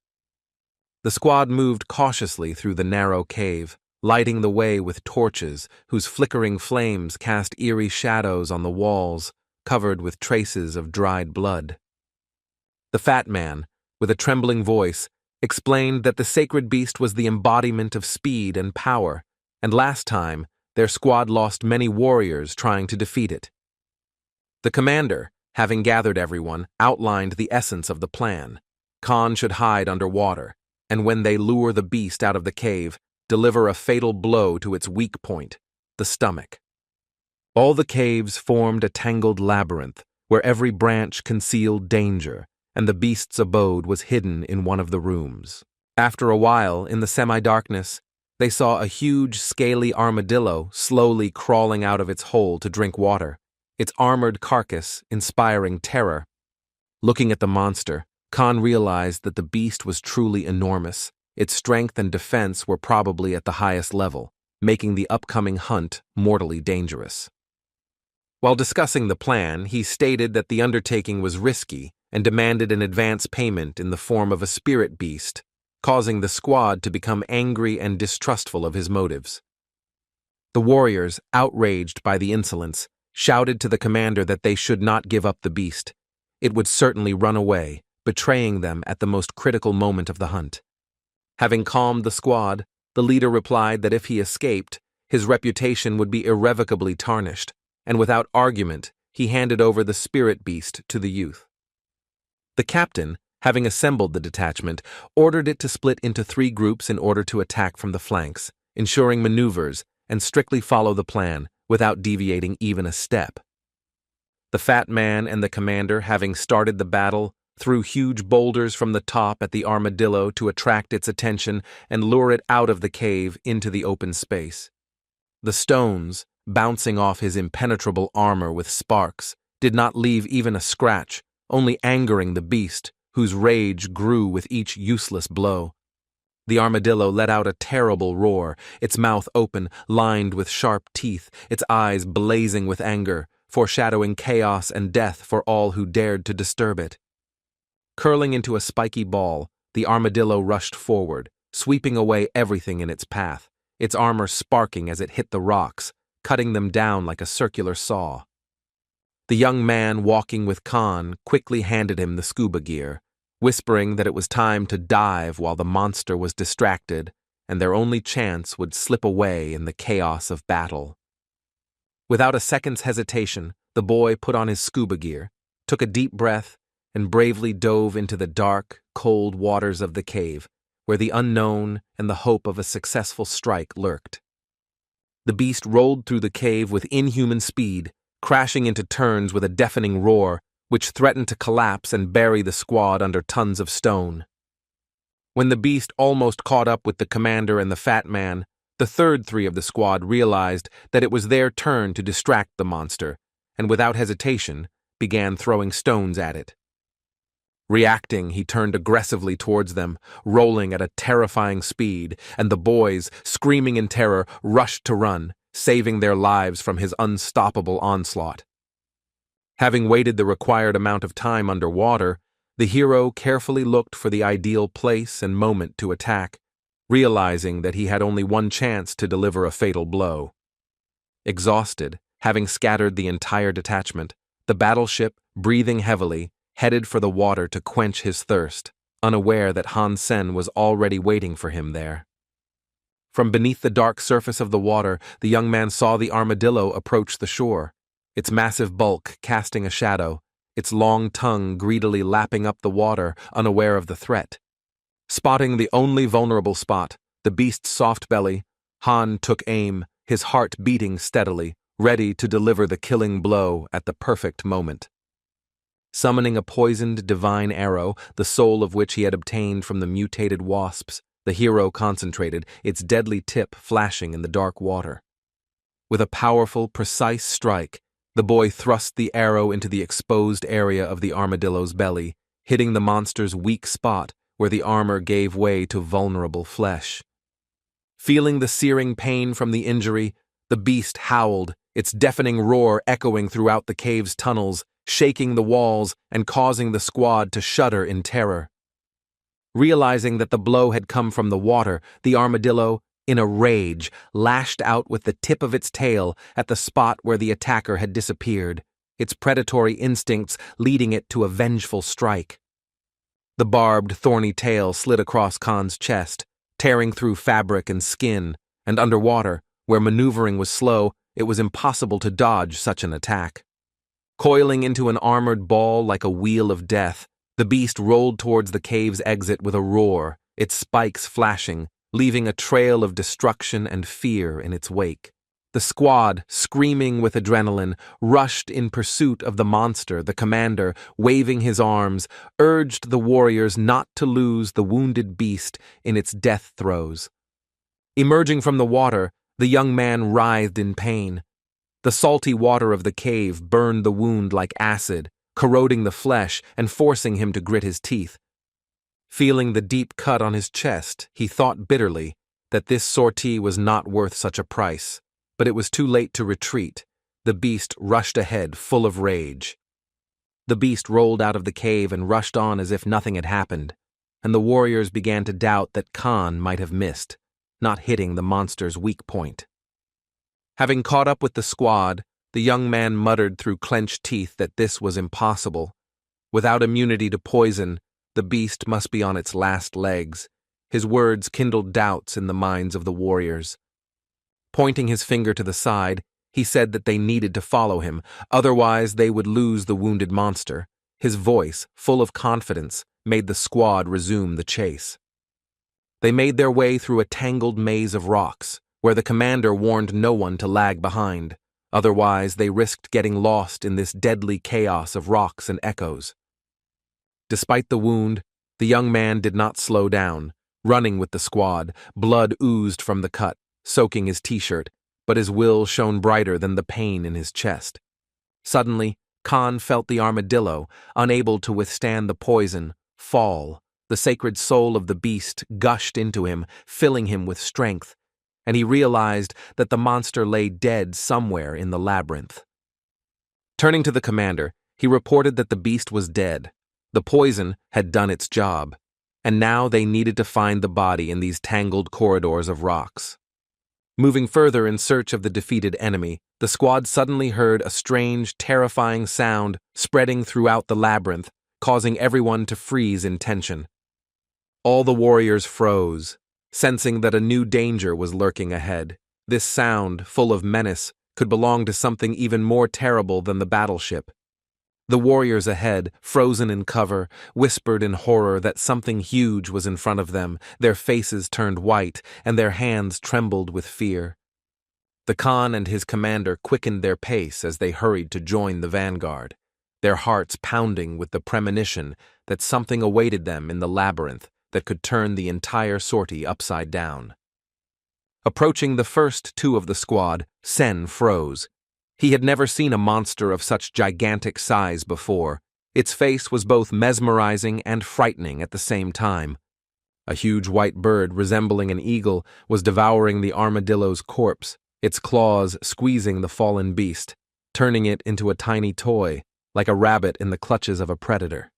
The squad moved cautiously through the narrow cave, lighting the way with torches whose flickering flames cast eerie shadows on the walls, covered with traces of dried blood. The fat man, with a trembling voice, explained that the sacred beast was the embodiment of speed and power, and last time, their squad lost many warriors trying to defeat it. The commander, having gathered everyone, outlined the essence of the plan. Khan should hide underwater, and when they lure the beast out of the cave, deliver a fatal blow to its weak point, the stomach. All the caves formed a tangled labyrinth, where every branch concealed danger, and the beast's abode was hidden in one of the rooms. After a while, in the semi-darkness, they saw a huge, scaly armadillo slowly crawling out of its hole to drink water, its armored carcass inspiring terror. Looking at the monster, Khan realized that the beast was truly enormous. Its strength and defense were probably at the highest level, making the upcoming hunt mortally dangerous. While discussing the plan, he stated that the undertaking was risky and demanded an advance payment in the form of a spirit beast, causing the squad to become angry and distrustful of his motives. The warriors, outraged by the insolence, shouted to the commander that they should not give up the beast. It would certainly run away, betraying them at the most critical moment of the hunt. Having calmed the squad, the leader replied that if he escaped, his reputation would be irrevocably tarnished, and without argument, he handed over the spirit beast to the youth. The captain, having assembled the detachment, ordered it to split into 3 groups in order to attack from the flanks, ensuring maneuvers and strictly follow the plan without deviating even a step. The fat man and the commander, having started the battle, threw huge boulders from the top at the armadillo to attract its attention and lure it out of the cave into the open space. The stones, bouncing off his impenetrable armor with sparks, did not leave even a scratch, only angering the beast, whose rage grew with each useless blow. The armadillo let out a terrible roar, its mouth open, lined with sharp teeth, its eyes blazing with anger, foreshadowing chaos and death for all who dared to disturb it. Curling into a spiky ball, the armadillo rushed forward, sweeping away everything in its path, its armor sparking as it hit the rocks, cutting them down like a circular saw. The young man walking with Khan quickly handed him the scuba gear, whispering that it was time to dive while the monster was distracted and their only chance would slip away in the chaos of battle. Without a second's hesitation, the boy put on his scuba gear, took a deep breath, and bravely dove into the dark, cold waters of the cave, where the unknown and the hope of a successful strike lurked. The beast rolled through the cave with inhuman speed, crashing into turns with a deafening roar, which threatened to collapse and bury the squad under tons of stone. When the beast almost caught up with the commander and the fat man, the third 3 of the squad realized that it was their turn to distract the monster, and without hesitation, began throwing stones at it. Reacting, he turned aggressively towards them, rolling at a terrifying speed, and the boys, screaming in terror, rushed to run, saving their lives from his unstoppable onslaught. Having waited the required amount of time underwater, the hero carefully looked for the ideal place and moment to attack, realizing that he had only one chance to deliver a fatal blow. Exhausted, having scattered the entire detachment, the battleship, breathing heavily, headed for the water to quench his thirst, unaware that Hansen was already waiting for him there. From beneath the dark surface of the water, the young man saw the armadillo approach the shore, its massive bulk casting a shadow, its long tongue greedily lapping up the water, unaware of the threat. Spotting the only vulnerable spot, the beast's soft belly, Han took aim, his heart beating steadily, ready to deliver the killing blow at the perfect moment. Summoning a poisoned divine arrow, the soul of which he had obtained from the mutated wasps, the hero concentrated, its deadly tip flashing in the dark water. With a powerful, precise strike, the boy thrust the arrow into the exposed area of the armadillo's belly, hitting the monster's weak spot where the armor gave way to vulnerable flesh. Feeling the searing pain from the injury, the beast howled, its deafening roar echoing throughout the cave's tunnels, shaking the walls and causing the squad to shudder in terror. Realizing that the blow had come from the water, the armadillo, in a rage, lashed out with the tip of its tail at the spot where the attacker had disappeared, its predatory instincts leading it to a vengeful strike. The barbed, thorny tail slid across Khan's chest, tearing through fabric and skin, and underwater, where maneuvering was slow, it was impossible to dodge such an attack. Coiling into an armored ball like a wheel of death, the beast rolled towards the cave's exit with a roar, its spikes flashing, leaving a trail of destruction and fear in its wake. The squad, screaming with adrenaline, rushed in pursuit of the monster. The commander, waving his arms, urged the warriors not to lose the wounded beast in its death throes. Emerging from the water, the young man writhed in pain. The salty water of the cave burned the wound like acid, corroding the flesh and forcing him to grit his teeth. Feeling the deep cut on his chest, he thought bitterly that this sortie was not worth such a price. But it was too late to retreat. The beast rushed ahead, full of rage. The beast rolled out of the cave and rushed on as if nothing had happened, and the warriors began to doubt that Khan might have missed, not hitting the monster's weak point. Having caught up with the squad, the young man muttered through clenched teeth that this was impossible. Without immunity to poison, the beast must be on its last legs. His words kindled doubts in the minds of the warriors. Pointing his finger to the side, he said that they needed to follow him, otherwise they would lose the wounded monster. His voice, full of confidence, made the squad resume the chase. They made their way through a tangled maze of rocks, where the commander warned no one to lag behind. Otherwise, they risked getting lost in this deadly chaos of rocks and echoes. Despite the wound, the young man did not slow down. Running with the squad, blood oozed from the cut, soaking his t-shirt, but his will shone brighter than the pain in his chest. Suddenly, Khan felt the armadillo, unable to withstand the poison, fall. The sacred soul of the beast gushed into him, filling him with strength, and he realized that the monster lay dead somewhere in the labyrinth. Turning to the commander, he reported that the beast was dead. The poison had done its job, and now they needed to find the body in these tangled corridors of rocks. Moving further in search of the defeated enemy, the squad suddenly heard a strange, terrifying sound spreading throughout the labyrinth, causing everyone to freeze in tension. All the warriors froze, sensing that a new danger was lurking ahead. This sound, full of menace, could belong to something even more terrible than the battleship. The warriors ahead, frozen in cover, whispered in horror that something huge was in front of them. Their faces turned white, and their hands trembled with fear. The Khan and his commander quickened their pace as they hurried to join the vanguard, their hearts pounding with the premonition that something awaited them in the labyrinth that could turn the entire sortie upside down. Approaching the first two of the squad, Sen froze. He had never seen a monster of such gigantic size before. Its face was both mesmerizing and frightening at the same time. A huge white bird resembling an eagle was devouring the armadillo's corpse, its claws squeezing the fallen beast, turning it into a tiny toy, like a rabbit in the clutches of a predator.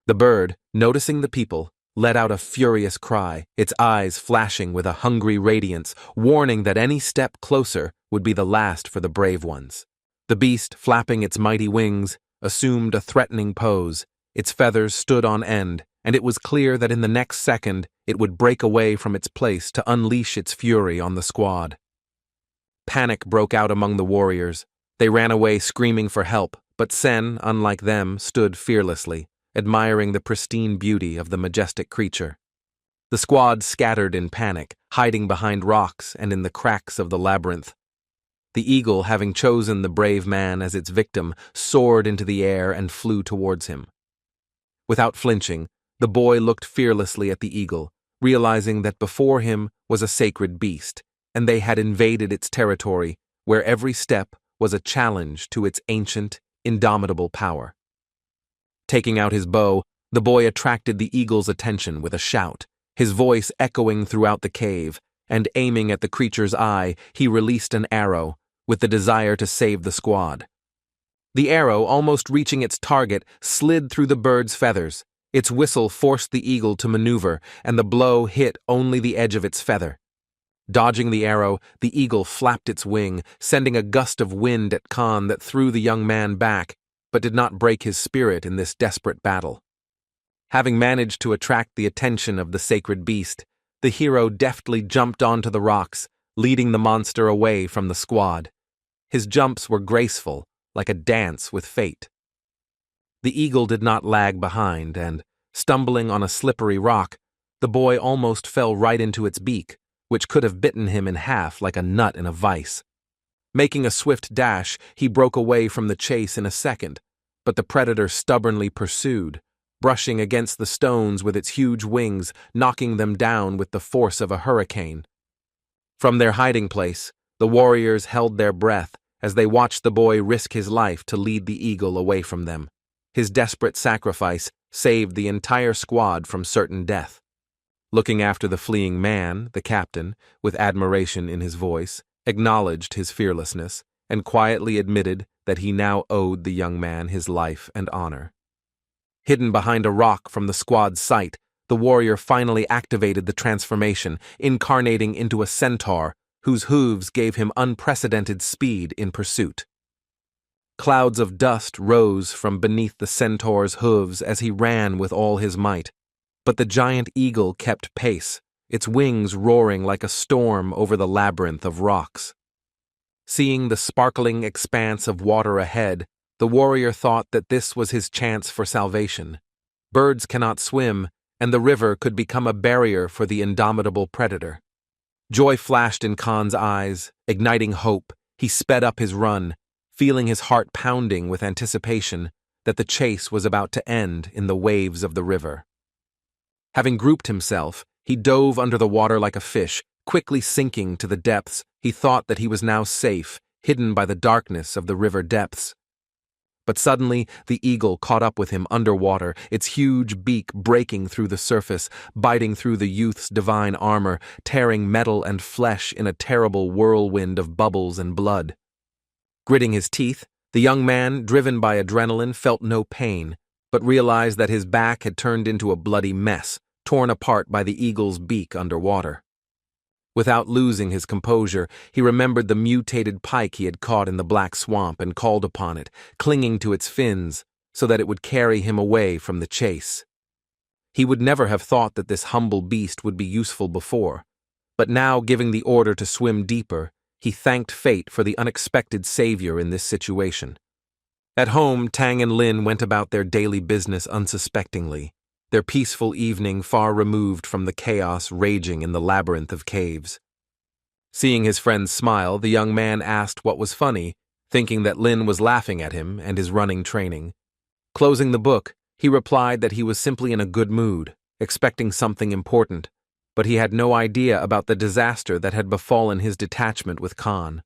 The bird, noticing the people, let out a furious cry, its eyes flashing with a hungry radiance, warning that any step closer would be the last for the brave ones. The beast, flapping its mighty wings, assumed a threatening pose. Its feathers stood on end, and it was clear that in the next second it would break away from its place to unleash its fury on the squad. Panic broke out among the warriors. They ran away screaming for help, but Sen, unlike them, stood fearlessly, admiring the pristine beauty of the majestic creature. The squad scattered in panic, hiding behind rocks and in the cracks of the labyrinth. The eagle, having chosen the brave man as its victim, soared into the air and flew towards him. Without flinching, the boy looked fearlessly at the eagle, realizing that before him was a sacred beast, and they had invaded its territory, where every step was a challenge to its ancient, indomitable power. Taking out his bow, the boy attracted the eagle's attention with a shout, his voice echoing throughout the cave, and aiming at the creature's eye, he released an arrow, with the desire to save the squad. The arrow, almost reaching its target, slid through the bird's feathers. Its whistle forced the eagle to maneuver, and the blow hit only the edge of its feather. Dodging the arrow, the eagle flapped its wing, sending a gust of wind at Khan that threw the young man back, but did not break his spirit in this desperate battle. Having managed to attract the attention of the sacred beast, the hero deftly jumped onto the rocks, leading the monster away from the squad. His jumps were graceful, like a dance with fate. The eagle did not lag behind, and, stumbling on a slippery rock, the boy almost fell right into its beak, which could have bitten him in half like a nut in a vice. Making a swift dash, he broke away from the chase in a second, but the predator stubbornly pursued, brushing against the stones with its huge wings, knocking them down with the force of a hurricane. From their hiding place, the warriors held their breath as they watched the boy risk his life to lead the eagle away from them. His desperate sacrifice saved the entire squad from certain death. Looking after the fleeing man, the captain, with admiration in his voice, acknowledged his fearlessness and quietly admitted that he now owed the young man his life and honor. Hidden behind a rock from the squad's sight, the warrior finally activated the transformation, incarnating into a centaur whose hooves gave him unprecedented speed in pursuit. Clouds of dust rose from beneath the centaur's hooves as he ran with all his might, but the giant eagle kept pace, its wings roaring like a storm over the labyrinth of rocks. Seeing the sparkling expanse of water ahead, the warrior thought that this was his chance for salvation. Birds cannot swim, and the river could become a barrier for the indomitable predator. Joy flashed in Khan's eyes, igniting hope. He sped up his run, feeling his heart pounding with anticipation that the chase was about to end in the waves of the river. Having grouped himself, he dove under the water like a fish, quickly sinking to the depths. He thought that he was now safe, hidden by the darkness of the river depths. But suddenly, the eagle caught up with him underwater, its huge beak breaking through the surface, biting through the youth's divine armor, tearing metal and flesh in a terrible whirlwind of bubbles and blood. Gritting his teeth, the young man, driven by adrenaline, felt no pain, but realized that his back had turned into a bloody mess, torn apart by the eagle's beak underwater. Without losing his composure, he remembered the mutated pike he had caught in the black swamp and called upon it, clinging to its fins, so that it would carry him away from the chase. He would never have thought that this humble beast would be useful before, but now, giving the order to swim deeper, he thanked fate for the unexpected savior in this situation. At home, Tang and Lin went about their daily business unsuspectingly, their peaceful evening far removed from the chaos raging in the labyrinth of caves. Seeing his friend's smile, the young man asked what was funny, thinking that Lin was laughing at him and his running training. Closing the book, he replied that he was simply in a good mood, expecting something important, but he had no idea about the disaster that had befallen his detachment with Khan.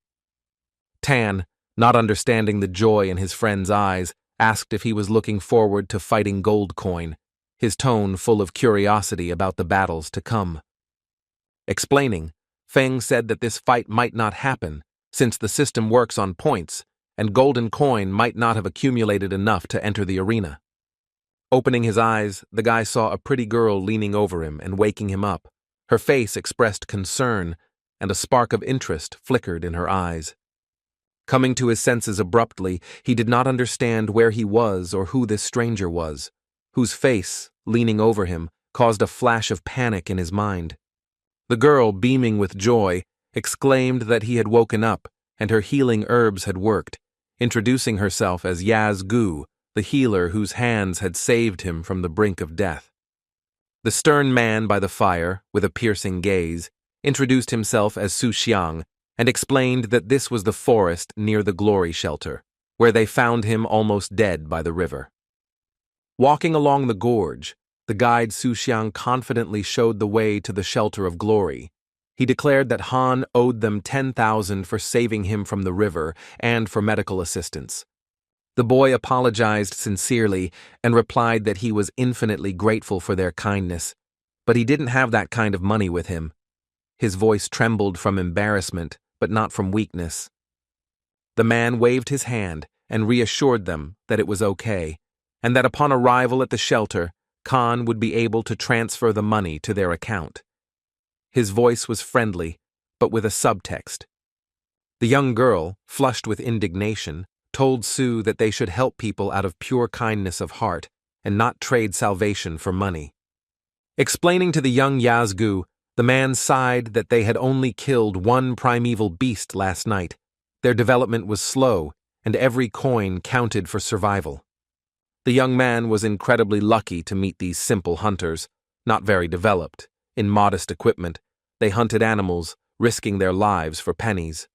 Tan, not understanding the joy in his friend's eyes, asked if he was looking forward to fighting Gold Coin, his tone full of curiosity about the battles to come. Explaining, Feng said that this fight might not happen, since the system works on points, and Golden Coin might not have accumulated enough to enter the arena. Opening his eyes, the guy saw a pretty girl leaning over him and waking him up. Her face expressed concern, and a spark of interest flickered in her eyes. Coming to his senses abruptly, he did not understand where he was or who this stranger was, whose face, leaning over him, caused a flash of panic in his mind. The girl, beaming with joy, exclaimed that he had woken up and her healing herbs had worked, introducing herself as Yaz-Gu, the healer whose hands had saved him from the brink of death. The stern man by the fire, with a piercing gaze, introduced himself as Su Xiang and explained that this was the forest near the Glory Shelter, where they found him almost dead by the river. Walking along the gorge, the guide Su Xiang confidently showed the way to the Shelter of Glory. He declared that Han owed them 10,000 for saving him from the river and for medical assistance. The boy apologized sincerely and replied that he was infinitely grateful for their kindness, but he didn't have that kind of money with him. His voice trembled from embarrassment, but not from weakness. The man waved his hand and reassured them that it was okay, and that upon arrival at the shelter, Khan would be able to transfer the money to their account. His voice was friendly, but with a subtext. The young girl, flushed with indignation, told Su that they should help people out of pure kindness of heart and not trade salvation for money. Explaining to the young Yaz-Gu, the man sighed that they had only killed one primeval beast last night. Their development was slow, and every coin counted for survival. The young man was incredibly lucky to meet these simple hunters, not very developed. In modest equipment, they hunted animals, risking their lives for pennies.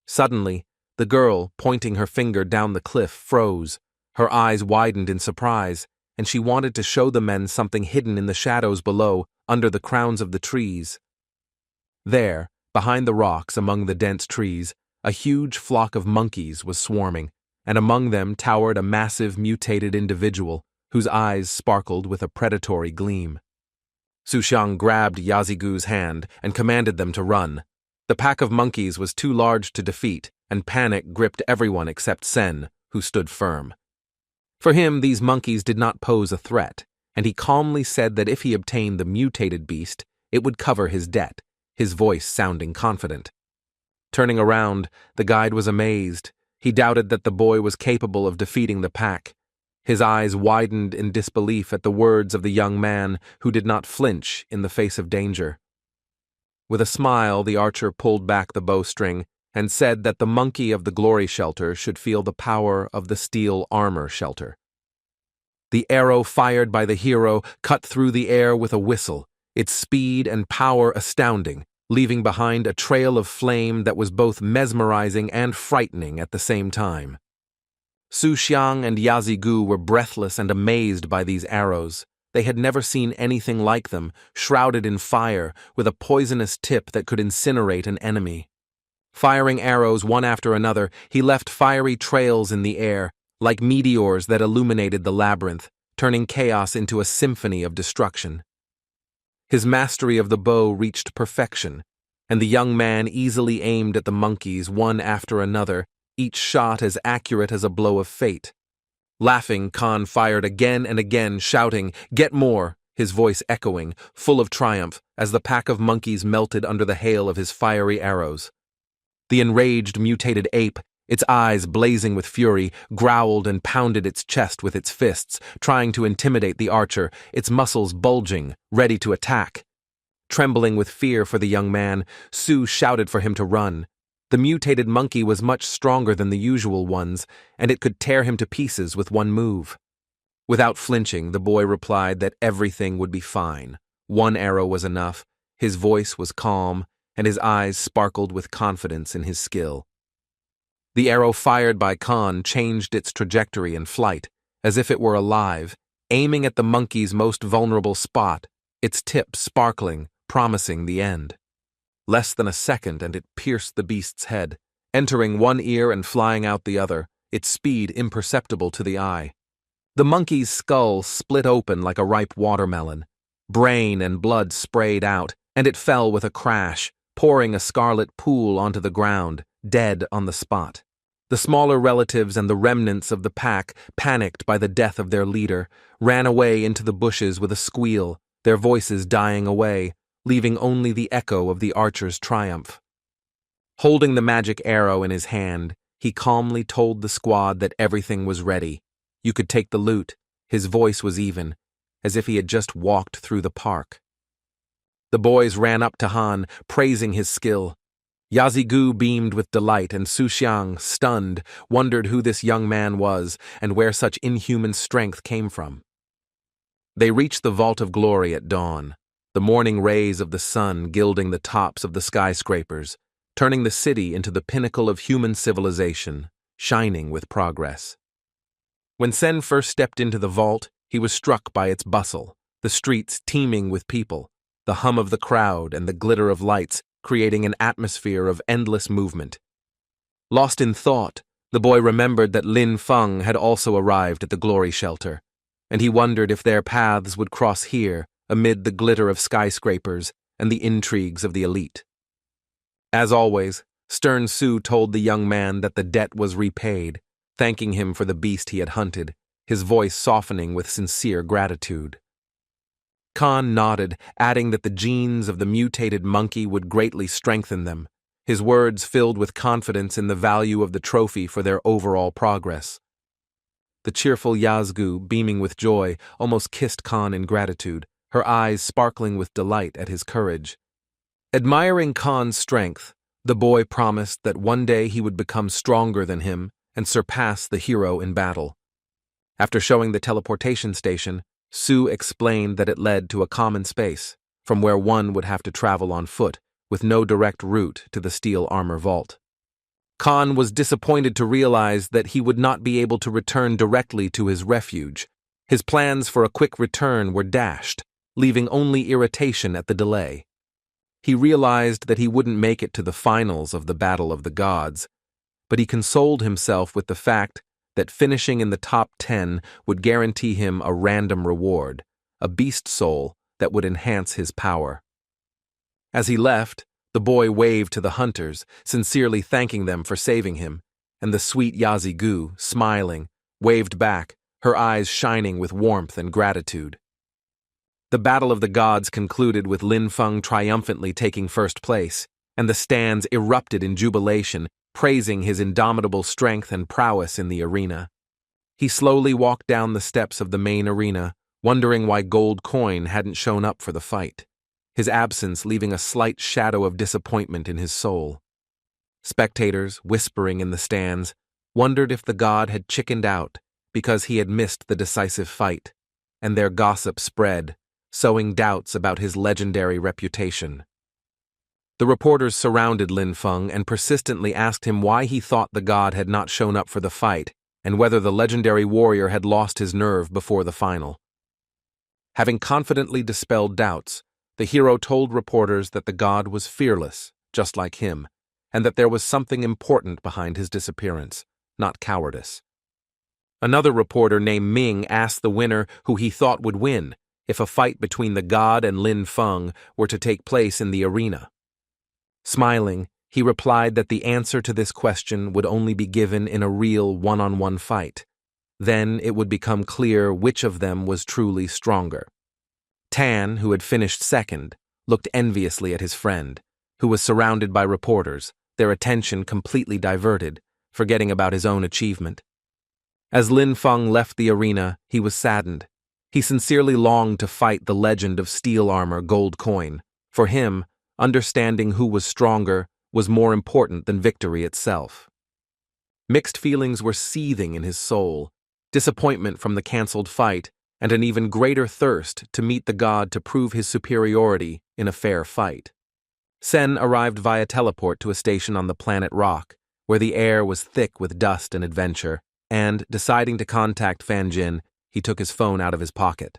Suddenly, the girl, pointing her finger down the cliff, froze. Her eyes widened in surprise, and she wanted to show the men something hidden in the shadows below, under the crowns of the trees. There, behind the rocks among the dense trees, a huge flock of monkeys was swarming, and among them towered a massive mutated individual whose eyes sparkled with a predatory gleam. Su Xiang grabbed Yazigu's hand and commanded them to run. The pack of monkeys was too large to defeat, and panic gripped everyone except Sen, who stood firm. For him, these monkeys did not pose a threat, and he calmly said that if he obtained the mutated beast, it would cover his debt, his voice sounding confident. Turning around, the guide was amazed. He doubted that the boy was capable of defeating the pack. His eyes widened in disbelief at the words of the young man, who did not flinch in the face of danger. With a smile, the archer pulled back the bowstring and said that the monkey of the glory shelter should feel the power of the steel armor shelter. The arrow fired by the hero cut through the air with a whistle, its speed and power astounding, leaving behind a trail of flame that was both mesmerizing and frightening at the same time. Su Xiang and Yazigu were breathless and amazed by these arrows. They had never seen anything like them, shrouded in fire, with a poisonous tip that could incinerate an enemy. Firing arrows one after another, he left fiery trails in the air, like meteors that illuminated the labyrinth, turning chaos into a symphony of destruction. His mastery of the bow reached perfection, and the young man easily aimed at the monkeys one after another, each shot as accurate as a blow of fate. Laughing, Khan fired again and again, shouting, "Get more!" his voice echoing, full of triumph, as the pack of monkeys melted under the hail of his fiery arrows. The enraged mutated ape, its eyes blazing with fury, growled and pounded its chest with its fists, trying to intimidate the archer, its muscles bulging, ready to attack. Trembling with fear for the young man, Su shouted for him to run. The mutated monkey was much stronger than the usual ones, and it could tear him to pieces with one move. Without flinching, the boy replied that everything would be fine. One arrow was enough, his voice was calm, and his eyes sparkled with confidence in his skill. The arrow fired by Khan changed its trajectory and flight, as if it were alive, aiming at the monkey's most vulnerable spot, its tip sparkling, promising the end. Less than a second and it pierced the beast's head, entering one ear and flying out the other, its speed imperceptible to the eye. The monkey's skull split open like a ripe watermelon. Brain and blood sprayed out, and it fell with a crash, pouring a scarlet pool onto the ground, dead on the spot. The smaller relatives and the remnants of the pack, panicked by the death of their leader, ran away into the bushes with a squeal, their voices dying away, leaving only the echo of the archer's triumph. Holding the magic arrow in his hand, he calmly told the squad that everything was ready. You could take the loot. His voice was even, as if he had just walked through the park. The boys ran up to Han, praising his skill. Yazigu beamed with delight, and Su Xiang, stunned, wondered who this young man was and where such inhuman strength came from. They reached the Vault of Glory at dawn, the morning rays of the sun gilding the tops of the skyscrapers, turning the city into the pinnacle of human civilization, shining with progress. When Sen first stepped into the vault, he was struck by its bustle, the streets teeming with people, the hum of the crowd and the glitter of lights creating an atmosphere of endless movement. Lost in thought, the boy remembered that Lin Feng had also arrived at the glory shelter, and he wondered if their paths would cross here amid the glitter of skyscrapers and the intrigues of the elite. As always, stern Su told the young man that the debt was repaid, thanking him for the beast he had hunted, his voice softening with sincere gratitude. Khan nodded, adding that the genes of the mutated monkey would greatly strengthen them, his words filled with confidence in the value of the trophy for their overall progress. The cheerful Yazgu, beaming with joy, almost kissed Khan in gratitude, her eyes sparkling with delight at his courage. Admiring Khan's strength, the boy promised that one day he would become stronger than him and surpass the hero in battle. After showing the teleportation station, Su explained that it led to a common space, from where one would have to travel on foot, with no direct route to the steel armor vault. Khan was disappointed to realize that he would not be able to return directly to his refuge. His plans for a quick return were dashed, leaving only irritation at the delay. He realized that he wouldn't make it to the finals of the Battle of the Gods, but he consoled himself with the fact that finishing in the top 10 would guarantee him a random reward, a beast soul that would enhance his power. As he left, the boy waved to the hunters, sincerely thanking them for saving him, and the sweet Yazi-gu, smiling, waved back, her eyes shining with warmth and gratitude. The Battle of the Gods concluded with Lin Feng triumphantly taking first place, and the stands erupted in jubilation, praising his indomitable strength and prowess in the arena. He slowly walked down the steps of the main arena, wondering why Gold Coin hadn't shown up for the fight, his absence leaving a slight shadow of disappointment in his soul. Spectators, whispering in the stands, wondered if the god had chickened out because he had missed the decisive fight, and their gossip spread, sowing doubts about his legendary reputation. The reporters surrounded Lin Feng and persistently asked him why he thought the god had not shown up for the fight and whether the legendary warrior had lost his nerve before the final. Having confidently dispelled doubts, the hero told reporters that the god was fearless, just like him, and that there was something important behind his disappearance, not cowardice. Another reporter named Ming asked the winner who he thought would win if a fight between the god and Lin Feng were to take place in the arena. Smiling, he replied that the answer to this question would only be given in a real one-on-one fight. Then it would become clear which of them was truly stronger. Tan, who had finished second, looked enviously at his friend, who was surrounded by reporters, their attention completely diverted, forgetting about his own achievement. As Lin Feng left the arena, he was saddened. He sincerely longed to fight the legend of steel armor Gold Coin. For him, understanding who was stronger was more important than victory itself. Mixed feelings were seething in his soul, disappointment from the cancelled fight, and an even greater thirst to meet the god to prove his superiority in a fair fight. Sen arrived via teleport to a station on the planet Rock, where the air was thick with dust and adventure, and, deciding to contact Fan Jin, he took his phone out of his pocket.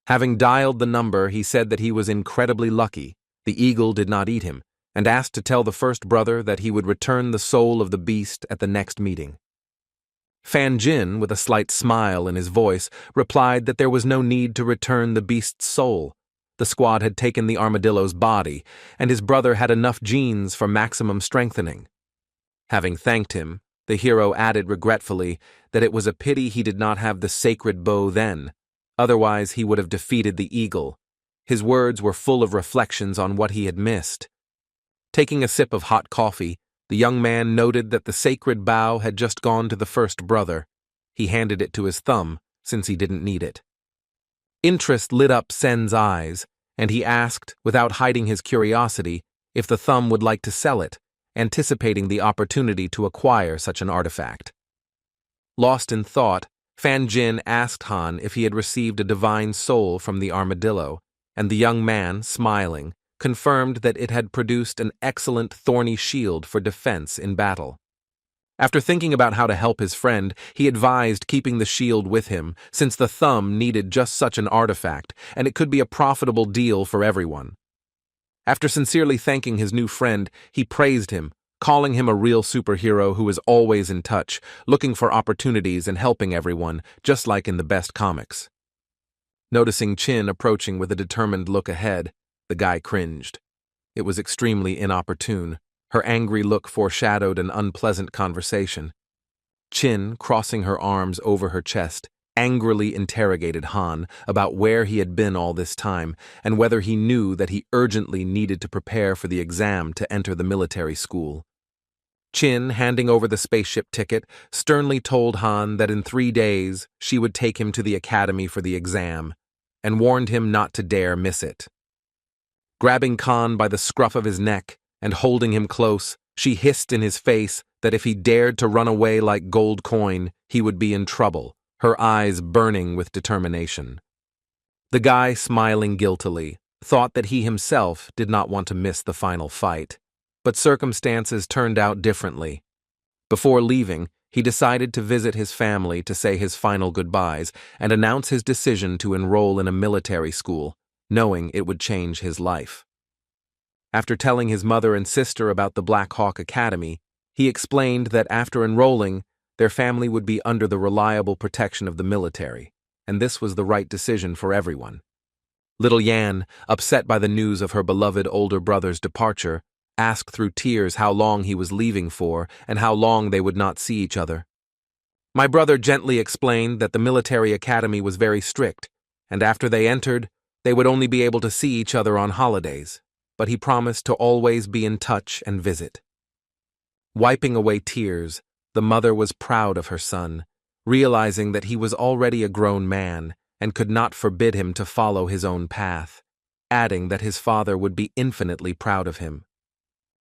Having dialed the number, he said that he was incredibly lucky. The eagle did not eat him, and asked to tell the first brother that he would return the soul of the beast at the next meeting. Fan Jin, with a slight smile in his voice, replied that there was no need to return the beast's soul. The squad had taken the armadillo's body, and his brother had enough genes for maximum strengthening. Having thanked him, the hero added regretfully that it was a pity he did not have the sacred bow then, otherwise he would have defeated the eagle. His words were full of reflections on what he had missed. Taking a sip of hot coffee, the young man noted that the sacred bow had just gone to the first brother. He handed it to his thumb, since he didn't need it. Interest lit up Sen's eyes, and he asked, without hiding his curiosity, if the thumb would like to sell it, anticipating the opportunity to acquire such an artifact. Lost in thought, Fan Jin asked Han if he had received a divine soul from the armadillo, and the young man, smiling, confirmed that it had produced an excellent thorny shield for defense in battle. After thinking about how to help his friend, he advised keeping the shield with him, since the thumb needed just such an artifact, and it could be a profitable deal for everyone. After sincerely thanking his new friend, he praised him, calling him a real superhero who is always in touch, looking for opportunities and helping everyone, just like in the best comics. Noticing Chin approaching with a determined look ahead, the guy cringed. It was extremely inopportune. Her angry look foreshadowed an unpleasant conversation. Chin, crossing her arms over her chest, angrily interrogated Han about where he had been all this time and whether he knew that he urgently needed to prepare for the exam to enter the military school. Chin, handing over the spaceship ticket, sternly told Han that in 3 days she would take him to the academy for the exam, and warned him not to dare miss it. Grabbing Khan by the scruff of his neck and holding him close, she hissed in his face that if he dared to run away like gold coin, he would be in trouble, her eyes burning with determination. The guy, smiling guiltily, thought that he himself did not want to miss the final fight. But circumstances turned out differently. Before leaving, he decided to visit his family to say his final goodbyes and announce his decision to enroll in a military school, knowing it would change his life. After telling his mother and sister about the Black Hawk Academy, he explained that after enrolling, their family would be under the reliable protection of the military, and this was the right decision for everyone. Little Yan, upset by the news of her beloved older brother's departure, asked through tears how long he was leaving for and how long they would not see each other. My brother gently explained that the military academy was very strict, and after they entered, they would only be able to see each other on holidays, but he promised to always be in touch and visit. Wiping away tears, the mother was proud of her son, realizing that he was already a grown man and could not forbid him to follow his own path, adding that his father would be infinitely proud of him.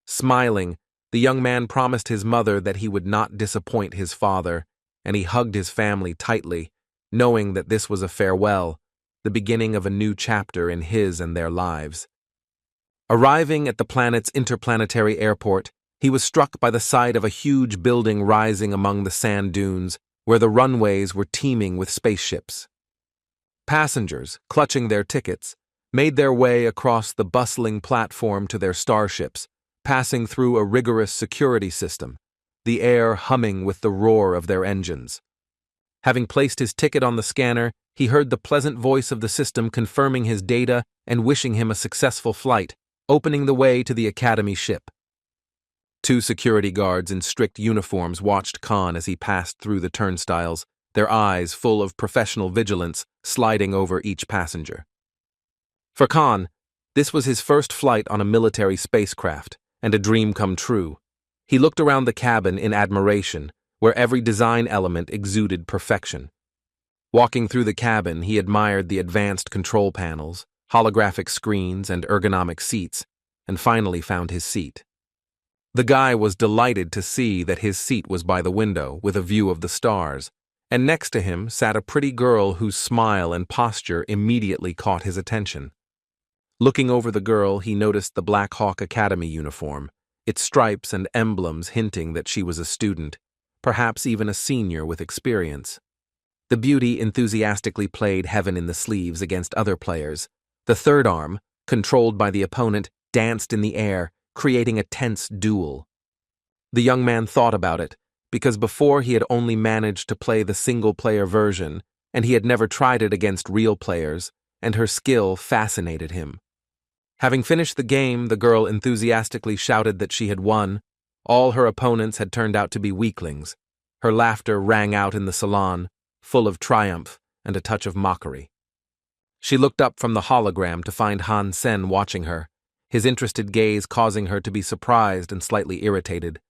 Smiling, the young man promised his mother that he would not disappoint his father, and he hugged his family tightly, knowing that this was a farewell, the beginning of a new chapter in his and their lives. Arriving at the planet's interplanetary airport, he was struck by the sight of a huge building rising among the sand dunes, where the runways were teeming with spaceships. Passengers, clutching their tickets, made their way across the bustling platform to their starships, passing through a rigorous security system, the air humming with the roar of their engines. Having placed his ticket on the scanner, he heard the pleasant voice of the system confirming his data and wishing him a successful flight, opening the way to the Academy ship. Two security guards in strict uniforms watched Khan as he passed through the turnstiles, their eyes full of professional vigilance sliding over each passenger. For Khan, this was his first flight on a military spacecraft, and a dream come true. He looked around the cabin in admiration, where every design element exuded perfection. Walking through the cabin, he admired the advanced control panels, holographic screens, and ergonomic seats, and finally found his seat. The guy was delighted to see that his seat was by the window with a view of the stars, and next to him sat a pretty girl whose smile and posture immediately caught his attention. Looking over the girl, he noticed the Black Hawk Academy uniform, its stripes and emblems hinting that she was a student, perhaps even a senior with experience. The beauty enthusiastically played heaven in the sleeves against other players. The third arm, controlled by the opponent, danced in the air, creating a tense duel. The young man thought about it, because before he had only managed to play the single-player version, and he had never tried it against real players, and her skill fascinated him. Having finished the game, the girl enthusiastically shouted that she had won. All her opponents had turned out to be weaklings. Her laughter rang out in the salon, full of triumph and a touch of mockery. She looked up from the hologram to find Hansen watching her, his interested gaze causing her to be surprised and slightly irritated.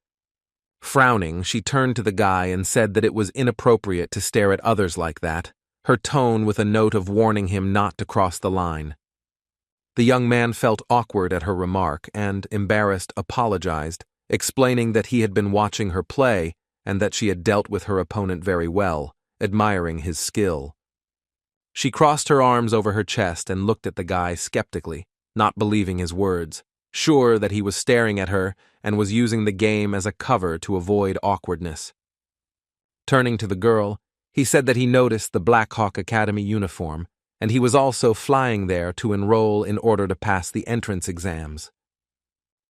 Frowning, she turned to the guy and said that it was inappropriate to stare at others like that, her tone with a note of warning him not to cross the line. The young man felt awkward at her remark and, embarrassed, apologized, explaining that he had been watching her play and that she had dealt with her opponent very well, admiring his skill. She crossed her arms over her chest and looked at the guy skeptically, not believing his words, sure that he was staring at her and was using the game as a cover to avoid awkwardness. Turning to the girl, he said that he noticed the Black Hawk Academy uniform, and he was also flying there to enroll in order to pass the entrance exams.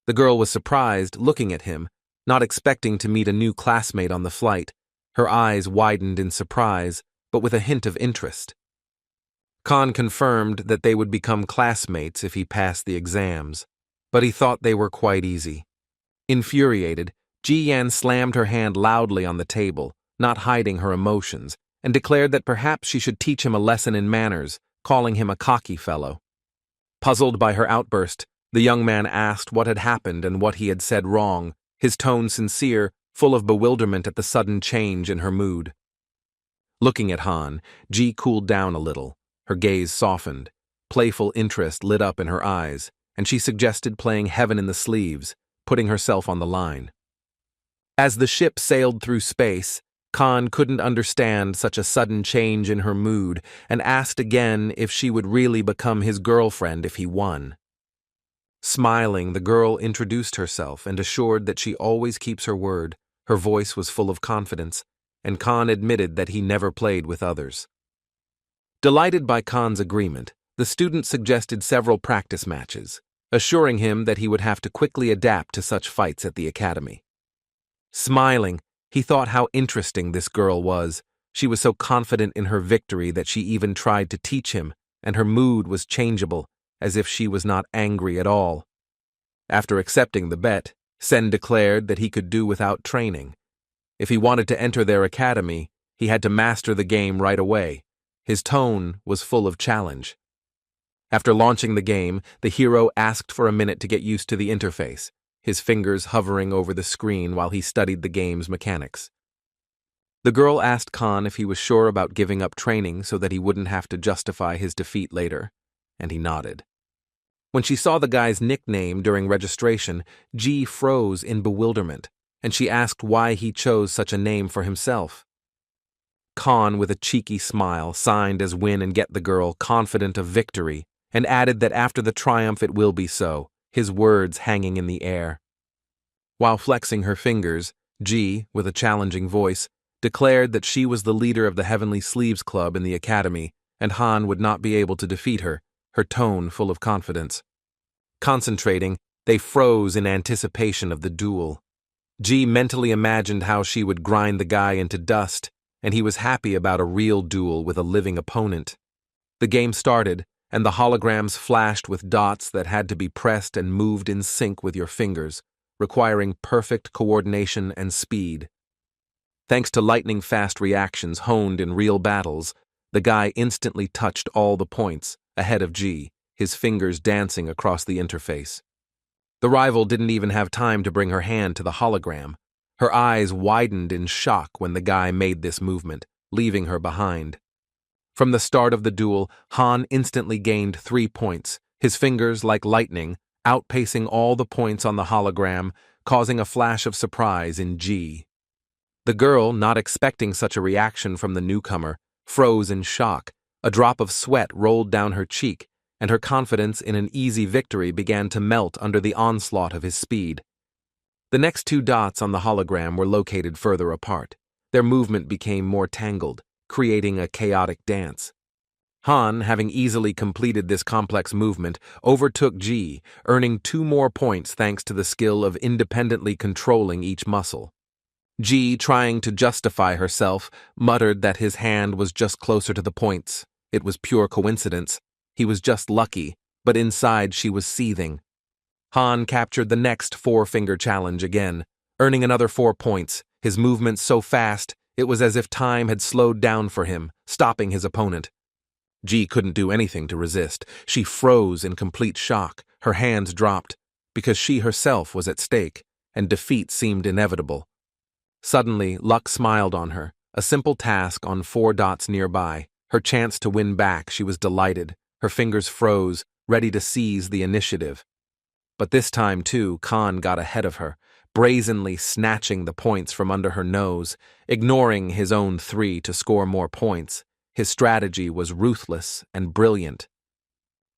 The girl was surprised, looking at him, not expecting to meet a new classmate on the flight. Her eyes widened in surprise, but with a hint of interest. Khan confirmed that they would become classmates if he passed the exams, but he thought they were quite easy. Infuriated, Ji Yan slammed her hand loudly on the table, not hiding her emotions, and declared that perhaps she should teach him a lesson in manners, calling him a cocky fellow. Puzzled by her outburst, the young man asked what had happened and what he had said wrong, his tone sincere, full of bewilderment at the sudden change in her mood. Looking at Han, Ji cooled down a little. Her gaze softened. Playful interest lit up in her eyes, and she suggested playing heaven in the sleeves, putting herself on the line. As the ship sailed through space, Khan couldn't understand such a sudden change in her mood and asked again if she would really become his girlfriend if he won. Smiling, the girl introduced herself and assured that she always keeps her word. Her voice was full of confidence, and Khan admitted that he never played with others. Delighted by Khan's agreement, the student suggested several practice matches, assuring him that he would have to quickly adapt to such fights at the academy. Smiling, he thought how interesting this girl was. She was so confident in her victory that she even tried to teach him, and her mood was changeable, as if she was not angry at all. After accepting the bet, Sen declared that he could do without training. If he wanted to enter their academy, he had to master the game right away. His tone was full of challenge. After launching the game, the hero asked for a minute to get used to the interface, his fingers hovering over the screen while he studied the game's mechanics. The girl asked Khan if he was sure about giving up training so that he wouldn't have to justify his defeat later, and he nodded. When she saw the guy's nickname during registration, Ji froze in bewilderment, and she asked why he chose such a name for himself. Khan, with a cheeky smile, signed as win and get the girl, confident of victory, and added that after the triumph it will be so, his words hanging in the air. While flexing her fingers, Ji, with a challenging voice, declared that she was the leader of the Heavenly Sleeves Club in the academy, and Han would not be able to defeat her, her tone full of confidence. Concentrating, they froze in anticipation of the duel. Ji mentally imagined how she would grind the guy into dust, and he was happy about a real duel with a living opponent. The game started, and the holograms flashed with dots that had to be pressed and moved in sync with your fingers, requiring perfect coordination and speed. Thanks to lightning-fast reactions honed in real battles, the guy instantly touched all the points, ahead of Ji, his fingers dancing across the interface. The rival didn't even have time to bring her hand to the hologram. Her eyes widened in shock when the guy made this movement, leaving her behind. From the start of the duel, Han instantly gained 3 points, his fingers, like lightning, outpacing all the points on the hologram, causing a flash of surprise in Ji. The girl, not expecting such a reaction from the newcomer, froze in shock. A drop of sweat rolled down her cheek, and her confidence in an easy victory began to melt under the onslaught of his speed. The next 2 dots on the hologram were located further apart. Their movement became more tangled, creating a chaotic dance. Han, having easily completed this complex movement, overtook Ji, earning 2 more points thanks to the skill of independently controlling each muscle. Ji, trying to justify herself, muttered that his hand was just closer to the points. It was pure coincidence. He was just lucky, but inside she was seething. Han captured the next 4-finger challenge again, earning another 4 points, his movements so fast it was as if time had slowed down for him, stopping his opponent. Ji couldn't do anything to resist. She froze in complete shock, her hands dropped, because she herself was at stake, and defeat seemed inevitable. Suddenly, luck smiled on her, a simple task on 4 dots nearby. Her chance to win back, she was delighted. Her fingers froze, ready to seize the initiative. But this time, too, Khan got ahead of her, brazenly snatching the points from under her nose, ignoring his own 3 to score more points. His strategy was ruthless and brilliant.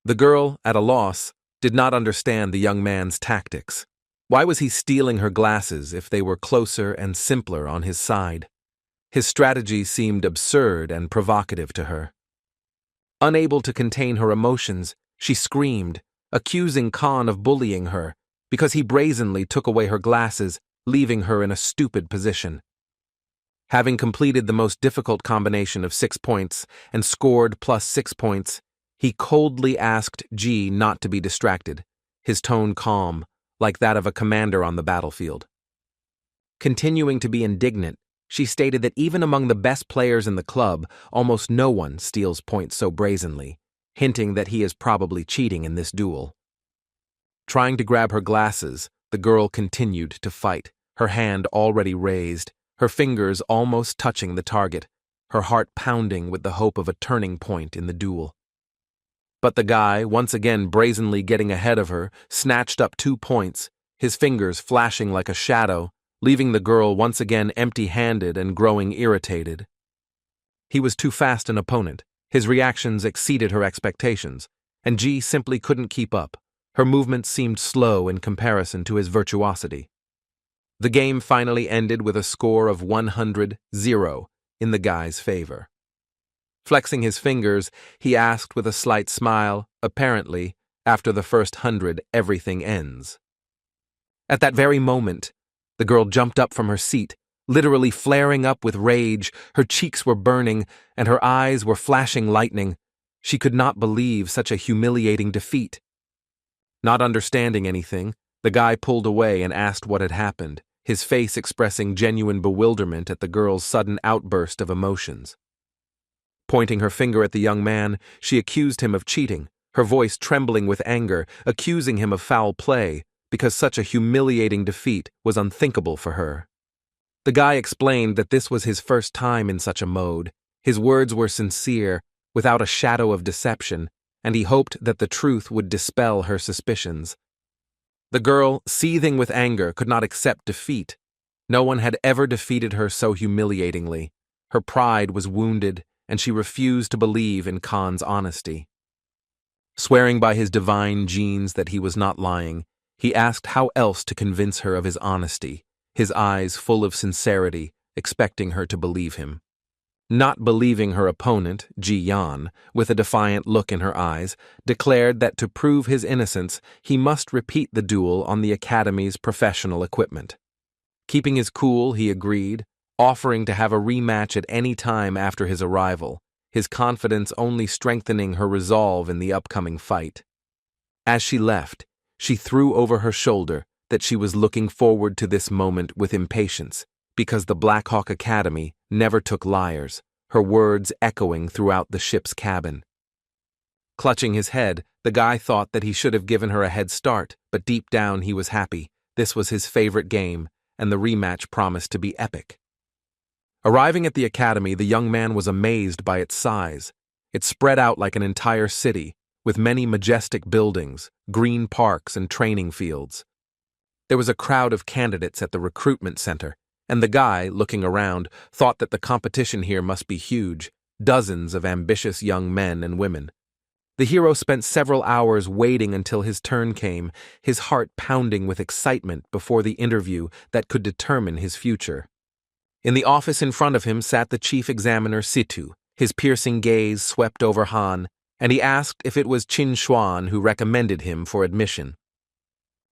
The girl, at a loss, did not understand the young man's tactics. Why was he stealing her glasses if they were closer and simpler on his side? His strategy seemed absurd and provocative to her. Unable to contain her emotions, she screamed, accusing Khan of bullying her, because he brazenly took away her glasses, leaving her in a stupid position. Having completed the most difficult combination of 6 points and scored plus 6 points, he coldly asked Ji not to be distracted, his tone calm, like that of a commander on the battlefield. Continuing to be indignant, she stated that even among the best players in the club, almost no one steals points so brazenly, hinting that he is probably cheating in this duel. Trying to grab her glasses, the girl continued to fight, her hand already raised, her fingers almost touching the target, her heart pounding with the hope of a turning point in the duel. But the guy, once again brazenly getting ahead of her, snatched up 2 points, his fingers flashing like a shadow, leaving the girl once again empty-handed and growing irritated. He was too fast an opponent. His reactions exceeded her expectations, and Ji simply couldn't keep up. Her movements seemed slow in comparison to his virtuosity. The game finally ended with a score of 100-0 in the guy's favor. Flexing his fingers, he asked with a slight smile, apparently, after the first 100, everything ends. At that very moment, the girl jumped up from her seat, literally flaring up with rage. Her cheeks were burning, and her eyes were flashing lightning. She could not believe such a humiliating defeat. Not understanding anything, the guy pulled away and asked what had happened, his face expressing genuine bewilderment at the girl's sudden outburst of emotions. Pointing her finger at the young man, she accused him of cheating, her voice trembling with anger, accusing him of foul play, because such a humiliating defeat was unthinkable for her. The guy explained that this was his first time in such a mode. His words were sincere, without a shadow of deception, and he hoped that the truth would dispel her suspicions. The girl, seething with anger, could not accept defeat. No one had ever defeated her so humiliatingly. Her pride was wounded, and she refused to believe in Khan's honesty. Swearing by his divine genes that he was not lying, he asked how else to convince her of his honesty, his eyes full of sincerity, expecting her to believe him. Not believing her opponent, Ji Yan, with a defiant look in her eyes, declared that to prove his innocence, he must repeat the duel on the Academy's professional equipment. Keeping his cool, he agreed, offering to have a rematch at any time after his arrival, his confidence only strengthening her resolve in the upcoming fight. As she left, she threw over her shoulder that she was looking forward to this moment with impatience, because the Black Hawk Academy never took liars, her words echoing throughout the ship's cabin. Clutching his head, the guy thought that he should have given her a head start, but deep down he was happy. This was his favorite game, and the rematch promised to be epic. Arriving at the academy, the young man was amazed by its size. It spread out like an entire city, with many majestic buildings, green parks, and training fields. There was a crowd of candidates at the recruitment center, and the guy, looking around, thought that the competition here must be huge, dozens of ambitious young men and women. The hero spent several hours waiting until his turn came, his heart pounding with excitement before the interview that could determine his future. In the office in front of him sat the chief examiner Situ. His piercing gaze swept over Han, and he asked if it was Chinuan who recommended him for admission.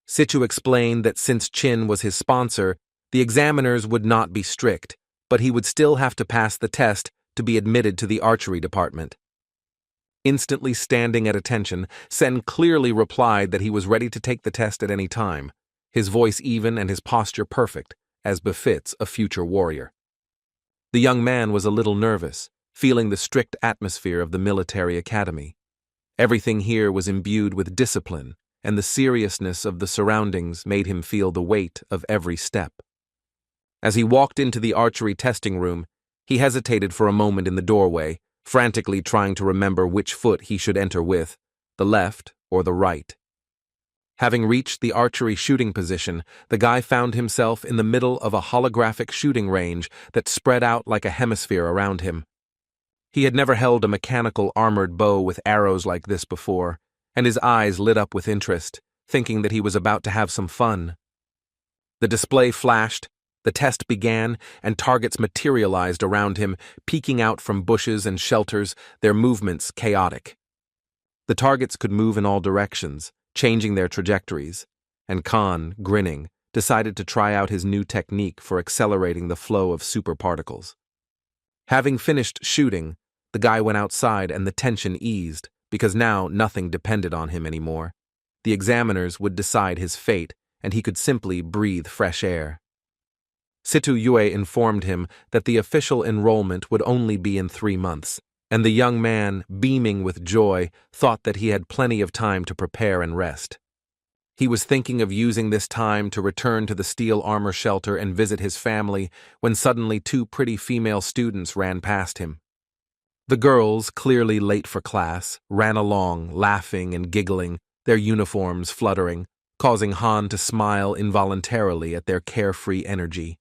Situ explained that since Chin was his sponsor, the examiners would not be strict, but he would still have to pass the test to be admitted to the archery department. Instantly standing at attention, Sen clearly replied that he was ready to take the test at any time, his voice even and his posture perfect, as befits a future warrior. The young man was a little nervous, feeling the strict atmosphere of the military academy. Everything here was imbued with discipline, and the seriousness of the surroundings made him feel the weight of every step. As he walked into the archery testing room, he hesitated for a moment in the doorway, frantically trying to remember which foot he should enter with, the left or the right. Having reached the archery shooting position, the guy found himself in the middle of a holographic shooting range that spread out like a hemisphere around him. He had never held a mechanical armored bow with arrows like this before, and his eyes lit up with interest, thinking that he was about to have some fun. The display flashed, the test began, and targets materialized around him, peeking out from bushes and shelters, their movements chaotic. The targets could move in all directions, changing their trajectories, and Khan, grinning, decided to try out his new technique for accelerating the flow of superparticles. Having finished shooting, the guy went outside and the tension eased, because now nothing depended on him anymore. The examiners would decide his fate, and he could simply breathe fresh air. Situ Yue informed him that the official enrollment would only be in 3 months, and the young man, beaming with joy, thought that he had plenty of time to prepare and rest. He was thinking of using this time to return to the steel armor shelter and visit his family when suddenly 2 pretty female students ran past him. The girls, clearly late for class, ran along, laughing and giggling, their uniforms fluttering, causing Han to smile involuntarily at their carefree energy.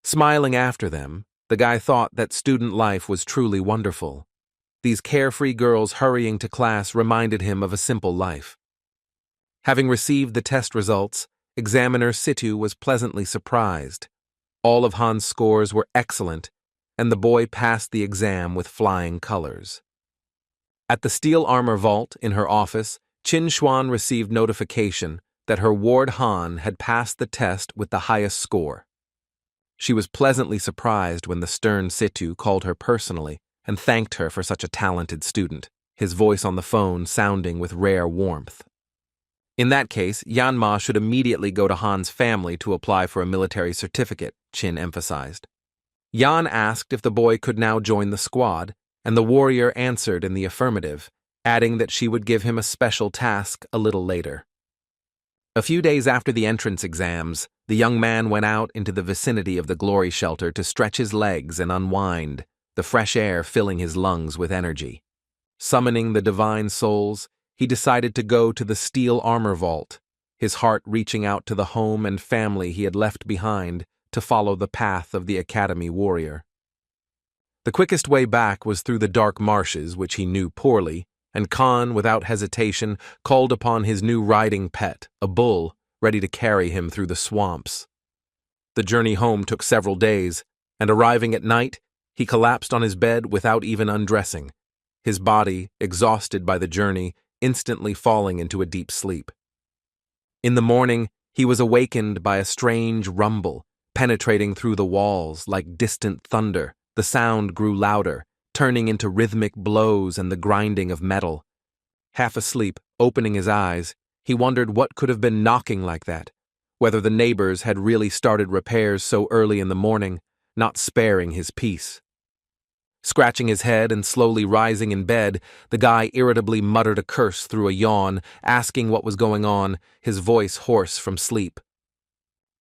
Smiling after them, the guy thought that student life was truly wonderful. These carefree girls hurrying to class reminded him of a simple life. Having received the test results, Examiner Situ was pleasantly surprised. All of Han's scores were excellent, and the boy passed the exam with flying colors. At the steel armor vault in her office, Chinuan received notification that her ward Han had passed the test with the highest score. She was pleasantly surprised when the stern Situ called her personally and thanked her for such a talented student, his voice on the phone sounding with rare warmth. In that case, Yanma should immediately go to Han's family to apply for a military certificate, Chin emphasized. Yan asked if the boy could now join the squad, and the warrior answered in the affirmative, adding that she would give him a special task a little later. A few days after the entrance exams, the young man went out into the vicinity of the glory shelter to stretch his legs and unwind, the fresh air filling his lungs with energy. Summoning the divine souls, he decided to go to the steel armor vault, his heart reaching out to the home and family he had left behind to follow the path of the academy warrior. The quickest way back was through the dark marshes, which he knew poorly, and Khan, without hesitation, called upon his new riding pet, a bull, ready to carry him through the swamps. The journey home took several days, and arriving at night, he collapsed on his bed without even undressing, his body, exhausted by the journey, instantly falling into a deep sleep. In the morning, he was awakened by a strange rumble, penetrating through the walls like distant thunder. The sound grew louder, turning into rhythmic blows and the grinding of metal. Half asleep, opening his eyes, he wondered what could have been knocking like that, whether the neighbors had really started repairs so early in the morning, not sparing his peace. Scratching his head and slowly rising in bed, the guy irritably muttered a curse through a yawn, asking what was going on, his voice hoarse from sleep.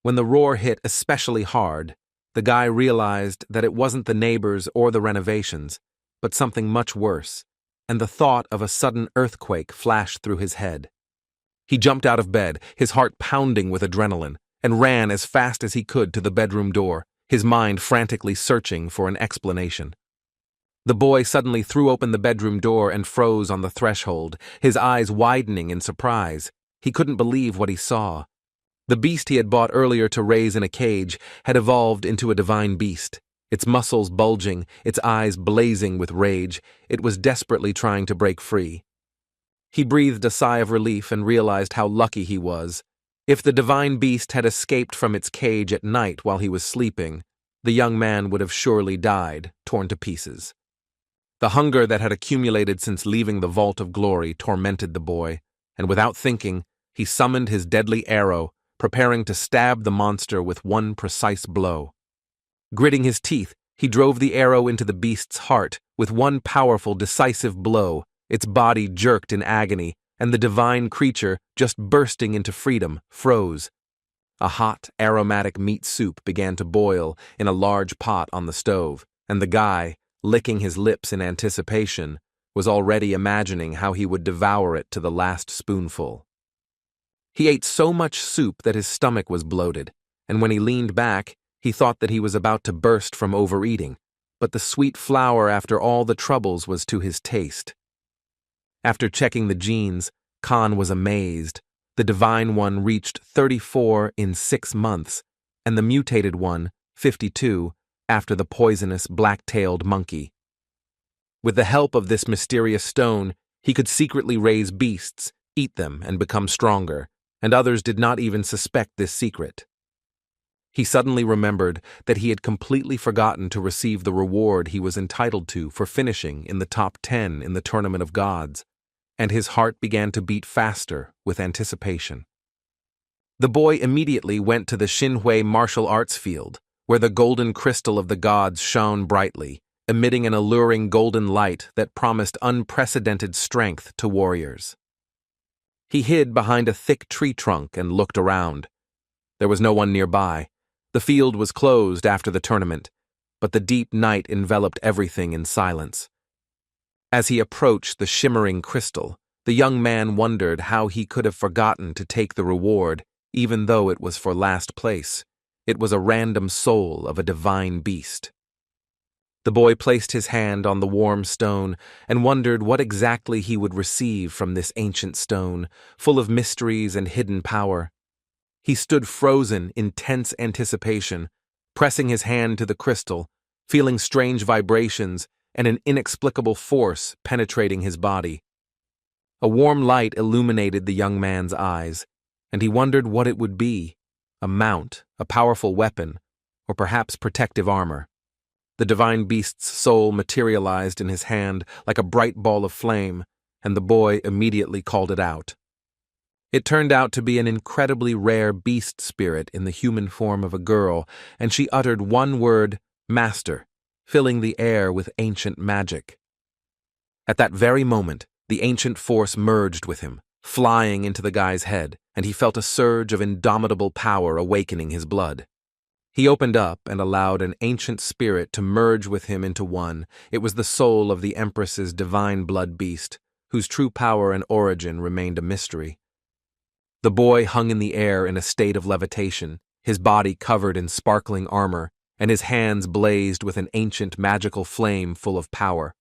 When the roar hit especially hard, the guy realized that it wasn't the neighbors or the renovations, but something much worse, and the thought of a sudden earthquake flashed through his head. He jumped out of bed, his heart pounding with adrenaline, and ran as fast as he could to the bedroom door, his mind frantically searching for an explanation. The boy suddenly threw open the bedroom door and froze on the threshold, his eyes widening in surprise. He couldn't believe what he saw. The beast he had bought earlier to raise in a cage had evolved into a divine beast. Its muscles bulging, its eyes blazing with rage, it was desperately trying to break free. He breathed a sigh of relief and realized how lucky he was. If the divine beast had escaped from its cage at night while he was sleeping, the young man would have surely died, torn to pieces. The hunger that had accumulated since leaving the Vault of Glory tormented the boy, and without thinking, he summoned his deadly arrow, preparing to stab the monster with one precise blow. Gritting his teeth, he drove the arrow into the beast's heart with one powerful, decisive blow. Its body jerked in agony, and the divine creature, just bursting into freedom, froze. A hot, aromatic meat soup began to boil in a large pot on the stove, and the guy, licking his lips in anticipation, was already imagining how he would devour it to the last spoonful. He ate so much soup that his stomach was bloated, and when he leaned back, he thought that he was about to burst from overeating, but the sweet flour after all the troubles was to his taste. After checking the genes, Khan was amazed. The divine one reached 34 in 6 months, and the mutated one, 52, after the poisonous black-tailed monkey. With the help of this mysterious stone, he could secretly raise beasts, eat them, and become stronger, and others did not even suspect this secret. He suddenly remembered that he had completely forgotten to receive the reward he was entitled to for finishing in the top 10 in the Tournament of Gods, and his heart began to beat faster with anticipation. The boy immediately went to the Xinhui martial arts field, where the golden crystal of the gods shone brightly, emitting an alluring golden light that promised unprecedented strength to warriors. He hid behind a thick tree trunk and looked around. There was no one nearby. The field was closed after the tournament, but the deep night enveloped everything in silence. As he approached the shimmering crystal, The young man wondered how he could have forgotten to take the reward, even though it was for last place. It was a random soul of a divine beast. The boy placed his hand on the warm stone and wondered what exactly he would receive from this ancient stone, full of mysteries and hidden power. He stood frozen in tense anticipation, pressing his hand to the crystal, feeling strange vibrations and an inexplicable force penetrating his body. A warm light illuminated the young man's eyes, and he wondered what it would be: a mount, a powerful weapon, or perhaps protective armor. The divine beast's soul materialized in his hand like a bright ball of flame, and the boy immediately called it out. It turned out to be an incredibly rare beast spirit in the human form of a girl, and she uttered one word, "Master," filling the air with ancient magic. At that very moment, the ancient force merged with him, flying into the guy's head, and he felt a surge of indomitable power awakening his blood. He opened up and allowed an ancient spirit to merge with him into one. It was the soul of the Empress's divine blood beast, whose true power and origin remained a mystery. The boy hung in the air in a state of levitation, his body covered in sparkling armor, and his hands blazed with an ancient magical flame full of power.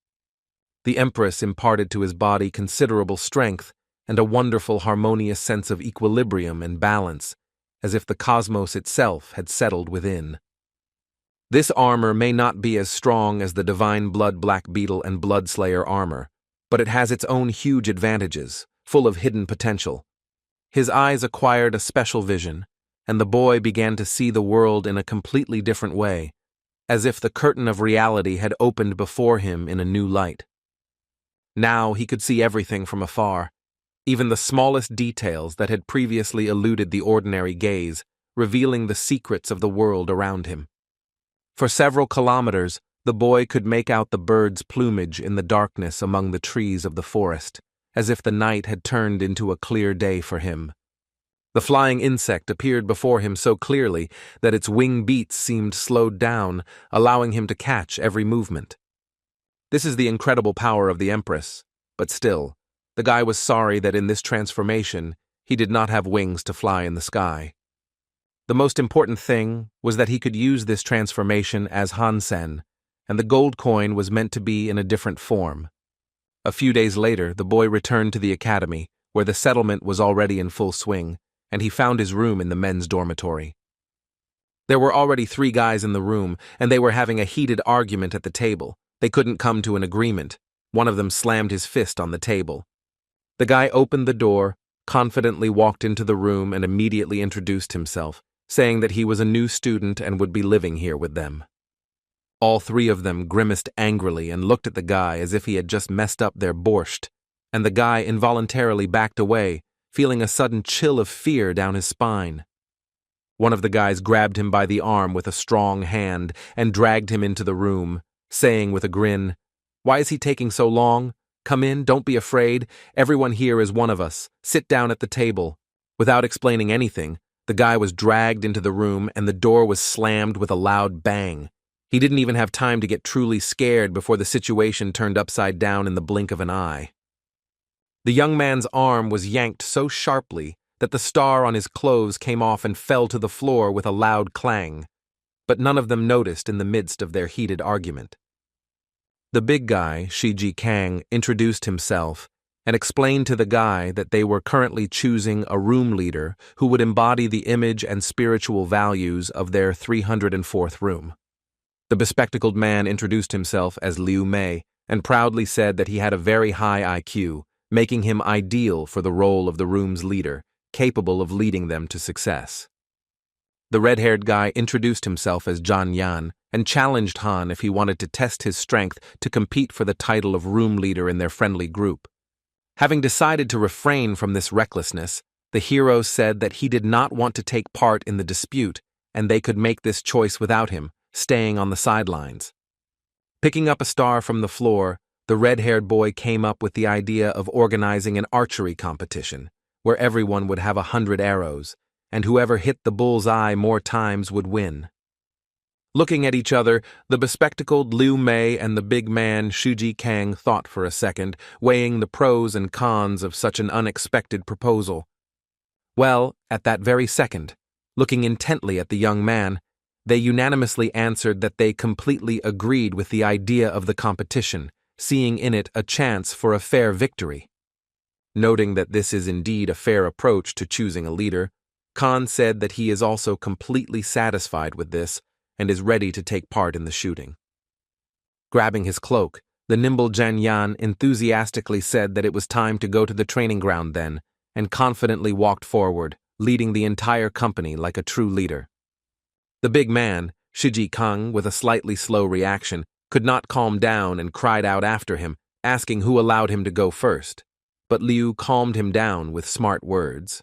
The Empress imparted to his body considerable strength and a wonderful harmonious sense of equilibrium and balance, as if the cosmos itself had settled within. This armor may not be as strong as the divine blood black beetle and bloodslayer armor, but it has its own huge advantages, full of hidden potential. His eyes acquired a special vision, and the boy began to see the world in a completely different way, as if the curtain of reality had opened before him in a new light. Now he could see everything from afar, even the smallest details that had previously eluded the ordinary gaze, revealing the secrets of the world around him. For several kilometers, the boy could make out the birds' plumage in the darkness among the trees of the forest, as if the night had turned into a clear day for him. The flying insect appeared before him so clearly that its wing beats seemed slowed down, allowing him to catch every movement. This is the incredible power of the Empress, but still, the guy was sorry that in this transformation, he did not have wings to fly in the sky. The most important thing was that he could use this transformation as Hansen, and the gold coin was meant to be in a different form. A few days later, the boy returned to the academy, where the settlement was already in full swing, and he found his room in the men's dormitory. There were already 3 guys in the room, and they were having a heated argument at the table. They couldn't come to an agreement. One of them slammed his fist on the table. The guy opened the door, confidently walked into the room, and immediately introduced himself, saying that he was a new student and would be living here with them. All 3 of them grimaced angrily and looked at the guy as if he had just messed up their borscht, and the guy involuntarily backed away, feeling a sudden chill of fear down his spine. One of the guys grabbed him by the arm with a strong hand and dragged him into the room, saying with a grin, "Why is he taking so long? Come in, don't be afraid. Everyone here is one of us. Sit down at the table." Without explaining anything, the guy was dragged into the room and the door was slammed with a loud bang. He didn't even have time to get truly scared before the situation turned upside down in the blink of an eye. The young man's arm was yanked so sharply that the star on his clothes came off and fell to the floor with a loud clang, but none of them noticed in the midst of their heated argument. The big guy, Shiji Kang, introduced himself and explained to the guy that they were currently choosing a room leader who would embody the image and spiritual values of their 304th room. The bespectacled man introduced himself as Liu Mei and proudly said that he had a very high IQ, making him ideal for the role of the room's leader, capable of leading them to success. The red-haired guy introduced himself as Zhan Yan and challenged Han if he wanted to test his strength to compete for the title of room leader in their friendly group. Having decided to refrain from this recklessness, the hero said that he did not want to take part in the dispute and they could make this choice without him, staying on the sidelines. Picking up a star from the floor, the red-haired boy came up with the idea of organizing an archery competition, where everyone would have 100 arrows, and whoever hit the bull's eye more times would win. Looking at each other, the bespectacled Liu Mei and the big man Shuji Kang thought for a second, weighing the pros and cons of such an unexpected proposal. Well, at that very second, looking intently at the young man, they unanimously answered that they completely agreed with the idea of the competition, seeing in it a chance for a fair victory. Noting that this is indeed a fair approach to choosing a leader, Khan said that he is also completely satisfied with this and is ready to take part in the shooting. Grabbing his cloak, the nimble Jan Yan enthusiastically said that it was time to go to the training ground then, and confidently walked forward, leading the entire company like a true leader. The big man, Shiji Kang, with a slightly slow reaction, could not calm down and cried out after him, asking who allowed him to go first, but Liu calmed him down with smart words.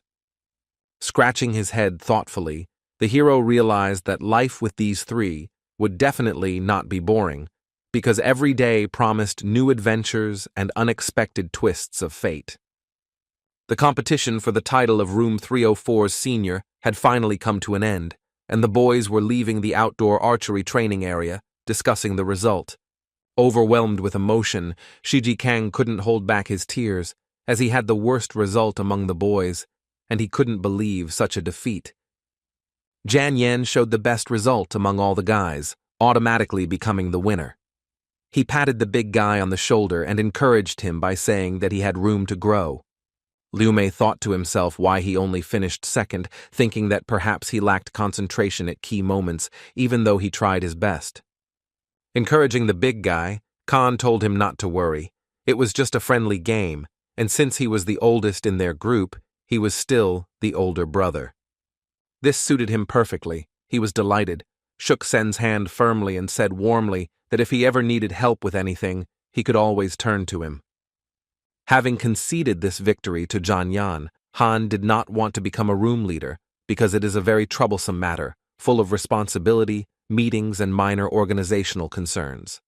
Scratching his head thoughtfully, the hero realized that life with these three would definitely not be boring, because every day promised new adventures and unexpected twists of fate. The competition for the title of Room 304's senior had finally come to an end, and the boys were leaving the outdoor archery training area, discussing the result. Overwhelmed with emotion, Shiji Kang couldn't hold back his tears, as he had the worst result among the boys, and he couldn't believe such a defeat. Jan Yen showed the best result among all the guys, automatically becoming the winner. He patted the big guy on the shoulder and encouraged him by saying that he had room to grow. Liu Mei thought to himself why he only finished second, thinking that perhaps he lacked concentration at key moments, even though he tried his best. Encouraging the big guy, Khan told him not to worry. It was just a friendly game, and since he was the oldest in their group, he was still the older brother. This suited him perfectly. He was delighted, shook Sen's hand firmly and said warmly that if he ever needed help with anything, he could always turn to him. Having conceded this victory to Jan Yan, Han did not want to become a room leader because it is a very troublesome matter, full of responsibility, meetings, and minor organizational concerns.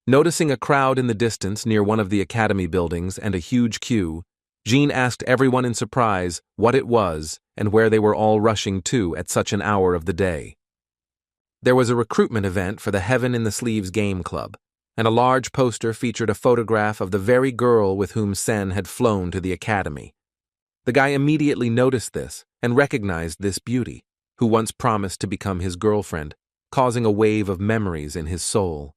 Noticing a crowd in the distance near one of the academy buildings and a huge queue, Jean asked everyone in surprise what it was and where they were all rushing to at such an hour of the day. There was a recruitment event for the Heaven in the Sleeves game club, and a large poster featured a photograph of the very girl with whom Sen had flown to the academy. The guy immediately noticed this and recognized this beauty, who once promised to become his girlfriend, causing a wave of memories in his soul.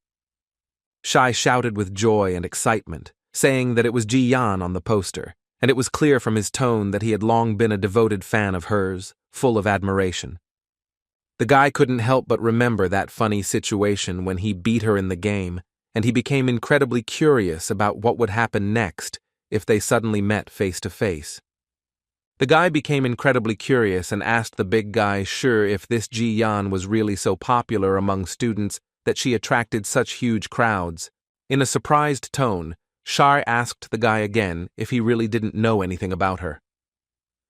Shai shouted with joy and excitement, saying that it was Ji Yan on the poster, and it was clear from his tone that he had long been a devoted fan of hers, full of admiration. The guy couldn't help but remember that funny situation when he beat her in the game, and he became incredibly curious about what would happen next if they suddenly met face to face. The guy became incredibly curious and asked the big guy sure if this Ji Yan was really so popular among students that she attracted such huge crowds. In a surprised tone, Shar asked the guy again if he really didn't know anything about her.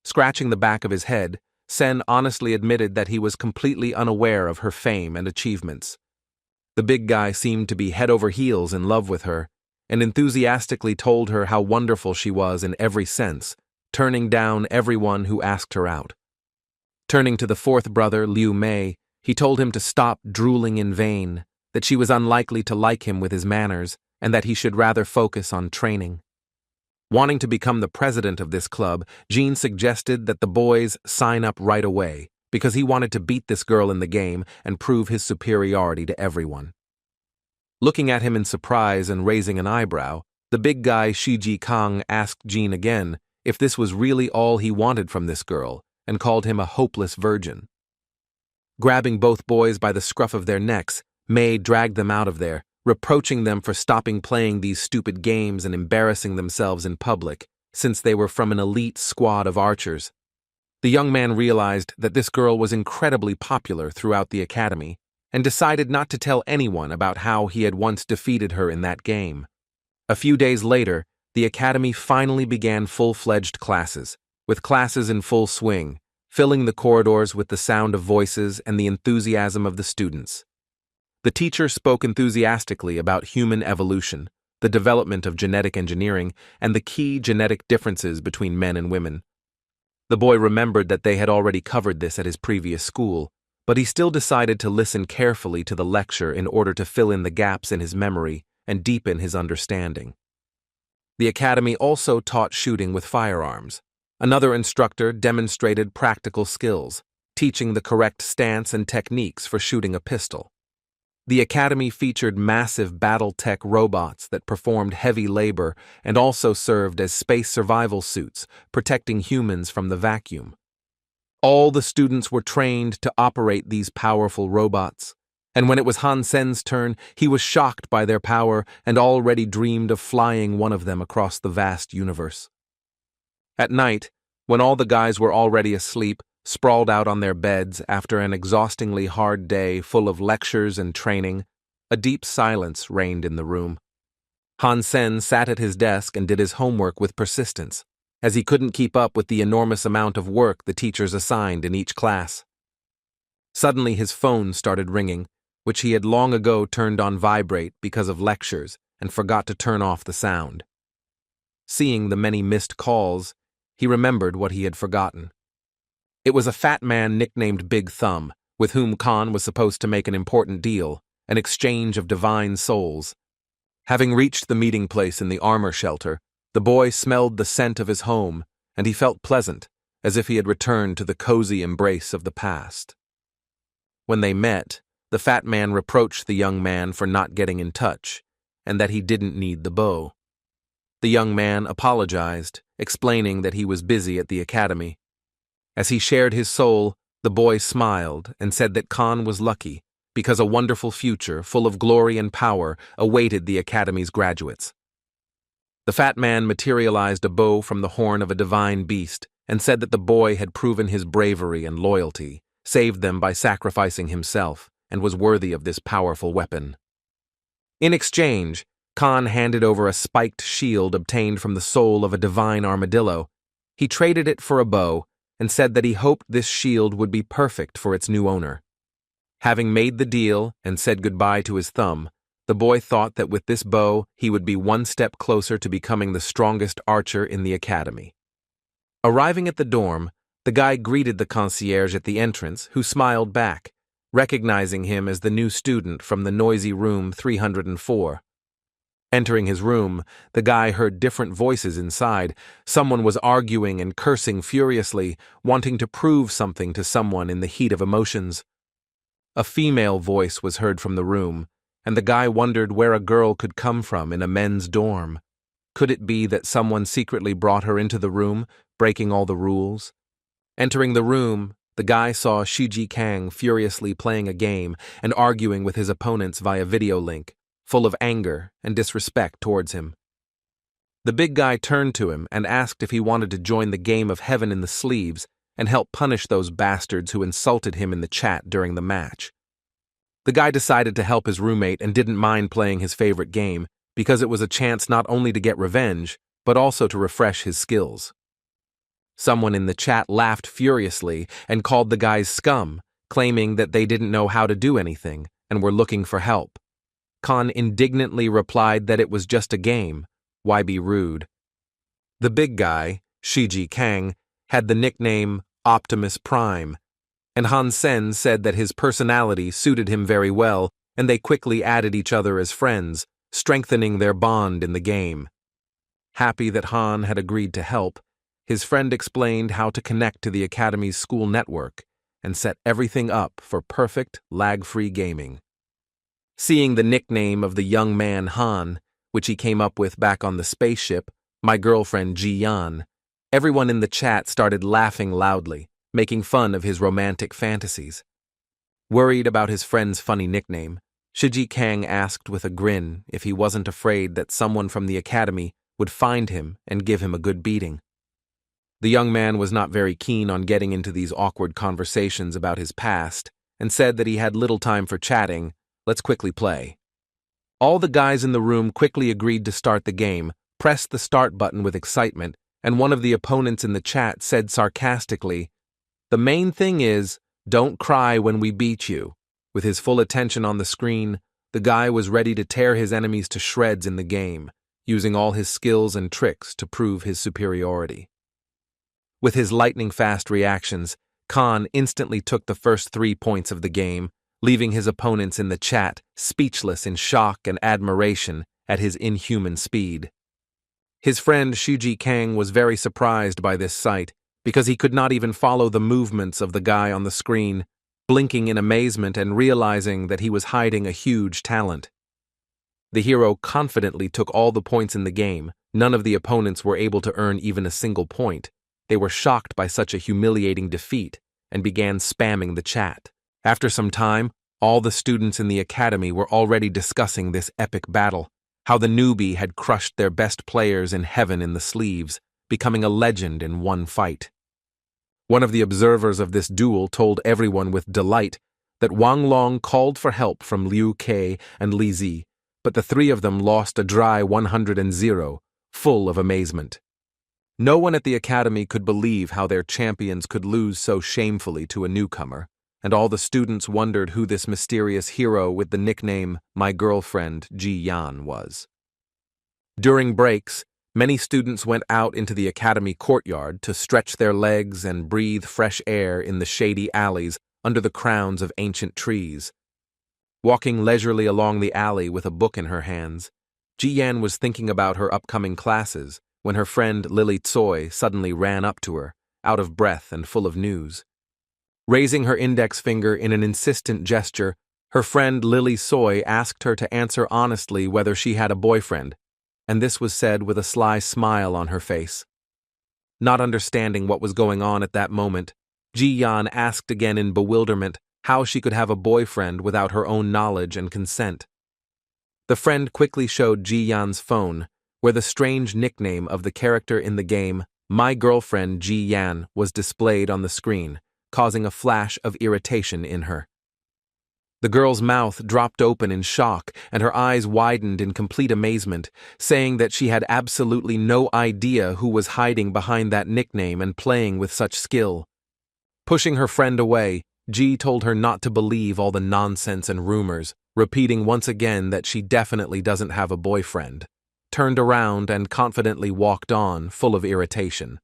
Scratching the back of his head, Sen honestly admitted that he was completely unaware of her fame and achievements. The big guy seemed to be head over heels in love with her, and enthusiastically told her how wonderful she was in every sense, turning down everyone who asked her out. Turning to the fourth brother, Liu Mei, he told him to stop drooling in vain, that she was unlikely to like him with his manners, and that he should rather focus on training. Wanting to become the president of this club, Jean suggested that the boys sign up right away, because he wanted to beat this girl in the game and prove his superiority to everyone. Looking at him in surprise and raising an eyebrow, the big guy Shiji Kang asked Jean again if this was really all he wanted from this girl, and called him a hopeless virgin. Grabbing both boys by the scruff of their necks, Mei dragged them out of there, reproaching them for stopping playing these stupid games and embarrassing themselves in public, since they were from an elite squad of archers. The young man realized that this girl was incredibly popular throughout the academy, and decided not to tell anyone about how he had once defeated her in that game. A few days later, the academy finally began full-fledged classes, with classes in full swing, filling the corridors with the sound of voices and the enthusiasm of the students. The teacher spoke enthusiastically about human evolution, the development of genetic engineering, and the key genetic differences between men and women. The boy remembered that they had already covered this at his previous school, but he still decided to listen carefully to the lecture in order to fill in the gaps in his memory and deepen his understanding. The academy also taught shooting with firearms. Another instructor demonstrated practical skills, teaching the correct stance and techniques for shooting a pistol. The academy featured massive battle-tech robots that performed heavy labor and also served as space survival suits, protecting humans from the vacuum. All the students were trained to operate these powerful robots, and when it was Hansen's turn, he was shocked by their power and already dreamed of flying one of them across the vast universe. At night, when all the guys were already asleep, sprawled out on their beds after an exhaustingly hard day full of lectures and training, a deep silence reigned in the room. Hansen sat at his desk and did his homework with persistence, as he couldn't keep up with the enormous amount of work the teachers assigned in each class. Suddenly his phone started ringing, which he had long ago turned on vibrate because of lectures and forgot to turn off the sound. Seeing the many missed calls, he remembered what he had forgotten. It was a fat man nicknamed Big Thumb, with whom Khan was supposed to make an important deal, an exchange of divine souls. Having reached the meeting place in the armor shelter, the boy smelled the scent of his home, and he felt pleasant, as if he had returned to the cozy embrace of the past. When they met, the fat man reproached the young man for not getting in touch, and that he didn't need the bow. The young man apologized, explaining that he was busy at the academy. As he shared his soul, the boy smiled and said that Khan was lucky, because a wonderful future full of glory and power awaited the academy's graduates. The fat man materialized a bow from the horn of a divine beast and said that the boy had proven his bravery and loyalty, saved them by sacrificing himself, and was worthy of this powerful weapon. In exchange, Khan handed over a spiked shield obtained from the soul of a divine armadillo. He traded it for a bow and said that he hoped this shield would be perfect for its new owner. Having made the deal and said goodbye to his thumb, the boy thought that with this bow he would be one step closer to becoming the strongest archer in the academy. Arriving at the dorm, the guy greeted the concierge at the entrance, who smiled back, recognizing him as the new student from the noisy room 304. Entering his room, the guy heard different voices inside. Someone was arguing and cursing furiously, wanting to prove something to someone in the heat of emotions. A female voice was heard from the room, and the guy wondered where a girl could come from in a men's dorm. Could it be that someone secretly brought her into the room, breaking all the rules? Entering the room, the guy saw Shiji Kang furiously playing a game and arguing with his opponents via video link, full of anger and disrespect towards him. The big guy turned to him and asked if he wanted to join the game of Heaven in the Sleeves and help punish those bastards who insulted him in the chat during the match. The guy decided to help his roommate and didn't mind playing his favorite game because it was a chance not only to get revenge, but also to refresh his skills. Someone in the chat laughed furiously and called the guys scum, claiming that they didn't know how to do anything and were looking for help. Khan indignantly replied that it was just a game. Why be rude? The big guy, Shiji Kang, had the nickname Optimus Prime, and Hansen said that his personality suited him very well, and they quickly added each other as friends, strengthening their bond in the game. Happy that Han had agreed to help, his friend explained how to connect to the Academy's school network and set everything up for perfect, lag-free gaming. Seeing the nickname of the young man Han, which he came up with back on the spaceship, my girlfriend Ji Yan, everyone in the chat started laughing loudly, making fun of his romantic fantasies. Worried about his friend's funny nickname, Shiji Kang asked with a grin if he wasn't afraid that someone from the academy would find him and give him a good beating. The young man was not very keen on getting into these awkward conversations about his past and said that he had little time for chatting. Let's quickly play. All the guys in the room quickly agreed to start the game, pressed the start button with excitement, and one of the opponents in the chat said sarcastically, "The main thing is, don't cry when we beat you." With his full attention on the screen, the guy was ready to tear his enemies to shreds in the game, using all his skills and tricks to prove his superiority. With his lightning-fast reactions, Khan instantly took the first 3 points of the game, leaving his opponents in the chat speechless in shock and admiration at his inhuman speed. His friend Shuji Kang was very surprised by this sight because he could not even follow the movements of the guy on the screen, blinking in amazement and realizing that he was hiding a huge talent. The hero confidently took all the points in the game. None of the opponents were able to earn even a single point. They were shocked by such a humiliating defeat and began spamming the chat. After some time, all the students in the academy were already discussing this epic battle, how the newbie had crushed their best players in heaven in the sleeves, becoming a legend in one fight. One of the observers of this duel told everyone with delight that Wang Long called for help from Liu Ke and Li Zi, but the 3 of them lost a dry 100, full of amazement. No one at the academy could believe how their champions could lose so shamefully to a newcomer, and all the students wondered who this mysterious hero with the nickname My Girlfriend Ji Yan was. During breaks, many students went out into the academy courtyard to stretch their legs and breathe fresh air in the shady alleys under the crowns of ancient trees. Walking leisurely along the alley with a book in her hands, Ji Yan was thinking about her upcoming classes when her friend Lily Tsoi suddenly ran up to her, out of breath and full of news. Raising her index finger in an insistent gesture, her friend Lily Tsoi asked her to answer honestly whether she had a boyfriend, and this was said with a sly smile on her face. Not understanding what was going on at that moment, Ji Yan asked again in bewilderment how she could have a boyfriend without her own knowledge and consent. The friend quickly showed Ji Yan's phone, where the strange nickname of the character in the game, My Girlfriend Ji Yan, was displayed on the screen, causing a flash of irritation in her. The girl's mouth dropped open in shock and her eyes widened in complete amazement, saying that she had absolutely no idea who was hiding behind that nickname and playing with such skill. Pushing her friend away, Ji told her not to believe all the nonsense and rumors, repeating once again that she definitely doesn't have a boyfriend, turned around and confidently walked on, full of irritation.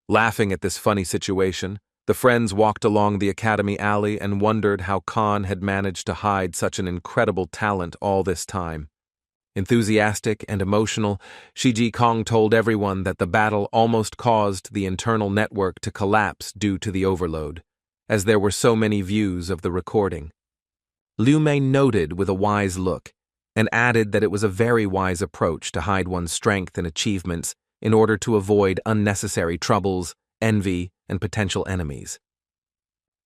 Laughing at this funny situation, the friends walked along the academy alley and wondered how Khan had managed to hide such an incredible talent all this time. Enthusiastic and emotional, Shiji Kong told everyone that the battle almost caused the internal network to collapse due to the overload, as there were so many views of the recording. Liu Mei noted with a wise look, and added that it was a very wise approach to hide one's strength and achievements in order to avoid unnecessary troubles, envy, and potential enemies.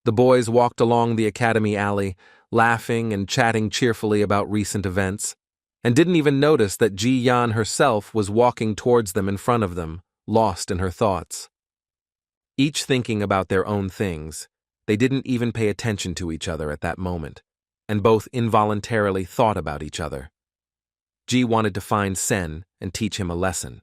The boys walked along the academy alley, laughing and chatting cheerfully about recent events, and didn't even notice that Ji Yan herself was walking towards them in front of them, lost in her thoughts. Each thinking about their own things, they didn't even pay attention to each other at that moment, and both involuntarily thought about each other. Ji wanted to find Sen and teach him a lesson.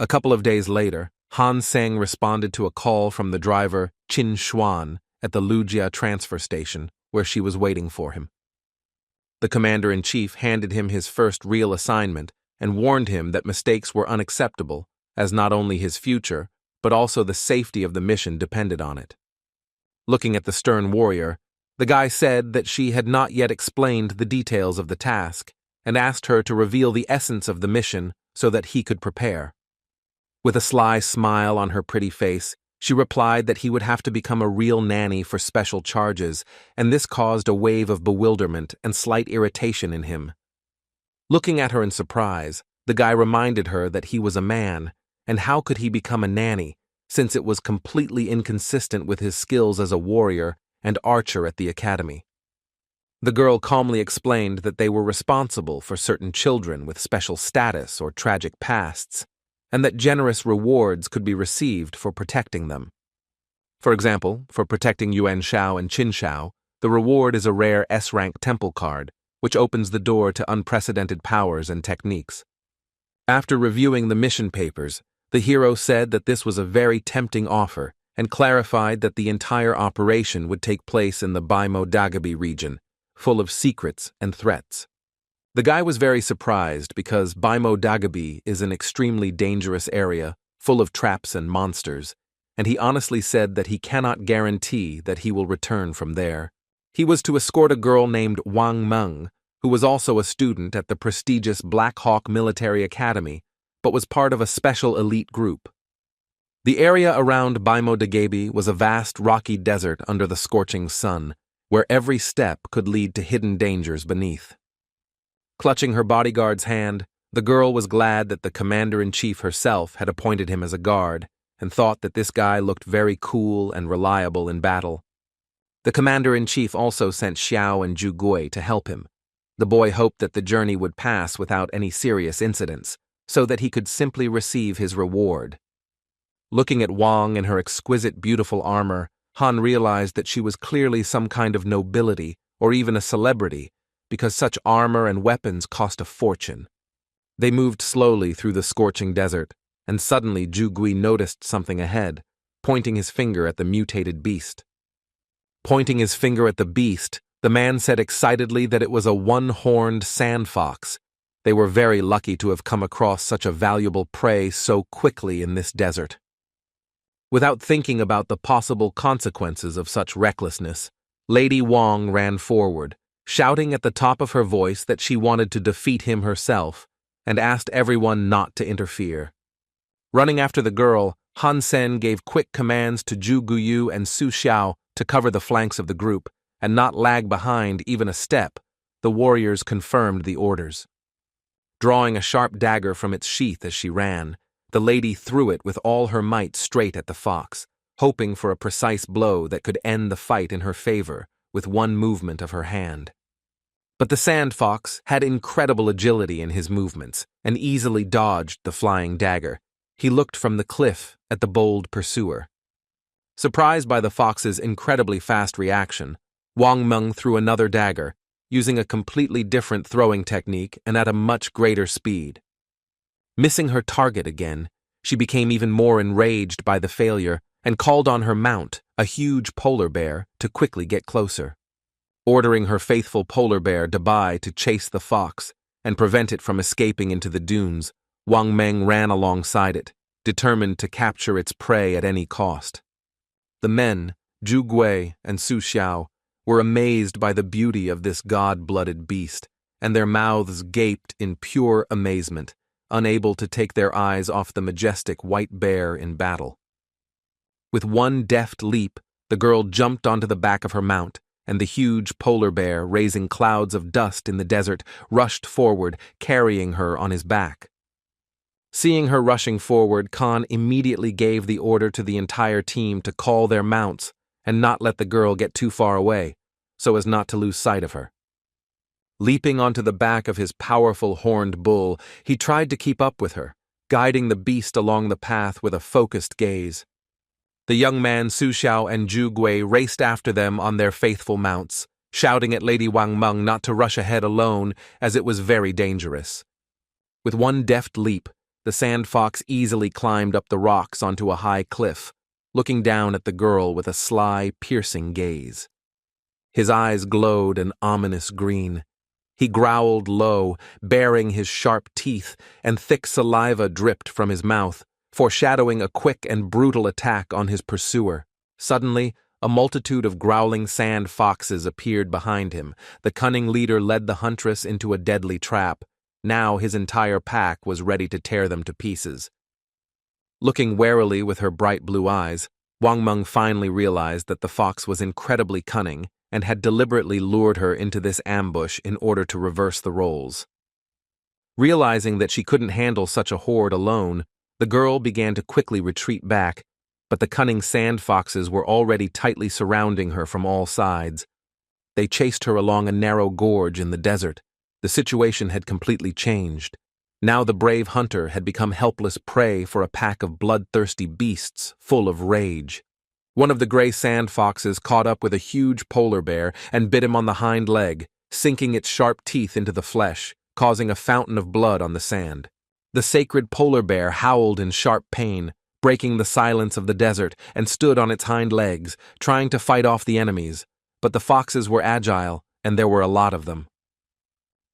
A couple of days later, Hansen responded to a call from the driver Chinuan at the Lujia transfer station, where she was waiting for him. The commander-in-chief handed him his first real assignment and warned him that mistakes were unacceptable, as not only his future, but also the safety of the mission depended on it. Looking at the stern warrior, the guy said that she had not yet explained the details of the task and asked her to reveal the essence of the mission so that he could prepare. With a sly smile on her pretty face, she replied that he would have to become a real nanny for special charges, and this caused a wave of bewilderment and slight irritation in him. Looking at her in surprise, the guy reminded her that he was a man, and how could he become a nanny, since it was completely inconsistent with his skills as a warrior and archer at the academy. The girl calmly explained that they were responsible for certain children with special status or tragic pasts, and that generous rewards could be received for protecting them. For example, for protecting Yuan Shao and Qin Shao, the reward is a rare S-Rank temple card, which opens the door to unprecedented powers and techniques. After reviewing the mission papers, the hero said that this was a very tempting offer and clarified that the entire operation would take place in the Baimo Dagabi region, full of secrets and threats. The guy was very surprised because Baimo Dagabi is an extremely dangerous area, full of traps and monsters, and he honestly said that he cannot guarantee that he will return from there. He was to escort a girl named Wang Meng, who was also a student at the prestigious Black Hawk Military Academy, but was part of a special elite group. The area around Baimo de Gabi was a vast rocky desert under the scorching sun, where every step could lead to hidden dangers beneath. Clutching her bodyguard's hand, the girl was glad that the commander-in-chief herself had appointed him as a guard, and thought that this guy looked very cool and reliable in battle. The commander-in-chief also sent Xiao and Zhu Gui to help him. The boy hoped that the journey would pass without any serious incidents, so that he could simply receive his reward. Looking at Wang and her exquisite, beautiful armor, Han realized that she was clearly some kind of nobility or even a celebrity, because such armor and weapons cost a fortune. They moved slowly through the scorching desert, and suddenly Zhu Gui noticed something ahead, pointing his finger at the mutated beast. Pointing his finger at the beast, the man said excitedly that it was a one-horned sand fox. They were very lucky to have come across such a valuable prey so quickly in this desert. Without thinking about the possible consequences of such recklessness, Lady Wang ran forward, shouting at the top of her voice that she wanted to defeat him herself, and asked everyone not to interfere. Running after the girl, Hansen gave quick commands to Zhu Guyu and Su Xiao to cover the flanks of the group, and not lag behind even a step. The warriors confirmed the orders. Drawing a sharp dagger from its sheath as she ran, the lady threw it with all her might straight at the fox, hoping for a precise blow that could end the fight in her favor with one movement of her hand. But the sand fox had incredible agility in his movements and easily dodged the flying dagger. He looked from the cliff at the bold pursuer. Surprised by the fox's incredibly fast reaction, Wang Meng threw another dagger, using a completely different throwing technique and at a much greater speed. Missing her target again, she became even more enraged by the failure and called on her mount, a huge polar bear, to quickly get closer. Ordering her faithful polar bear Dabai to chase the fox and prevent it from escaping into the dunes, Wang Meng ran alongside it, determined to capture its prey at any cost. The men, Zhu Gui and Su Xiao, were amazed by the beauty of this god-blooded beast, and their mouths gaped in pure amazement, unable to take their eyes off the majestic white bear in battle. With one deft leap, the girl jumped onto the back of her mount, and the huge polar bear, raising clouds of dust in the desert, rushed forward, carrying her on his back. Seeing her rushing forward, Khan immediately gave the order to the entire team to call their mounts and not let the girl get too far away, so as not to lose sight of her. Leaping onto the back of his powerful horned bull, he tried to keep up with her, guiding the beast along the path with a focused gaze. The young man Su Xiao and Zhu Gui raced after them on their faithful mounts, shouting at Lady Wang Meng not to rush ahead alone, as it was very dangerous. With one deft leap, the sand fox easily climbed up the rocks onto a high cliff, looking down at the girl with a sly, piercing gaze. His eyes glowed an ominous green. He growled low, baring his sharp teeth, and thick saliva dripped from his mouth, foreshadowing a quick and brutal attack on his pursuer. Suddenly, a multitude of growling sand foxes appeared behind him. The cunning leader led the huntress into a deadly trap. Now his entire pack was ready to tear them to pieces. Looking warily with her bright blue eyes, Wang Meng finally realized that the fox was incredibly cunning and had deliberately lured her into this ambush in order to reverse the roles. Realizing that she couldn't handle such a horde alone, the girl began to quickly retreat back, but the cunning sand foxes were already tightly surrounding her from all sides. They chased her along a narrow gorge in the desert. The situation had completely changed. Now the brave hunter had become helpless prey for a pack of bloodthirsty beasts full of rage. One of the gray sand foxes caught up with a huge polar bear and bit him on the hind leg, sinking its sharp teeth into the flesh, causing a fountain of blood on the sand. The sacred polar bear howled in sharp pain, breaking the silence of the desert, and stood on its hind legs, trying to fight off the enemies. But the foxes were agile, and there were a lot of them.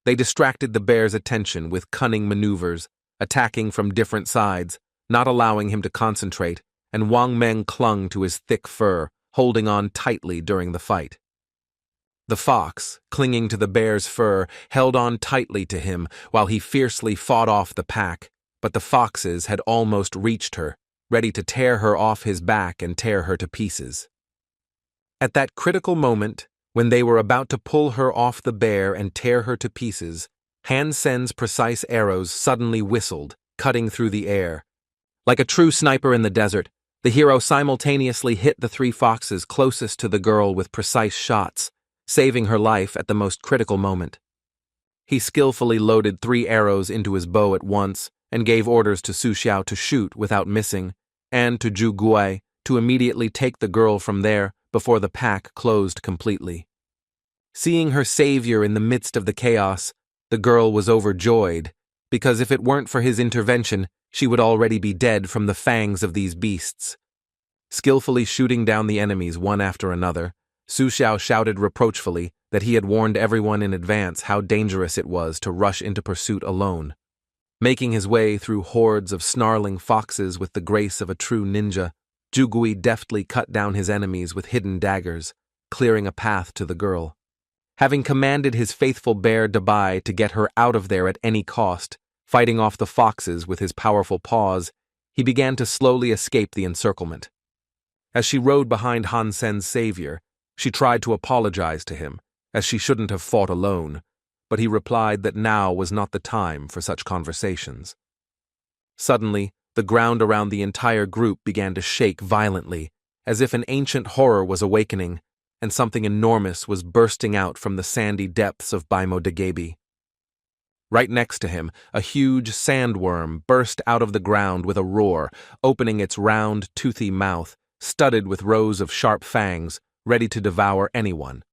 They distracted the bear's attention with cunning maneuvers, attacking from different sides, not allowing him to concentrate, and Wang Meng clung to his thick fur, holding on tightly during the fight. The fox, clinging to the bear's fur, held on tightly to him while he fiercely fought off the pack, but the foxes had almost reached her, ready to tear her off his back and tear her to pieces. At that critical moment, when they were about to pull her off the bear and tear her to pieces, Hansen's precise arrows suddenly whistled, cutting through the air. Like a true sniper in the desert, the hero simultaneously hit the 3 foxes closest to the girl with precise shots, saving her life at the most critical moment. He skillfully loaded 3 arrows into his bow at once and gave orders to Su Xiao to shoot without missing, and to Zhu Gui to immediately take the girl from there before the pack closed completely. Seeing her savior in the midst of the chaos, the girl was overjoyed, because if it weren't for his intervention, she would already be dead from the fangs of these beasts. Skillfully shooting down the enemies one after another, Su Xiao shouted reproachfully that he had warned everyone in advance how dangerous it was to rush into pursuit alone. Making his way through hordes of snarling foxes with the grace of a true ninja, Zhu Gui deftly cut down his enemies with hidden daggers, clearing a path to the girl. Having commanded his faithful bear Dabai to get her out of there at any cost, fighting off the foxes with his powerful paws, he began to slowly escape the encirclement. As she rode behind Hansen's savior, she tried to apologize to him, as she shouldn't have fought alone, but he replied that now was not the time for such conversations. Suddenly, the ground around the entire group began to shake violently, as if an ancient horror was awakening, and something enormous was bursting out from the sandy depths of Baimo Dagebi. Right next to him, a huge sandworm burst out of the ground with a roar, opening its round, toothy mouth, studded with rows of sharp fangs, ready to devour anyone.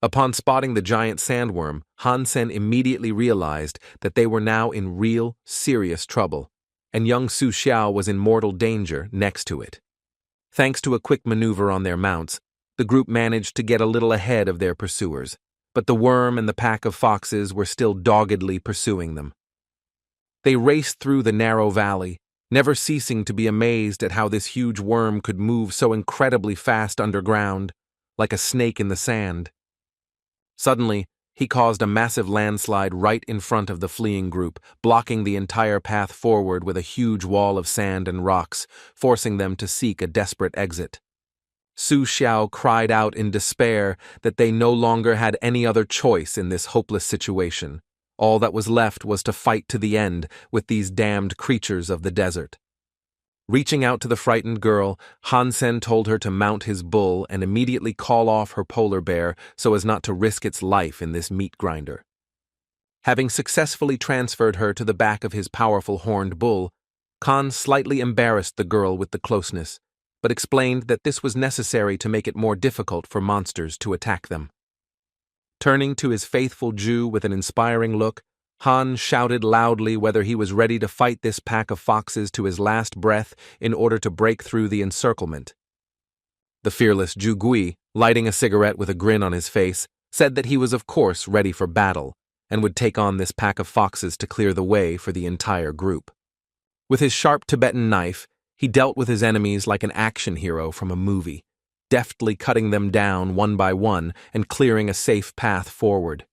Upon spotting the giant sandworm, Hansen immediately realized that they were now in real, serious trouble, and young Su Xiao was in mortal danger next to it. Thanks to a quick maneuver on their mounts, the group managed to get a little ahead of their pursuers, but the worm and the pack of foxes were still doggedly pursuing them. They raced through the narrow valley, never ceasing to be amazed at how this huge worm could move so incredibly fast underground, like a snake in the sand. Suddenly, he caused a massive landslide right in front of the fleeing group, blocking the entire path forward with a huge wall of sand and rocks, forcing them to seek a desperate exit. Su Xiao cried out in despair that they no longer had any other choice in this hopeless situation. All that was left was to fight to the end with these damned creatures of the desert. Reaching out to the frightened girl, Hansen told her to mount his bull and immediately call off her polar bear so as not to risk its life in this meat grinder. Having successfully transferred her to the back of his powerful horned bull, Khan slightly embarrassed the girl with the closeness, but explained that this was necessary to make it more difficult for monsters to attack them. Turning to his faithful Jew with an inspiring look, Han shouted loudly whether he was ready to fight this pack of foxes to his last breath in order to break through the encirclement. The fearless Zhu Gui, lighting a cigarette with a grin on his face, said that he was of course ready for battle and would take on this pack of foxes to clear the way for the entire group. With his sharp Tibetan knife, he dealt with his enemies like an action hero from a movie, deftly cutting them down one by one and clearing a safe path forward.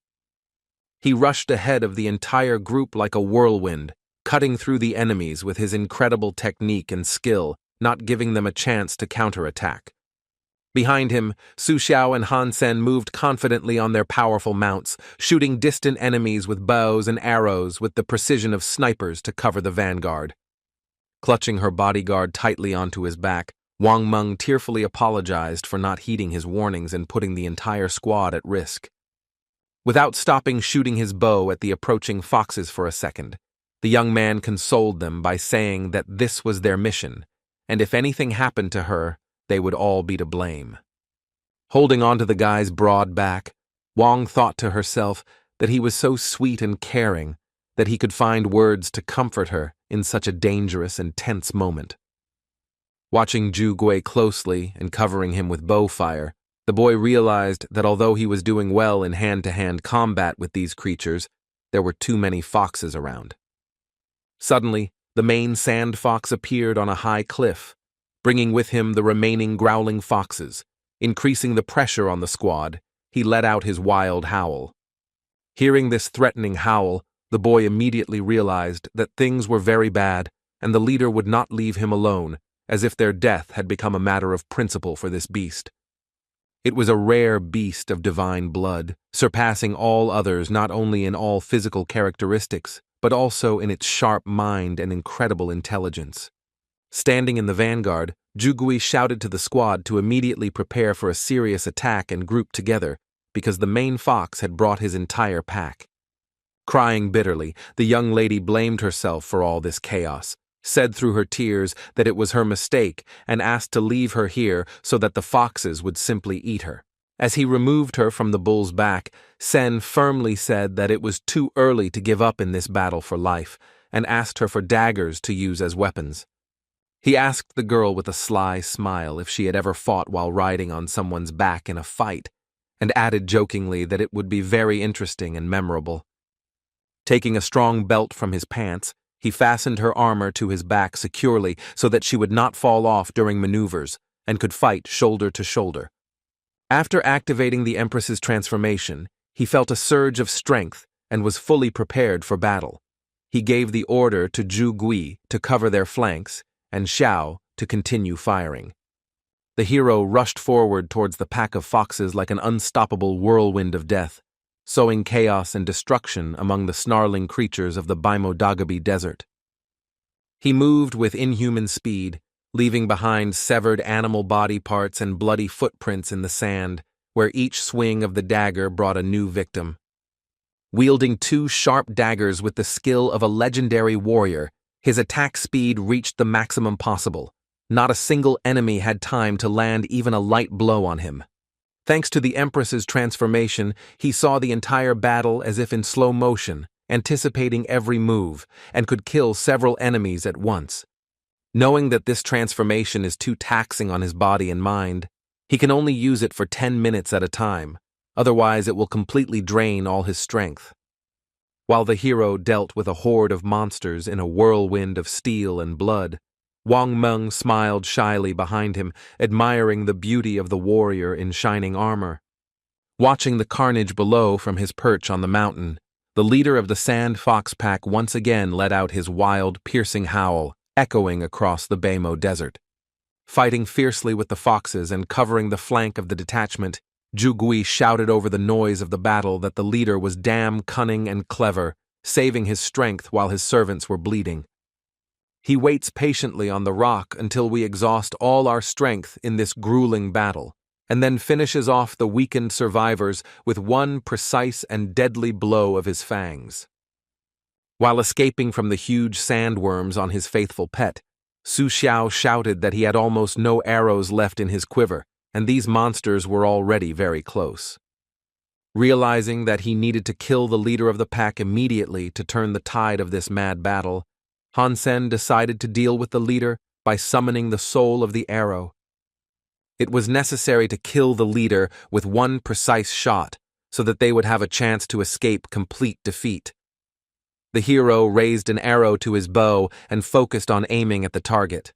He rushed ahead of the entire group like a whirlwind, cutting through the enemies with his incredible technique and skill, not giving them a chance to counterattack. Behind him, Su Xiao and Hansen moved confidently on their powerful mounts, shooting distant enemies with bows and arrows with the precision of snipers to cover the vanguard. Clutching her bodyguard tightly onto his back, Wang Meng tearfully apologized for not heeding his warnings and putting the entire squad at risk. Without stopping shooting his bow at the approaching foxes for a second, the young man consoled them by saying that this was their mission, and if anything happened to her, they would all be to blame. Holding onto the guy's broad back, Wang thought to herself that he was so sweet and caring that he could find words to comfort her in such a dangerous and tense moment. Watching Zhu Gui closely and covering him with bow fire, the boy realized that although he was doing well in hand-to-hand combat with these creatures, there were too many foxes around. Suddenly, the main sand fox appeared on a high cliff, bringing with him the remaining growling foxes. Increasing the pressure on the squad, he let out his wild howl. Hearing this threatening howl, the boy immediately realized that things were very bad, and the leader would not leave him alone, as if their death had become a matter of principle for this beast. It was a rare beast of divine blood, surpassing all others not only in all physical characteristics, but also in its sharp mind and incredible intelligence. Standing in the vanguard, Jugui shouted to the squad to immediately prepare for a serious attack and group together, because the main fox had brought his entire pack. Crying bitterly, the young lady blamed herself for all this chaos, said through her tears that it was her mistake, and asked to leave her here so that the foxes would simply eat her. As he removed her from the bull's back, Sen firmly said that it was too early to give up in this battle for life, and asked her for daggers to use as weapons. He asked the girl with a sly smile if she had ever fought while riding on someone's back in a fight, and added jokingly that it would be very interesting and memorable. Taking a strong belt from his pants, he fastened her armor to his back securely so that she would not fall off during maneuvers and could fight shoulder to shoulder. After activating the Empress's transformation, he felt a surge of strength and was fully prepared for battle. He gave the order to Zhu Gui to cover their flanks and Xiao to continue firing. The hero rushed forward towards the pack of foxes like an unstoppable whirlwind of death, sowing chaos and destruction among the snarling creatures of the Baimodagabi Desert. He moved with inhuman speed, leaving behind severed animal body parts and bloody footprints in the sand, where each swing of the dagger brought a new victim. Wielding 2 sharp daggers with the skill of a legendary warrior, his attack speed reached the maximum possible. Not a single enemy had time to land even a light blow on him. Thanks to the Empress's transformation, he saw the entire battle as if in slow motion, anticipating every move, and could kill several enemies at once. Knowing that this transformation is too taxing on his body and mind, he can only use it for 10 minutes at a time, otherwise it will completely drain all his strength. While the hero dealt with a horde of monsters in a whirlwind of steel and blood, Wang Meng smiled shyly behind him, admiring the beauty of the warrior in shining armor. Watching the carnage below from his perch on the mountain, the leader of the Sand Fox Pack once again let out his wild, piercing howl, echoing across the Baimo Desert. Fighting fiercely with the foxes and covering the flank of the detachment, Zhu Gui shouted over the noise of the battle that the leader was damn cunning and clever, saving his strength while his servants were bleeding. He waits patiently on the rock until we exhaust all our strength in this grueling battle, and then finishes off the weakened survivors with one precise and deadly blow of his fangs. While escaping from the huge sandworms on his faithful pet, Su Xiao shouted that he had almost no arrows left in his quiver, and these monsters were already very close. Realizing that he needed to kill the leader of the pack immediately to turn the tide of this mad battle, Hansen decided to deal with the leader by summoning the soul of the arrow. It was necessary to kill the leader with one precise shot so that they would have a chance to escape complete defeat. The hero raised an arrow to his bow and focused on aiming at the target.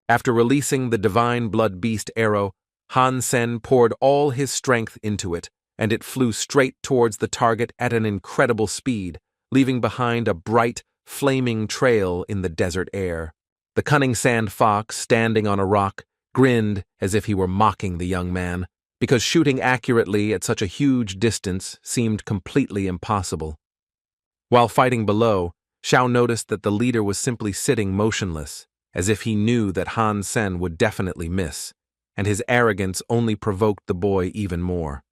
After releasing the divine blood beast arrow, Hansen poured all his strength into it, and it flew straight towards the target at an incredible speed, leaving behind a bright, flaming trail in the desert air. The cunning sand fox, standing on a rock, grinned as if he were mocking the young man, because shooting accurately at such a huge distance seemed completely impossible. While fighting below, Xiao noticed that the leader was simply sitting motionless, as if he knew that Hansen would definitely miss, and his arrogance only provoked the boy even more.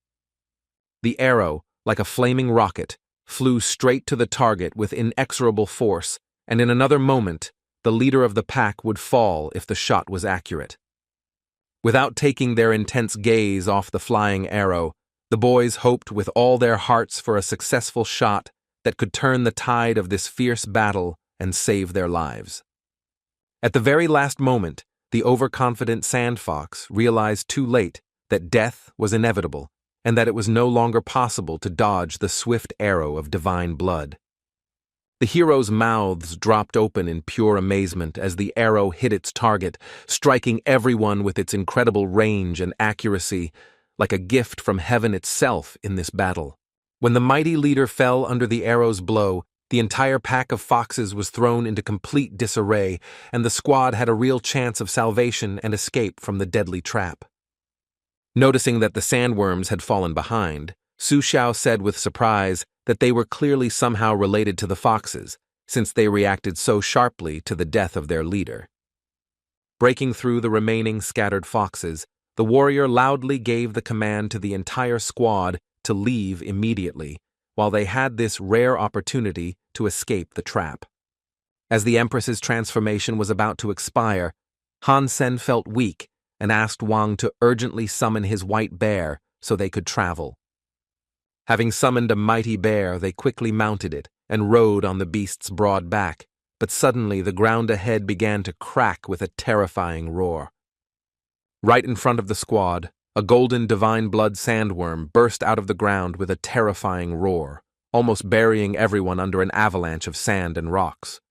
The arrow, like a flaming rocket, flew straight to the target with inexorable force, and in another moment, the leader of the pack would fall if the shot was accurate. Without taking their intense gaze off the flying arrow, the boys hoped with all their hearts for a successful shot that could turn the tide of this fierce battle and save their lives. At the very last moment, the overconfident sand fox realized too late that death was inevitable, and that it was no longer possible to dodge the swift arrow of divine blood. The heroes' mouths dropped open in pure amazement as the arrow hit its target, striking everyone with its incredible range and accuracy, like a gift from heaven itself in this battle. When the mighty leader fell under the arrow's blow, the entire pack of foxes was thrown into complete disarray, and the squad had a real chance of salvation and escape from the deadly trap. Noticing that the sandworms had fallen behind, Su Xiao said with surprise that they were clearly somehow related to the foxes, since they reacted so sharply to the death of their leader. Breaking through the remaining scattered foxes, the warrior loudly gave the command to the entire squad to leave immediately, while they had this rare opportunity to escape the trap. As the Empress's transformation was about to expire, Hansen felt weak and asked Wang to urgently summon his white bear so they could travel. Having summoned a mighty bear, they quickly mounted it and rode on the beast's broad back, but suddenly the ground ahead began to crack with a terrifying roar. Right in front of the squad, a golden divine blood sandworm burst out of the ground with a terrifying roar, almost burying everyone under an avalanche of sand and rocks.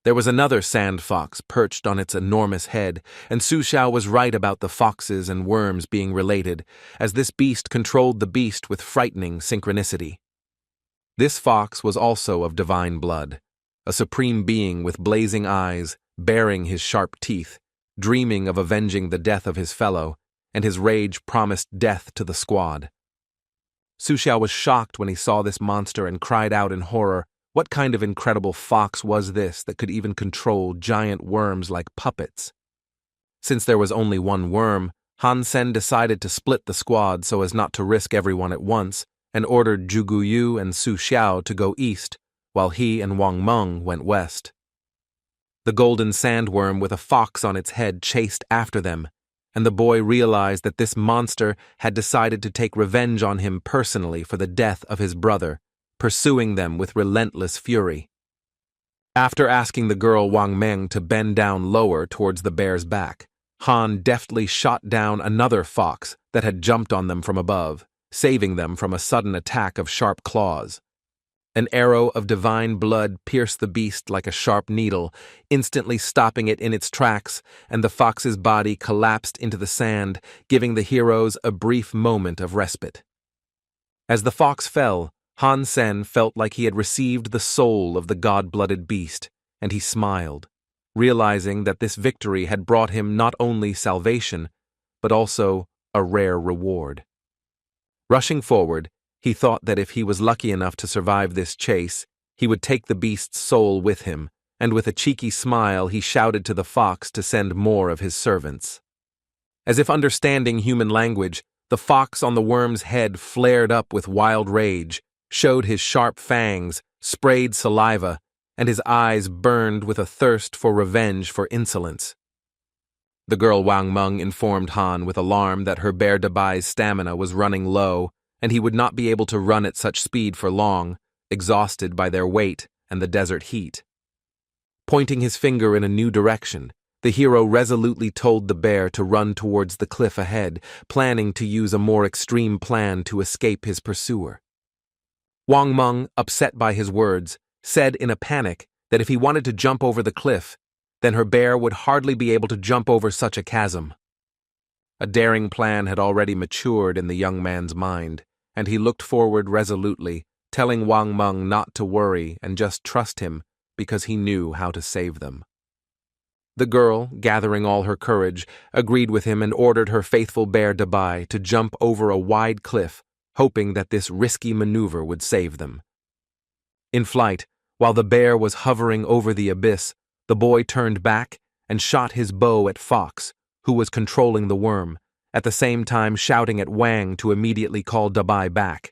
There was another sand fox perched on its enormous head, and Su Xiao was right about the foxes and worms being related, as this beast controlled the beast with frightening synchronicity. This fox was also of divine blood, a supreme being with blazing eyes, baring his sharp teeth, dreaming of avenging the death of his fellow, and his rage promised death to the squad. Su Xiao was shocked when he saw this monster and cried out in horror, what kind of incredible fox was this that could even control giant worms like puppets? Since there was only one worm, Hansen decided to split the squad so as not to risk everyone at once, and ordered Zhugu Yu and Su Xiao to go east, while he and Wang Meng went west. The golden sandworm with a fox on its head chased after them, and the boy realized that this monster had decided to take revenge on him personally for the death of his brother, pursuing them with relentless fury. After asking the girl Wang Meng to bend down lower towards the bear's back, Han deftly shot down another fox that had jumped on them from above, saving them from a sudden attack of sharp claws. An arrow of divine blood pierced the beast like a sharp needle, instantly stopping it in its tracks, and the fox's body collapsed into the sand, giving the heroes a brief moment of respite. As the fox fell, Hansen felt like he had received the soul of the god-blooded beast, and he smiled, realizing that this victory had brought him not only salvation, but also a rare reward. Rushing forward, he thought that if he was lucky enough to survive this chase, he would take the beast's soul with him, and with a cheeky smile he shouted to the fox to send more of his servants. As if understanding human language, the fox on the worm's head flared up with wild rage, showed his sharp fangs, sprayed saliva, and his eyes burned with a thirst for revenge for insolence. The girl Wang Meng informed Han with alarm that her bear Dabai's stamina was running low, and he would not be able to run at such speed for long, exhausted by their weight and the desert heat. Pointing his finger in a new direction, the hero resolutely told the bear to run towards the cliff ahead, planning to use a more extreme plan to escape his pursuer. Wang Meng, upset by his words, said in a panic that if he wanted to jump over the cliff, then her bear would hardly be able to jump over such a chasm. A daring plan had already matured in the young man's mind, and he looked forward resolutely, telling Wang Meng not to worry and just trust him because he knew how to save them. The girl, gathering all her courage, agreed with him and ordered her faithful bear Dabai to jump over a wide cliff, hoping that this risky maneuver would save them. In flight, while the bear was hovering over the abyss, the boy turned back and shot his bow at Fox, who was controlling the worm, at the same time shouting at Wang to immediately call Dabai back.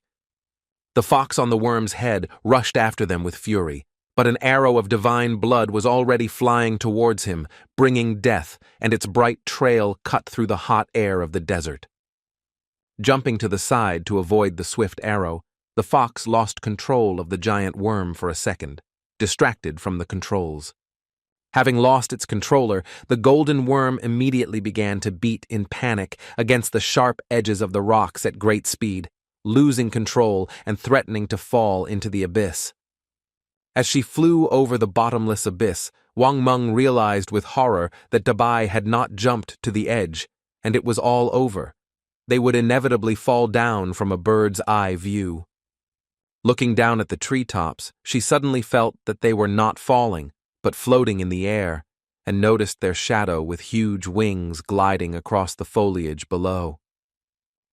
The fox on the worm's head rushed after them with fury, but an arrow of divine blood was already flying towards him, bringing death, and its bright trail cut through the hot air of the desert. Jumping to the side to avoid the swift arrow, the fox lost control of the giant worm for a second, distracted from the controls. Having lost its controller, the golden worm immediately began to beat in panic against the sharp edges of the rocks at great speed, losing control and threatening to fall into the abyss. As she flew over the bottomless abyss, Wang Meng realized with horror that Dabai had not jumped to the edge, and it was all over. They would inevitably fall down from a bird's eye view. Looking down at the treetops, she suddenly felt that they were not falling, but floating in the air, and noticed their shadow with huge wings gliding across the foliage below.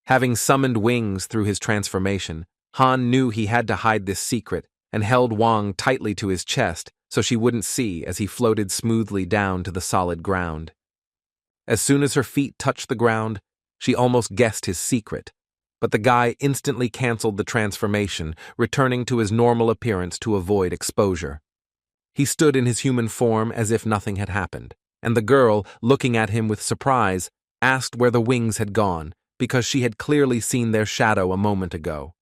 Having summoned wings through his transformation, Han knew he had to hide this secret and held Wang tightly to his chest so she wouldn't see as he floated smoothly down to the solid ground. As soon as her feet touched the ground, she almost guessed his secret, but the guy instantly canceled the transformation, returning to his normal appearance to avoid exposure. He stood in his human form as if nothing had happened, and the girl, looking at him with surprise, asked where the wings had gone, because she had clearly seen their shadow a moment ago.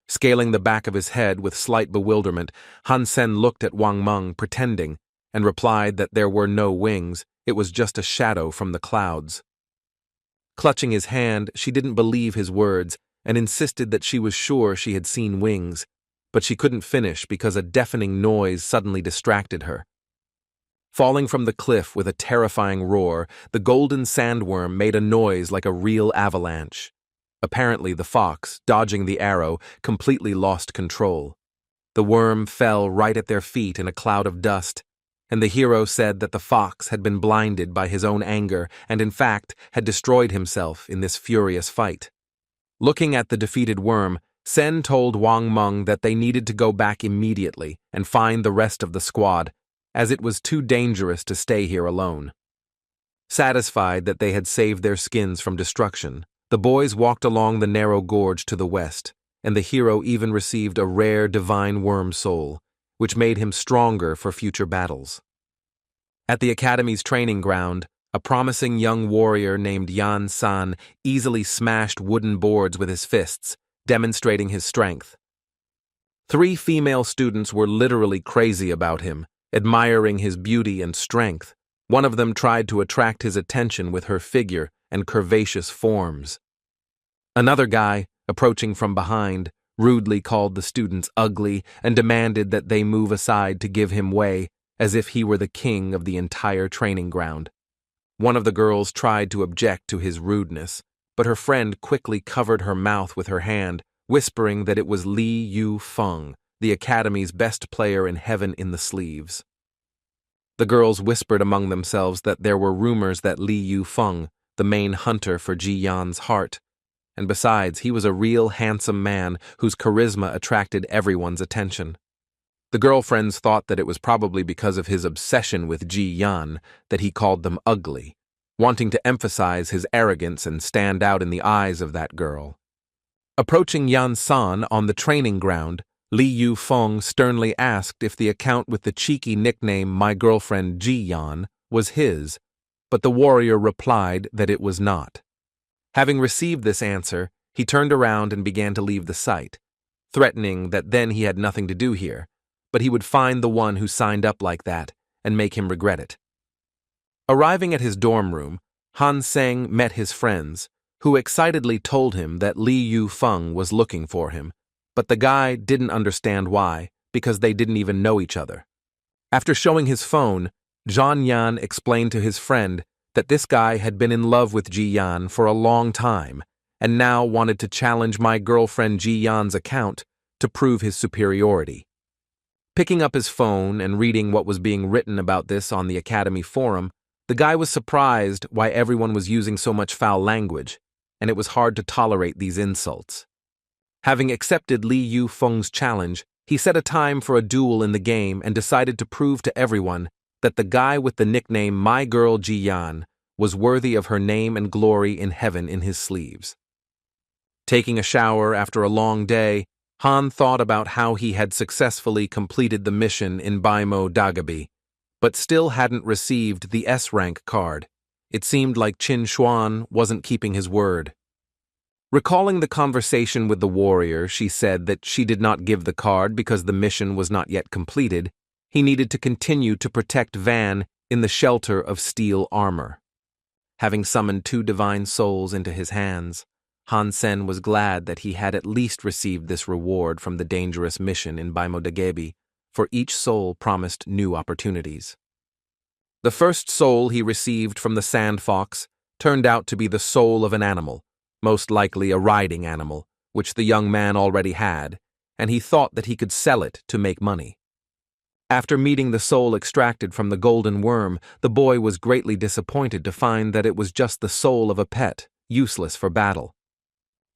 Scaling the back of his head with slight bewilderment, Hansen looked at Wang Meng, pretending, and replied that there were no wings, it was just a shadow from the clouds. Clutching his hand, she didn't believe his words and insisted that she was sure she had seen wings, but she couldn't finish because a deafening noise suddenly distracted her. Falling from the cliff with a terrifying roar, the golden sandworm made a noise like a real avalanche. Apparently, the fox, dodging the arrow, completely lost control. The worm fell right at their feet in a cloud of dust, and the hero said that the fox had been blinded by his own anger and, in fact, had destroyed himself in this furious fight. Looking at the defeated worm, Sen told Wang Meng that they needed to go back immediately and find the rest of the squad, as it was too dangerous to stay here alone. Satisfied that they had saved their skins from destruction, the boys walked along the narrow gorge to the west, and the hero even received a rare divine worm soul, which made him stronger for future battles. At the Academy's training ground, a promising young warrior named Yan San easily smashed wooden boards with his fists, demonstrating his strength. 3 female students were literally crazy about him, admiring his beauty and strength. One of them tried to attract his attention with her figure and curvaceous forms. Another guy, approaching from behind, rudely called the students ugly and demanded that they move aside to give him way, as if he were the king of the entire training ground. One of the girls tried to object to his rudeness, but her friend quickly covered her mouth with her hand, whispering that it was Li Yu-feng, the Academy's best player in heaven in the sleeves. The girls whispered among themselves that there were rumors that Li Yu-feng, the main hunter for Ji Yan's heart, and besides, he was a real handsome man whose charisma attracted everyone's attention. The girlfriends thought that it was probably because of his obsession with Ji Yan that he called them ugly, wanting to emphasize his arrogance and stand out in the eyes of that girl. Approaching Yan San on the training ground, Li Yu-feng sternly asked if the account with the cheeky nickname "My Girlfriend Ji Yan" was his, but the warrior replied that it was not. Having received this answer, he turned around and began to leave the site, threatening that then he had nothing to do here, but he would find the one who signed up like that and make him regret it. Arriving at his dorm room, Hansen met his friends, who excitedly told him that Li Yu-feng was looking for him, but the guy didn't understand why, because they didn't even know each other. After showing his phone, Zhan Yan explained to his friend that this guy had been in love with Ji Yan for a long time and now wanted to challenge My Girlfriend Ji Yan's account to prove his superiority. Picking up his phone and reading what was being written about this on the Academy forum, the guy was surprised why everyone was using so much foul language, and it was hard to tolerate these insults. Having accepted Li Yu-feng's challenge, he set a time for a duel in the game and decided to prove to everyone that the guy with the nickname My Girl Ji Yan was worthy of her name and glory in heaven in his sleeves. Taking a shower after a long day, Han thought about how he had successfully completed the mission in Baimo Dagabi, but still hadn't received the S-Rank card. It seemed like Chinuan wasn't keeping his word. Recalling the conversation with the warrior, she said that she did not give the card because the mission was not yet completed. He needed to continue to protect Van in the shelter of steel armor. Having summoned 2 divine souls into his hands, Hansen was glad that he had at least received this reward from the dangerous mission in Baimo Dagabi, for each soul promised new opportunities. The first soul he received from the sand fox turned out to be the soul of an animal, most likely a riding animal, which the young man already had, and he thought that he could sell it to make money. After meeting the soul extracted from the golden worm, the boy was greatly disappointed to find that it was just the soul of a pet, useless for battle.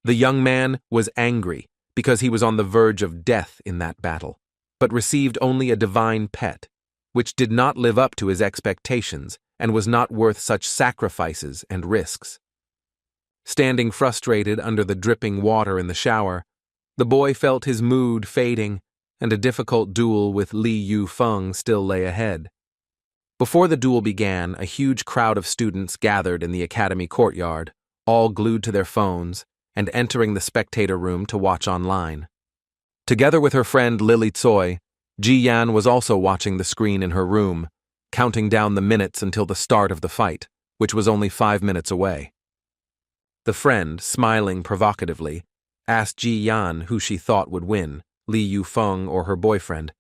The young man was angry because he was on the verge of death in that battle, but received only a divine pet, which did not live up to his expectations and was not worth such sacrifices and risks. Standing frustrated under the dripping water in the shower, the boy felt his mood fading, and a difficult duel with Li Yu-feng still lay ahead. Before the duel began, a huge crowd of students gathered in the academy courtyard, all glued to their phones and entering the spectator room to watch online. Together with her friend Lily Tsoi, Ji Yan was also watching the screen in her room, counting down the minutes until the start of the fight, which was only 5 minutes away. The friend, smiling provocatively, asked Ji Yan who she thought would win, Li Yu-feng or her boyfriend,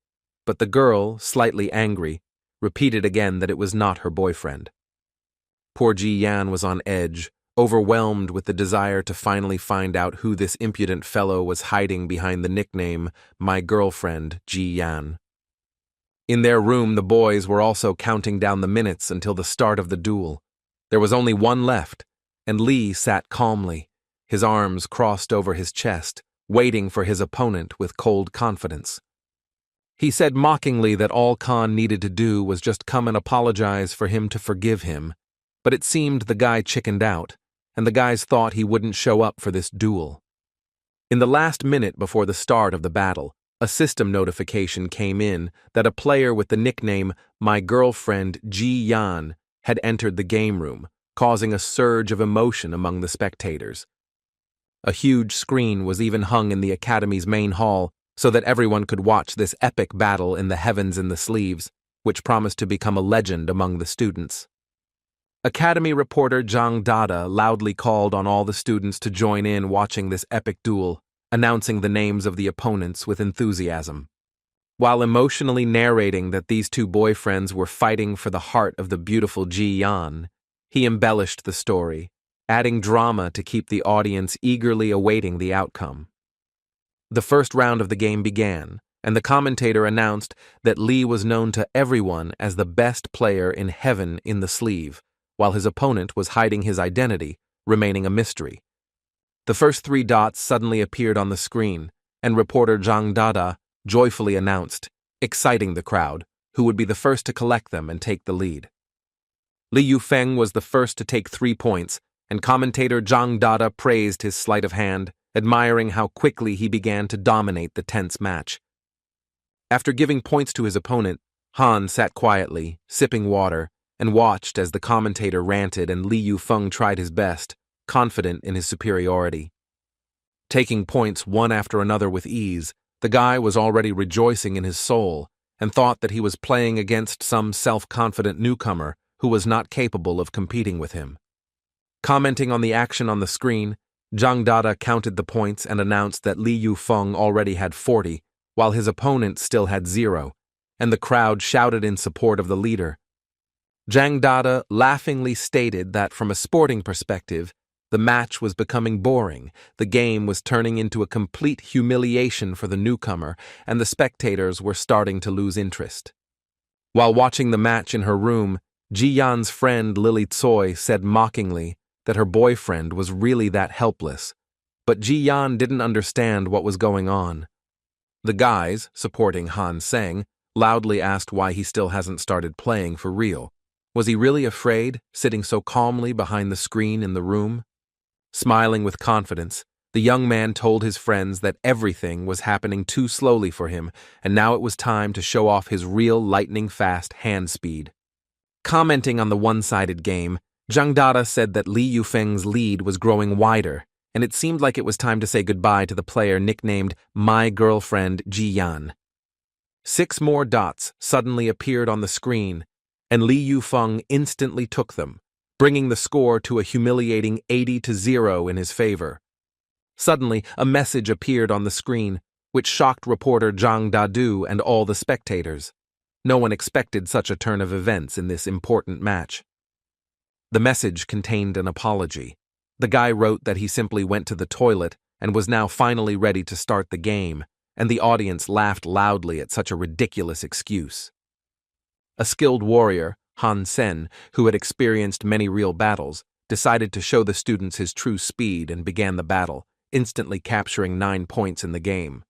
but the girl, slightly angry, repeated again that it was not her boyfriend. Poor Ji Yan was on edge, overwhelmed with the desire to finally find out who this impudent fellow was hiding behind the nickname, My Girlfriend, Ji Yan. In their room, the boys were also counting down the minutes until the start of the duel. There was only one left, and Li sat calmly, his arms crossed over his chest, waiting for his opponent with cold confidence. He said mockingly that all Khan needed to do was just come and apologize for him to forgive him, but it seemed the guy chickened out, and the guys thought he wouldn't show up for this duel. In the last minute before the start of the battle, a system notification came in that a player with the nickname My Girlfriend Ji Yan had entered the game room, causing a surge of emotion among the spectators. A huge screen was even hung in the academy's main hall so that everyone could watch this epic battle in the heavens in the sleeves, which promised to become a legend among the students. Academy reporter Zhang Dada loudly called on all the students to join in watching this epic duel, announcing the names of the opponents with enthusiasm. While emotionally narrating that these two boyfriends were fighting for the heart of the beautiful Ji Yan, he embellished the story, adding drama to keep the audience eagerly awaiting the outcome. The first round of the game began, and the commentator announced that Li was known to everyone as the best player in heaven in the sleeve, while his opponent was hiding his identity, remaining a mystery. The first 3 dots suddenly appeared on the screen, and reporter Zhang Dada joyfully announced, exciting the crowd, who would be the first to collect them and take the lead. Li Yu-feng was the first to take 3 points, and commentator Zhang Dada praised his sleight of hand, admiring how quickly he began to dominate the tense match. After giving points to his opponent, Han sat quietly, sipping water, and watched as the commentator ranted and Li Yu-feng tried his best, confident in his superiority. Taking points one after another with ease, the guy was already rejoicing in his soul and thought that he was playing against some self-confident newcomer who was not capable of competing with him. Commenting on the action on the screen, Zhang Dada counted the points and announced that Li Yu-feng already had 40, while his opponent still had 0, and the crowd shouted in support of the leader. Zhang Dada laughingly stated that from a sporting perspective, the match was becoming boring, the game was turning into a complete humiliation for the newcomer, and the spectators were starting to lose interest. While watching the match in her room, Ji Yan's friend Lily Tsoi said mockingly that her boyfriend was really that helpless, but Ji Yan didn't understand what was going on. The guys, supporting Hansen, loudly asked why he still hasn't started playing for real. Was he really afraid, sitting so calmly behind the screen in the room? Smiling with confidence, the young man told his friends that everything was happening too slowly for him, and now it was time to show off his real lightning-fast hand speed. Commenting on the one-sided game, Zhang Dada said that Li Yu-feng's lead was growing wider, and it seemed like it was time to say goodbye to the player nicknamed My Girlfriend Ji Yan. 6 more dots suddenly appeared on the screen, and Li Yu-feng instantly took them, bringing the score to a humiliating 80-0 in his favor. Suddenly, a message appeared on the screen, which shocked reporter Zhang Dadu and all the spectators. No one expected such a turn of events in this important match. The message contained an apology. The guy wrote that he simply went to the toilet and was now finally ready to start the game, and the audience laughed loudly at such a ridiculous excuse. A skilled warrior, Hansen, who had experienced many real battles, decided to show the students his true speed and began the battle, instantly capturing 9 points in the game.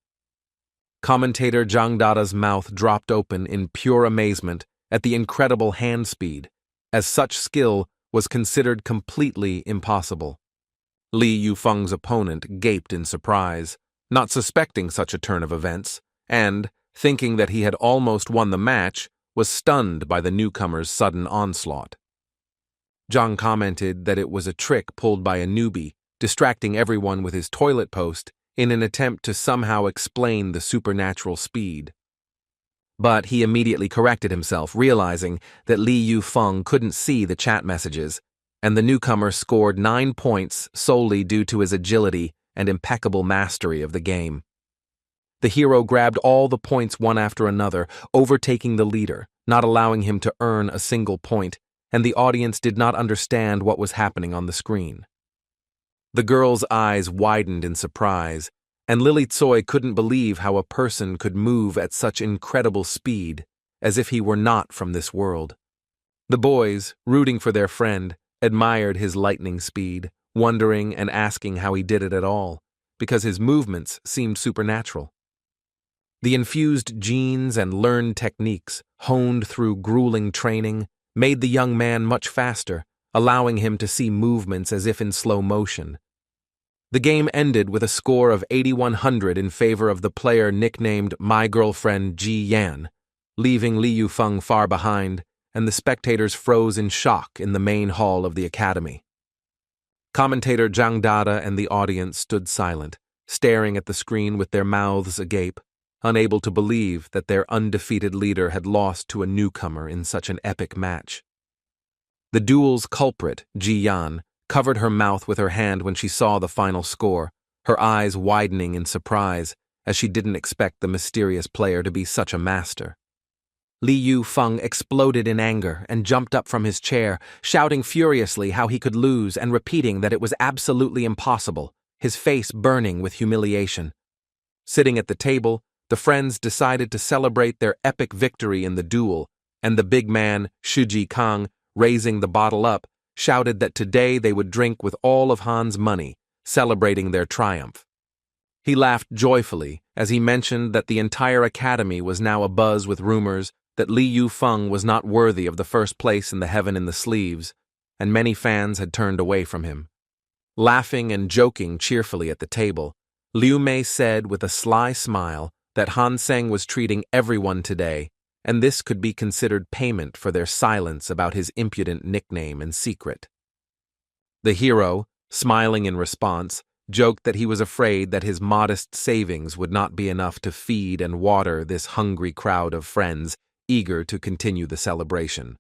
Commentator Zhang Dada's mouth dropped open in pure amazement at the incredible hand speed, as such skill was considered completely impossible. Li Yufeng's opponent gaped in surprise, not suspecting such a turn of events, and, thinking that he had almost won the match, was stunned by the newcomer's sudden onslaught. Zhang commented that it was a trick pulled by a newbie, distracting everyone with his toilet post in an attempt to somehow explain the supernatural speed. But he immediately corrected himself, realizing that Li Yufeng couldn't see the chat messages, and the newcomer scored 9 points solely due to his agility and impeccable mastery of the game. The hero grabbed all the points one after another, overtaking the leader, not allowing him to earn a single point, and the audience did not understand what was happening on the screen. The girl's eyes widened in surprise, and Lily Tsoi couldn't believe how a person could move at such incredible speed, as if he were not from this world. The boys, rooting for their friend, admired his lightning speed, wondering and asking how he did it at all, because his movements seemed supernatural. The infused genes and learned techniques, honed through grueling training, made the young man much faster, allowing him to see movements as if in slow motion. The game ended with a score of 8,100 in favor of the player nicknamed My Girlfriend Ji Yan, leaving Li Yufeng far behind, and the spectators froze in shock in the main hall of the academy. Commentator Zhang Dada and the audience stood silent, staring at the screen with their mouths agape, unable to believe that their undefeated leader had lost to a newcomer in such an epic match. The duel's culprit, Ji Yan, covered her mouth with her hand when she saw the final score, her eyes widening in surprise, as she didn't expect the mysterious player to be such a master. Li Yufeng exploded in anger and jumped up from his chair, shouting furiously how he could lose and repeating that it was absolutely impossible, his face burning with humiliation. Sitting at the table, the friends decided to celebrate their epic victory in the duel, and the big man, Shuji Kang, raising the bottle up, shouted that today they would drink with all of Han's money, celebrating their triumph. He laughed joyfully as he mentioned that the entire academy was now abuzz with rumors that Li Yufeng was not worthy of the first place in the Heaven in the Sleeves, and many fans had turned away from him. Laughing and joking cheerfully at the table, Liu Mei said with a sly smile that Hansen was treating everyone today, and this could be considered payment for their silence about his impudent nickname and secret. The hero, smiling in response, joked that he was afraid that his modest savings would not be enough to feed and water this hungry crowd of friends eager to continue the celebration.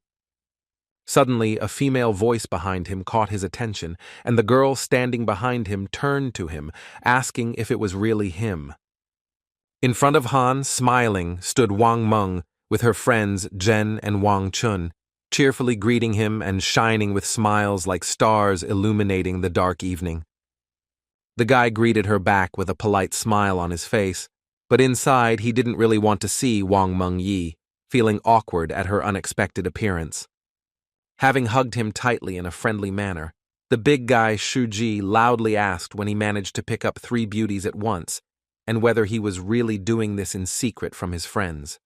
Suddenly, a female voice behind him caught his attention, and the girl standing behind him turned to him, asking if it was really him. In front of Han, smiling, stood Wang Meng, with her friends Zhen and Wang Chun, cheerfully greeting him and shining with smiles like stars illuminating the dark evening. The guy greeted her back with a polite smile on his face, but inside he didn't really want to see Wang Meng Yi, feeling awkward at her unexpected appearance. Having hugged him tightly in a friendly manner, the big guy Shuji loudly asked when he managed to pick up 3 beauties at once, and whether he was really doing this in secret from his friends.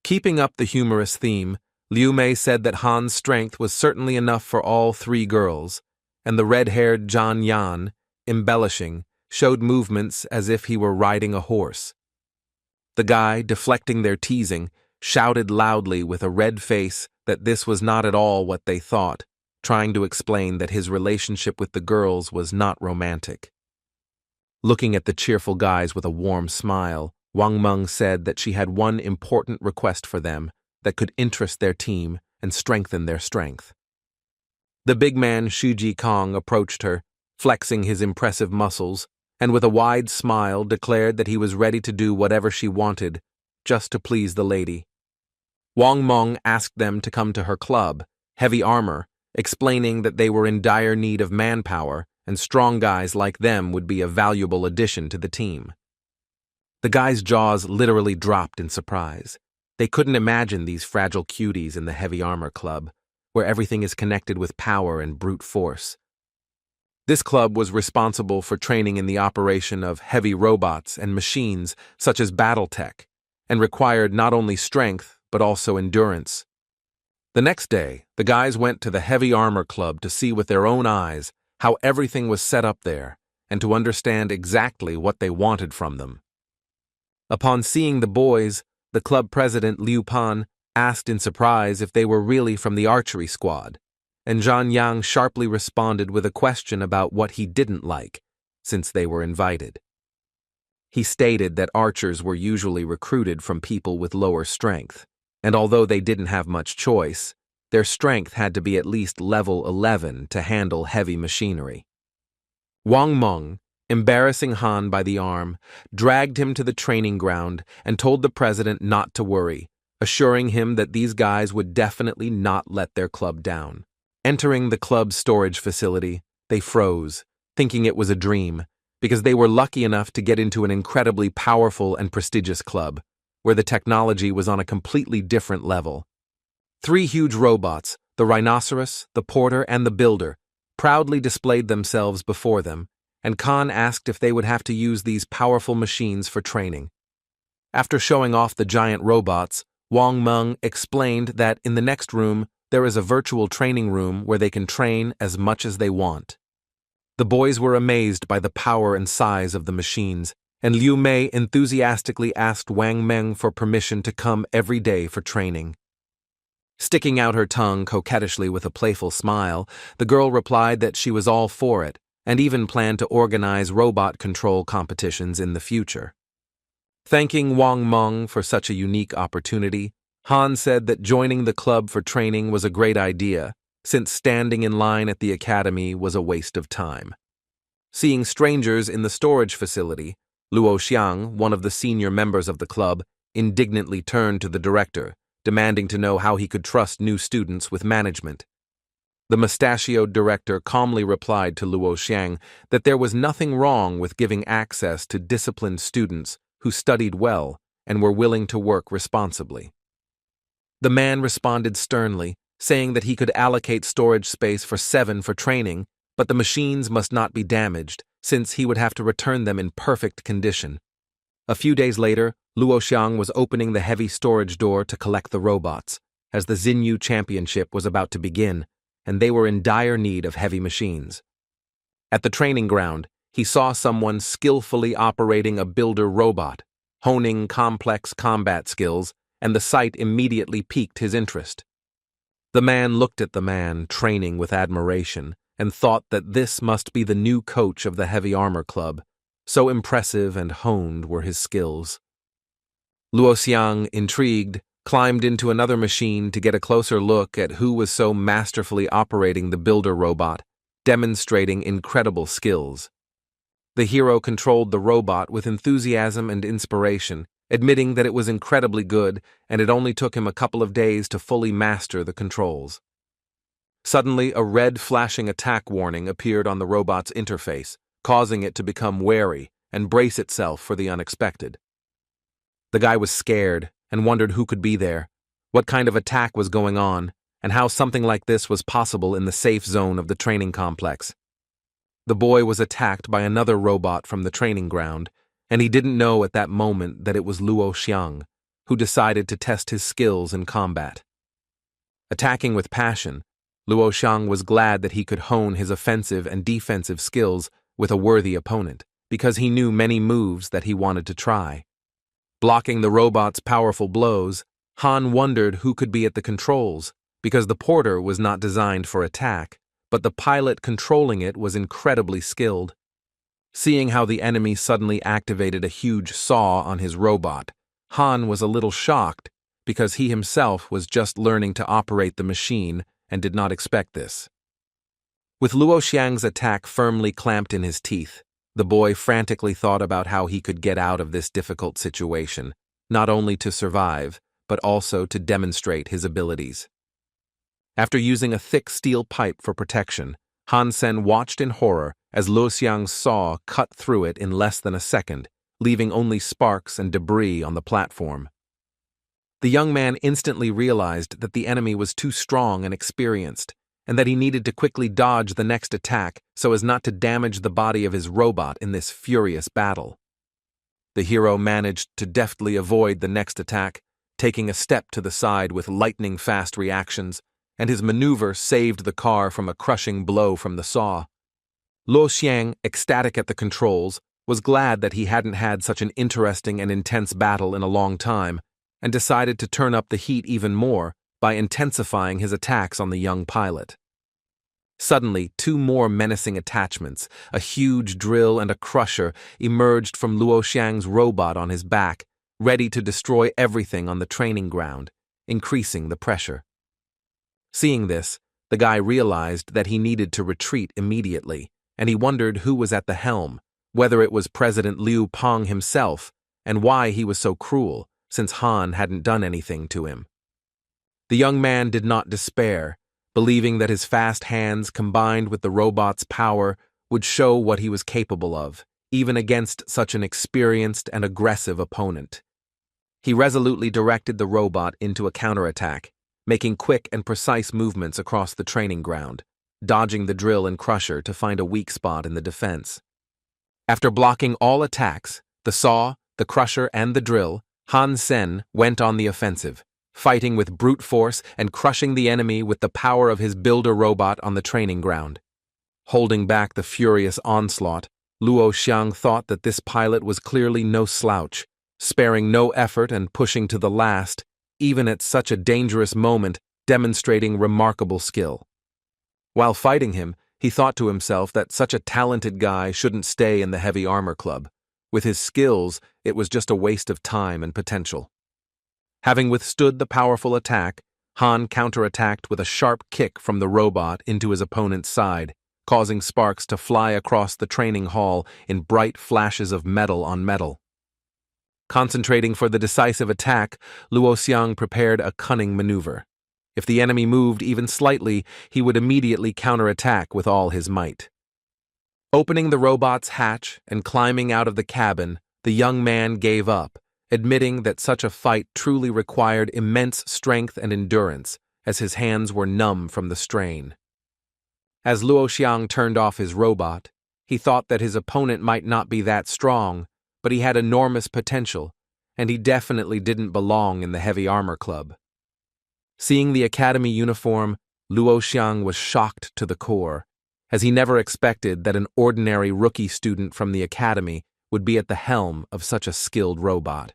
Keeping up the humorous theme, Liu Mei said that Han's strength was certainly enough for all 3 girls, and the red-haired Zhan Yan, embellishing, showed movements as if he were riding a horse. The guy, deflecting their teasing, shouted loudly with a red face that this was not at all what they thought, trying to explain that his relationship with the girls was not romantic. Looking at the cheerful guys with a warm smile, Wang Meng said that she had one important request for them that could interest their team and strengthen their strength. The big man Shuji Kong approached her, flexing his impressive muscles, and with a wide smile declared that he was ready to do whatever she wanted, just to please the lady. Wang Meng asked them to come to her club, Heavy Armor, explaining that they were in dire need of manpower and strong guys like them would be a valuable addition to the team. The guys' jaws literally dropped in surprise. They couldn't imagine these fragile cuties in the Heavy Armor Club, where everything is connected with power and brute force. This club was responsible for training in the operation of heavy robots and machines such as BattleTech, and required not only strength but also endurance. The next day, the guys went to the Heavy Armor Club to see with their own eyes how everything was set up there and to understand exactly what they wanted from them. Upon seeing the boys, the club president Liu Pan asked in surprise if they were really from the archery squad, and Zhan Yang sharply responded with a question about what he didn't like, since they were invited. He stated that archers were usually recruited from people with lower strength, and although they didn't have much choice, their strength had to be at least level 11 to handle heavy machinery. Wang Meng, embarrassing Han by the arm, dragged him to the training ground and told the president not to worry, assuring him that these guys would definitely not let their club down. Entering the club's storage facility, they froze, thinking it was a dream, because they were lucky enough to get into an incredibly powerful and prestigious club, where the technology was on a completely different level. 3 huge robots, the Rhinoceros, the Porter, and the Builder, proudly displayed themselves before them, and Khan asked if they would have to use these powerful machines for training. After showing off the giant robots, Wang Meng explained that in the next room there is a virtual training room where they can train as much as they want. The boys were amazed by the power and size of the machines, and Liu Mei enthusiastically asked Wang Meng for permission to come every day for training. Sticking out her tongue coquettishly with a playful smile, the girl replied that she was all for it, and even planned to organize robot control competitions in the future. Thanking Wang Meng for such a unique opportunity, Han said that joining the club for training was a great idea, since standing in line at the academy was a waste of time. Seeing strangers in the storage facility, Luo Xiang, one of the senior members of the club, indignantly turned to the director, demanding to know how he could trust new students with management. The mustachioed director calmly replied to Luo Xiang that there was nothing wrong with giving access to disciplined students who studied well and were willing to work responsibly. The man responded sternly, saying that he could allocate storage space for 7 for training, but the machines must not be damaged, since he would have to return them in perfect condition. A few days later, Luo Xiang was opening the heavy storage door to collect the robots, as the Xinyu Championship was about to begin, and they were in dire need of heavy machines. At the training ground, he saw someone skillfully operating a builder robot, honing complex combat skills, and the sight immediately piqued his interest. The man looked at the man training with admiration and thought that this must be the new coach of the Heavy Armor Club, so impressive and honed were his skills. Luo Xiang, intrigued, climbed into another machine to get a closer look at who was so masterfully operating the builder robot, demonstrating incredible skills. The hero controlled the robot with enthusiasm and inspiration, admitting that it was incredibly good and it only took him a couple of days to fully master the controls. Suddenly, a red flashing attack warning appeared on the robot's interface, causing it to become wary and brace itself for the unexpected. The guy was scared and wondered who could be there, what kind of attack was going on, and how something like this was possible in the safe zone of the training complex. The boy was attacked by another robot from the training ground, and he didn't know at that moment that it was Luo Xiang, who decided to test his skills in combat. Attacking with passion, Luo Xiang was glad that he could hone his offensive and defensive skills with a worthy opponent, because he knew many moves that he wanted to try. Blocking the robot's powerful blows, Han wondered who could be at the controls, because the Porter was not designed for attack, but the pilot controlling it was incredibly skilled. Seeing how the enemy suddenly activated a huge saw on his robot, Han was a little shocked because he himself was just learning to operate the machine and did not expect this. With Luo Xiang's attack firmly clamped in his teeth, The boy frantically thought about how he could get out of this difficult situation, not only to survive, but also to demonstrate his abilities. After using a thick steel pipe for protection, Hansen watched in horror as Luoxiang's saw cut through it in less than a second, leaving only sparks and debris on the platform. The young man instantly realized that the enemy was too strong and experienced, and that he needed to quickly dodge the next attack so as not to damage the body of his robot in this furious battle. The hero managed to deftly avoid the next attack, taking a step to the side with lightning-fast reactions, and his maneuver saved the car from a crushing blow from the saw. Luoxiang, ecstatic at the controls, was glad that he hadn't had such an interesting and intense battle in a long time, and decided to turn up the heat even more by intensifying his attacks on the young pilot. Suddenly, two more menacing attachments, a huge drill and a crusher, emerged from Luoxiang's robot on his back, ready to destroy everything on the training ground, increasing the pressure. Seeing this, the guy realized that he needed to retreat immediately, and he wondered who was at the helm, whether it was President Liu Peng himself, and why he was so cruel, since Han hadn't done anything to him. The young man did not despair, believing that his fast hands combined with the robot's power would show what he was capable of, even against such an experienced and aggressive opponent. He resolutely directed the robot into a counterattack, making quick and precise movements across the training ground, dodging the drill and crusher to find a weak spot in the defense. After blocking all attacks, the saw, the crusher, and the drill, Hansen went on the offensive, fighting with brute force and crushing the enemy with the power of his builder robot on the training ground. Holding back the furious onslaught, Luoxiang thought that this pilot was clearly no slouch, sparing no effort and pushing to the last, even at such a dangerous moment, demonstrating remarkable skill. While fighting him, he thought to himself that such a talented guy shouldn't stay in the heavy armor club. With his skills, it was just a waste of time and potential. Having withstood the powerful attack, Han counterattacked with a sharp kick from the robot into his opponent's side, causing sparks to fly across the training hall in bright flashes of metal on metal. Concentrating for the decisive attack, Luoxiang prepared a cunning maneuver. If the enemy moved even slightly, he would immediately counterattack with all his might. Opening the robot's hatch and climbing out of the cabin, the young man gave up, admitting that such a fight truly required immense strength and endurance, as his hands were numb from the strain. As Luoxiang turned off his robot, he thought that his opponent might not be that strong, but he had enormous potential, and he definitely didn't belong in the heavy armor club. Seeing the academy uniform, Luoxiang was shocked to the core, as he never expected that an ordinary rookie student from the academy would be at the helm of such a skilled robot.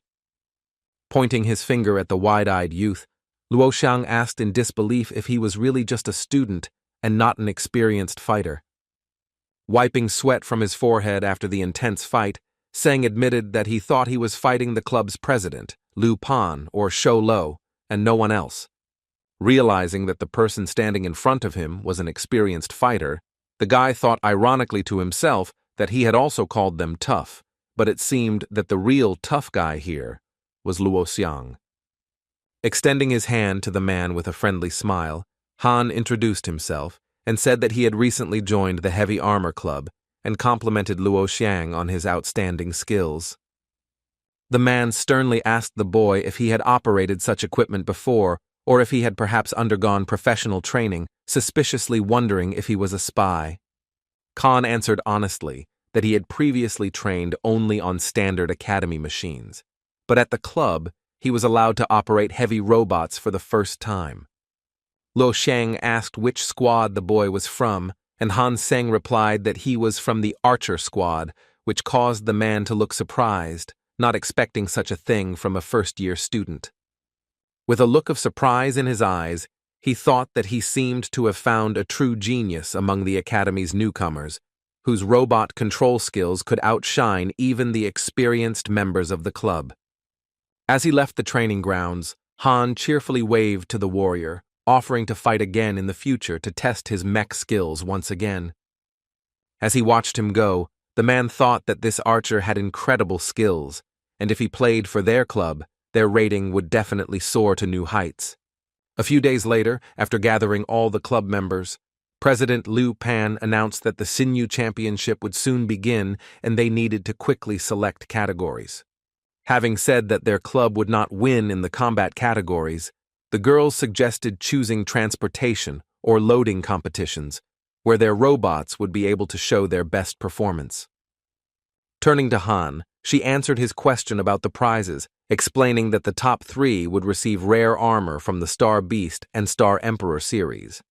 Pointing his finger at the wide-eyed youth, Luoxiang asked in disbelief if he was really just a student and not an experienced fighter. Wiping sweat from his forehead after the intense fight, Seng admitted that he thought he was fighting the club's president, Liu Pan or Shou Lo, and no one else. Realizing that the person standing in front of him was an experienced fighter, the guy thought ironically to himself that he had also called them tough, but it seemed that the real tough guy here was Luoxiang. Extending his hand to the man with a friendly smile, Han introduced himself and said that he had recently joined the Heavy Armor Club and complimented Luoxiang on his outstanding skills. The man sternly asked the boy if he had operated such equipment before or if he had perhaps undergone professional training, suspiciously wondering if he was a spy. Khan answered honestly that he had previously trained only on standard academy machines, but at the club, he was allowed to operate heavy robots for the first time. Luoxiang asked which squad the boy was from, and Hansen replied that he was from the Archer squad, which caused the man to look surprised, not expecting such a thing from a first-year student. With a look of surprise in his eyes, he thought that he seemed to have found a true genius among the academy's newcomers, whose robot control skills could outshine even the experienced members of the club. As he left the training grounds, Han cheerfully waved to the warrior, offering to fight again in the future to test his mech skills once again. As he watched him go, The man thought that this archer had incredible skills, and if he played for their club, their rating would definitely soar to new heights. A few days later, after gathering all the club members, President Liu Pan announced that the Xinyu Championship would soon begin and they needed to quickly select categories. Having said that their club would not win in the combat categories, the girls suggested choosing transportation or loading competitions, where their robots would be able to show their best performance. Turning to Han, she answered his question about the prizes, explaining that the top 3 would receive rare armor from the Star Beast and Star Emperor series.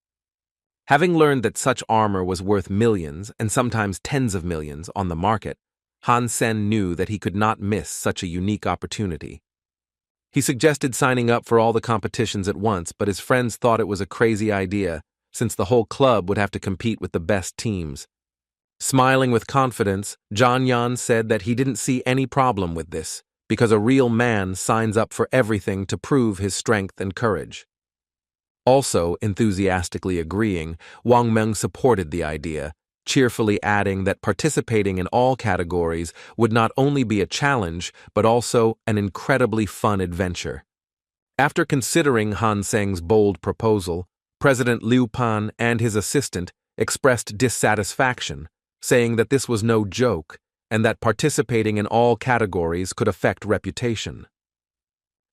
Having learned that such armor was worth millions and sometimes tens of millions on the market, Hansen knew that he could not miss such a unique opportunity. He suggested signing up for all the competitions at once, but his friends thought it was a crazy idea, since the whole club would have to compete with the best teams. Smiling with confidence, John Yan said that he didn't see any problem with this, because a real man signs up for everything to prove his strength and courage. Also enthusiastically agreeing, Wang Meng supported the idea, cheerfully adding that participating in all categories would not only be a challenge, but also an incredibly fun adventure. After considering Han Seng's bold proposal, President Liu Pan and his assistant expressed dissatisfaction, saying that this was no joke and that participating in all categories could affect reputation.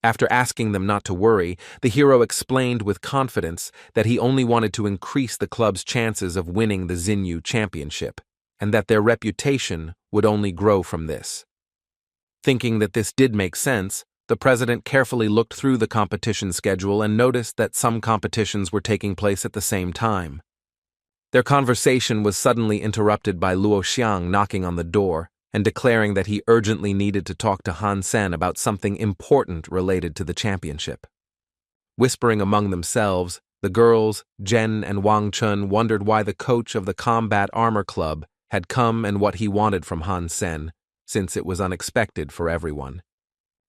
After asking them not to worry, the hero explained with confidence that he only wanted to increase the club's chances of winning the Xinyu Championship, and that their reputation would only grow from this. Thinking that this did make sense, the president carefully looked through the competition schedule and noticed that some competitions were taking place at the same time. Their conversation was suddenly interrupted by Luo Xiang knocking on the door and declaring that he urgently needed to talk to Hansen about something important related to the championship. Whispering among themselves, the girls, Jen and Wang Chun, wondered why the coach of the Combat Armor Club had come and what he wanted from Hansen, since it was unexpected for everyone.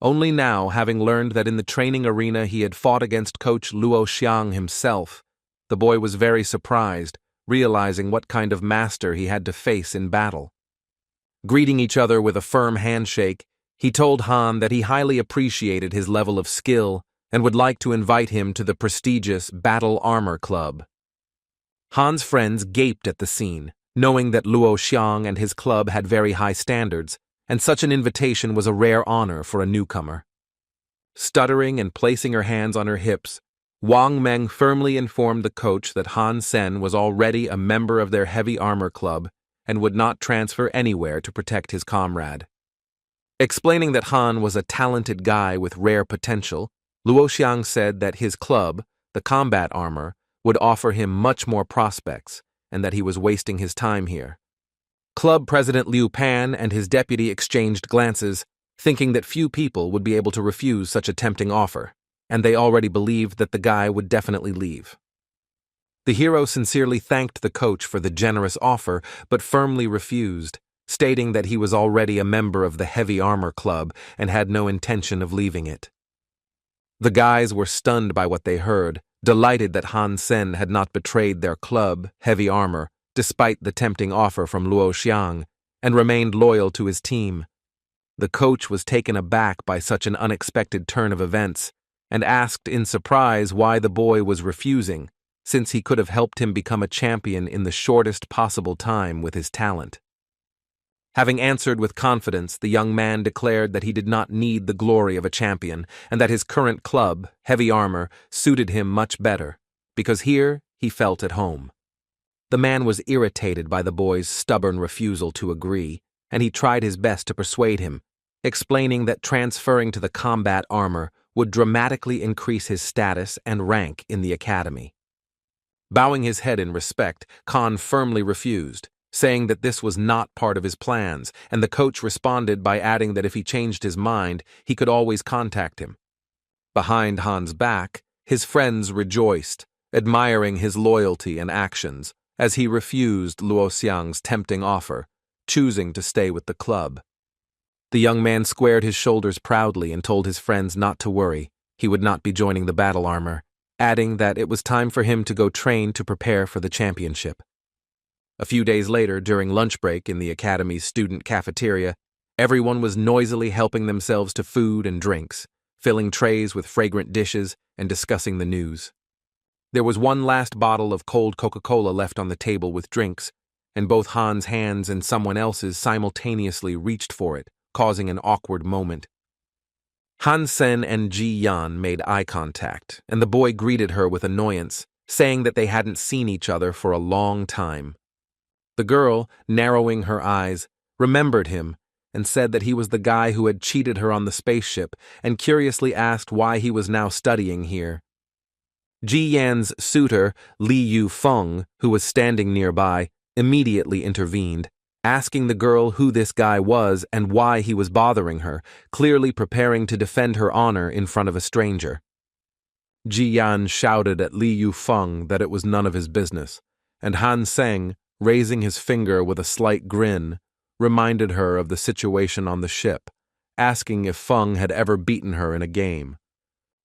Only now, having learned that in the training arena he had fought against Coach Luo Xiang himself, the boy was very surprised, realizing what kind of master he had to face in battle. Greeting each other with a firm handshake, he told Han that he highly appreciated his level of skill and would like to invite him to the prestigious Battle Armor Club. Han's friends gaped at the scene, knowing that Luo Xiang and his club had very high standards, and such an invitation was a rare honor for a newcomer. Stuttering and placing her hands on her hips, Wang Meng firmly informed the coach that Han Sen was already a member of their heavy armor club and would not transfer anywhere to protect his comrade. Explaining that Han was a talented guy with rare potential, Luo Xiang said that his club, the Combat Armor, would offer him much more prospects and that he was wasting his time here. Club President Liu Pan and his deputy exchanged glances, thinking that few people would be able to refuse such a tempting offer, and they already believed that the guy would definitely leave. The hero sincerely thanked the coach for the generous offer, but firmly refused, stating that he was already a member of the Heavy Armor Club and had no intention of leaving it. The guys were stunned by what they heard, delighted that Han Sen had not betrayed their club, Heavy Armor, despite the tempting offer from Luo Xiang, and remained loyal to his team. The coach was taken aback by such an unexpected turn of events, and asked in surprise why the boy was refusing, since he could have helped him become a champion in the shortest possible time with his talent. Having answered with confidence, the young man declared that he did not need the glory of a champion, and that his current club, Heavy Armor, suited him much better, because here he felt at home. The man was irritated by the boy's stubborn refusal to agree, and he tried his best to persuade him, explaining that transferring to the Combat Armor would dramatically increase his status and rank in the academy. Bowing his head in respect, Khan firmly refused, saying that this was not part of his plans, and the coach responded by adding that if he changed his mind, he could always contact him. Behind Han's back, his friends rejoiced, admiring his loyalty and actions, as he refused Luo Xiang's tempting offer, choosing to stay with the club. The young man squared his shoulders proudly and told his friends not to worry, he would not be joining the battle armor, adding that it was time for him to go train to prepare for the championship. A few days later, during lunch break in the academy's student cafeteria, everyone was noisily helping themselves to food and drinks, filling trays with fragrant dishes and discussing the news. There was one last bottle of cold Coca-Cola left on the table with drinks, and both Han's hands and someone else's simultaneously reached for it, causing an awkward moment. Hansen and Ji-yan made eye contact, and the boy greeted her with annoyance, saying that they hadn't seen each other for a long time. The girl, narrowing her eyes, remembered him and said that he was the guy who had cheated her on the spaceship and curiously asked why he was now studying here. Ji-yan's suitor, Li Yu-feng, who was standing nearby, immediately intervened, asking the girl who this guy was and why he was bothering her, clearly preparing to defend her honor in front of a stranger. Ji-yan shouted at Li Yu-feng that it was none of his business, and Han Seng, raising his finger with a slight grin, reminded her of the situation on the ship, asking if Feng had ever beaten her in a game.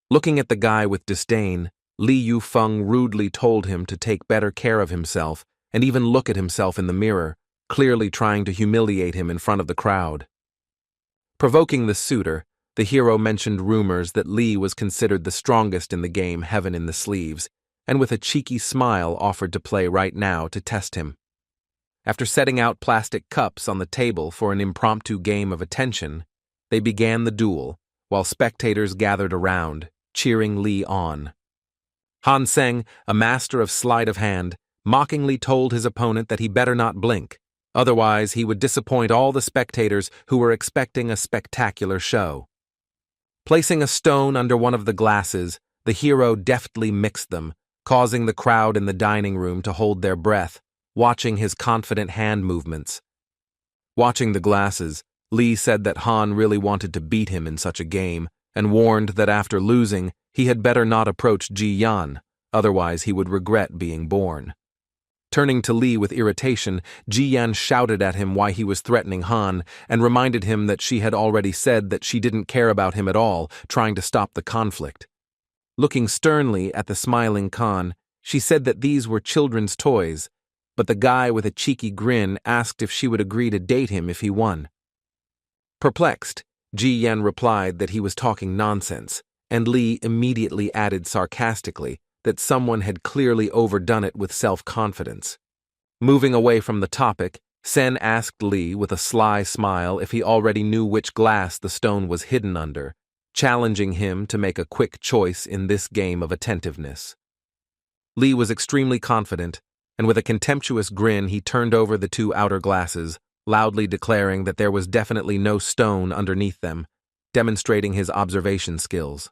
Looking at the guy with disdain, Li Yu-feng rudely told him to take better care of himself and even look at himself in the mirror, clearly trying to humiliate him in front of the crowd. Provoking the suitor, the hero mentioned rumors that Li was considered the strongest in the game Heaven in the Sleeves, and with a cheeky smile offered to play right now to test him. After setting out plastic cups on the table for an impromptu game of attention, they began the duel, while spectators gathered around, cheering Li on. Han Seng, a master of sleight of hand, mockingly told his opponent that he better not blink, otherwise he would disappoint all the spectators who were expecting a spectacular show. Placing a stone under one of the glasses, the hero deftly mixed them, causing the crowd in the dining room to hold their breath, watching his confident hand movements. Watching the glasses, Li said that Han really wanted to beat him in such a game, and warned that after losing, he had better not approach Ji-yan, otherwise he would regret being born. Turning to Li with irritation, Ji-yan shouted at him why he was threatening Han, and reminded him that she had already said that she didn't care about him at all, trying to stop the conflict. Looking sternly at the smiling Khan, she said that these were children's toys, but the guy with a cheeky grin asked if she would agree to date him if he won. Perplexed, Ji-yan replied that he was talking nonsense, and Li immediately added sarcastically that someone had clearly overdone it with self-confidence. Moving away from the topic, Sen asked Li with a sly smile if he already knew which glass the stone was hidden under, challenging him to make a quick choice in this game of attentiveness. Li was extremely confident, and with a contemptuous grin he turned over the two outer glasses, loudly declaring that there was definitely no stone underneath them, demonstrating his observation skills.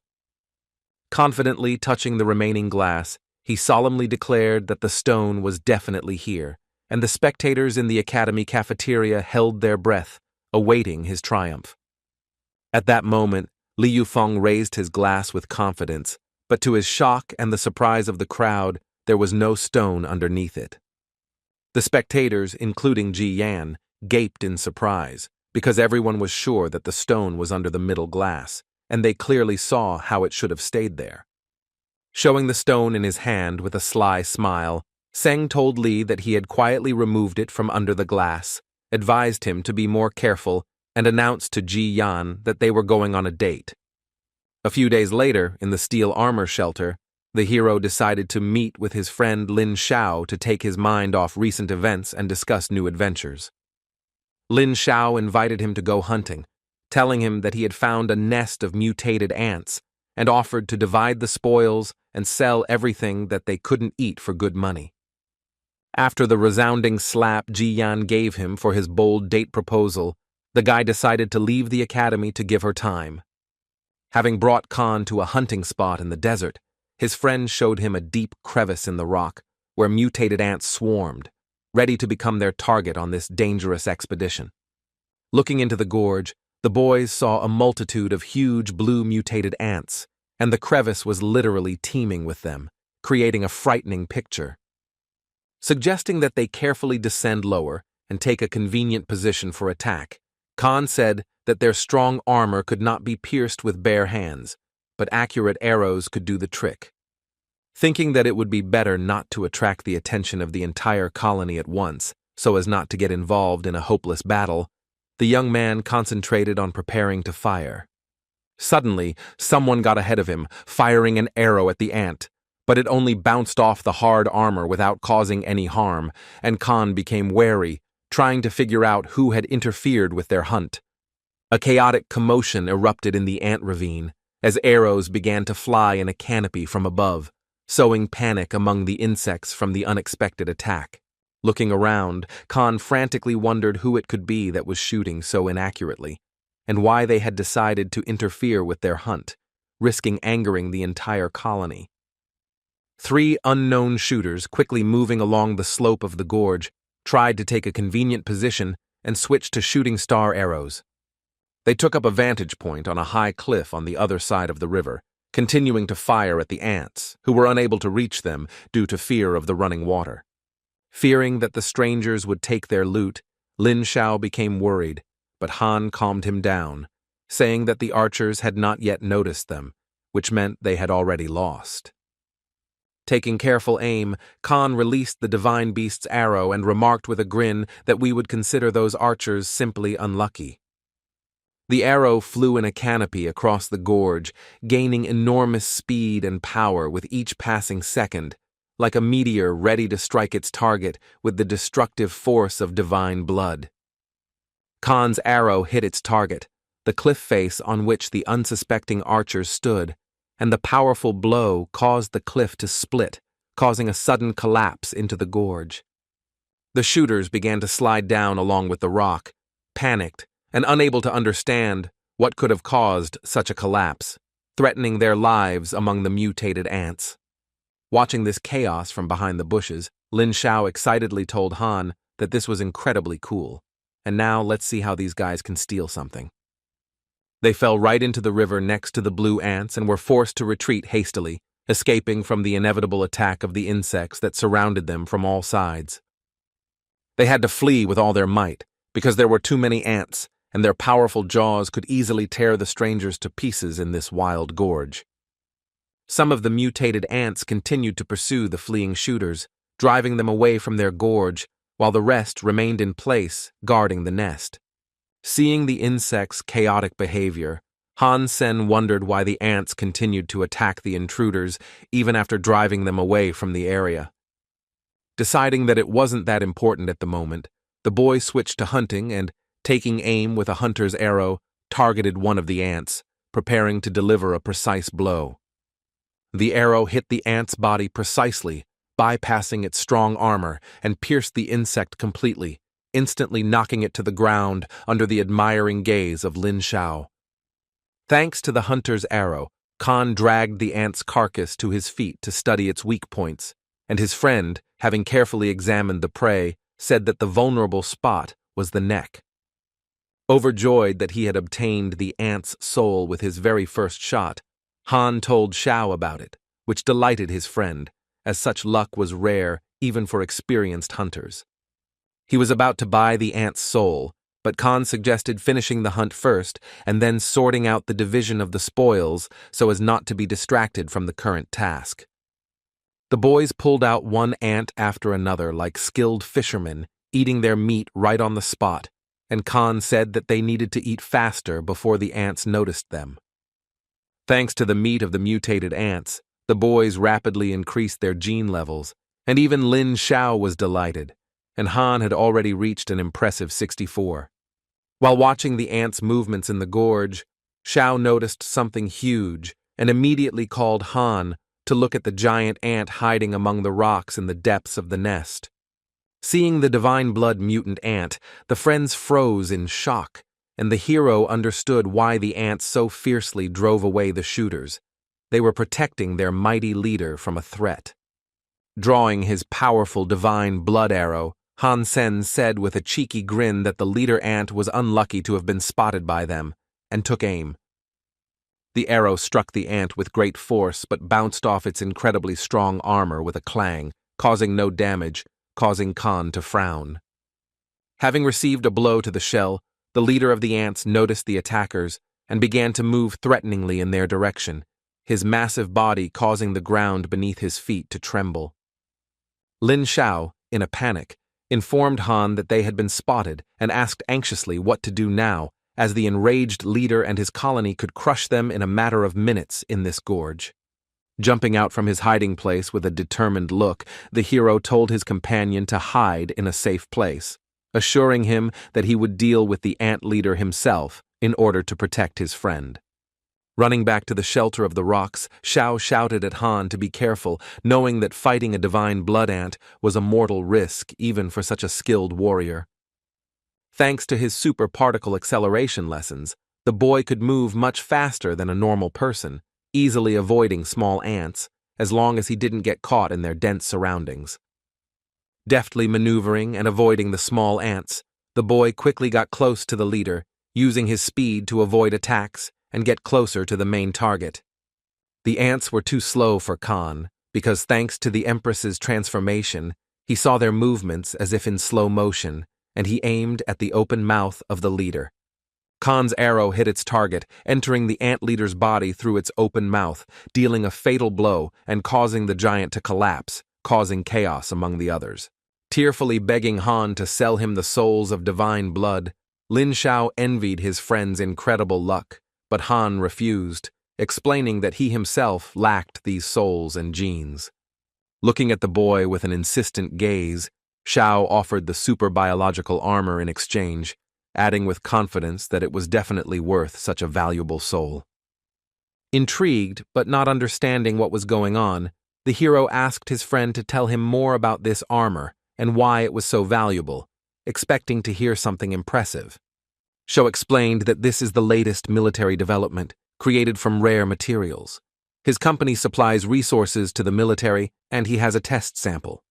Confidently touching the remaining glass, he solemnly declared that the stone was definitely here, and the spectators in the academy cafeteria held their breath, awaiting his triumph. At that moment, Li Yu-feng raised his glass with confidence, but to his shock and the surprise of the crowd, there was no stone underneath it. The spectators, including Ji-yan, gaped in surprise, because everyone was sure that the stone was under the middle glass, and they clearly saw how it should have stayed there. Showing the stone in his hand with a sly smile, Seng told Li that he had quietly removed it from under the glass, advised him to be more careful, and announced to Ji-yan that they were going on a date. A few days later, in the steel armor shelter, the hero decided to meet with his friend Lin Xiao to take his mind off recent events and discuss new adventures. Lin Xiao invited him to go hunting, telling him that he had found a nest of mutated ants and offered to divide the spoils and sell everything that they couldn't eat for good money. After the resounding slap Ji-yan gave him for his bold date proposal, the guy decided to leave the academy to give her time. Having brought Khan to a hunting spot in the desert, his friend showed him a deep crevice in the rock where mutated ants swarmed, ready to become their target on this dangerous expedition. Looking into the gorge, the boys saw a multitude of huge blue mutated ants, and the crevice was literally teeming with them, creating a frightening picture. Suggesting that they carefully descend lower and take a convenient position for attack, Khan said that their strong armor could not be pierced with bare hands, but accurate arrows could do the trick. Thinking that it would be better not to attract the attention of the entire colony at once, so as not to get involved in a hopeless battle, the young man concentrated on preparing to fire. Suddenly, someone got ahead of him, firing an arrow at the ant, but it only bounced off the hard armor without causing any harm, and Khan became wary, trying to figure out who had interfered with their hunt. A chaotic commotion erupted in the ant ravine, as arrows began to fly in a canopy from above, sowing panic among the insects from the unexpected attack. Looking around, Khan frantically wondered who it could be that was shooting so inaccurately, and why they had decided to interfere with their hunt, risking angering the entire colony. 3 unknown shooters, quickly moving along the slope of the gorge, tried to take a convenient position and switched to shooting star arrows. They took up a vantage point on a high cliff on the other side of the river, continuing to fire at the ants, who were unable to reach them due to fear of the running water. Fearing that the strangers would take their loot, Lin Shao became worried, but Han calmed him down, saying that the archers had not yet noticed them, which meant they had already lost. Taking careful aim, Khan released the divine beast's arrow and remarked with a grin that we would consider those archers simply unlucky. The arrow flew in a canopy across the gorge, gaining enormous speed and power with each passing second, like a meteor ready to strike its target with the destructive force of divine blood. Khan's arrow hit its target, the cliff face on which the unsuspecting archers stood, and the powerful blow caused the cliff to split, causing a sudden collapse into the gorge. The shooters began to slide down along with the rock, panicked, and unable to understand what could have caused such a collapse, threatening their lives among the mutated ants. Watching this chaos from behind the bushes, Lin Shao excitedly told Han that this was incredibly cool, and now let's see how these guys can steal something. They fell right into the river next to the blue ants and were forced to retreat hastily, escaping from the inevitable attack of the insects that surrounded them from all sides. They had to flee with all their might, because there were too many ants, and their powerful jaws could easily tear the strangers to pieces in this wild gorge. Some of the mutated ants continued to pursue the fleeing shooters, driving them away from their gorge, while the rest remained in place, guarding the nest. Seeing the insects' chaotic behavior, Hansen wondered why the ants continued to attack the intruders even after driving them away from the area. Deciding that it wasn't that important at the moment, the boy switched to hunting and, taking aim with a hunter's arrow, targeted one of the ants, preparing to deliver a precise blow. The arrow hit the ant's body precisely, bypassing its strong armor, and pierced the insect completely, instantly knocking it to the ground under the admiring gaze of Lin Shao. Thanks to the hunter's arrow, Khan dragged the ant's carcass to his feet to study its weak points, and his friend, having carefully examined the prey, said that the vulnerable spot was the neck. Overjoyed that he had obtained the ant's soul with his very first shot, Han told Shao about it, which delighted his friend, as such luck was rare even for experienced hunters. He was about to buy the ant's soul, but Khan suggested finishing the hunt first and then sorting out the division of the spoils so as not to be distracted from the current task. The boys pulled out one ant after another like skilled fishermen, eating their meat right on the spot, and Khan said that they needed to eat faster before the ants noticed them. Thanks to the meat of the mutated ants, the boys rapidly increased their gene levels, and even Lin Shao was delighted, and Han had already reached an impressive 64. While watching the ants' movements in the gorge, Shao noticed something huge and immediately called Han to look at the giant ant hiding among the rocks in the depths of the nest. Seeing the divine blood mutant ant, the friends froze in shock, and the hero understood why the ants so fiercely drove away the shooters. They were protecting their mighty leader from a threat. Drawing his powerful divine blood arrow, Hansen said with a cheeky grin that the leader ant was unlucky to have been spotted by them, and took aim. The arrow struck the ant with great force but bounced off its incredibly strong armor with a clang, causing no damage, causing Khan to frown. Having received a blow to the shell, the leader of the ants noticed the attackers and began to move threateningly in their direction, his massive body causing the ground beneath his feet to tremble. Lin Xiao, in a panic, informed Han that they had been spotted and asked anxiously what to do now, as the enraged leader and his colony could crush them in a matter of minutes in this gorge. Jumping out from his hiding place with a determined look, the hero told his companion to hide in a safe place, assuring him that he would deal with the ant leader himself in order to protect his friend. Running back to the shelter of the rocks, Xiao shouted at Han to be careful, knowing that fighting a divine blood ant was a mortal risk even for such a skilled warrior. Thanks to his super particle acceleration lessons, the boy could move much faster than a normal person, easily avoiding small ants, as long as he didn't get caught in their dense surroundings. Deftly maneuvering and avoiding the small ants, the boy quickly got close to the leader, using his speed to avoid attacks and get closer to the main target. The ants were too slow for Khan, because thanks to the Empress's transformation, he saw their movements as if in slow motion, and he aimed at the open mouth of the leader. Khan's arrow hit its target, entering the ant leader's body through its open mouth, dealing a fatal blow and causing the giant to collapse, causing chaos among the others. Tearfully begging Han to sell him the souls of divine blood, Lin Xiao envied his friend's incredible luck, but Han refused, explaining that he himself lacked these souls and genes. Looking at the boy with an insistent gaze, Xiao offered the super biological armor in exchange, adding with confidence that it was definitely worth such a valuable soul. Intrigued, but not understanding what was going on, the hero asked his friend to tell him more about this armor and why it was so valuable, expecting to hear something impressive. Xiao explained that this is the latest military development, created from rare materials. His company supplies resources to the military, and he has a test sample.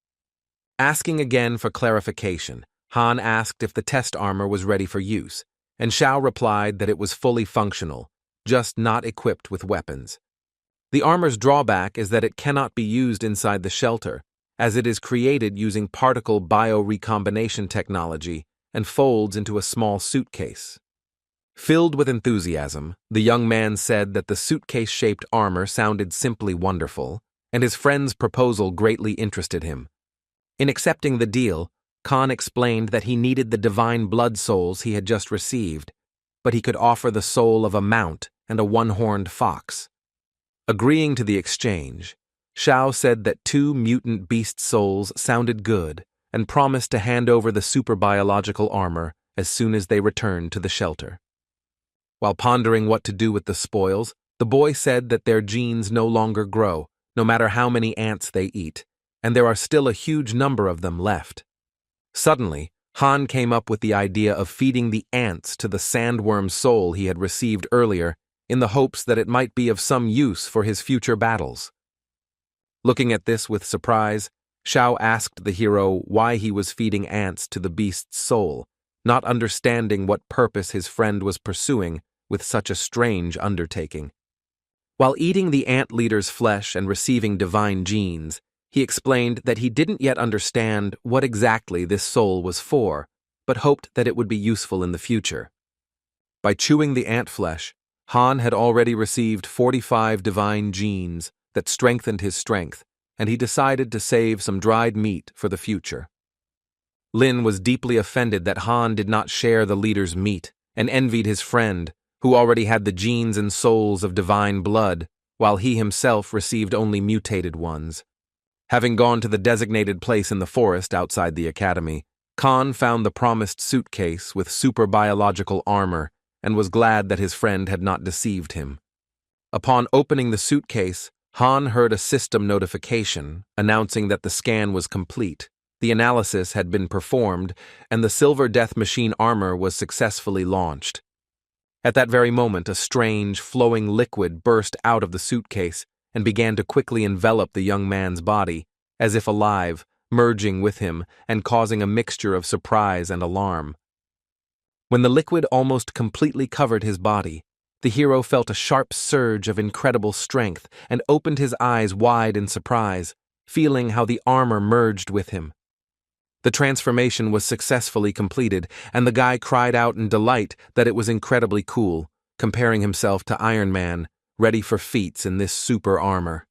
Asking again for clarification, Han asked if the test armor was ready for use, and Xiao replied that it was fully functional, just not equipped with weapons. The armor's drawback is that it cannot be used inside the shelter, as it is created using particle bio-recombination technology and folds into a small suitcase. Filled with enthusiasm, the young man said that the suitcase-shaped armor sounded simply wonderful, and his friend's proposal greatly interested him. In accepting the deal, Khan explained that he needed the divine blood souls he had just received, but he could offer the soul of a mount and a one-horned fox. Agreeing to the exchange, Xiao said that 2 mutant beast souls sounded good and promised to hand over the super biological armor as soon as they returned to the shelter. While pondering what to do with the spoils, the boy said that their genes no longer grow, no matter how many ants they eat, and there are still a huge number of them left. Suddenly, Han came up with the idea of feeding the ants to the sandworm soul he had received earlier, in the hopes that it might be of some use for his future battles. Looking at this with surprise, Xiao asked the hero why he was feeding ants to the beast's soul, not understanding what purpose his friend was pursuing with such a strange undertaking. While eating the ant leader's flesh and receiving divine genes, he explained that he didn't yet understand what exactly this soul was for, but hoped that it would be useful in the future. By chewing the ant flesh, Han had already received 45 divine genes that strengthened his strength, and he decided to save some dried meat for the future. Lin was deeply offended that Han did not share the leader's meat and envied his friend, who already had the genes and souls of divine blood, while he himself received only mutated ones. Having gone to the designated place in the forest outside the academy, Khan found the promised suitcase with super biological armor and was glad that his friend had not deceived him. Upon opening the suitcase, Han heard a system notification announcing that the scan was complete, the analysis had been performed, and the Silver Death Machine armor was successfully launched. At that very moment, a strange, flowing liquid burst out of the suitcase and began to quickly envelop the young man's body, as if alive, merging with him and causing a mixture of surprise and alarm. When the liquid almost completely covered his body, the hero felt a sharp surge of incredible strength and opened his eyes wide in surprise, feeling how the armor merged with him. The transformation was successfully completed, and the guy cried out in delight that it was incredibly cool, comparing himself to Iron Man, ready for feats in this super armor.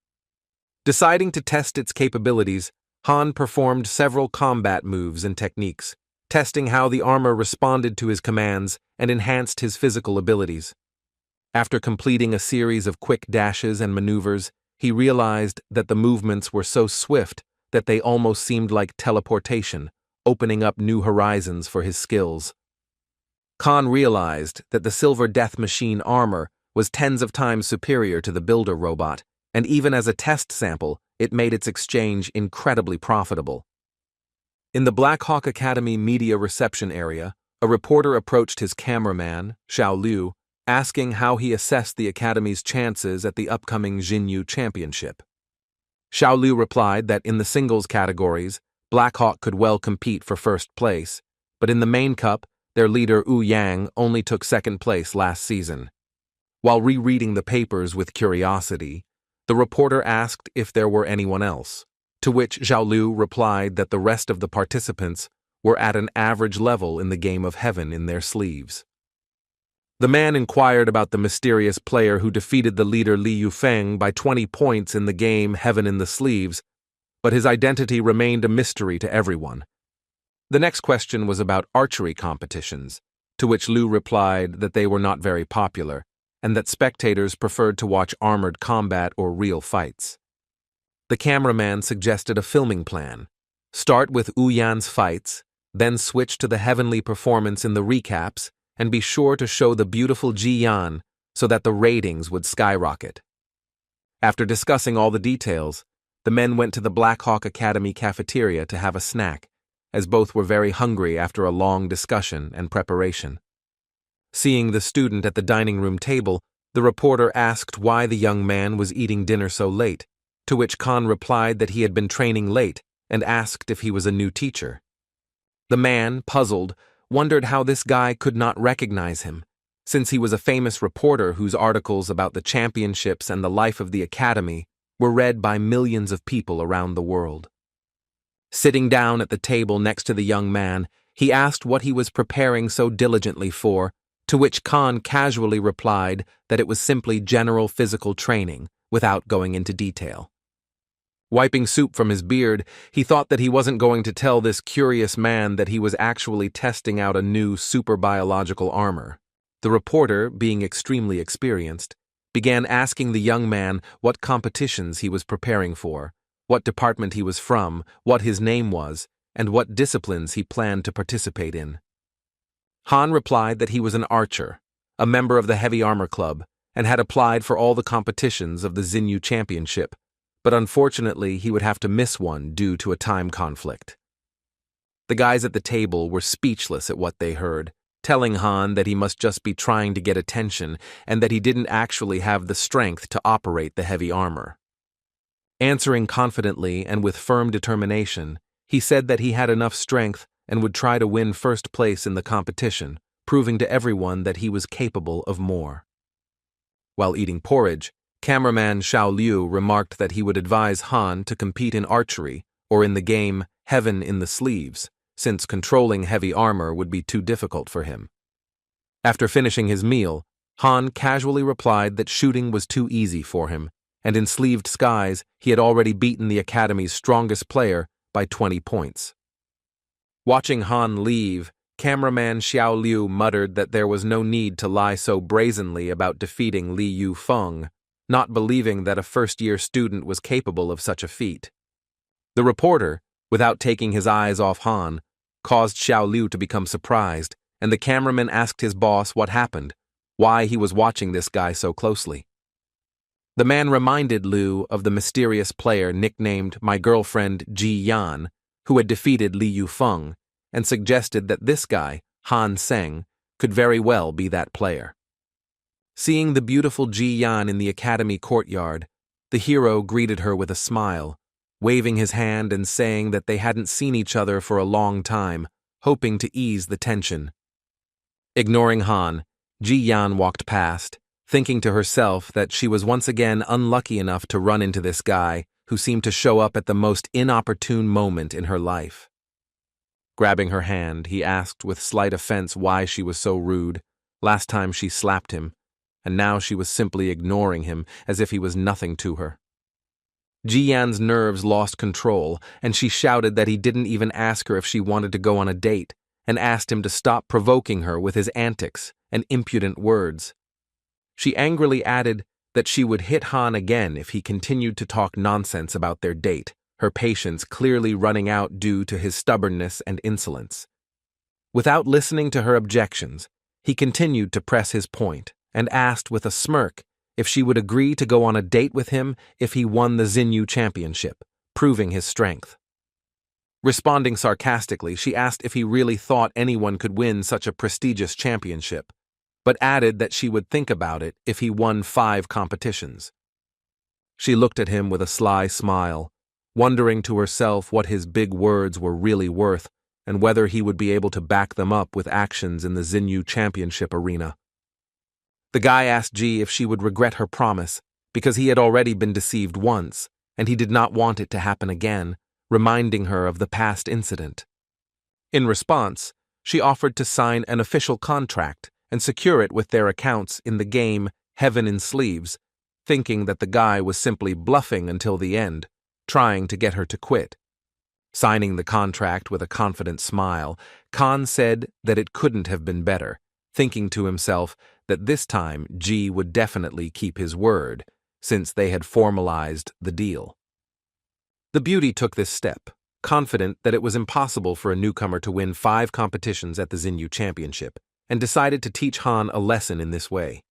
Deciding to test its capabilities, Han performed several combat moves and techniques, testing how the armor responded to his commands and enhanced his physical abilities. After completing a series of quick dashes and maneuvers, he realized that the movements were so swift that they almost seemed like teleportation, opening up new horizons for his skills. Khan realized that the Silver Death Machine armor was tens of times superior to the Builder robot, and even as a test sample, it made its exchange incredibly profitable. In the Black Hawk Academy media reception area, a reporter approached his cameraman, Xiao Liu, asking how he assessed the Academy's chances at the upcoming Xinyu Championship. Xiao Liu replied that in the singles categories, Black Hawk could well compete for first place, but in the main cup, their leader Wu Yang only took second place last season. While rereading the papers with curiosity, the reporter asked if there were anyone else, to which Xiao Liu replied that the rest of the participants were at an average level in the game of heaven in their sleeves. The man inquired about the mysterious player who defeated the leader Li Yufeng by 20 points in the game Heaven in the Sleeves, but his identity remained a mystery to everyone. The next question was about archery competitions, to which Liu replied that they were not very popular, and that spectators preferred to watch armored combat or real fights. The cameraman suggested a filming plan. Start with Wu Yan's fights, then switch to the heavenly performance in the recaps, and be sure to show the beautiful Ji Yan so that the ratings would skyrocket. After discussing all the details, the men went to the Black Hawk Academy cafeteria to have a snack, as both were very hungry after a long discussion and preparation. Seeing the student at the dining room table, the reporter asked why the young man was eating dinner so late, to which Khan replied that he had been training late and asked if he was a new teacher. The man, puzzled, wondered how this guy could not recognize him, since he was a famous reporter whose articles about the championships and the life of the academy were read by millions of people around the world. Sitting down at the table next to the young man, he asked what he was preparing so diligently for, to which Khan casually replied that it was simply general physical training, without going into detail. Wiping soup from his beard, he thought that he wasn't going to tell this curious man that he was actually testing out a new super-biological armor. The reporter, being extremely experienced, began asking the young man what competitions he was preparing for, what department he was from, what his name was, and what disciplines he planned to participate in. Han replied that he was an archer, a member of the Heavy Armor Club, and had applied for all the competitions of the Xinyu Championship, but unfortunately he would have to miss one due to a time conflict. The guys at the table were speechless at what they heard, telling Han that he must just be trying to get attention and that he didn't actually have the strength to operate the heavy armor. Answering confidently and with firm determination, he said that he had enough strength and would try to win first place in the competition, proving to everyone that he was capable of more. While eating porridge, cameraman Xiao Liu remarked that he would advise Han to compete in archery or in the game Heaven in the Sleeves, since controlling heavy armor would be too difficult for him. After finishing his meal, Han casually replied that shooting was too easy for him, and in Sleeved Skies he had already beaten the Academy's strongest player by 20 points. Watching Han leave, cameraman Xiao Liu muttered that there was no need to lie so brazenly about defeating Li Yufeng, not believing that a first-year student was capable of such a feat. The reporter, without taking his eyes off Han, caused Xiao Liu to become surprised, and the cameraman asked his boss what happened, why he was watching this guy so closely. The man reminded Liu of the mysterious player nicknamed My Girlfriend Ji Yan, who had defeated Li Yufeng, and suggested that this guy, Hansen, could very well be that player. Seeing the beautiful Ji Yan in the academy courtyard, the hero greeted her with a smile, waving his hand and saying that they hadn't seen each other for a long time, hoping to ease the tension. Ignoring Han, Ji Yan walked past, thinking to herself that she was once again unlucky enough to run into this guy who seemed to show up at the most inopportune moment in her life. Grabbing her hand, he asked with slight offense why she was so rude, last time she slapped him, and now she was simply ignoring him as if he was nothing to her. Ji Yan's nerves lost control, and she shouted that he didn't even ask her if she wanted to go on a date, and asked him to stop provoking her with his antics and impudent words. She angrily added that she would hit Han again if he continued to talk nonsense about their date, her patience clearly running out due to his stubbornness and insolence. Without listening to her objections, he continued to press his point and asked with a smirk if she would agree to go on a date with him if he won the Xinyu championship, proving his strength. Responding sarcastically, she asked if he really thought anyone could win such a prestigious championship, but added that she would think about it if he won 5 competitions. She looked at him with a sly smile, wondering to herself what his big words were really worth and whether he would be able to back them up with actions in the Xinyu championship arena. The guy asked Ji if she would regret her promise because he had already been deceived once and he did not want it to happen again, reminding her of the past incident. In response, she offered to sign an official contract and secure it with their accounts in the game Heaven in Sleeves, thinking that the guy was simply bluffing until the end, trying to get her to quit. Signing the contract with a confident smile, Khan said that it couldn't have been better, thinking to himself that this time Ji would definitely keep his word, since they had formalized the deal. The beauty took this step, confident that it was impossible for a newcomer to win 5 competitions at the Xinyu Championship, and decided to teach Han a lesson in this way.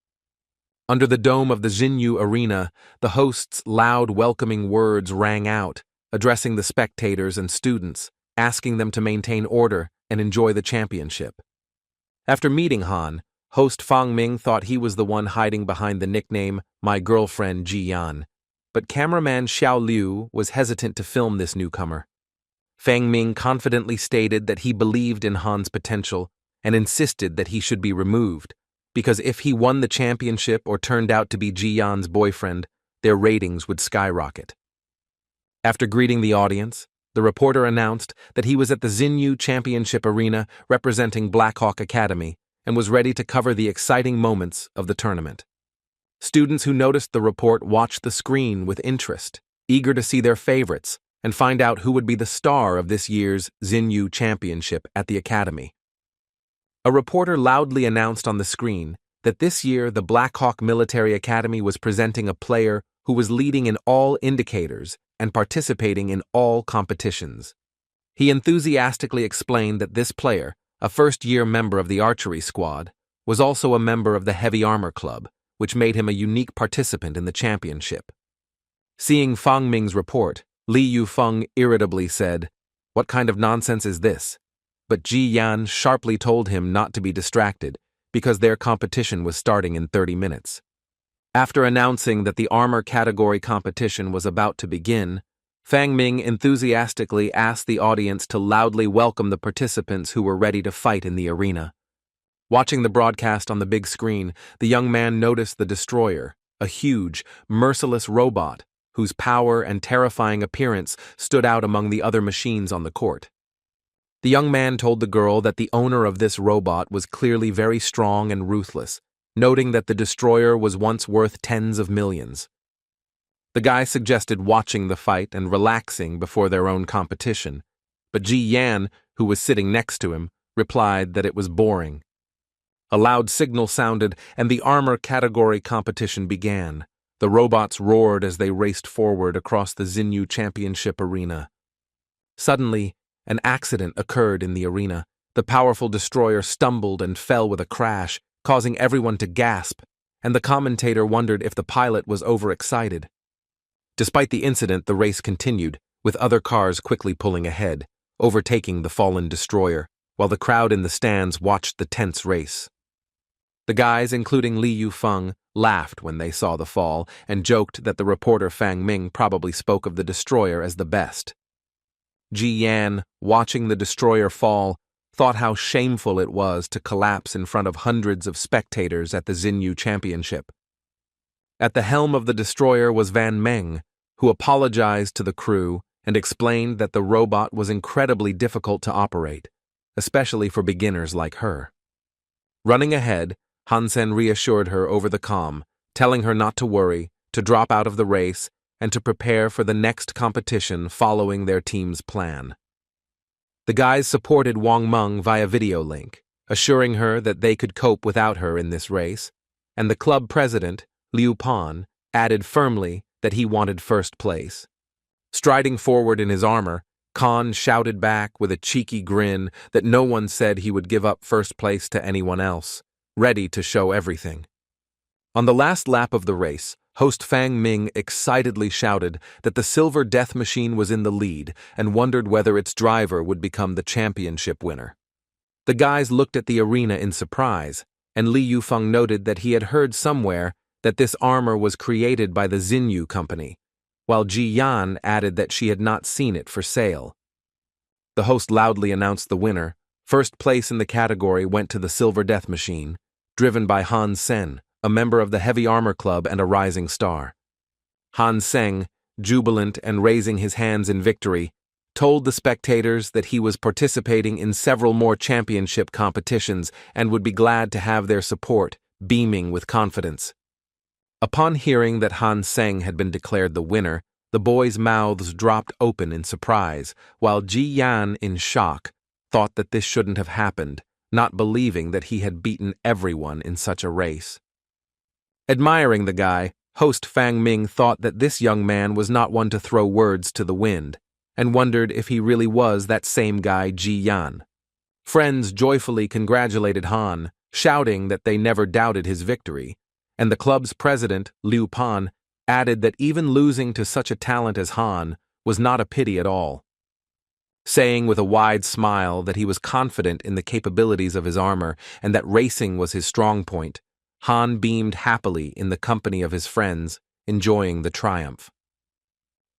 Under the dome of the Xinyu arena, the host's loud welcoming words rang out, addressing the spectators and students, asking them to maintain order and enjoy the championship. After meeting Han, host Fang Ming thought he was the one hiding behind the nickname My Girlfriend Ji Yan, but cameraman Xiao Liu was hesitant to film this newcomer. Fang Ming confidently stated that he believed in Han's potential and insisted that he should be removed, because if he won the championship or turned out to be Ji Yan's boyfriend, their ratings would skyrocket. After greeting the audience, the reporter announced that he was at the Xinyu Championship Arena representing Blackhawk Academy and was ready to cover the exciting moments of the tournament. Students who noticed the report watched the screen with interest, eager to see their favorites and find out who would be the star of this year's Xinyu Championship at the Academy. A reporter loudly announced on the screen that this year the Blackhawk Military Academy was presenting a player who was leading in all indicators and participating in all competitions. He enthusiastically explained that this player, a first-year member of the archery squad, was also a member of the Heavy Armor Club, which made him a unique participant in the championship. Seeing Fang Ming's report, Li Yufeng irritably said, "What kind of nonsense is this?" But Ji Yan sharply told him not to be distracted because their competition was starting in 30 minutes. After announcing that the armor category competition was about to begin, Fang Ming enthusiastically asked the audience to loudly welcome the participants who were ready to fight in the arena. Watching the broadcast on the big screen, the young man noticed the destroyer, a huge, merciless robot whose power and terrifying appearance stood out among the other machines on the court. The young man told the girl that the owner of this robot was clearly very strong and ruthless, noting that the destroyer was once worth tens of millions. The guy suggested watching the fight and relaxing before their own competition, but Ji Yan, who was sitting next to him, replied that it was boring. A loud signal sounded and the armor category competition began. The robots roared as they raced forward across the Xinyu Championship arena. Suddenly, an accident occurred in the arena. The powerful destroyer stumbled and fell with a crash, causing everyone to gasp, and the commentator wondered if the pilot was overexcited. Despite the incident, the race continued, with other cars quickly pulling ahead, overtaking the fallen destroyer, while the crowd in the stands watched the tense race. The guys, including Li Yufeng, laughed when they saw the fall and joked that the reporter Fang Ming probably spoke of the destroyer as the best. Ji Yan, watching the destroyer fall, thought how shameful it was to collapse in front of hundreds of spectators at the Xinyu Championship. At the helm of the destroyer was Van Meng, who apologized to the crew and explained that the robot was incredibly difficult to operate, especially for beginners like her. Running ahead, Hansen reassured her over the comm, telling her not to worry, to drop out of the race, and to prepare for the next competition following their team's plan. The guys supported Wang Meng via video link, assuring her that they could cope without her in this race, and the club president, Liu Pan, added firmly that he wanted first place. Striding forward in his armor, Khan shouted back with a cheeky grin that no one said he would give up first place to anyone else, ready to show everything. On the last lap of the race, host Fang Ming excitedly shouted that the silver death machine was in the lead and wondered whether its driver would become the championship winner. The guys looked at the arena in surprise, and Li Yufeng noted that he had heard somewhere that this armor was created by the Xinyu company, while Ji Yan added that she had not seen it for sale. The host loudly announced the winner. First place in the category went to the Silver Death Machine, driven by Hansen, a member of the Heavy Armor Club and a rising star. Hansen, jubilant and raising his hands in victory, told the spectators that he was participating in several more championship competitions and would be glad to have their support, beaming with confidence. Upon hearing that Hansen had been declared the winner, the boys' mouths dropped open in surprise, while Ji Yan, in shock, thought that this shouldn't have happened, not believing that he had beaten everyone in such a race. Admiring the guy, host Fang Ming thought that this young man was not one to throw words to the wind, and wondered if he really was that same guy Ji Yan. Friends joyfully congratulated Han, shouting that they never doubted his victory, and the club's president, Liu Pan, added that even losing to such a talent as Han was not a pity at all. Saying with a wide smile that he was confident in the capabilities of his armor and that racing was his strong point, Han beamed happily in the company of his friends, enjoying the triumph.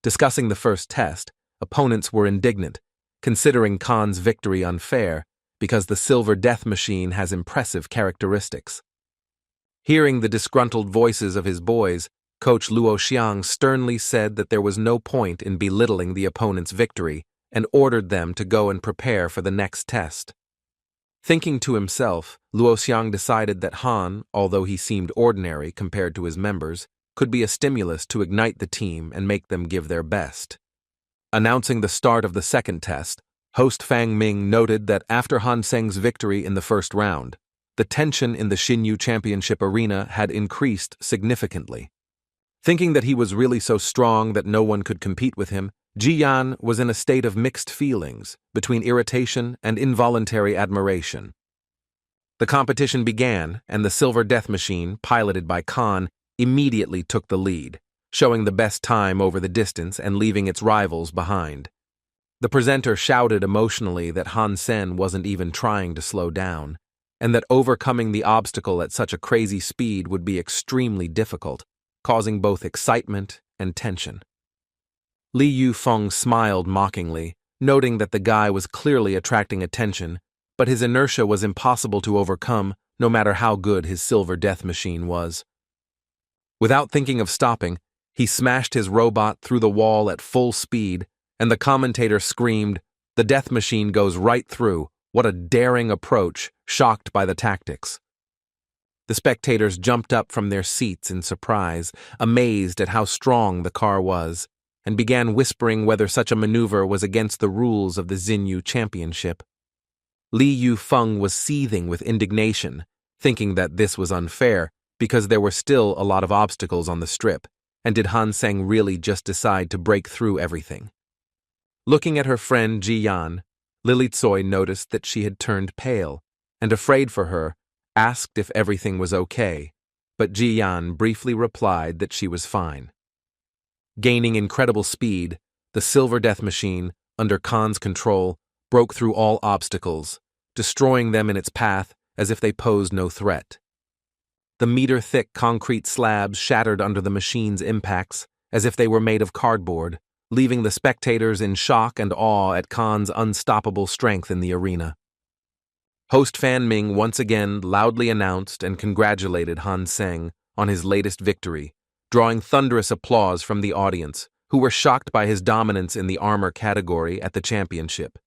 Discussing the first test, opponents were indignant, considering Khan's victory unfair because the Silver Death Machine has impressive characteristics. Hearing the disgruntled voices of his boys, Coach Luo Xiang sternly said that there was no point in belittling the opponent's victory and ordered them to go and prepare for the next test. Thinking to himself, Luo Xiang decided that Han, although he seemed ordinary compared to his members, could be a stimulus to ignite the team and make them give their best. Announcing the start of the second test, host Fang Ming noted that after Han Seng's victory in the first round, the tension in the Xinyu Championship arena had increased significantly. Thinking that he was really so strong that no one could compete with him, Ji Yan was in a state of mixed feelings, between irritation and involuntary admiration. The competition began, and the Silver Death Machine, piloted by Khan, immediately took the lead, showing the best time over the distance and leaving its rivals behind. The presenter shouted emotionally that Hansen wasn't even trying to slow down, and that overcoming the obstacle at such a crazy speed would be extremely difficult, causing both excitement and tension. Li Yufeng smiled mockingly, noting that the guy was clearly attracting attention, but his inertia was impossible to overcome no matter how good his Silver Death Machine was. Without thinking of stopping, he smashed his robot through the wall at full speed, and the commentator screamed, "The Death Machine goes right through. What a daring approach," shocked by the tactics. The spectators jumped up from their seats in surprise, amazed at how strong the car was, and began whispering whether such a maneuver was against the rules of the Xinyu Championship. Li Yufeng was seething with indignation, thinking that this was unfair because there were still a lot of obstacles on the strip, and did Hansen really just decide to break through everything? Looking at her friend Ji Yan, Lily Tsoi noticed that she had turned pale, and afraid for her, asked if everything was okay, but Ji Yan briefly replied that she was fine. Gaining incredible speed, the Silver Death Machine, under Khan's control, broke through all obstacles, destroying them in its path as if they posed no threat. The meter-thick concrete slabs shattered under the machine's impacts as if they were made of cardboard, leaving the spectators in shock and awe at Khan's unstoppable strength in the arena. Host Fan Ming once again loudly announced and congratulated Han Seng on his latest victory, drawing thunderous applause from the audience, who were shocked by his dominance in the armor category at the championship.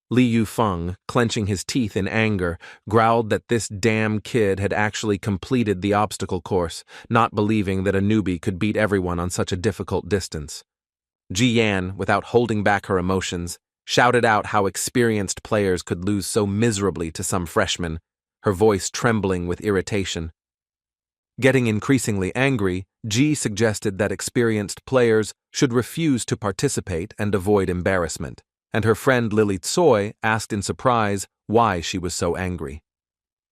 Li Yufeng, clenching his teeth in anger, growled that this damn kid had actually completed the obstacle course, not believing that a newbie could beat everyone on such a difficult distance. Ji Yan, without holding back her emotions, shouted out how experienced players could lose so miserably to some freshmen, her voice trembling with irritation. Getting increasingly angry, Ji suggested that experienced players should refuse to participate and avoid embarrassment, and her friend Lily Tsoi asked in surprise why she was so angry.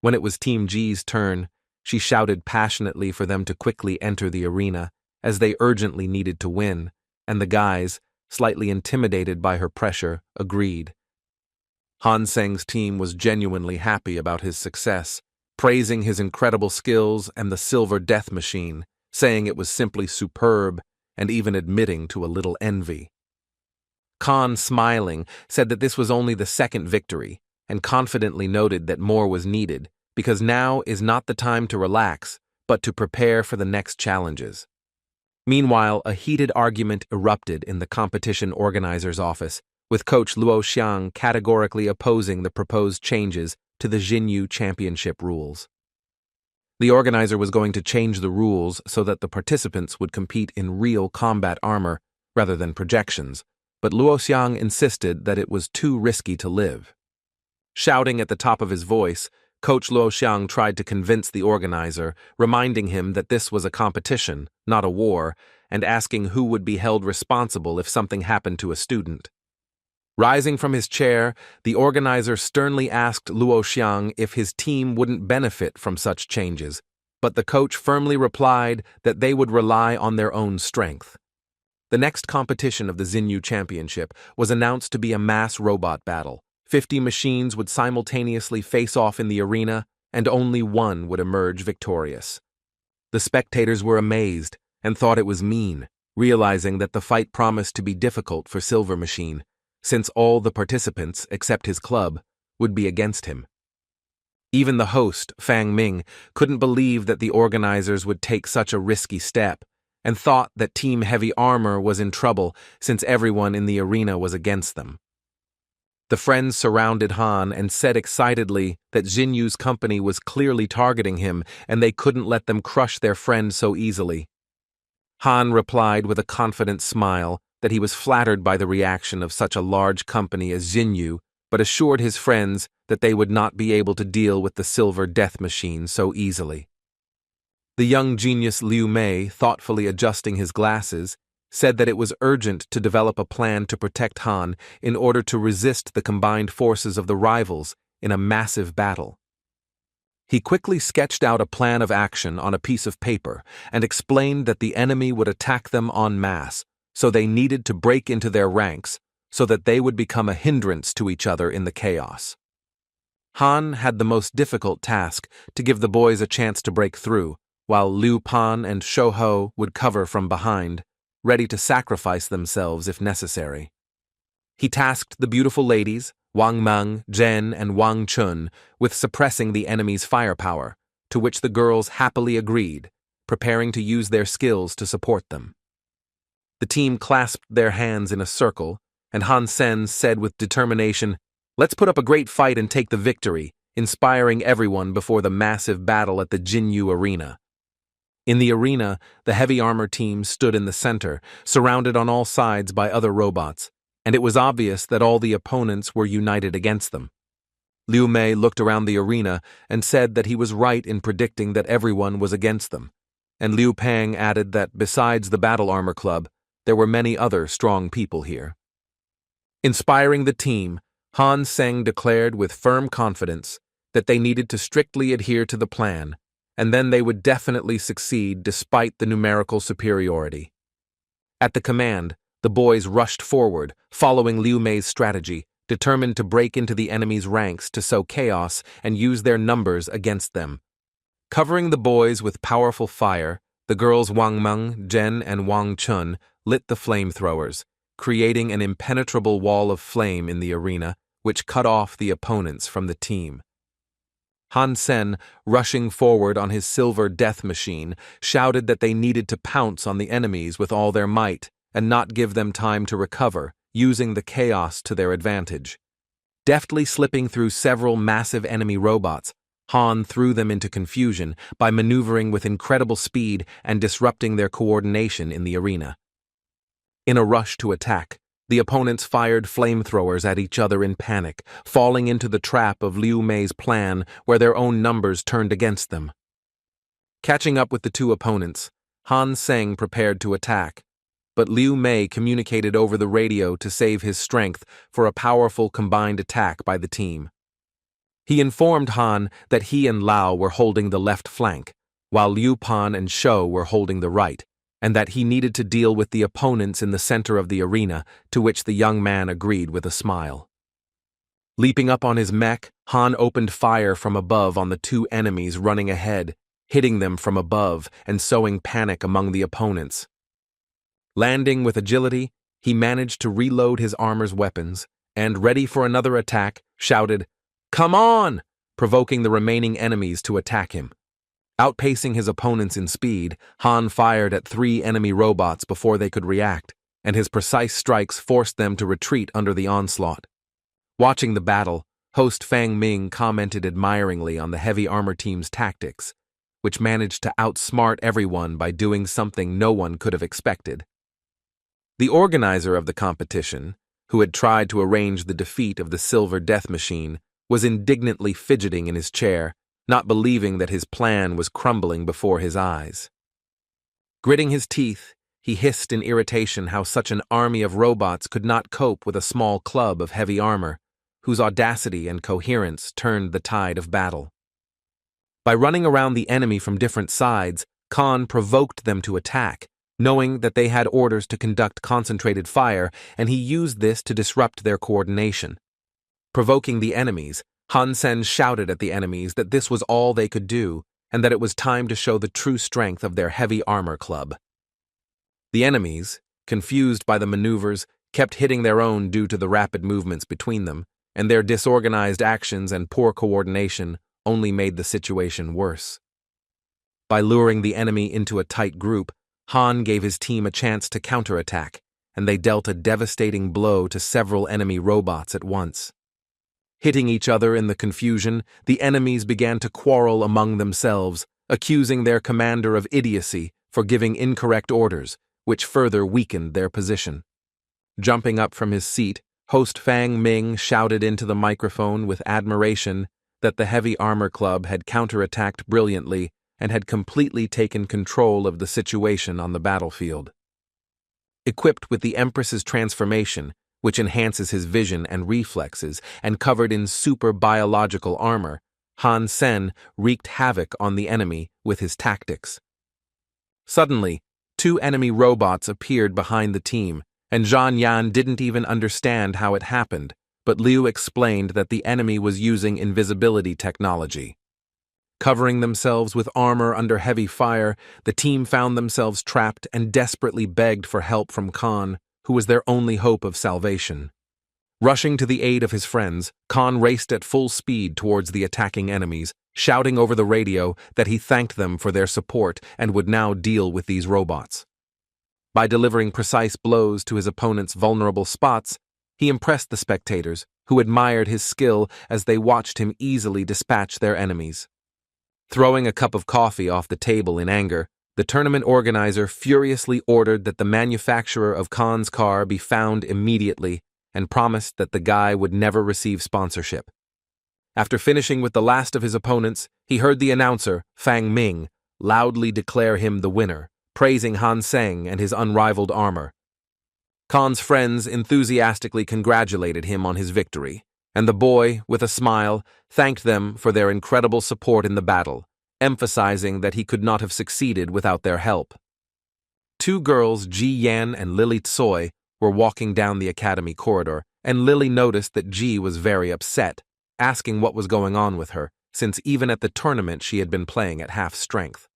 When it was Team Ji's turn, she shouted passionately for them to quickly enter the arena, as they urgently needed to win, and the guys, slightly intimidated by her pressure, agreed. Hansen's team was genuinely happy about his success, praising his incredible skills and the silver death machine, saying it was simply superb and even admitting to a little envy. Khan, smiling, said that this was only the second victory, and confidently noted that more was needed, because now is not the time to relax, but to prepare for the next challenges. Meanwhile, a heated argument erupted in the competition organizer's office, with Coach Luo Xiang categorically opposing the proposed changes to the Xinyu Championship rules. The organizer was going to change the rules so that the participants would compete in real combat armor rather than projections, but Luo Xiang insisted that it was too risky to live. Shouting at the top of his voice, Coach Luo Xiang tried to convince the organizer, reminding him that this was a competition, not a war, and asking who would be held responsible if something happened to a student. Rising from his chair, the organizer sternly asked Luo Xiang if his team wouldn't benefit from such changes, but the coach firmly replied that they would rely on their own strength. The next competition of the Xinyu Championship was announced to be a mass robot battle. 50 machines would simultaneously face off in the arena, and only one would emerge victorious. The spectators were amazed and thought it was mean, realizing that the fight promised to be difficult for Silver Machine, since all the participants, except his club, would be against him. Even the host, Fang Ming, couldn't believe that the organizers would take such a risky step, and thought that Team Heavy Armor was in trouble since everyone in the arena was against them. The friends surrounded Han and said excitedly that Xinyu's company was clearly targeting him and they couldn't let them crush their friend so easily. Han replied with a confident smile that he was flattered by the reaction of such a large company as Xinyu, but assured his friends that they would not be able to deal with the silver death machine so easily. The young genius Liu Mei, thoughtfully adjusting his glasses, said that it was urgent to develop a plan to protect Han in order to resist the combined forces of the rivals in a massive battle. He quickly sketched out a plan of action on a piece of paper and explained that the enemy would attack them en masse, so they needed to break into their ranks so that they would become a hindrance to each other in the chaos. Han had the most difficult task to give the boys a chance to break through, while Liu Pan and Shou Ho would cover from behind, ready to sacrifice themselves if necessary. He tasked the beautiful ladies, Wang Meng, Zhen, and Wang Chun, with suppressing the enemy's firepower, to which the girls happily agreed, preparing to use their skills to support them. The team clasped their hands in a circle, and Hansen said with determination, "Let's put up a great fight and take the victory," inspiring everyone before the massive battle at the Xinyu arena. In the arena, the heavy armor team stood in the center, surrounded on all sides by other robots, and it was obvious that all the opponents were united against them. Liu Mei looked around the arena and said that he was right in predicting that everyone was against them, and Liu Pang added that besides the Battle Armor Club, there were many other strong people here. Inspiring the team, Han Seng declared with firm confidence that they needed to strictly adhere to the plan, and then they would definitely succeed despite the numerical superiority. At the command, the boys rushed forward, following Liu Mei's strategy, determined to break into the enemy's ranks to sow chaos and use their numbers against them. Covering the boys with powerful fire, the girls Wang Meng, Zhen, and Wang Chun lit the flamethrowers, creating an impenetrable wall of flame in the arena, which cut off the opponents from the team. Hansen, rushing forward on his silver death machine, shouted that they needed to pounce on the enemies with all their might and not give them time to recover, using the chaos to their advantage. Deftly slipping through several massive enemy robots, Han threw them into confusion by maneuvering with incredible speed and disrupting their coordination in the arena. In a rush to attack, the opponents fired flamethrowers at each other in panic, falling into the trap of Liu Mei's plan where their own numbers turned against them. Catching up with the two opponents, Hansen prepared to attack, but Liu Mei communicated over the radio to save his strength for a powerful combined attack by the team. He informed Han that he and Lao were holding the left flank, while Liu Pan and Shou were holding the right, and that he needed to deal with the opponents in the center of the arena, to which the young man agreed with a smile. Leaping up on his mech, Han opened fire from above on the two enemies running ahead, hitting them from above and sowing panic among the opponents. Landing with agility, he managed to reload his armor's weapons, and, ready for another attack, shouted, "Come on!" provoking the remaining enemies to attack him. Outpacing his opponents in speed, Han fired at 3 enemy robots before they could react, and his precise strikes forced them to retreat under the onslaught. Watching the battle, host Fang Ming commented admiringly on the heavy armor team's tactics, which managed to outsmart everyone by doing something no one could have expected. The organizer of the competition, who had tried to arrange the defeat of the Silver Death Machine, was indignantly fidgeting in his chair, not believing that his plan was crumbling before his eyes. Gritting his teeth, he hissed in irritation how such an army of robots could not cope with a small club of heavy armor, whose audacity and coherence turned the tide of battle. By running around the enemy from different sides, Khan provoked them to attack, knowing that they had orders to conduct concentrated fire, and he used this to disrupt their coordination. Provoking the enemies, Hansen shouted at the enemies that this was all they could do, and that it was time to show the true strength of their heavy armor club. The enemies, confused by the maneuvers, kept hitting their own due to the rapid movements between them, and their disorganized actions and poor coordination only made the situation worse. By luring the enemy into a tight group, Han gave his team a chance to counterattack, and they dealt a devastating blow to several enemy robots at once. Hitting each other in the confusion, the enemies began to quarrel among themselves, accusing their commander of idiocy for giving incorrect orders, which further weakened their position. Jumping up from his seat, host Fang Ming shouted into the microphone with admiration that the Heavy Armor Club had counterattacked brilliantly and had completely taken control of the situation on the battlefield. Equipped with the Empress's transformation, which enhances his vision and reflexes, and covered in super biological armor, Hansen wreaked havoc on the enemy with his tactics. Suddenly, 2 enemy robots appeared behind the team, and Zhang Yan didn't even understand how it happened, but Liu explained that the enemy was using invisibility technology. Covering themselves with armor under heavy fire, the team found themselves trapped and desperately begged for help from Khan, who was their only hope of salvation. Rushing to the aid of his friends, Khan raced at full speed towards the attacking enemies, shouting over the radio that he thanked them for their support and would now deal with these robots. By delivering precise blows to his opponent's vulnerable spots, he impressed the spectators, who admired his skill as they watched him easily dispatch their enemies. Throwing a cup of coffee off the table in anger, the tournament organizer furiously ordered that the manufacturer of Khan's car be found immediately and promised that the guy would never receive sponsorship. After finishing with the last of his opponents, he heard the announcer, Fang Ming, loudly declare him the winner, praising Hansen and his unrivaled armor. Khan's friends enthusiastically congratulated him on his victory, and the boy, with a smile, thanked them for their incredible support in the battle, emphasizing that he could not have succeeded without their help. 2 girls, Ji Yan and Lily Tsoi, were walking down the academy corridor, and Lily noticed that Ji was very upset, asking what was going on with her, since even at the tournament she had been playing at half strength.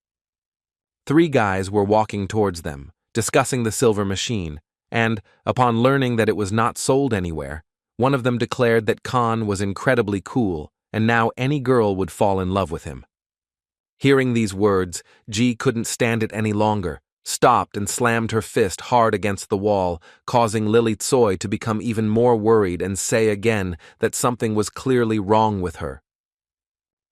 3 guys were walking towards them, discussing the silver machine, and, upon learning that it was not sold anywhere, one of them declared that Khan was incredibly cool, and now any girl would fall in love with him. Hearing these words, Ji couldn't stand it any longer, stopped and slammed her fist hard against the wall, causing Lily Tsoi to become even more worried and say again that something was clearly wrong with her.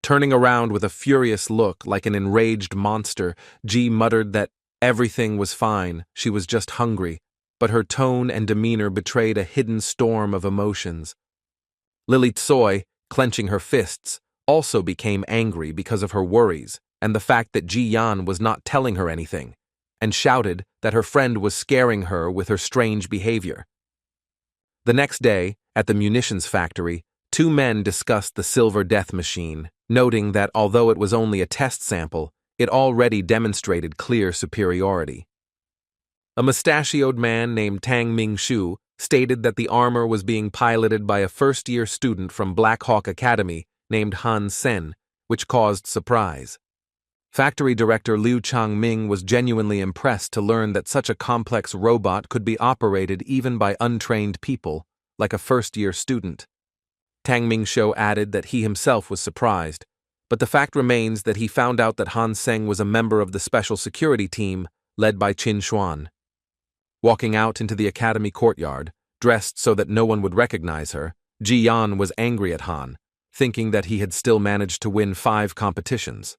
Turning around with a furious look like an enraged monster, Ji muttered that everything was fine, she was just hungry, but her tone and demeanor betrayed a hidden storm of emotions. Lily Tsoi, clenching her fists, also became angry because of her worries and the fact that Ji Yan was not telling her anything, and shouted that her friend was scaring her with her strange behavior. The next day, at the munitions factory, two men discussed the silver death machine, noting that although it was only a test sample, it already demonstrated clear superiority. A mustachioed man named Tang Ming-shu stated that the armor was being piloted by a first-year student from Black Hawk Academy named Hansen, which caused surprise. Factory director Liu Changming was genuinely impressed to learn that such a complex robot could be operated even by untrained people, like a first-year student. Tang Ming-shu added that he himself was surprised, but the fact remains that he found out that Hansen was a member of the special security team led by Chinuan. Walking out into the academy courtyard, dressed so that no one would recognize her, Ji Yan was angry at Han, thinking that he had still managed to win 5 competitions.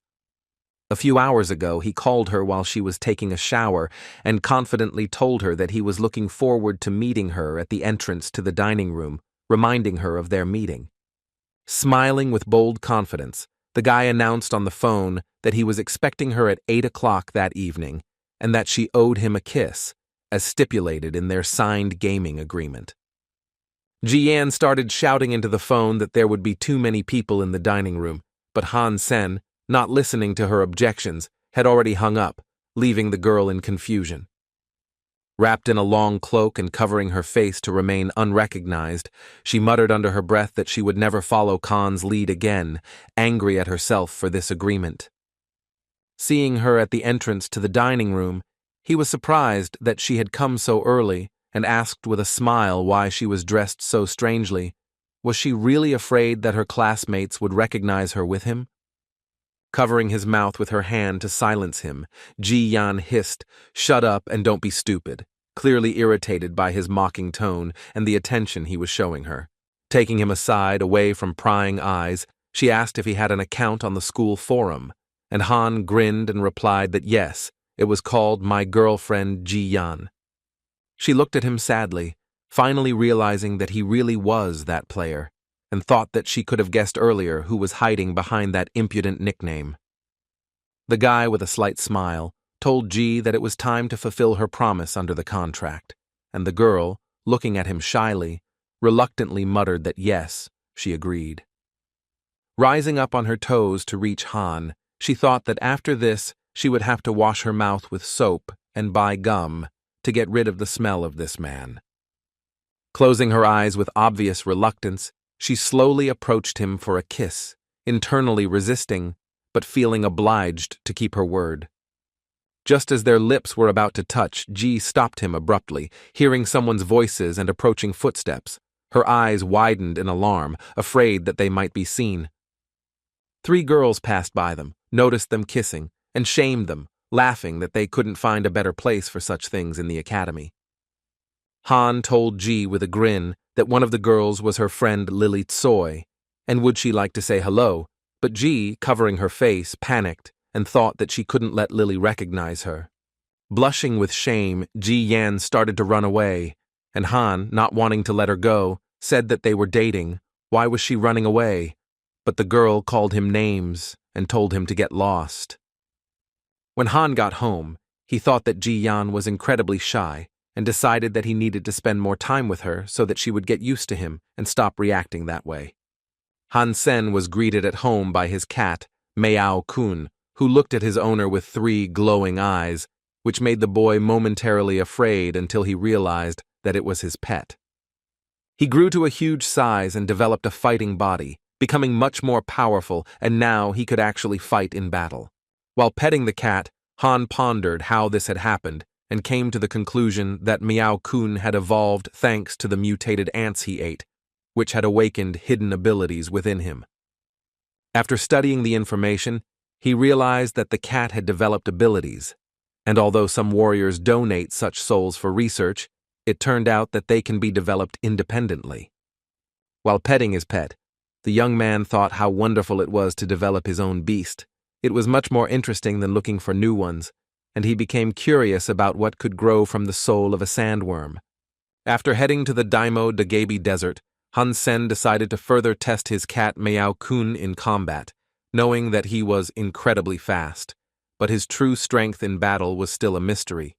A few hours ago, he called her while she was taking a shower and confidently told her that he was looking forward to meeting her at the entrance to the dining room, reminding her of their meeting. Smiling with bold confidence, the guy announced on the phone that he was expecting her at 8 o'clock that evening and that she owed him a kiss, as stipulated in their signed gaming agreement. Ji Yan started shouting into the phone that there would be too many people in the dining room, but Hansen, not listening to her objections, had already hung up, leaving the girl in confusion. Wrapped in a long cloak and covering her face to remain unrecognized, she muttered under her breath that she would never follow Khan's lead again, angry at herself for this agreement. Seeing her at the entrance to the dining room, he was surprised that she had come so early and asked with a smile why she was dressed so strangely. Was she really afraid that her classmates would recognize her with him? Covering his mouth with her hand to silence him, Ji Yan hissed, "Shut up and don't be stupid," clearly irritated by his mocking tone and the attention he was showing her. Taking him aside, away from prying eyes, she asked if he had an account on the school forum, and Han grinned and replied that yes, it was called My Girlfriend Ji Yan. She looked at him sadly, finally realizing that he really was that player, and thought that she could have guessed earlier who was hiding behind that impudent nickname. The guy, with a slight smile, told Ji that it was time to fulfill her promise under the contract, and the girl, looking at him shyly, reluctantly muttered that yes, she agreed. Rising up on her toes to reach Han, she thought that after this she would have to wash her mouth with soap and buy gum to get rid of the smell of this man. Closing her eyes with obvious reluctance, she slowly approached him for a kiss, internally resisting, but feeling obliged to keep her word. Just as their lips were about to touch, Ji stopped him abruptly, hearing someone's voices and approaching footsteps. Her eyes widened in alarm, afraid that they might be seen. 3 girls passed by them, noticed them kissing, and shamed them, laughing that they couldn't find a better place for such things in the academy. Han told Ji with a grin that one of the girls was her friend Lily Tsoi, and would she like to say hello, but Ji, covering her face, panicked and thought that she couldn't let Lily recognize her. Blushing with shame, Ji Yan started to run away, and Han, not wanting to let her go, said that they were dating. Why was she running away? But the girl called him names and told him to get lost. When Han got home, he thought that Ji Yan was incredibly shy, and decided that he needed to spend more time with her so that she would get used to him and stop reacting that way. Hansen was greeted at home by his cat, Meow-kun, who looked at his owner with 3 glowing eyes, which made the boy momentarily afraid until he realized that it was his pet. He grew to a huge size and developed a fighting body, becoming much more powerful, and now he could actually fight in battle. While petting the cat, Han pondered how this had happened and came to the conclusion that Meow-kun had evolved thanks to the mutated ants he ate, which had awakened hidden abilities within him. After studying the information, he realized that the cat had developed abilities, And although some warriors donate such souls for research, it turned out that they can be developed independently. While petting his pet, the young man thought how wonderful it was to develop his own beast. It was much more interesting than looking for new ones, and he became curious about what could grow from the soul of a sandworm. After heading to the Daimo Dagabi Desert, Hansen decided to further test his cat Meow-kun in combat, knowing that he was incredibly fast, but his true strength in battle was still a mystery.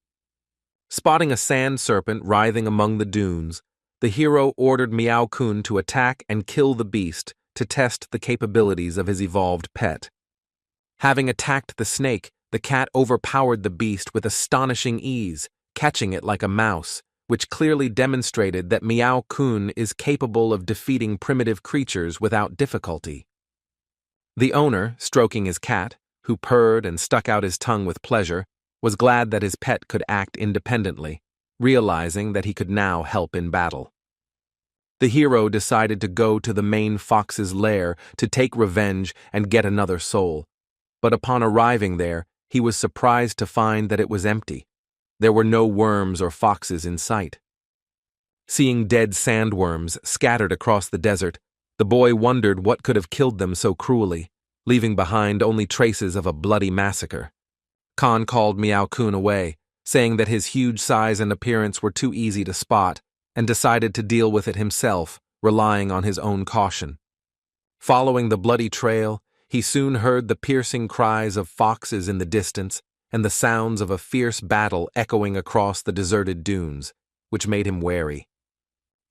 Spotting a sand serpent writhing among the dunes, the hero ordered Meow-kun to attack and kill the beast to test the capabilities of his evolved pet. Having attacked the snake, the cat overpowered the beast with astonishing ease, catching it like a mouse, which clearly demonstrated that Meow-kun is capable of defeating primitive creatures without difficulty. The owner, stroking his cat, who purred and stuck out his tongue with pleasure, was glad that his pet could act independently, realizing that he could now help in battle. The hero decided to go to the main fox's lair to take revenge and get another soul, but upon arriving there, he was surprised to find that it was empty. There were no worms or foxes in sight. Seeing dead sandworms scattered across the desert, the boy wondered what could have killed them so cruelly, leaving behind only traces of a bloody massacre. Khan called Meow-kun away, saying that his huge size and appearance were too easy to spot, and decided to deal with it himself, relying on his own caution. Following the bloody trail, he soon heard the piercing cries of foxes in the distance and the sounds of a fierce battle echoing across the deserted dunes, which made him wary.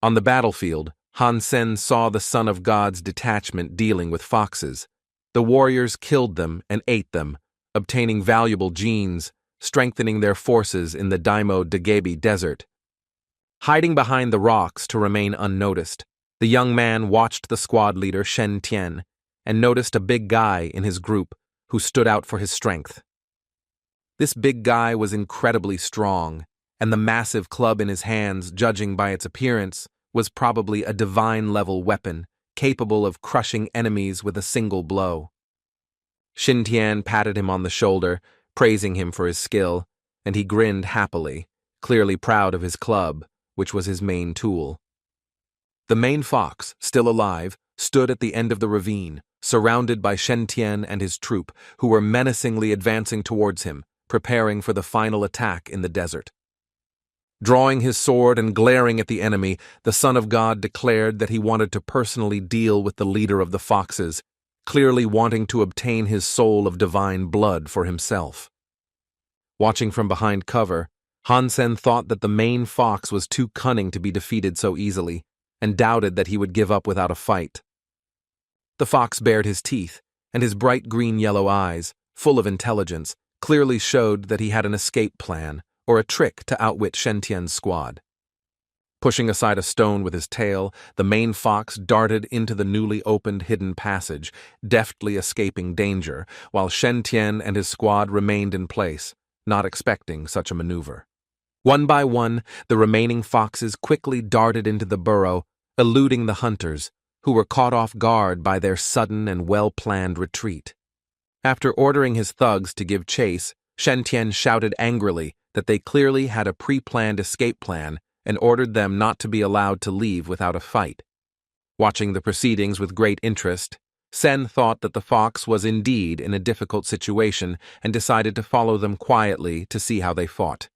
On the battlefield, Hansen saw the Son of God's detachment dealing with foxes. The warriors killed them and ate them, obtaining valuable genes, strengthening their forces in the Daimo Dagabi Desert. Hiding behind the rocks to remain unnoticed, the young man watched the squad leader Shen Tian and noticed a big guy in his group who stood out for his strength. This big guy was incredibly strong, and the massive club in his hands, judging by its appearance, was probably a divine-level weapon, capable of crushing enemies with a single blow. Shin Tian patted him on the shoulder, praising him for his skill, and he grinned happily, clearly proud of his club, which was his main tool. The main fox, still alive, stood at the end of the ravine, surrounded by Shen Tian and his troop, who were menacingly advancing towards him, preparing for the final attack in the desert. Drawing his sword and glaring at the enemy, the Son of God declared that he wanted to personally deal with the leader of the foxes, clearly wanting to obtain his soul of divine blood for himself. Watching from behind cover, Hansen thought that the main fox was too cunning to be defeated so easily, and doubted that he would give up without a fight. The fox bared his teeth, and his bright green-yellow eyes, full of intelligence, clearly showed that he had an escape plan, or a trick to outwit Shen Tian's squad. Pushing aside a stone with his tail, the main fox darted into the newly opened hidden passage, deftly escaping danger, while Shen Tian and his squad remained in place, not expecting such a maneuver. One by one, the remaining foxes quickly darted into the burrow, eluding the hunters, who were caught off guard by their sudden and well-planned retreat. After ordering his thugs to give chase, Shen Tian shouted angrily that they clearly had a pre-planned escape plan and ordered them not to be allowed to leave without a fight. Watching the proceedings with great interest, Sen thought that the fox was indeed in a difficult situation and decided to follow them quietly to see how they fought.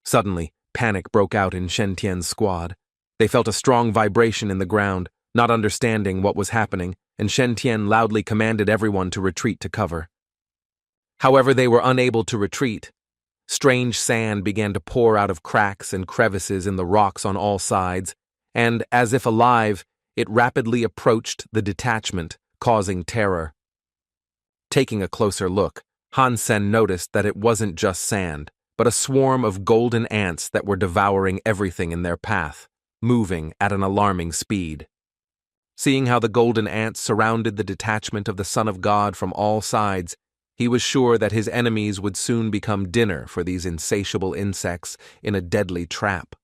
Suddenly, panic broke out in Shen Tian's squad. They felt a strong vibration in the ground, not understanding what was happening, and Shen Tian loudly commanded everyone to retreat to cover. However, they were unable to retreat. Strange sand began to pour out of cracks and crevices in the rocks on all sides, and, as if alive, it rapidly approached the detachment, causing terror. Taking a closer look, Hansen noticed that it wasn't just sand, but a swarm of golden ants that were devouring everything in their path, moving at an alarming speed. Seeing how the golden ants surrounded the detachment of the Son of God from all sides, he was sure that his enemies would soon become dinner for these insatiable insects in a deadly trap.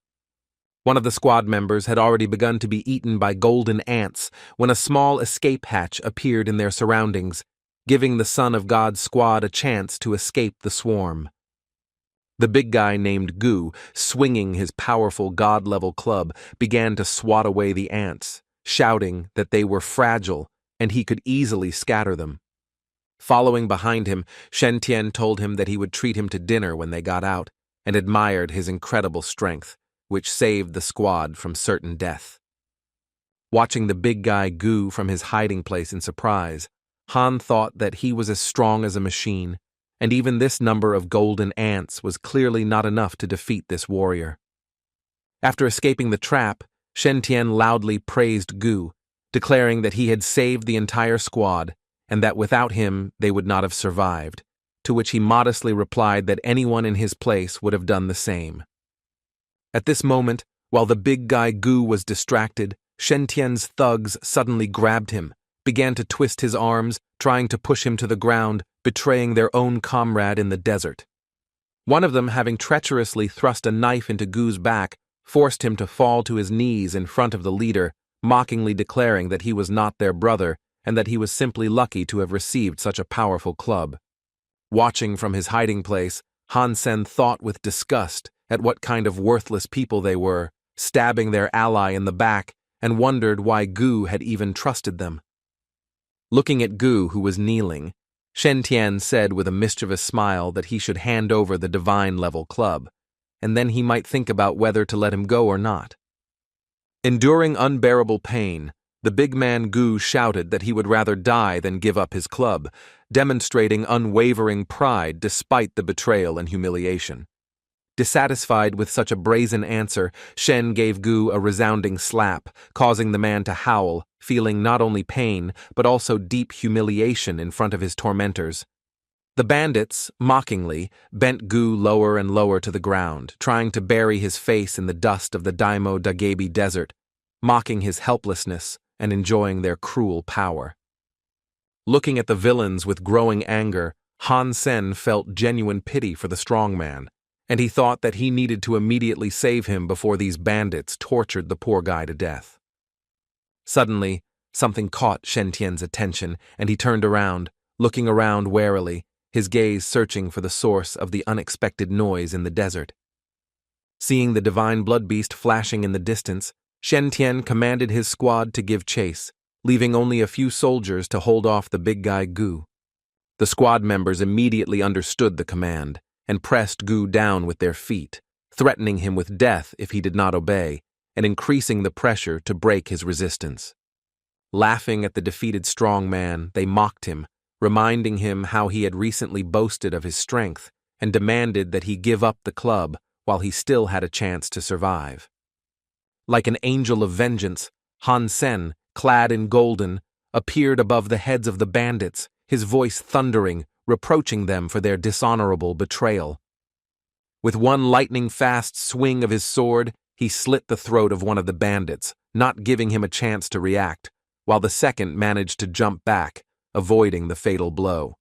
One of the squad members had already begun to be eaten by golden ants when a small escape hatch appeared in their surroundings, giving the Son of God's squad a chance to escape the swarm. The big guy named Gu, swinging his powerful god-level club, began to swat away the ants, shouting that they were fragile and he could easily scatter them. Following behind him, Shen Tian told him that he would treat him to dinner when they got out, and admired his incredible strength, which saved the squad from certain death. Watching the big guy Gu from his hiding place in surprise, Han thought that he was as strong as a machine, and even this number of golden ants was clearly not enough to defeat this warrior. After escaping the trap, Shen Tian loudly praised Gu, declaring that he had saved the entire squad, and that without him they would not have survived, to which he modestly replied that anyone in his place would have done the same. At this moment, while the big guy Gu was distracted, Shen Tian's thugs suddenly grabbed him, began to twist his arms, trying to push him to the ground, betraying their own comrade in the desert. One of them, having treacherously thrust a knife into Gu's back, forced him to fall to his knees in front of the leader, mockingly declaring that he was not their brother and that he was simply lucky to have received such a powerful club. Watching from his hiding place, Hansen thought with disgust at what kind of worthless people they were, stabbing their ally in the back, and wondered why Gu had even trusted them. Looking at Gu, who was kneeling, Shen Tian said with a mischievous smile that he should hand over the divine-level club, and then he might think about whether to let him go or not. Enduring unbearable pain, the big man Gu shouted that he would rather die than give up his club, demonstrating unwavering pride despite the betrayal and humiliation. Dissatisfied with such a brazen answer, Shen gave Gu a resounding slap, causing the man to howl, feeling not only pain, but also deep humiliation in front of his tormentors. The bandits, mockingly, bent Gu lower and lower to the ground, trying to bury his face in the dust of the Daimo Dagabi desert, mocking his helplessness and enjoying their cruel power. Looking at the villains with growing anger, Hansen felt genuine pity for the strong man, and he thought that he needed to immediately save him before these bandits tortured the poor guy to death. Suddenly, something caught Shen Tian's attention, and he turned around, looking around warily, his gaze searching for the source of the unexpected noise in the desert. Seeing the divine blood beast flashing in the distance, Shen Tian commanded his squad to give chase, leaving only a few soldiers to hold off the big guy Gu. The squad members immediately understood the command and pressed Gu down with their feet, threatening him with death if he did not obey, and increasing the pressure to break his resistance. Laughing at the defeated strong man, they mocked him, reminding him how he had recently boasted of his strength and demanded that he give up the club while he still had a chance to survive. Like an angel of vengeance, Hansen, clad in golden, appeared above the heads of the bandits, his voice thundering, reproaching them for their dishonorable betrayal. With one lightning-fast swing of his sword, he slit the throat of one of the bandits, not giving him a chance to react, while the second managed to jump back, avoiding the fatal blow.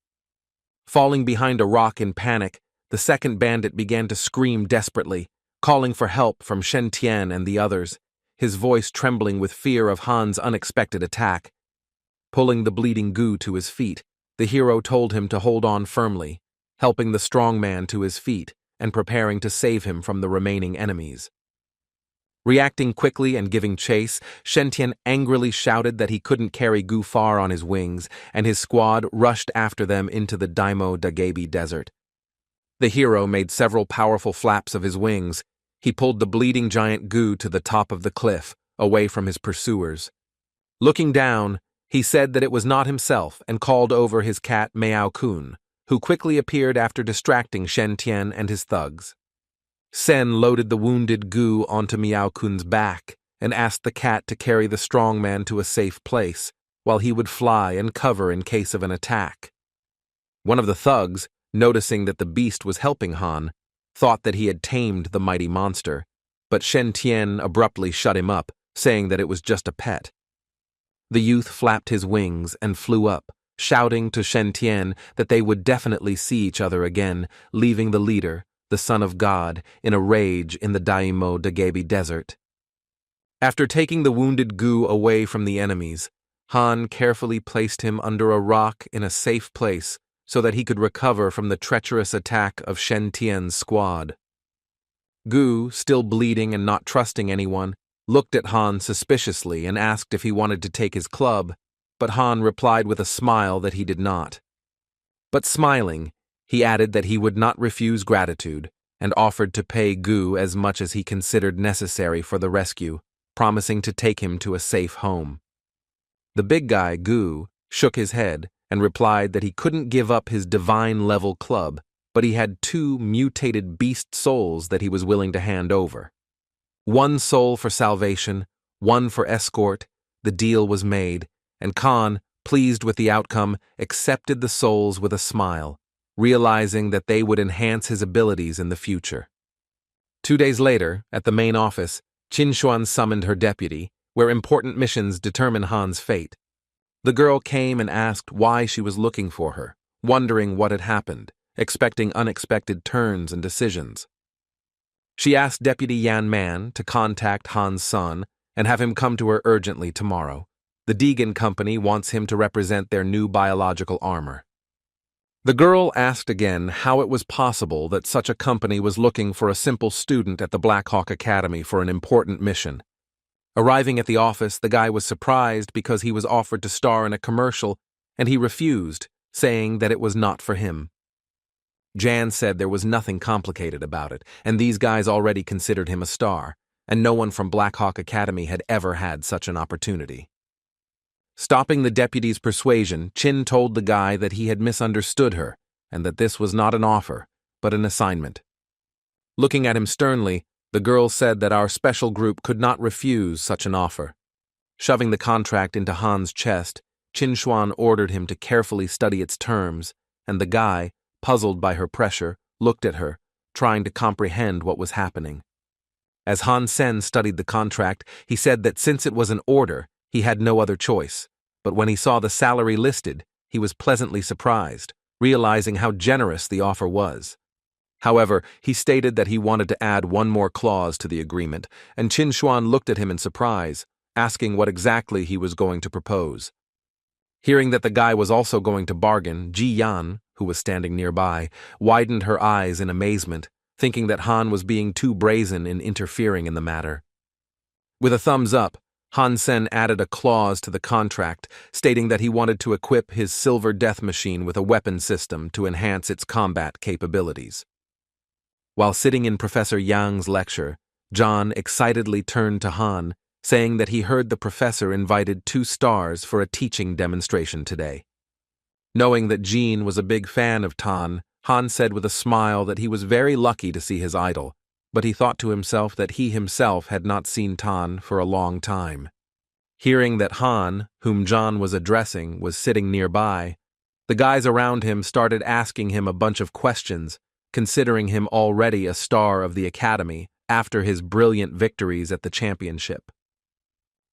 Falling behind a rock in panic, the second bandit began to scream desperately, calling for help from Shen Tian and the others, his voice trembling with fear of Han's unexpected attack. Pulling the bleeding Gu to his feet, the hero told him to hold on firmly, helping the strong man to his feet and preparing to save him from the remaining enemies. Reacting quickly and giving chase, Shen Tian angrily shouted that he couldn't carry Gu far on his wings, and his squad rushed after them into the Daimo Dagabi desert. The hero made several powerful flaps of his wings. He pulled the bleeding giant Gu to the top of the cliff, away from his pursuers. Looking down, he said that it was not himself and called over his cat Miao Kun, who quickly appeared after distracting Shen Tian and his thugs. Sen loaded the wounded Gu onto Miao Kun's back and asked the cat to carry the strong man to a safe place, while he would fly and cover in case of an attack. One of the thugs, noticing that the beast was helping Han, thought that he had tamed the mighty monster, but Shen Tian abruptly shut him up, saying that it was just a pet. The youth flapped his wings and flew up, shouting to Shen Tian that they would definitely see each other again, leaving the leader, the son of God, in a rage in the Daimo Dagabi desert. After taking the wounded Gu away from the enemies, Han carefully placed him under a rock in a safe place so that he could recover from the treacherous attack of Shen Tian's squad. Gu, still bleeding and not trusting anyone, looked at Han suspiciously and asked if he wanted to take his club, but Han replied with a smile that he did not. But smiling, he added that he would not refuse gratitude, and offered to pay Gu as much as he considered necessary for the rescue, promising to take him to a safe home. The big guy, Gu, shook his head and replied that he couldn't give up his divine-level club, but he had 2 mutated beast souls that he was willing to hand over. 1 soul for salvation, 1 for escort. The deal was made, and Khan, pleased with the outcome, accepted the souls with a smile, realizing that they would enhance his abilities in the future. 2 days later, at the main office, Chinuan summoned her deputy, where important missions determine Han's fate. The girl came and asked why she was looking for her, wondering what had happened, expecting unexpected turns and decisions. She asked Deputy Yan Man to contact Han's son and have him come to her urgently tomorrow. The Deegan Company wants him to represent their new biological armor. The girl asked again how it was possible that such a company was looking for a simple student at the Black Hawk Academy for an important mission. Arriving at the office, the guy was surprised because he was offered to star in a commercial, and he refused, saying that it was not for him. Jan said there was nothing complicated about it, and these guys already considered him a star, and no one from Black Hawk Academy had ever had such an opportunity. Stopping the deputy's persuasion, Chin told the guy that he had misunderstood her, and that this was not an offer, but an assignment. Looking at him sternly, the girl said that our special group could not refuse such an offer. Shoving the contract into Han's chest, Chinuan ordered him to carefully study its terms, and the guy, puzzled by her pressure, looked at her, trying to comprehend what was happening. As Hansen studied the contract, he said that since it was an order, he had no other choice, but when he saw the salary listed, he was pleasantly surprised, realizing how generous the offer was. However, he stated that he wanted to add 1 more clause to the agreement, and Chinuan looked at him in surprise, asking what exactly he was going to propose. Hearing that the guy was also going to bargain, Ji Yan, who was standing nearby, widened her eyes in amazement, thinking that Han was being too brazen in interfering in the matter. With a thumbs up, Hansen added a clause to the contract, stating that he wanted to equip his silver death machine with a weapon system to enhance its combat capabilities. While sitting in Professor Yang's lecture, John excitedly turned to Han, saying that he heard the professor invited 2 stars for a teaching demonstration today. Knowing that Jean was a big fan of Tan, Han said with a smile that he was very lucky to see his idol, but he thought to himself that he himself had not seen Tan for a long time. Hearing that Han, whom John was addressing, was sitting nearby, the guys around him started asking him a bunch of questions, considering him already a star of the Academy after his brilliant victories at the championship.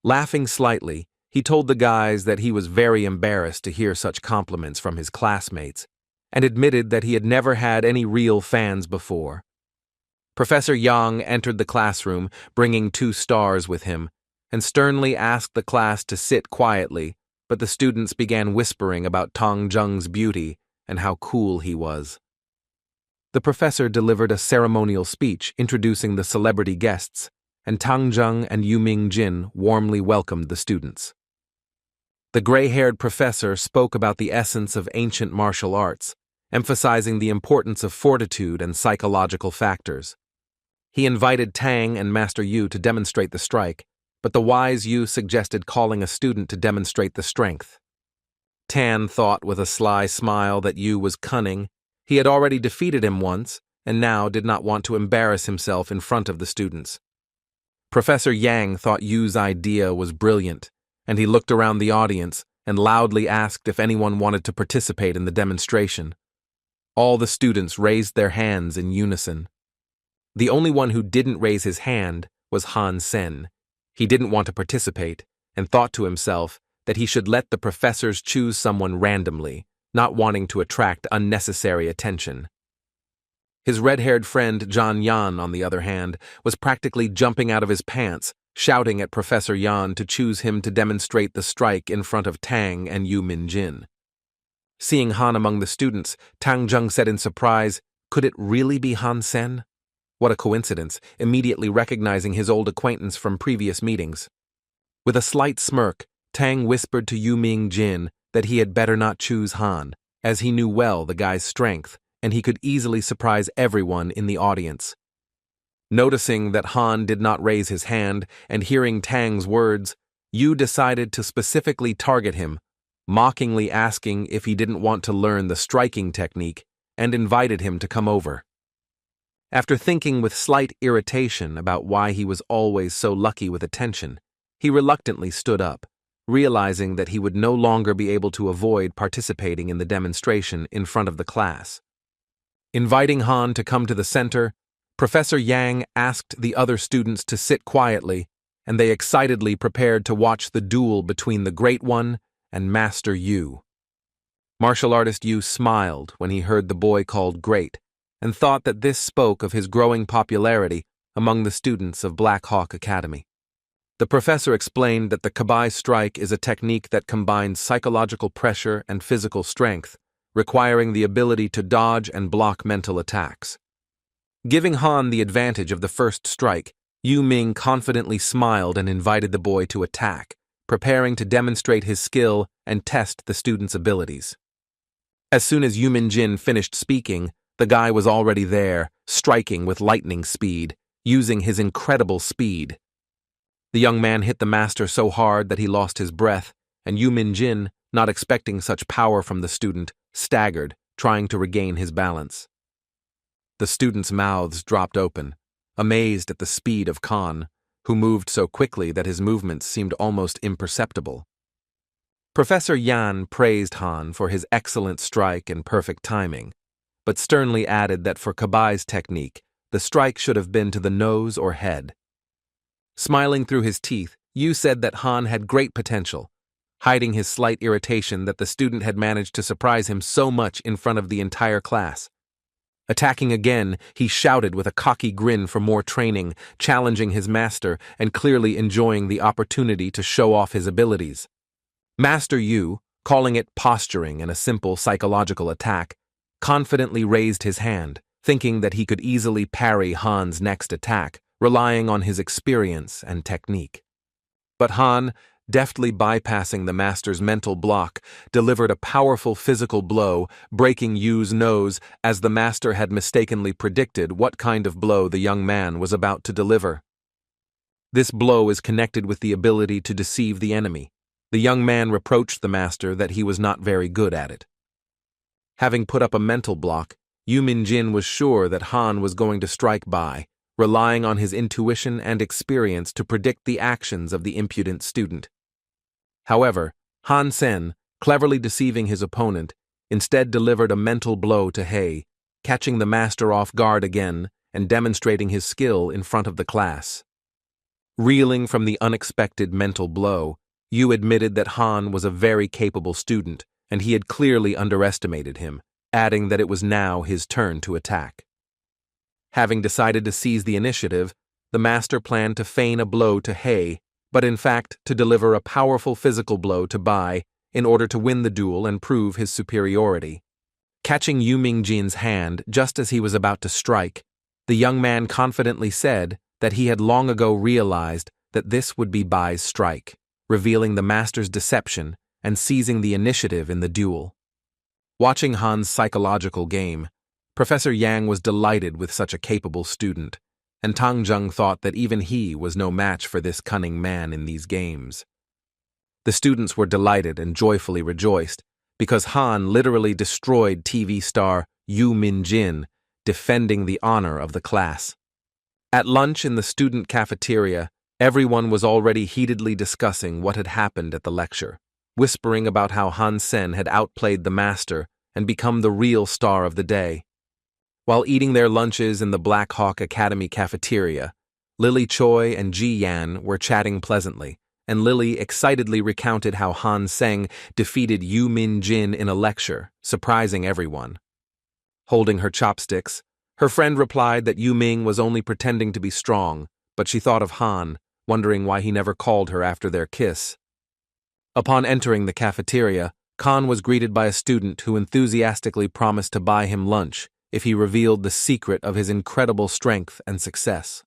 Laughing slightly, he told the guys that he was very embarrassed to hear such compliments from his classmates, and admitted that he had never had any real fans before. Professor Yang entered the classroom, bringing 2 stars with him, and sternly asked the class to sit quietly, but the students began whispering about Tong Zheng's beauty and how cool he was. The professor delivered a ceremonial speech introducing the celebrity guests, and Tang Zheng and Yu Mingjin warmly welcomed the students. The gray-haired professor spoke about the essence of ancient martial arts, emphasizing the importance of fortitude and psychological factors. He invited Tang and Master Yu to demonstrate the strike, but the wise Yu suggested calling a student to demonstrate the strength. Tan thought with a sly smile that Yu was cunning. He had already defeated him once, and now did not want to embarrass himself in front of the students. Professor Yang thought Yu's idea was brilliant, and he looked around the audience and loudly asked if anyone wanted to participate in the demonstration. All the students raised their hands in unison. The only one who didn't raise his hand was Hansen. He didn't want to participate, and thought to himself that he should let the professors choose someone randomly, not wanting to attract unnecessary attention. His red-haired friend John Yan, on the other hand, was practically jumping out of his pants, shouting at Professor Yan to choose him to demonstrate the strike in front of Tang and Yu Minjin. Seeing Han among the students, Tang Zheng said in surprise, "Could it really be Hansen?" What a coincidence, immediately recognizing his old acquaintance from previous meetings. With a slight smirk, Tang whispered to Yu Mingjin that he had better not choose Han, as he knew well the guy's strength, and he could easily surprise everyone in the audience. Noticing that Han did not raise his hand, and hearing Tang's words, Yu decided to specifically target him, mockingly asking if he didn't want to learn the striking technique, and invited him to come over. After thinking with slight irritation about why he was always so lucky with attention, he reluctantly stood up, realizing that he would no longer be able to avoid participating in the demonstration in front of the class. Inviting Han to come to the center, Professor Yang asked the other students to sit quietly, and they excitedly prepared to watch the duel between the Great One and Master Yu. Martial artist Yu smiled when he heard the boy called Great, and thought that this spoke of his growing popularity among the students of Black Hawk Academy. The professor explained that the Kabai strike is a technique that combines psychological pressure and physical strength, requiring the ability to dodge and block mental attacks. Giving Han the advantage of the first strike, Yu Ming confidently smiled and invited the boy to attack, preparing to demonstrate his skill and test the student's abilities. As soon as Yu Mingjin finished speaking, the guy was already there, striking with lightning speed, using his incredible speed. The young man hit the master so hard that he lost his breath, and Yu Mingjin, not expecting such power from the student, staggered, trying to regain his balance. The students' mouths dropped open, amazed at the speed of Khan, who moved so quickly that his movements seemed almost imperceptible. Professor Yan praised Han for his excellent strike and perfect timing, but sternly added that for Kabai's technique, the strike should have been to the nose or head. Smiling through his teeth, Yu said that Han had great potential, hiding his slight irritation that the student had managed to surprise him so much in front of the entire class. Attacking again, he shouted with a cocky grin for more training, challenging his master and clearly enjoying the opportunity to show off his abilities. Master Yu, calling it posturing and a simple psychological attack, confidently raised his hand, thinking that he could easily parry Han's next attack, relying on his experience and technique. But Han, deftly bypassing the master's mental block, delivered a powerful physical blow, breaking Yu's nose as the master had mistakenly predicted what kind of blow the young man was about to deliver. This blow is connected with the ability to deceive the enemy. The young man reproached the master that he was not very good at it. Having put up a mental block, Yu Mingjin was sure that Han was going to strike by, relying on his intuition and experience to predict the actions of the impudent student. However, Hansen, cleverly deceiving his opponent, instead delivered a mental blow to He, catching the master off guard again and demonstrating his skill in front of the class. Reeling from the unexpected mental blow, Yu admitted that Han was a very capable student, and he had clearly underestimated him, adding that it was now his turn to attack. Having decided to seize the initiative, the master planned to feign a blow to He, but in fact to deliver a powerful physical blow to Bai in order to win the duel and prove his superiority. Catching Yu Mingjin's hand just as he was about to strike, the young man confidently said that he had long ago realized that this would be Bai's strike, revealing the master's deception and seizing the initiative in the duel. Watching Han's psychological game, Professor Yang was delighted with such a capable student, and Tang Zheng thought that even he was no match for this cunning man in these games. The students were delighted and joyfully rejoiced, because Han literally destroyed TV star Yu Mingjin, defending the honor of the class. At lunch in the student cafeteria, everyone was already heatedly discussing what had happened at the lecture, whispering about how Hansen had outplayed the master and become the real star of the day. While eating their lunches in the Black Hawk Academy cafeteria, Lily Choi and Ji Yan were chatting pleasantly, and Lily excitedly recounted how Han Seng defeated Yu Mingjin in a lecture, surprising everyone. Holding her chopsticks, her friend replied that Yu Ming was only pretending to be strong, but she thought of Han, wondering why he never called her after their kiss. Upon entering the cafeteria, Khan was greeted by a student who enthusiastically promised to buy him lunch if he revealed the secret of his incredible strength and success.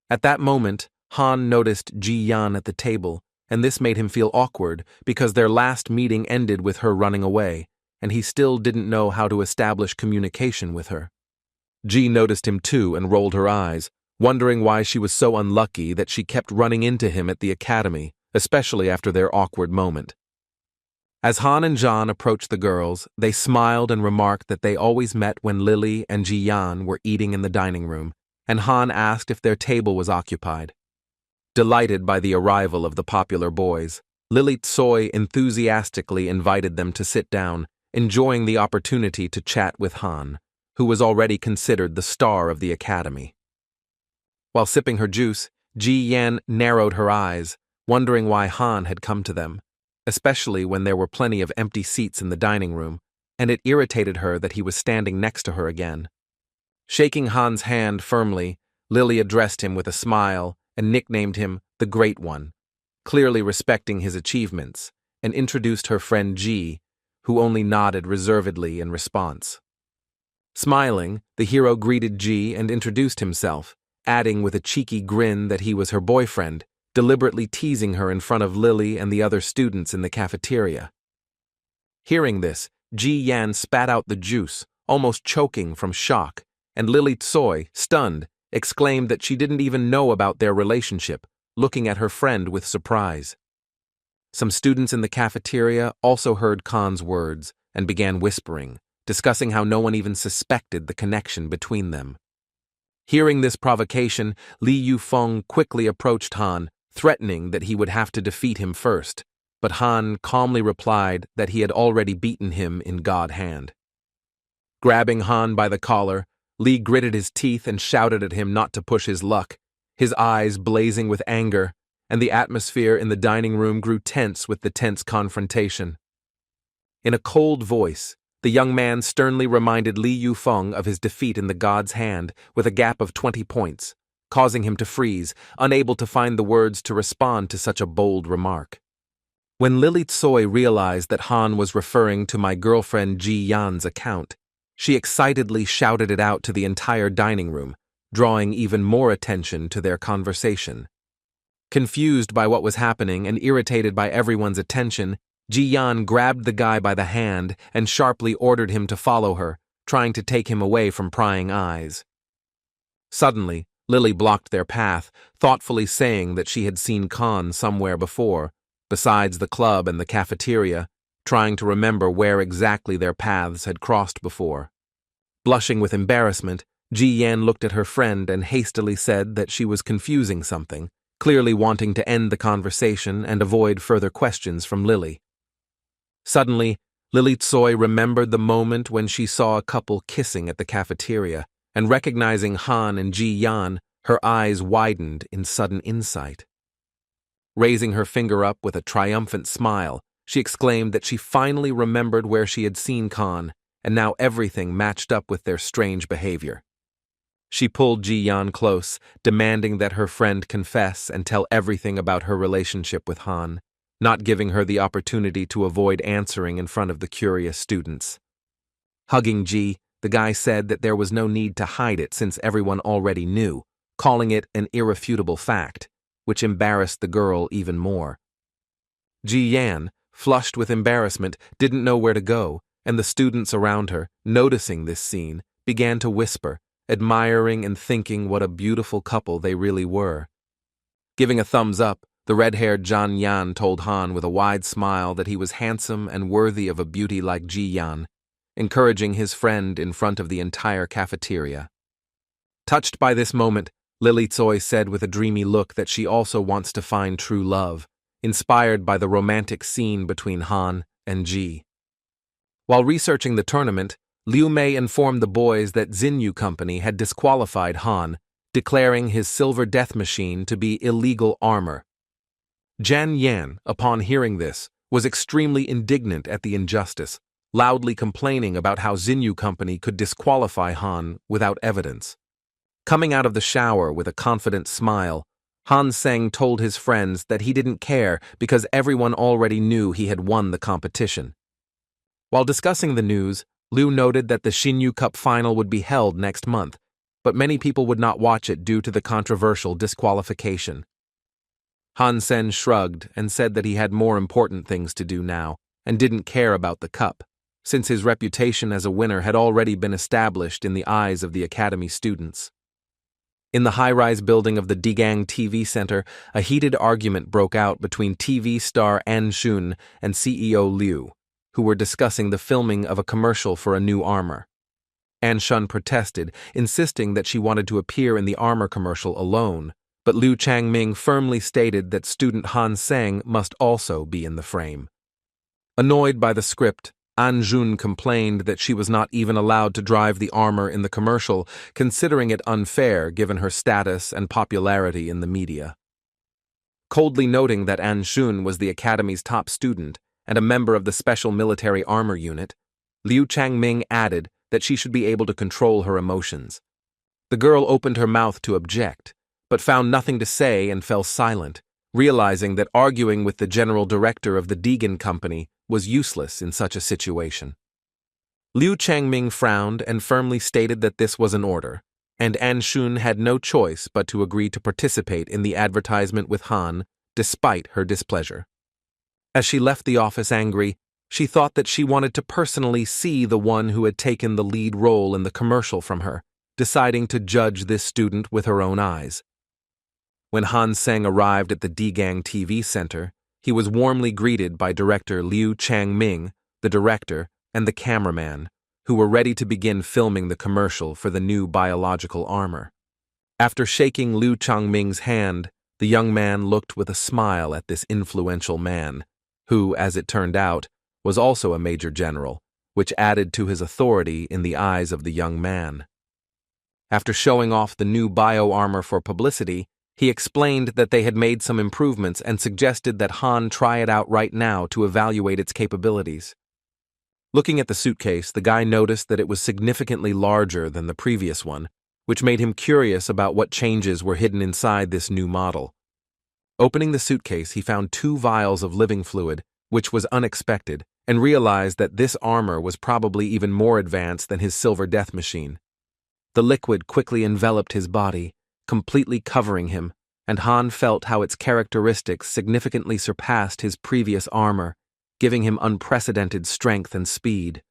At that moment, Han noticed Ji Yan at the table, and this made him feel awkward because their last meeting ended with her running away, and he still didn't know how to establish communication with her. Ji noticed him too and rolled her eyes, wondering why she was so unlucky that she kept running into him at the academy, especially after their awkward moment. As Han and John approached the girls, they smiled and remarked that they always met when Lily and Ji Yan were eating in the dining room, and Han asked if their table was occupied. Delighted by the arrival of the popular boys, Lily Tsoi enthusiastically invited them to sit down, enjoying the opportunity to chat with Han, who was already considered the star of the academy. While sipping her juice, Ji Yan narrowed her eyes, wondering why Han had come to them, especially when there were plenty of empty seats in the dining room, and it irritated her that he was standing next to her again. Shaking Han's hand firmly, Lily addressed him with a smile and nicknamed him the Great One, clearly respecting his achievements, and introduced her friend Ji, who only nodded reservedly in response. Smiling, the hero greeted Ji and introduced himself, adding with a cheeky grin that he was her boyfriend, deliberately teasing her in front of Lily and the other students in the cafeteria. Hearing this, Ji Yan spat out the juice, almost choking from shock, and Lily Tsoi, stunned, exclaimed that she didn't even know about their relationship, looking at her friend with surprise. Some students in the cafeteria also heard Khan's words and began whispering, discussing how no one even suspected the connection between them. Hearing this provocation, Li Yufeng quickly approached Han, threatening that he would have to defeat him first, but Han calmly replied that he had already beaten him in God hand. Grabbing Han by the collar, Li gritted his teeth and shouted at him not to push his luck, his eyes blazing with anger, and the atmosphere in the dining room grew tense with the tense confrontation. In a cold voice, the young man sternly reminded Li Yufeng of his defeat in the God's hand with a gap of 20 points, causing him to freeze, unable to find the words to respond to such a bold remark. When Lily Tsoi realized that Han was referring to my girlfriend Ji Yan's account, she excitedly shouted it out to the entire dining room, drawing even more attention to their conversation. Confused by what was happening and irritated by everyone's attention, Ji Yan grabbed the guy by the hand and sharply ordered him to follow her, trying to take him away from prying eyes. Suddenly, Lily blocked their path, thoughtfully saying that she had seen Khan somewhere before, besides the club and the cafeteria, trying to remember where exactly their paths had crossed before. Blushing with embarrassment, Ji Yan looked at her friend and hastily said that she was confusing something, clearly wanting to end the conversation and avoid further questions from Lily. Suddenly, Lily Tsoi remembered the moment when she saw a couple kissing at the cafeteria, and recognizing Han and Ji Yan, her eyes widened in sudden insight. Raising her finger up with a triumphant smile, she exclaimed that she finally remembered where she had seen Khan, and now everything matched up with their strange behavior. She pulled Ji Yan close, demanding that her friend confess and tell everything about her relationship with Han, not giving her the opportunity to avoid answering in front of the curious students. Hugging Ji, the guy said that there was no need to hide it since everyone already knew, calling it an irrefutable fact, which embarrassed the girl even more. Ji Yan, flushed with embarrassment, didn't know where to go, and the students around her, noticing this scene, began to whisper, admiring and thinking what a beautiful couple they really were. Giving a thumbs up, the red-haired Zhan Yan told Han with a wide smile that he was handsome and worthy of a beauty like Ji Yan, encouraging his friend in front of the entire cafeteria. Touched by this moment, Lily Tsoi said with a dreamy look that she also wants to find true love, inspired by the romantic scene between Han and Ji. While researching the tournament, Liu Mei informed the boys that Xinyu Company had disqualified Han, declaring his silver death machine to be illegal armor. Jian Yan, upon hearing this, was extremely indignant at the injustice, loudly complaining about how Xinyu Company could disqualify Han without evidence. Coming out of the shower with a confident smile, Hansen told his friends that he didn't care because everyone already knew he had won the competition. While discussing the news, Liu noted that the Xinyu Cup final would be held next month, but many people would not watch it due to the controversial disqualification. Hansen shrugged and said that he had more important things to do now and didn't care about the cup, since his reputation as a winner had already been established in the eyes of the academy students. In the high-rise building of the Digang TV Center, a heated argument broke out between TV star Anshun and CEO Liu, who were discussing the filming of a commercial for a new armor. Anshun protested, insisting that she wanted to appear in the armor commercial alone, but Liu Changming firmly stated that student Han Seng must also be in the frame. Annoyed by the script, Anjun complained that she was not even allowed to drive the armor in the commercial, considering it unfair given her status and popularity in the media. Coldly noting that Anjun was the academy's top student and a member of the Special Military Armor Unit, Liu Changming added that she should be able to control her emotions. The girl opened her mouth to object, but found nothing to say and fell silent, realizing that arguing with the general director of the Deegan Company was useless in such a situation. Liu Changming frowned and firmly stated that this was an order, and Anshun had no choice but to agree to participate in the advertisement with Han, despite her displeasure. As she left the office angry, she thought that she wanted to personally see the one who had taken the lead role in the commercial from her, deciding to judge this student with her own eyes. When Han Seng arrived at the Digang TV Center, he was warmly greeted by director Liu Changming, the director, and the cameraman, who were ready to begin filming the commercial for the new biological armor. After shaking Liu Changming's hand, the young man looked with a smile at this influential man, who, as it turned out, was also a major general, which added to his authority in the eyes of the young man. After showing off the new bio-armor for publicity, he explained that they had made some improvements and suggested that Han try it out right now to evaluate its capabilities. Looking at the suitcase, the guy noticed that it was significantly larger than the previous one, which made him curious about what changes were hidden inside this new model. Opening the suitcase, he found 2 vials of living fluid, which was unexpected, and realized that this armor was probably even more advanced than his silver death machine. The liquid quickly enveloped his body, completely covering him, and Han felt how its characteristics significantly surpassed his previous armor, giving him unprecedented strength and speed.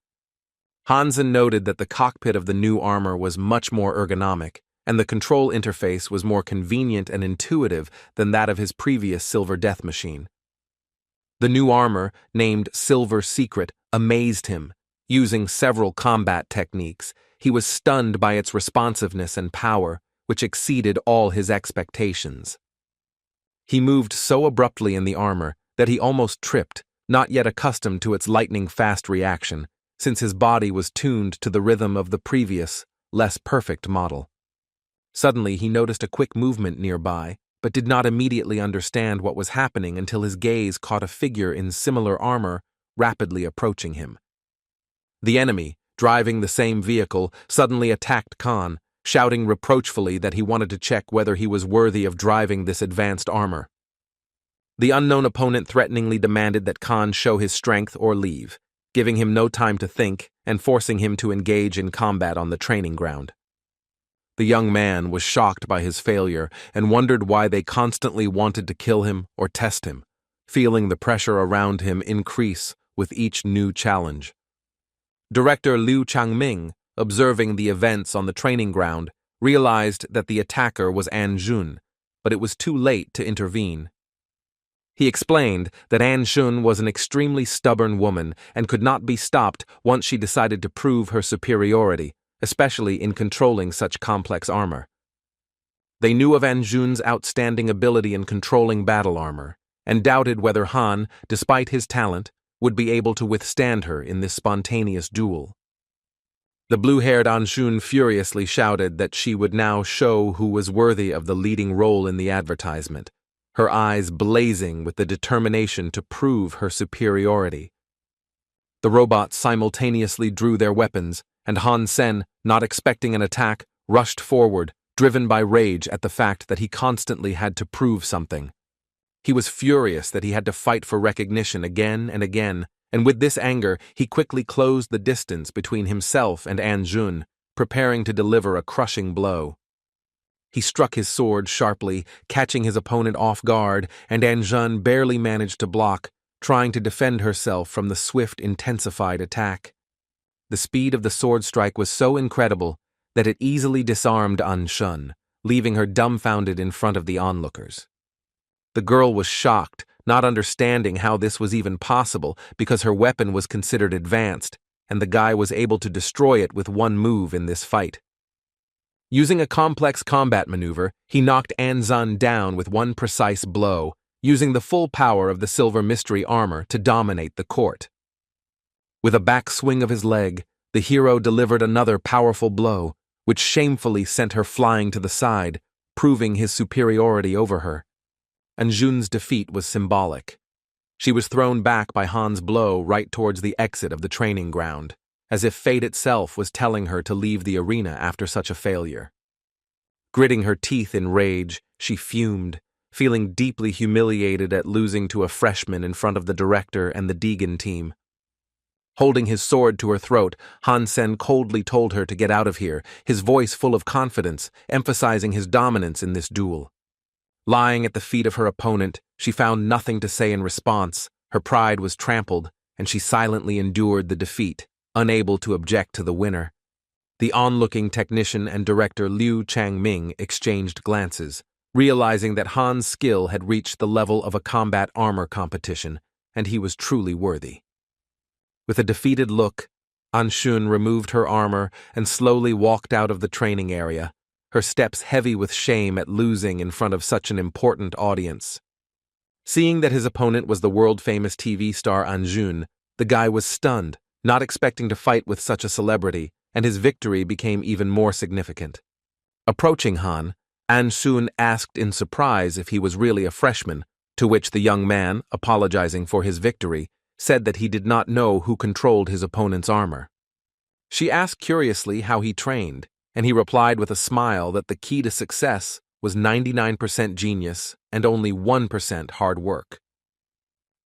Hansen noted that the cockpit of the new armor was much more ergonomic, and the control interface was more convenient and intuitive than that of his previous silver death machine. The new armor, named Silver Secret, amazed him. Using several combat techniques, he was stunned by its responsiveness and power, which exceeded all his expectations. He moved so abruptly in the armor that he almost tripped, not yet accustomed to its lightning-fast reaction, since his body was tuned to the rhythm of the previous, less perfect model. Suddenly, he noticed a quick movement nearby, but did not immediately understand what was happening until his gaze caught a figure in similar armor rapidly approaching him. The enemy, driving the same vehicle, suddenly attacked Khan, shouting reproachfully that he wanted to check whether he was worthy of driving this advanced armor. The unknown opponent threateningly demanded that Khan show his strength or leave, giving him no time to think and forcing him to engage in combat on the training ground. The young man was shocked by his failure and wondered why they constantly wanted to kill him or test him, feeling the pressure around him increase with each new challenge. Director Liu Changming, observing the events on the training ground, realized that the attacker was Anjun, but it was too late to intervene. He explained that Anjun was an extremely stubborn woman and could not be stopped once she decided to prove her superiority, especially in controlling such complex armor. They knew of Anjun's outstanding ability in controlling battle armor, and doubted whether Han, despite his talent, would be able to withstand her in this spontaneous duel. The blue-haired Anjun furiously shouted that she would now show who was worthy of the leading role in the advertisement, her eyes blazing with the determination to prove her superiority. The robots simultaneously drew their weapons, and Hansen, not expecting an attack, rushed forward, driven by rage at the fact that he constantly had to prove something. He was furious that he had to fight for recognition again and again, and with this anger, he quickly closed the distance between himself and Anjun, preparing to deliver a crushing blow. He struck his sword sharply, catching his opponent off guard, and Anjun barely managed to block, trying to defend herself from the swift, intensified attack. The speed of the sword strike was so incredible that it easily disarmed Anjun, leaving her dumbfounded in front of the onlookers. The girl was shocked, not understanding how this was even possible because her weapon was considered advanced, and the guy was able to destroy it with one move in this fight. Using a complex combat maneuver, he knocked Anjun down with one precise blow, using the full power of the silver mystery armor to dominate the court. With a back swing of his leg, the hero delivered another powerful blow, which shamefully sent her flying to the side, proving his superiority over her. Anjun's defeat was symbolic. She was thrown back by Han's blow right towards the exit of the training ground, as if fate itself was telling her to leave the arena after such a failure. Gritting her teeth in rage, she fumed, feeling deeply humiliated at losing to a freshman in front of the director and the Deegan team. Holding his sword to her throat, Hansen coldly told her to get out of here, his voice full of confidence, emphasizing his dominance in this duel. Lying at the feet of her opponent, she found nothing to say in response. Her pride was trampled, and she silently endured the defeat, unable to object to the winner. The onlooking technician and director Liu Changming exchanged glances, realizing that Han's skill had reached the level of a combat armor competition, and he was truly worthy. With a defeated look, Anjun removed her armor and slowly walked out of the training area, her steps heavy with shame at losing in front of such an important audience. Seeing that his opponent was the world-famous TV star Anjun, the guy was stunned, not expecting to fight with such a celebrity, and his victory became even more significant. Approaching Han, Anjun asked in surprise if he was really a freshman, to which the young man, apologizing for his victory, said that he did not know who controlled his opponent's armor. She asked curiously how he trained, and he replied with a smile that the key to success was 99% genius and only 1% hard work.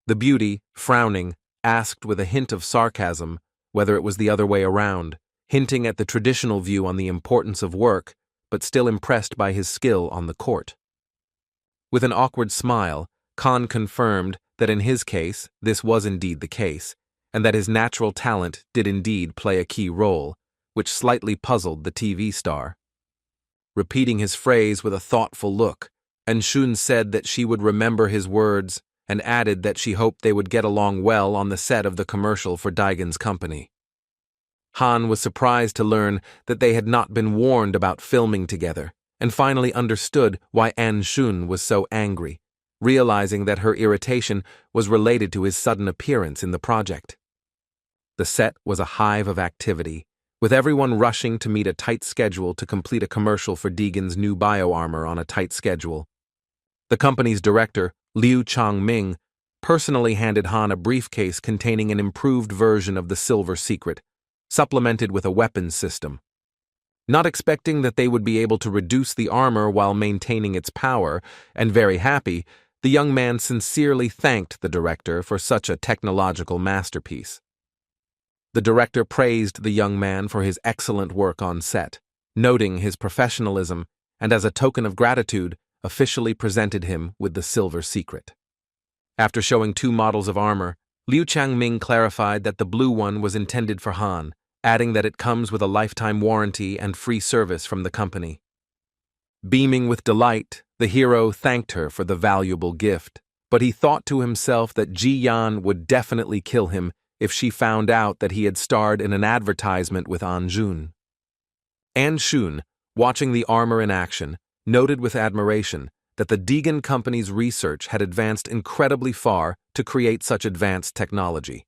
The beauty, frowning, asked with a hint of sarcasm whether it was the other way around, hinting at the traditional view on the importance of work, but still impressed by his skill on the court. With an awkward smile, Khan confirmed that in his case this was indeed the case, and that his natural talent did indeed play a key role, which slightly puzzled the TV star. Repeating his phrase with a thoughtful look, Anjun said that she would remember his words and added that she hoped they would get along well on the set of the commercial for Daigen's company. Han was surprised to learn that they had not been warned about filming together, and finally understood why Anjun was so angry, realizing that her irritation was related to his sudden appearance in the project. The set was a hive of activity, with everyone rushing to meet a tight schedule to complete a commercial for Deegan's new bio-armor on a tight schedule. The company's director, Liu Changming, personally handed Han a briefcase containing an improved version of the Silver Secret, supplemented with a weapons system. Not expecting that they would be able to reduce the armor while maintaining its power, and very happy, the young man sincerely thanked the director for such a technological masterpiece. The director praised the young man for his excellent work on set, noting his professionalism, and as a token of gratitude, officially presented him with the Silver Secret. After showing 2 models of armor, Liu Changming clarified that the blue one was intended for Han, adding that it comes with a lifetime warranty and free service from the company. Beaming with delight, the hero thanked her for the valuable gift, but he thought to himself that Ji Yan would definitely kill him if she found out that he had starred in an advertisement with Anjun. Anjun, watching the armor in action, noted with admiration that the Deegan company's research had advanced incredibly far to create such advanced technology.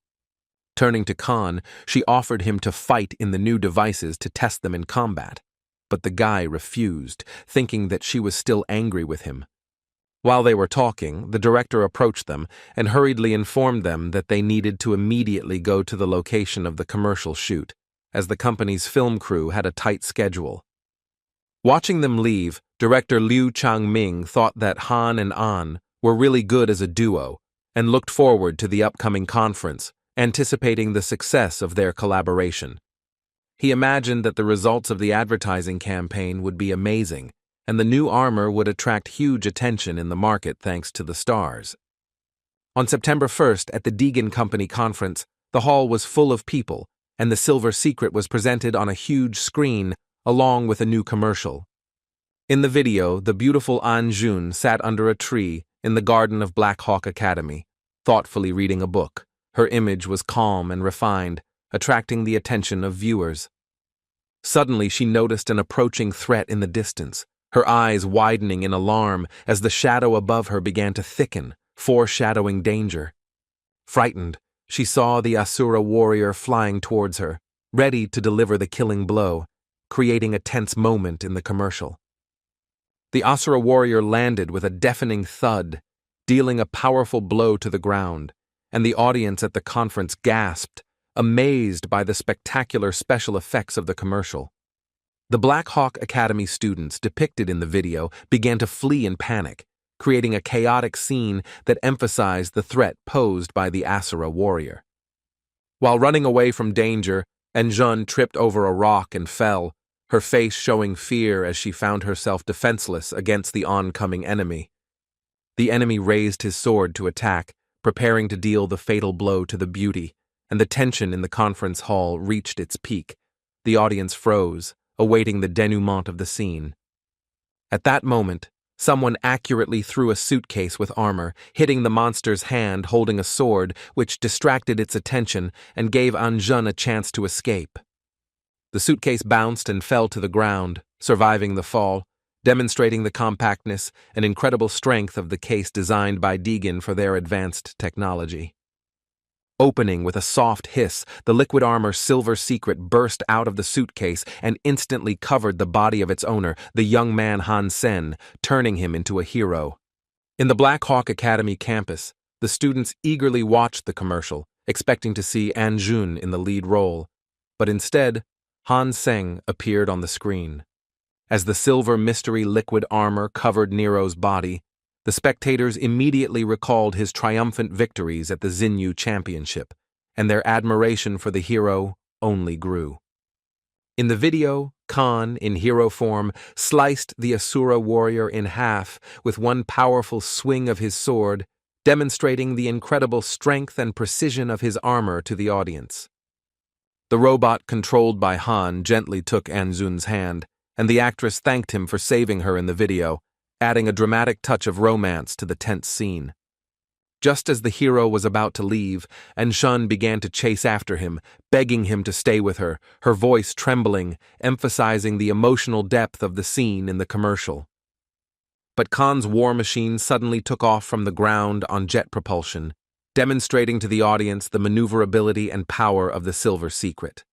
Turning to Khan, she offered him to fight in the new devices to test them in combat, but the guy refused, thinking that she was still angry with him. While they were talking, the director approached them and hurriedly informed them that they needed to immediately go to the location of the commercial shoot, as the company's film crew had a tight schedule. Watching them leave, director Liu Changming thought that Han and An were really good as a duo and looked forward to the upcoming conference, anticipating the success of their collaboration. He imagined that the results of the advertising campaign would be amazing, and the new armor would attract huge attention in the market thanks to the stars. On September 1st, at the Deegan Company conference, the hall was full of people, and the Silver Secret was presented on a huge screen along with a new commercial. In the video, the beautiful An Jun sat under a tree in the garden of Black Hawk Academy, thoughtfully reading a book. Her image was calm and refined, attracting the attention of viewers. Suddenly, she noticed an approaching threat in the distance, her eyes widening in alarm as the shadow above her began to thicken, foreshadowing danger. Frightened, she saw the Asura warrior flying towards her, ready to deliver the killing blow, creating a tense moment in the commercial. The Asura warrior landed with a deafening thud, dealing a powerful blow to the ground, and the audience at the conference gasped, amazed by the spectacular special effects of the commercial. The Black Hawk Academy students depicted in the video began to flee in panic, creating a chaotic scene that emphasized the threat posed by the Asura warrior. While running away from danger, Anjun tripped over a rock and fell, her face showing fear as she found herself defenseless against the oncoming enemy. The enemy raised his sword to attack, preparing to deal the fatal blow to the beauty, and the tension in the conference hall reached its peak. The audience froze, awaiting the denouement of the scene. At that moment, someone accurately threw a suitcase with armor, hitting the monster's hand holding a sword, which distracted its attention and gave Anjun a chance to escape. The suitcase bounced and fell to the ground, surviving the fall, demonstrating the compactness and incredible strength of the case designed by Deegan for their advanced technology. Opening with a soft hiss, the liquid armor Silver Secret burst out of the suitcase and instantly covered the body of its owner, the young man Hansen, turning him into a hero. In the Black Hawk Academy campus, the students eagerly watched the commercial, expecting to see Anjun in the lead role, but instead, Han Seng appeared on the screen. As the silver mystery liquid armor covered Nero's body, the spectators immediately recalled his triumphant victories at the Xinyu Championship, and their admiration for the hero only grew. In the video, Khan, in hero form, sliced the Asura warrior in half with one powerful swing of his sword, demonstrating the incredible strength and precision of his armor to the audience. The robot controlled by Han gently took Anjun's hand, and the actress thanked him for saving her in the video, adding a dramatic touch of romance to the tense scene. Just as the hero was about to leave, Anjun began to chase after him, begging him to stay with her, her voice trembling, emphasizing the emotional depth of the scene in the commercial. But Khan's war machine suddenly took off from the ground on jet propulsion, demonstrating to the audience the maneuverability and power of the Silver Secret.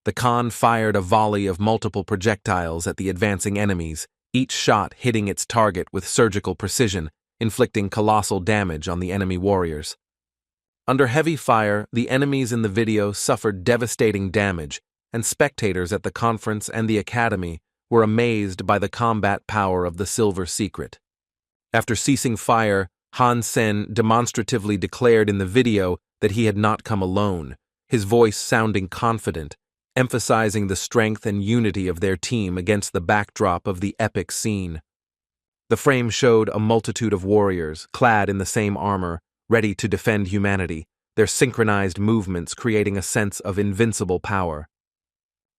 The Khan fired a volley of multiple projectiles at the advancing enemies, each shot hitting its target with surgical precision, inflicting colossal damage on the enemy warriors. Under heavy fire, the enemies in the video suffered devastating damage, and spectators at the conference and the academy were amazed by the combat power of the Silver Secret. After ceasing fire, Hansen demonstratively declared in the video that he had not come alone, his voice sounding confident, emphasizing the strength and unity of their team against the backdrop of the epic scene. The frame showed a multitude of warriors, clad in the same armor, ready to defend humanity, their synchronized movements creating a sense of invincible power.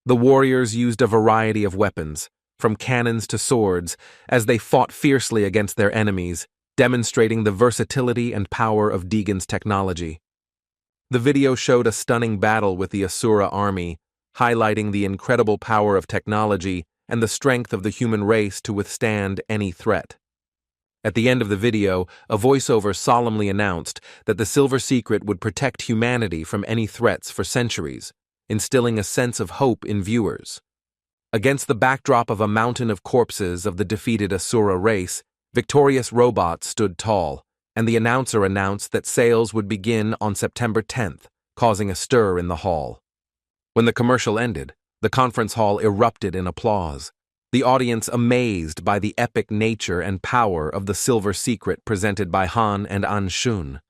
The warriors used a variety of weapons, from cannons to swords, as they fought fiercely against their enemies, demonstrating the versatility and power of Deegan's technology. The video showed a stunning battle with the Asura army, highlighting the incredible power of technology and the strength of the human race to withstand any threat. At the end of the video, a voiceover solemnly announced that the Silver Secret would protect humanity from any threats for centuries, instilling a sense of hope in viewers. Against the backdrop of a mountain of corpses of the defeated Asura race, victorious robots stood tall, and the announcer announced that sales would begin on September 10th, causing a stir in the hall. When the commercial ended, the conference hall erupted in applause. the audience amazed by the epic nature and power of the silver secret presented by Han and An Shun.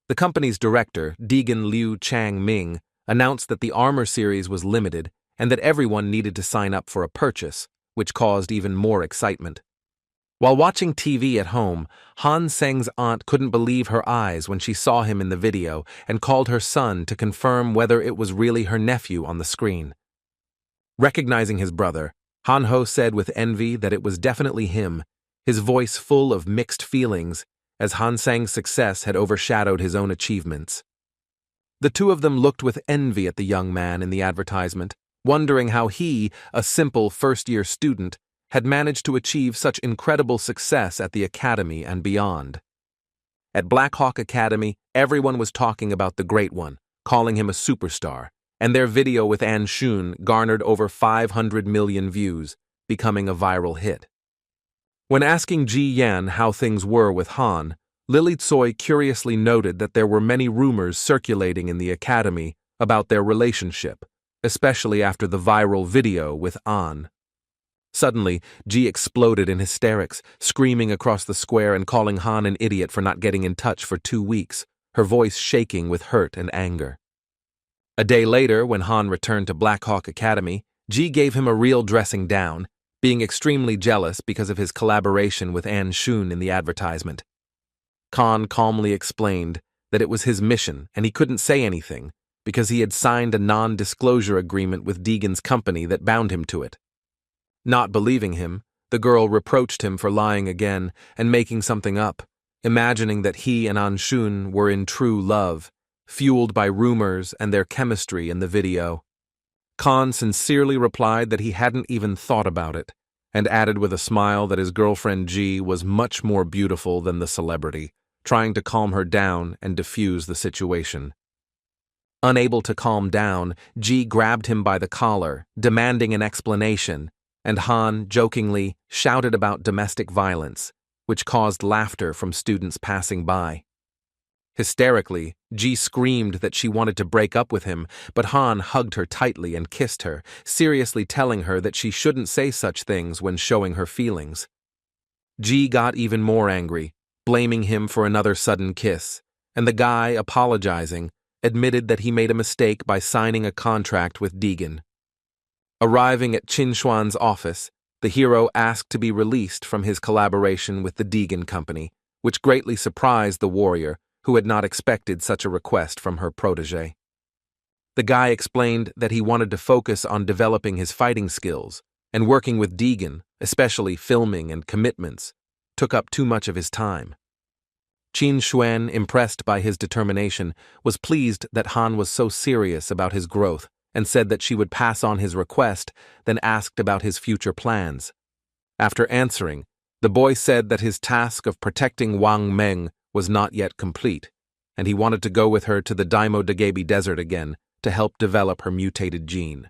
The company's director, Deegan Liu Chang Ming, announced that the armor series was limited and that everyone needed to sign up for a purchase, which caused even more excitement. While watching TV at home, Han Seng's aunt couldn't believe her eyes when she saw him in the video and called her son to confirm whether it was really her nephew on the screen. Recognizing his brother, Han Ho said with envy that it was definitely him, his voice full of mixed feelings, as Han Seng's success had overshadowed his own achievements. The two of them looked with envy at the young man in the advertisement, wondering how he, a simple first-year student, had managed to achieve such incredible success at the academy and beyond. At Black Hawk Academy, everyone was talking about the Great One, calling him a superstar, and their video with An Shun garnered over 500 million views, becoming a viral hit. When asking Ji Yan how things were with Han, Lily Tsoi curiously noted that there were many rumors circulating in the academy about their relationship, especially after the viral video with An. Suddenly, Ji exploded in hysterics, screaming across the square and calling Han an idiot for not getting in touch for 2 weeks, her voice shaking with hurt and anger. A day later, when Han returned to Black Hawk Academy, Ji gave him a real dressing down, being extremely jealous because of his collaboration with An Shun in the advertisement. Khan calmly explained that it was his mission and he couldn't say anything because he had signed a non-disclosure agreement with Deegan's company that bound him to it. Not believing him, the girl reproached him for lying again and making something up, imagining that he and An Shun were in true love, fueled by rumors and their chemistry in the video. Khan sincerely replied that he hadn't even thought about it, and added with a smile that his girlfriend Ji was much more beautiful than the celebrity, trying to calm her down and diffuse the situation. Unable to calm down, Ji grabbed him by the collar, demanding an explanation, and Han jokingly shouted about domestic violence, which caused laughter from students passing by. Hysterically, Ji screamed that she wanted to break up with him, but Han hugged her tightly and kissed her, seriously telling her that she shouldn't say such things when showing her feelings. Ji got even more angry, blaming him for another sudden kiss, and the guy, apologizing, admitted that he made a mistake by signing a contract with Deegan. Arriving at Chinuan's office, the hero asked to be released from his collaboration with the Deegan company, which greatly surprised the warrior, who had not expected such a request from her protege. The guy explained that he wanted to focus on developing his fighting skills, and working with Deegan, especially filming and commitments, took up too much of his time. Chinuan, impressed by his determination, was pleased that Han was so serious about his growth and said that she would pass on his request, then asked about his future plans. After answering, the boy said that his task of protecting Wang Meng was not yet complete, and he wanted to go with her to the Daimo Dagabi Desert again to help develop her mutated gene.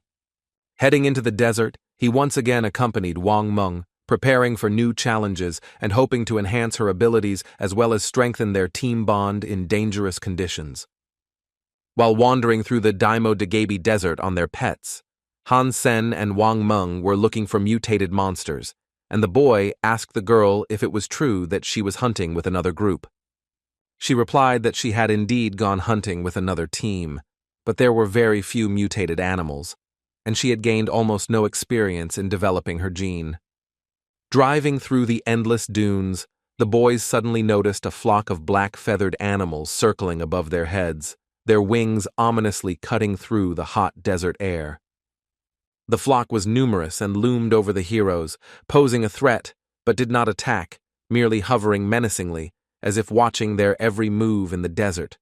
Heading into the desert, he once again accompanied Wang Meng, preparing for new challenges and hoping to enhance her abilities as well as strengthen their team bond in dangerous conditions. While wandering through the Daimo Dagabi Desert on their pets, Hansen and Wang Meng were looking for mutated monsters, and the boy asked the girl if it was true that she was hunting with another group. She replied that she had indeed gone hunting with another team, but there were very few mutated animals, and she had gained almost no experience in developing her gene. Driving through the endless dunes, the boys suddenly noticed a flock of black-feathered animals circling above their heads, their wings ominously cutting through the hot desert air. The flock was numerous and loomed over the heroes, posing a threat, but did not attack, merely hovering menacingly, as if watching their every move in the desert.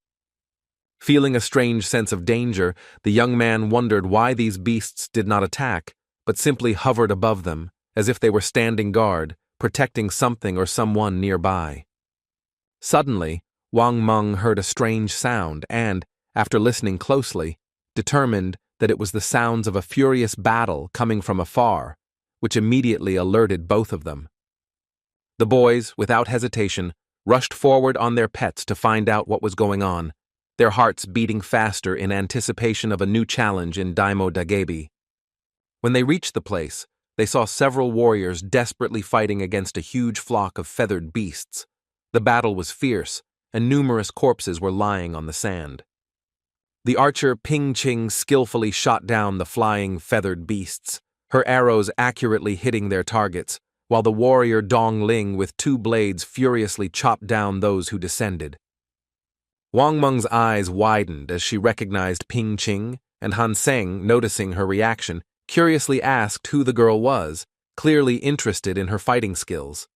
Feeling a strange sense of danger, the young man wondered why these beasts did not attack, but simply hovered above them, as if they were standing guard, protecting something or someone nearby. Suddenly, Wang Meng heard a strange sound and, after listening closely, determined that it was the sounds of a furious battle coming from afar, which immediately alerted both of them. The boys, without hesitation, rushed forward on their pets to find out what was going on, their hearts beating faster in anticipation of a new challenge in Daimo Dagabi. When they reached the place, they saw several warriors desperately fighting against a huge flock of feathered beasts. The battle was fierce, and numerous corpses were lying on the sand. The archer Ping Ching skillfully shot down the flying feathered beasts, her arrows accurately hitting their targets, while the warrior Dong Ling with 2 blades furiously chopped down those who descended. Wang Meng's eyes widened as she recognized Ping Ching, and Hansen, noticing her reaction, curiously asked who the girl was, clearly interested in her fighting skills.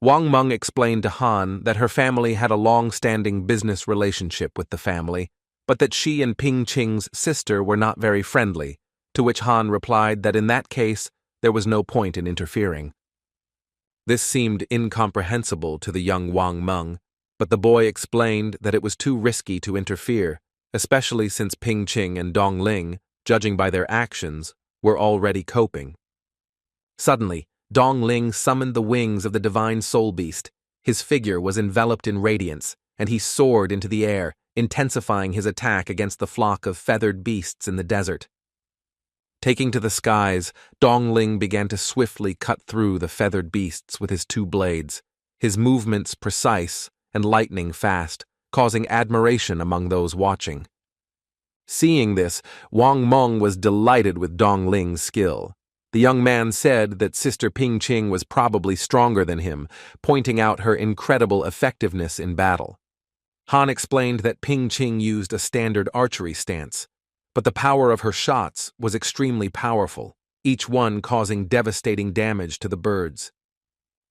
Wang Meng explained to Han that her family had a long-standing business relationship with the family, but that she and Ping Ching's sister were not very friendly, to which Han replied that in that case there was no point in interfering. This seemed incomprehensible to the young Wang Meng, but the boy explained that it was too risky to interfere, especially since Ping Ching and Dong Ling, judging by their actions, were already coping. Suddenly, Dong Ling summoned the wings of the divine soul beast. His figure was enveloped in radiance, and he soared into the air, intensifying his attack against the flock of feathered beasts in the desert. Taking to the skies, Dong Ling began to swiftly cut through the feathered beasts with his 2 blades, his movements precise and lightning fast, causing admiration among those watching. Seeing this, Wang Meng was delighted with Dong Ling's skill. The young man said that Sister Ping Ching was probably stronger than him, pointing out her incredible effectiveness in battle. Han explained that Ping Ching used a standard archery stance, but the power of her shots was extremely powerful, each one causing devastating damage to the birds.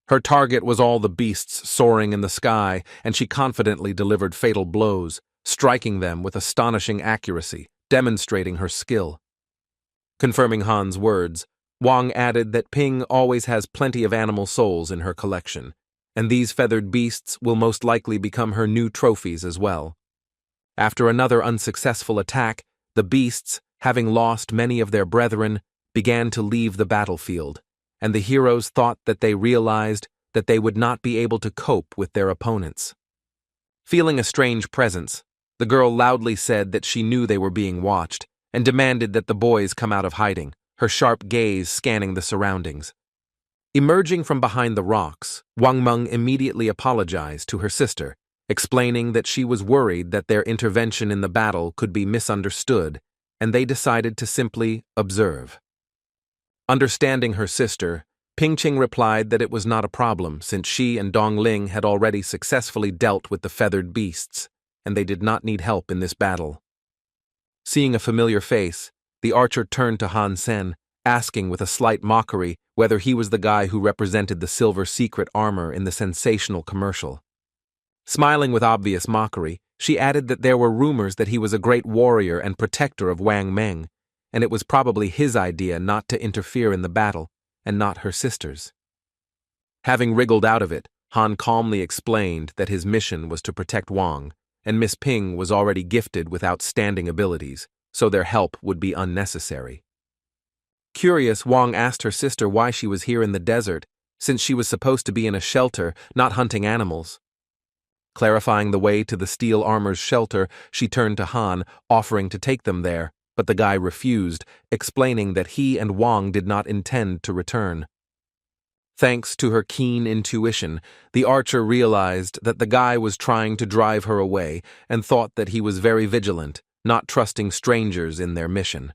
Her target was all the beasts soaring in the sky, and she confidently delivered fatal blows, striking them with astonishing accuracy, demonstrating her skill. Confirming Han's words, Wang added that Ping always has plenty of animal souls in her collection, and these feathered beasts will most likely become her new trophies as well. After another unsuccessful attack, the beasts, having lost many of their brethren, began to leave the battlefield, and the heroes thought that they realized that they would not be able to cope with their opponents. Feeling a strange presence, the girl loudly said that she knew they were being watched, and demanded that the boys come out of hiding, her sharp gaze scanning the surroundings. Emerging from behind the rocks, Wang Meng immediately apologized to her sister, explaining that she was worried that their intervention in the battle could be misunderstood, and they decided to simply observe. Understanding her sister, Ping Ching replied that it was not a problem since she and Dong Ling had already successfully dealt with the feathered beasts, and they did not need help in this battle. Seeing a familiar face, the archer turned to Hansen, asking with a slight mockery whether he was the guy who represented the silver secret armor in the sensational commercial. Smiling with obvious mockery, she added that there were rumors that he was a great warrior and protector of Wang Meng, and it was probably his idea not to interfere in the battle, and not her sister's. Having wriggled out of it, Han calmly explained that his mission was to protect Wang, and Miss Ping was already gifted with outstanding abilities, so their help would be unnecessary. Curious, Wang asked her sister why she was here in the desert, since she was supposed to be in a shelter, not hunting animals. Clarifying the way to the steel armor's shelter, she turned to Han, offering to take them there, but the guy refused, explaining that he and Wang did not intend to return. Thanks to her keen intuition, the archer realized that the guy was trying to drive her away and thought that he was very vigilant, not trusting strangers in their mission.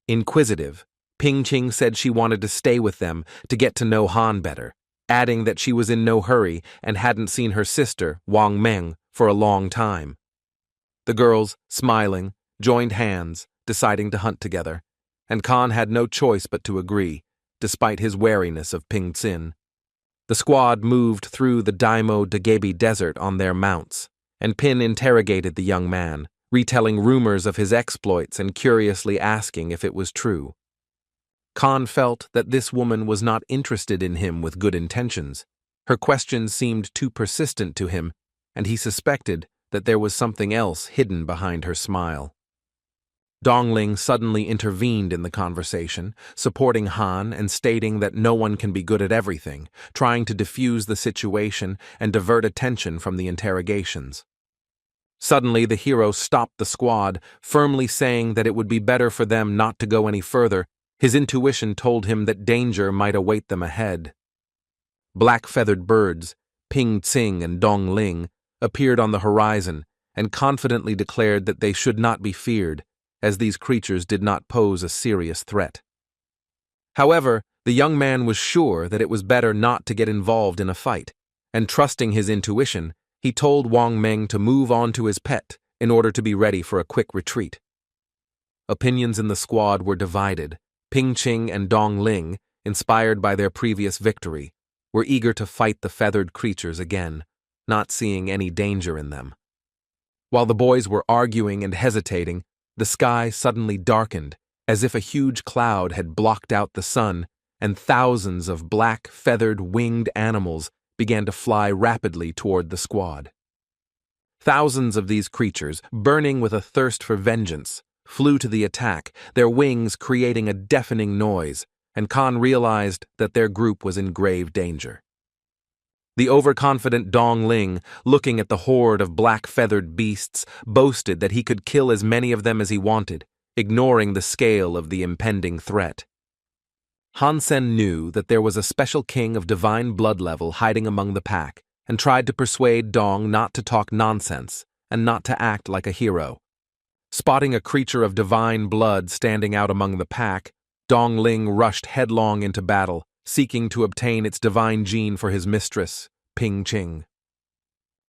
Inquisitive, Ping Ching said she wanted to stay with them to get to know Han better, adding that she was in no hurry and hadn't seen her sister, Wang Meng, for a long time. The girls, smiling, joined hands, deciding to hunt together, and Khan had no choice but to agree, despite his wariness of Ping Xin. The squad moved through the Daimo Dagebi desert on their mounts, and Pin interrogated the young man, retelling rumors of his exploits and curiously asking if it was true. Khan felt that this woman was not interested in him with good intentions. Her questions seemed too persistent to him, and he suspected that there was something else hidden behind her smile. Dongling suddenly intervened in the conversation, supporting Han and stating that no one can be good at everything, trying to diffuse the situation and divert attention from the interrogations. Suddenly, the hero stopped the squad, firmly saying that it would be better for them not to go any further, His intuition told him that danger might await them ahead. Black-feathered birds, Ping Tsing and Dong Ling, appeared on the horizon and confidently declared that they should not be feared, as these creatures did not pose a serious threat. However, the young man was sure that it was better not to get involved in a fight, and trusting his intuition, he told Wang Meng to move on to his pet in order to be ready for a quick retreat. Opinions in the squad were divided. Ping Ching and Dong Ling, inspired by their previous victory, were eager to fight the feathered creatures again, not seeing any danger in them. While the boys were arguing and hesitating, the sky suddenly darkened, as if a huge cloud had blocked out the sun, and thousands of black, feathered, winged animals began to fly rapidly toward the squad. Thousands of these creatures, burning with a thirst for vengeance, flew to the attack, their wings creating a deafening noise, and Khan realized that their group was in grave danger. The overconfident Dong Ling, looking at the horde of black-feathered beasts, boasted that he could kill as many of them as he wanted, ignoring the scale of the impending threat. Hansen knew that there was a special king of divine blood level hiding among the pack, and tried to persuade Dong not to talk nonsense and not to act like a hero. Spotting a creature of divine blood standing out among the pack, Dong Ling rushed headlong into battle, seeking to obtain its divine gene for his mistress, Ping Ching.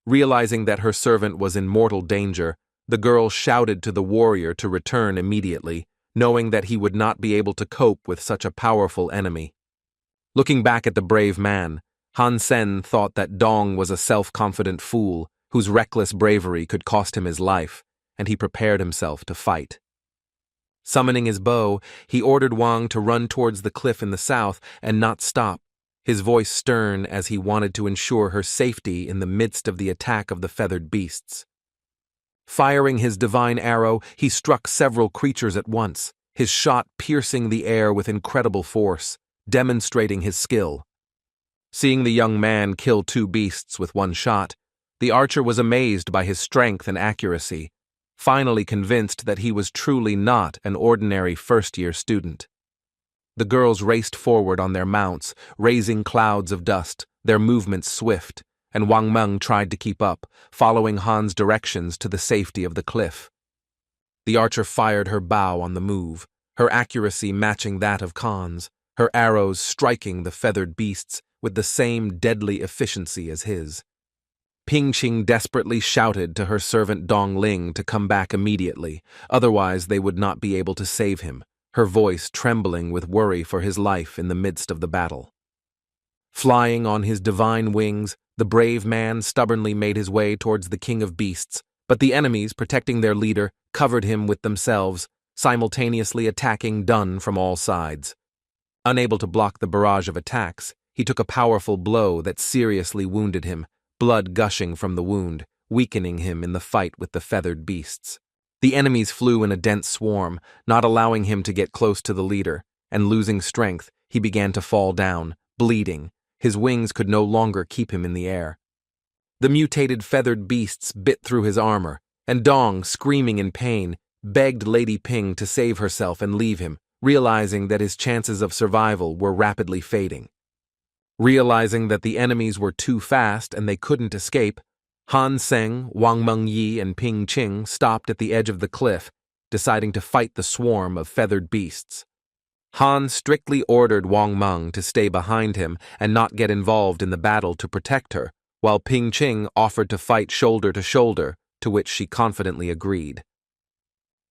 Realizing that her servant was in mortal danger, the girl shouted to the warrior to return immediately, knowing that he would not be able to cope with such a powerful enemy. Looking back at the brave man, Hansen thought that Dong was a self-confident fool whose reckless bravery could cost him his life, and he prepared himself to fight. Summoning his bow, he ordered Wang to run towards the cliff in the south and not stop, his voice stern as he wanted to ensure her safety in the midst of the attack of the feathered beasts. Firing his divine arrow, he struck several creatures at once, his shot piercing the air with incredible force, demonstrating his skill. Seeing the young man kill 2 beasts with 1 shot, the archer was amazed by his strength and accuracy, finally convinced that he was truly not an ordinary first-year student. The girls raced forward on their mounts, raising clouds of dust, their movements swift, and Wang Meng tried to keep up, following Han's directions to the safety of the cliff. The archer fired her bow on the move, her accuracy matching that of Khan's, her arrows striking the feathered beasts with the same deadly efficiency as his. Ping Ching desperately shouted to her servant Dong Ling to come back immediately, otherwise they would not be able to save him, her voice trembling with worry for his life in the midst of the battle. Flying on his divine wings, the brave man stubbornly made his way towards the king of beasts, but the enemies, protecting their leader, covered him with themselves, simultaneously attacking Dun from all sides. Unable to block the barrage of attacks, he took a powerful blow that seriously wounded him, blood gushing from the wound, weakening him in the fight with the feathered beasts. The enemies flew in a dense swarm, not allowing him to get close to the leader, and losing strength, he began to fall down, bleeding. His wings could no longer keep him in the air. The mutated feathered beasts bit through his armor, and Dong, screaming in pain, begged Lady Ping to save herself and leave him, realizing that his chances of survival were rapidly fading. Realizing that the enemies were too fast and they couldn't escape, Han Seng, Wang Mengyi, and Ping Ching stopped at the edge of the cliff, deciding to fight the swarm of feathered beasts. Han strictly ordered Wang Meng to stay behind him and not get involved in the battle to protect her, while Ping Ching offered to fight shoulder to shoulder, to which she confidently agreed.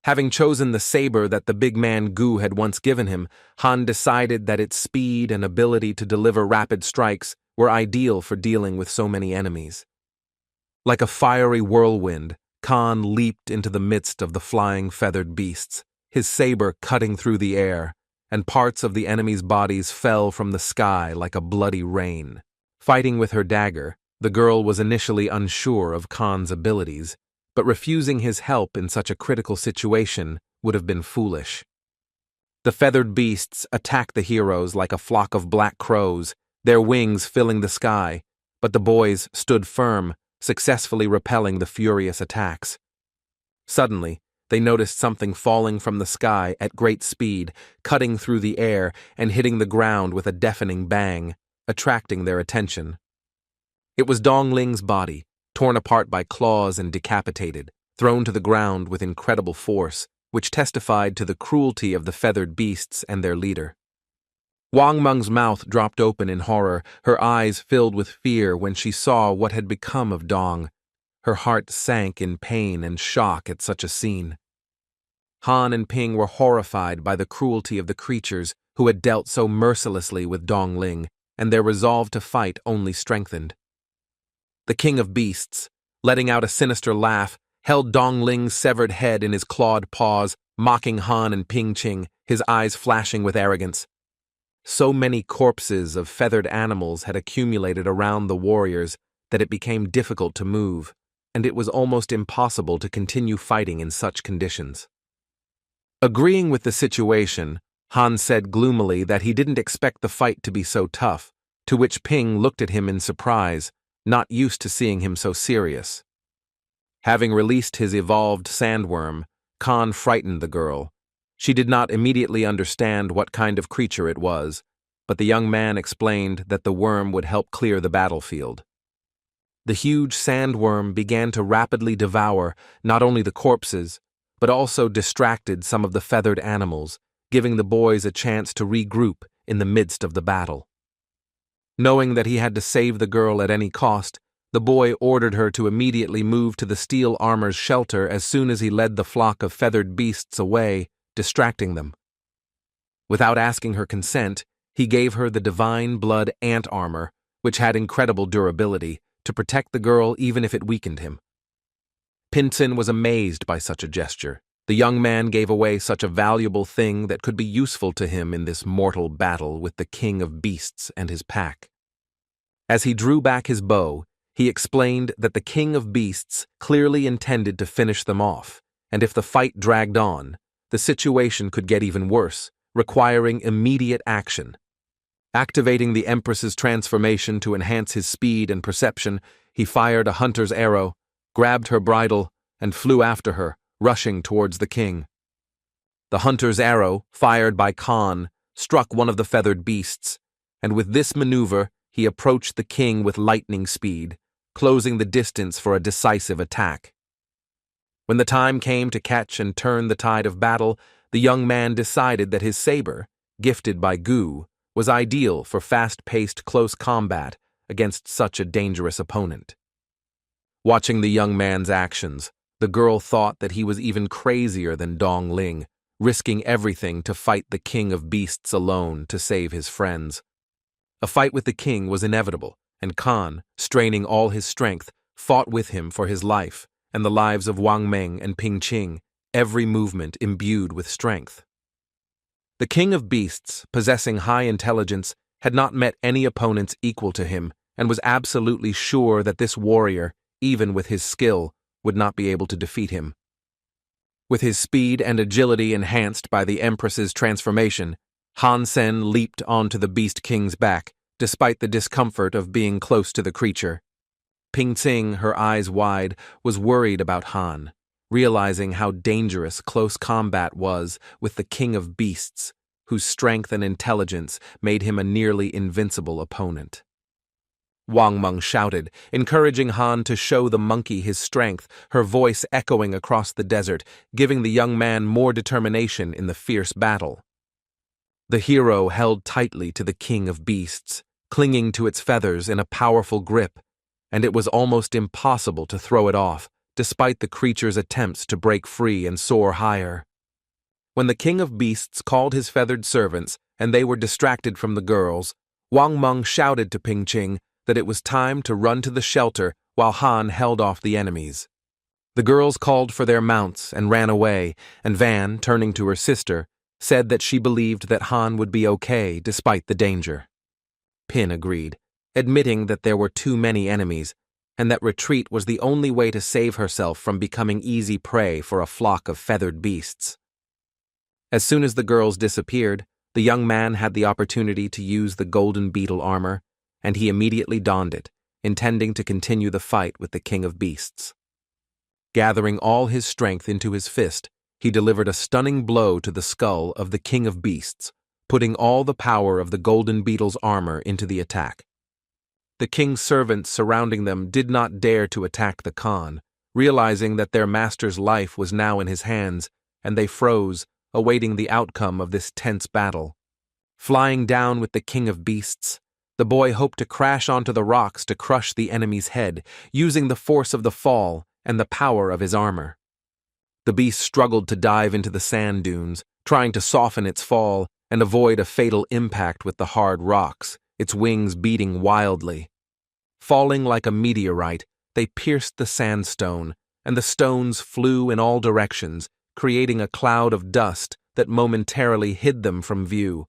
Having chosen the saber that the big man Gu had once given him, Han decided that its speed and ability to deliver rapid strikes were ideal for dealing with so many enemies. Like a fiery whirlwind, Khan leaped into the midst of the flying feathered beasts, his saber cutting through the air, and parts of the enemies' bodies fell from the sky like a bloody rain. Fighting with her dagger, the girl was initially unsure of Khan's abilities, but refusing his help in such a critical situation would have been foolish. The feathered beasts attacked the heroes like a flock of black crows, their wings filling the sky, but the boys stood firm, successfully repelling the furious attacks. Suddenly, they noticed something falling from the sky at great speed, cutting through the air and hitting the ground with a deafening bang, attracting their attention. It was Dongling's body, torn apart by claws and decapitated, thrown to the ground with incredible force, which testified to the cruelty of the feathered beasts and their leader. Wang Meng's mouth dropped open in horror, her eyes filled with fear when she saw what had become of Dong. Her heart sank in pain and shock at such a scene. Han and Ping were horrified by the cruelty of the creatures who had dealt so mercilessly with Dongling, and their resolve to fight only strengthened. The king of beasts, letting out a sinister laugh, held Dongling's severed head in his clawed paws, mocking Han and Ping Ching, his eyes flashing with arrogance. So many corpses of feathered animals had accumulated around the warriors that it became difficult to move, and it was almost impossible to continue fighting in such conditions. Agreeing with the situation, Han said gloomily that he didn't expect the fight to be so tough, to which Ping looked at him in surprise, not used to seeing him so serious. Having released his evolved sandworm, Khan frightened the girl. She did not immediately understand what kind of creature it was, but the young man explained that the worm would help clear the battlefield. The huge sandworm began to rapidly devour not only the corpses, but also distracted some of the feathered animals, giving the boys a chance to regroup in the midst of the battle. Knowing that he had to save the girl at any cost, the boy ordered her to immediately move to the steel armor's shelter as soon as he led the flock of feathered beasts away, distracting them. Without asking her consent, he gave her the divine blood ant armor, which had incredible durability, to protect the girl even if it weakened him. Pinson was amazed by such a gesture. The young man gave away such a valuable thing that could be useful to him in this mortal battle with the king of beasts and his pack. As he drew back his bow, he explained that the king of beasts clearly intended to finish them off, and if the fight dragged on, the situation could get even worse, requiring immediate action. Activating the Empress's transformation to enhance his speed and perception, he fired a hunter's arrow, grabbed her bridle, and flew after her, rushing towards the king. The hunter's arrow, fired by Khan, struck one of the feathered beasts, and with this maneuver, he approached the king with lightning speed, closing the distance for a decisive attack. When the time came to catch and turn the tide of battle, the young man decided that his saber, gifted by Gu, was ideal for fast-paced close combat against such a dangerous opponent. Watching the young man's actions, the girl thought that he was even crazier than Dong Ling, risking everything to fight the king of beasts alone to save his friends. A fight with the king was inevitable, and Khan, straining all his strength, fought with him for his life and the lives of Wang Meng and Ping Qing, every movement imbued with strength. The king of beasts, possessing high intelligence, had not met any opponents equal to him and was absolutely sure that this warrior, even with his skill, would not be able to defeat him. With his speed and agility enhanced by the Empress's transformation, Hansen leaped onto the Beast King's back, despite the discomfort of being close to the creature. Ping Tsing, her eyes wide, was worried about Han, realizing how dangerous close combat was with the king of beasts, whose strength and intelligence made him a nearly invincible opponent. Wang Meng shouted, encouraging Han to show the monkey his strength, her voice echoing across the desert, giving the young man more determination in the fierce battle. The hero held tightly to the king of beasts, clinging to its feathers in a powerful grip, and it was almost impossible to throw it off, despite the creature's attempts to break free and soar higher. When the king of beasts called his feathered servants and they were distracted from the girls, Wang Meng shouted to Ping Qing that it was time to run to the shelter while Han held off the enemies. The girls called for their mounts and ran away, and Van, turning to her sister, said that she believed that Han would be okay despite the danger. Pin agreed, admitting that there were too many enemies, and that retreat was the only way to save herself from becoming easy prey for a flock of feathered beasts. As soon as the girls disappeared, the young man had the opportunity to use the golden beetle armor, and he immediately donned it, intending to continue the fight with the king of beasts. Gathering all his strength into his fist, he delivered a stunning blow to the skull of the King of Beasts, putting all the power of the Golden Beetle's armor into the attack. The king's servants surrounding them did not dare to attack the Khan, realizing that their master's life was now in his hands, and they froze, awaiting the outcome of this tense battle. Flying down with the King of Beasts, the boy hoped to crash onto the rocks to crush the enemy's head, using the force of the fall and the power of his armor. The beast struggled to dive into the sand dunes, trying to soften its fall and avoid a fatal impact with the hard rocks, its wings beating wildly. Falling like a meteorite, they pierced the sandstone, and the stones flew in all directions, creating a cloud of dust that momentarily hid them from view.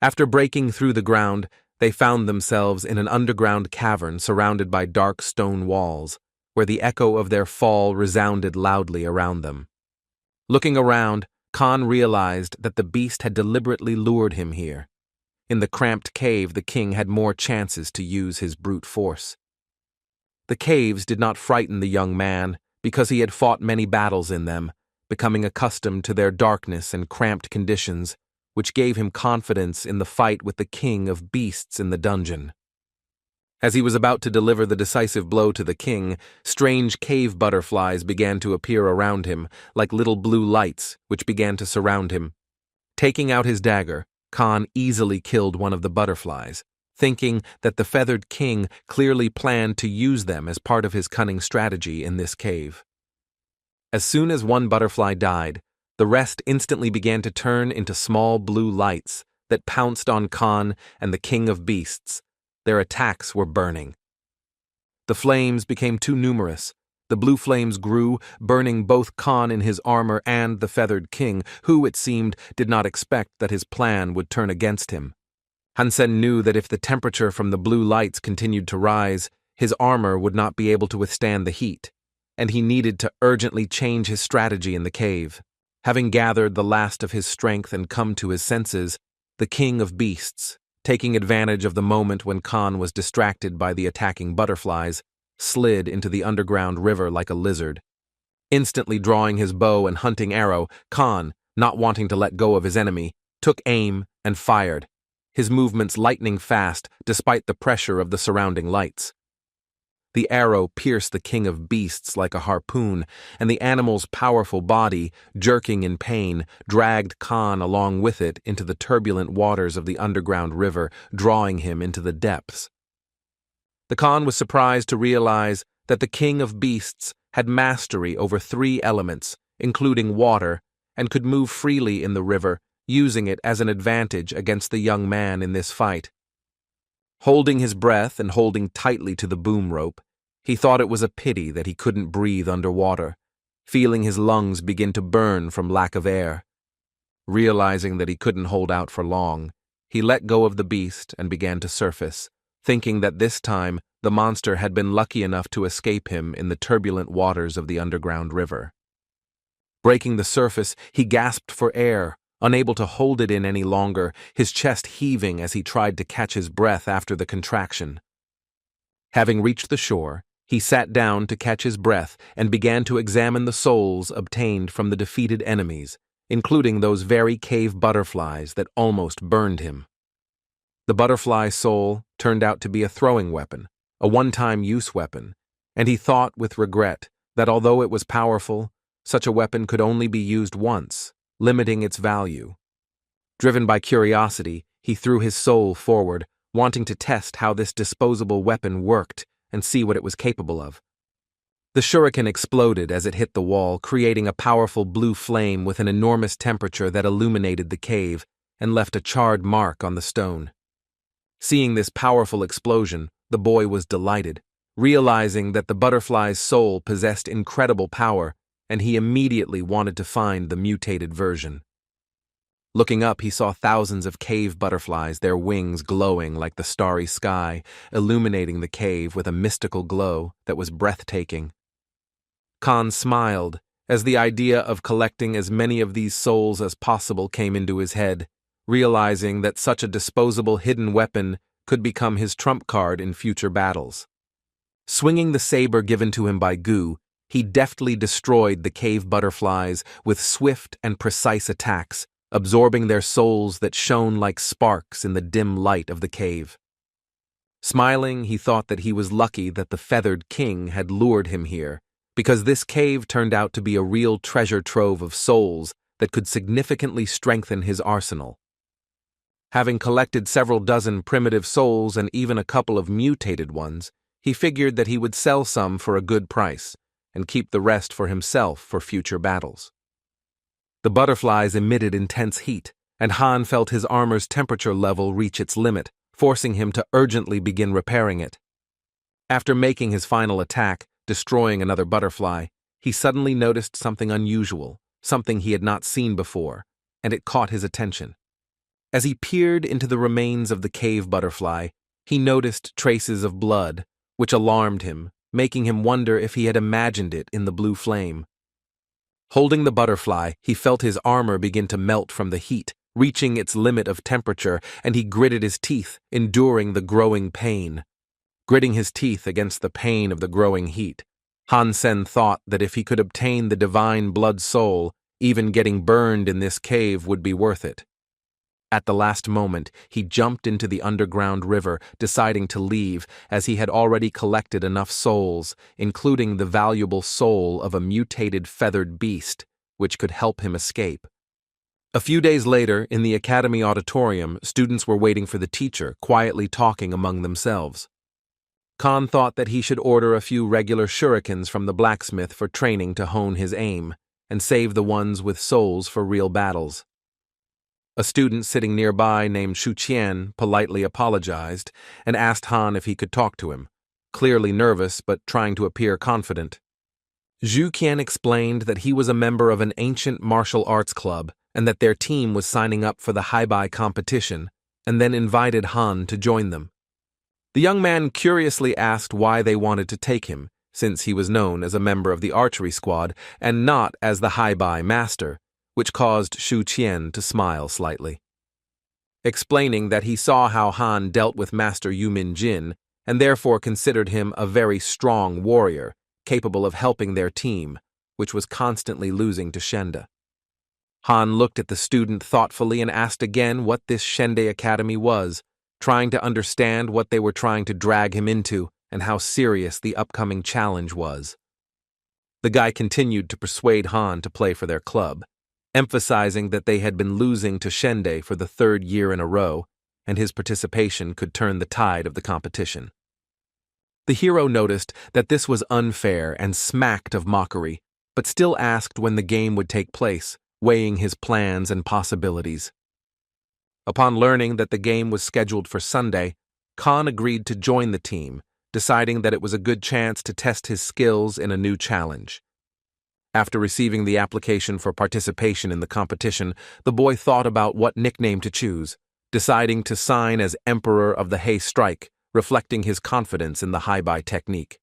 After breaking through the ground, they found themselves in an underground cavern surrounded by dark stone walls, where the echo of their fall resounded loudly around them. Looking around, Khan realized that the beast had deliberately lured him here. In the cramped cave, the king had more chances to use his brute force. The caves did not frighten the young man because he had fought many battles in them, becoming accustomed to their darkness and cramped conditions, which gave him confidence in the fight with the King of Beasts in the dungeon. As he was about to deliver the decisive blow to the king, strange cave butterflies began to appear around him, like little blue lights, which began to surround him. Taking out his dagger, Khan easily killed one of the butterflies, thinking that the feathered king clearly planned to use them as part of his cunning strategy in this cave. As soon as one butterfly died, the rest instantly began to turn into small blue lights that pounced on Khan and the King of Beasts. Their attacks were burning. The flames became too numerous. The blue flames grew, burning both Khan in his armor and the feathered king, who, it seemed, did not expect that his plan would turn against him. Hansen knew that if the temperature from the blue lights continued to rise, his armor would not be able to withstand the heat, and he needed to urgently change his strategy in the cave. Having gathered the last of his strength and come to his senses, the King of Beasts, taking advantage of the moment when Khan was distracted by the attacking butterflies, slid into the underground river like a lizard. Instantly drawing his bow and hunting arrow, Khan, not wanting to let go of his enemy, took aim and fired, his movements lightning fast despite the pressure of the surrounding lights. The arrow pierced the King of Beasts like a harpoon, and the animal's powerful body, jerking in pain, dragged Khan along with it into the turbulent waters of the underground river, drawing him into the depths. The Khan was surprised to realize that the King of Beasts had mastery over 3 elements, including water, and could move freely in the river, using it as an advantage against the young man in this fight. Holding his breath and holding tightly to the boom rope, he thought it was a pity that he couldn't breathe underwater, feeling his lungs begin to burn from lack of air. Realizing that he couldn't hold out for long, he let go of the beast and began to surface, thinking that this time the monster had been lucky enough to escape him in the turbulent waters of the underground river. Breaking the surface, he gasped for air, unable to hold it in any longer, his chest heaving as he tried to catch his breath after the contraction. Having reached the shore, he sat down to catch his breath and began to examine the souls obtained from the defeated enemies, including those very cave butterflies that almost burned him. The butterfly soul turned out to be a throwing weapon, a one-time use weapon, and he thought with regret that although it was powerful, such a weapon could only be used once, limiting its value. Driven by curiosity, he threw his soul forward, wanting to test how this disposable weapon worked and see what it was capable of. The shuriken exploded as it hit the wall, creating a powerful blue flame with an enormous temperature that illuminated the cave and left a charred mark on the stone. Seeing this powerful explosion, the boy was delighted, realizing that the butterfly's soul possessed incredible power, and he immediately wanted to find the mutated version. Looking up, he saw thousands of cave butterflies, their wings glowing like the starry sky, illuminating the cave with a mystical glow that was breathtaking. Khan smiled as the idea of collecting as many of these souls as possible came into his head, realizing that such a disposable hidden weapon could become his trump card in future battles. Swinging the saber given to him by Gu, he deftly destroyed the cave butterflies with swift and precise attacks, absorbing their souls that shone like sparks in the dim light of the cave. Smiling, he thought that he was lucky that the feathered king had lured him here, because this cave turned out to be a real treasure trove of souls that could significantly strengthen his arsenal. Having collected several dozen primitive souls and even a couple of mutated ones, he figured that he would sell some for a good price and keep the rest for himself for future battles. The butterflies emitted intense heat, and Han felt his armor's temperature level reach its limit, forcing him to urgently begin repairing it. After making his final attack, destroying another butterfly, he suddenly noticed something unusual, something he had not seen before, and it caught his attention. As he peered into the remains of the cave butterfly, he noticed traces of blood, which alarmed him, making him wonder if he had imagined it in the blue flame. Holding the butterfly, he felt his armor begin to melt from the heat, reaching its limit of temperature, and he gritted his teeth, enduring the growing pain. Gritting his teeth against the pain of the growing heat, Hansen thought that if he could obtain the divine blood soul, even getting burned in this cave would be worth it. At the last moment, he jumped into the underground river, deciding to leave, as he had already collected enough souls, including the valuable soul of a mutated feathered beast, which could help him escape. A few days later, in the academy auditorium, students were waiting for the teacher, quietly talking among themselves. Khan thought that he should order a few regular shurikens from the blacksmith for training to hone his aim, and save the ones with souls for real battles. A student sitting nearby named Shu Qian politely apologized and asked Han if he could talk to him, clearly nervous but trying to appear confident. Zhu Qian explained that he was a member of an ancient martial arts club and that their team was signing up for the Haibai competition, and then invited Han to join them. The young man curiously asked why they wanted to take him, since he was known as a member of the archery squad and not as the Haibai master, which caused Shu Qian to smile slightly. Explaining that he saw how Han dealt with Master Yumin Jin and therefore considered him a very strong warrior, capable of helping their team, which was constantly losing to Shenda. Han looked at the student thoughtfully and asked again what this Shende Academy was, trying to understand what they were trying to drag him into and how serious the upcoming challenge was. The guy continued to persuade Han to play for their club, emphasizing that they had been losing to Shende for the third year in a row, and his participation could turn the tide of the competition. The hero noticed that this was unfair and smacked of mockery, but still asked when the game would take place, weighing his plans and possibilities. Upon learning that the game was scheduled for Sunday, Khan agreed to join the team, deciding that it was a good chance to test his skills in a new challenge. After receiving the application for participation in the competition, the boy thought about what nickname to choose, deciding to sign as Emperor of the Hay Strike, reflecting his confidence in the Haibai technique.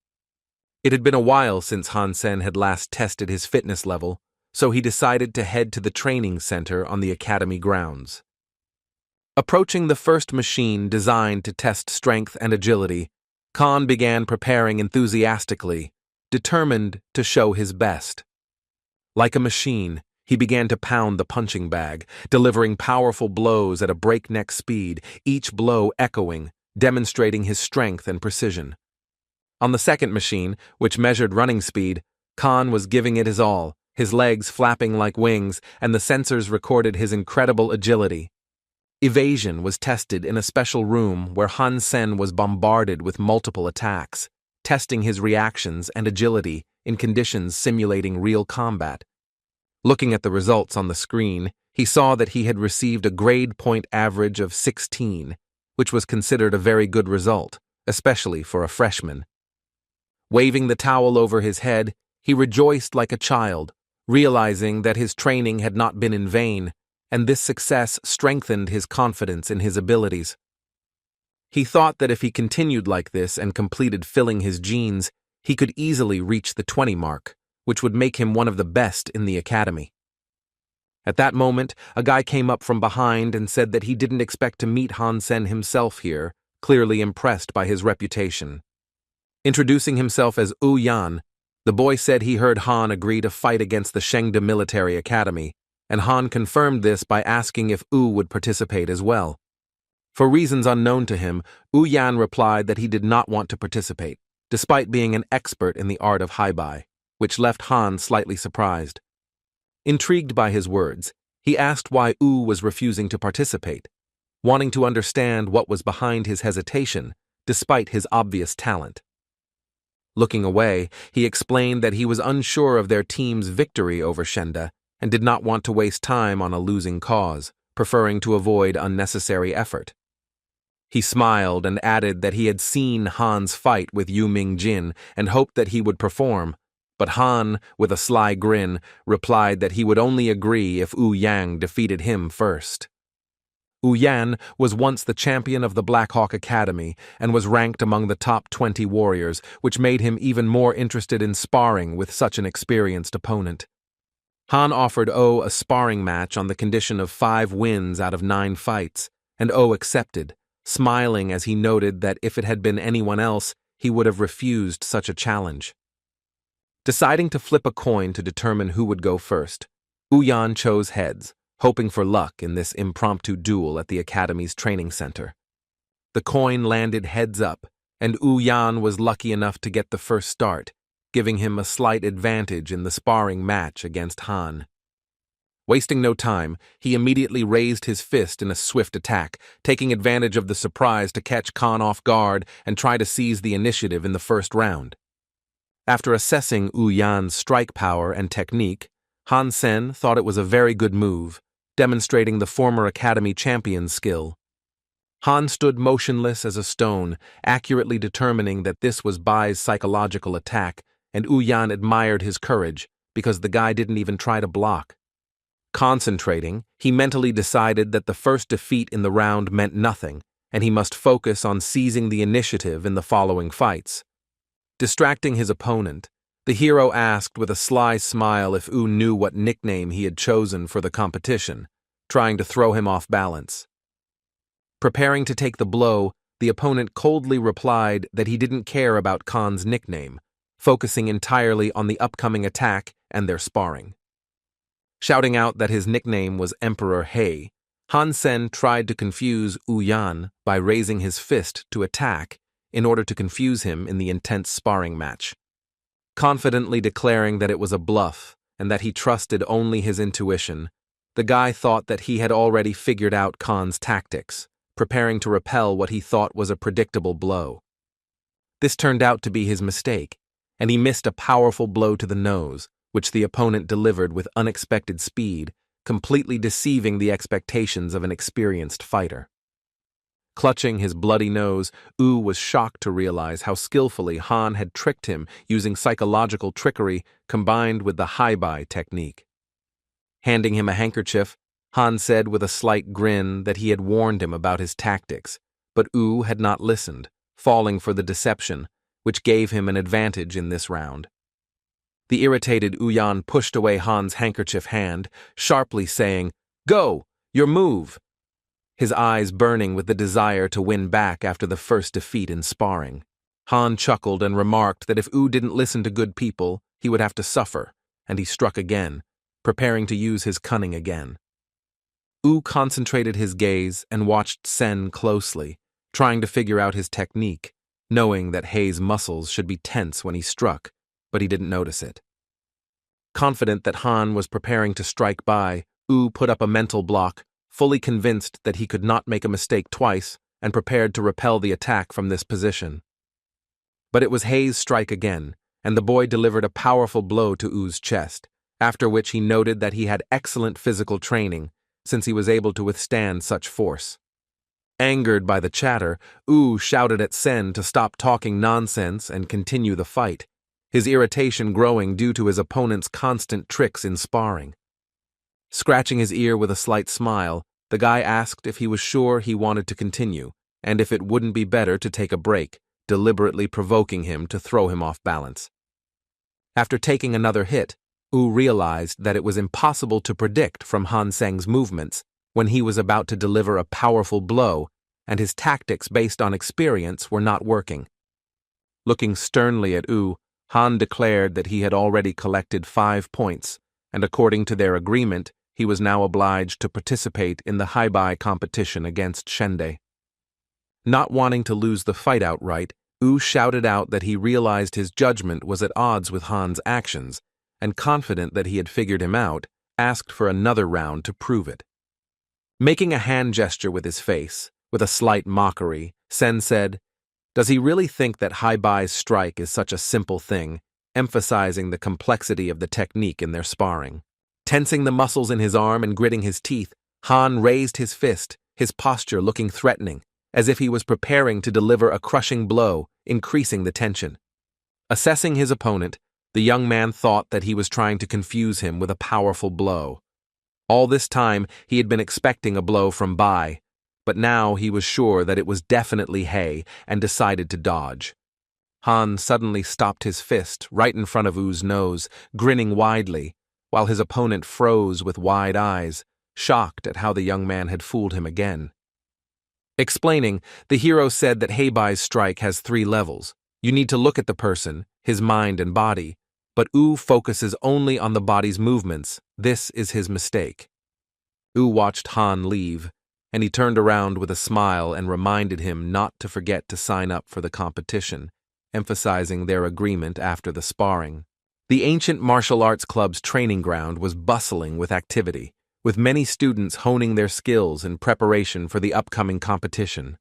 It had been a while since Hansen had last tested his fitness level, so he decided to head to the training center on the academy grounds. Approaching the first machine designed to test strength and agility, Khan began preparing enthusiastically, determined to show his best. Like a machine, he began to pound the punching bag, delivering powerful blows at a breakneck speed, each blow echoing, demonstrating his strength and precision. On the second machine, which measured running speed, Khan was giving it his all, his legs flapping like wings, and the sensors recorded his incredible agility. Evasion was tested in a special room where Hansen was bombarded with multiple attacks, testing his reactions and agility in conditions simulating real combat. Looking at the results on the screen, he saw that he had received a grade point average of 16, which was considered a very good result, especially for a freshman. Waving the towel over his head, he rejoiced like a child, realizing that his training had not been in vain, and this success strengthened his confidence in his abilities. He thought that if he continued like this and completed filling his genes, he could easily reach the 20 mark, which would make him one of the best in the academy. At that moment, a guy came up from behind and said that he didn't expect to meet Hansen himself here, clearly impressed by his reputation. Introducing himself as Wu Yan, The boy said he heard Han agree to fight against the Shengda Military Academy, and Han confirmed this by asking if Wu would participate as well. For reasons unknown to him, Wu Yan replied that he did not want to participate, despite being an expert in the art of haibai, which left Han slightly surprised. Intrigued by his words, he asked why Wu was refusing to participate, wanting to understand what was behind his hesitation, despite his obvious talent. Looking away, he explained that he was unsure of their team's victory over Shenda and did not want to waste time on a losing cause, preferring to avoid unnecessary effort. He smiled and added that he had seen Han's fight with Yu Mingjin and hoped that he would perform, but Han, with a sly grin, replied that he would only agree if Wu Yang defeated him first. Wu Yan was once the champion of the Black Hawk Academy and was ranked among the top 20 warriors, which made him even more interested in sparring with such an experienced opponent. Han offered Oh a sparring match on the condition of 5 wins out of 9 fights, and Oh accepted, smiling as he noted that if it had been anyone else, he would have refused such a challenge. Deciding to flip a coin to determine who would go first, Wu Yan chose heads, hoping for luck in this impromptu duel at the Academy's training center. The coin landed heads up, and Wu Yan was lucky enough to get the first start, giving him a slight advantage in the sparring match against Han. Wasting no time, he immediately raised his fist in a swift attack, taking advantage of the surprise to catch Khan off guard and try to seize the initiative in the first round. After assessing Wu Yan's strike power and technique, Hansen thought it was a very good move, demonstrating the former Academy champion's skill. Han stood motionless as a stone, accurately determining that this was Bai's psychological attack, and Wu Yan admired his courage because the guy didn't even try to block. Concentrating, he mentally decided that the first defeat in the round meant nothing, and he must focus on seizing the initiative in the following fights. Distracting his opponent, the hero asked with a sly smile if Wu knew what nickname he had chosen for the competition, trying to throw him off balance. Preparing to take the blow, the opponent coldly replied that he didn't care about Khan's nickname, focusing entirely on the upcoming attack and their sparring. Shouting out that his nickname was Emperor He, Hansen tried to confuse Wu Yan by raising his fist to attack in order to confuse him in the intense sparring match. Confidently declaring that it was a bluff and that he trusted only his intuition, the guy thought that he had already figured out Khan's tactics, preparing to repel what he thought was a predictable blow. This turned out to be his mistake, and he missed a powerful blow to the nose, which the opponent delivered with unexpected speed, completely deceiving the expectations of an experienced fighter. Clutching his bloody nose, Wu was shocked to realize how skillfully Han had tricked him using psychological trickery combined with the haibai technique. Handing him a handkerchief, Han said with a slight grin that he had warned him about his tactics, but Wu had not listened, falling for the deception, which gave him an advantage in this round. The irritated Wu Yan pushed away Han's handkerchief hand, sharply saying, "Go! Your move!" His eyes burning with the desire to win back after the first defeat in sparring. Han chuckled and remarked that if Wu didn't listen to good people, he would have to suffer, and he struck again, preparing to use his cunning again. Wu concentrated his gaze and watched Sen closely, trying to figure out his technique, knowing that Hei's muscles should be tense when he struck, but he didn't notice it. Confident that Han was preparing to strike Bai, Wu put up a mental block, fully convinced that he could not make a mistake twice and prepared to repel the attack from this position. But it was Hei's strike again, and the boy delivered a powerful blow to Wu's chest, after which he noted that he had excellent physical training, since he was able to withstand such force. Angered by the chatter, Wu shouted at Sen to stop talking nonsense and continue the fight, his irritation growing due to his opponent's constant tricks in sparring. Scratching his ear with a slight smile, the guy asked if he was sure he wanted to continue, and if it wouldn't be better to take a break, deliberately provoking him to throw him off balance. After taking another hit, Wu realized that it was impossible to predict from Hansen's movements when he was about to deliver a powerful blow, and his tactics based on experience were not working. Looking sternly at Wu, Han declared that he had already collected 5 points, and according to their agreement, he was now obliged to participate in the high-bai competition against Shende. Not wanting to lose the fight outright, Wu shouted out that he realized his judgment was at odds with Han's actions, and confident that he had figured him out, asked for another round to prove it. Making a hand gesture with his face, with a slight mockery, Sen said, "Does he really think that high-bai's strike is such a simple thing?" emphasizing the complexity of the technique in their sparring. Tensing the muscles in his arm and gritting his teeth, Han raised his fist, his posture looking threatening, as if he was preparing to deliver a crushing blow, increasing the tension. Assessing his opponent, the young man thought that he was trying to confuse him with a powerful blow. All this time, he had been expecting a blow from Bai, but now he was sure that it was definitely He and decided to dodge. Han suddenly stopped his fist right in front of Wu's nose, grinning widely, while his opponent froze with wide eyes, shocked at how the young man had fooled him again. Explaining, the hero said that Heibai's strike has 3 levels. You need to look at the person, his mind and body, but Wu focuses only on the body's movements. This is his mistake. Wu watched Han leave, and he turned around with a smile and reminded him not to forget to sign up for the competition, emphasizing their agreement after the sparring. The ancient martial arts club's training ground was bustling with activity, with many students honing their skills in preparation for the upcoming competition.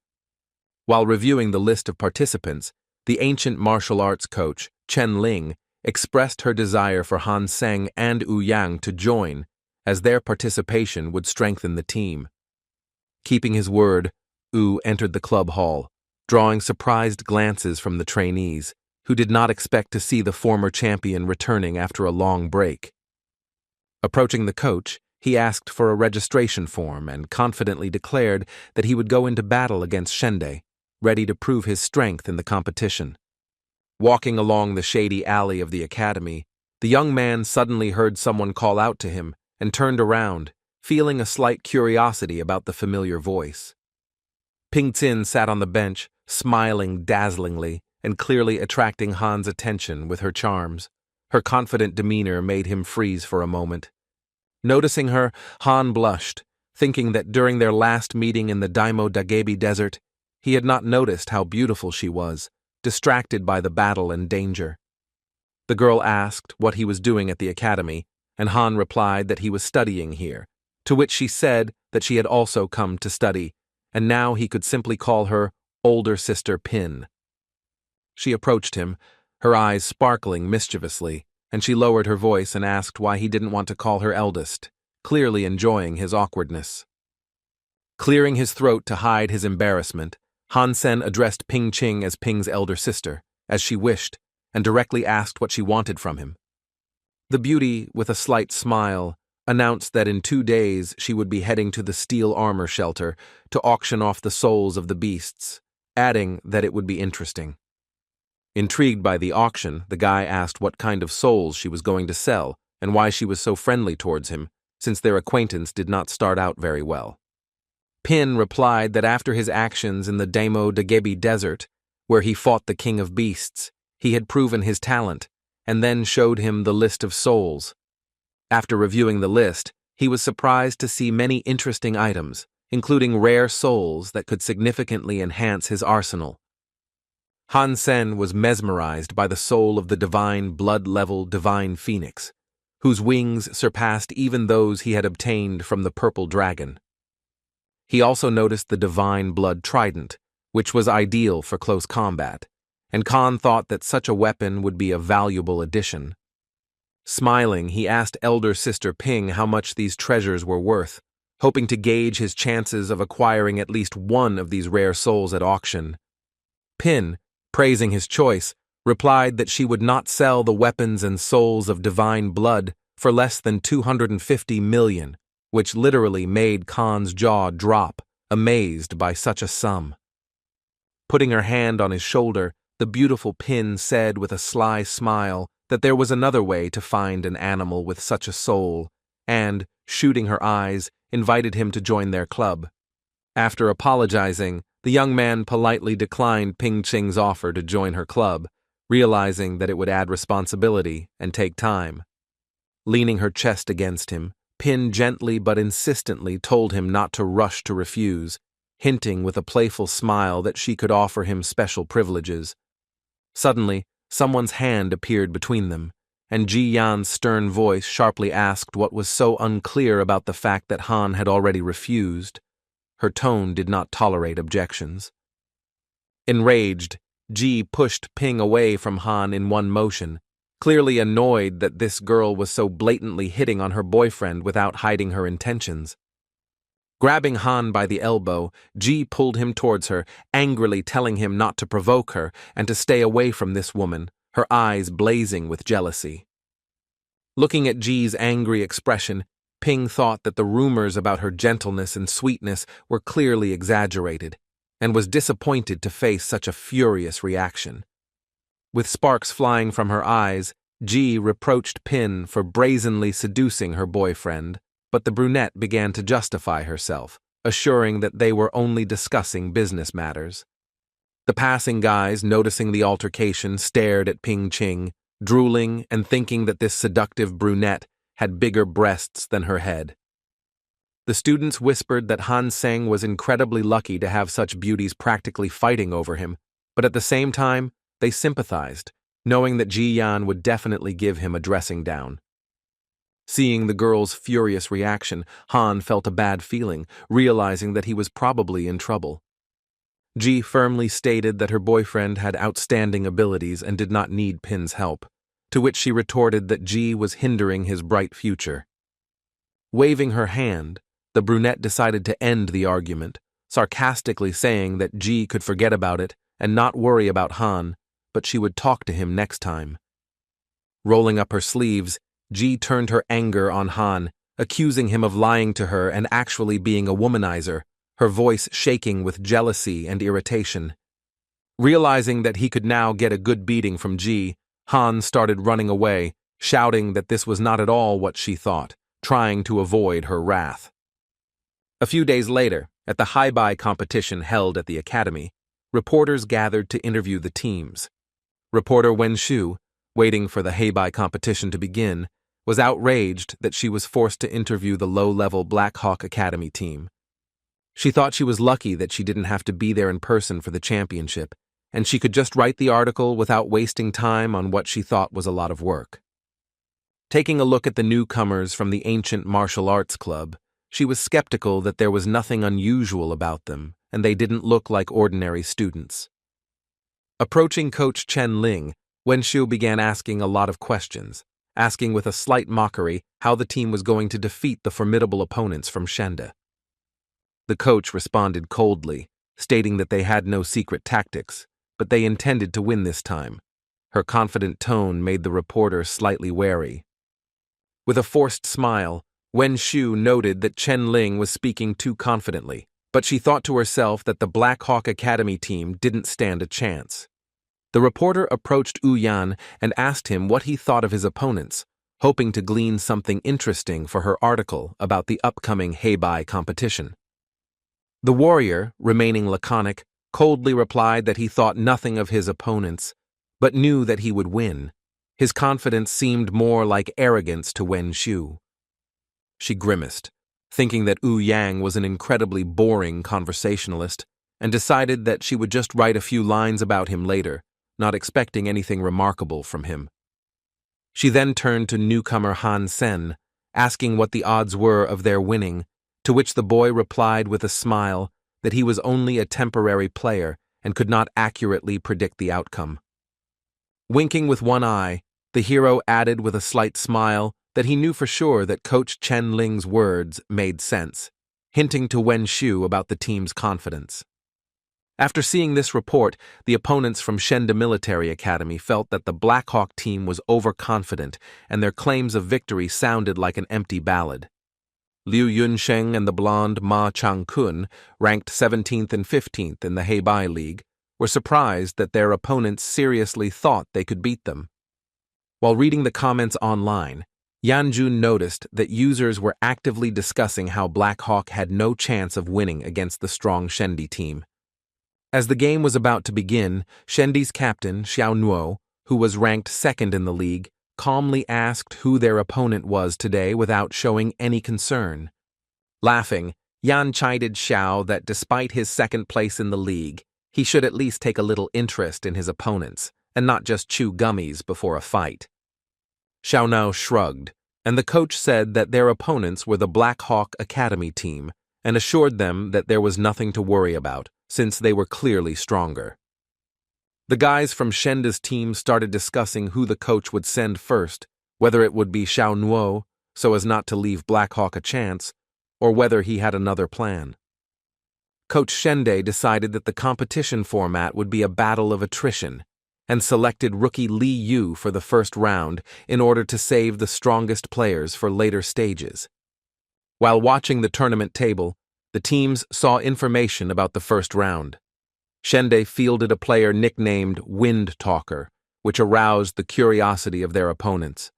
While reviewing the list of participants, the ancient martial arts coach, Chen Ling, expressed her desire for Han Seng and Wu Yang to join, as their participation would strengthen the team. Keeping his word, Wu entered the club hall, drawing surprised glances from the trainees, who did not expect to see the former champion returning after a long break. Approaching the coach, he asked for a registration form and confidently declared that he would go into battle against Shende, ready to prove his strength in the competition. Walking along the shady alley of the academy, the young man suddenly heard someone call out to him and turned around, feeling a slight curiosity about the familiar voice. Ping Tsin sat on the bench, smiling dazzlingly and clearly attracting Han's attention with her charms. Her confident demeanor made him freeze for a moment. Noticing her, Han blushed, thinking that during their last meeting in the Daimo Dagebi desert, he had not noticed how beautiful she was, distracted by the battle and danger. The girl asked what he was doing at the academy, and Han replied that he was studying here, to which she said that she had also come to study, and now he could simply call her older sister Pin. She approached him, her eyes sparkling mischievously, and she lowered her voice and asked why he didn't want to call her eldest, clearly enjoying his awkwardness. Clearing his throat to hide his embarrassment, Hansen addressed Ping Ching as Ping's elder sister, as she wished, and directly asked what she wanted from him. The beauty, with a slight smile, announced that in 2 days she would be heading to the steel armor shelter to auction off the souls of the beasts, adding that it would be interesting. Intrigued by the auction, the guy asked what kind of souls she was going to sell and why she was so friendly towards him, since their acquaintance did not start out very well. Pin replied that after his actions in the Daimo Dagebi desert, where he fought the king of beasts, he had proven his talent, and then showed him the list of souls. After reviewing the list, he was surprised to see many interesting items, including rare souls that could significantly enhance his arsenal. Hansen was mesmerized by the soul of the divine blood-level divine phoenix, whose wings surpassed even those he had obtained from the purple dragon. He also noticed the divine blood trident, which was ideal for close combat, and Khan thought that such a weapon would be a valuable addition. Smiling, he asked elder sister Ping how much these treasures were worth, hoping to gauge his chances of acquiring at least one of these rare souls at auction. Pin, praising his choice, replied that she would not sell the weapons and souls of divine blood for less than 250 million, which literally made Khan's jaw drop, amazed by such a sum. Putting her hand on his shoulder, the beautiful Pin said with a sly smile that there was another way to find an animal with such a soul, and, shooting her eyes, invited him to join their club. After apologizing, the young man politely declined Ping Ching's offer to join her club, realizing that it would add responsibility and take time. Leaning her chest against him, Pin gently but insistently told him not to rush to refuse, hinting with a playful smile that she could offer him special privileges. Suddenly, someone's hand appeared between them, and Ji Yan's stern voice sharply asked what was so unclear about the fact that Han had already refused. Her tone did not tolerate objections. Enraged, Ji pushed Ping away from Han in one motion, clearly annoyed that this girl was so blatantly hitting on her boyfriend without hiding her intentions. Grabbing Han by the elbow, Ji pulled him towards her, angrily telling him not to provoke her and to stay away from this woman, her eyes blazing with jealousy. Looking at Ji's angry expression, Ping thought that the rumors about her gentleness and sweetness were clearly exaggerated, and was disappointed to face such a furious reaction. With sparks flying from her eyes, Ji reproached Pin for brazenly seducing her boyfriend, but the brunette began to justify herself, assuring that they were only discussing business matters. The passing guys, noticing the altercation, stared at Ping Ching, drooling and thinking that this seductive brunette had bigger breasts than her head. The students whispered that Hansen was incredibly lucky to have such beauties practically fighting over him, but at the same time, they sympathized, knowing that Ji Yan would definitely give him a dressing down. Seeing the girl's furious reaction, Han felt a bad feeling, realizing that he was probably in trouble. Ji firmly stated that her boyfriend had outstanding abilities and did not need Pin's help, to which she retorted that Ji was hindering his bright future. Waving her hand, the brunette decided to end the argument, sarcastically saying that Ji could forget about it and not worry about Han, but she would talk to him next time. Rolling up her sleeves, Ji turned her anger on Han, accusing him of lying to her and actually being a womanizer, her voice shaking with jealousy and irritation. Realizing that he could now get a good beating from Ji, Han started running away, shouting that this was not at all what she thought, trying to avoid her wrath. A few days later, at the high-by competition held at the academy, reporters gathered to interview the teams. Reporter Wen Shu, waiting for the high-by competition to begin, was outraged that she was forced to interview the low-level Black Hawk Academy team. She thought she was lucky that she didn't have to be there in person for the championship, and she could just write the article without wasting time on what she thought was a lot of work. Taking a look at the newcomers from the Ancient Martial Arts Club, she was skeptical that there was nothing unusual about them, and they didn't look like ordinary students. Approaching Coach Chen Ling, Wen Shu began asking a lot of questions, asking with a slight mockery how the team was going to defeat the formidable opponents from Shenda. The coach responded coldly, stating that they had no secret tactics, but they intended to win this time. Her confident tone made the reporter slightly wary. With a forced smile, Wen Shu noted that Chen Ling was speaking too confidently, but she thought to herself that the Black Hawk Academy team didn't stand a chance. The reporter approached Wu Yan and asked him what he thought of his opponents, hoping to glean something interesting for her article about the upcoming Heibai competition. The warrior, remaining laconic, coldly replied that he thought nothing of his opponents, but knew that he would win. His confidence seemed more like arrogance to Wen Shu. She grimaced, thinking that Wu Yang was an incredibly boring conversationalist, and decided that she would just write a few lines about him later, not expecting anything remarkable from him. She then turned to newcomer Hansen, asking what the odds were of their winning, to which the boy replied with a smile that he was only a temporary player and could not accurately predict the outcome. Winking with one eye, the hero added with a slight smile that he knew for sure that Coach Chen Ling's words made sense, hinting to Wen Shu about the team's confidence. After seeing this report, the opponents from Shenda Military Academy felt that the Black Hawk team was overconfident and their claims of victory sounded like an empty ballad. Liu Yunsheng and the blonde Ma Changkun, ranked 17th and 15th in the Heibai League, were surprised that their opponents seriously thought they could beat them. While reading the comments online, Yanjun noticed that users were actively discussing how Black Hawk had no chance of winning against the strong Shendi team. As the game was about to begin, Shendi's captain, Xiao Nuo, who was ranked second in the league, calmly asked who their opponent was today without showing any concern. Laughing, Yan chided Xiao that despite his second place in the league, he should at least take a little interest in his opponents and not just chew gummies before a fight. Xiao now shrugged, and the coach said that their opponents were the Black Hawk Academy team and assured them that there was nothing to worry about, since they were clearly stronger. The guys from Shenda's team started discussing who the coach would send first, whether it would be Xiao Nuo, so as not to leave Black Hawk a chance, or whether he had another plan. Coach Shende decided that the competition format would be a battle of attrition, and selected rookie Li Yu for the first round in order to save the strongest players for later stages. While watching the tournament table, the teams saw information about the first round. Shende fielded a player nicknamed Wind Talker, which aroused the curiosity of their opponents.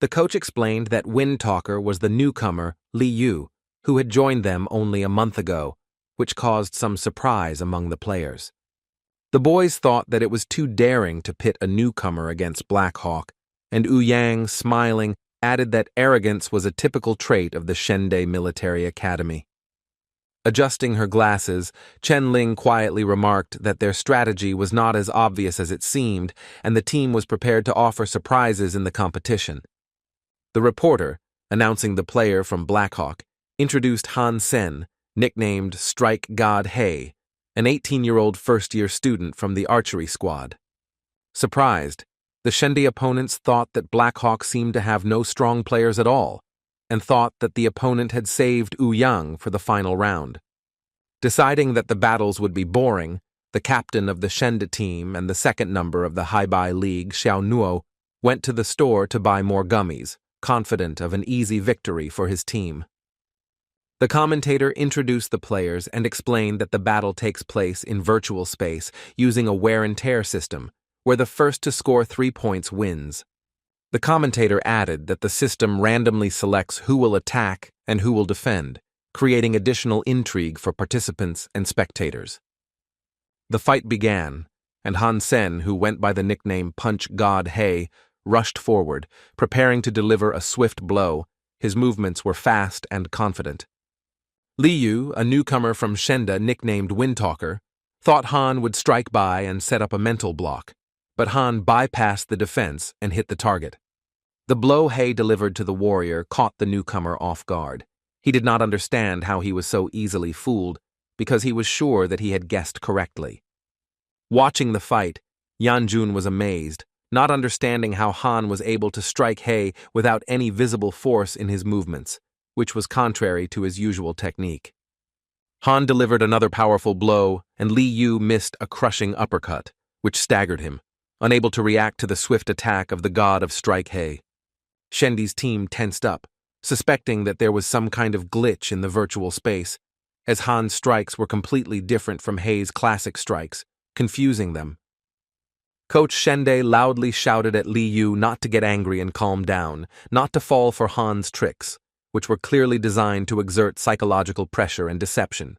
The coach explained that Wind Talker was the newcomer Li Yu, who had joined them only a month ago, which caused some surprise among the players. The boys thought that it was too daring to pit a newcomer against Black Hawk, and Wu Yang, smiling, added that arrogance was a typical trait of the Shende Military Academy. Adjusting her glasses, Chen Ling quietly remarked that their strategy was not as obvious as it seemed, and the team was prepared to offer surprises in the competition. The reporter, announcing the player from Black Hawk, introduced Hansen, nicknamed Strike God Hei, an 18-year-old first-year student from the archery squad. Surprised, the Shende opponents thought that Black Hawk seemed to have no strong players at all, and thought that the opponent had saved Wu Yang for the final round. Deciding that the battles would be boring, the captain of the Shende team and the second number of the Haibai League, Xiao Nuo, went to the store to buy more gummies, confident of an easy victory for his team. The commentator introduced the players and explained that the battle takes place in virtual space using a wear and tear system, where the first to score 3 points wins. The commentator added that the system randomly selects who will attack and who will defend, creating additional intrigue for participants and spectators. The fight began, and Hansen, who went by the nickname Punch God Hei, rushed forward, preparing to deliver a swift blow. His movements were fast and confident. Li Yu, a newcomer from Shenda nicknamed Windtalker, thought Han would strike by and set up a mental block, but Han bypassed the defense and hit the target. The blow Hei delivered to the warrior caught the newcomer off guard. He did not understand how he was so easily fooled, because he was sure that he had guessed correctly. Watching the fight, Yanjun was amazed, not understanding how Han was able to strike Hei without any visible force in his movements, which was contrary to his usual technique. Han delivered another powerful blow, and Li Yu missed a crushing uppercut, which staggered him, unable to react to the swift attack of the god of Strike Hei. Shendi's team tensed up, suspecting that there was some kind of glitch in the virtual space, as Han's strikes were completely different from Hei's classic strikes, confusing them. Coach Shende loudly shouted at Li Yu not to get angry and calm down, not to fall for Han's tricks, which were clearly designed to exert psychological pressure and deception.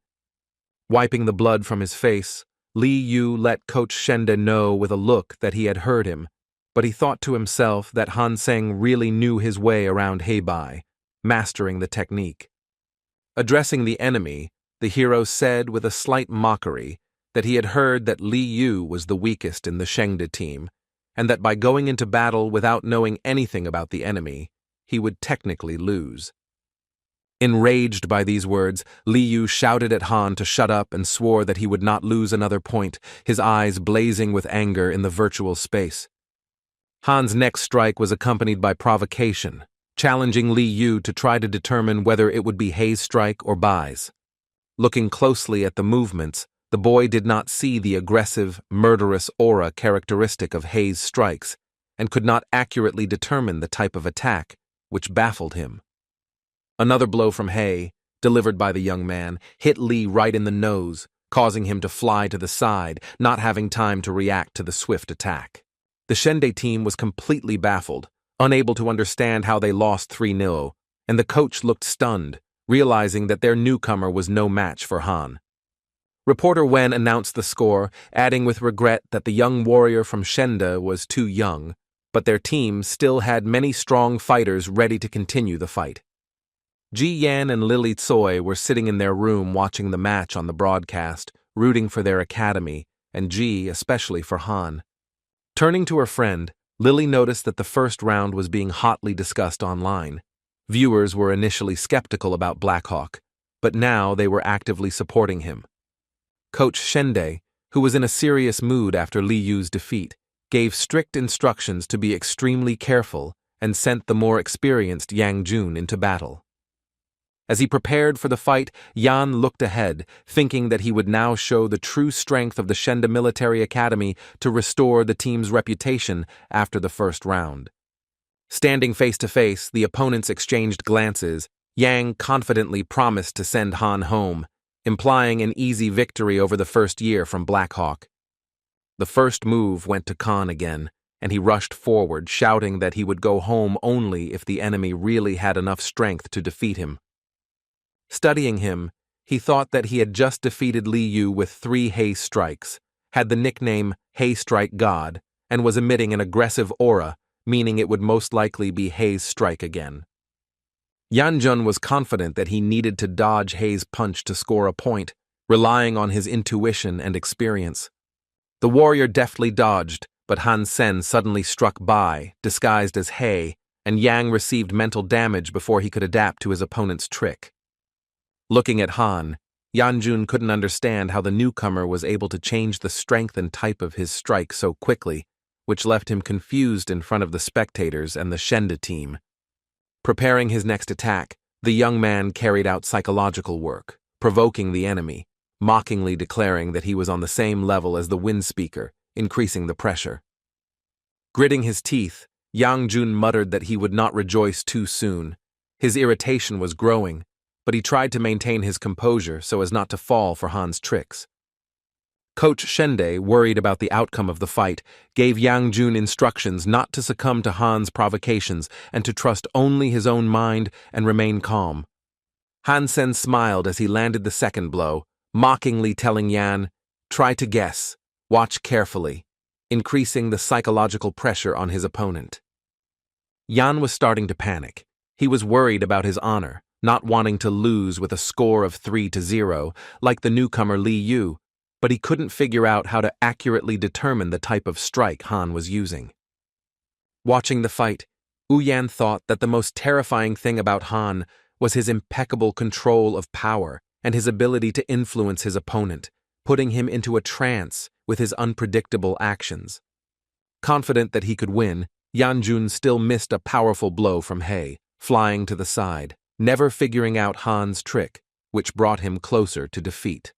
Wiping the blood from his face, Li Yu let Coach Shende know with a look that he had heard him, but he thought to himself that Hansen really knew his way around Heibai, mastering the technique. Addressing the enemy, the hero said with a slight mockery that he had heard that Li Yu was the weakest in the Shengde team, and that by going into battle without knowing anything about the enemy, he would technically lose. Enraged by these words, Li Yu shouted at Han to shut up and swore that he would not lose another point, his eyes blazing with anger in the virtual space. Han's next strike was accompanied by provocation, challenging Li Yu to try to determine whether it would be Hei's strike or Bai's. Looking closely at the movements, the boy did not see the aggressive, murderous aura characteristic of Hei's strikes, and could not accurately determine the type of attack, which baffled him. Another blow from Hei, delivered by the young man, hit Li right in the nose, causing him to fly to the side, not having time to react to the swift attack. The Shende team was completely baffled, unable to understand how they lost 3-0, and the coach looked stunned, realizing that their newcomer was no match for Han. Reporter Wen announced the score, adding with regret that the young warrior from Shenda was too young, but their team still had many strong fighters ready to continue the fight. Ji Yan and Lily Tsoi were sitting in their room watching the match on the broadcast, rooting for their academy, and Ji especially for Han. Turning to her friend, Lily noticed that the first round was being hotly discussed online. Viewers were initially skeptical about Blackhawk, but now they were actively supporting him. Coach Shende, who was in a serious mood after Li Yu's defeat, gave strict instructions to be extremely careful and sent the more experienced Yang Jun into battle. As he prepared for the fight, Yan looked ahead, thinking that he would now show the true strength of the Shenda Military Academy to restore the team's reputation after the first round. Standing face to face, the opponents exchanged glances. Yang confidently promised to send Han home, implying an easy victory over the first year from Blackhawk. The first move went to Khan again, and he rushed forward, shouting that he would go home only if the enemy really had enough strength to defeat him. Studying him, he thought that he had just defeated Li Yu with 3 haze strikes, had the nickname Haze Strike God, and was emitting an aggressive aura, meaning it would most likely be Haze Strike again. Yanjun was confident that he needed to dodge Haze Punch to score a point, relying on his intuition and experience. The warrior deftly dodged, but Hansen suddenly struck by, disguised as Hei, and Yang received mental damage before he could adapt to his opponent's trick. Looking at Han, Yanjun couldn't understand how the newcomer was able to change the strength and type of his strike so quickly, which left him confused in front of the spectators and the Shenda team. Preparing his next attack, the young man carried out psychological work, provoking the enemy, mockingly declaring that he was on the same level as the wind speaker, increasing the pressure. Gritting his teeth, Yang Jun muttered that he would not rejoice too soon. His irritation was growing, but he tried to maintain his composure so as not to fall for Han's tricks. Coach Shende, worried about the outcome of the fight, gave Yang Jun instructions not to succumb to Han's provocations and to trust only his own mind and remain calm. Hansen smiled as he landed the second blow, mockingly telling Yan, "Try to guess, watch carefully," increasing the psychological pressure on his opponent. Yan was starting to panic. He was worried about his honor, not wanting to lose with a score of 3-0, like the newcomer Li Yu, but he couldn't figure out how to accurately determine the type of strike Han was using. Watching the fight, Yan thought that the most terrifying thing about Han was his impeccable control of power and his ability to influence his opponent, putting him into a trance with his unpredictable actions. Confident that he could win, Yanjun still missed a powerful blow from Hei, flying to the side, never figuring out Han's trick, which brought him closer to defeat.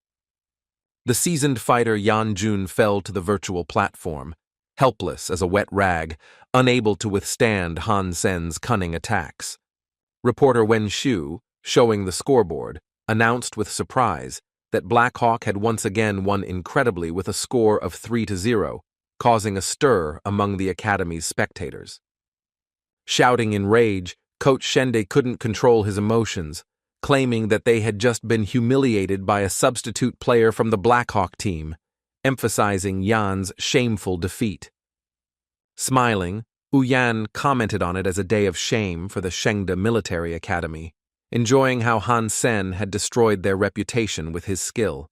The seasoned fighter Yanjun fell to the virtual platform, helpless as a wet rag, unable to withstand Hansen's cunning attacks. Reporter Wen Shu, showing the scoreboard, announced with surprise that Blackhawk had once again won incredibly with a score of 3-0, causing a stir among the Academy's spectators. Shouting in rage, Coach Shende couldn't control his emotions, claiming that they had just been humiliated by a substitute player from the Blackhawk team, emphasizing Yan's shameful defeat. Smiling, Yan commented on it as a day of shame for the Shenda Military Academy, enjoying how Hansen had destroyed their reputation with his skill.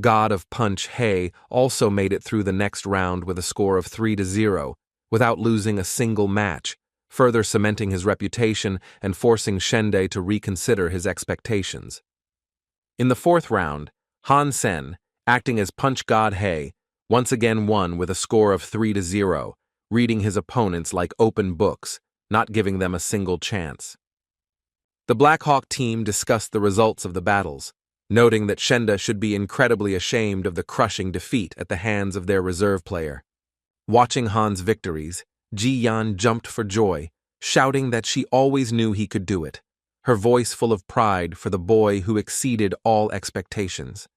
God of Punch Hei also made it through the next round with a score of 3-0, without losing a single match, further cementing his reputation and forcing Shende to reconsider his expectations. In the fourth round, Hansen, acting as Punch God Hei, once again won with a score of 3-0, reading his opponents like open books, not giving them a single chance. The Blackhawk team discussed the results of the battles, noting that Shenda should be incredibly ashamed of the crushing defeat at the hands of their reserve player. Watching Han's victories, Ji Yan jumped for joy, shouting that she always knew he could do it, her voice full of pride for the boy who exceeded all expectations.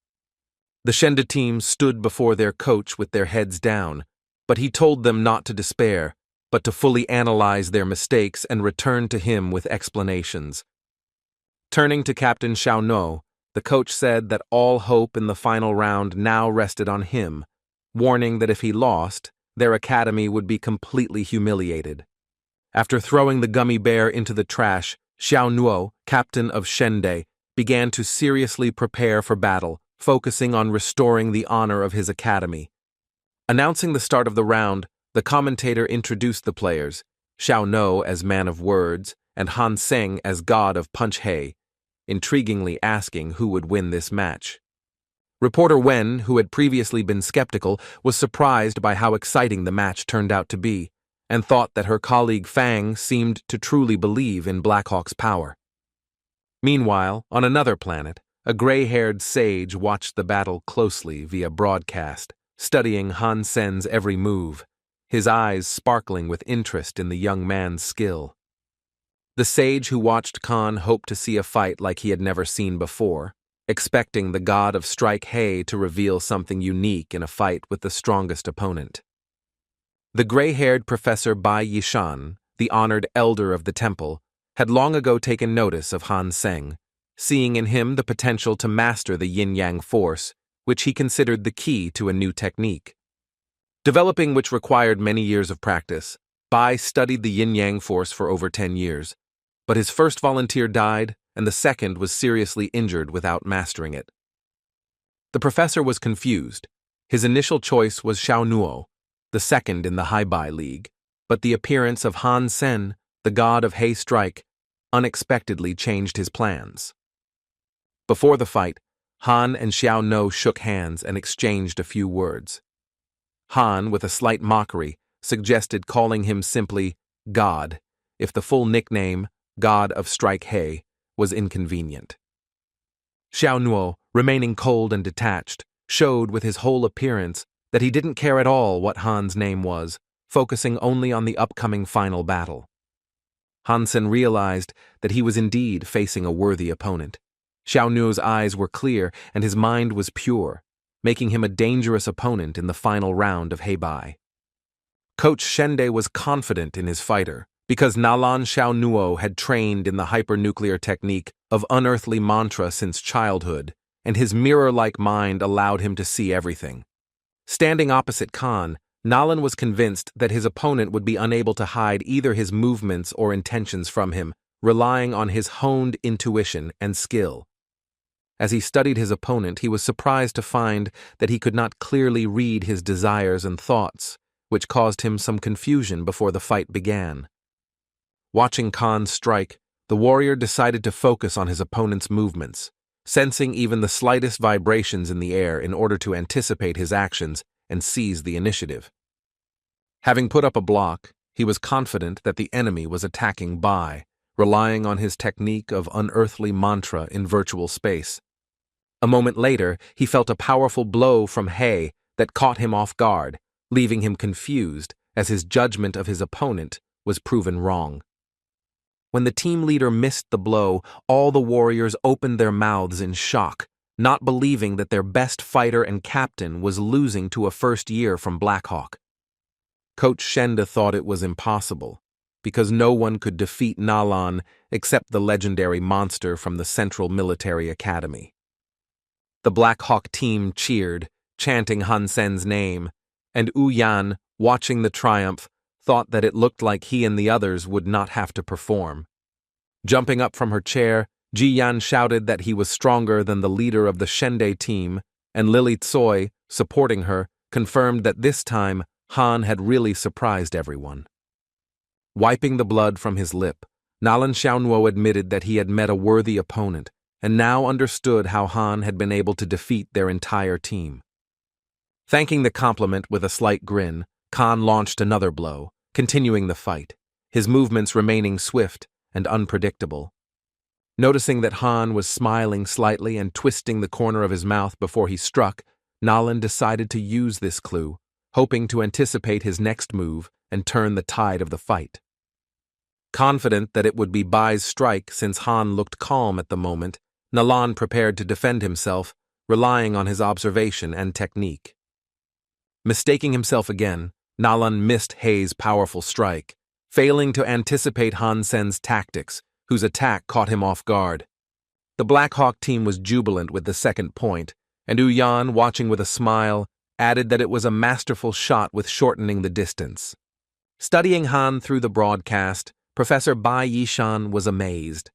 The Shenda team stood before their coach with their heads down, but he told them not to despair, but to fully analyze their mistakes and return to him with explanations. Turning to Captain Xiaono, The coach said that all hope in the final round now rested on him, warning that if he lost, their academy would be completely humiliated. After throwing the gummy bear into the trash, Xiao Nuo, captain of Shende, began to seriously prepare for battle, focusing on restoring the honor of his academy. Announcing the start of the round, the commentator introduced the players, Xiao Nuo as man of words and Hansen as god of punch hay, intriguingly asking who would win this match. Reporter Wen, who had previously been skeptical, was surprised by how exciting the match turned out to be, and thought that her colleague Fang seemed to truly believe in Blackhawk's power. Meanwhile, on another planet, a gray-haired sage watched the battle closely via broadcast, studying Hansen's every move, his eyes sparkling with interest in the young man's skill. The sage who watched Khan hoped to see a fight like he had never seen before, expecting the god of strike hay to reveal something unique in a fight with the strongest opponent. The gray-haired Professor Bai Yishan, the honored elder of the temple, had long ago taken notice of Hansen, seeing in him the potential to master the yin-yang force, which he considered the key to a new technique. Developing which required many years of practice, Bai studied the yin-yang force for over 10 years, but his first volunteer died and the second was seriously injured without mastering it. The professor was confused. His initial choice was Xiao Nuo, the second in the High Bai League, but the appearance of Hansen, the god of hay strike, unexpectedly changed his plans. Before the fight, Han and Xiao Nuo shook hands and exchanged a few words. Han, with a slight mockery, suggested calling him simply God, if the full nickname, God of Strike Hay, was inconvenient. Xiao Nuo, remaining cold and detached, showed with his whole appearance that he didn't care at all what Han's name was, focusing only on the upcoming final battle. Hansen realized that he was indeed facing a worthy opponent. Xiao Nuo's eyes were clear and his mind was pure, making him a dangerous opponent in the final round of Heibai. Coach Shende was confident in his fighter, because Nalan Xiao Nuo had trained in the hypernuclear technique of unearthly mantra since childhood, and his mirror-like mind allowed him to see everything. Standing opposite Khan, Nalan was convinced that his opponent would be unable to hide either his movements or intentions from him, relying on his honed intuition and skill. As he studied his opponent, he was surprised to find that he could not clearly read his desires and thoughts, which caused him some confusion before the fight began. Watching Khan strike, the warrior decided to focus on his opponent's movements, sensing even the slightest vibrations in the air in order to anticipate his actions and seize the initiative. Having put up a block, he was confident that the enemy was attacking Bai, relying on his technique of unearthly mantra in virtual space. A moment later, he felt a powerful blow from Hay that caught him off guard, leaving him confused as his judgment of his opponent was proven wrong. When the team leader missed the blow, all the warriors opened their mouths in shock, not believing that their best fighter and captain was losing to a first year from Blackhawk. Coach Shenda thought it was impossible, because no one could defeat Nalan except the legendary monster from the Central Military Academy. The Blackhawk team cheered, chanting Hansen's name, and Wu Yan, watching the triumph, thought that it looked like he and the others would not have to perform. Jumping up from her chair, Ji Yan shouted that he was stronger than the leader of the Shende team, and Lily Tsoi, supporting her, confirmed that this time Han had really surprised everyone. Wiping the blood from his lip, Nalan Xiaonuo admitted that he had met a worthy opponent and now understood how Han had been able to defeat their entire team. Thanking the compliment with a slight grin, Khan launched another blow, continuing the fight, his movements remaining swift and unpredictable. Noticing that Han was smiling slightly and twisting the corner of his mouth before he struck, Nalan decided to use this clue, hoping to anticipate his next move and turn the tide of the fight. Confident that it would be Bai's strike since Han looked calm at the moment, Nalan prepared to defend himself, relying on his observation and technique. Mistaking himself again, Nalan missed Hay's powerful strike, failing to anticipate Hansen's tactics, whose attack caught him off guard. The Black Hawk team was jubilant with the second point, and Uyan, watching with a smile, added that it was a masterful shot with shortening the distance. Studying Han through the broadcast, Professor Bai Yishan was amazed.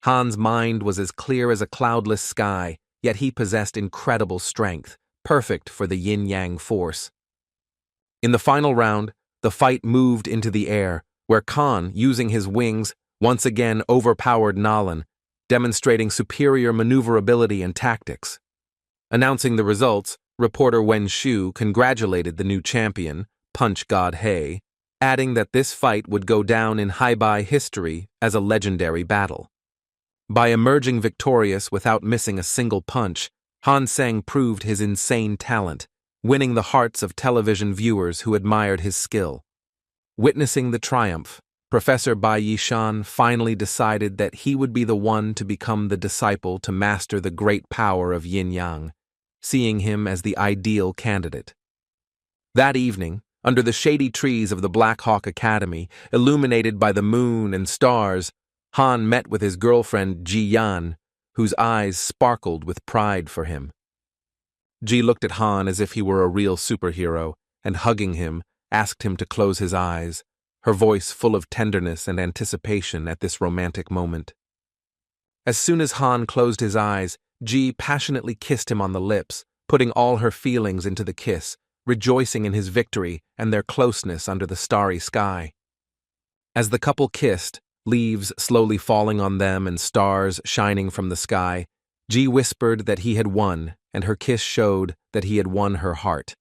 Han's mind was as clear as a cloudless sky, yet he possessed incredible strength, perfect for the yin-yang force. In the final round, the fight moved into the air, where Khan, using his wings, once again overpowered Nalan, demonstrating superior maneuverability and tactics. Announcing the results, reporter Wen Shu congratulated the new champion, Punch God He, adding that this fight would go down in Haibai history as a legendary battle. By emerging victorious without missing a single punch, Hansen proved his insane talent, winning the hearts of television viewers who admired his skill. Witnessing the triumph, Professor Bai Yishan finally decided that he would be the one to become the disciple to master the great power of yin-yang, seeing him as the ideal candidate. That evening, under the shady trees of the Black Hawk Academy, illuminated by the moon and stars, Han met with his girlfriend Ji Yan, whose eyes sparkled with pride for him. Ji looked at Han as if he were a real superhero, and hugging him, asked him to close his eyes, her voice full of tenderness and anticipation at this romantic moment. As soon as Han closed his eyes, Ji passionately kissed him on the lips, putting all her feelings into the kiss, rejoicing in his victory and their closeness under the starry sky. As the couple kissed, leaves slowly falling on them and stars shining from the sky, Ji whispered that he had won, and her kiss showed that he had won her heart.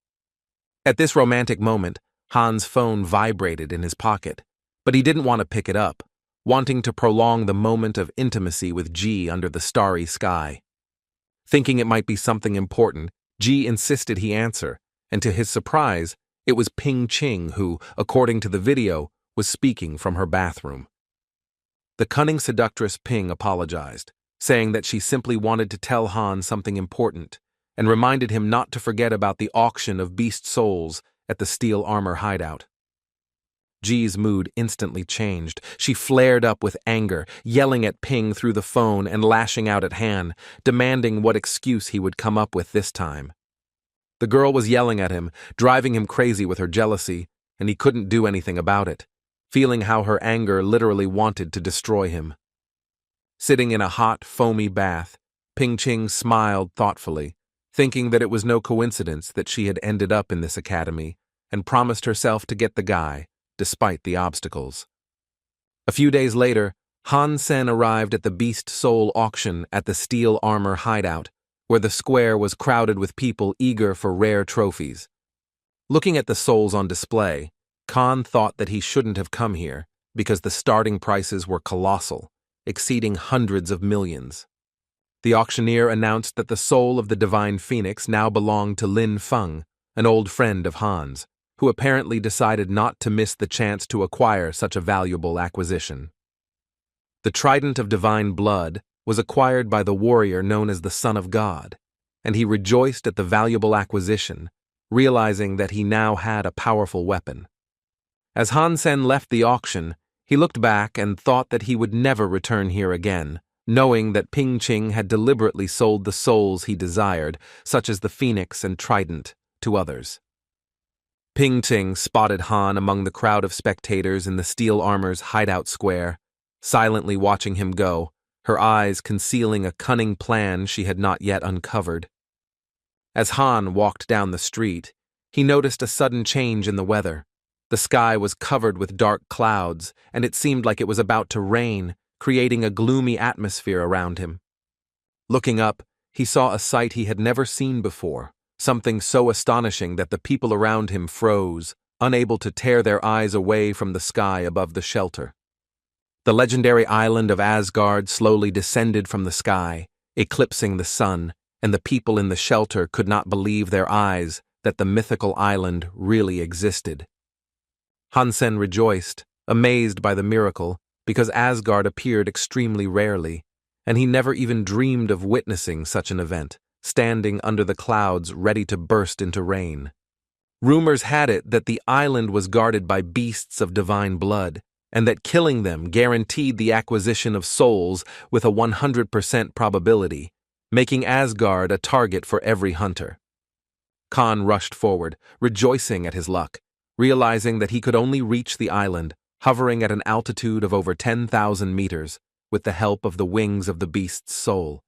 At this romantic moment, Han's phone vibrated in his pocket, but he didn't want to pick it up, wanting to prolong the moment of intimacy with Ji under the starry sky. Thinking it might be something important, Ji insisted he answer, and to his surprise, it was Ping Ching who, according to the video, was speaking from her bathroom. The cunning seductress Ping apologized, saying that she simply wanted to tell Han something important, and reminded him not to forget about the auction of beast souls at the steel armor hideout. Ji's mood instantly changed. She flared up with anger, yelling at Ping through the phone and lashing out at Han, demanding what excuse he would come up with this time. The girl was yelling at him, driving him crazy with her jealousy, and he couldn't do anything about it, feeling how her anger literally wanted to destroy him. Sitting in a hot, foamy bath, Ping Ching smiled thoughtfully, thinking that it was no coincidence that she had ended up in this academy, and promised herself to get the guy, despite the obstacles. A few days later, Hansen arrived at the Beast Soul auction at the Steel Armor hideout, where the square was crowded with people eager for rare trophies. Looking at the souls on display, Khan thought that he shouldn't have come here because the starting prices were colossal, exceeding hundreds of millions. The auctioneer announced that the soul of the Divine Phoenix now belonged to Lin Feng, an old friend of Han's, who apparently decided not to miss the chance to acquire such a valuable acquisition. The Trident of Divine Blood was acquired by the warrior known as the Son of God, and he rejoiced at the valuable acquisition, realizing that he now had a powerful weapon. As Hansen left the auction, he looked back and thought that he would never return here again, knowing that Ping Ching had deliberately sold the souls he desired, such as the Phoenix and Trident, to others. Ping Ching spotted Han among the crowd of spectators in the Steel Armor's hideout square, silently watching him go, her eyes concealing a cunning plan she had not yet uncovered. As Han walked down the street, he noticed a sudden change in the weather. The sky was covered with dark clouds, and it seemed like it was about to rain, creating a gloomy atmosphere around him. Looking up, he saw a sight he had never seen before, something so astonishing that the people around him froze, unable to tear their eyes away from the sky above the shelter. The legendary island of Asgard slowly descended from the sky, eclipsing the sun, and the people in the shelter could not believe their eyes that the mythical island really existed. Hansen rejoiced, amazed by the miracle, because Asgard appeared extremely rarely, and he never even dreamed of witnessing such an event, standing under the clouds ready to burst into rain. Rumors had it that the island was guarded by beasts of divine blood, and that killing them guaranteed the acquisition of souls with a 100% probability, making Asgard a target for every hunter. Khan rushed forward, rejoicing at his luck, realizing that he could only reach the island, hovering at an altitude of over 10,000 meters, with the help of the wings of the beast's soul.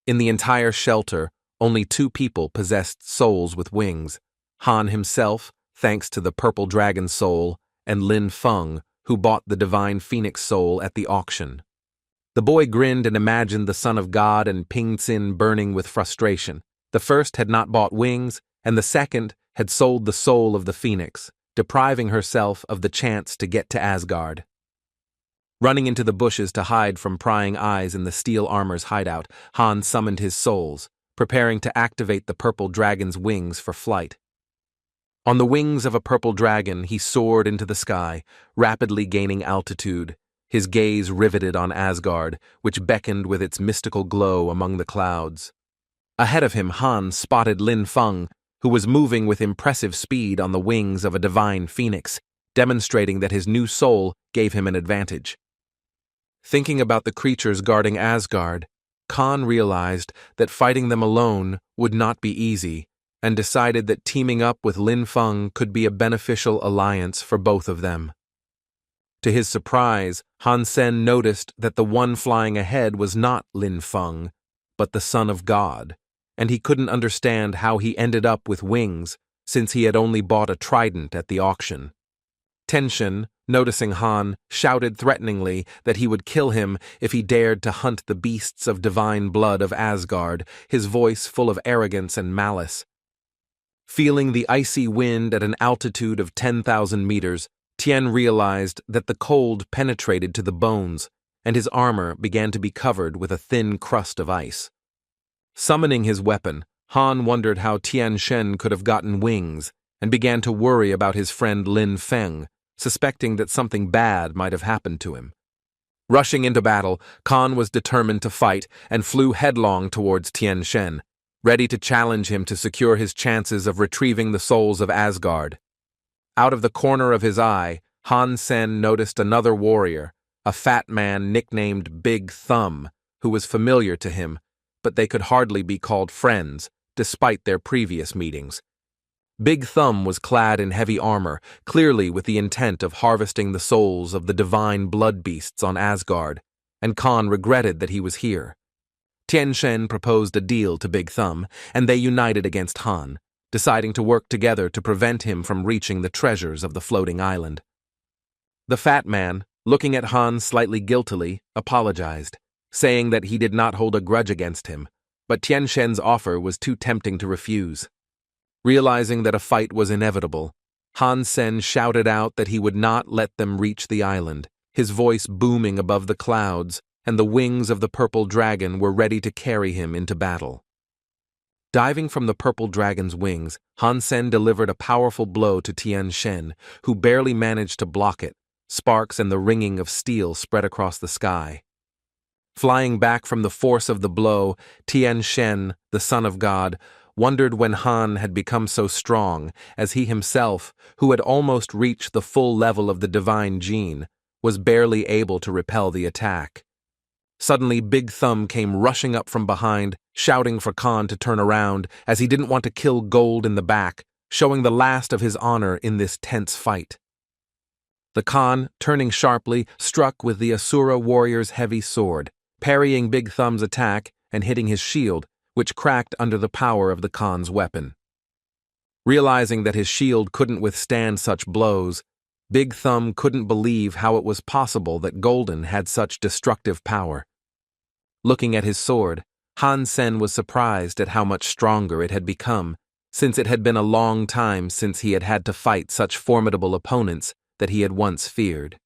In the entire shelter, only 2 people possessed souls with wings: Han himself, thanks to the purple dragon soul, and Lin Feng, who bought the divine phoenix soul at the auction. The boy grinned and imagined the son of God and Ping Xin burning with frustration. The first had not bought wings, and the second had sold the soul of the phoenix, depriving herself of the chance to get to Asgard. Running into the bushes to hide from prying eyes in the steel armor's hideout, Han summoned his souls, preparing to activate the purple dragon's wings for flight. On the wings of a purple dragon, he soared into the sky, rapidly gaining altitude, his gaze riveted on Asgard, which beckoned with its mystical glow among the clouds. Ahead of him, Han spotted Lin Feng, who was moving with impressive speed on the wings of a divine phoenix, demonstrating that his new soul gave him an advantage. Thinking about the creatures guarding Asgard, Khan realized that fighting them alone would not be easy, and decided that teaming up with Lin Feng could be a beneficial alliance for both of them. To his surprise, Hansen noticed that the one flying ahead was not Lin Feng, but the son of God, and he couldn't understand how he ended up with wings, since he had only bought a trident at the auction. Tenshin, noticing Han, shouted threateningly that he would kill him if he dared to hunt the beasts of divine blood of Asgard, his voice full of arrogance and malice. Feeling the icy wind at an altitude of 10,000 meters, Tien realized that the cold penetrated to the bones, and his armor began to be covered with a thin crust of ice. Summoning his weapon, Han wondered how Tian Shen could have gotten wings, and began to worry about his friend Lin Feng, suspecting that something bad might have happened to him. Rushing into battle, Khan was determined to fight and flew headlong towards Tian Shen, ready to challenge him to secure his chances of retrieving the souls of Asgard. Out of the corner of his eye, Hansen noticed another warrior, a fat man nicknamed Big Thumb, who was familiar to him, but they could hardly be called friends, despite their previous meetings. Big Thumb was clad in heavy armor, clearly with the intent of harvesting the souls of the divine blood beasts on Asgard, and Khan regretted that he was here. Tian Shen proposed a deal to Big Thumb, and they united against Han, deciding to work together to prevent him from reaching the treasures of the floating island. The fat man, looking at Han slightly guiltily, apologized, saying that he did not hold a grudge against him, but Tian Shen's offer was too tempting to refuse. Realizing that a fight was inevitable, Hansen shouted out that he would not let them reach the island, his voice booming above the clouds, and the wings of the purple dragon were ready to carry him into battle. Diving from the purple dragon's wings, Hansen delivered a powerful blow to Tian Shen, who barely managed to block it. Sparks and the ringing of steel spread across the sky. Flying back from the force of the blow, Tian Shen, the son of God, wondered when Han had become so strong, as he himself, who had almost reached the full level of the divine gene, was barely able to repel the attack. Suddenly, Big Thumb came rushing up from behind, shouting for Khan to turn around, as he didn't want to kill Gold in the back, showing the last of his honor in this tense fight. The Khan, turning sharply, struck with the Asura warrior's heavy sword, parrying Big Thumb's attack and hitting his shield, which cracked under the power of the Khan's weapon. Realizing that his shield couldn't withstand such blows, Big Thumb couldn't believe how it was possible that Golden had such destructive power. Looking at his sword, Hansen was surprised at how much stronger it had become, since it had been a long time since he had had to fight such formidable opponents that he had once feared.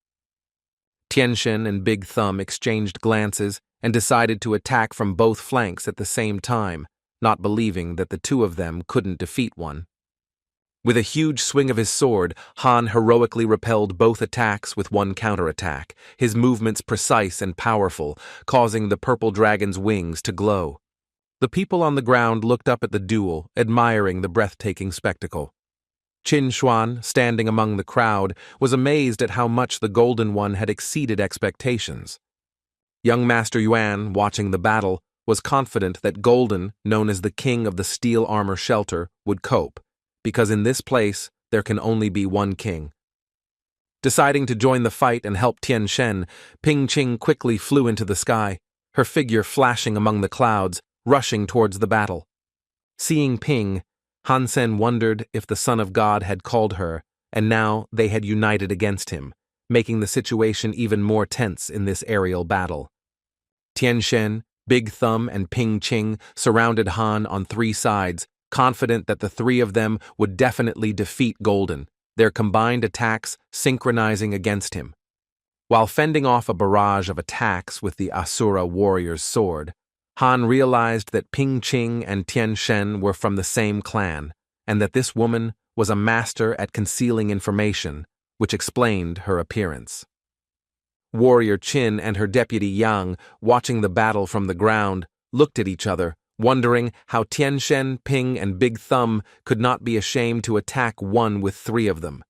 Tianxian and Big Thumb exchanged glances and decided to attack from both flanks at the same time, not believing that the two of them couldn't defeat one. With a huge swing of his sword, Han heroically repelled both attacks with one counterattack, his movements precise and powerful, causing the purple dragon's wings to glow. The people on the ground looked up at the duel, admiring the breathtaking spectacle. Chinuan, standing among the crowd, was amazed at how much the Golden One had exceeded expectations. Young Master Yuan, watching the battle, was confident that Golden, known as the king of the steel armor shelter, would cope, because in this place there can only be one king. Deciding to join the fight and help Tian Shen, Ping Qing quickly flew into the sky, her figure flashing among the clouds, rushing towards the battle. Seeing Ping, Hansen wondered if the Son of God had called her, and now they had united against him, making the situation even more tense in this aerial battle. Tian Shen, Big Thumb, and Ping Qing surrounded Han on three sides, confident that the three of them would definitely defeat Golden, their combined attacks synchronizing against him. While fending off a barrage of attacks with the Asura warrior's sword, Han realized that Ping Qing and Tian Shen were from the same clan, and that this woman was a master at concealing information, which explained her appearance. Warrior Qin and her deputy Yang, watching the battle from the ground, looked at each other, wondering how Tian Shen, Ping, and Big Thumb could not be ashamed to attack one with three of them.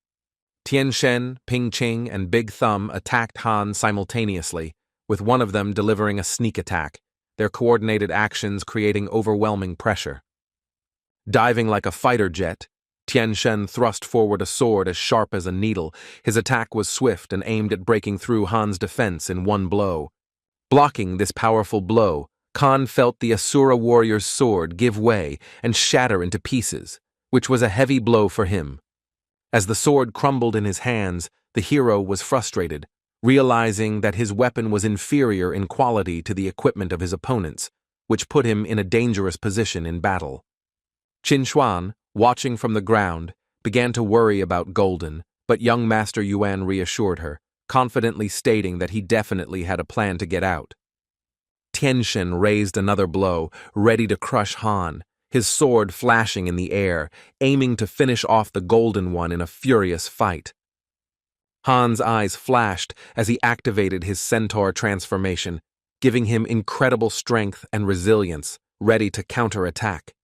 Tian Shen, Ping Qing, and Big Thumb attacked Han simultaneously, with one of them delivering a sneak attack, their coordinated actions creating overwhelming pressure. Diving like a fighter jet, Tian Shen thrust forward a sword as sharp as a needle. His attack was swift and aimed at breaking through Han's defense in one blow. Blocking this powerful blow, Khan felt the Asura warrior's sword give way and shatter into pieces, which was a heavy blow for him. As the sword crumbled in his hands, the hero was frustrated, realizing that his weapon was inferior in quality to the equipment of his opponents, which put him in a dangerous position in battle. Chinuan, watching from the ground, began to worry about Golden, but young Master Yuan reassured her, confidently stating that he definitely had a plan to get out. Tian Shen raised another blow, ready to crush Han, his sword flashing in the air, aiming to finish off the Golden One in a furious fight. Han's eyes flashed as he activated his Centaur transformation, giving him incredible strength and resilience, ready to counterattack.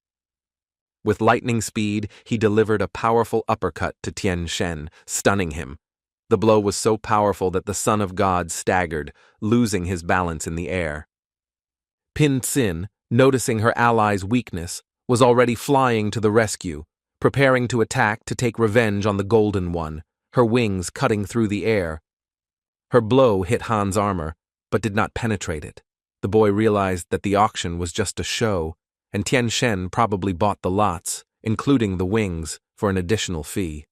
With lightning speed, he delivered a powerful uppercut to Tian Shen, stunning him. The blow was so powerful that the Son of God staggered, losing his balance in the air. Pin Xin, noticing her ally's weakness, was already flying to the rescue, preparing to attack to take revenge on the Golden One, her wings cutting through the air. Her blow hit Han's armor, but did not penetrate it. The boy realized that the auction was just a show, and Tian Shen probably bought the lots, including the wings, for an additional fee.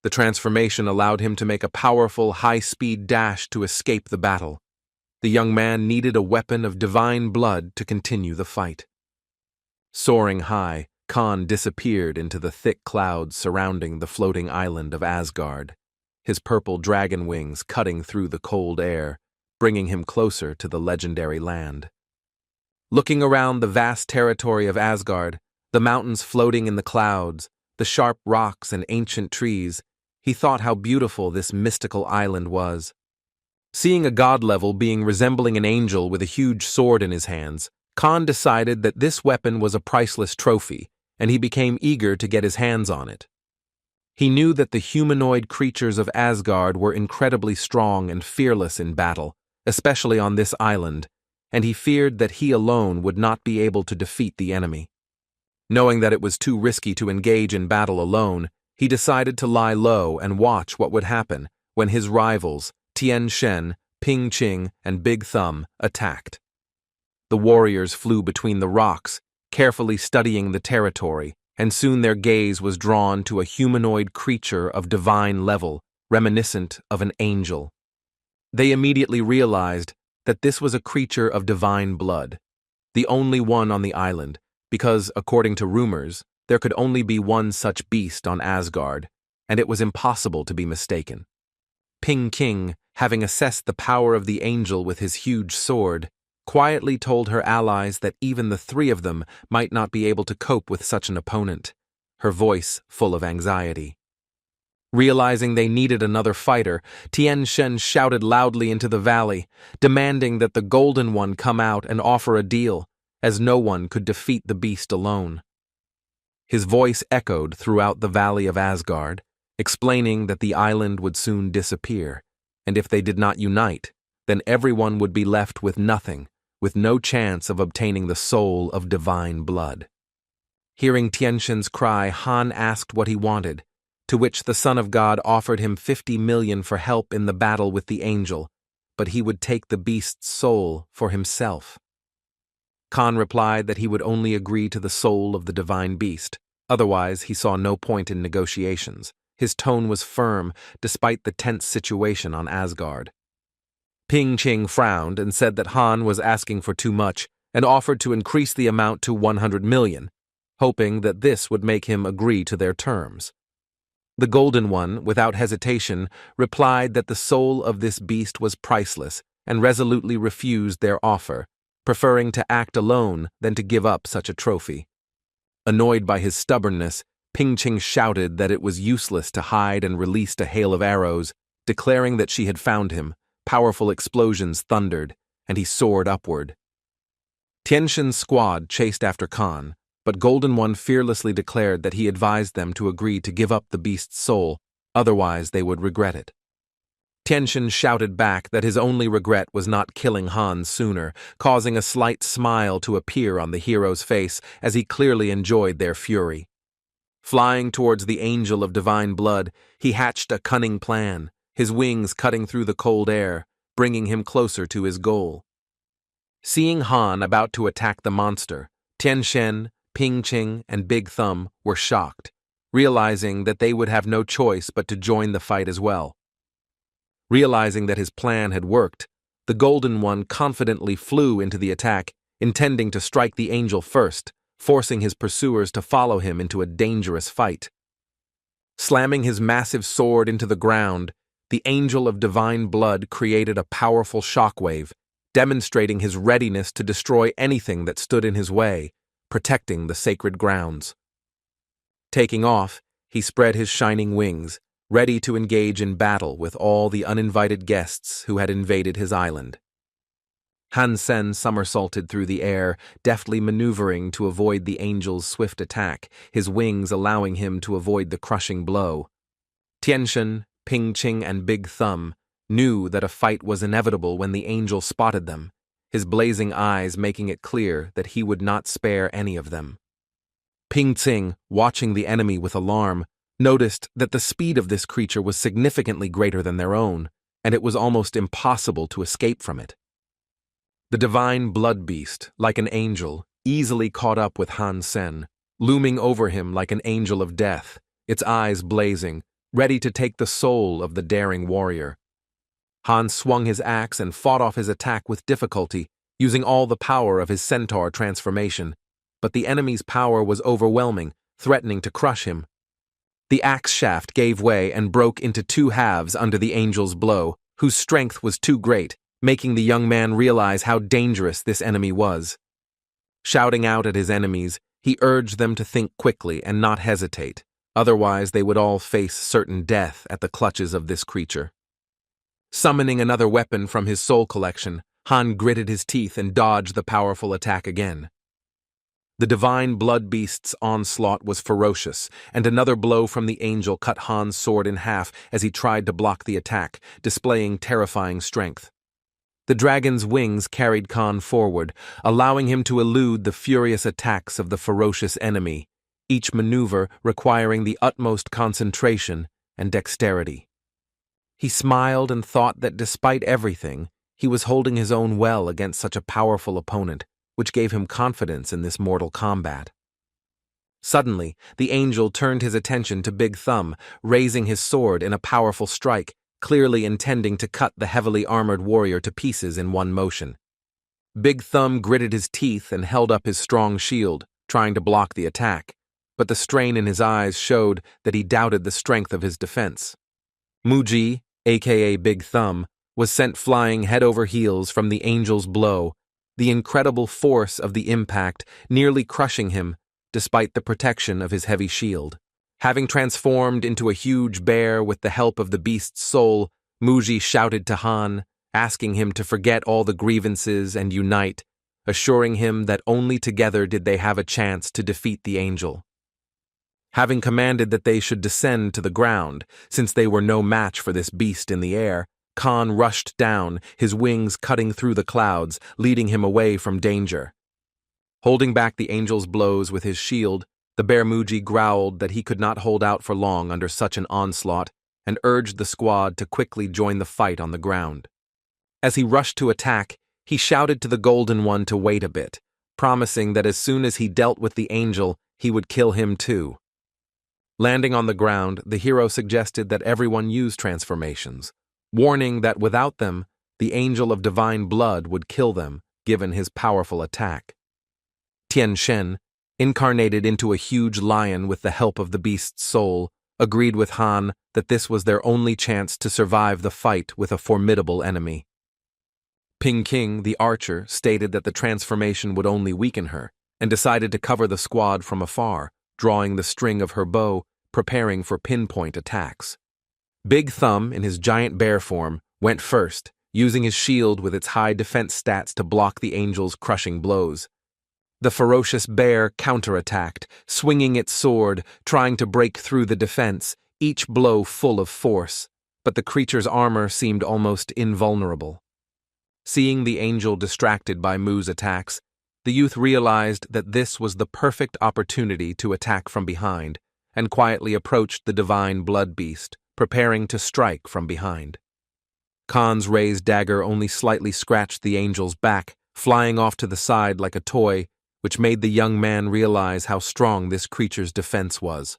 The transformation allowed him to make a powerful, high-speed dash to escape the battle. The young man needed a weapon of divine blood to continue the fight. Soaring high, Khan disappeared into the thick clouds surrounding the floating island of Asgard, his purple dragon wings cutting through the cold air, bringing him closer to the legendary land. Looking around the vast territory of Asgard, the mountains floating in the clouds, the sharp rocks and ancient trees, he thought how beautiful this mystical island was. Seeing a god-level being resembling an angel with a huge sword in his hands, Khan decided that this weapon was a priceless trophy, and he became eager to get his hands on it. He knew that the humanoid creatures of Asgard were incredibly strong and fearless in battle, especially on this island, and he feared that he alone would not be able to defeat the enemy. Knowing that it was too risky to engage in battle alone, he decided to lie low and watch what would happen when his rivals, Tian Shen, Ping Qing, and Big Thumb, attacked. The warriors flew between the rocks, carefully studying the territory, and soon their gaze was drawn to a humanoid creature of divine level, reminiscent of an angel. They immediately realized that this was a creature of divine blood, the only one on the island, because, according to rumors, there could only be one such beast on Asgard, and it was impossible to be mistaken. Ping Qing, having assessed the power of the angel with his huge sword, quietly told her allies that even the three of them might not be able to cope with such an opponent, her voice full of anxiety. Realizing they needed another fighter, Tian Shen shouted loudly into the valley, demanding that the Golden One come out and offer a deal, as no one could defeat the beast alone. His voice echoed throughout the valley of Asgard, explaining that the island would soon disappear, and if they did not unite, then everyone would be left with nothing, with no chance of obtaining the soul of divine blood. Hearing Tienshin's cry, Han asked what he wanted, to which the Son of God offered him 50 million for help in the battle with the angel, but he would take the beast's soul for himself. Khan replied that he would only agree to the soul of the divine beast, otherwise he saw no point in negotiations. His tone was firm, despite the tense situation on Asgard. Ping Ching frowned and said that Han was asking for too much and offered to increase the amount to 100 million, hoping that this would make him agree to their terms. The Golden One, without hesitation, replied that the soul of this beast was priceless and resolutely refused their offer, preferring to act alone than to give up such a trophy. Annoyed by his stubbornness, Ping Ching shouted that it was useless to hide and released a hail of arrows, declaring that she had found him. Powerful explosions thundered, and he soared upward. Tienshin's squad chased after Khan, but Golden One fearlessly declared that he advised them to agree to give up the beast's soul, otherwise they would regret it. Tienshin shouted back that his only regret was not killing Han sooner, causing a slight smile to appear on the hero's face as he clearly enjoyed their fury. Flying towards the angel of divine blood, he hatched a cunning plan, his wings cutting through the cold air, bringing him closer to his goal. Seeing Han about to attack the monster, Tienshin, Ping Ching, and Big Thumb were shocked, realizing that they would have no choice but to join the fight as well. Realizing that his plan had worked, the Golden One confidently flew into the attack, intending to strike the angel first, forcing his pursuers to follow him into a dangerous fight. Slamming his massive sword into the ground, the angel of divine blood created a powerful shockwave, demonstrating his readiness to destroy anything that stood in his way, protecting the sacred grounds. Taking off, he spread his shining wings, ready to engage in battle with all the uninvited guests who had invaded his island. Hansen somersaulted through the air, deftly maneuvering to avoid the angel's swift attack, his wings allowing him to avoid the crushing blow. Tienshin, Ping Ching, and Big Thumb knew that a fight was inevitable when the angel spotted them, his blazing eyes making it clear that he would not spare any of them. Ping Ching, watching the enemy with alarm, noticed that the speed of this creature was significantly greater than their own, and it was almost impossible to escape from it. The divine blood beast, like an angel, easily caught up with Hansen, looming over him like an angel of death, its eyes blazing, ready to take the soul of the daring warrior. Han swung his axe and fought off his attack with difficulty, using all the power of his Centaur transformation, but the enemy's power was overwhelming, threatening to crush him. The axe shaft gave way and broke into two halves under the angel's blow, whose strength was too great, making the young man realize how dangerous this enemy was. Shouting out at his enemies, he urged them to think quickly and not hesitate, otherwise they would all face certain death at the clutches of this creature. Summoning another weapon from his soul collection, Han gritted his teeth and dodged the powerful attack again. The divine blood beast's onslaught was ferocious, and another blow from the angel cut Han's sword in half as he tried to block the attack, displaying terrifying strength. The dragon's wings carried Khan forward, allowing him to elude the furious attacks of the ferocious enemy, each maneuver requiring the utmost concentration and dexterity. He smiled and thought that despite everything, he was holding his own well against such a powerful opponent, which gave him confidence in this mortal combat. Suddenly, the angel turned his attention to Big Thumb, raising his sword in a powerful strike, clearly intending to cut the heavily armored warrior to pieces in one motion. Big Thumb gritted his teeth and held up his strong shield, trying to block the attack, but the strain in his eyes showed that he doubted the strength of his defense. Muji, aka Big Thumb, was sent flying head over heels from the angel's blow, the incredible force of the impact nearly crushing him despite the protection of his heavy shield. Having transformed into a huge bear with the help of the beast's soul, Muji shouted to Han, asking him to forget all the grievances and unite, assuring him that only together did they have a chance to defeat the angel. Having commanded that they should descend to the ground, since they were no match for this beast in the air, Khan rushed down, his wings cutting through the clouds, leading him away from danger. Holding back the angel's blows with his shield, the bear Muji growled that he could not hold out for long under such an onslaught, and urged the squad to quickly join the fight on the ground. As he rushed to attack, he shouted to the Golden One to wait a bit, promising that as soon as he dealt with the angel, he would kill him too. Landing on the ground, the hero suggested that everyone use transformations, warning that without them, the angel of divine blood would kill them, given his powerful attack. Tian Shen, incarnated into a huge lion with the help of the beast's soul, agreed with Han that this was their only chance to survive the fight with a formidable enemy. Ping King, the archer, stated that the transformation would only weaken her, and decided to cover the squad from afar, drawing the string of her bow, preparing for pinpoint attacks. Big Thumb, in his giant bear form, went first, using his shield with its high defense stats to block the angel's crushing blows. The ferocious bear counterattacked, swinging its sword, trying to break through the defense, each blow full of force, but the creature's armor seemed almost invulnerable. Seeing the angel distracted by Mu's attacks, the youth realized that this was the perfect opportunity to attack from behind, and quietly approached the divine blood beast, preparing to strike from behind. Khan's raised dagger only slightly scratched the angel's back, flying off to the side like a toy, which made the young man realize how strong this creature's defense was.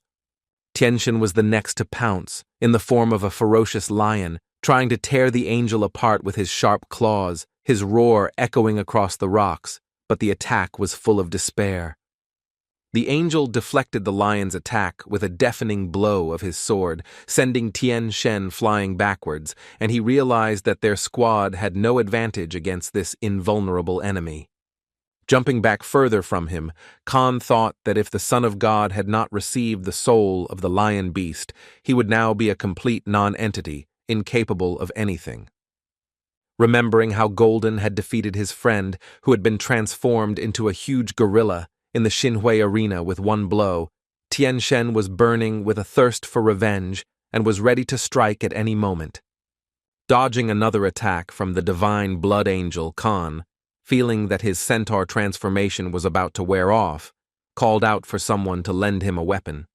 Tianxian was the next to pounce, in the form of a ferocious lion, trying to tear the angel apart with his sharp claws, his roar echoing across the rocks, but the attack was full of despair. The angel deflected the lion's attack with a deafening blow of his sword, sending Tian Shen flying backwards, and he realized that their squad had no advantage against this invulnerable enemy. Jumping back further from him, Khan thought that if the Son of God had not received the soul of the lion beast, he would now be a complete non-entity, incapable of anything. Remembering how Golden had defeated his friend, who had been transformed into a huge gorilla, in the Xinhui arena with one blow, Tian Shen was burning with a thirst for revenge and was ready to strike at any moment. Dodging another attack from the divine blood angel, Khan, feeling that his centaur transformation was about to wear off, called out for someone to lend him a weapon.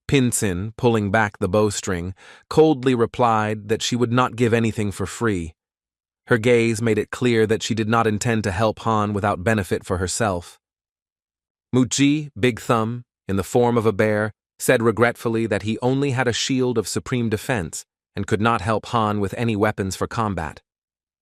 Pinsin, pulling back the bowstring, coldly replied that she would not give anything for free. Her gaze made it clear that she did not intend to help Han without benefit for herself. Muji, Big Thumb, in the form of a bear, said regretfully that he only had a shield of supreme defense and could not help Han with any weapons for combat.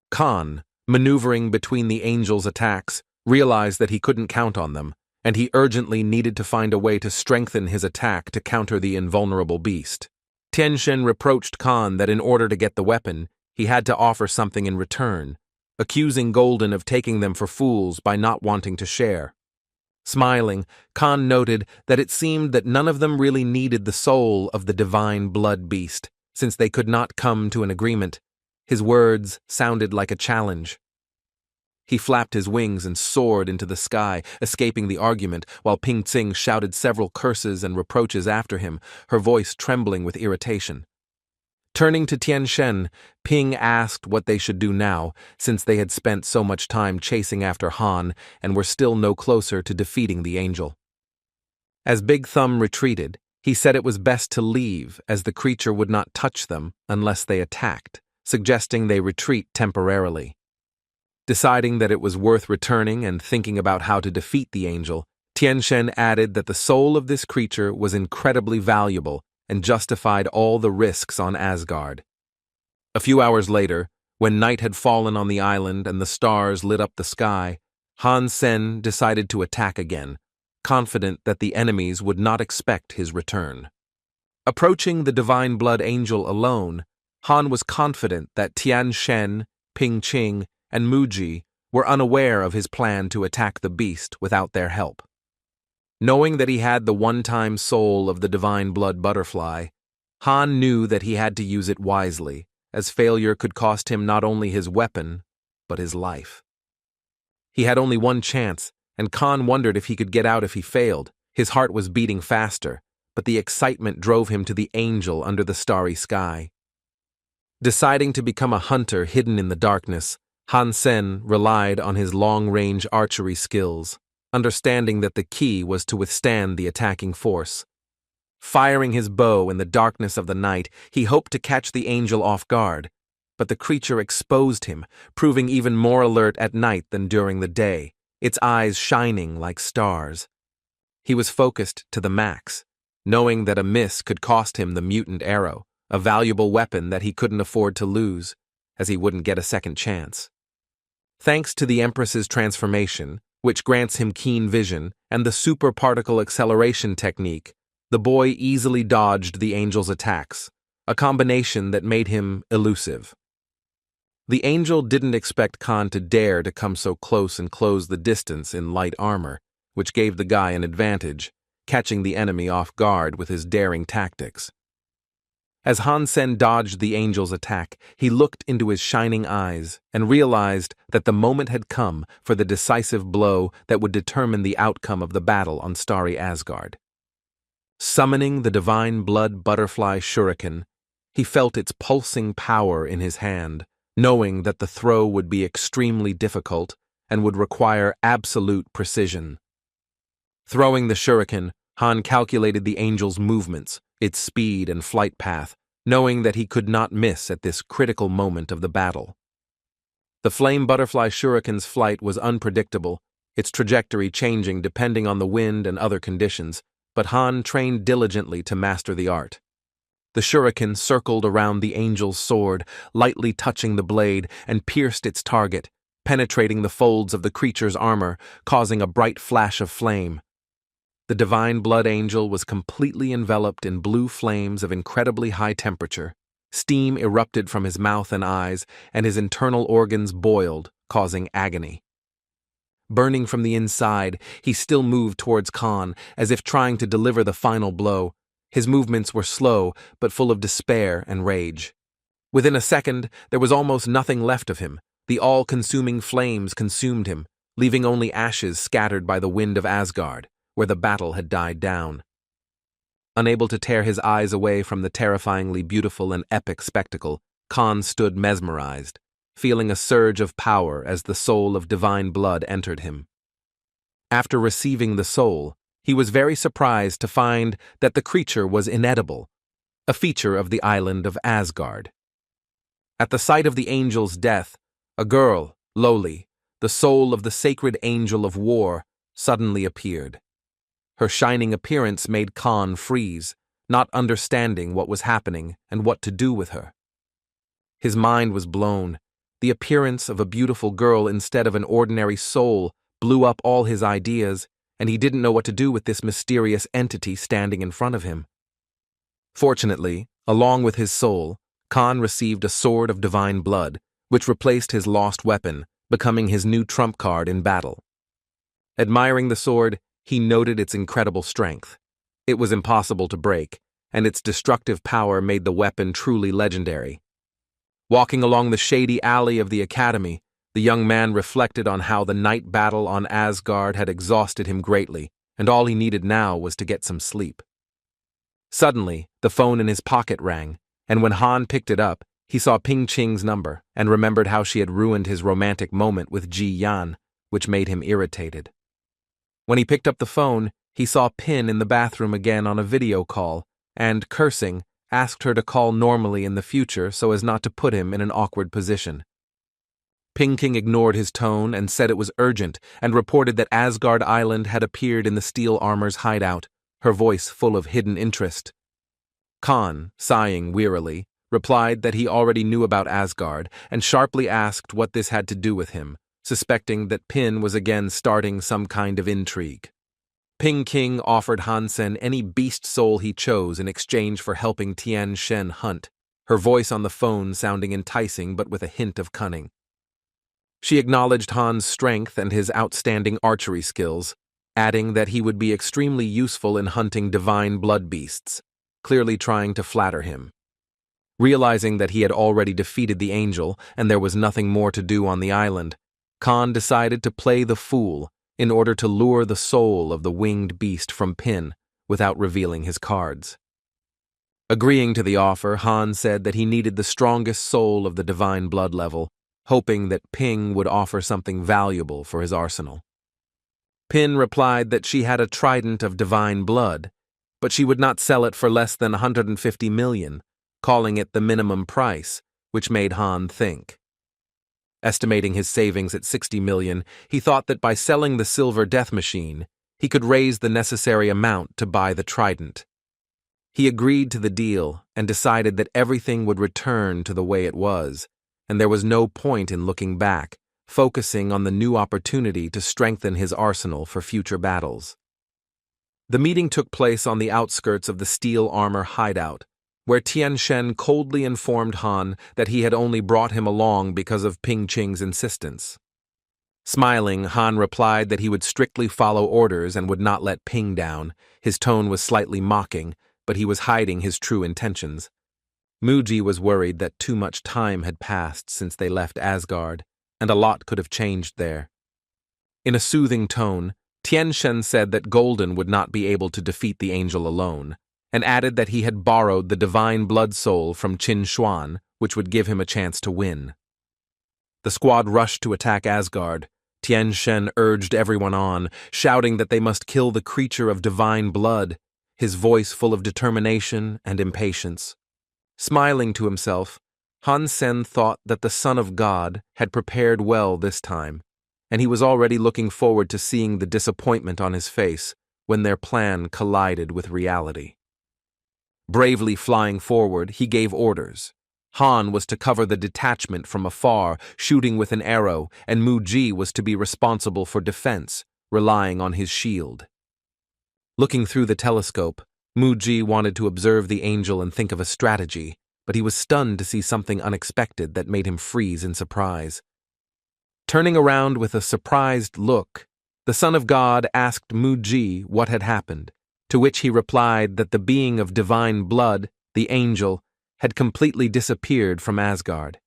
Khan, maneuvering between the angel's attacks, realized that he couldn't count on them, and he urgently needed to find a way to strengthen his attack to counter the invulnerable beast. Tianxian reproached Khan that in order to get the weapon, he had to offer something in return, accusing Golden of taking them for fools by not wanting to share. Smiling, Khan noted that it seemed that none of them really needed the soul of the divine blood beast, since they could not come to an agreement. His words sounded like a challenge. He flapped his wings and soared into the sky, escaping the argument, while Ping Tsing shouted several curses and reproaches after him, her voice trembling with irritation. Turning to Tian Shen, Ping asked what they should do now, since they had spent so much time chasing after Han and were still no closer to defeating the angel. As Big Thumb retreated, he said it was best to leave, as the creature would not touch them unless they attacked, suggesting they retreat temporarily. Deciding that it was worth returning and thinking about how to defeat the angel, Tian Shen added that the soul of this creature was incredibly valuable and justified all the risks on Asgard. A few hours later, when night had fallen on the island and the stars lit up the sky, Hansen decided to attack again, confident that the enemies would not expect his return. Approaching the divine blood angel alone, Han was confident that Tian Shen, Ping Qing, and Muji were unaware of his plan to attack the beast without their help. Knowing that he had the one-time soul of the divine blood butterfly, Han knew that he had to use it wisely, as failure could cost him not only his weapon, but his life. He had only one chance, and Khan wondered if he could get out if he failed. His heart was beating faster, but the excitement drove him to the angel under the starry sky. Deciding to become a hunter hidden in the darkness, Hansen relied on his long-range archery skills, understanding that the key was to withstand the attacking force. Firing his bow in the darkness of the night, he hoped to catch the angel off guard, but the creature exposed him, proving even more alert at night than during the day, its eyes shining like stars. He was focused to the max, knowing that a miss could cost him the mutant arrow, a valuable weapon that he couldn't afford to lose, as he wouldn't get a second chance. Thanks to the Empress's transformation, which grants him keen vision, and the super-particle acceleration technique, the boy easily dodged the angel's attacks, a combination that made him elusive. The angel didn't expect Khan to dare to come so close and close the distance in light armor, which gave the guy an advantage, catching the enemy off guard with his daring tactics. As Hansen dodged the angel's attack, he looked into his shining eyes and realized that the moment had come for the decisive blow that would determine the outcome of the battle on starry Asgard. Summoning the divine blood butterfly shuriken, he felt its pulsing power in his hand, knowing that the throw would be extremely difficult and would require absolute precision. Throwing the shuriken, Han calculated the angel's movements, its speed and flight path, knowing that he could not miss at this critical moment of the battle. The flame butterfly shuriken's flight was unpredictable, its trajectory changing depending on the wind and other conditions, but Han trained diligently to master the art. The shuriken circled around the angel's sword, lightly touching the blade, and pierced its target, penetrating the folds of the creature's armor, causing a bright flash of flame. The divine blood angel was completely enveloped in blue flames of incredibly high temperature. Steam erupted from his mouth and eyes, and his internal organs boiled, causing agony. Burning from the inside, he still moved towards Khan, as if trying to deliver the final blow. His movements were slow, but full of despair and rage. Within a second, there was almost nothing left of him. The all-consuming flames consumed him, leaving only ashes scattered by the wind of Asgard, where the battle had died down. Unable to tear his eyes away from the terrifyingly beautiful and epic spectacle, Khan stood mesmerized, feeling a surge of power as the soul of divine blood entered him. After receiving the soul, he was very surprised to find that the creature was inedible, a feature of the island of Asgard. At the sight of the angel's death, a girl, Loli, the soul of the sacred angel of war, suddenly appeared. Her shining appearance made Khan freeze, not understanding what was happening and what to do with her. His mind was blown. The appearance of a beautiful girl instead of an ordinary soul blew up all his ideas, and he didn't know what to do with this mysterious entity standing in front of him. Fortunately, along with his soul, Khan received a sword of divine blood, which replaced his lost weapon, becoming his new trump card in battle. Admiring the sword, he noted its incredible strength. It was impossible to break, and its destructive power made the weapon truly legendary. Walking along the shady alley of the academy, the young man reflected on how the night battle on Asgard had exhausted him greatly, and all he needed now was to get some sleep. Suddenly, the phone in his pocket rang, and when Han picked it up, he saw Ping Qing's number and remembered how she had ruined his romantic moment with Ji Yan, which made him irritated. When he picked up the phone, he saw Pin in the bathroom again on a video call, and, cursing, asked her to call normally in the future so as not to put him in an awkward position. Ping Qing ignored his tone and said it was urgent and reported that Asgard Island had appeared in the steel armor's hideout, her voice full of hidden interest. Khan, sighing wearily, replied that he already knew about Asgard and sharply asked what this had to do with him, suspecting that Pin was again starting some kind of intrigue. Ping Qing offered Hansen any beast soul he chose in exchange for helping Tian Shen hunt, her voice on the phone sounding enticing but with a hint of cunning. She acknowledged Han's strength and his outstanding archery skills, adding that he would be extremely useful in hunting divine blood beasts, clearly trying to flatter him. Realizing that he had already defeated the angel and there was nothing more to do on the island, Khan decided to play the fool in order to lure the soul of the winged beast from Pin, without revealing his cards. Agreeing to the offer, Han said that he needed the strongest soul of the divine blood level, hoping that Ping would offer something valuable for his arsenal. Pin replied that she had a trident of divine blood, but she would not sell it for less than 150 million, calling it the minimum price, which made Han think. Estimating his savings at 60 million, he thought that by selling the silver death machine, he could raise the necessary amount to buy the trident. He agreed to the deal and decided that everything would return to the way it was, and there was no point in looking back, focusing on the new opportunity to strengthen his arsenal for future battles. The meeting took place on the outskirts of the steel armor hideout, where Tian Shen coldly informed Han that he had only brought him along because of Ping Qing's insistence. Smiling, Han replied that he would strictly follow orders and would not let Ping down. His tone was slightly mocking, but he was hiding his true intentions. Muji was worried that too much time had passed since they left Asgard, and a lot could have changed there. In a soothing tone, Tian Shen said that Golden would not be able to defeat the angel alone, and added that he had borrowed the divine blood soul from Chinuan, which would give him a chance to win. The squad rushed to attack Asgard. Tian Shen urged everyone on, shouting that they must kill the creature of divine blood, his voice full of determination and impatience. Smiling to himself, Hansen thought that the Son of God had prepared well this time, and he was already looking forward to seeing the disappointment on his face when their plan collided with reality. Bravely flying forward, he gave orders. Han was to cover the detachment from afar, shooting with an arrow, and Muji was to be responsible for defense, relying on his shield. Looking through the telescope, Muji wanted to observe the angel and think of a strategy, but he was stunned to see something unexpected that made him freeze in surprise. Turning around with a surprised look, the Son of God asked Muji what had happened, to which he replied that the being of divine blood, the angel, had completely disappeared from Asgard.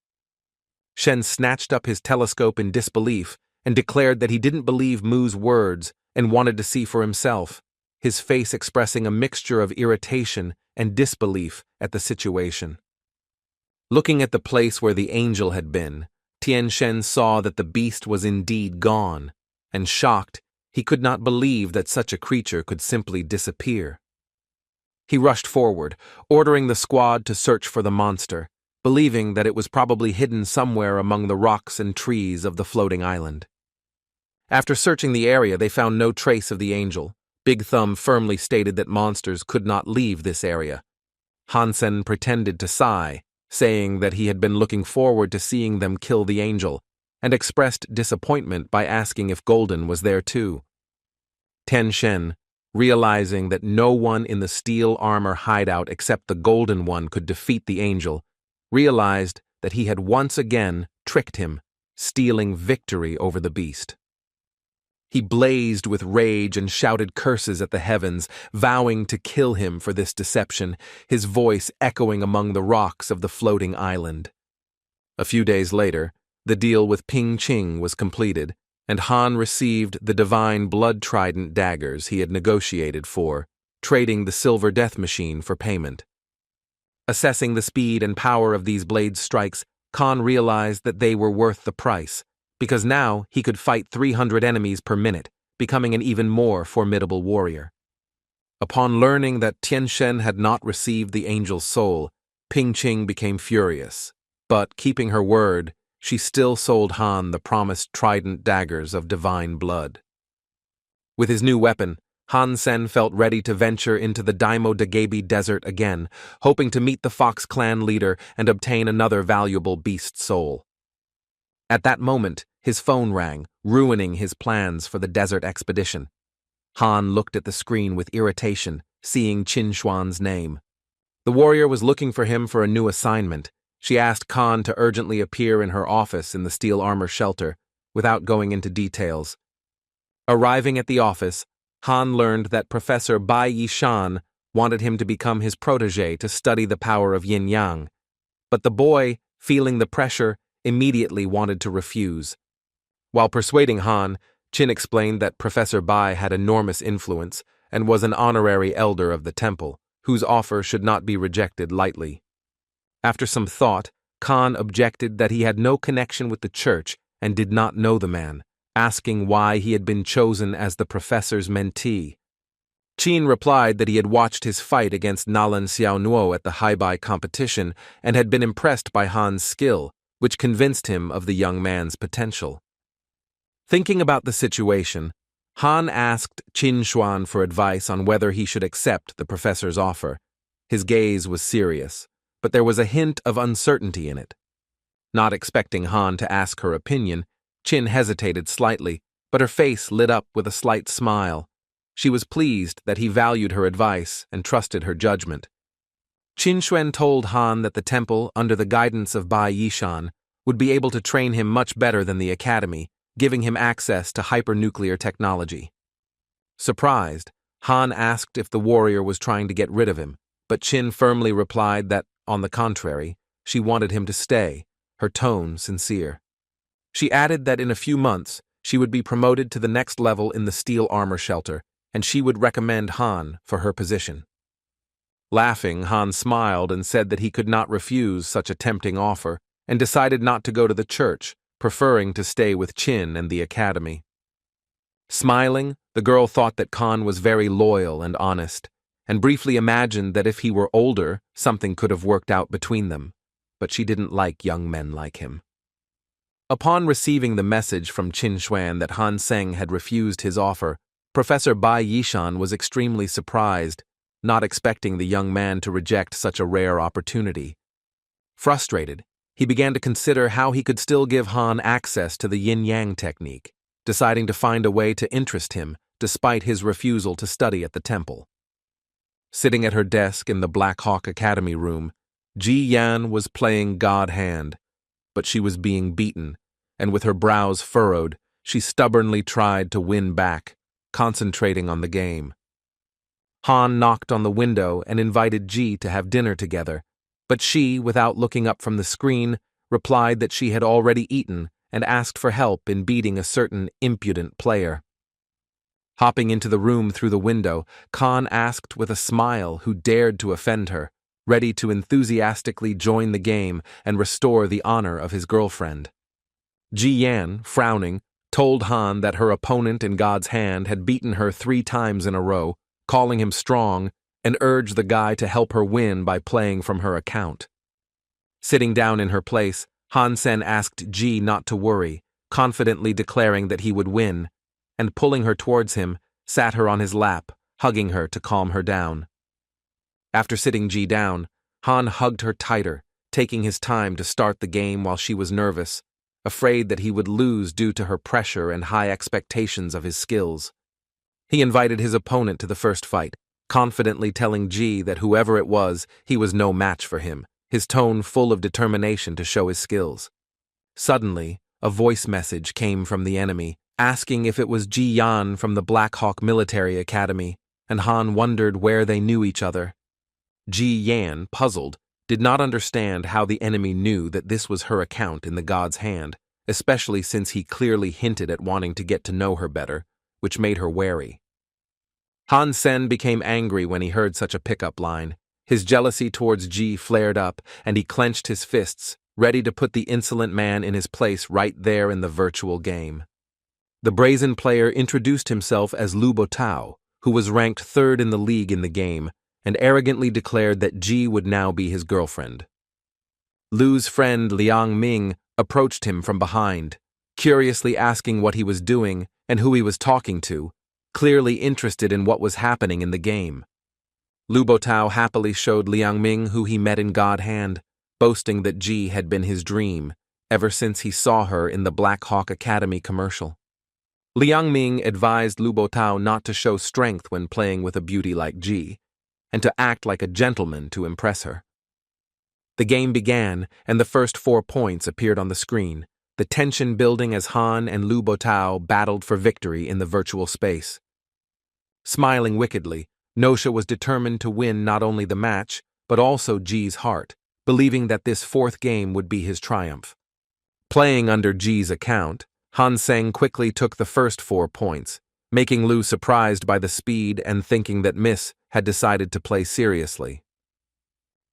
Shen snatched up his telescope in disbelief and declared that he didn't believe Mu's words and wanted to see for himself, his face expressing a mixture of irritation and disbelief at the situation. Looking at the place where the angel had been, Tian Shen saw that the beast was indeed gone, and shocked, he could not believe that such a creature could simply disappear. He rushed forward, ordering the squad to search for the monster, believing that it was probably hidden somewhere among the rocks and trees of the floating island. After searching the area, they found no trace of the angel. Big Thumb firmly stated that monsters could not leave this area. Hansen pretended to sigh, saying that he had been looking forward to seeing them kill the angel, and expressed disappointment by asking if Golden was there too. Tian Shen, realizing that no one in the steel armor hideout except the Golden One could defeat the angel, realized that he had once again tricked him, stealing victory over the beast. He blazed with rage and shouted curses at the heavens, vowing to kill him for this deception, his voice echoing among the rocks of the floating island. A few days later, the deal with Ping Qing was completed, and Han received the divine blood trident daggers he had negotiated for, trading the silver death machine for payment. Assessing the speed and power of these blade strikes, Khan realized that they were worth the price, because now he could fight 300 enemies per minute, becoming an even more formidable warrior. Upon learning that Tian Shen had not received the angel's soul, Ping Qing became furious, but keeping her word, she still sold Han the promised trident daggers of divine blood. With his new weapon, Hansen felt ready to venture into the Daimo Dagabi desert again, hoping to meet the Fox clan leader and obtain another valuable beast soul. At that moment, his phone rang, ruining his plans for the desert expedition. Han looked at the screen with irritation, seeing Chinuan's name. The warrior was looking for him for a new assignment. She asked Khan to urgently appear in her office in the steel armor shelter, without going into details. Arriving at the office, Han learned that Professor Bai Yishan wanted him to become his protege to study the power of yin-yang. But the boy, feeling the pressure, immediately wanted to refuse. While persuading Han, Chin explained that Professor Bai had enormous influence, and was an honorary elder of the temple, whose offer should not be rejected lightly. After some thought, Khan objected that he had no connection with the church and did not know the man, asking why he had been chosen as the professor's mentee. Qin replied that he had watched his fight against Nalan Xiaonuo at the Haibai competition and had been impressed by Han's skill, which convinced him of the young man's potential. Thinking about the situation, Han asked Qin Xuan for advice on whether he should accept the professor's offer. His gaze was serious, but there was a hint of uncertainty in it. Not expecting Han to ask her opinion, Qin hesitated slightly, but her face lit up with a slight smile. She was pleased that he valued her advice and trusted her judgment. Qin Xuan told Han that the temple, under the guidance of Bai Yishan, would be able to train him much better than the academy, giving him access to hypernuclear technology. Surprised, Han asked if the warrior was trying to get rid of him, but Qin firmly replied that, on the contrary, she wanted him to stay, her tone sincere. She added that in a few months, she would be promoted to the next level in the steel armor shelter, and she would recommend Han for her position. Laughing, Han smiled and said that he could not refuse such a tempting offer, and decided not to go to the church, preferring to stay with Qin and the academy. Smiling, the girl thought that Khan was very loyal and honest, and briefly imagined that if he were older, something could have worked out between them, but she didn't like young men like him. Upon receiving the message from Qin Xuan that Hansen had refused his offer, Professor Bai Yishan was extremely surprised, not expecting the young man to reject such a rare opportunity. Frustrated, he began to consider how he could still give Han access to the yin-yang technique, deciding to find a way to interest him despite his refusal to study at the temple. Sitting at her desk in the Black Hawk Academy room, Ji Yan was playing God Hand, but she was being beaten, and with her brows furrowed, she stubbornly tried to win back, concentrating on the game. Han knocked on the window and invited Ji to have dinner together, but she, without looking up from the screen, replied that she had already eaten and asked for help in beating a certain impudent player. Hopping into the room through the window, Khan asked with a smile who dared to offend her, ready to enthusiastically join the game and restore the honor of his girlfriend. Ji Yan, frowning, told Han that her opponent in God's Hand had beaten her 3 times in a row, calling him strong, and urged the guy to help her win by playing from her account. Sitting down in her place, Hansen asked Ji not to worry, confidently declaring that he would win, and pulling her towards him, sat her on his lap, hugging her to calm her down. After sitting Ji down, Han hugged her tighter, taking his time to start the game while she was nervous, afraid that he would lose due to her pressure and high expectations of his skills. He invited his opponent to the first fight, confidently telling Ji that whoever it was, he was no match for him, his tone full of determination to show his skills. Suddenly, a voice message came from the enemy, asking if it was Ji Yan from the Black Hawk Military Academy, and Han wondered where they knew each other. Ji Yan, puzzled, did not understand how the enemy knew that this was her account in the God's Hand, especially since he clearly hinted at wanting to get to know her better, which made her wary. Hansen became angry when he heard such a pickup line. His jealousy towards Ji flared up, and he clenched his fists, ready to put the insolent man in his place right there in the virtual game. The brazen player introduced himself as Lu Botao, who was ranked 3rd in the league in the game, and arrogantly declared that Ji would now be his girlfriend. Lu's friend Liang Ming approached him from behind, curiously asking what he was doing and who he was talking to, clearly interested in what was happening in the game. Lu Botao happily showed Liang Ming who he met in God Hand, boasting that Ji had been his dream ever since he saw her in the Black Hawk Academy commercial. Liang Ming advised Lu Botao not to show strength when playing with a beauty like Ji, and to act like a gentleman to impress her. The game began, and the first 4 points appeared on the screen, the tension building as Han and Lu Botao battled for victory in the virtual space. Smiling wickedly, Nosha was determined to win not only the match, but also Ji's heart, believing that this 4th game would be his triumph. Playing under Ji's account, Hansen quickly took the first 4 points, making Lu surprised by the speed and thinking that Miss had decided to play seriously.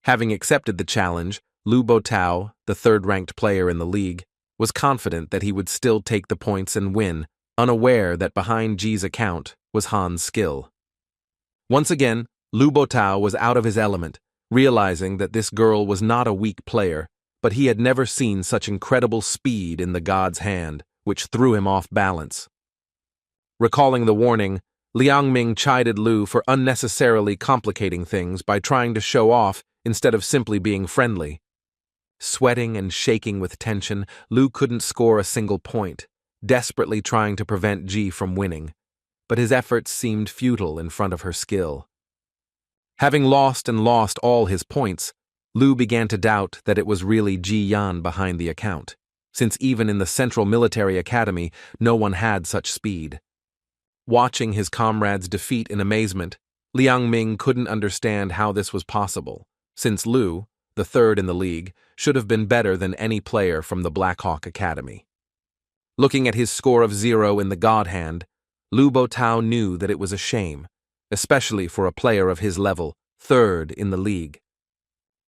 Having accepted the challenge, Lu Botao, the third-ranked player in the league, was confident that he would still take the points and win, unaware that behind Ji's account was Han's skill. Once again, Lu Botao was out of his element, realizing that this girl was not a weak player, but he had never seen such incredible speed in the god's hand, which threw him off balance. Recalling the warning, Liang Ming chided Lu for unnecessarily complicating things by trying to show off instead of simply being friendly. Sweating and shaking with tension, Lu couldn't score a single point, desperately trying to prevent Ji from winning, but his efforts seemed futile in front of her skill. Having lost all his points, Lu began to doubt that it was really Ji Yan behind the account, since even in the Central Military Academy, no one had such speed. Watching his comrades defeat in amazement, Liang Ming couldn't understand how this was possible, since Lu, the third in the league, should have been better than any player from the Black Hawk Academy. Looking at his score of 0 in the God Hand, Lu Botao knew that it was a shame, especially for a player of his level, third in the league.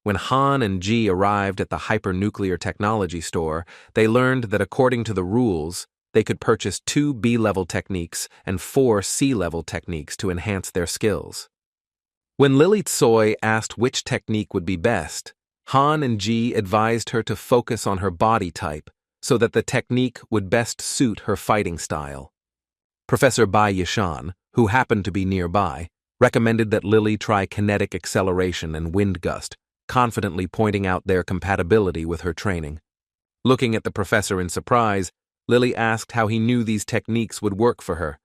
When Han and Ji arrived at the hypernuclear technology store, they learned that according to the rules, they could purchase 2 B-level techniques and 4 C-level techniques to enhance their skills. When Lily Tsoi asked which technique would be best, Han and Ji advised her to focus on her body type so that the technique would best suit her fighting style. Professor Bai Yishan, who happened to be nearby, recommended that Lily try kinetic acceleration and wind gust, confidently pointing out their compatibility with her training. Looking at the professor in surprise, Lily asked how he knew these techniques would work for her.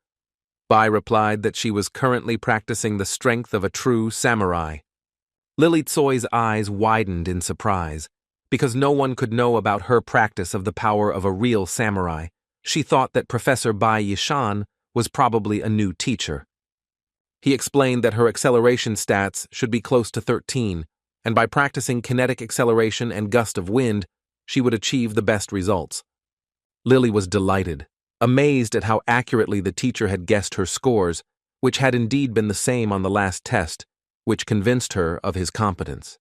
Bai replied that she was currently practicing the strength of a true samurai. Lily Tsoi's eyes widened in surprise. Because no one could know about her practice of the power of a real samurai, she thought that Professor Bai Yishan was probably a new teacher. He explained that her acceleration stats should be close to 13, and by practicing kinetic acceleration and gust of wind, she would achieve the best results. Lily was delighted, amazed at how accurately the teacher had guessed her scores, which had indeed been the same on the last test, which convinced her of his competence.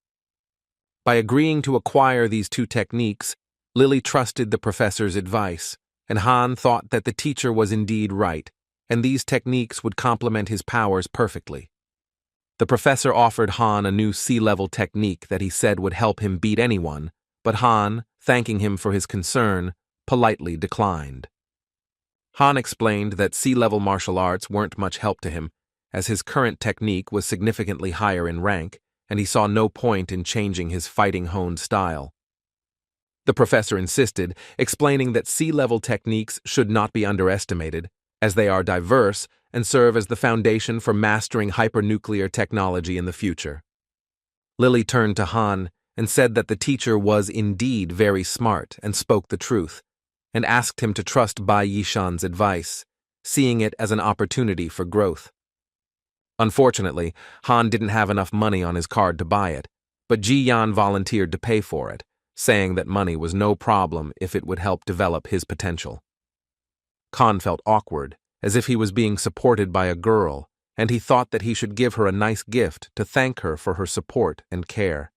By agreeing to acquire these 2 techniques, Lily trusted the professor's advice, and Han thought that the teacher was indeed right, and these techniques would complement his powers perfectly. The professor offered Han a new C-level technique that he said would help him beat anyone, but Han, thanking him for his concern, politely declined. Han explained that C-level martial arts weren't much help to him, as his current technique was significantly higher in rank, and he saw no point in changing his fighting honed style. The professor insisted, explaining that C-level techniques should not be underestimated, as they are diverse and serve as the foundation for mastering hypernuclear technology in the future. Lily turned to Han and said that the teacher was indeed very smart and spoke the truth, and asked him to trust Bai Yishan's advice, seeing it as an opportunity for growth. Unfortunately, Han didn't have enough money on his card to buy it, but Ji Yan volunteered to pay for it, saying that money was no problem if it would help develop his potential. Khan felt awkward, as if he was being supported by a girl, and he thought that he should give her a nice gift to thank her for her support and care.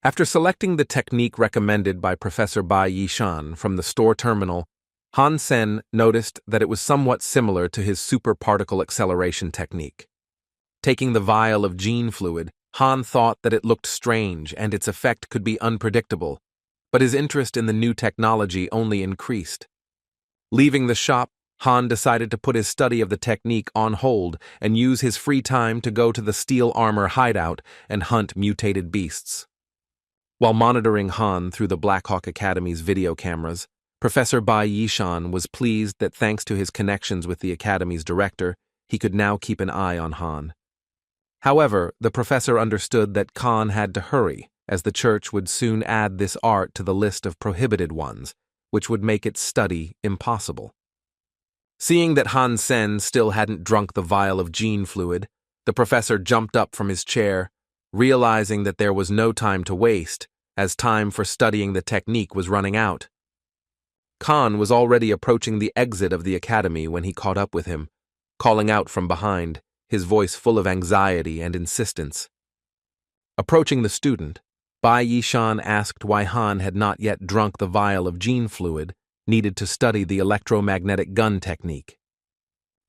After selecting the technique recommended by Professor Bai Yishan from the store terminal, Hansen noticed that it was somewhat similar to his superparticle acceleration technique. Taking the vial of gene fluid, Han thought that it looked strange and its effect could be unpredictable, but his interest in the new technology only increased. Leaving the shop, Han decided to put his study of the technique on hold and use his free time to go to the steel armor hideout and hunt mutated beasts. While monitoring Han through the Black Hawk Academy's video cameras, Professor Bai Yishan was pleased that thanks to his connections with the Academy's director, he could now keep an eye on Han. However, the professor understood that Khan had to hurry, as the church would soon add this art to the list of prohibited ones, which would make its study impossible. Seeing that Hansen still hadn't drunk the vial of gene fluid, the professor jumped up from his chair, realizing that there was no time to waste, as time for studying the technique was running out. Khan was already approaching the exit of the academy when he caught up with him, calling out from behind, his voice full of anxiety and insistence. Approaching the student, Bai Yishan asked why Han had not yet drunk the vial of gene fluid needed to study the electromagnetic gun technique.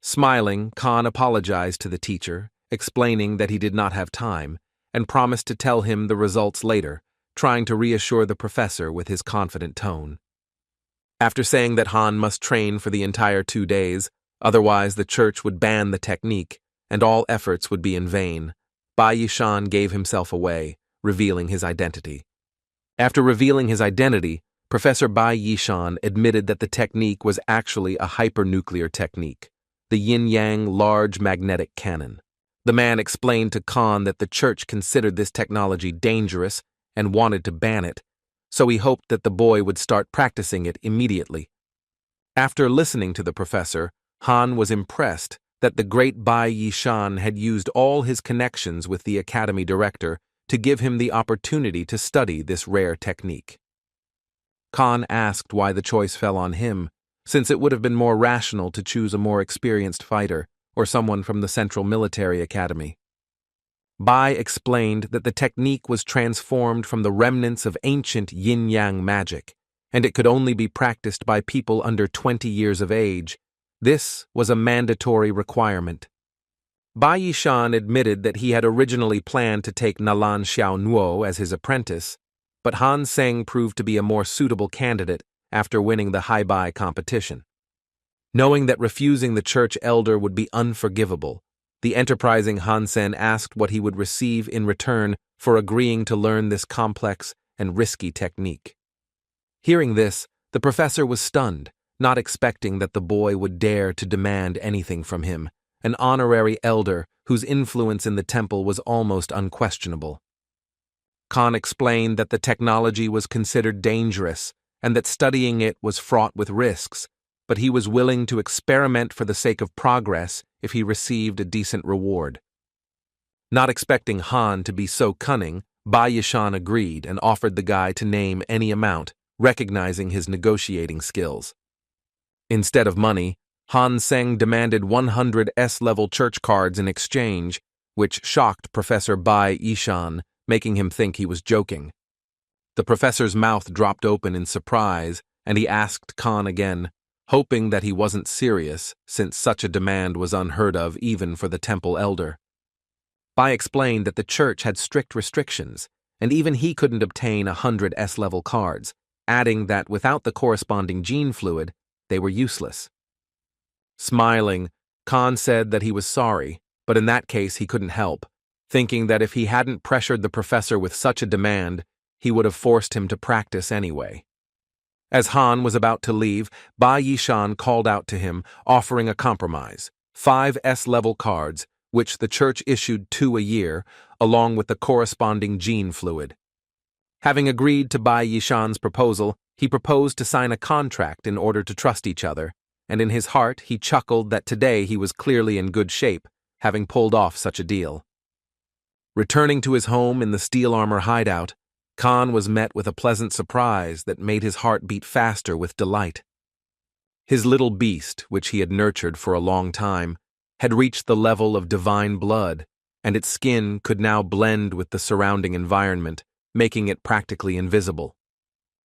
Smiling, Khan apologized to the teacher, explaining that he did not have time, and promised to tell him the results later, trying to reassure the professor with his confident tone. After saying that Han must train for the entire 2 days, otherwise the church would ban the technique, and all efforts would be in vain, Bai Yishan gave himself away, revealing his identity. After revealing his identity, Professor Bai Yishan admitted that the technique was actually a hypernuclear technique, the yin-yang large magnetic cannon. The man explained to Khan that the church considered this technology dangerous and wanted to ban it, so he hoped that the boy would start practicing it immediately. After listening to the professor, Han was impressed that the great Bai Yishan had used all his connections with the academy director to give him the opportunity to study this rare technique. Khan asked why the choice fell on him, since it would have been more rational to choose a more experienced fighter or someone from the Central Military Academy. Bai explained that the technique was transformed from the remnants of ancient yin-yang magic, and it could only be practiced by people under 20 years of age. This was a mandatory requirement. Bai Yishan admitted that he had originally planned to take Nalan Xiaonuo as his apprentice, but Han Seng proved to be a more suitable candidate after winning the Haibai competition. Knowing that refusing the church elder would be unforgivable, the enterprising Hansen asked what he would receive in return for agreeing to learn this complex and risky technique. Hearing this, the professor was stunned, not expecting that the boy would dare to demand anything from him, an honorary elder whose influence in the temple was almost unquestionable. Khan explained that the technology was considered dangerous and that studying it was fraught with risks, but he was willing to experiment for the sake of progress if he received a decent reward. Not expecting Han to be so cunning, Bai Yishan agreed and offered the guy to name any amount, recognizing his negotiating skills. Instead of money, Han Seng demanded 100 S-level church cards in exchange, which shocked Professor Bai Yishan, making him think he was joking. The professor's mouth dropped open in surprise, and he asked Khan again, hoping that he wasn't serious, since such a demand was unheard of even for the temple elder. Bai explained that the church had strict restrictions, and even he couldn't obtain 100 S-level cards, adding that without the corresponding gene fluid, they were useless. Smiling, Khan said that he was sorry, but in that case he couldn't help, thinking that if he hadn't pressured the professor with such a demand, he would have forced him to practice anyway. As Han was about to leave, Bai Yishan called out to him, offering a compromise: 5 S-level cards, which the church issued 2 a year, along with the corresponding gene fluid. Having agreed to Bai Yishan's proposal, he proposed to sign a contract in order to trust each other, and in his heart he chuckled that today he was clearly in good shape, having pulled off such a deal. Returning to his home in the steel armor hideout, Khan was met with a pleasant surprise that made his heart beat faster with delight. His little beast, which he had nurtured for a long time, had reached the level of divine blood, and its skin could now blend with the surrounding environment, making it practically invisible.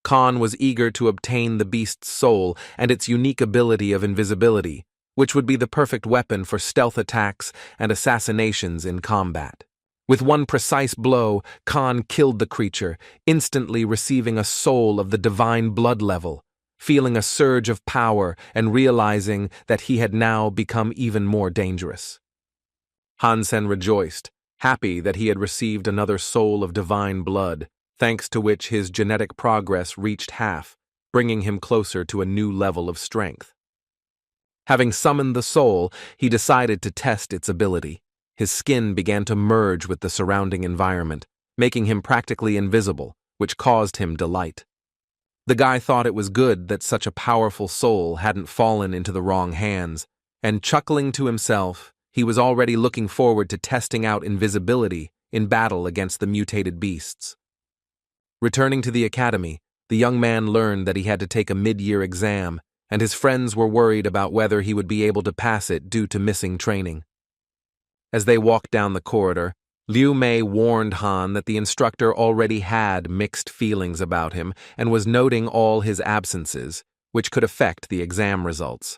Khan was eager to obtain the beast's soul and its unique ability of invisibility, which would be the perfect weapon for stealth attacks and assassinations in combat. With one precise blow, Khan killed the creature, instantly receiving a soul of the divine blood level, feeling a surge of power and realizing that he had now become even more dangerous. Hansen rejoiced, happy that he had received another soul of divine blood, thanks to which his genetic progress reached half, bringing him closer to a new level of strength. Having summoned the soul, he decided to test its ability. His skin began to merge with the surrounding environment, making him practically invisible, which caused him delight. The guy thought it was good that such a powerful soul hadn't fallen into the wrong hands, and chuckling to himself, he was already looking forward to testing out invisibility in battle against the mutated beasts. Returning to the academy, the young man learned that he had to take a mid-year exam and his friends were worried about whether he would be able to pass it due to missing training. As they walked down the corridor, Liu Mei warned Han that the instructor already had mixed feelings about him and was noting all his absences, which could affect the exam results.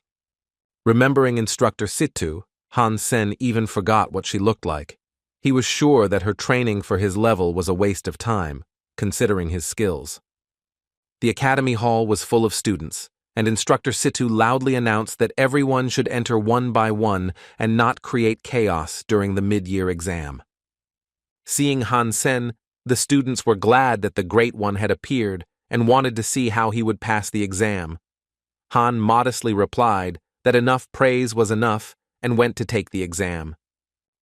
Remembering Instructor Situ, Hansen even forgot what she looked like. He was sure that her training for his level was a waste of time, considering his skills. The academy hall was full of students, and Instructor Situ loudly announced that everyone should enter one by one and not create chaos during the mid-year exam. Seeing Hansen, the students were glad that the Great One had appeared and wanted to see how he would pass the exam. Han modestly replied that enough praise was enough and went to take the exam.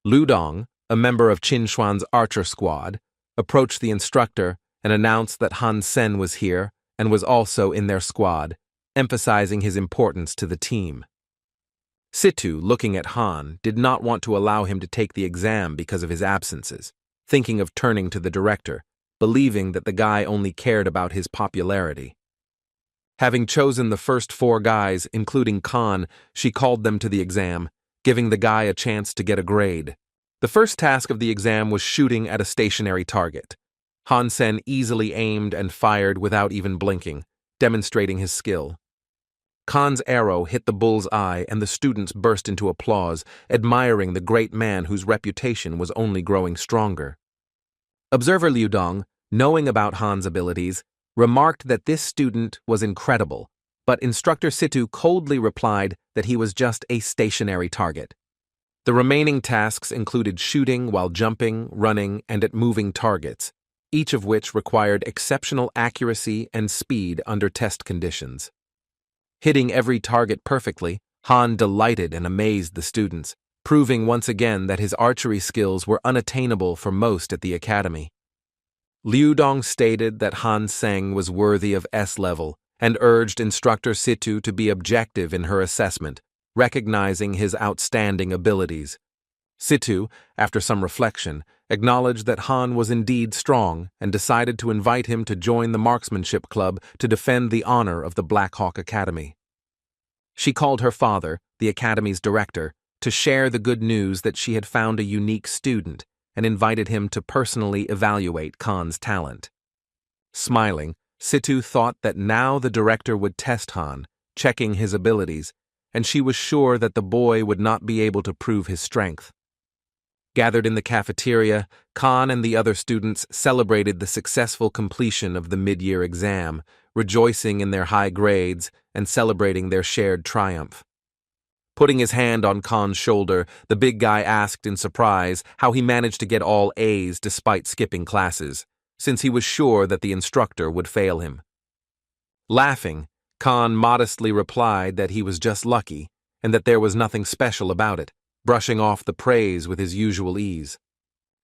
Lu Dong, a member of Chinuan's archer squad, approached the instructor and announced that Hansen was here and was also in their squad, emphasizing his importance to the team. Situ, looking at Han, did not want to allow him to take the exam because of his absences, thinking of turning to the director, believing that the guy only cared about his popularity. Having chosen the first 4 guys, including Khan, she called them to the exam, giving the guy a chance to get a grade. The first task of the exam was shooting at a stationary target. Hansen easily aimed and fired without even blinking, demonstrating his skill. Khan's arrow hit the bull's eye and the students burst into applause, admiring the great man whose reputation was only growing stronger. Observer Liu Dong, knowing about Han's abilities, remarked that this student was incredible, but Instructor Situ coldly replied that he was just a stationary target. The remaining tasks included shooting while jumping, running, and at moving targets, each of which required exceptional accuracy and speed under test conditions. Hitting every target perfectly, Han delighted and amazed the students, proving once again that his archery skills were unattainable for most at the academy. Liu Dong stated that Han Seng was worthy of S-level and urged Instructor Situ to be objective in her assessment, recognizing his outstanding abilities. Situ, after some reflection, acknowledged that Han was indeed strong and decided to invite him to join the marksmanship club to defend the honor of the Black Hawk Academy. She called her father, the academy's director, to share the good news that she had found a unique student and invited him to personally evaluate Khan's talent. Smiling, Situ thought that now the director would test Han, checking his abilities, and she was sure that the boy would not be able to prove his strength. Gathered in the cafeteria, Khan and the other students celebrated the successful completion of the mid-year exam, rejoicing in their high grades and celebrating their shared triumph. Putting his hand on Khan's shoulder, the big guy asked in surprise how he managed to get all A's despite skipping classes, since he was sure that the instructor would fail him. Laughing, Khan modestly replied that he was just lucky and that there was nothing special about it, brushing off the praise with his usual ease.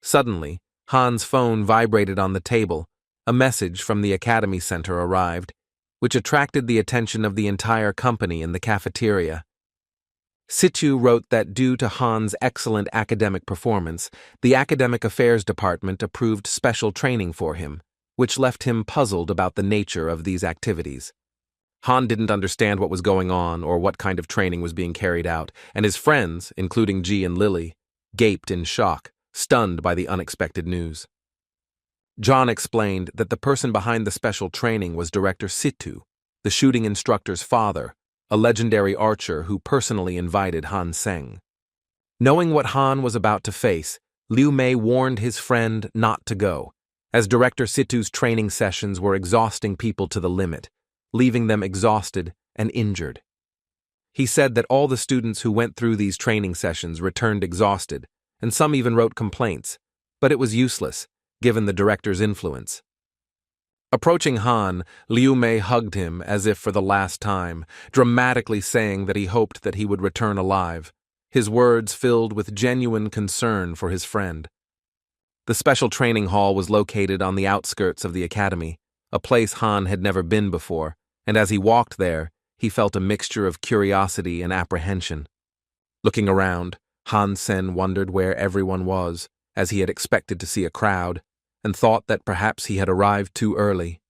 Suddenly, Han's phone vibrated on the table. A message from the Academy Center arrived, which attracted the attention of the entire company in the cafeteria. Situ wrote that due to Han's excellent academic performance, the Academic Affairs Department approved special training for him, which left him puzzled about the nature of these activities. Han didn't understand what was going on or what kind of training was being carried out, and his friends, including Ji and Lily, gaped in shock, stunned by the unexpected news. John explained that the person behind the special training was Director Situ, the shooting instructor's father, a legendary archer who personally invited Han Seng. Knowing what Han was about to face, Liu Mei warned his friend not to go, as Director Situ's training sessions were exhausting people to the limit, leaving them exhausted and injured. He said that all the students who went through these training sessions returned exhausted, and some even wrote complaints, but it was useless, given the director's influence. Approaching Han, Liu Mei hugged him as if for the last time, dramatically saying that he hoped that he would return alive, his words filled with genuine concern for his friend. The special training hall was located on the outskirts of the academy, a place Han had never been before, and as he walked there, he felt a mixture of curiosity and apprehension. Looking around, Hansen wondered where everyone was, as he had expected to see a crowd, and thought that perhaps he had arrived too early.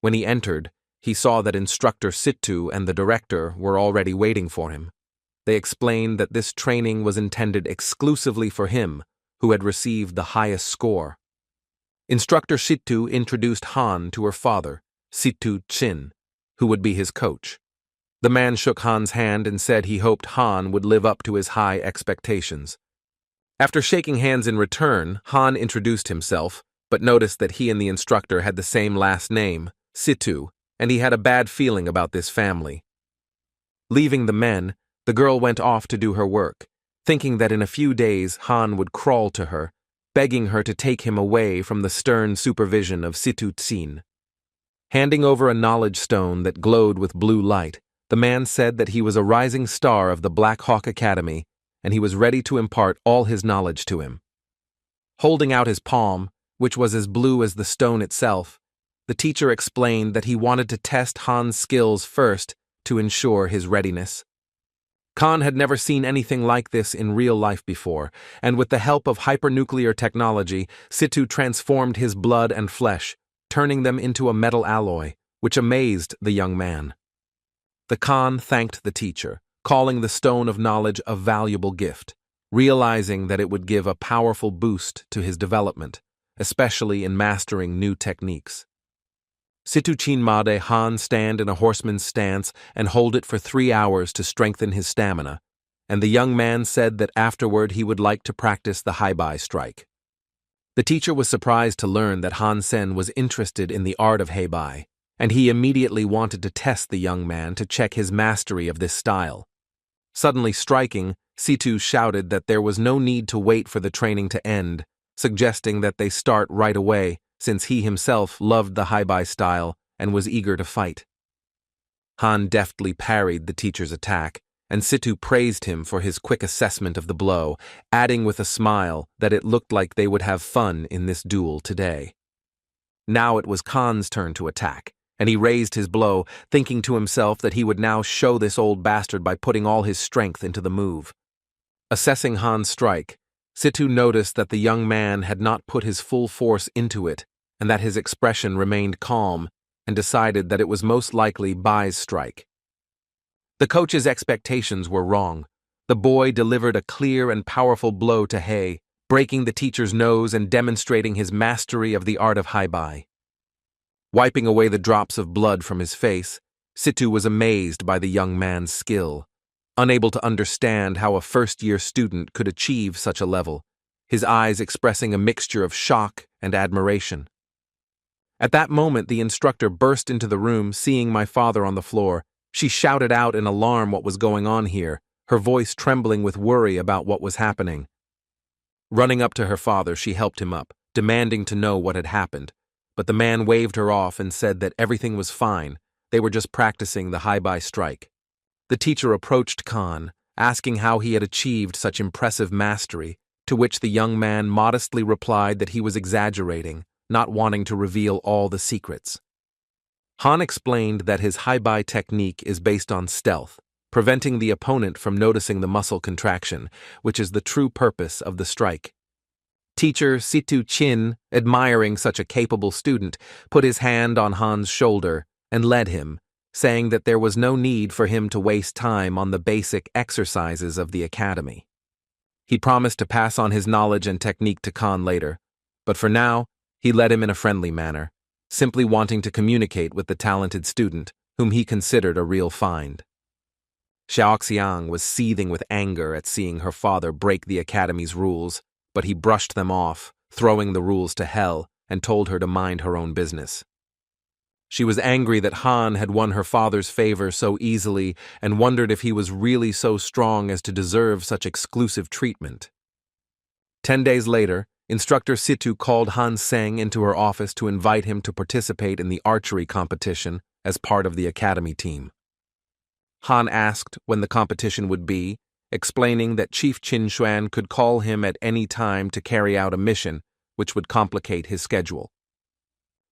When he entered, he saw that instructor Situ and the director were already waiting for him. They explained that this training was intended exclusively for him, who had received the highest score. Instructor Situ introduced Han to her father, Situ Chin, who would be his coach. The man shook Han's hand and said he hoped Han would live up to his high expectations. After shaking hands in return, Han introduced himself, but noticed that he and the instructor had the same last name, Situ, and he had a bad feeling about this family. Leaving the men, the girl went off to do her work, thinking that in a few days Han would crawl to her, begging her to take him away from the stern supervision of Situ Tsin. Handing over a knowledge stone that glowed with blue light, the man said that he was a rising star of the Black Hawk Academy, and he was ready to impart all his knowledge to him. Holding out his palm, which was as blue as the stone itself, the teacher explained that he wanted to test Han's skills first to ensure his readiness. Khan had never seen anything like this in real life before, and with the help of hypernuclear technology, Situ transformed his blood and flesh, turning them into a metal alloy, which amazed the young man. The Khan thanked the teacher, calling the Stone of Knowledge a valuable gift, realizing that it would give a powerful boost to his development, especially in mastering new techniques. Situ Chin made Han stand in a horseman's stance and hold it for 3 hours to strengthen his stamina, and the young man said that afterward he would like to practice the Heibai strike. The teacher was surprised to learn that Hansen was interested in the art of Heibai, and he immediately wanted to test the young man to check his mastery of this style. Suddenly striking, Situ shouted that there was no need to wait for the training to end, suggesting that they start right away, since he himself loved the Heibai style and was eager to fight. Han deftly parried the teacher's attack, and Situ praised him for his quick assessment of the blow, adding with a smile that it looked like they would have fun in this duel today. Now it was Khan's turn to attack, and he raised his blow, thinking to himself that he would now show this old bastard by putting all his strength into the move. Assessing Han's strike, Situ noticed that the young man had not put his full force into it, and that his expression remained calm, and decided that it was most likely Bai's strike. The coach's expectations were wrong. The boy delivered a clear and powerful blow to Hei, breaking the teacher's nose and demonstrating his mastery of the art of Heibai. Wiping away the drops of blood from his face, Situ was amazed by the young man's skill. Unable to understand how a first-year student could achieve such a level, his eyes expressing a mixture of shock and admiration. At that moment, the instructor burst into the room, seeing my father on the floor. She shouted out in alarm what was going on here, her voice trembling with worry about what was happening. Running up to her father, she helped him up, demanding to know what had happened, but the man waved her off and said that everything was fine, they were just practicing the Heibai strike. The teacher approached Khan, asking how he had achieved such impressive mastery, to which the young man modestly replied that he was exaggerating, not wanting to reveal all the secrets. Han explained that his Heibai technique is based on stealth, preventing the opponent from noticing the muscle contraction, which is the true purpose of the strike. Teacher Situ Chin, admiring such a capable student, put his hand on Han's shoulder and led him, saying that there was no need for him to waste time on the basic exercises of the academy. He promised to pass on his knowledge and technique to Khan later, but for now, he led him in a friendly manner, simply wanting to communicate with the talented student, whom he considered a real find. Xiaoxiang was seething with anger at seeing her father break the academy's rules, but he brushed them off, throwing the rules to hell, and told her to mind her own business. She was angry that Han had won her father's favor so easily and wondered if he was really so strong as to deserve such exclusive treatment. 10 days later, Instructor Situ called Hansen into her office to invite him to participate in the archery competition as part of the academy team. Han asked when the competition would be, explaining that Chief Chinuan could call him at any time to carry out a mission, which would complicate his schedule.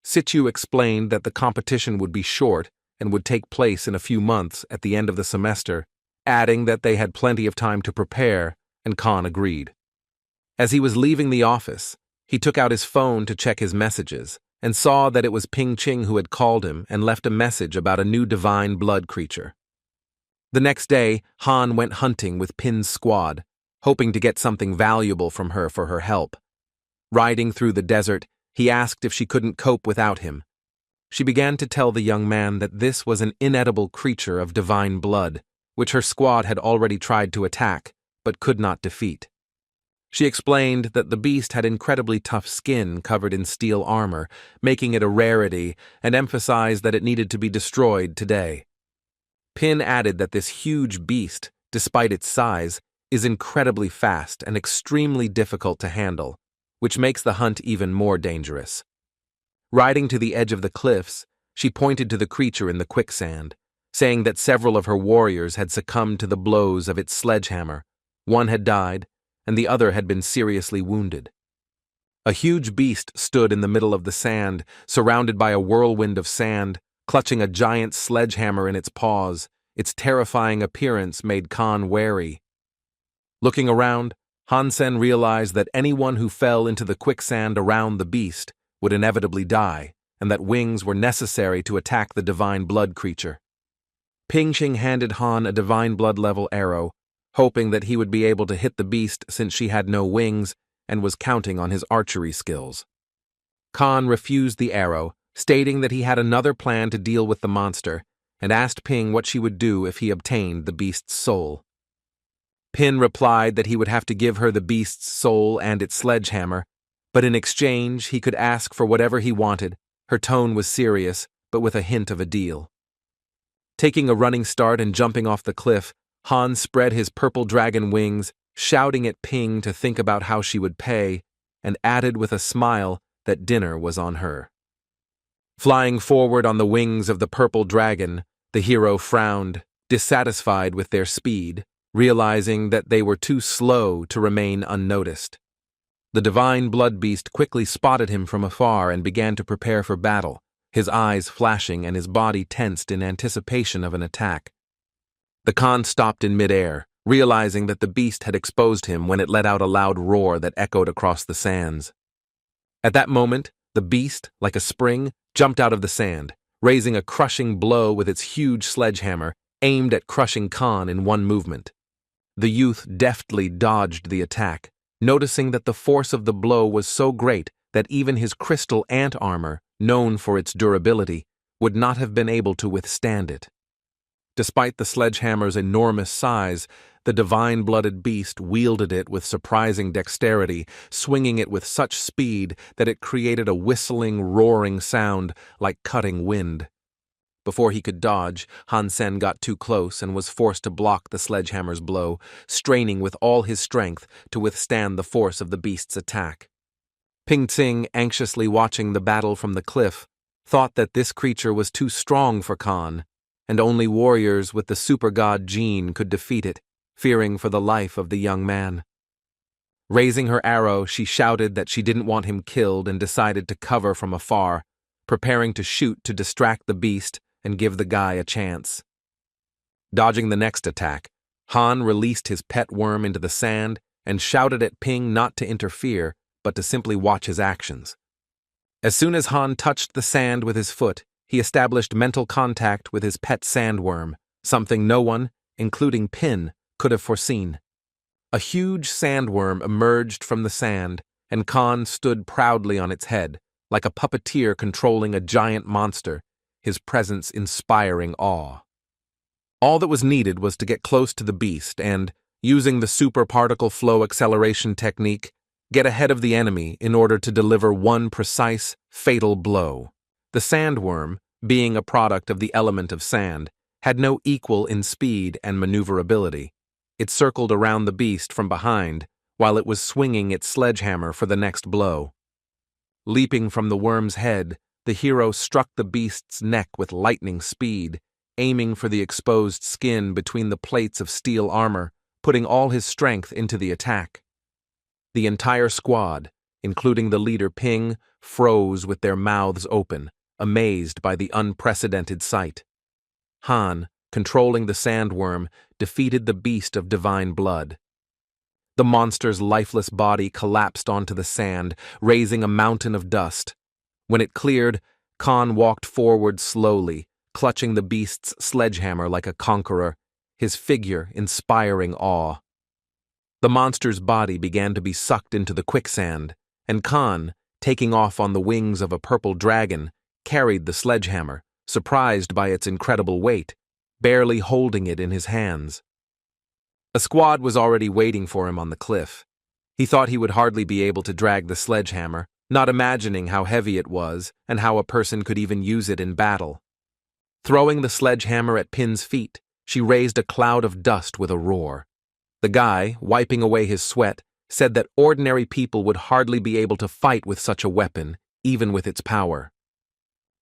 Situ explained that the competition would be short and would take place in a few months at the end of the semester, adding that they had plenty of time to prepare, and Khan agreed. As he was leaving the office, he took out his phone to check his messages, and saw that it was Ping Ching who had called him and left a message about a new divine blood creature. The next day, Han went hunting with Pin's squad, hoping to get something valuable from her for her help. Riding through the desert, he asked if she couldn't cope without him. She began to tell the young man that this was an inedible creature of divine blood, which her squad had already tried to attack, but could not defeat. She explained that the beast had incredibly tough skin covered in steel armor, making it a rarity, and emphasized that it needed to be destroyed today. Pin added that this huge beast, despite its size, is incredibly fast and extremely difficult to handle, which makes the hunt even more dangerous. Riding to the edge of the cliffs, she pointed to the creature in the quicksand, saying that several of her warriors had succumbed to the blows of its sledgehammer. One had died, and the other had been seriously wounded. A huge beast stood in the middle of the sand, surrounded by a whirlwind of sand, clutching a giant sledgehammer in its paws. Its terrifying appearance made Khan wary. Looking around, Hansen realized that anyone who fell into the quicksand around the beast would inevitably die, and that wings were necessary to attack the divine blood creature. Ping Ching handed Han a divine blood level arrow, hoping that he would be able to hit the beast since she had no wings and was counting on his archery skills. Khan refused the arrow, stating that he had another plan to deal with the monster, and asked Ping what she would do if he obtained the beast's soul. Pin replied that he would have to give her the beast's soul and its sledgehammer, but in exchange he could ask for whatever he wanted. Her tone was serious, but with a hint of a deal. Taking a running start and jumping off the cliff, Han spread his purple dragon wings, shouting at Ping to think about how she would pay, and added with a smile that dinner was on her. Flying forward on the wings of the purple dragon, the hero frowned, dissatisfied with their speed, realizing that they were too slow to remain unnoticed. The divine blood beast quickly spotted him from afar and began to prepare for battle, his eyes flashing and his body tensed in anticipation of an attack. The Khan stopped in midair, realizing that the beast had exposed him when it let out a loud roar that echoed across the sands. At that moment, the beast, like a spring, jumped out of the sand, raising a crushing blow with its huge sledgehammer, aimed at crushing Khan in one movement. The youth deftly dodged the attack, noticing that the force of the blow was so great that even his crystal ant armor, known for its durability, would not have been able to withstand it. Despite the sledgehammer's enormous size, the divine-blooded beast wielded it with surprising dexterity, swinging it with such speed that it created a whistling, roaring sound like cutting wind. Before he could dodge, Hansen got too close and was forced to block the sledgehammer's blow, straining with all his strength to withstand the force of the beast's attack. Ping Tsing, anxiously watching the battle from the cliff, thought that this creature was too strong for Khan, and only warriors with the super god gene could defeat it, fearing for the life of the young man. Raising her arrow, she shouted that she didn't want him killed and decided to cover from afar, preparing to shoot to distract the beast and give the guy a chance. Dodging the next attack, Han released his pet worm into the sand and shouted at Ping not to interfere, but to simply watch his actions. As soon as Han touched the sand with his foot, he established mental contact with his pet sandworm, something no one, including Pin, could have foreseen. A huge sandworm emerged from the sand, and Khan stood proudly on its head, like a puppeteer controlling a giant monster, his presence inspiring awe. All that was needed was to get close to the beast and, using the super particle flow acceleration technique, get ahead of the enemy in order to deliver one precise, fatal blow. The sandworm, being a product of the element of sand, had no equal in speed and maneuverability. It circled around the beast from behind, while it was swinging its sledgehammer for the next blow. Leaping from the worm's head, the hero struck the beast's neck with lightning speed, aiming for the exposed skin between the plates of steel armor, putting all his strength into the attack. The entire squad, including the leader Ping, froze with their mouths open, amazed by the unprecedented sight. Han, controlling the sandworm, defeated the beast of divine blood. The monster's lifeless body collapsed onto the sand, raising a mountain of dust. When it cleared, Khan walked forward slowly, clutching the beast's sledgehammer like a conqueror, his figure inspiring awe. The monster's body began to be sucked into the quicksand, and Khan, taking off on the wings of a purple dragon, carried the sledgehammer, surprised by its incredible weight, barely holding it in his hands. A squad was already waiting for him on the cliff. He thought he would hardly be able to drag the sledgehammer, not imagining how heavy it was and how a person could even use it in battle. Throwing the sledgehammer at Pin's feet, she raised a cloud of dust with a roar. The guy, wiping away his sweat, said that ordinary people would hardly be able to fight with such a weapon, even with its power.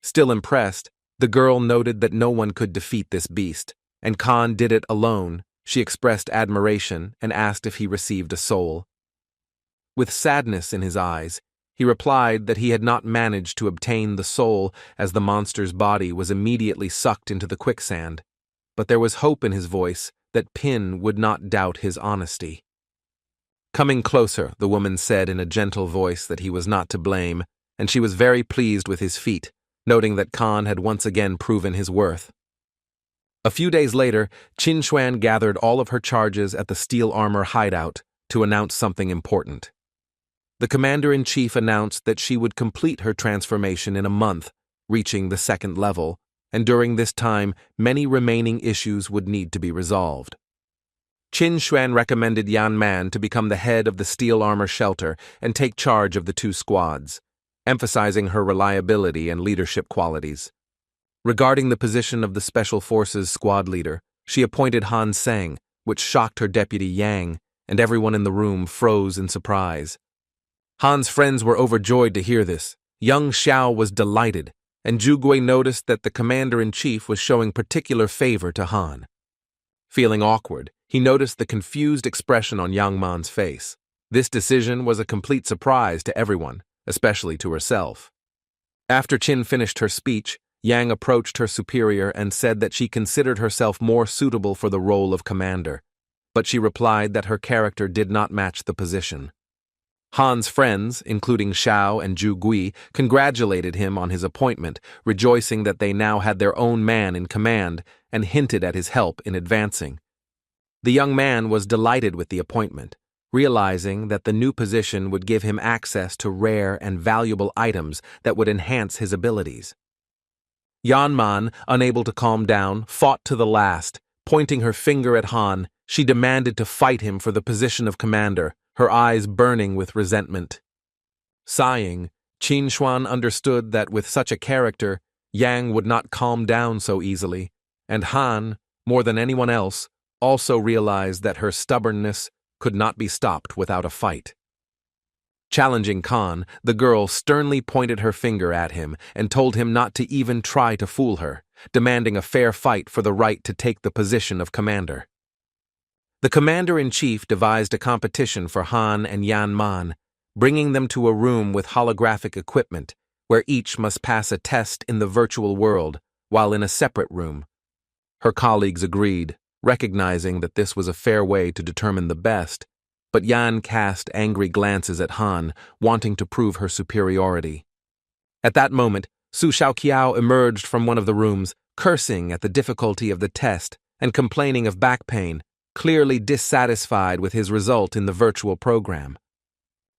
Still impressed, the girl noted that no one could defeat this beast, and Khan did it alone. She expressed admiration and asked if he received a soul. With sadness in his eyes, he replied that he had not managed to obtain the soul as the monster's body was immediately sucked into the quicksand, but there was hope in his voice that Pin would not doubt his honesty. Coming closer, the woman said in a gentle voice that he was not to blame, and she was very pleased with his feat, noting that Khan had once again proven his worth. A few days later, Chinuan gathered all of her charges at the steel armor hideout to announce something important. The commander-in-chief announced that she would complete her transformation in a month, reaching the 2nd level, and during this time, many remaining issues would need to be resolved. Chinuan recommended Yan Man to become the head of the steel armor shelter and take charge of the 2 squads, emphasizing her reliability and leadership qualities. Regarding the position of the Special Forces squad leader, she appointed Hansen, which shocked her deputy Yang, and everyone in the room froze in surprise. Han's friends were overjoyed to hear this. Young Xiao was delighted, and Zhugui noticed that the commander-in-chief was showing particular favor to Han. Feeling awkward, he noticed the confused expression on Yang Man's face. This decision was a complete surprise to everyone, especially to herself. After Qin finished her speech, Yang approached her superior and said that she considered herself more suitable for the role of commander, but she replied that her character did not match the position. Han's friends, including Xiao and Zhu Gui, congratulated him on his appointment, rejoicing that they now had their own man in command, and hinted at his help in advancing. The young man was delighted with the appointment, realizing that the new position would give him access to rare and valuable items that would enhance his abilities. Yan Man, unable to calm down, fought to the last. Pointing her finger at Han, she demanded to fight him for the position of commander, her eyes burning with resentment. Sighing, Chinuan understood that with such a character, Yang would not calm down so easily, and Han, more than anyone else, also realized that her stubbornness could not be stopped without a fight. Challenging Khan, the girl sternly pointed her finger at him and told him not to even try to fool her, demanding a fair fight for the right to take the position of commander. The commander-in-chief devised a competition for Han and Yan Man, bringing them to a room with holographic equipment, where each must pass a test in the virtual world, while in a separate room. Her colleagues agreed, recognizing that this was a fair way to determine the best, but Yan cast angry glances at Han, wanting to prove her superiority. At that moment, Su Xiaoqiao emerged from one of the rooms, cursing at the difficulty of the test and complaining of back pain, clearly dissatisfied with his result in the virtual program.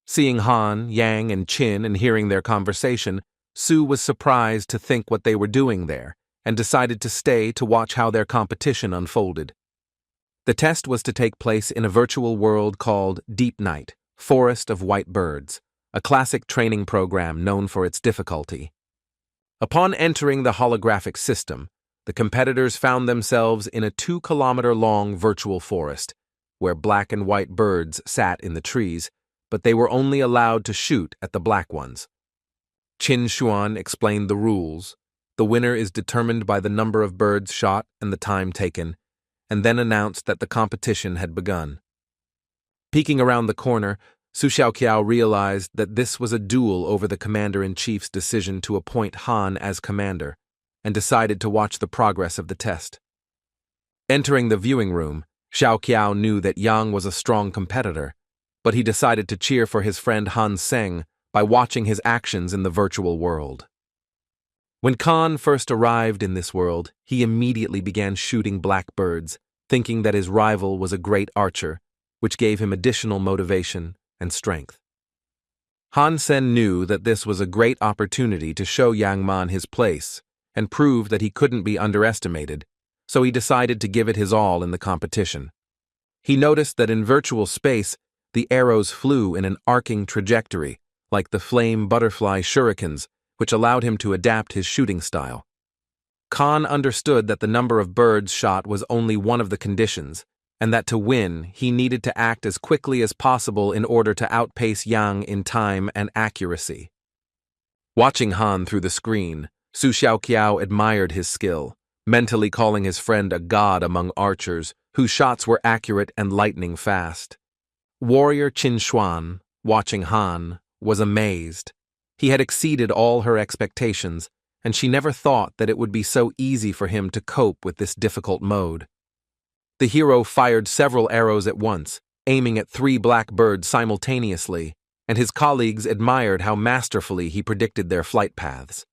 Seeing Han, Yang, and Qin and hearing their conversation, Su was surprised to think what they were doing there, and decided to stay to watch how their competition unfolded. The test was to take place in a virtual world called Deep Night, Forest of White Birds, a classic training program known for its difficulty. Upon entering the holographic system, the competitors found themselves in a 2-kilometer-long virtual forest, where black and white birds sat in the trees, but they were only allowed to shoot at the black ones. Chinuan explained the rules. The winner is determined by the number of birds shot and the time taken, and then announced that the competition had begun. Peeking around the corner, Su Xiaoqiao realized that this was a duel over the commander-in-chief's decision to appoint Han as commander, and decided to watch the progress of the test. Entering the viewing room, Xiaoqiao knew that Yang was a strong competitor, but he decided to cheer for his friend Han Seng by watching his actions in the virtual world. When Khan first arrived in this world, he immediately began shooting blackbirds, thinking that his rival was a great archer, which gave him additional motivation and strength. Hansen knew that this was a great opportunity to show Yang Man his place and prove that he couldn't be underestimated, so he decided to give it his all in the competition. He noticed that in virtual space, the arrows flew in an arcing trajectory, like the flame butterfly shurikens, which allowed him to adapt his shooting style. Khan understood that the number of birds shot was only one of the conditions, and that to win, he needed to act as quickly as possible in order to outpace Yang in time and accuracy. Watching Han through the screen, Su Xiaoqiao admired his skill, mentally calling his friend a god among archers, whose shots were accurate and lightning fast. Warrior Chinuan, watching Han, was amazed. He had exceeded all her expectations, and she never thought that it would be so easy for him to cope with this difficult mode. The hero fired several arrows at once, aiming at 3 black birds simultaneously, and his colleagues admired how masterfully he predicted their flight paths.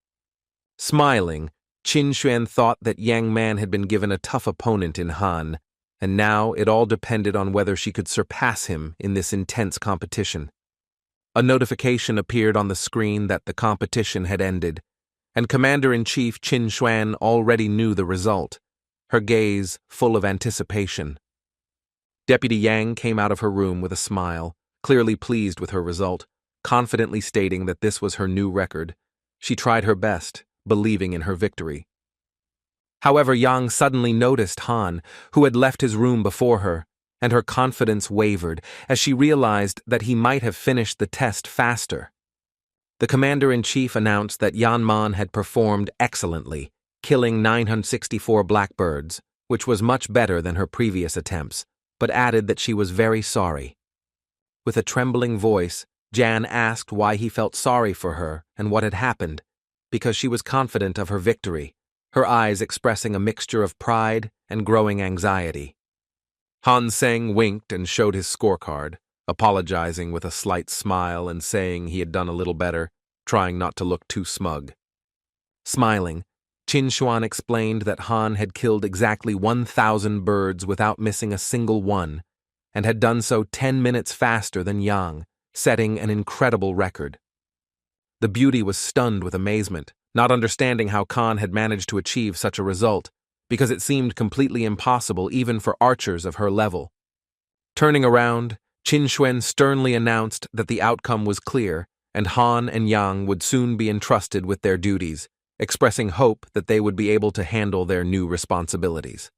Smiling, Chinuan thought that Yang Man had been given a tough opponent in Han, and now it all depended on whether she could surpass him in this intense competition. A notification appeared on the screen that the competition had ended, and Commander-in-Chief Chinuan already knew the result, her gaze full of anticipation. Deputy Yang came out of her room with a smile, clearly pleased with her result, confidently stating that this was her new record. She tried her best, believing in her victory. However, Yang suddenly noticed Han, who had left his room before her, and her confidence wavered as she realized that he might have finished the test faster. The Commander-in-Chief announced that Yan Man had performed excellently, killing 964 blackbirds, which was much better than her previous attempts, but added that she was very sorry. With a trembling voice, Jan asked why he felt sorry for her and what had happened, because she was confident of her victory, her eyes expressing a mixture of pride and growing anxiety. Hansen winked and showed his scorecard, apologizing with a slight smile and saying he had done a little better, trying not to look too smug. Smiling, Chinuan explained that Han had killed exactly 1,000 birds without missing a single one, and had done so 10 minutes faster than Yang, setting an incredible record. The beauty was stunned with amazement, not understanding how Khan had managed to achieve such a result, because it seemed completely impossible even for archers of her level. Turning around, Chinuan sternly announced that the outcome was clear, and Han and Yang would soon be entrusted with their duties, expressing hope that they would be able to handle their new responsibilities.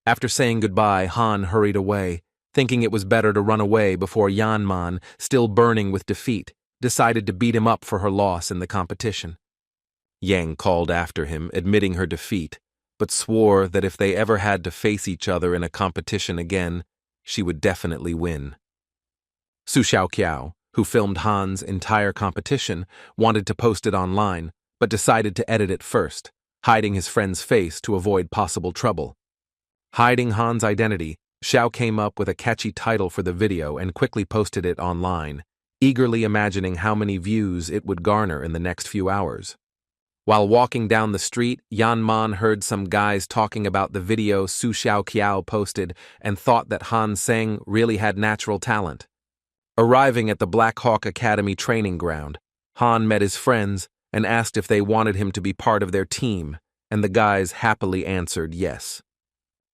After saying goodbye, Han hurried away, thinking it was better to run away before Yan Man, still burning with defeat, decided to beat him up for her loss in the competition. Yang called after him, admitting her defeat, but swore that if they ever had to face each other in a competition again, she would definitely win. Su Xiaoqiao, who filmed Han's entire competition, wanted to post it online, but decided to edit it first, hiding his friend's face to avoid possible trouble. Hiding Han's identity, Xiao came up with a catchy title for the video and quickly posted it online, eagerly imagining how many views it would garner in the next few hours. While walking down the street, Yan Man heard some guys talking about the video Su Xiaoqiao posted and thought that Hansen really had natural talent. Arriving at the Black Hawk Academy training ground, Han met his friends and asked if they wanted him to be part of their team, and the guys happily answered yes.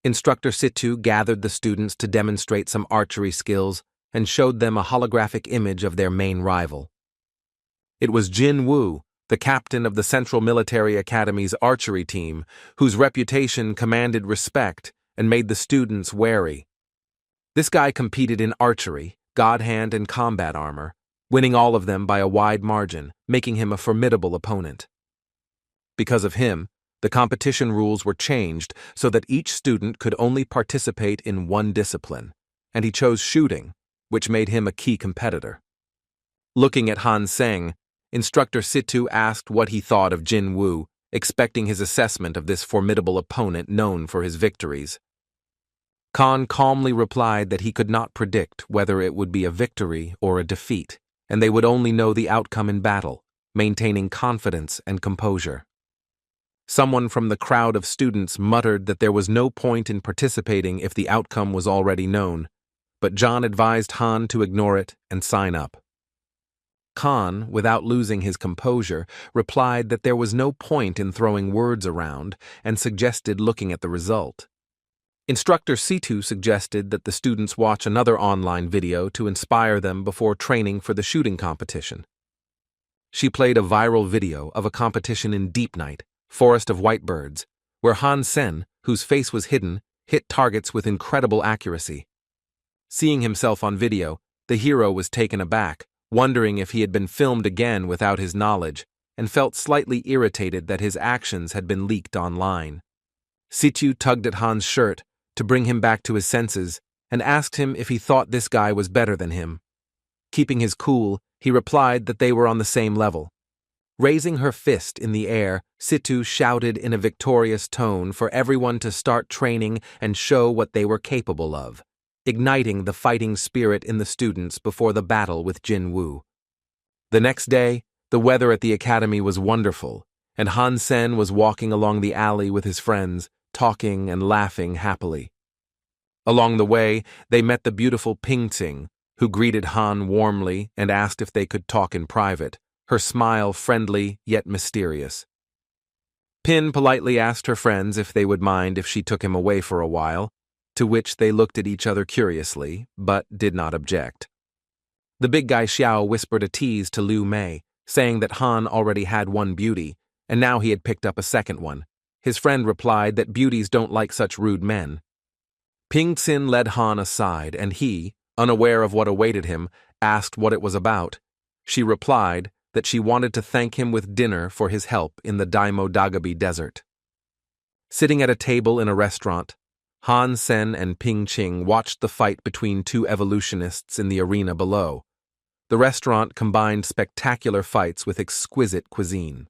Instructor Situ gathered the students to demonstrate some archery skills and showed them a holographic image of their main rival. It was Jin Wu, the captain of the Central Military Academy's archery team, whose reputation commanded respect and made the students wary. This guy competed in archery, godhand, and combat armor, winning all of them by a wide margin, making him a formidable opponent. Because of him, the competition rules were changed so that each student could only participate in one discipline, and he chose shooting, which made him a key competitor. Looking at Hansen, Instructor Situ asked what he thought of Jin Wu, expecting his assessment of this formidable opponent known for his victories. Khan calmly replied that he could not predict whether it would be a victory or a defeat, and they would only know the outcome in battle, maintaining confidence and composure. Someone from the crowd of students muttered that there was no point in participating if the outcome was already known, but John advised Han to ignore it and sign up. Khan, without losing his composure, replied that there was no point in throwing words around and suggested looking at the result. Instructor Situ suggested that the students watch another online video to inspire them before training for the shooting competition. She played a viral video of a competition in Deep Night, Forest of White Birds, where Hansen, whose face was hidden, hit targets with incredible accuracy. Seeing himself on video, the hero was taken aback, wondering if he had been filmed again without his knowledge, and felt slightly irritated that his actions had been leaked online. Situ tugged at Han's shirt to bring him back to his senses and asked him if he thought this guy was better than him. Keeping his cool, he replied that they were on the same level. Raising her fist in the air, Situ shouted in a victorious tone for everyone to start training and show what they were capable of, igniting the fighting spirit in the students before the battle with Jin Woo. The next day, the weather at the academy was wonderful, and Hansen was walking along the alley with his friends, talking and laughing happily. Along the way, they met the beautiful Pingting, who greeted Han warmly and asked if they could talk in private, her smile friendly yet mysterious. Pin politely asked her friends if they would mind if she took him away for a while, to which they looked at each other curiously, but did not object. The big guy Xiao whispered a tease to Liu Mei, saying that Han already had one beauty, and now he had picked up a second one. His friend replied that beauties don't like such rude men. Ping Xin led Han aside, and he, unaware of what awaited him, asked what it was about. She replied that she wanted to thank him with dinner for his help in the Daimo Dagabi desert. Sitting at a table in a restaurant, Han Sen and Ping Qing watched the fight between two evolutionists in the arena below. The restaurant combined spectacular fights with exquisite cuisine.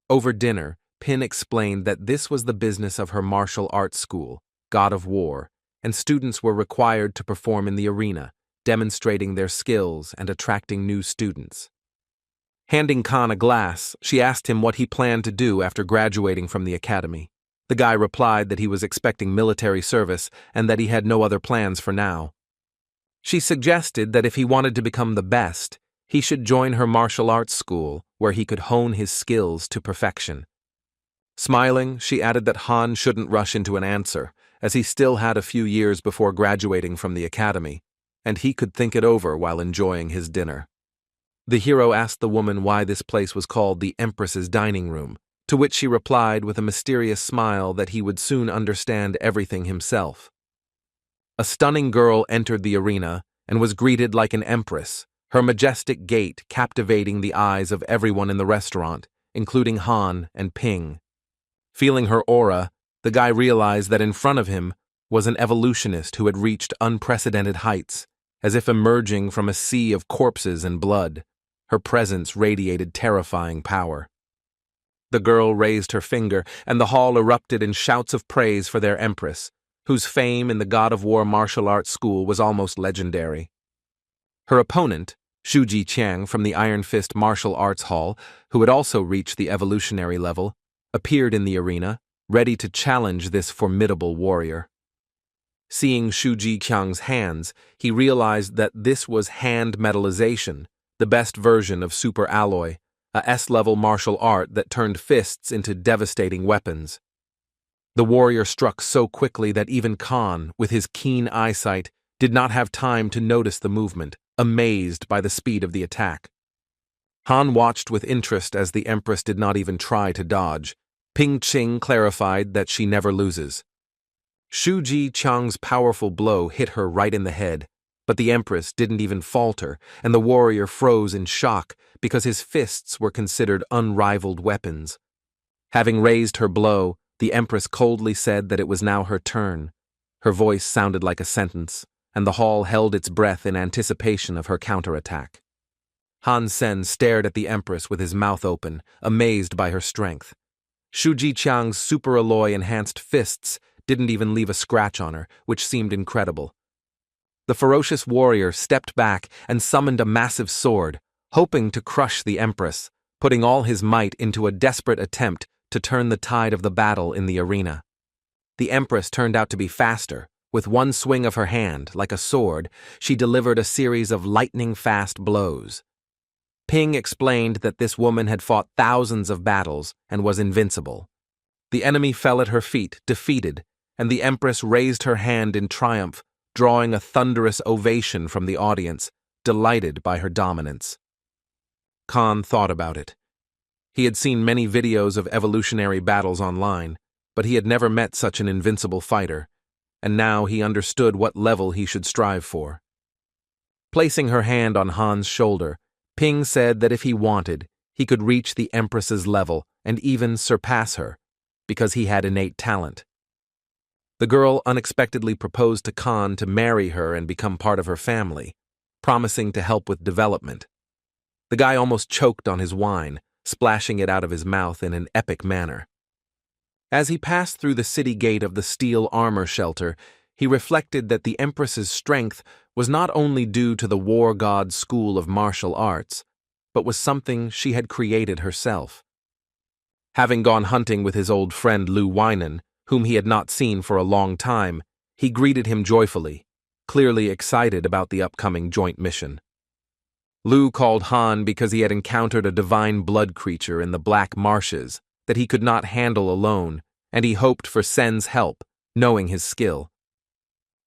Over dinner, Pin explained that this was the business of her martial arts school, God of War, and students were required to perform in the arena, demonstrating their skills and attracting new students. Handing Khan a glass, she asked him what he planned to do after graduating from the academy. The guy replied that he was expecting military service and that he had no other plans for now. She suggested that if he wanted to become the best, he should join her martial arts school where he could hone his skills to perfection. Smiling, she added that Han shouldn't rush into an answer, as he still had a few years before graduating from the academy, and he could think it over while enjoying his dinner. The hero asked the woman why this place was called the Empress's Dining Room, to which she replied with a mysterious smile that he would soon understand everything himself. A stunning girl entered the arena and was greeted like an empress, her majestic gait captivating the eyes of everyone in the restaurant, including Han and Ping. Feeling her aura, the guy realized that in front of him was an evolutionist who had reached unprecedented heights, as if emerging from a sea of corpses and blood. Her presence radiated terrifying power. The girl raised her finger, and the hall erupted in shouts of praise for their empress, whose fame in the God of War martial arts school was almost legendary. Her opponent, Shuji Qiang from the Iron Fist Martial Arts Hall, who had also reached the evolutionary level, appeared in the arena, ready to challenge this formidable warrior. Seeing Shuji Qiang's hands, he realized that this was hand metallization, the best version of super alloy, a S-level martial art that turned fists into devastating weapons. The warrior struck so quickly that even Khan, with his keen eyesight, did not have time to notice the movement, amazed by the speed of the attack. Han watched with interest as the Empress did not even try to dodge. Ping Qing clarified that she never loses. Shuji Qiang's powerful blow hit her right in the head, but the Empress didn't even falter, and the warrior froze in shock because his fists were considered unrivaled weapons. Having raised her blow, the Empress coldly said that it was now her turn. Her voice sounded like a sentence, and the hall held its breath in anticipation of her counterattack. Hansen stared at the Empress with his mouth open, amazed by her strength. Shuji Qiang's super-alloy-enhanced fists didn't even leave a scratch on her, which seemed incredible. The ferocious warrior stepped back and summoned a massive sword, hoping to crush the Empress, putting all his might into a desperate attempt to turn the tide of the battle in the arena. The Empress turned out to be faster. With one swing of her hand, like a sword, she delivered a series of lightning-fast blows. Ping explained that this woman had fought thousands of battles and was invincible. The enemy fell at her feet, defeated, and the Empress raised her hand in triumph, drawing a thunderous ovation from the audience, delighted by her dominance. Khan thought about it. He had seen many videos of evolutionary battles online, but he had never met such an invincible fighter, and now he understood what level he should strive for. Placing her hand on Han's shoulder, Ping said that if he wanted, he could reach the Empress's level and even surpass her, because he had innate talent. The girl unexpectedly proposed to Khan to marry her and become part of her family, promising to help with development. The guy almost choked on his wine, splashing it out of his mouth in an epic manner. As he passed through the city gate of the steel armor shelter, he reflected that the Empress's strength was not only due to the war god's school of martial arts, but was something she had created herself. Having gone hunting with his old friend Lu Weinan, whom he had not seen for a long time, he greeted him joyfully, clearly excited about the upcoming joint mission. Lu called Han because he had encountered a divine blood creature in the Black Marshes that he could not handle alone, and he hoped for Sen's help, knowing his skill.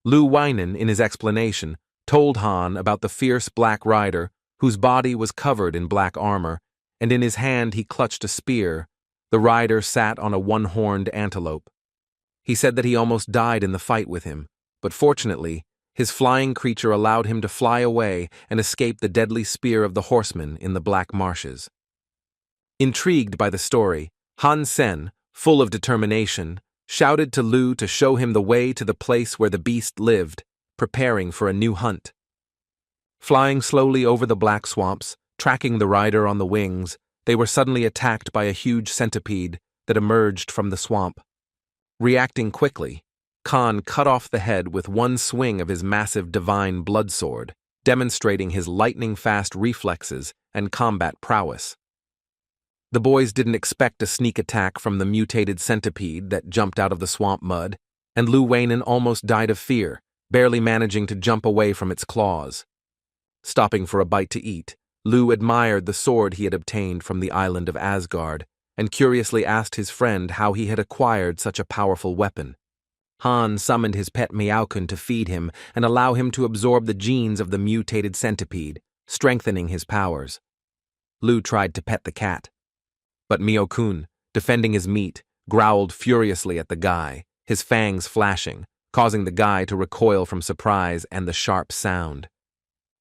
Lu Weinan, in his explanation, told Han about the fierce black rider whose body was covered in black armor, and in his hand he clutched a spear. The rider sat on a one-horned antelope. He said that he almost died in the fight with him, but fortunately, his flying creature allowed him to fly away and escape the deadly spear of the horseman in the Black Marshes. Intrigued by the story, Hansen, full of determination, shouted to Lu to show him the way to the place where the beast lived, preparing for a new hunt. Flying slowly over the black swamps, tracking the rider on the wings, they were suddenly attacked by a huge centipede that emerged from the swamp. Reacting quickly, Khan cut off the head with one swing of his massive divine blood sword, demonstrating his lightning-fast reflexes and combat prowess. The boys didn't expect a sneak attack from the mutated centipede that jumped out of the swamp mud, and Lu Weinan almost died of fear, barely managing to jump away from its claws. Stopping for a bite to eat, Lu admired the sword he had obtained from the island of Asgard, and curiously asked his friend how he had acquired such a powerful weapon. Han summoned his pet Meowkun to feed him and allow him to absorb the genes of the mutated centipede, strengthening his powers. Lu tried to pet the cat, but Meowkun, defending his meat, growled furiously at the guy, his fangs flashing, causing the guy to recoil from surprise and the sharp sound.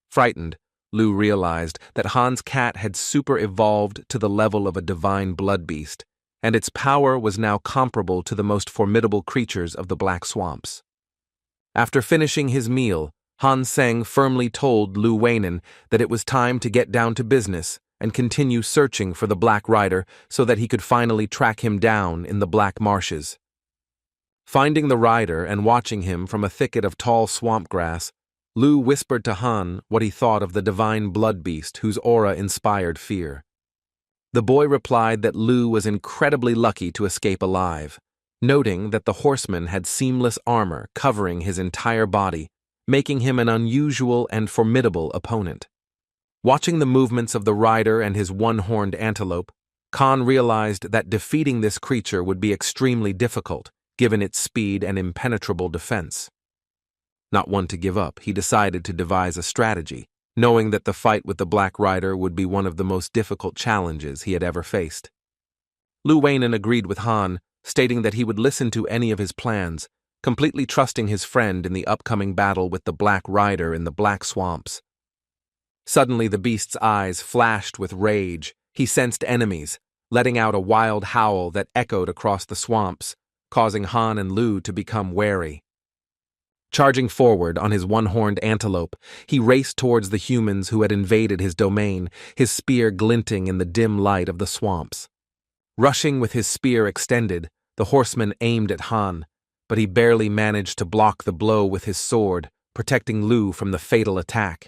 Frightened, Lu realized that Han's cat had super-evolved to the level of a divine blood beast, and its power was now comparable to the most formidable creatures of the Black Swamps. After finishing his meal, Hansen firmly told Lu Weinan that it was time to get down to business and continue searching for the Black Rider so that he could finally track him down in the Black Marshes. Finding the rider and watching him from a thicket of tall swamp grass, Lu whispered to Han what he thought of the divine blood beast whose aura inspired fear. The boy replied that Lu was incredibly lucky to escape alive, noting that the horseman had seamless armor covering his entire body, making him an unusual and formidable opponent. Watching the movements of the rider and his one-horned antelope, Khan realized that defeating this creature would be extremely difficult, given its speed and impenetrable defense. Not one to give up, he decided to devise a strategy, knowing that the fight with the Black Rider would be one of the most difficult challenges he had ever faced. Lu Weinan agreed with Han, stating that he would listen to any of his plans, completely trusting his friend in the upcoming battle with the Black Rider in the Black Swamps. Suddenly the beast's eyes flashed with rage. He sensed enemies, letting out a wild howl that echoed across the swamps, causing Han and Lu to become wary. Charging forward on his one-horned antelope, he raced towards the humans who had invaded his domain, his spear glinting in the dim light of the swamps. Rushing with his spear extended, the horseman aimed at Han, but he barely managed to block the blow with his sword, protecting Lu from the fatal attack.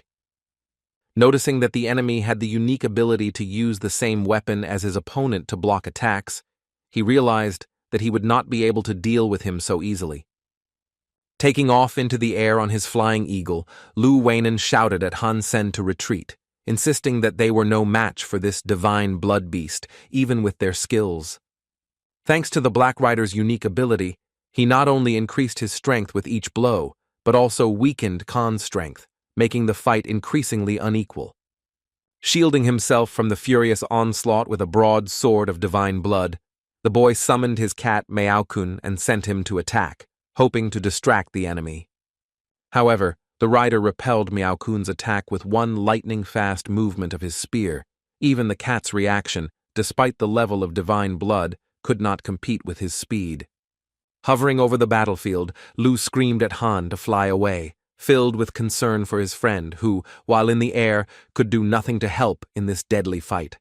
Noticing that the enemy had the unique ability to use the same weapon as his opponent to block attacks, he realized that he would not be able to deal with him so easily. Taking off into the air on his flying eagle, Lu Weinan shouted at Hansen to retreat, insisting that they were no match for this divine blood beast, even with their skills. Thanks to the Black Rider's unique ability, he not only increased his strength with each blow, but also weakened Khan's strength, making the fight increasingly unequal. Shielding himself from the furious onslaught with a broad sword of divine blood, the boy summoned his cat Meowkun and sent him to attack, hoping to distract the enemy. However, the rider repelled Meowkun's attack with one lightning-fast movement of his spear. Even the cat's reaction, despite the level of divine blood, could not compete with his speed. Hovering over the battlefield, Lu screamed at Han to fly away, filled with concern for his friend who, while in the air, could do nothing to help in this deadly fight.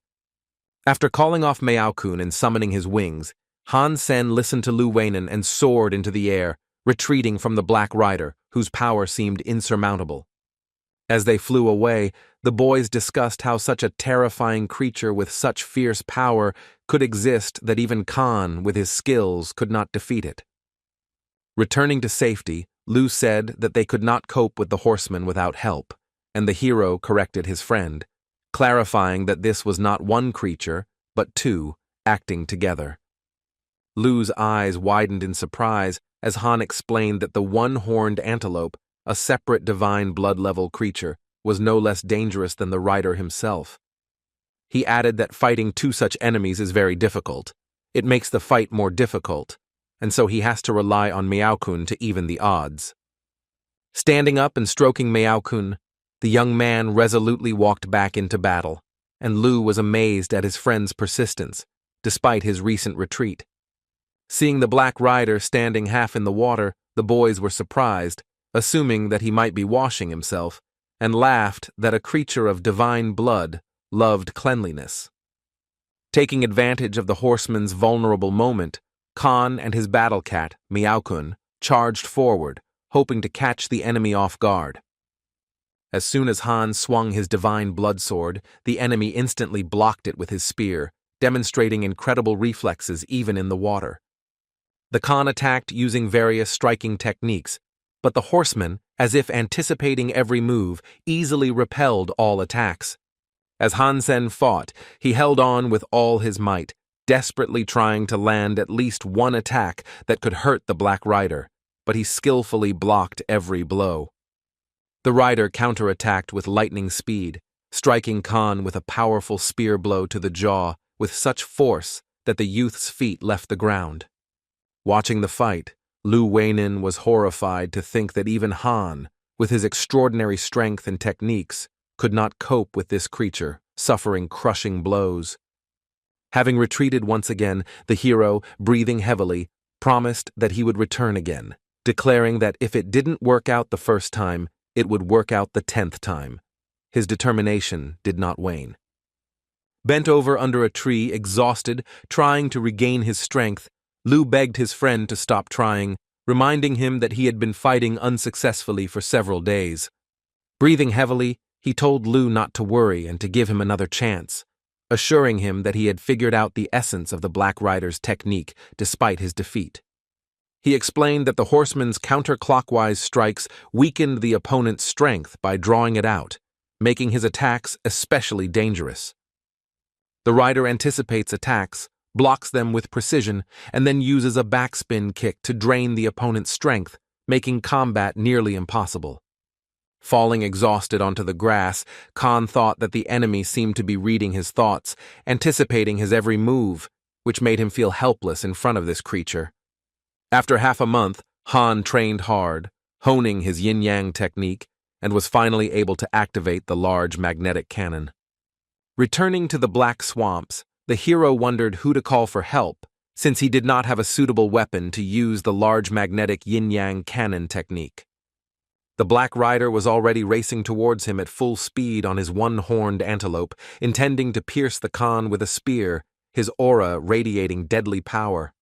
After calling off Meowkun and summoning his wings, Hansen listened to Lu Weinan and soared into the air, retreating from the Black Rider, whose power seemed insurmountable. As they flew away, the boys discussed how such a terrifying creature with such fierce power could exist that even Khan, with his skills, could not defeat it. Returning to safety, Lu said that they could not cope with the horsemen without help, and the hero corrected his friend, clarifying that this was not one creature, but two, acting together. Lu's eyes widened in surprise as Han explained that the one-horned antelope, a separate divine blood-level creature, was no less dangerous than the rider himself. He added that fighting two such enemies is very difficult. It makes the fight more difficult, and so he has to rely on Meowkun to even the odds. Standing up and stroking Meowkun, the young man resolutely walked back into battle, and Lu was amazed at his friend's persistence, despite his recent retreat. Seeing the Black Rider standing half in the water, the boys were surprised, assuming that he might be washing himself, and laughed that a creature of divine blood loved cleanliness. Taking advantage of the horseman's vulnerable moment, Khan and his battle cat, Meowkun, charged forward, hoping to catch the enemy off guard. As soon as Han swung his divine blood sword, the enemy instantly blocked it with his spear, demonstrating incredible reflexes even in the water. The Khan attacked using various striking techniques, but the horseman, as if anticipating every move, easily repelled all attacks. As Hansen fought, he held on with all his might, desperately trying to land at least one attack that could hurt the Black Rider, but he skillfully blocked every blow. The rider counterattacked with lightning speed, striking Khan with a powerful spear blow to the jaw with such force that the youth's feet left the ground. Watching the fight, Lu Weinan was horrified to think that even Han, with his extraordinary strength and techniques, could not cope with this creature, suffering crushing blows. Having retreated once again, the hero, breathing heavily, promised that he would return again, declaring that if it didn't work out the first time, it would work out the 10th time. His determination did not wane. Bent over under a tree, exhausted, trying to regain his strength, Lu begged his friend to stop trying, reminding him that he had been fighting unsuccessfully for several days. Breathing heavily, he told Lu not to worry and to give him another chance, assuring him that he had figured out the essence of the Black Rider's technique despite his defeat. He explained that the horseman's counterclockwise strikes weakened the opponent's strength by drawing it out, making his attacks especially dangerous. The rider anticipates attacks, blocks them with precision, and then uses a backspin kick to drain the opponent's strength, making combat nearly impossible. Falling exhausted onto the grass, Khan thought that the enemy seemed to be reading his thoughts, anticipating his every move, which made him feel helpless in front of this creature. After half a month, Han trained hard, honing his yin-yang technique, and was finally able to activate the large magnetic cannon. Returning to the Black Swamps, the hero wondered who to call for help, since he did not have a suitable weapon to use the large magnetic yin-yang cannon technique. The Black Rider was already racing towards him at full speed on his one-horned antelope, intending to pierce the Khan with a spear, his aura radiating deadly power.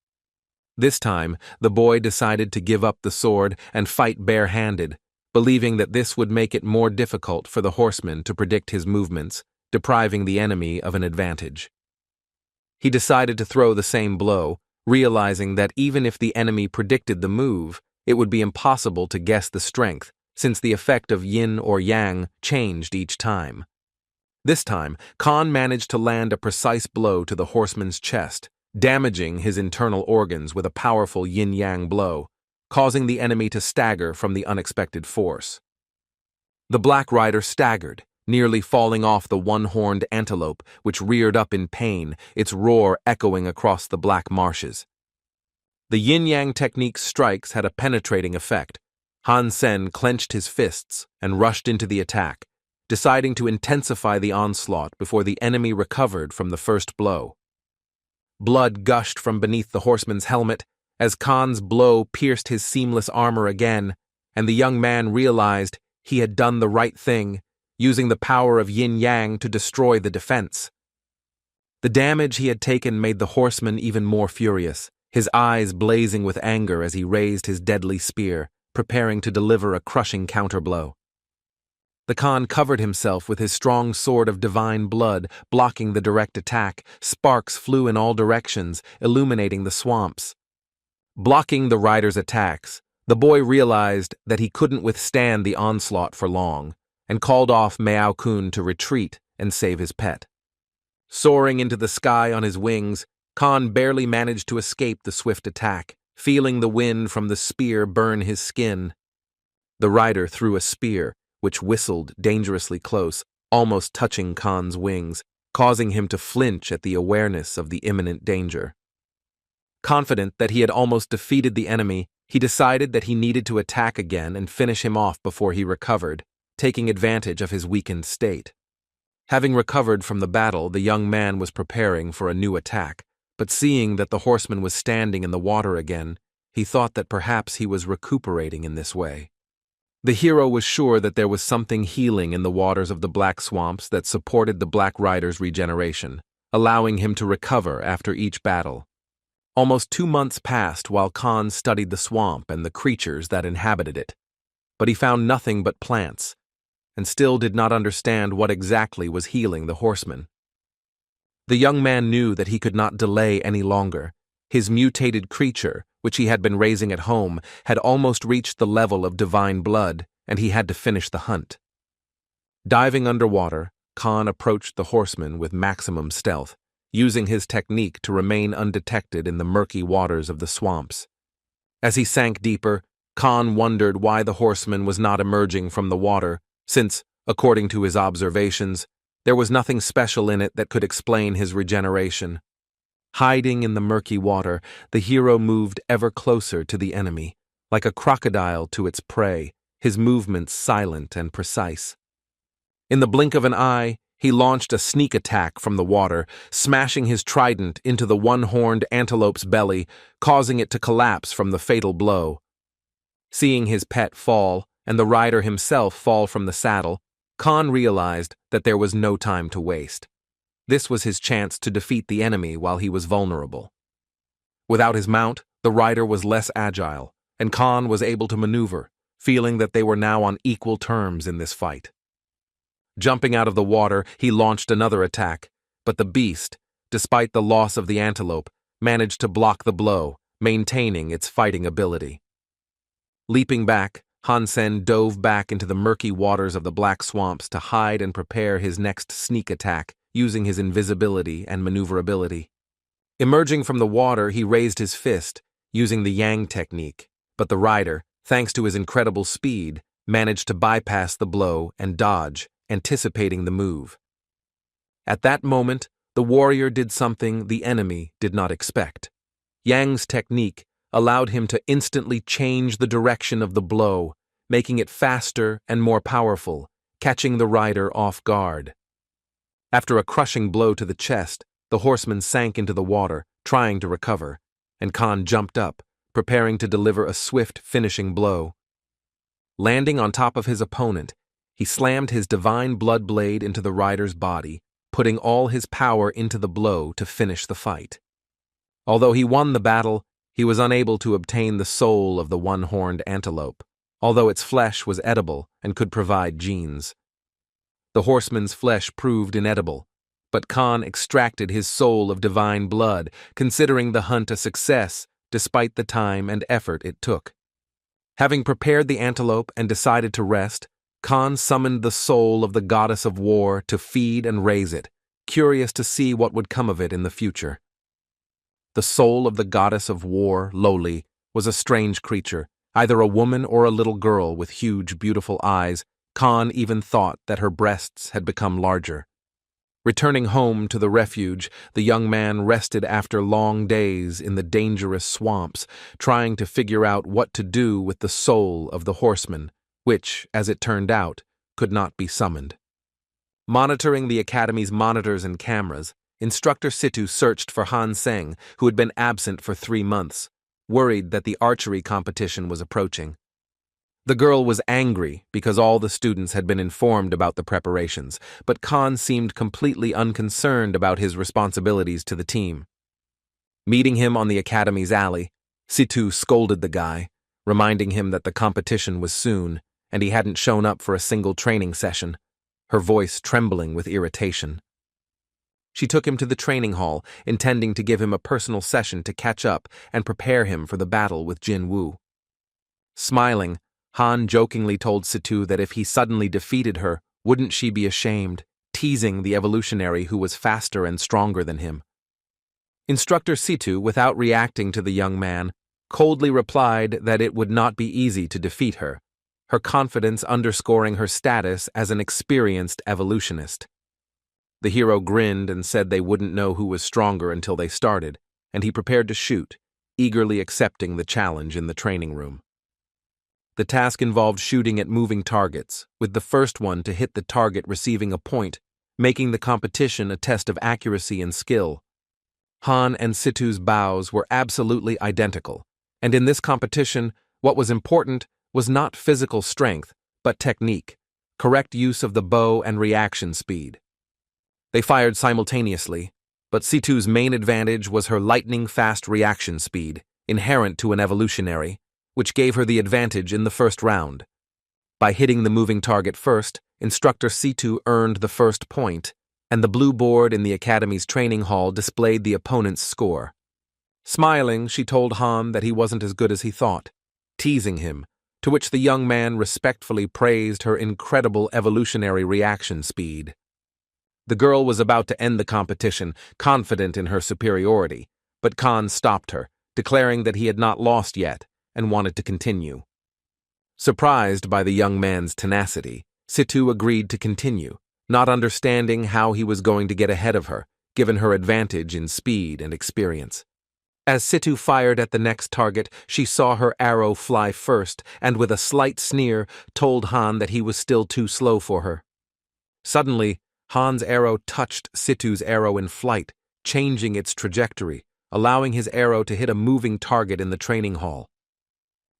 This time, the boy decided to give up the sword and fight bare-handed, believing that this would make it more difficult for the horseman to predict his movements, depriving the enemy of an advantage. He decided to throw the same blow, realizing that even if the enemy predicted the move, it would be impossible to guess the strength, since the effect of yin or yang changed each time. This time, Khan managed to land a precise blow to the horseman's chest, damaging his internal organs with a powerful yin-yang blow, causing the enemy to stagger from the unexpected force. The black rider staggered, nearly falling off the one-horned antelope, which reared up in pain, its roar echoing across the black marshes. The yin-yang technique's strikes had a penetrating effect. Hansen clenched his fists and rushed into the attack, deciding to intensify the onslaught before the enemy recovered from the first blow. Blood gushed from beneath the horseman's helmet as Khan's blow pierced his seamless armor again, and the young man realized he had done the right thing, using the power of yin-yang to destroy the defense. The damage he had taken made the horseman even more furious, his eyes blazing with anger as he raised his deadly spear, preparing to deliver a crushing counterblow. The Khan covered himself with his strong sword of divine blood, blocking the direct attack. Sparks flew in all directions, illuminating the swamps. Blocking the rider's attacks, the boy realized that he couldn't withstand the onslaught for long, and called off Miao Kun to retreat and save his pet. Soaring into the sky on his wings, Khan barely managed to escape the swift attack, feeling the wind from the spear burn his skin. The rider threw a spear, which whistled dangerously close, almost touching Khan's wings, causing him to flinch at the awareness of the imminent danger. Confident that he had almost defeated the enemy, he decided that he needed to attack again and finish him off before he recovered, taking advantage of his weakened state. Having recovered from the battle, the young man was preparing for a new attack, but seeing that the horseman was standing in the water again, he thought that perhaps he was recuperating in this way. The hero was sure that there was something healing in the waters of the black swamps that supported the black rider's regeneration, allowing him to recover after each battle. Almost 2 months passed while Khan studied the swamp and the creatures that inhabited it, but he found nothing but plants, and still did not understand what exactly was healing the horseman. The young man knew that he could not delay any longer. His mutated creature, which he had been raising at home, had almost reached the level of divine blood, and he had to finish the hunt. Diving underwater, Khan approached the horseman with maximum stealth, using his technique to remain undetected in the murky waters of the swamps. As he sank deeper, Khan wondered why the horseman was not emerging from the water, since, according to his observations, there was nothing special in it that could explain his regeneration. Hiding in the murky water, the hero moved ever closer to the enemy, like a crocodile to its prey, his movements silent and precise. In the blink of an eye, he launched a sneak attack from the water, smashing his trident into the one-horned antelope's belly, causing it to collapse from the fatal blow. Seeing his pet fall, and the rider himself fall from the saddle, Khan realized that there was no time to waste. This was his chance to defeat the enemy while he was vulnerable. Without his mount, the rider was less agile, and Khan was able to maneuver, feeling that they were now on equal terms in this fight. Jumping out of the water, he launched another attack, but the beast, despite the loss of the antelope, managed to block the blow, maintaining its fighting ability. Leaping back, Hansen dove back into the murky waters of the black swamps to hide and prepare his next sneak attack, using his invisibility and maneuverability. Emerging from the water, he raised his fist, using the yang technique, but the rider, thanks to his incredible speed, managed to bypass the blow and dodge, anticipating the move. At that moment, the warrior did something the enemy did not expect. Yang's technique allowed him to instantly change the direction of the blow, making it faster and more powerful, catching the rider off guard. After a crushing blow to the chest, the horseman sank into the water, trying to recover, and Khan jumped up, preparing to deliver a swift finishing blow. Landing on top of his opponent, he slammed his divine blood blade into the rider's body, putting all his power into the blow to finish the fight. Although he won the battle, he was unable to obtain the soul of the one-horned antelope, although its flesh was edible and could provide genes. The horseman's flesh proved inedible, but Khan extracted his soul of divine blood, considering the hunt a success despite the time and effort it took. Having prepared the antelope and decided to rest, Khan summoned the soul of the goddess of war to feed and raise it, curious to see what would come of it in the future. The soul of the goddess of war, Loli, was a strange creature, either a woman or a little girl with huge, beautiful eyes. Khan even thought that her breasts had become larger. Returning home to the refuge, the young man rested after long days in the dangerous swamps, trying to figure out what to do with the soul of the horseman, which, as it turned out, could not be summoned. Monitoring the academy's monitors and cameras, Instructor Situ searched for Hansen, who had been absent for 3 months, worried that the archery competition was approaching. The girl was angry because all the students had been informed about the preparations, but Khan seemed completely unconcerned about his responsibilities to the team. Meeting him on the academy's alley, Situ scolded the guy, reminding him that the competition was soon, and he hadn't shown up for a single training session, her voice trembling with irritation. She took him to the training hall, intending to give him a personal session to catch up and prepare him for the battle with Jin Woo. Smiling, Han jokingly told Situ that if he suddenly defeated her, wouldn't she be ashamed, teasing the evolutionary who was faster and stronger than him. Instructor Situ, without reacting to the young man, coldly replied that it would not be easy to defeat her, her confidence underscoring her status as an experienced evolutionist. The hero grinned and said they wouldn't know who was stronger until they started, and he prepared to shoot, eagerly accepting the challenge in the training room. The task involved shooting at moving targets, with the first one to hit the target receiving a point, making the competition a test of accuracy and skill. Han and Situ's bows were absolutely identical, and in this competition, what was important was not physical strength, but technique, correct use of the bow and reaction speed. They fired simultaneously, but Situ's main advantage was her lightning-fast reaction speed, inherent to an evolutionary, which gave her the advantage in the first round. By hitting the moving target first, Instructor Situ earned the first point, and the blue board in the Academy's training hall displayed the opponent's score. Smiling, she told Han that he wasn't as good as he thought, teasing him, to which the young man respectfully praised her incredible evolutionary reaction speed. The girl was about to end the competition, confident in her superiority, but Khan stopped her, declaring that he had not lost yet, and wanted to continue. Surprised by the young man's tenacity, Situ agreed to continue, not understanding how he was going to get ahead of her, given her advantage in speed and experience. As Situ fired at the next target, she saw her arrow fly first, and with a slight sneer, told Han that he was still too slow for her. Suddenly, Han's arrow touched Situ's arrow in flight, changing its trajectory, allowing his arrow to hit a moving target in the training hall.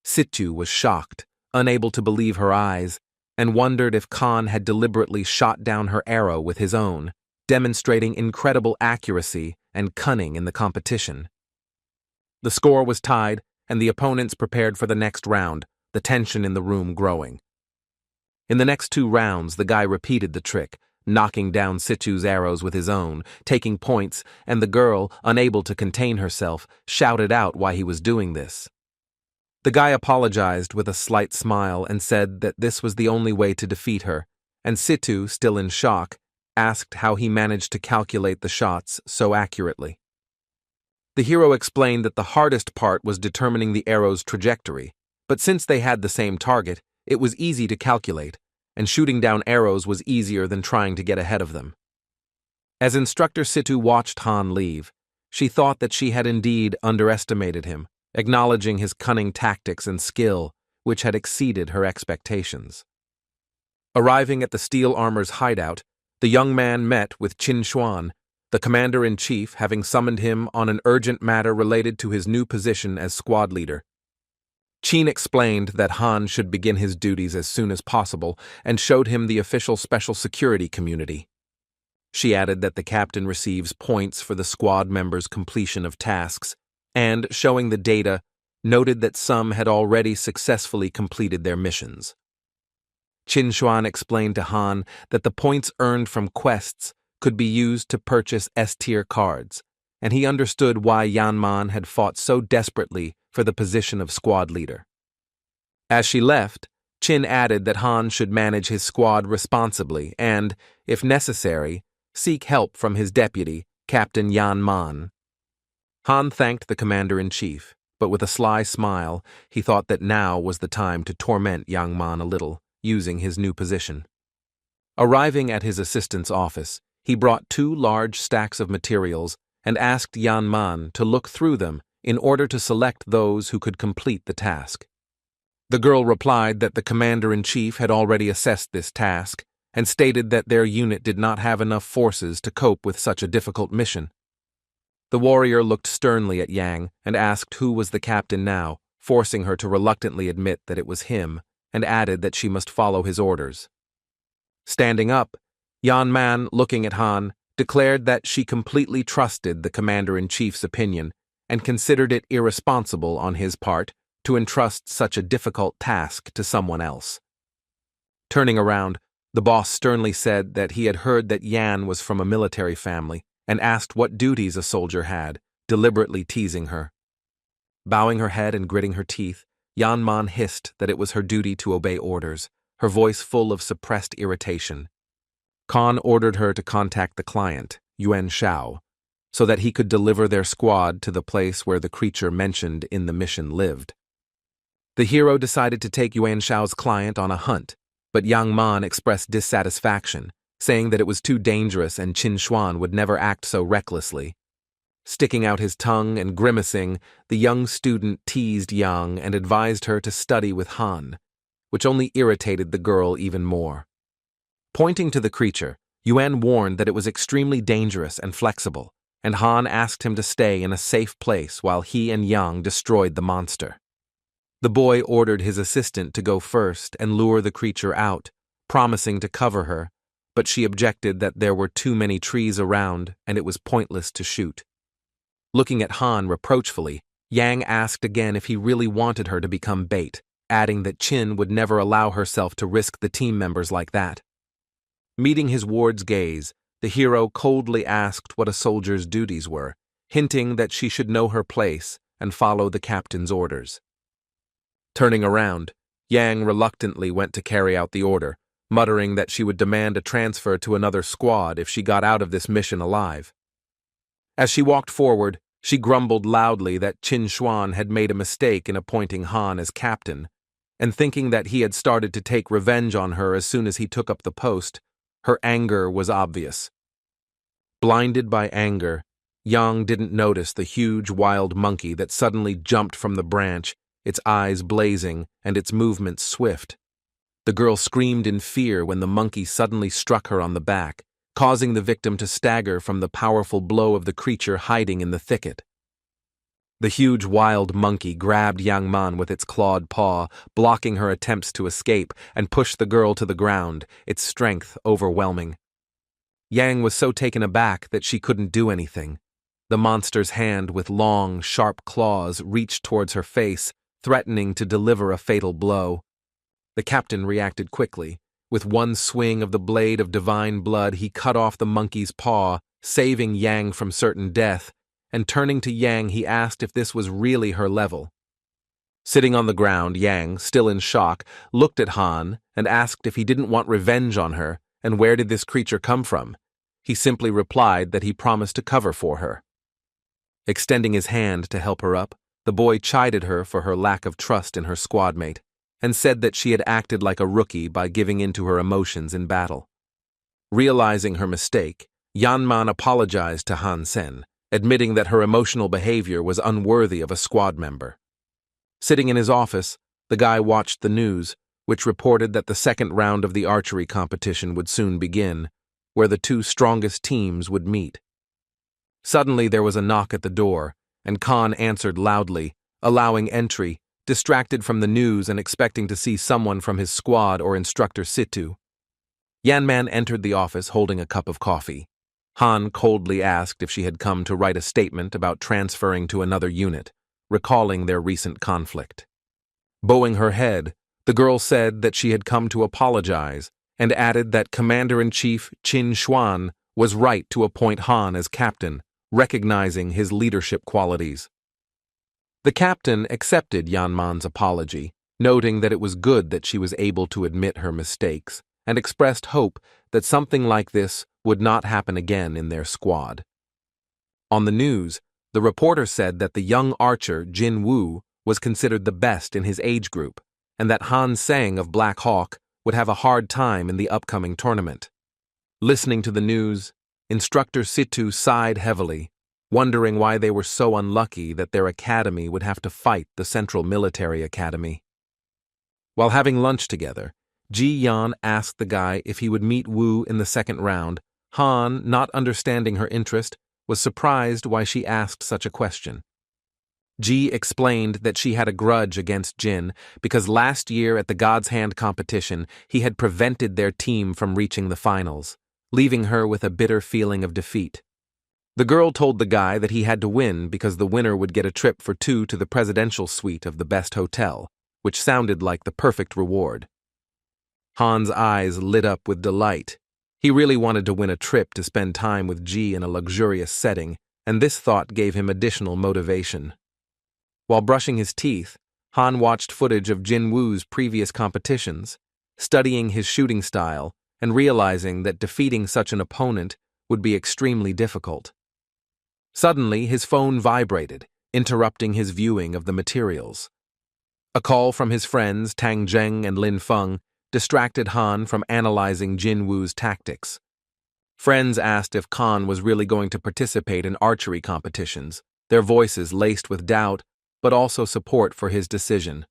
Situ was shocked, unable to believe her eyes, and wondered if Khan had deliberately shot down her arrow with his own, demonstrating incredible accuracy and cunning in the competition. The score was tied, and the opponents prepared for the next round, the tension in the room growing. In the next 2 rounds, the guy repeated the trick, knocking down Situ's arrows with his own, taking points, and the girl, unable to contain herself, shouted out why he was doing this. The guy apologized with a slight smile and said that this was the only way to defeat her, and Situ, still in shock, asked how he managed to calculate the shots so accurately. The hero explained that the hardest part was determining the arrow's trajectory, but since they had the same target, it was easy to calculate, and shooting down arrows was easier than trying to get ahead of them. As Instructor Situ watched Han leave, she thought that she had indeed underestimated him, acknowledging his cunning tactics and skill, which had exceeded her expectations. Arriving at the steel armor's hideout, the young man met with Chinuan, the commander-in-chief, having summoned him on an urgent matter related to his new position as squad leader. Chin explained that Han should begin his duties as soon as possible and showed him the official special security community. She added that the captain receives points for the squad members' completion of tasks, and, showing the data, noted that some had already successfully completed their missions. Chinuan explained to Han that the points earned from quests could be used to purchase S-tier cards, and he understood why Yanman had fought so desperately for the position of squad leader. As she left, Chin added that Han should manage his squad responsibly and, if necessary, seek help from his deputy, Captain Yanman. Han thanked the commander-in-chief, but with a sly smile, he thought that now was the time to torment Yanman a little, using his new position. Arriving at his assistant's office, he brought 2 large stacks of materials and asked Yanman to look through them in order to select those who could complete the task. The girl replied that the commander-in-chief had already assessed this task and stated that their unit did not have enough forces to cope with such a difficult mission. The warrior looked sternly at Yang and asked who was the captain now, forcing her to reluctantly admit that it was him, and added that she must follow his orders. Standing up, Yanman, looking at Han, declared that she completely trusted the commander-in-chief's opinion and considered it irresponsible on his part to entrust such a difficult task to someone else. Turning around, the boss sternly said that he had heard that Yan was from a military family and asked what duties a soldier had, deliberately teasing her. Bowing her head and gritting her teeth, Yanman hissed that it was her duty to obey orders, her voice full of suppressed irritation. Khan ordered her to contact the client, Yuan Shao, so that he could deliver their squad to the place where the creature mentioned in the mission lived. The hero decided to take Yuan Shao's client on a hunt, but Yang Man expressed dissatisfaction, saying that it was too dangerous and Chinuan would never act so recklessly. Sticking out his tongue and grimacing, the young student teased Yang and advised her to study with Han, which only irritated the girl even more. Pointing to the creature, Yuan warned that it was extremely dangerous and flexible, and Han asked him to stay in a safe place while he and Yang destroyed the monster. The boy ordered his assistant to go first and lure the creature out, promising to cover her, but she objected that there were too many trees around and it was pointless to shoot. Looking at Han reproachfully, Yang asked again if he really wanted her to become bait, adding that Chin would never allow herself to risk the team members like that. Meeting his ward's gaze, the hero coldly asked what a soldier's duties were, hinting that she should know her place and follow the captain's orders. Turning around, Yang reluctantly went to carry out the order, muttering that she would demand a transfer to another squad if she got out of this mission alive. As she walked forward, she grumbled loudly that Chinuan had made a mistake in appointing Han as captain, and thinking that he had started to take revenge on her as soon as he took up the post, her anger was obvious. Blinded by anger, Yang didn't notice the huge wild monkey that suddenly jumped from the branch, its eyes blazing and its movements swift. The girl screamed in fear when the monkey suddenly struck her on the back, causing the victim to stagger from the powerful blow of the creature hiding in the thicket. The huge wild monkey grabbed Yang Man with its clawed paw, blocking her attempts to escape, and pushed the girl to the ground, its strength overwhelming. Yang was so taken aback that she couldn't do anything. The monster's hand with long, sharp claws reached towards her face, threatening to deliver a fatal blow. The captain reacted quickly. With one swing of the blade of divine blood, he cut off the monkey's paw, saving Yang from certain death, and turning to Yang, he asked if this was really her level. Sitting on the ground, Yang, still in shock, looked at Han and asked if he didn't want revenge on her and where did this creature come from. He simply replied that he promised to cover for her. Extending his hand to help her up, the boy chided her for her lack of trust in her squadmate and said that she had acted like a rookie by giving in to her emotions in battle. Realizing her mistake, Yanman apologized to Hansen, admitting that her emotional behavior was unworthy of a squad member. Sitting in his office, the guy watched the news, which reported that the second round of the archery competition would soon begin, where the 2 strongest teams would meet. Suddenly there was a knock at the door, and Khan answered loudly, allowing entry, distracted from the news and expecting to see someone from his squad or instructor Situ. Yanman entered the office holding a cup of coffee. Han coldly asked if she had come to write a statement about transferring to another unit, recalling their recent conflict. Bowing her head, the girl said that she had come to apologize and added that Commander-in-Chief Chinuan was right to appoint Han as captain, recognizing his leadership qualities. The captain accepted Yanman's apology, noting that it was good that she was able to admit her mistakes, and expressed hope that something like this would not happen again in their squad. On the news, the reporter said that the young archer Jin Woo was considered the best in his age group, and that Hansen of Black Hawk would have a hard time in the upcoming tournament. Listening to the news, Instructor Situ sighed heavily, wondering why they were so unlucky that their academy would have to fight the Central Military Academy. While having lunch together, Ji Yan asked the guy if he would meet Wu in the second round. Han, not understanding her interest, was surprised why she asked such a question. Ji explained that she had a grudge against Jin because last year at the God's Hand competition he had prevented their team from reaching the finals, leaving her with a bitter feeling of defeat. The girl told the guy that he had to win because the winner would get a trip for two to the presidential suite of the best hotel, which sounded like the perfect reward. Han's eyes lit up with delight. He really wanted to win a trip to spend time with Ji in a luxurious setting, and this thought gave him additional motivation. While brushing his teeth, Han watched footage of Jin Woo's previous competitions, studying his shooting style and realizing that defeating such an opponent would be extremely difficult. Suddenly, his phone vibrated, interrupting his viewing of the materials. A call from his friends Tang Zheng and Lin Feng distracted Han from analyzing Jin Woo's tactics. Friends asked if Khan was really going to participate in archery competitions, their voices laced with doubt, but also support for his decision.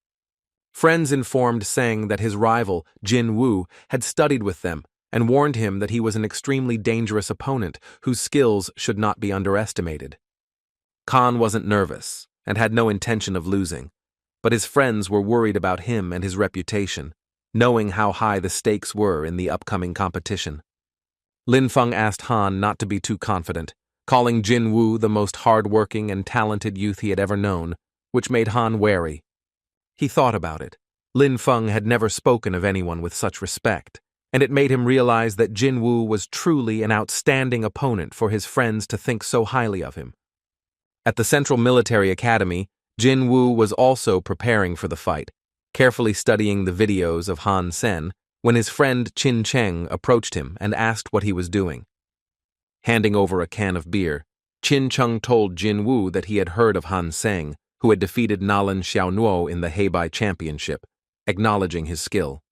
Friends informed Seng that his rival, Jin Woo, had studied with them and warned him that he was an extremely dangerous opponent whose skills should not be underestimated. Khan wasn't nervous and had no intention of losing, but his friends were worried about him and his reputation, knowing how high the stakes were in the upcoming competition. Lin Feng asked Han not to be too confident, calling Jin Woo the most hard-working and talented youth he had ever known, which made Han wary. He thought about it. Lin Feng had never spoken of anyone with such respect, and it made him realize that Jin Woo was truly an outstanding opponent for his friends to think so highly of him. At the Central Military Academy, Jin Woo was also preparing for the fight, carefully studying the videos of Hansen, when his friend Qin Cheng approached him and asked what he was doing. Handing over a can of beer, Qin Cheng told Jin Woo that he had heard of Hansen, who had defeated Nalan Xiaonuo in the Heibai Championship, acknowledging his skill.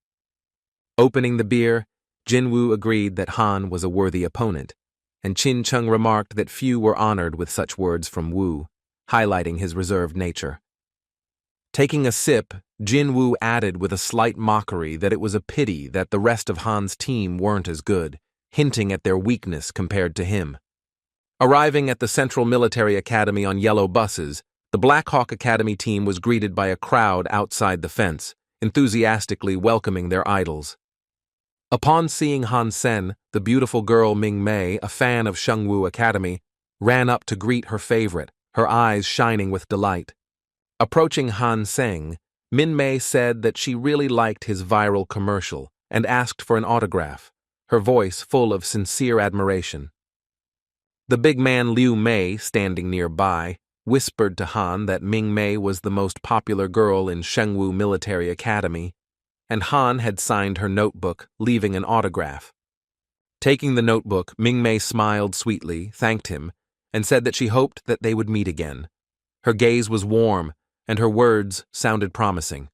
Opening the beer, Jin Woo agreed that Han was a worthy opponent, and Qin Cheng remarked that few were honored with such words from Woo, highlighting his reserved nature. Taking a sip, Jin Woo added with a slight mockery that it was a pity that the rest of Han's team weren't as good, hinting at their weakness compared to him. Arriving at the Central Military Academy on yellow buses, the Black Hawk Academy team was greeted by a crowd outside the fence, enthusiastically welcoming their idols. Upon seeing Hansen, the beautiful girl Ming Mei, a fan of Shengwu Academy, ran up to greet her favorite, her eyes shining with delight. Approaching Hansen, Min Mei said that she really liked his viral commercial and asked for an autograph, her voice full of sincere admiration. The big man Liu Mei, standing nearby, whispered to Han that Ming Mei was the most popular girl in Shengwu Military Academy, and Han had signed her notebook, leaving an autograph. Taking the notebook, Ming Mei smiled sweetly, thanked him, and said that she hoped that they would meet again. Her gaze was warm, and her words sounded promising.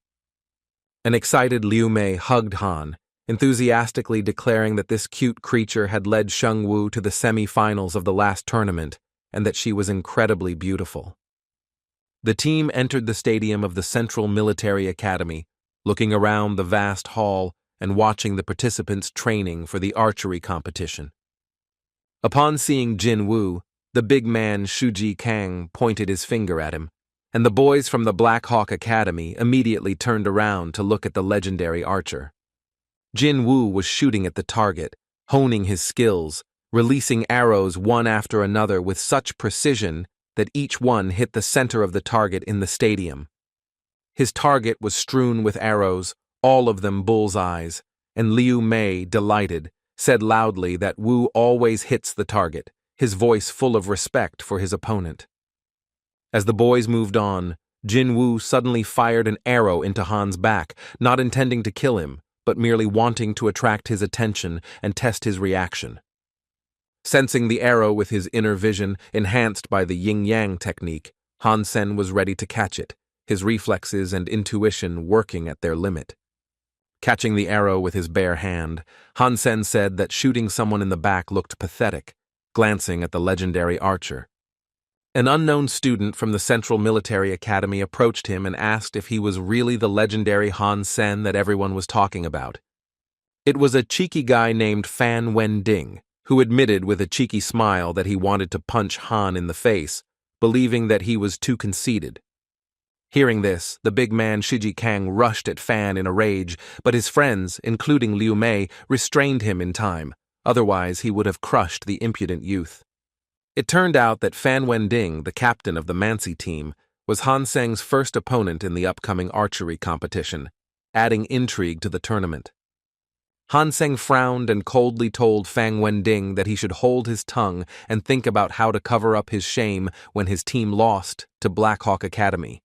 An excited Liu Mei hugged Han, enthusiastically declaring that this cute creature had led Shengwu to the semi-finals of the last tournament and that she was incredibly beautiful. The team entered the stadium of the Central Military Academy, looking around the vast hall and watching the participants training for the archery competition. Upon seeing Jin Woo, the big man Shuji Kang pointed his finger at him, and the boys from the Black Hawk Academy immediately turned around to look at the legendary archer. Jin Woo was shooting at the target, honing his skills, releasing arrows one after another with such precision that each one hit the center of the target in the stadium. His target was strewn with arrows, all of them bullseyes, and Liu Mei, delighted, said loudly that Wu always hits the target, his voice full of respect for his opponent. As the boys moved on, Jin Wu suddenly fired an arrow into Han's back, not intending to kill him, but merely wanting to attract his attention and test his reaction. Sensing the arrow with his inner vision, enhanced by the yin-yang technique, Hansen was ready to catch it, his reflexes and intuition working at their limit. Catching the arrow with his bare hand, Hansen said that shooting someone in the back looked pathetic, glancing at the legendary archer. An unknown student from the Central Military Academy approached him and asked if he was really the legendary Hansen that everyone was talking about. It was a cheeky guy named Fan Wending, who admitted with a cheeky smile that he wanted to punch Han in the face, believing that he was too conceited. Hearing this, the big man Shiji Kang rushed at Fan in a rage, but his friends, including Liu Mei, restrained him in time, otherwise he would have crushed the impudent youth. It turned out that Fan Wending, the captain of the Mansi team, was Hansen's first opponent in the upcoming archery competition, adding intrigue to the tournament. Hansen frowned and coldly told Fan Wending that he should hold his tongue and think about how to cover up his shame when his team lost to Black Hawk Academy.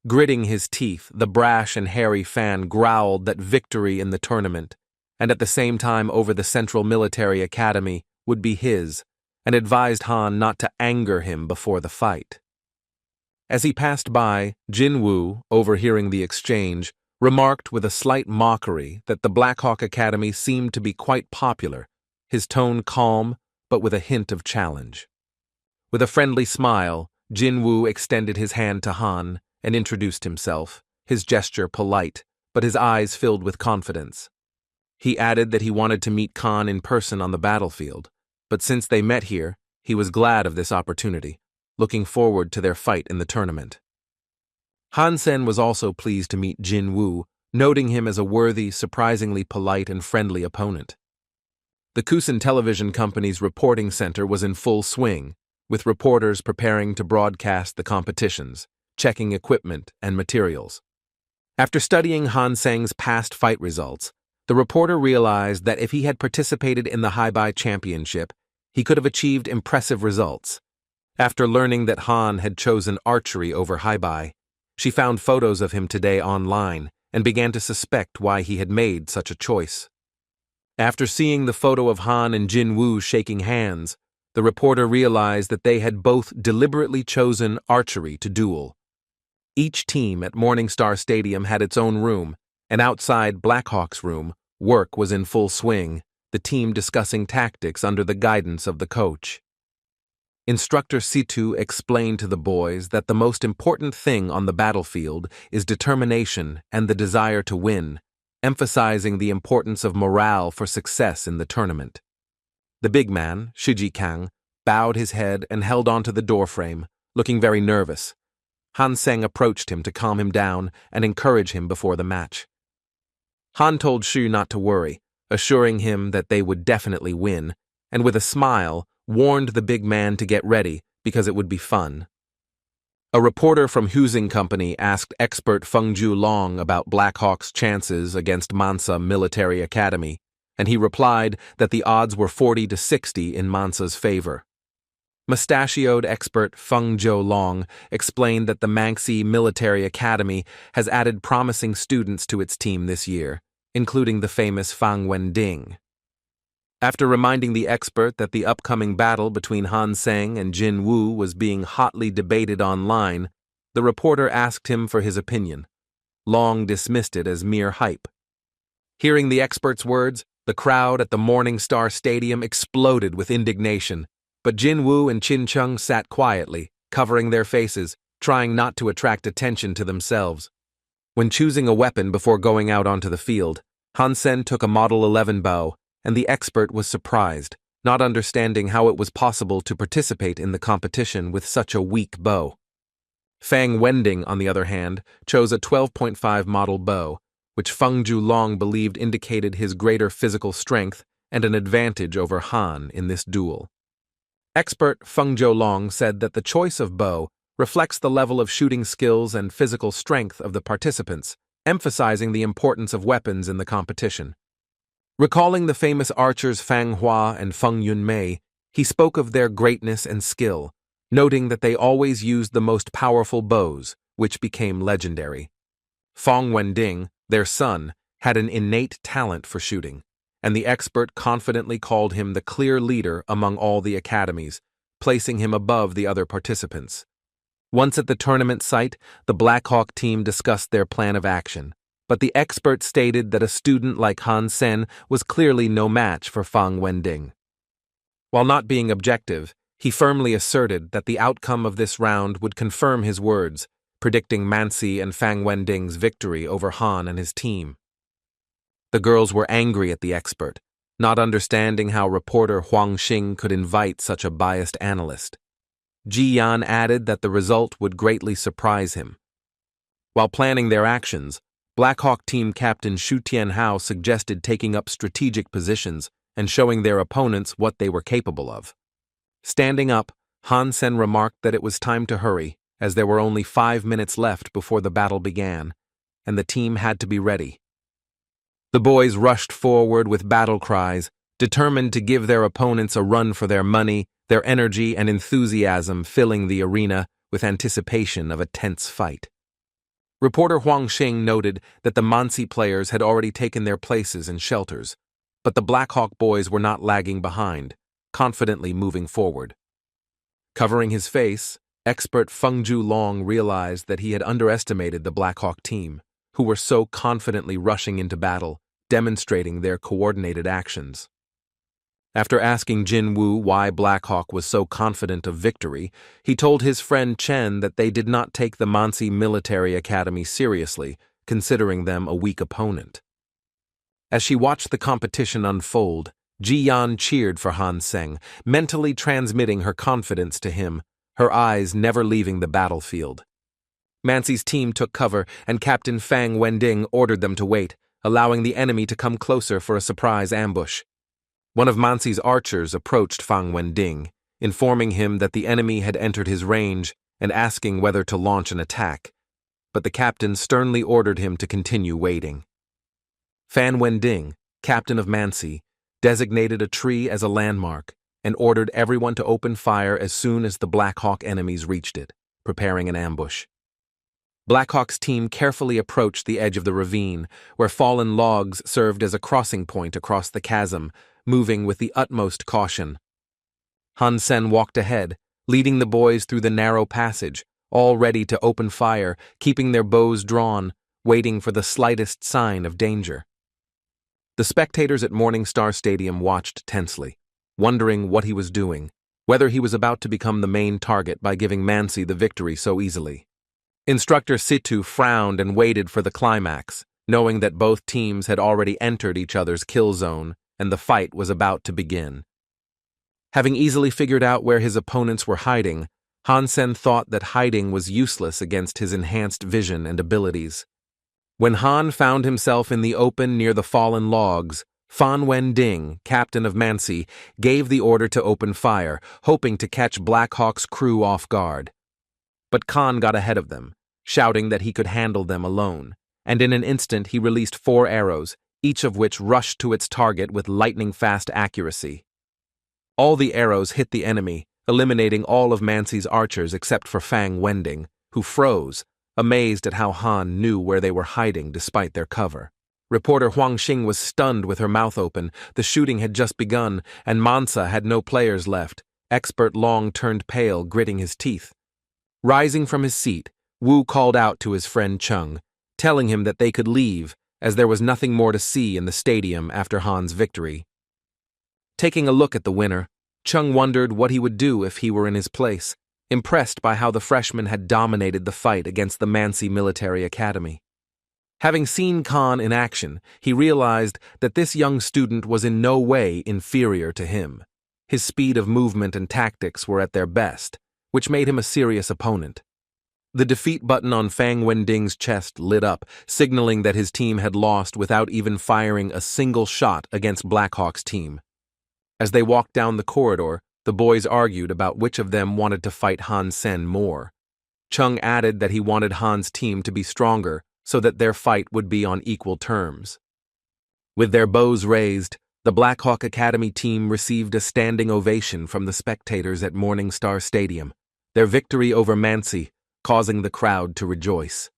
Gritting his teeth, the brash and hairy Fan growled that victory in the tournament, and at the same time over the Central Military Academy, would be his, and advised Han not to anger him before the fight. As he passed by, Jin Wu, overhearing the exchange, remarked with a slight mockery that the Black Hawk Academy seemed to be quite popular, his tone calm but with a hint of challenge. With a friendly smile, Jin Wu extended his hand to Han and introduced himself, his gesture polite, but his eyes filled with confidence. He added that he wanted to meet Khan in person on the battlefield, but since they met here, he was glad of this opportunity, looking forward to their fight in the tournament. Hansen was also pleased to meet Jin Wu, noting him as a worthy, surprisingly polite and friendly opponent. The Kusan Television Company's reporting center was in full swing, with reporters preparing to broadcast the competitions, checking equipment and materials. After studying Hansen's past fight results, the reporter realized that if he had participated in the Haibai Championship, he could have achieved impressive results. After learning that Han had chosen archery over Haibai, she found photos of him today online and began to suspect why he had made such a choice. After seeing the photo of Han and Jin Wu shaking hands, the reporter realized that they had both deliberately chosen archery to duel. Each team at Morningstar Stadium had its own room, and outside Blackhawk's room, work was in full swing, the team discussing tactics under the guidance of the coach. Instructor Situ explained to the boys that the most important thing on the battlefield is determination and the desire to win, emphasizing the importance of morale for success in the tournament. The big man, Shiji Kang, bowed his head and held onto the doorframe, looking very nervous. Hansen approached him to calm him down and encourage him before the match. Han told Shu not to worry, assuring him that they would definitely win, and with a smile, warned the big man to get ready because it would be fun. A reporter from Husing Company asked expert Fengju Long about Black Hawk's chances against Mansa Military Academy, and he replied that the odds were 40-60 in Mansa's favor. Mustachioed expert Fengju Long explained that the Manxi Military Academy has added promising students to its team this year, including the famous Fan Wending. After reminding the expert that the upcoming battle between Hansen and Jin Wu was being hotly debated online, the reporter asked him for his opinion. Long dismissed it as mere hype. Hearing the expert's words, the crowd at the Morningstar Stadium exploded with indignation, but Jin Wu and Qin Chung sat quietly, covering their faces, trying not to attract attention to themselves. When choosing a weapon before going out onto the field, Hansen took a Model 11 bow, and the expert was surprised, not understanding how it was possible to participate in the competition with such a weak bow. Fan Wending, on the other hand, chose a 12.5 model bow, which Fengju Long believed indicated his greater physical strength and an advantage over Han in this duel. Expert Feng Zhoulong said that the choice of bow reflects the level of shooting skills and physical strength of the participants, emphasizing the importance of weapons in the competition. Recalling the famous archers Fang Hua and Feng Yunmei, he spoke of their greatness and skill, noting that they always used the most powerful bows, which became legendary. Fang Wending, their son, had an innate talent for shooting, and the expert confidently called him the clear leader among all the academies, placing him above the other participants. Once at the tournament site, the Black Hawk team discussed their plan of action, but the expert stated that a student like Hansen was clearly no match for Fang Wending. While not being objective, he firmly asserted that the outcome of this round would confirm his words, predicting Mansi and Fang Wending's victory over Han and his team. The girls were angry at the expert, not understanding how reporter Huang Xing could invite such a biased analyst. Ji Yan added that the result would greatly surprise him. While planning their actions, Black Hawk team captain Xu Tianhao suggested taking up strategic positions and showing their opponents what they were capable of. Standing up, Hansen remarked that it was time to hurry, as there were only 5 minutes left before the battle began, and the team had to be ready. The boys rushed forward with battle cries, determined to give their opponents a run for their money, their energy and enthusiasm filling the arena with anticipation of a tense fight. Reporter Huang Xing noted that the Mansi players had already taken their places in shelters, but the Black Hawk boys were not lagging behind, confidently moving forward. Covering his face, expert Feng Zhoulong realized that he had underestimated the Black Hawk team, who were so confidently rushing into battle, demonstrating their coordinated actions. After asking Jin Wu why Black Hawk was so confident of victory, he told his friend Chen that they did not take the Mansi Military Academy seriously, considering them a weak opponent. As she watched the competition unfold, Ji Yan cheered for Hansen, mentally transmitting her confidence to him, her eyes never leaving the battlefield. Mansi's team took cover, and Captain Fang Wending ordered them to wait, allowing the enemy to come closer for a surprise ambush. One of Mansi's archers approached Fang Wending, informing him that the enemy had entered his range and asking whether to launch an attack, but the captain sternly ordered him to continue waiting. Fan Wending, captain of Mansi, designated a tree as a landmark and ordered everyone to open fire as soon as the Black Hawk enemies reached it, preparing an ambush. Black Hawk's team carefully approached the edge of the ravine, where fallen logs served as a crossing point across the chasm, moving with the utmost caution. Hansen walked ahead, leading the boys through the narrow passage, all ready to open fire, keeping their bows drawn, waiting for the slightest sign of danger. The spectators at Morningstar Stadium watched tensely, wondering what he was doing, whether he was about to become the main target by giving Mansi the victory so easily. Instructor Situ frowned and waited for the climax, knowing that both teams had already entered each other's kill zone and the fight was about to begin. Having easily figured out where his opponents were hiding, Hansen thought that hiding was useless against his enhanced vision and abilities. When Han found himself in the open near the fallen logs, Fan Wending, captain of Mansi, gave the order to open fire, hoping to catch Black Hawk's crew off guard. But Khan got ahead of them, shouting that he could handle them alone, and in an instant he released 4 arrows, each of which rushed to its target with lightning-fast accuracy. All the arrows hit the enemy, eliminating all of Mansi's archers except for Fang Wending, who froze, amazed at how Han knew where they were hiding despite their cover. Reporter Huang Xing was stunned with her mouth open. The shooting had just begun, and Mansa had no players left. Expert Long turned pale, gritting his teeth. Rising from his seat, Wu called out to his friend Chung, telling him that they could leave, as there was nothing more to see in the stadium after Han's victory. Taking a look at the winner, Chung wondered what he would do if he were in his place, impressed by how the freshman had dominated the fight against the Mansi Military Academy. Having seen Khan in action, he realized that this young student was in no way inferior to him. His speed of movement and tactics were at their best, which made him a serious opponent. The defeat button on Fang Wending's chest lit up, signaling that his team had lost without even firing a single shot against Black Hawk's team. As they walked down the corridor, The boys argued about which of them wanted to fight Hansen more. Chung added that he wanted Han's team to be stronger so that their fight would be on equal terms. With their bows raised, the Black Hawk Academy team received a standing ovation from the spectators at Morningstar Stadium, their victory over Mansi causing the crowd to rejoice.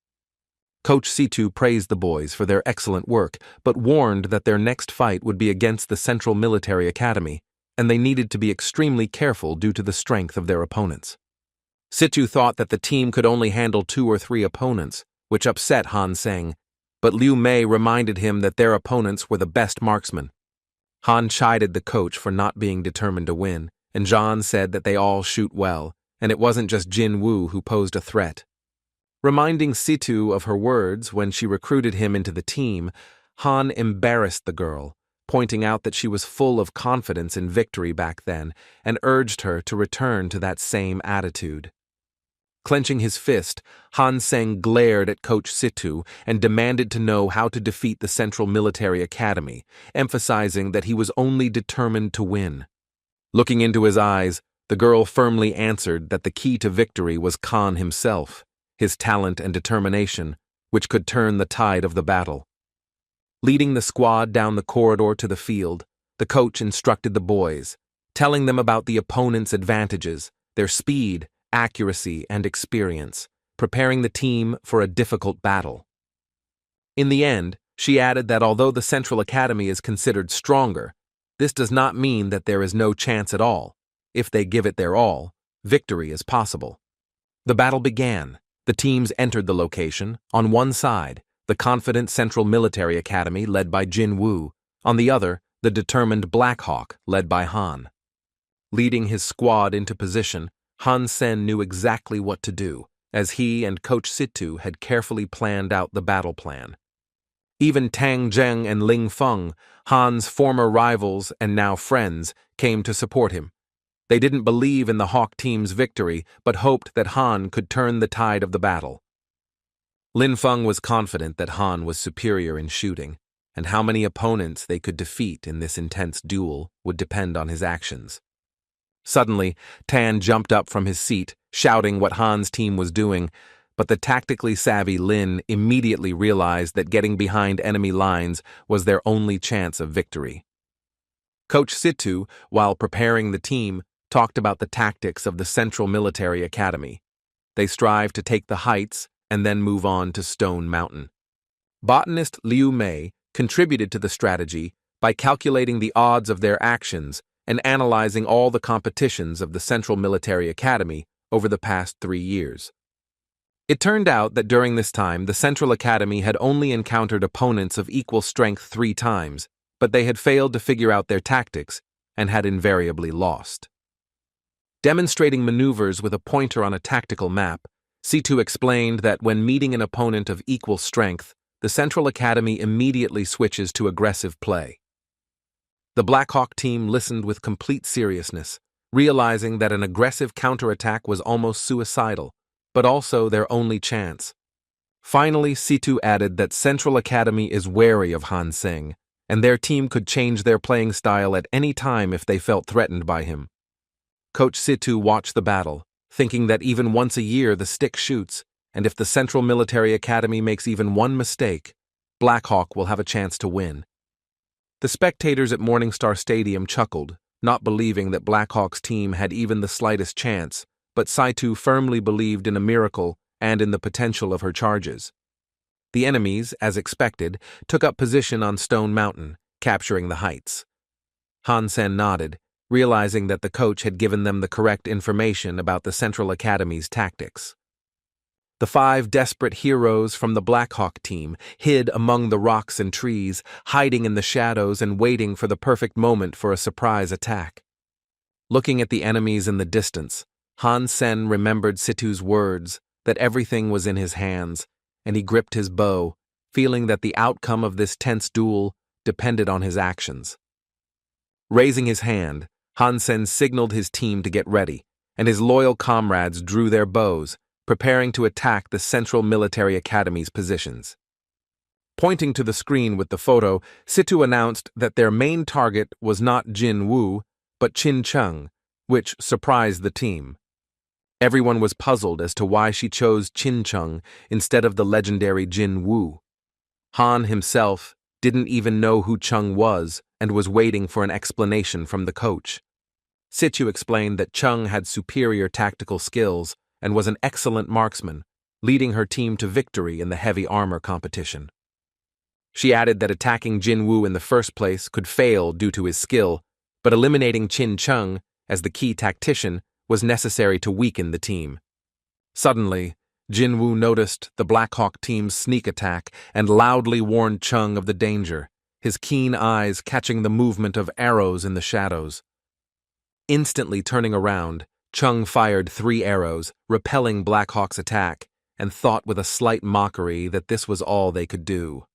Coach Situ praised the boys for their excellent work, but warned that their next fight would be against the Central Military Academy, and they needed to be extremely careful due to the strength of their opponents. Situ thought that the team could only handle 2 or 3 opponents, which upset Hansen, but Liu Mei reminded him that their opponents were the best marksmen. Han chided the coach for not being determined to win, and Zhan said that they all shoot well, and it wasn't just Jin Wu who posed a threat. Reminding Situ of her words when she recruited him into the team, Han embarrassed the girl, pointing out that she was full of confidence in victory back then, and urged her to return to that same attitude. Clenching his fist, Hansen glared at Coach Situ and demanded to know how to defeat the Central Military Academy, emphasizing that he was only determined to win. Looking into his eyes, the girl firmly answered that the key to victory was Khan himself, his talent and determination, which could turn the tide of the battle. Leading the squad down the corridor to the field, the coach instructed the boys, telling them about the opponent's advantages, their speed, accuracy, and experience, preparing the team for a difficult battle. In the end, she added that although the Central Academy is considered stronger, this does not mean that there is no chance at all. If they give it their all, victory is possible. The battle began. The teams entered the location. On one side, the confident Central Military Academy led by Jin Wu. On the other, the determined Black Hawk led by Han. Leading his squad into position, Hansen knew exactly what to do, as he and Coach Situ had carefully planned out the battle plan. Even Tang Zheng and Ling Feng, Han's former rivals and now friends, came to support him. They didn't believe in the Hawk team's victory, but hoped that Han could turn the tide of the battle. Lin Feng was confident that Han was superior in shooting, and how many opponents they could defeat in this intense duel would depend on his actions. Suddenly, Tan jumped up from his seat, shouting what Han's team was doing, but the tactically savvy Lin immediately realized that getting behind enemy lines was their only chance of victory. Coach Situ, while preparing the team, talked about the tactics of the Central Military Academy. They strive to take the heights and then move on to Stone Mountain. Botanist Liu Mei contributed to the strategy by calculating the odds of their actions and analyzing all the competitions of the Central Military Academy over the past 3 years. It turned out that during this time, the Central Academy had only encountered opponents of equal strength 3 times, but they had failed to figure out their tactics and had invariably lost. Demonstrating maneuvers with a pointer on a tactical map, Situ explained that when meeting an opponent of equal strength, the Central Academy immediately switches to aggressive play. The Black Hawk team listened with complete seriousness, realizing that an aggressive counterattack was almost suicidal, but also their only chance. Finally, Situ added that Central Academy is wary of Hansen, and their team could change their playing style at any time if they felt threatened by him. Coach Situ watched the battle, thinking that even once a year the stick shoots, and if the Central Military Academy makes even one mistake, Black Hawk will have a chance to win. The spectators at Morningstar Stadium chuckled, not believing that Black Hawk's team had even the slightest chance, but Situ firmly believed in a miracle and in the potential of her charges. The enemies, as expected, took up position on Stone Mountain, capturing the heights. Hansen nodded, realizing that the coach had given them the correct information about the Central Academy's tactics. The 5 desperate heroes from the Black Hawk team hid among the rocks and trees, hiding in the shadows and waiting for the perfect moment for a surprise attack. Looking at the enemies in the distance, Hansen remembered Situ's words that everything was in his hands, and he gripped his bow, feeling that the outcome of this tense duel depended on his actions. Raising his hand, Hansen signaled his team to get ready, and his loyal comrades drew their bows, preparing to attack the Central Military Academy's positions. Pointing to the screen with the photo, Situ announced that their main target was not Jin Wu, but Chin Chung, which surprised the team. Everyone was puzzled as to why she chose Chin Chung instead of the legendary Jin Woo. Han himself didn't even know who Chung was and was waiting for an explanation from the coach. Situ explained that Chung had superior tactical skills and was an excellent marksman, leading her team to victory in the heavy armor competition. She added that attacking Jin Woo in the first place could fail due to his skill, but eliminating Chin Chung as the key tactician was necessary to weaken the team. Suddenly, Jin Woo noticed the Black Hawk team's sneak attack and loudly warned Chung of the danger, his keen eyes catching the movement of arrows in the shadows. Instantly turning around, Chung fired 3 arrows, repelling Black Hawk's attack, and thought with a slight mockery that this was all they could do.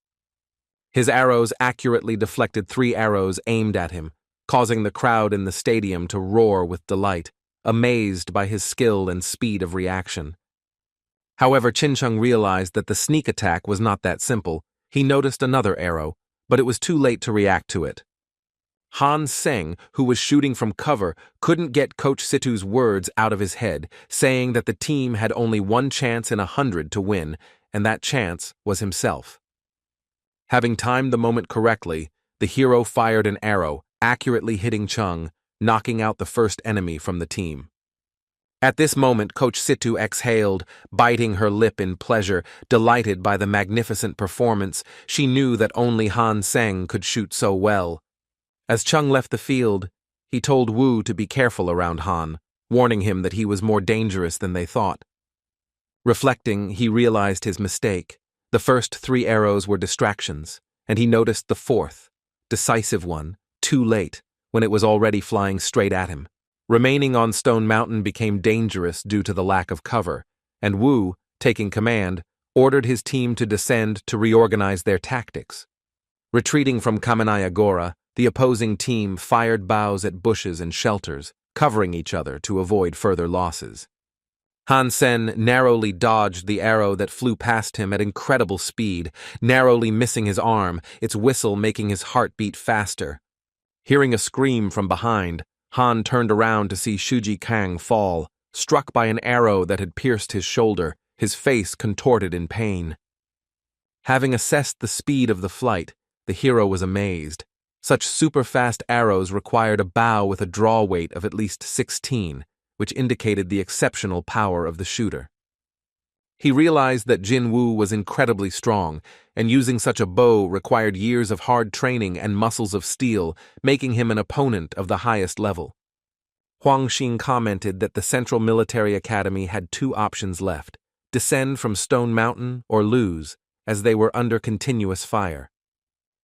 His arrows accurately deflected 3 arrows aimed at him, causing the crowd in the stadium to roar with delight, amazed by his skill and speed of reaction. However, Chin Chung realized that the sneak attack was not that simple. He noticed another arrow, but it was too late to react to it. Hansen, who was shooting from cover, couldn't get Coach Situ's words out of his head, saying that the team had only 1 chance in 100 to win, and that chance was himself. Having timed the moment correctly, the hero fired an arrow, accurately hitting Chung, knocking out the first enemy from the team. At this moment, Coach Situ exhaled, biting her lip in pleasure, delighted by the magnificent performance. She knew that only Han Seng could shoot so well. As Chung left the field, he told Wu to be careful around Han, warning him that he was more dangerous than they thought. Reflecting, he realized his mistake. The first 3 arrows were distractions, and he noticed the 4th, decisive one, too late, when it was already flying straight at him. Remaining on Stone Mountain became dangerous due to the lack of cover, and Wu, taking command, ordered his team to descend to reorganize their tactics. Retreating from Kamenaya Gora, the opposing team fired bows at bushes and shelters, covering each other to avoid further losses. Hansen narrowly dodged the arrow that flew past him at incredible speed, narrowly missing his arm, its whistle making his heart beat faster. Hearing a scream from behind, Han turned around to see Shuji Kang fall, struck by an arrow that had pierced his shoulder, his face contorted in pain. Having assessed the speed of the flight, the hero was amazed. Such super-fast arrows required a bow with a draw weight of at least 16, which indicated the exceptional power of the shooter. He realized that Jin Woo was incredibly strong, and using such a bow required years of hard training and muscles of steel, making him an opponent of the highest level. Huang Xing commented that the Central Military Academy had 2 options left: descend from Stone Mountain or lose, as they were under continuous fire.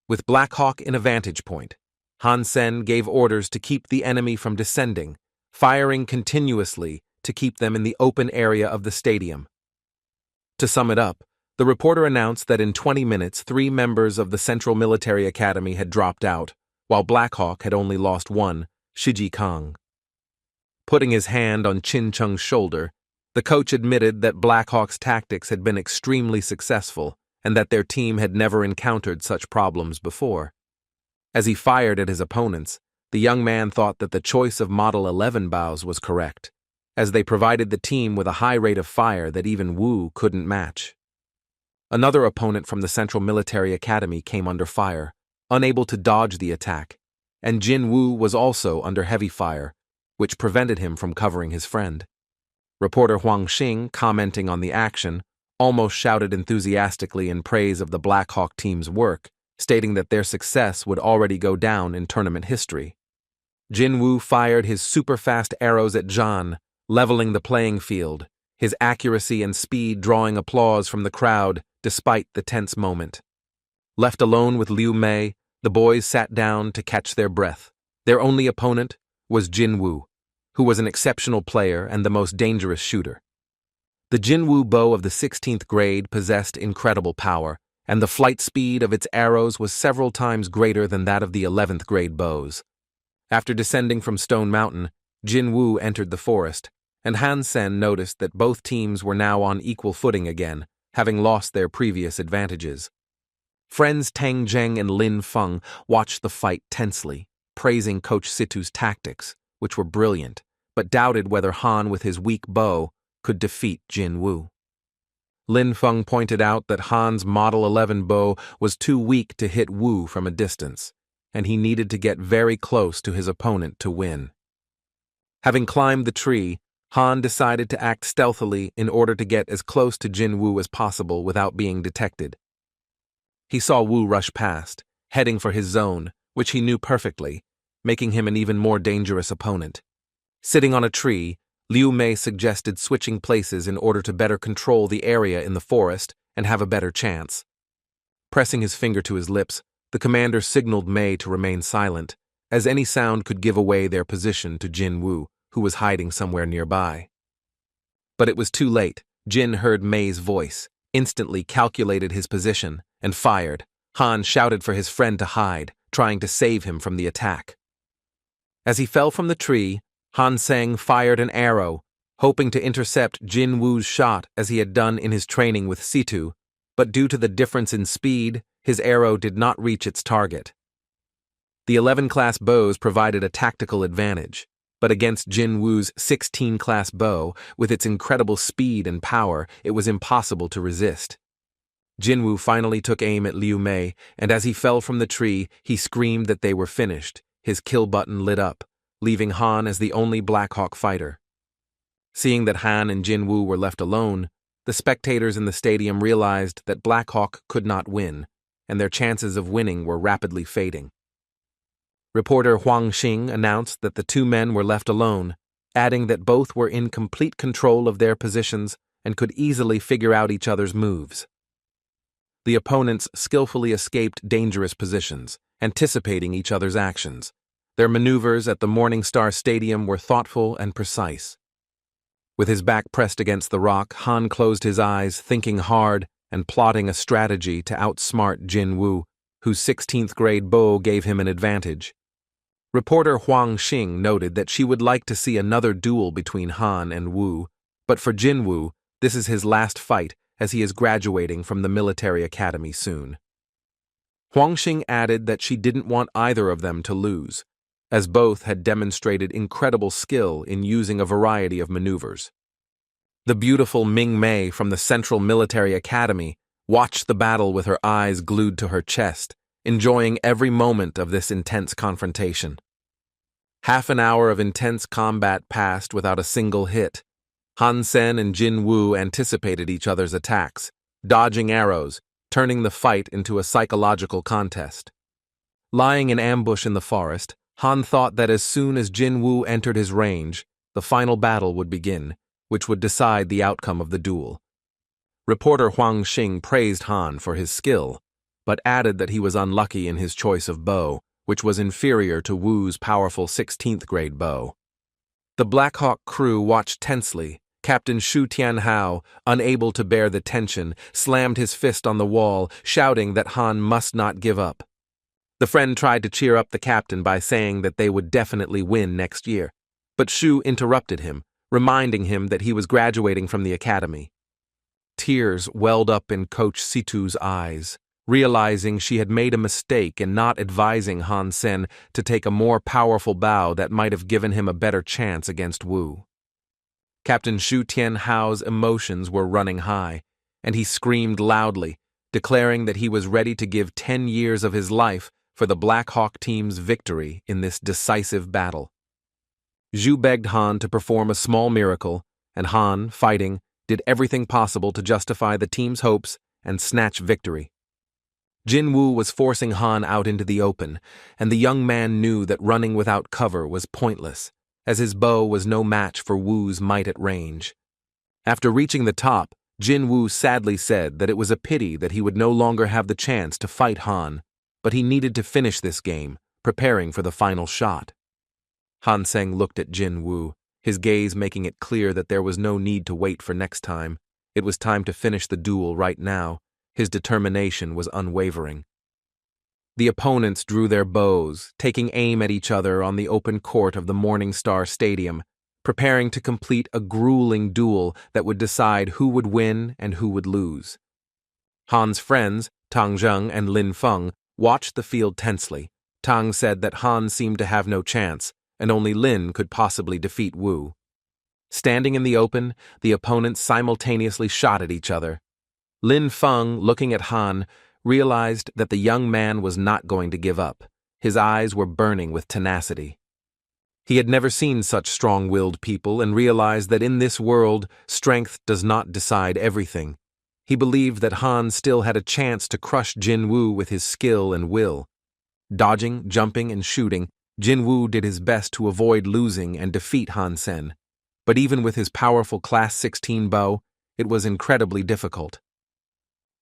With Black Hawk in a vantage point, Hansen gave orders to keep the enemy from descending, firing continuously to keep them in the open area of the stadium. To sum it up, the reporter announced that in 20 minutes 3 members of the Central Military Academy had dropped out, while Black Hawk had only lost 1, Shiji Kang. Putting his hand on Chin Chung's shoulder, the coach admitted that Black Hawk's tactics had been extremely successful and that their team had never encountered such problems before. As he fired at his opponents, the young man thought that the choice of Model 11 bows was correct, as they provided the team with a high rate of fire that even Wu couldn't match. Another opponent from the Central Military Academy came under fire, unable to dodge the attack, and Jin Wu was also under heavy fire, which prevented him from covering his friend. Reporter Huang Xing, commenting on the action, almost shouted enthusiastically in praise of the Black Hawk team's work, stating that their success would already go down in tournament history. Jin Wu fired his super-fast arrows at Zhan, leveling the playing field, his accuracy and speed drawing applause from the crowd despite the tense moment. Left alone with Liu Mei, the boys sat down to catch their breath. Their only opponent was Jin Wu, who was an exceptional player and the most dangerous shooter. The Jin Wu bow of the 16th grade possessed incredible power, and the flight speed of its arrows was several times greater than that of the 11th grade bows. After descending from Stone Mountain, Jin Wu entered the forest, and Hansen noticed that both teams were now on equal footing again, having lost their previous advantages. Friends Tang Zheng and Lin Feng watched the fight tensely, praising Coach Situ's tactics, which were brilliant, but doubted whether Han with his weak bow could defeat Jin Woo. Lin Feng pointed out that Han's Model 11 bow was too weak to hit Wu from a distance, and he needed to get very close to his opponent to win. Having climbed the tree, Han decided to act stealthily in order to get as close to Jin Woo as possible without being detected. He saw Wu rush past, heading for his zone, which he knew perfectly, making him an even more dangerous opponent. Sitting on a tree, Liu Mei suggested switching places in order to better control the area in the forest and have a better chance. Pressing his finger to his lips, the commander signaled Mei to remain silent, as any sound could give away their position to Jin Woo, who was hiding somewhere nearby. But it was too late. Jin heard Mei's voice, instantly calculated his position, and fired. Han shouted for his friend to hide, trying to save him from the attack. As he fell from the tree, Hansen fired an arrow, hoping to intercept Jin Woo's shot as he had done in his training with Situ, but due to the difference in speed, his arrow did not reach its target. The 11-class bows provided a tactical advantage, but against Jin Woo's 16-class bow, with its incredible speed and power, it was impossible to resist. Jin Woo finally took aim at Liu Mei, and as he fell from the tree, he screamed that they were finished. His kill button lit up, leaving Han as the only Black Hawk fighter. Seeing that Han and Jin Woo were left alone, the spectators in the stadium realized that Black Hawk could not win, and their chances of winning were rapidly fading. Reporter Huang Xing announced that the two men were left alone, adding that both were in complete control of their positions and could easily figure out each other's moves. The opponents skillfully escaped dangerous positions, anticipating each other's actions. Their maneuvers at the Morning Star Stadium were thoughtful and precise. With his back pressed against the rock, Han closed his eyes, thinking hard and plotting a strategy to outsmart Jin Woo, whose 16th grade bow gave him an advantage. Reporter Huang Xing noted that she would like to see another duel between Han and Wu, but for Jin Woo, this is his last fight as he is graduating from the military academy soon. Huang Xing added that she didn't want either of them to lose, as both had demonstrated incredible skill in using a variety of maneuvers. The beautiful Ming Mei from the Central Military Academy watched the battle with her eyes glued to her chest, enjoying every moment of this intense confrontation. Half an hour of intense combat passed without a single hit. Hansen and Jin Woo anticipated each other's attacks, dodging arrows, turning the fight into a psychological contest. Lying in ambush in the forest, Han thought that as soon as Jin Woo entered his range, the final battle would begin, which would decide the outcome of the duel. Reporter Huang Xing praised Han for his skill, but added that he was unlucky in his choice of bow, which was inferior to Wu's powerful 16th grade bow. The Black Hawk crew watched tensely. Captain Shu Tianhao, unable to bear the tension, slammed his fist on the wall, shouting that Han must not give up. The friend tried to cheer up the captain by saying that they would definitely win next year, but Shu interrupted him, reminding him that he was graduating from the academy. Tears welled up in Coach Situ's eyes, realizing she had made a mistake in not advising Hansen to take a more powerful bow that might have given him a better chance against Wu. Captain Shu Tianhao's emotions were running high, and he screamed loudly, declaring that he was ready to give 10 years of his life for the Black Hawk team's victory in this decisive battle. Zhu begged Han to perform a small miracle, and Han, fighting, did everything possible to justify the team's hopes and snatch victory. Jin Woo was forcing Han out into the open, and the young man knew that running without cover was pointless, as his bow was no match for Wu's might at range. After reaching the top, Jin Woo sadly said that it was a pity that he would no longer have the chance to fight Han, but he needed to finish this game, preparing for the final shot. Hansen looked at Jin Woo, his gaze making it clear that there was no need to wait for next time. It was time to finish the duel right now. His determination was unwavering. The opponents drew their bows, taking aim at each other on the open court of the Morning Star Stadium, preparing to complete a grueling duel that would decide who would win and who would lose. Han's friends, Tang Zheng and Lin Feng, watched the field tensely. Tang said that Han seemed to have no chance, and only Lin could possibly defeat Wu. Standing in the open, the opponents simultaneously shot at each other. Lin Feng, looking at Han, realized that the young man was not going to give up. His eyes were burning with tenacity. He had never seen such strong-willed people and realized that in this world, strength does not decide everything. He believed that Han still had a chance to crush Jin Wu with his skill and will. Dodging, jumping, and shooting, Jin Wu did his best to avoid losing and defeat Hansen. But even with his powerful Class 16 bow, it was incredibly difficult.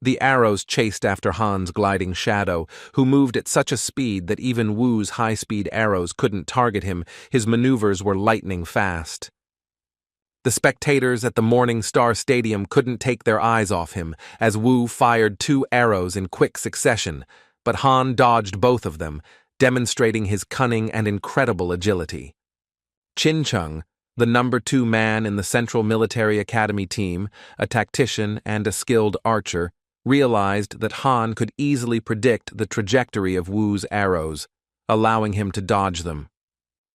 The arrows chased after Han's gliding shadow, who moved at such a speed that even Wu's high-speed arrows couldn't target him. His maneuvers were lightning fast. The spectators at the Morning Star Stadium couldn't take their eyes off him, as Wu fired 2 arrows in quick succession, but Han dodged both of them, demonstrating his cunning and incredible agility. Qin, the number 2 man in the Central Military Academy team, a tactician and a skilled archer, realized that Han could easily predict the trajectory of Wu's arrows, allowing him to dodge them.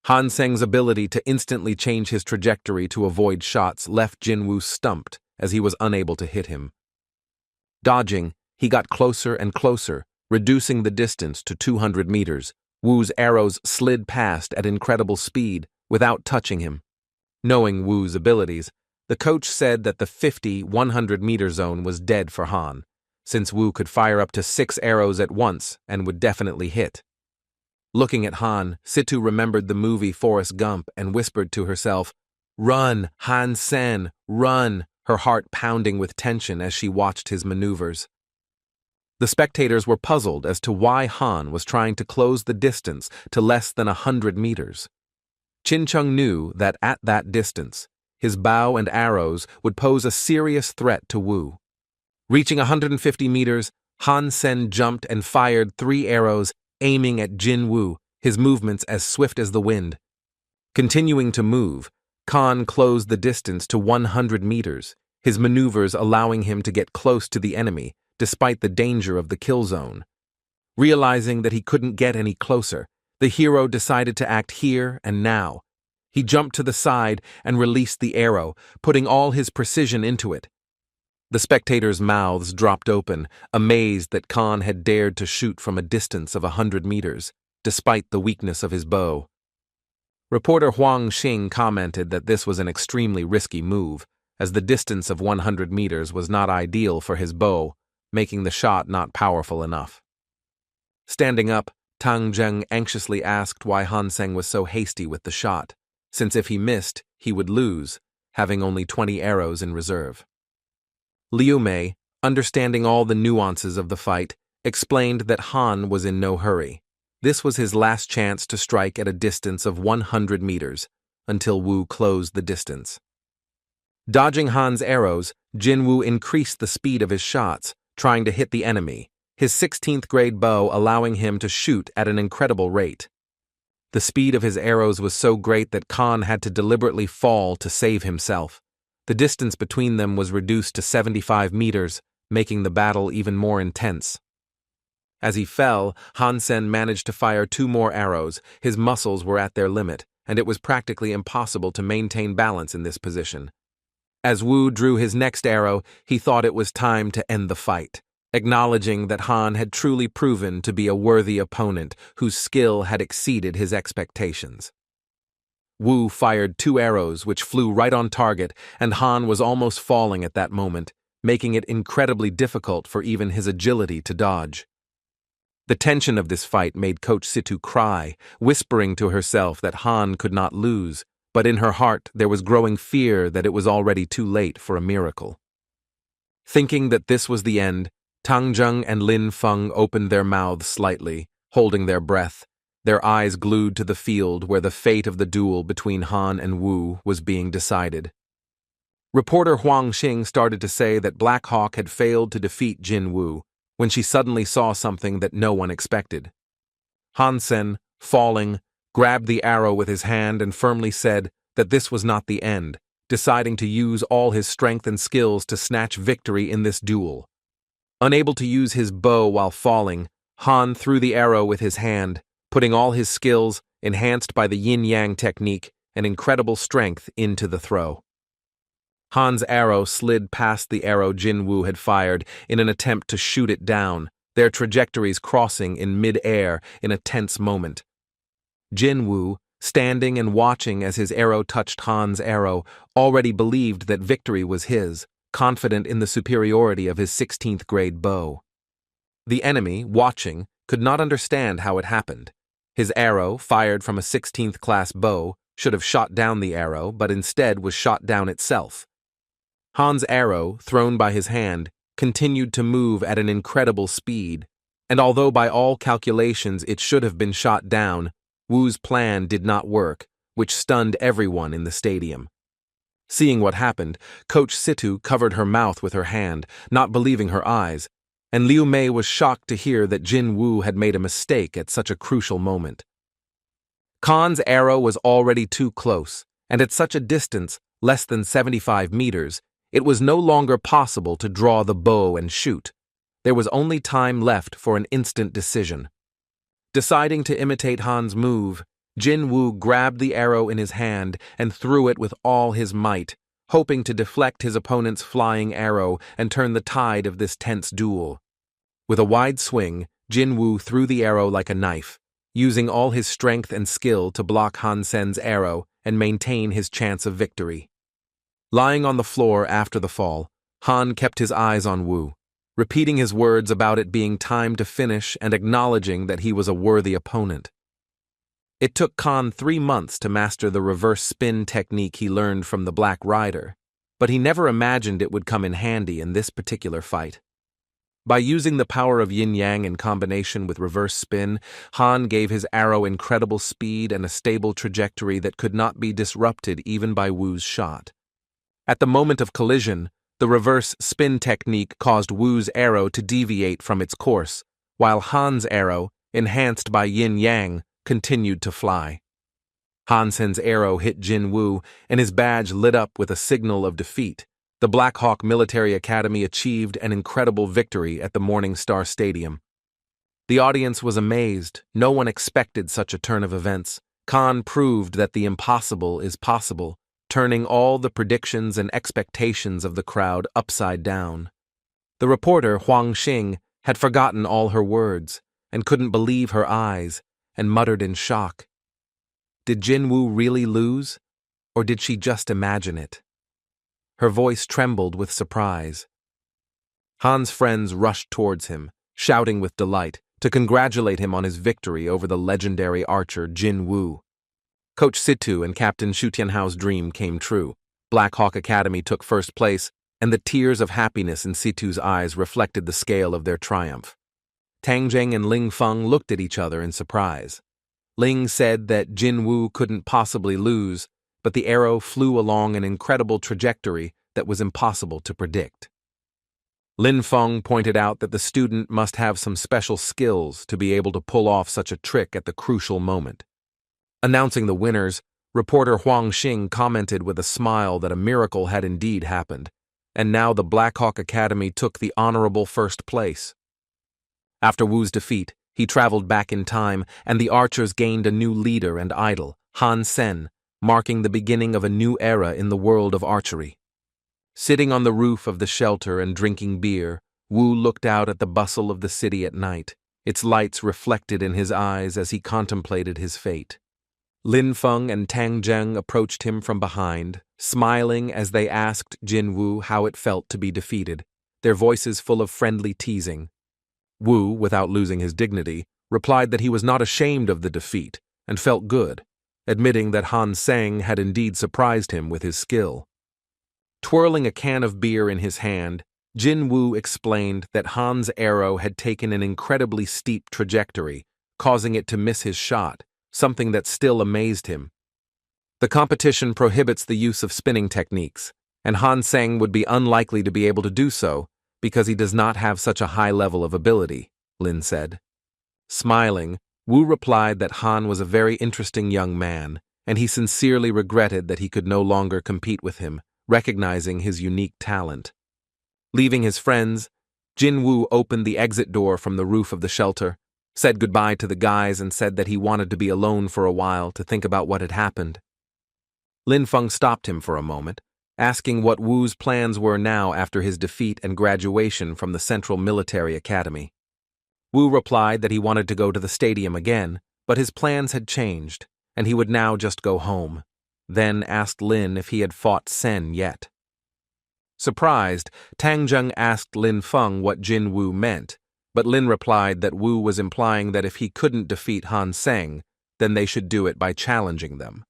Hansen's ability to instantly change his trajectory to avoid shots left Jin Wu stumped, as he was unable to hit him. Dodging, he got closer and closer, reducing the distance to 200 meters. Wu's arrows slid past at incredible speed, without touching him. Knowing Wu's abilities, the coach said that the 50-100-meter zone was dead for Han, since Wu could fire up to 6 arrows at once and would definitely hit. Looking at Han, Situ remembered the movie Forrest Gump and whispered to herself, "Run, Hansen, run," her heart pounding with tension as she watched his maneuvers. The spectators were puzzled as to why Han was trying to close the distance to less than 100 meters. Qin knew that at that distance, his bow and arrows would pose a serious threat to Wu. Reaching 150 meters, Hansen jumped and fired 3 arrows, aiming at Jin Wu, his movements as swift as the wind. Continuing to move, Khan closed the distance to 100 meters, his maneuvers allowing him to get close to the enemy, despite the danger of the kill zone. Realizing that he couldn't get any closer, the hero decided to act here and now. He jumped to the side and released the arrow, putting all his precision into it. The spectators' mouths dropped open, amazed that Khan had dared to shoot from a distance of 100 meters, despite the weakness of his bow. Reporter Huang Xing commented that this was an extremely risky move, as the distance of 100 meters was not ideal for his bow, making the shot not powerful enough. Standing up, Tang Zheng anxiously asked why Hansen was so hasty with the shot, since if he missed, he would lose, having only 20 arrows in reserve. Liu Mei, understanding all the nuances of the fight, explained that Han was in no hurry. This was his last chance to strike at a distance of 100 meters, until Wu closed the distance. Dodging Han's arrows, Jin Wu increased the speed of his shots, trying to hit the enemy, his 16th grade bow allowing him to shoot at an incredible rate. The speed of his arrows was so great that Khan had to deliberately fall to save himself. The distance between them was reduced to 75 meters, making the battle even more intense. As he fell, Hansen managed to fire 2 more arrows. His muscles were at their limit, and it was practically impossible to maintain balance in this position. As Wu drew his next arrow, he thought it was time to end the fight, acknowledging that Han had truly proven to be a worthy opponent whose skill had exceeded his expectations. Wu fired 2 arrows which flew right on target, and Han was almost falling at that moment, making it incredibly difficult for even his agility to dodge. The tension of this fight made Coach Situ cry, whispering to herself that Han could not lose, but in her heart there was growing fear that it was already too late for a miracle. Thinking that this was the end, Tang Zheng and Lin Feng opened their mouths slightly, holding their breath, their eyes glued to the field where the fate of the duel between Han and Wu was being decided. Reporter Huang Xing started to say that Black Hawk had failed to defeat Jin Wu, when she suddenly saw something that no one expected. Hansen, falling, grabbed the arrow with his hand and firmly said that this was not the end, deciding to use all his strength and skills to snatch victory in this duel. Unable to use his bow while falling, Han threw the arrow with his hand, putting all his skills, enhanced by the yin-yang technique and incredible strength into the throw. Han's arrow slid past the arrow Jinwoo had fired in an attempt to shoot it down, their trajectories crossing in mid-air in a tense moment. Jinwoo, standing and watching as his arrow touched Han's arrow, already believed that victory was his, confident in the superiority of his 16th grade bow. The enemy, watching, could not understand how it happened. His arrow, fired from a 16th class bow, should have shot down the arrow, but instead was shot down itself. Han's arrow, thrown by his hand, continued to move at an incredible speed, and although by all calculations it should have been shot down, Wu's plan did not work, which stunned everyone in the stadium. Seeing what happened, Coach Situ covered her mouth with her hand, not believing her eyes, and Liu Mei was shocked to hear that Jin Wu had made a mistake at such a crucial moment. Khan's arrow was already too close, and at such a distance, less than 75 meters, it was no longer possible to draw the bow and shoot. There was only time left for an instant decision. Deciding to imitate Han's move, Jin Wu grabbed the arrow in his hand and threw it with all his might, hoping to deflect his opponent's flying arrow and turn the tide of this tense duel. With a wide swing, Jin Wu threw the arrow like a knife, using all his strength and skill to block Hansen's arrow and maintain his chance of victory. Lying on the floor after the fall, Han kept his eyes on Wu, repeating his words about it being time to finish and acknowledging that he was a worthy opponent. It took Khan 3 months to master the reverse spin technique he learned from the Black Rider, but he never imagined it would come in handy in this particular fight. By using the power of yin-yang in combination with reverse spin, Han gave his arrow incredible speed and a stable trajectory that could not be disrupted even by Wu's shot. At the moment of collision, the reverse spin technique caused Wu's arrow to deviate from its course, while Han's arrow, enhanced by yin-yang, continued to fly. Hansen's arrow hit Jin Wu, and his badge lit up with a signal of defeat. The Black Hawk Military Academy achieved an incredible victory at the Morning Star Stadium. The audience was amazed. No one expected such a turn of events. Khan proved that the impossible is possible, turning all the predictions and expectations of the crowd upside down. The reporter, Huang Xing, had forgotten all her words and couldn't believe her eyes and muttered in shock. Did Jin Wu really lose, or did she just imagine it? Her voice trembled with surprise. Han's friends rushed towards him, shouting with delight, to congratulate him on his victory over the legendary archer Jin Wu. Coach Situ and Captain Shu Tianhao's dream came true. Black Hawk Academy took first place, and the tears of happiness in Situ's eyes reflected the scale of their triumph. Tang Zheng and Ling Feng looked at each other in surprise. Ling said that Jin Wu couldn't possibly lose, but the arrow flew along an incredible trajectory that was impossible to predict. Lin Feng pointed out that the student must have some special skills to be able to pull off such a trick at the crucial moment. Announcing the winners, reporter Huang Xing commented with a smile that a miracle had indeed happened, and now the Black Hawk Academy took the honorable first place. After Wu's defeat, he traveled back in time, and the archers gained a new leader and idol, Hansen, marking the beginning of a new era in the world of archery. Sitting on the roof of the shelter and drinking beer, Wu looked out at the bustle of the city at night, its lights reflected in his eyes as he contemplated his fate. Lin Feng and Tang Zheng approached him from behind, smiling as they asked Jin Wu how it felt to be defeated, their voices full of friendly teasing. Wu, without losing his dignity, replied that he was not ashamed of the defeat and felt good, admitting that Han Sang had indeed surprised him with his skill. Twirling a can of beer in his hand, Jin Wu explained that Han's arrow had taken an incredibly steep trajectory, causing it to miss his shot, something that still amazed him. The competition prohibits the use of spinning techniques, and Han Sang would be unlikely to be able to do so because he does not have such a high level of ability, Lin said. Smiling, Wu replied that Han was a very interesting young man, and he sincerely regretted that he could no longer compete with him, recognizing his unique talent. Leaving his friends, Jin Wu opened the exit door from the roof of the shelter, said goodbye to the guys and said that he wanted to be alone for a while to think about what had happened. Lin Feng stopped him for a moment, asking what Wu's plans were now after his defeat and graduation from the Central Military Academy. Wu replied that he wanted to go to the stadium again, but his plans had changed, and he would now just go home, then asked Lin if he had fought Sen yet. Surprised, Tang Zheng asked Lin Feng what Jin Wu meant, but Lin replied that Wu was implying that if he couldn't defeat Hansen, then they should do it by challenging them.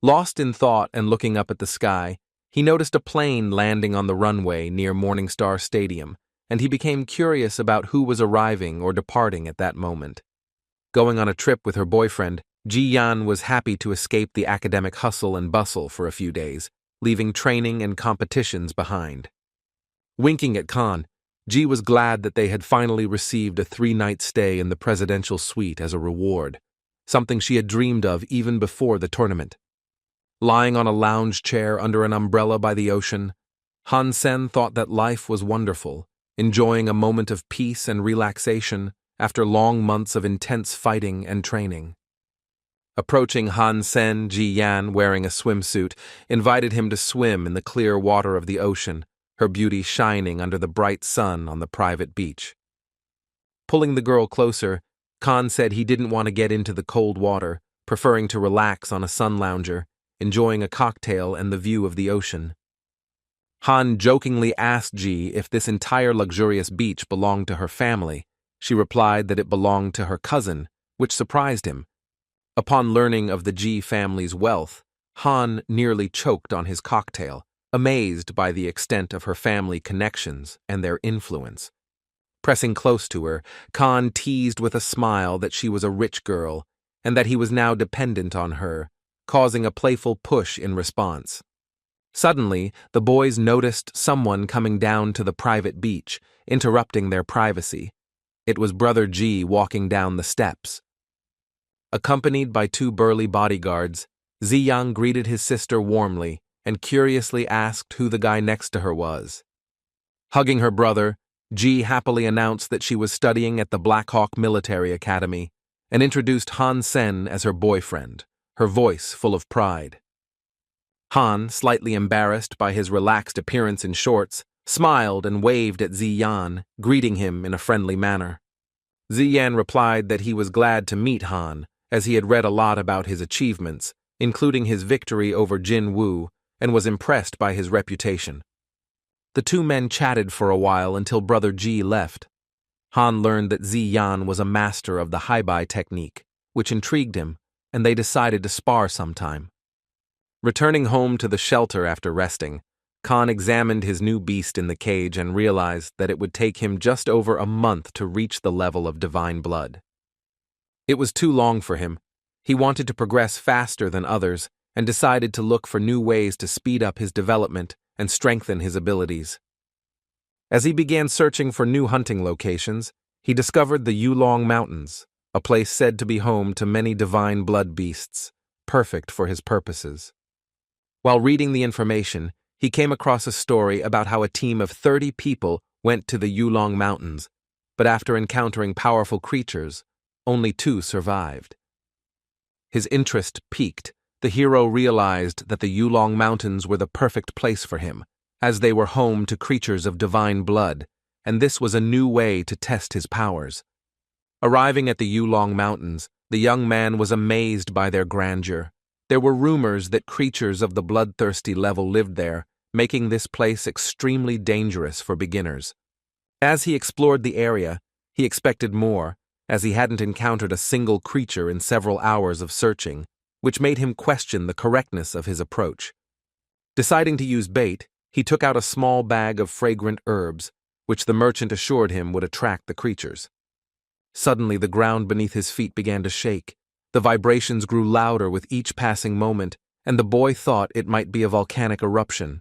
Lost in thought and looking up at the sky, he noticed a plane landing on the runway near Morningstar Stadium, and he became curious about who was arriving or departing at that moment. Going on a trip with her boyfriend, Ji Yan was happy to escape the academic hustle and bustle for a few days, leaving training and competitions behind. Winking at Khan, Ji was glad that they had finally received a 3-night stay in the presidential suite as a reward, something she had dreamed of even before the tournament. Lying on a lounge chair under an umbrella by the ocean, Hansen thought that life was wonderful, enjoying a moment of peace and relaxation after long months of intense fighting and training. Approaching Hansen, Ji Yan, wearing a swimsuit, invited him to swim in the clear water of the ocean, her beauty shining under the bright sun on the private beach. Pulling the girl closer, Khan said he didn't want to get into the cold water, preferring to relax on a sun lounger, enjoying a cocktail and the view of the ocean. Han jokingly asked Ji if this entire luxurious beach belonged to her family. She replied that it belonged to her cousin, which surprised him. Upon learning of the Ji family's wealth, Han nearly choked on his cocktail, amazed by the extent of her family connections and their influence. Pressing close to her, Khan teased with a smile that she was a rich girl and that he was now dependent on her, causing a playful push in response. Suddenly, the boys noticed someone coming down to the private beach, interrupting their privacy. It was Brother Ji walking down the steps. Accompanied by 2 burly bodyguards, Ziyang greeted his sister warmly and curiously asked who the guy next to her was. Hugging her brother, Ji happily announced that she was studying at the Black Hawk Military Academy and introduced Hansen as her boyfriend, her voice full of pride. Han, slightly embarrassed by his relaxed appearance in shorts, smiled and waved at Ziyan, greeting him in a friendly manner. Ziyan replied that he was glad to meet Han, as he had read a lot about his achievements, including his victory over Jin Wu, and was impressed by his reputation. The 2 men chatted for a while until Brother Ji left. Han learned that Ziyan was a master of the Haibai technique, which intrigued him, and they decided to spar sometime. Returning home to the shelter after resting, Khan examined his new beast in the cage and realized that it would take him just over a month to reach the level of divine blood. It was too long for him. He wanted to progress faster than others and decided to look for new ways to speed up his development and strengthen his abilities. As he began searching for new hunting locations, he discovered the Yulong Mountains, a place said to be home to many divine blood beasts, perfect for his purposes. While reading the information, he came across a story about how a team of 30 people went to the Yulong Mountains, but after encountering powerful creatures, only 2 survived. His interest piqued. The hero realized that the Yulong Mountains were the perfect place for him, as they were home to creatures of divine blood, and this was a new way to test his powers. Arriving at the Yulong Mountains, the young man was amazed by their grandeur. There were rumors that creatures of the bloodthirsty level lived there, making this place extremely dangerous for beginners. As he explored the area, he expected more, as he hadn't encountered a single creature in several hours of searching, which made him question the correctness of his approach. Deciding to use bait, he took out a small bag of fragrant herbs, which the merchant assured him would attract the creatures. Suddenly, the ground beneath his feet began to shake. The vibrations grew louder with each passing moment, and the boy thought it might be a volcanic eruption.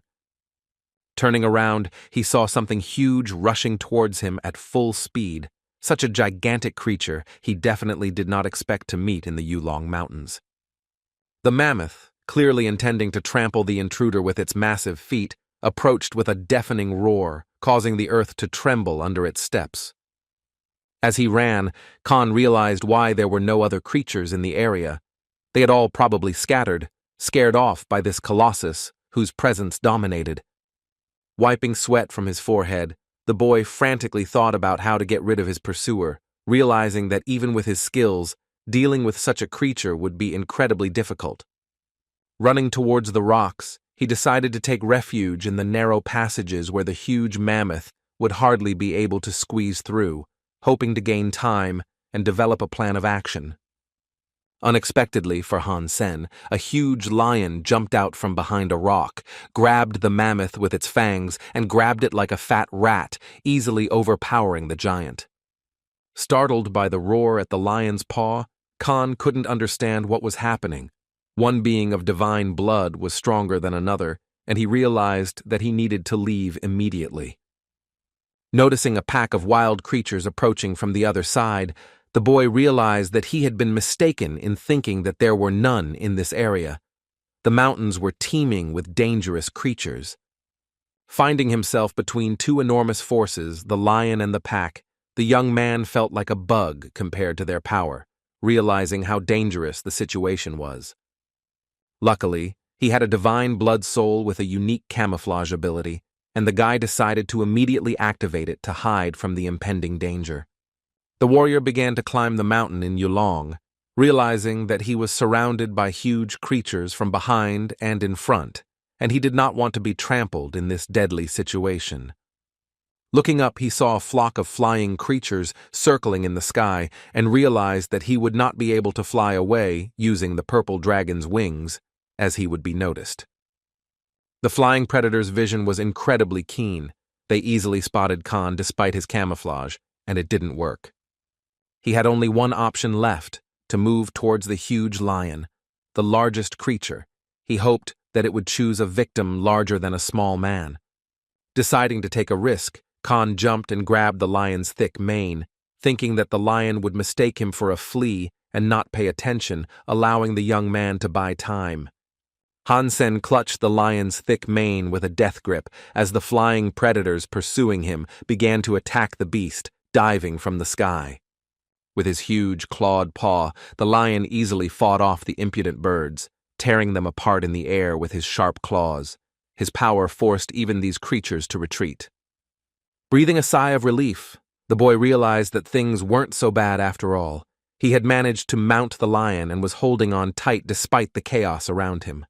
Turning around, he saw something huge rushing towards him at full speed. Such a gigantic creature he definitely did not expect to meet in the Yulong Mountains. The mammoth, clearly intending to trample the intruder with its massive feet, approached with a deafening roar, causing the earth to tremble under its steps. As he ran, Khan realized why there were no other creatures in the area. They had all probably scattered, scared off by this colossus whose presence dominated. Wiping sweat from his forehead, the boy frantically thought about how to get rid of his pursuer, realizing that even with his skills, dealing with such a creature would be incredibly difficult. Running towards the rocks, he decided to take refuge in the narrow passages where the huge mammoth would hardly be able to squeeze through, hoping to gain time and develop a plan of action. Unexpectedly for Hansen, a huge lion jumped out from behind a rock, grabbed the mammoth with its fangs, and grabbed it like a fat rat, easily overpowering the giant. Startled by the roar at the lion's paw, Khan couldn't understand what was happening. One being of divine blood was stronger than another, and he realized that he needed to leave immediately. Noticing a pack of wild creatures approaching from the other side, the boy realized that he had been mistaken in thinking that there were none in this area. The mountains were teeming with dangerous creatures. Finding himself between two enormous forces, the lion and the pack, the young man felt like a bug compared to their power, realizing how dangerous the situation was. Luckily, he had a divine blood soul with a unique camouflage ability, and the guy decided to immediately activate it to hide from the impending danger. The warrior began to climb the mountain in Yulong, realizing that he was surrounded by huge creatures from behind and in front, and he did not want to be trampled in this deadly situation. Looking up, he saw a flock of flying creatures circling in the sky and realized that he would not be able to fly away using the purple dragon's wings, as he would be noticed. The flying predator's vision was incredibly keen. They easily spotted Khan despite his camouflage, and it didn't work. He had only one option left, to move towards the huge lion, the largest creature. He hoped that it would choose a victim larger than a small man. Deciding to take a risk, Khan jumped and grabbed the lion's thick mane, thinking that the lion would mistake him for a flea and not pay attention, allowing the young man to buy time. Hansen clutched the lion's thick mane with a death grip as the flying predators pursuing him began to attack the beast, diving from the sky. With his huge clawed paw, the lion easily fought off the impudent birds, tearing them apart in the air with his sharp claws. His power forced even these creatures to retreat. Breathing a sigh of relief, the boy realized that things weren't so bad after all. He had managed to mount the lion and was holding on tight despite the chaos around him.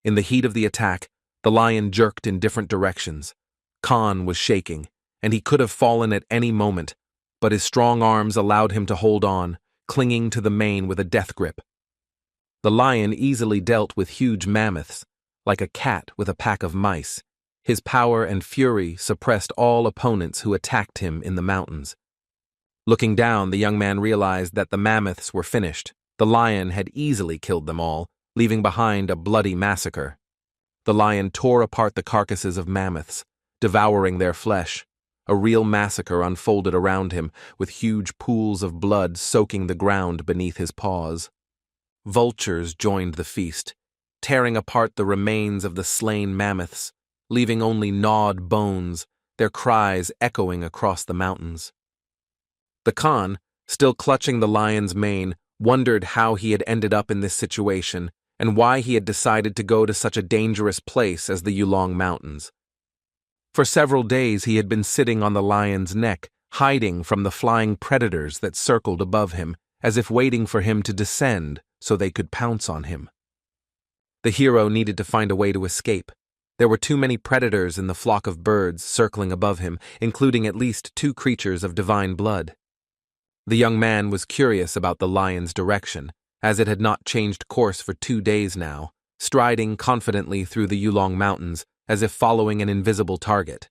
In the heat of the attack, the lion jerked in different directions. Khan was shaking, and he could have fallen at any moment, but his strong arms allowed him to hold on, clinging to the mane with a death grip. The lion easily dealt with huge mammoths, like a cat with a pack of mice. His power and fury suppressed all opponents who attacked him in the mountains. Looking down, the young man realized that the mammoths were finished. The lion had easily killed them all, leaving behind a bloody massacre. The lion tore apart the carcasses of mammoths, devouring their flesh. A real massacre unfolded around him, with huge pools of blood soaking the ground beneath his paws. Vultures joined the feast, tearing apart the remains of the slain mammoths, leaving only gnawed bones, their cries echoing across the mountains. The Khan, still clutching the lion's mane, wondered how he had ended up in this situation and why he had decided to go to such a dangerous place as the Yulong Mountains. For several days he had been sitting on the lion's neck, hiding from the flying predators that circled above him, as if waiting for him to descend so they could pounce on him. The hero needed to find a way to escape. There were too many predators in the flock of birds circling above him, including at least 2 creatures of divine blood. The young man was curious about the lion's direction, as it had not changed course for 2 days now, striding confidently through the Yulong Mountains as if following an invisible target.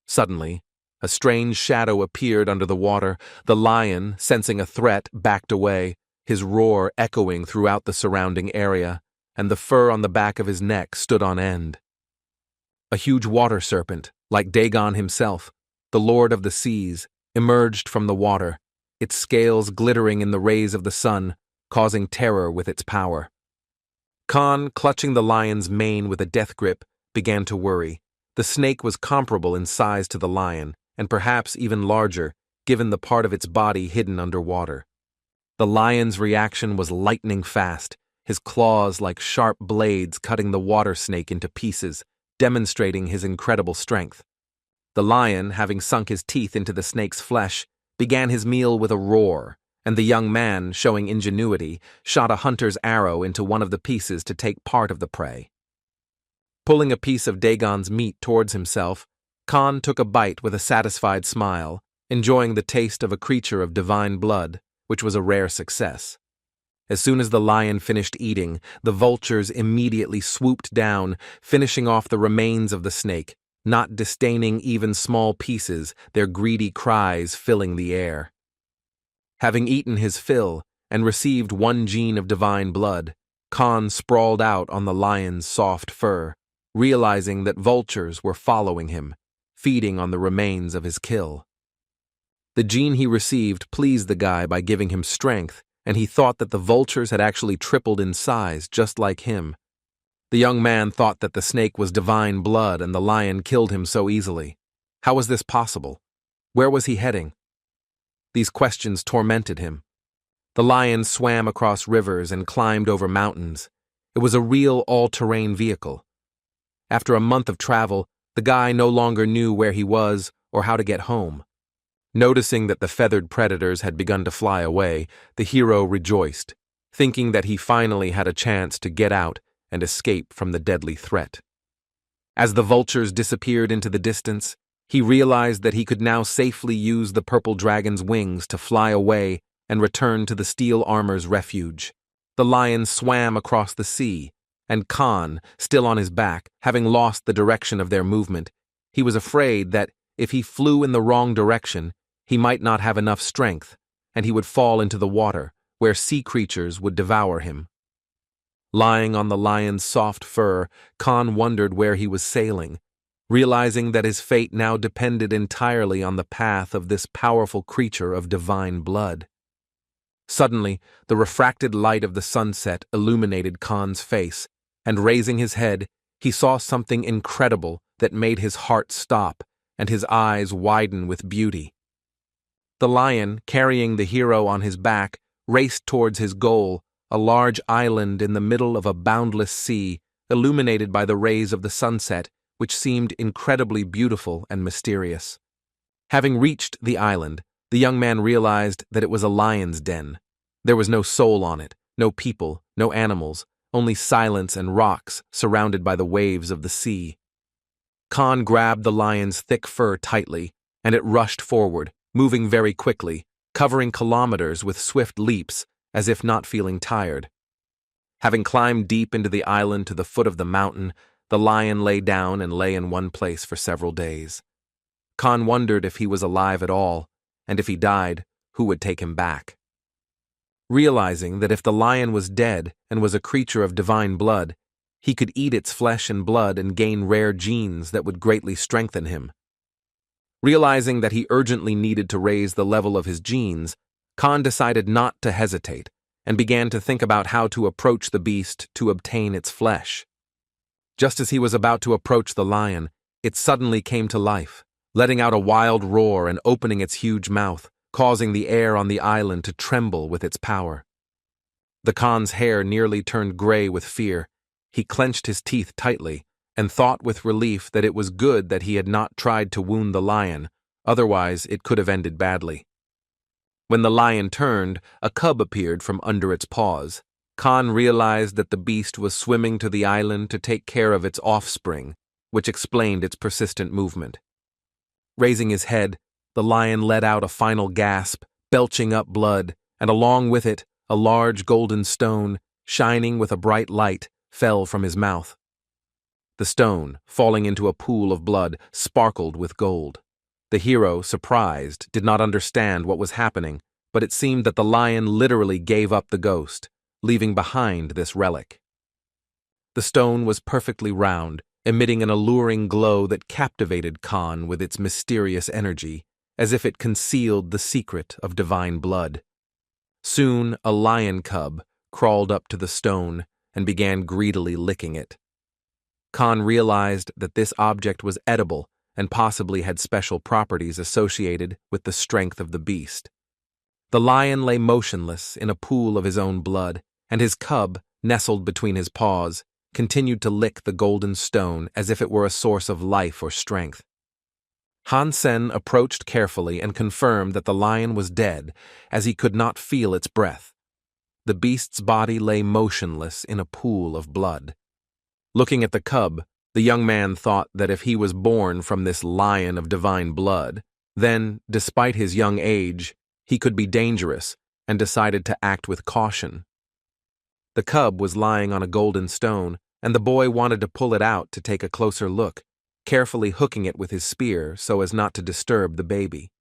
Suddenly, a strange shadow appeared under the water. The lion, sensing a threat, backed away, his roar echoing throughout the surrounding area, and the fur on the back of his neck stood on end. A huge water serpent, like Dagon himself, the lord of the seas, emerged from the water, its scales glittering in the rays of the sun, causing terror with its power. Khan, clutching the lion's mane with a death grip, began to worry. The snake was comparable in size to the lion, and perhaps even larger, given the part of its body hidden underwater. The lion's reaction was lightning fast, his claws like sharp blades cutting the water snake into pieces, demonstrating his incredible strength. The lion, having sunk his teeth into the snake's flesh, began his meal with a roar, and the young man, showing ingenuity, shot a hunter's arrow into one of the pieces to take part of the prey. Pulling a piece of Dagon's meat towards himself, Khan took a bite with a satisfied smile, enjoying the taste of a creature of divine blood, which was a rare success. As soon as the lion finished eating, the vultures immediately swooped down, finishing off the remains of the snake, not disdaining even small pieces, their greedy cries filling the air. Having eaten his fill and received one gene of divine blood, Khan sprawled out on the lion's soft fur, realizing that vultures were following him, feeding on the remains of his kill. The gene he received pleased the guy by giving him strength, and he thought that the vultures had actually tripled in size just like him. The young man thought that the snake was divine blood and the lion killed him so easily. How was this possible? Where was he heading? These questions tormented him. The lion swam across rivers and climbed over mountains. It was a real all-terrain vehicle. After a month of travel, the guy no longer knew where he was or how to get home. Noticing that the feathered predators had begun to fly away, the hero rejoiced, thinking that he finally had a chance to get out and escape from the deadly threat. As the vultures disappeared into the distance, he realized that he could now safely use the purple dragon's wings to fly away and return to the steel armor's refuge. The lion swam across the sea, and Khan, still on his back, having lost the direction of their movement, he was afraid that, if he flew in the wrong direction, he might not have enough strength, and he would fall into the water, where sea creatures would devour him. Lying on the lion's soft fur, Khan wondered where he was sailing, realizing that his fate now depended entirely on the path of this powerful creature of divine blood. Suddenly, the refracted light of the sunset illuminated Khan's face, and raising his head, he saw something incredible that made his heart stop and his eyes widen with beauty. The lion, carrying the hero on his back, raced towards his goal, a large island in the middle of a boundless sea, illuminated by the rays of the sunset, which seemed incredibly beautiful and mysterious. Having reached the island, the young man realized that it was a lion's den. There was no soul on it, no people, no animals, only silence and rocks surrounded by the waves of the sea. Khan grabbed the lion's thick fur tightly, and it rushed forward, moving very quickly, covering kilometers with swift leaps, as if not feeling tired. Having climbed deep into the island to the foot of the mountain, the lion lay down and lay in one place for several days. Khan wondered if he was alive at all, and if he died, who would take him back. Realizing that if the lion was dead and was a creature of divine blood, he could eat its flesh and blood and gain rare genes that would greatly strengthen him. Realizing that he urgently needed to raise the level of his genes, Khan decided not to hesitate and began to think about how to approach the beast to obtain its flesh. Just as he was about to approach the lion, it suddenly came to life, letting out a wild roar and opening its huge mouth, causing the air on the island to tremble with its power. The Khan's hair nearly turned gray with fear. He clenched his teeth tightly and thought with relief that it was good that he had not tried to wound the lion, otherwise it could have ended badly. When the lion turned, a cub appeared from under its paws. Khan realized that the beast was swimming to the island to take care of its offspring, which explained its persistent movement. Raising his head, the lion let out a final gasp, belching up blood, and along with it, a large golden stone, shining with a bright light, fell from his mouth. The stone, falling into a pool of blood, sparkled with gold. The hero, surprised, did not understand what was happening, but it seemed that the lion literally gave up the ghost, leaving behind this relic. The stone was perfectly round, emitting an alluring glow that captivated Khan with its mysterious energy, as if it concealed the secret of divine blood. Soon, a lion cub crawled up to the stone and began greedily licking it. Khan realized that this object was edible and possibly had special properties associated with the strength of the beast. The lion lay motionless in a pool of his own blood, and his cub, nestled between his paws, continued to lick the golden stone as if it were a source of life or strength. Hansen approached carefully and confirmed that the lion was dead, as he could not feel its breath. The beast's body lay motionless in a pool of blood. Looking at the cub, the young man thought that if he was born from this lion of divine blood, then, despite his young age, he could be dangerous, and decided to act with caution. The cub was lying on a golden stone, and the boy wanted to pull it out to take a closer look, carefully hooking it with his spear so as not to disturb the baby.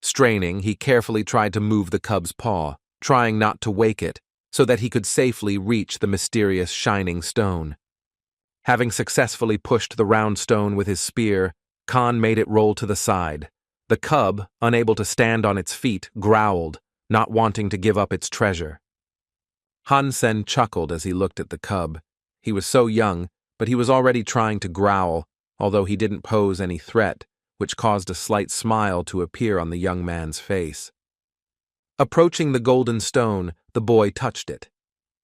Straining, he carefully tried to move the cub's paw, trying not to wake it, so that he could safely reach the mysterious shining stone. Having successfully pushed the round stone with his spear, Khan made it roll to the side. The cub, unable to stand on its feet, growled, not wanting to give up its treasure. Hansen chuckled as he looked at the cub. He was so young, but he was already trying to growl, although he didn't pose any threat, which caused a slight smile to appear on the young man's face. Approaching the golden stone, the boy touched it.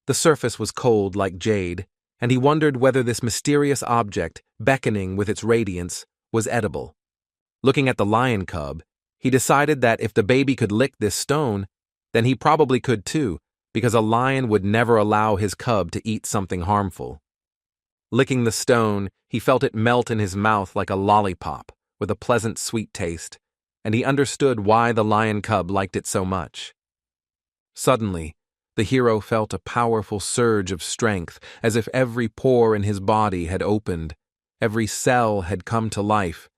The surface was cold like jade, and he wondered whether this mysterious object, beckoning with its radiance, was edible. Looking at the lion cub, he decided that if the baby could lick this stone, then he probably could too, because a lion would never allow his cub to eat something harmful. Licking the stone, he felt it melt in his mouth like a lollipop, with a pleasant sweet taste, and he understood why the lion cub liked it so much. Suddenly, the hero felt a powerful surge of strength, as if every pore in his body had opened, every cell had come to life,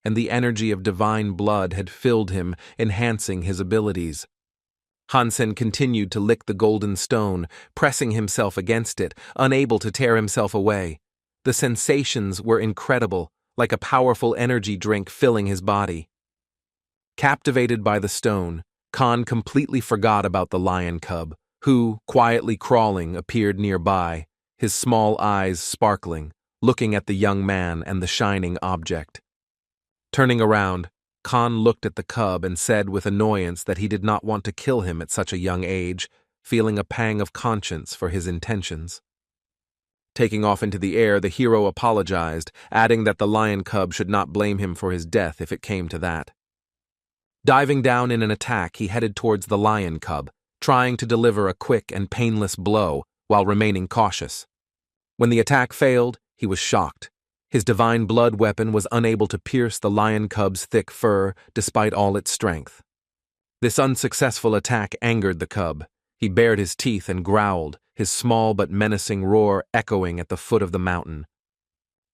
and the energy of divine blood had filled him, enhancing his abilities. Hansen continued to lick the golden stone, pressing himself against it, unable to tear himself away. The sensations were incredible, like a powerful energy drink filling his body. Captivated by the stone, Khan completely forgot about the lion cub, who, quietly crawling, appeared nearby, his small eyes sparkling, looking at the young man and the shining object. Turning around, Khan looked at the cub and said with annoyance that he did not want to kill him at such a young age, feeling a pang of conscience for his intentions. Taking off into the air, the hero apologized, adding that the lion cub should not blame him for his death if it came to that. Diving down in an attack, he headed towards the lion cub, trying to deliver a quick and painless blow while remaining cautious. When the attack failed, he was shocked. His divine blood weapon was unable to pierce the lion cub's thick fur despite all its strength. This unsuccessful attack angered the cub. He bared his teeth and growled, his small but menacing roar echoing at the foot of the mountain.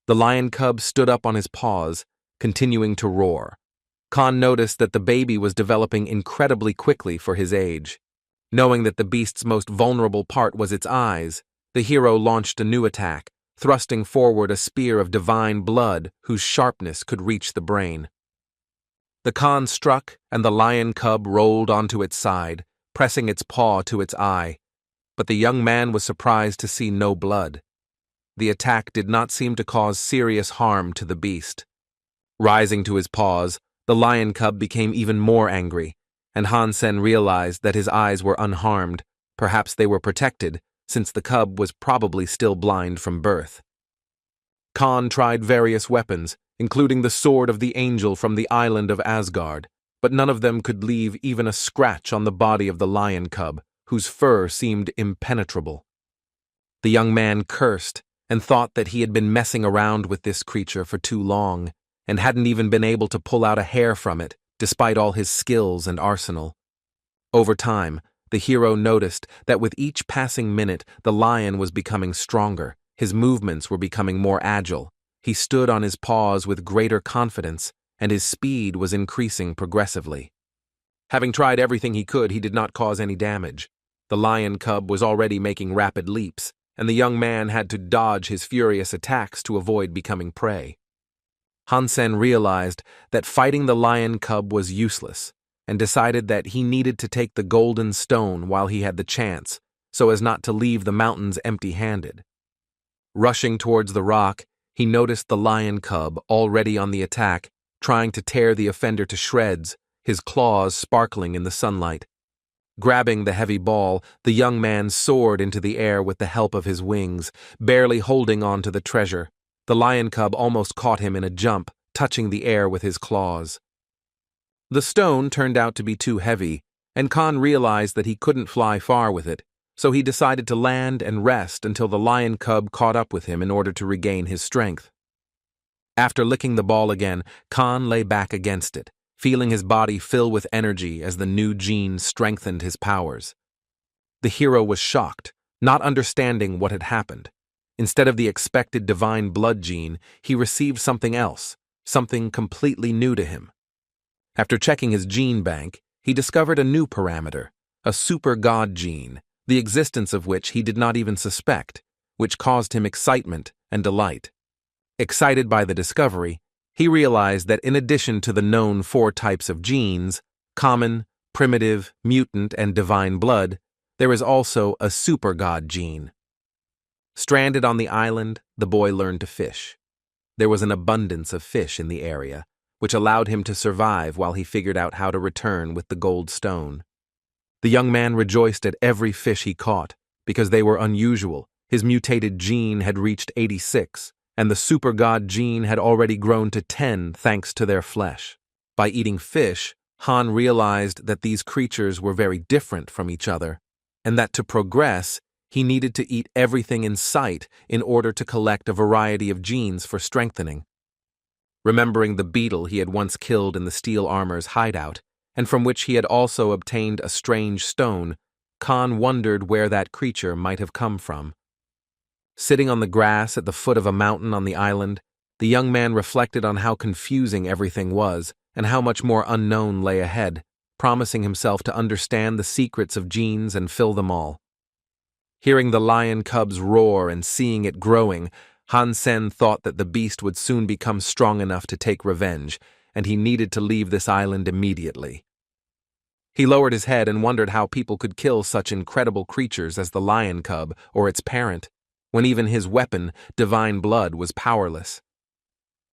The lion cub stood up on his paws, continuing to roar. Khan noticed that the baby was developing incredibly quickly for his age. Knowing that the beast's most vulnerable part was its eyes, the hero launched a new attack, thrusting forward a spear of divine blood whose sharpness could reach the brain. The Khan struck, and the lion cub rolled onto its side, pressing its paw to its eye, but the young man was surprised to see no blood. The attack did not seem to cause serious harm to the beast. Rising to his paws, the lion cub became even more angry, and Hansen realized that his eyes were unharmed. Perhaps they were protected, since the cub was probably still blind from birth. Khan tried various weapons, including the sword of the angel from the island of Asgard, but none of them could leave even a scratch on the body of the lion cub, whose fur seemed impenetrable. The young man cursed and thought that he had been messing around with this creature for too long, and hadn't even been able to pull out a hair from it, despite all his skills and arsenal. Over time, the hero noticed that with each passing minute, the lion was becoming stronger, his movements were becoming more agile, he stood on his paws with greater confidence, and his speed was increasing progressively. Having tried everything he could, he did not cause any damage. The lion cub was already making rapid leaps, and the young man had to dodge his furious attacks to avoid becoming prey. Hansen realized that fighting the lion cub was useless, and decided that he needed to take the golden stone while he had the chance, so as not to leave the mountains empty-handed. Rushing towards the rock, he noticed the lion cub already on the attack, trying to tear the offender to shreds, his claws sparkling in the sunlight. Grabbing the heavy ball, the young man soared into the air with the help of his wings, barely holding on to the treasure. The lion cub almost caught him in a jump, touching the air with his claws. The stone turned out to be too heavy, and Khan realized that he couldn't fly far with it, so he decided to land and rest until the lion cub caught up with him in order to regain his strength. After licking the ball again, Khan lay back against it, feeling his body fill with energy as the new gene strengthened his powers. The hero was shocked, not understanding what had happened. Instead of the expected divine blood gene, he received something else, something completely new to him. After checking his gene bank, he discovered a new parameter, a super god gene, the existence of which he did not even suspect, which caused him excitement and delight. Excited by the discovery, he realized that in addition to the known 4 types of genes, common, primitive, mutant, and divine blood, there is also a super god gene. Stranded on the island, the boy learned to fish. There was an abundance of fish in the area, which allowed him to survive while he figured out how to return with the gold stone. The young man rejoiced at every fish he caught, because they were unusual. His mutated gene had reached 86, and the super god gene had already grown to 10 thanks to their flesh. By eating fish, Han realized that these creatures were very different from each other, and that to progress, he needed to eat everything in sight in order to collect a variety of genes for strengthening. Remembering the beetle he had once killed in the steel armor's hideout, and from which he had also obtained a strange stone, Khan wondered where that creature might have come from. Sitting on the grass at the foot of a mountain on the island, the young man reflected on how confusing everything was and how much more unknown lay ahead, promising himself to understand the secrets of genes and fill them all. Hearing the lion cub's roar and seeing it growing, Hansen thought that the beast would soon become strong enough to take revenge, and he needed to leave this island immediately. He lowered his head and wondered how people could kill such incredible creatures as the lion cub or its parent, when even his weapon, divine blood, was powerless.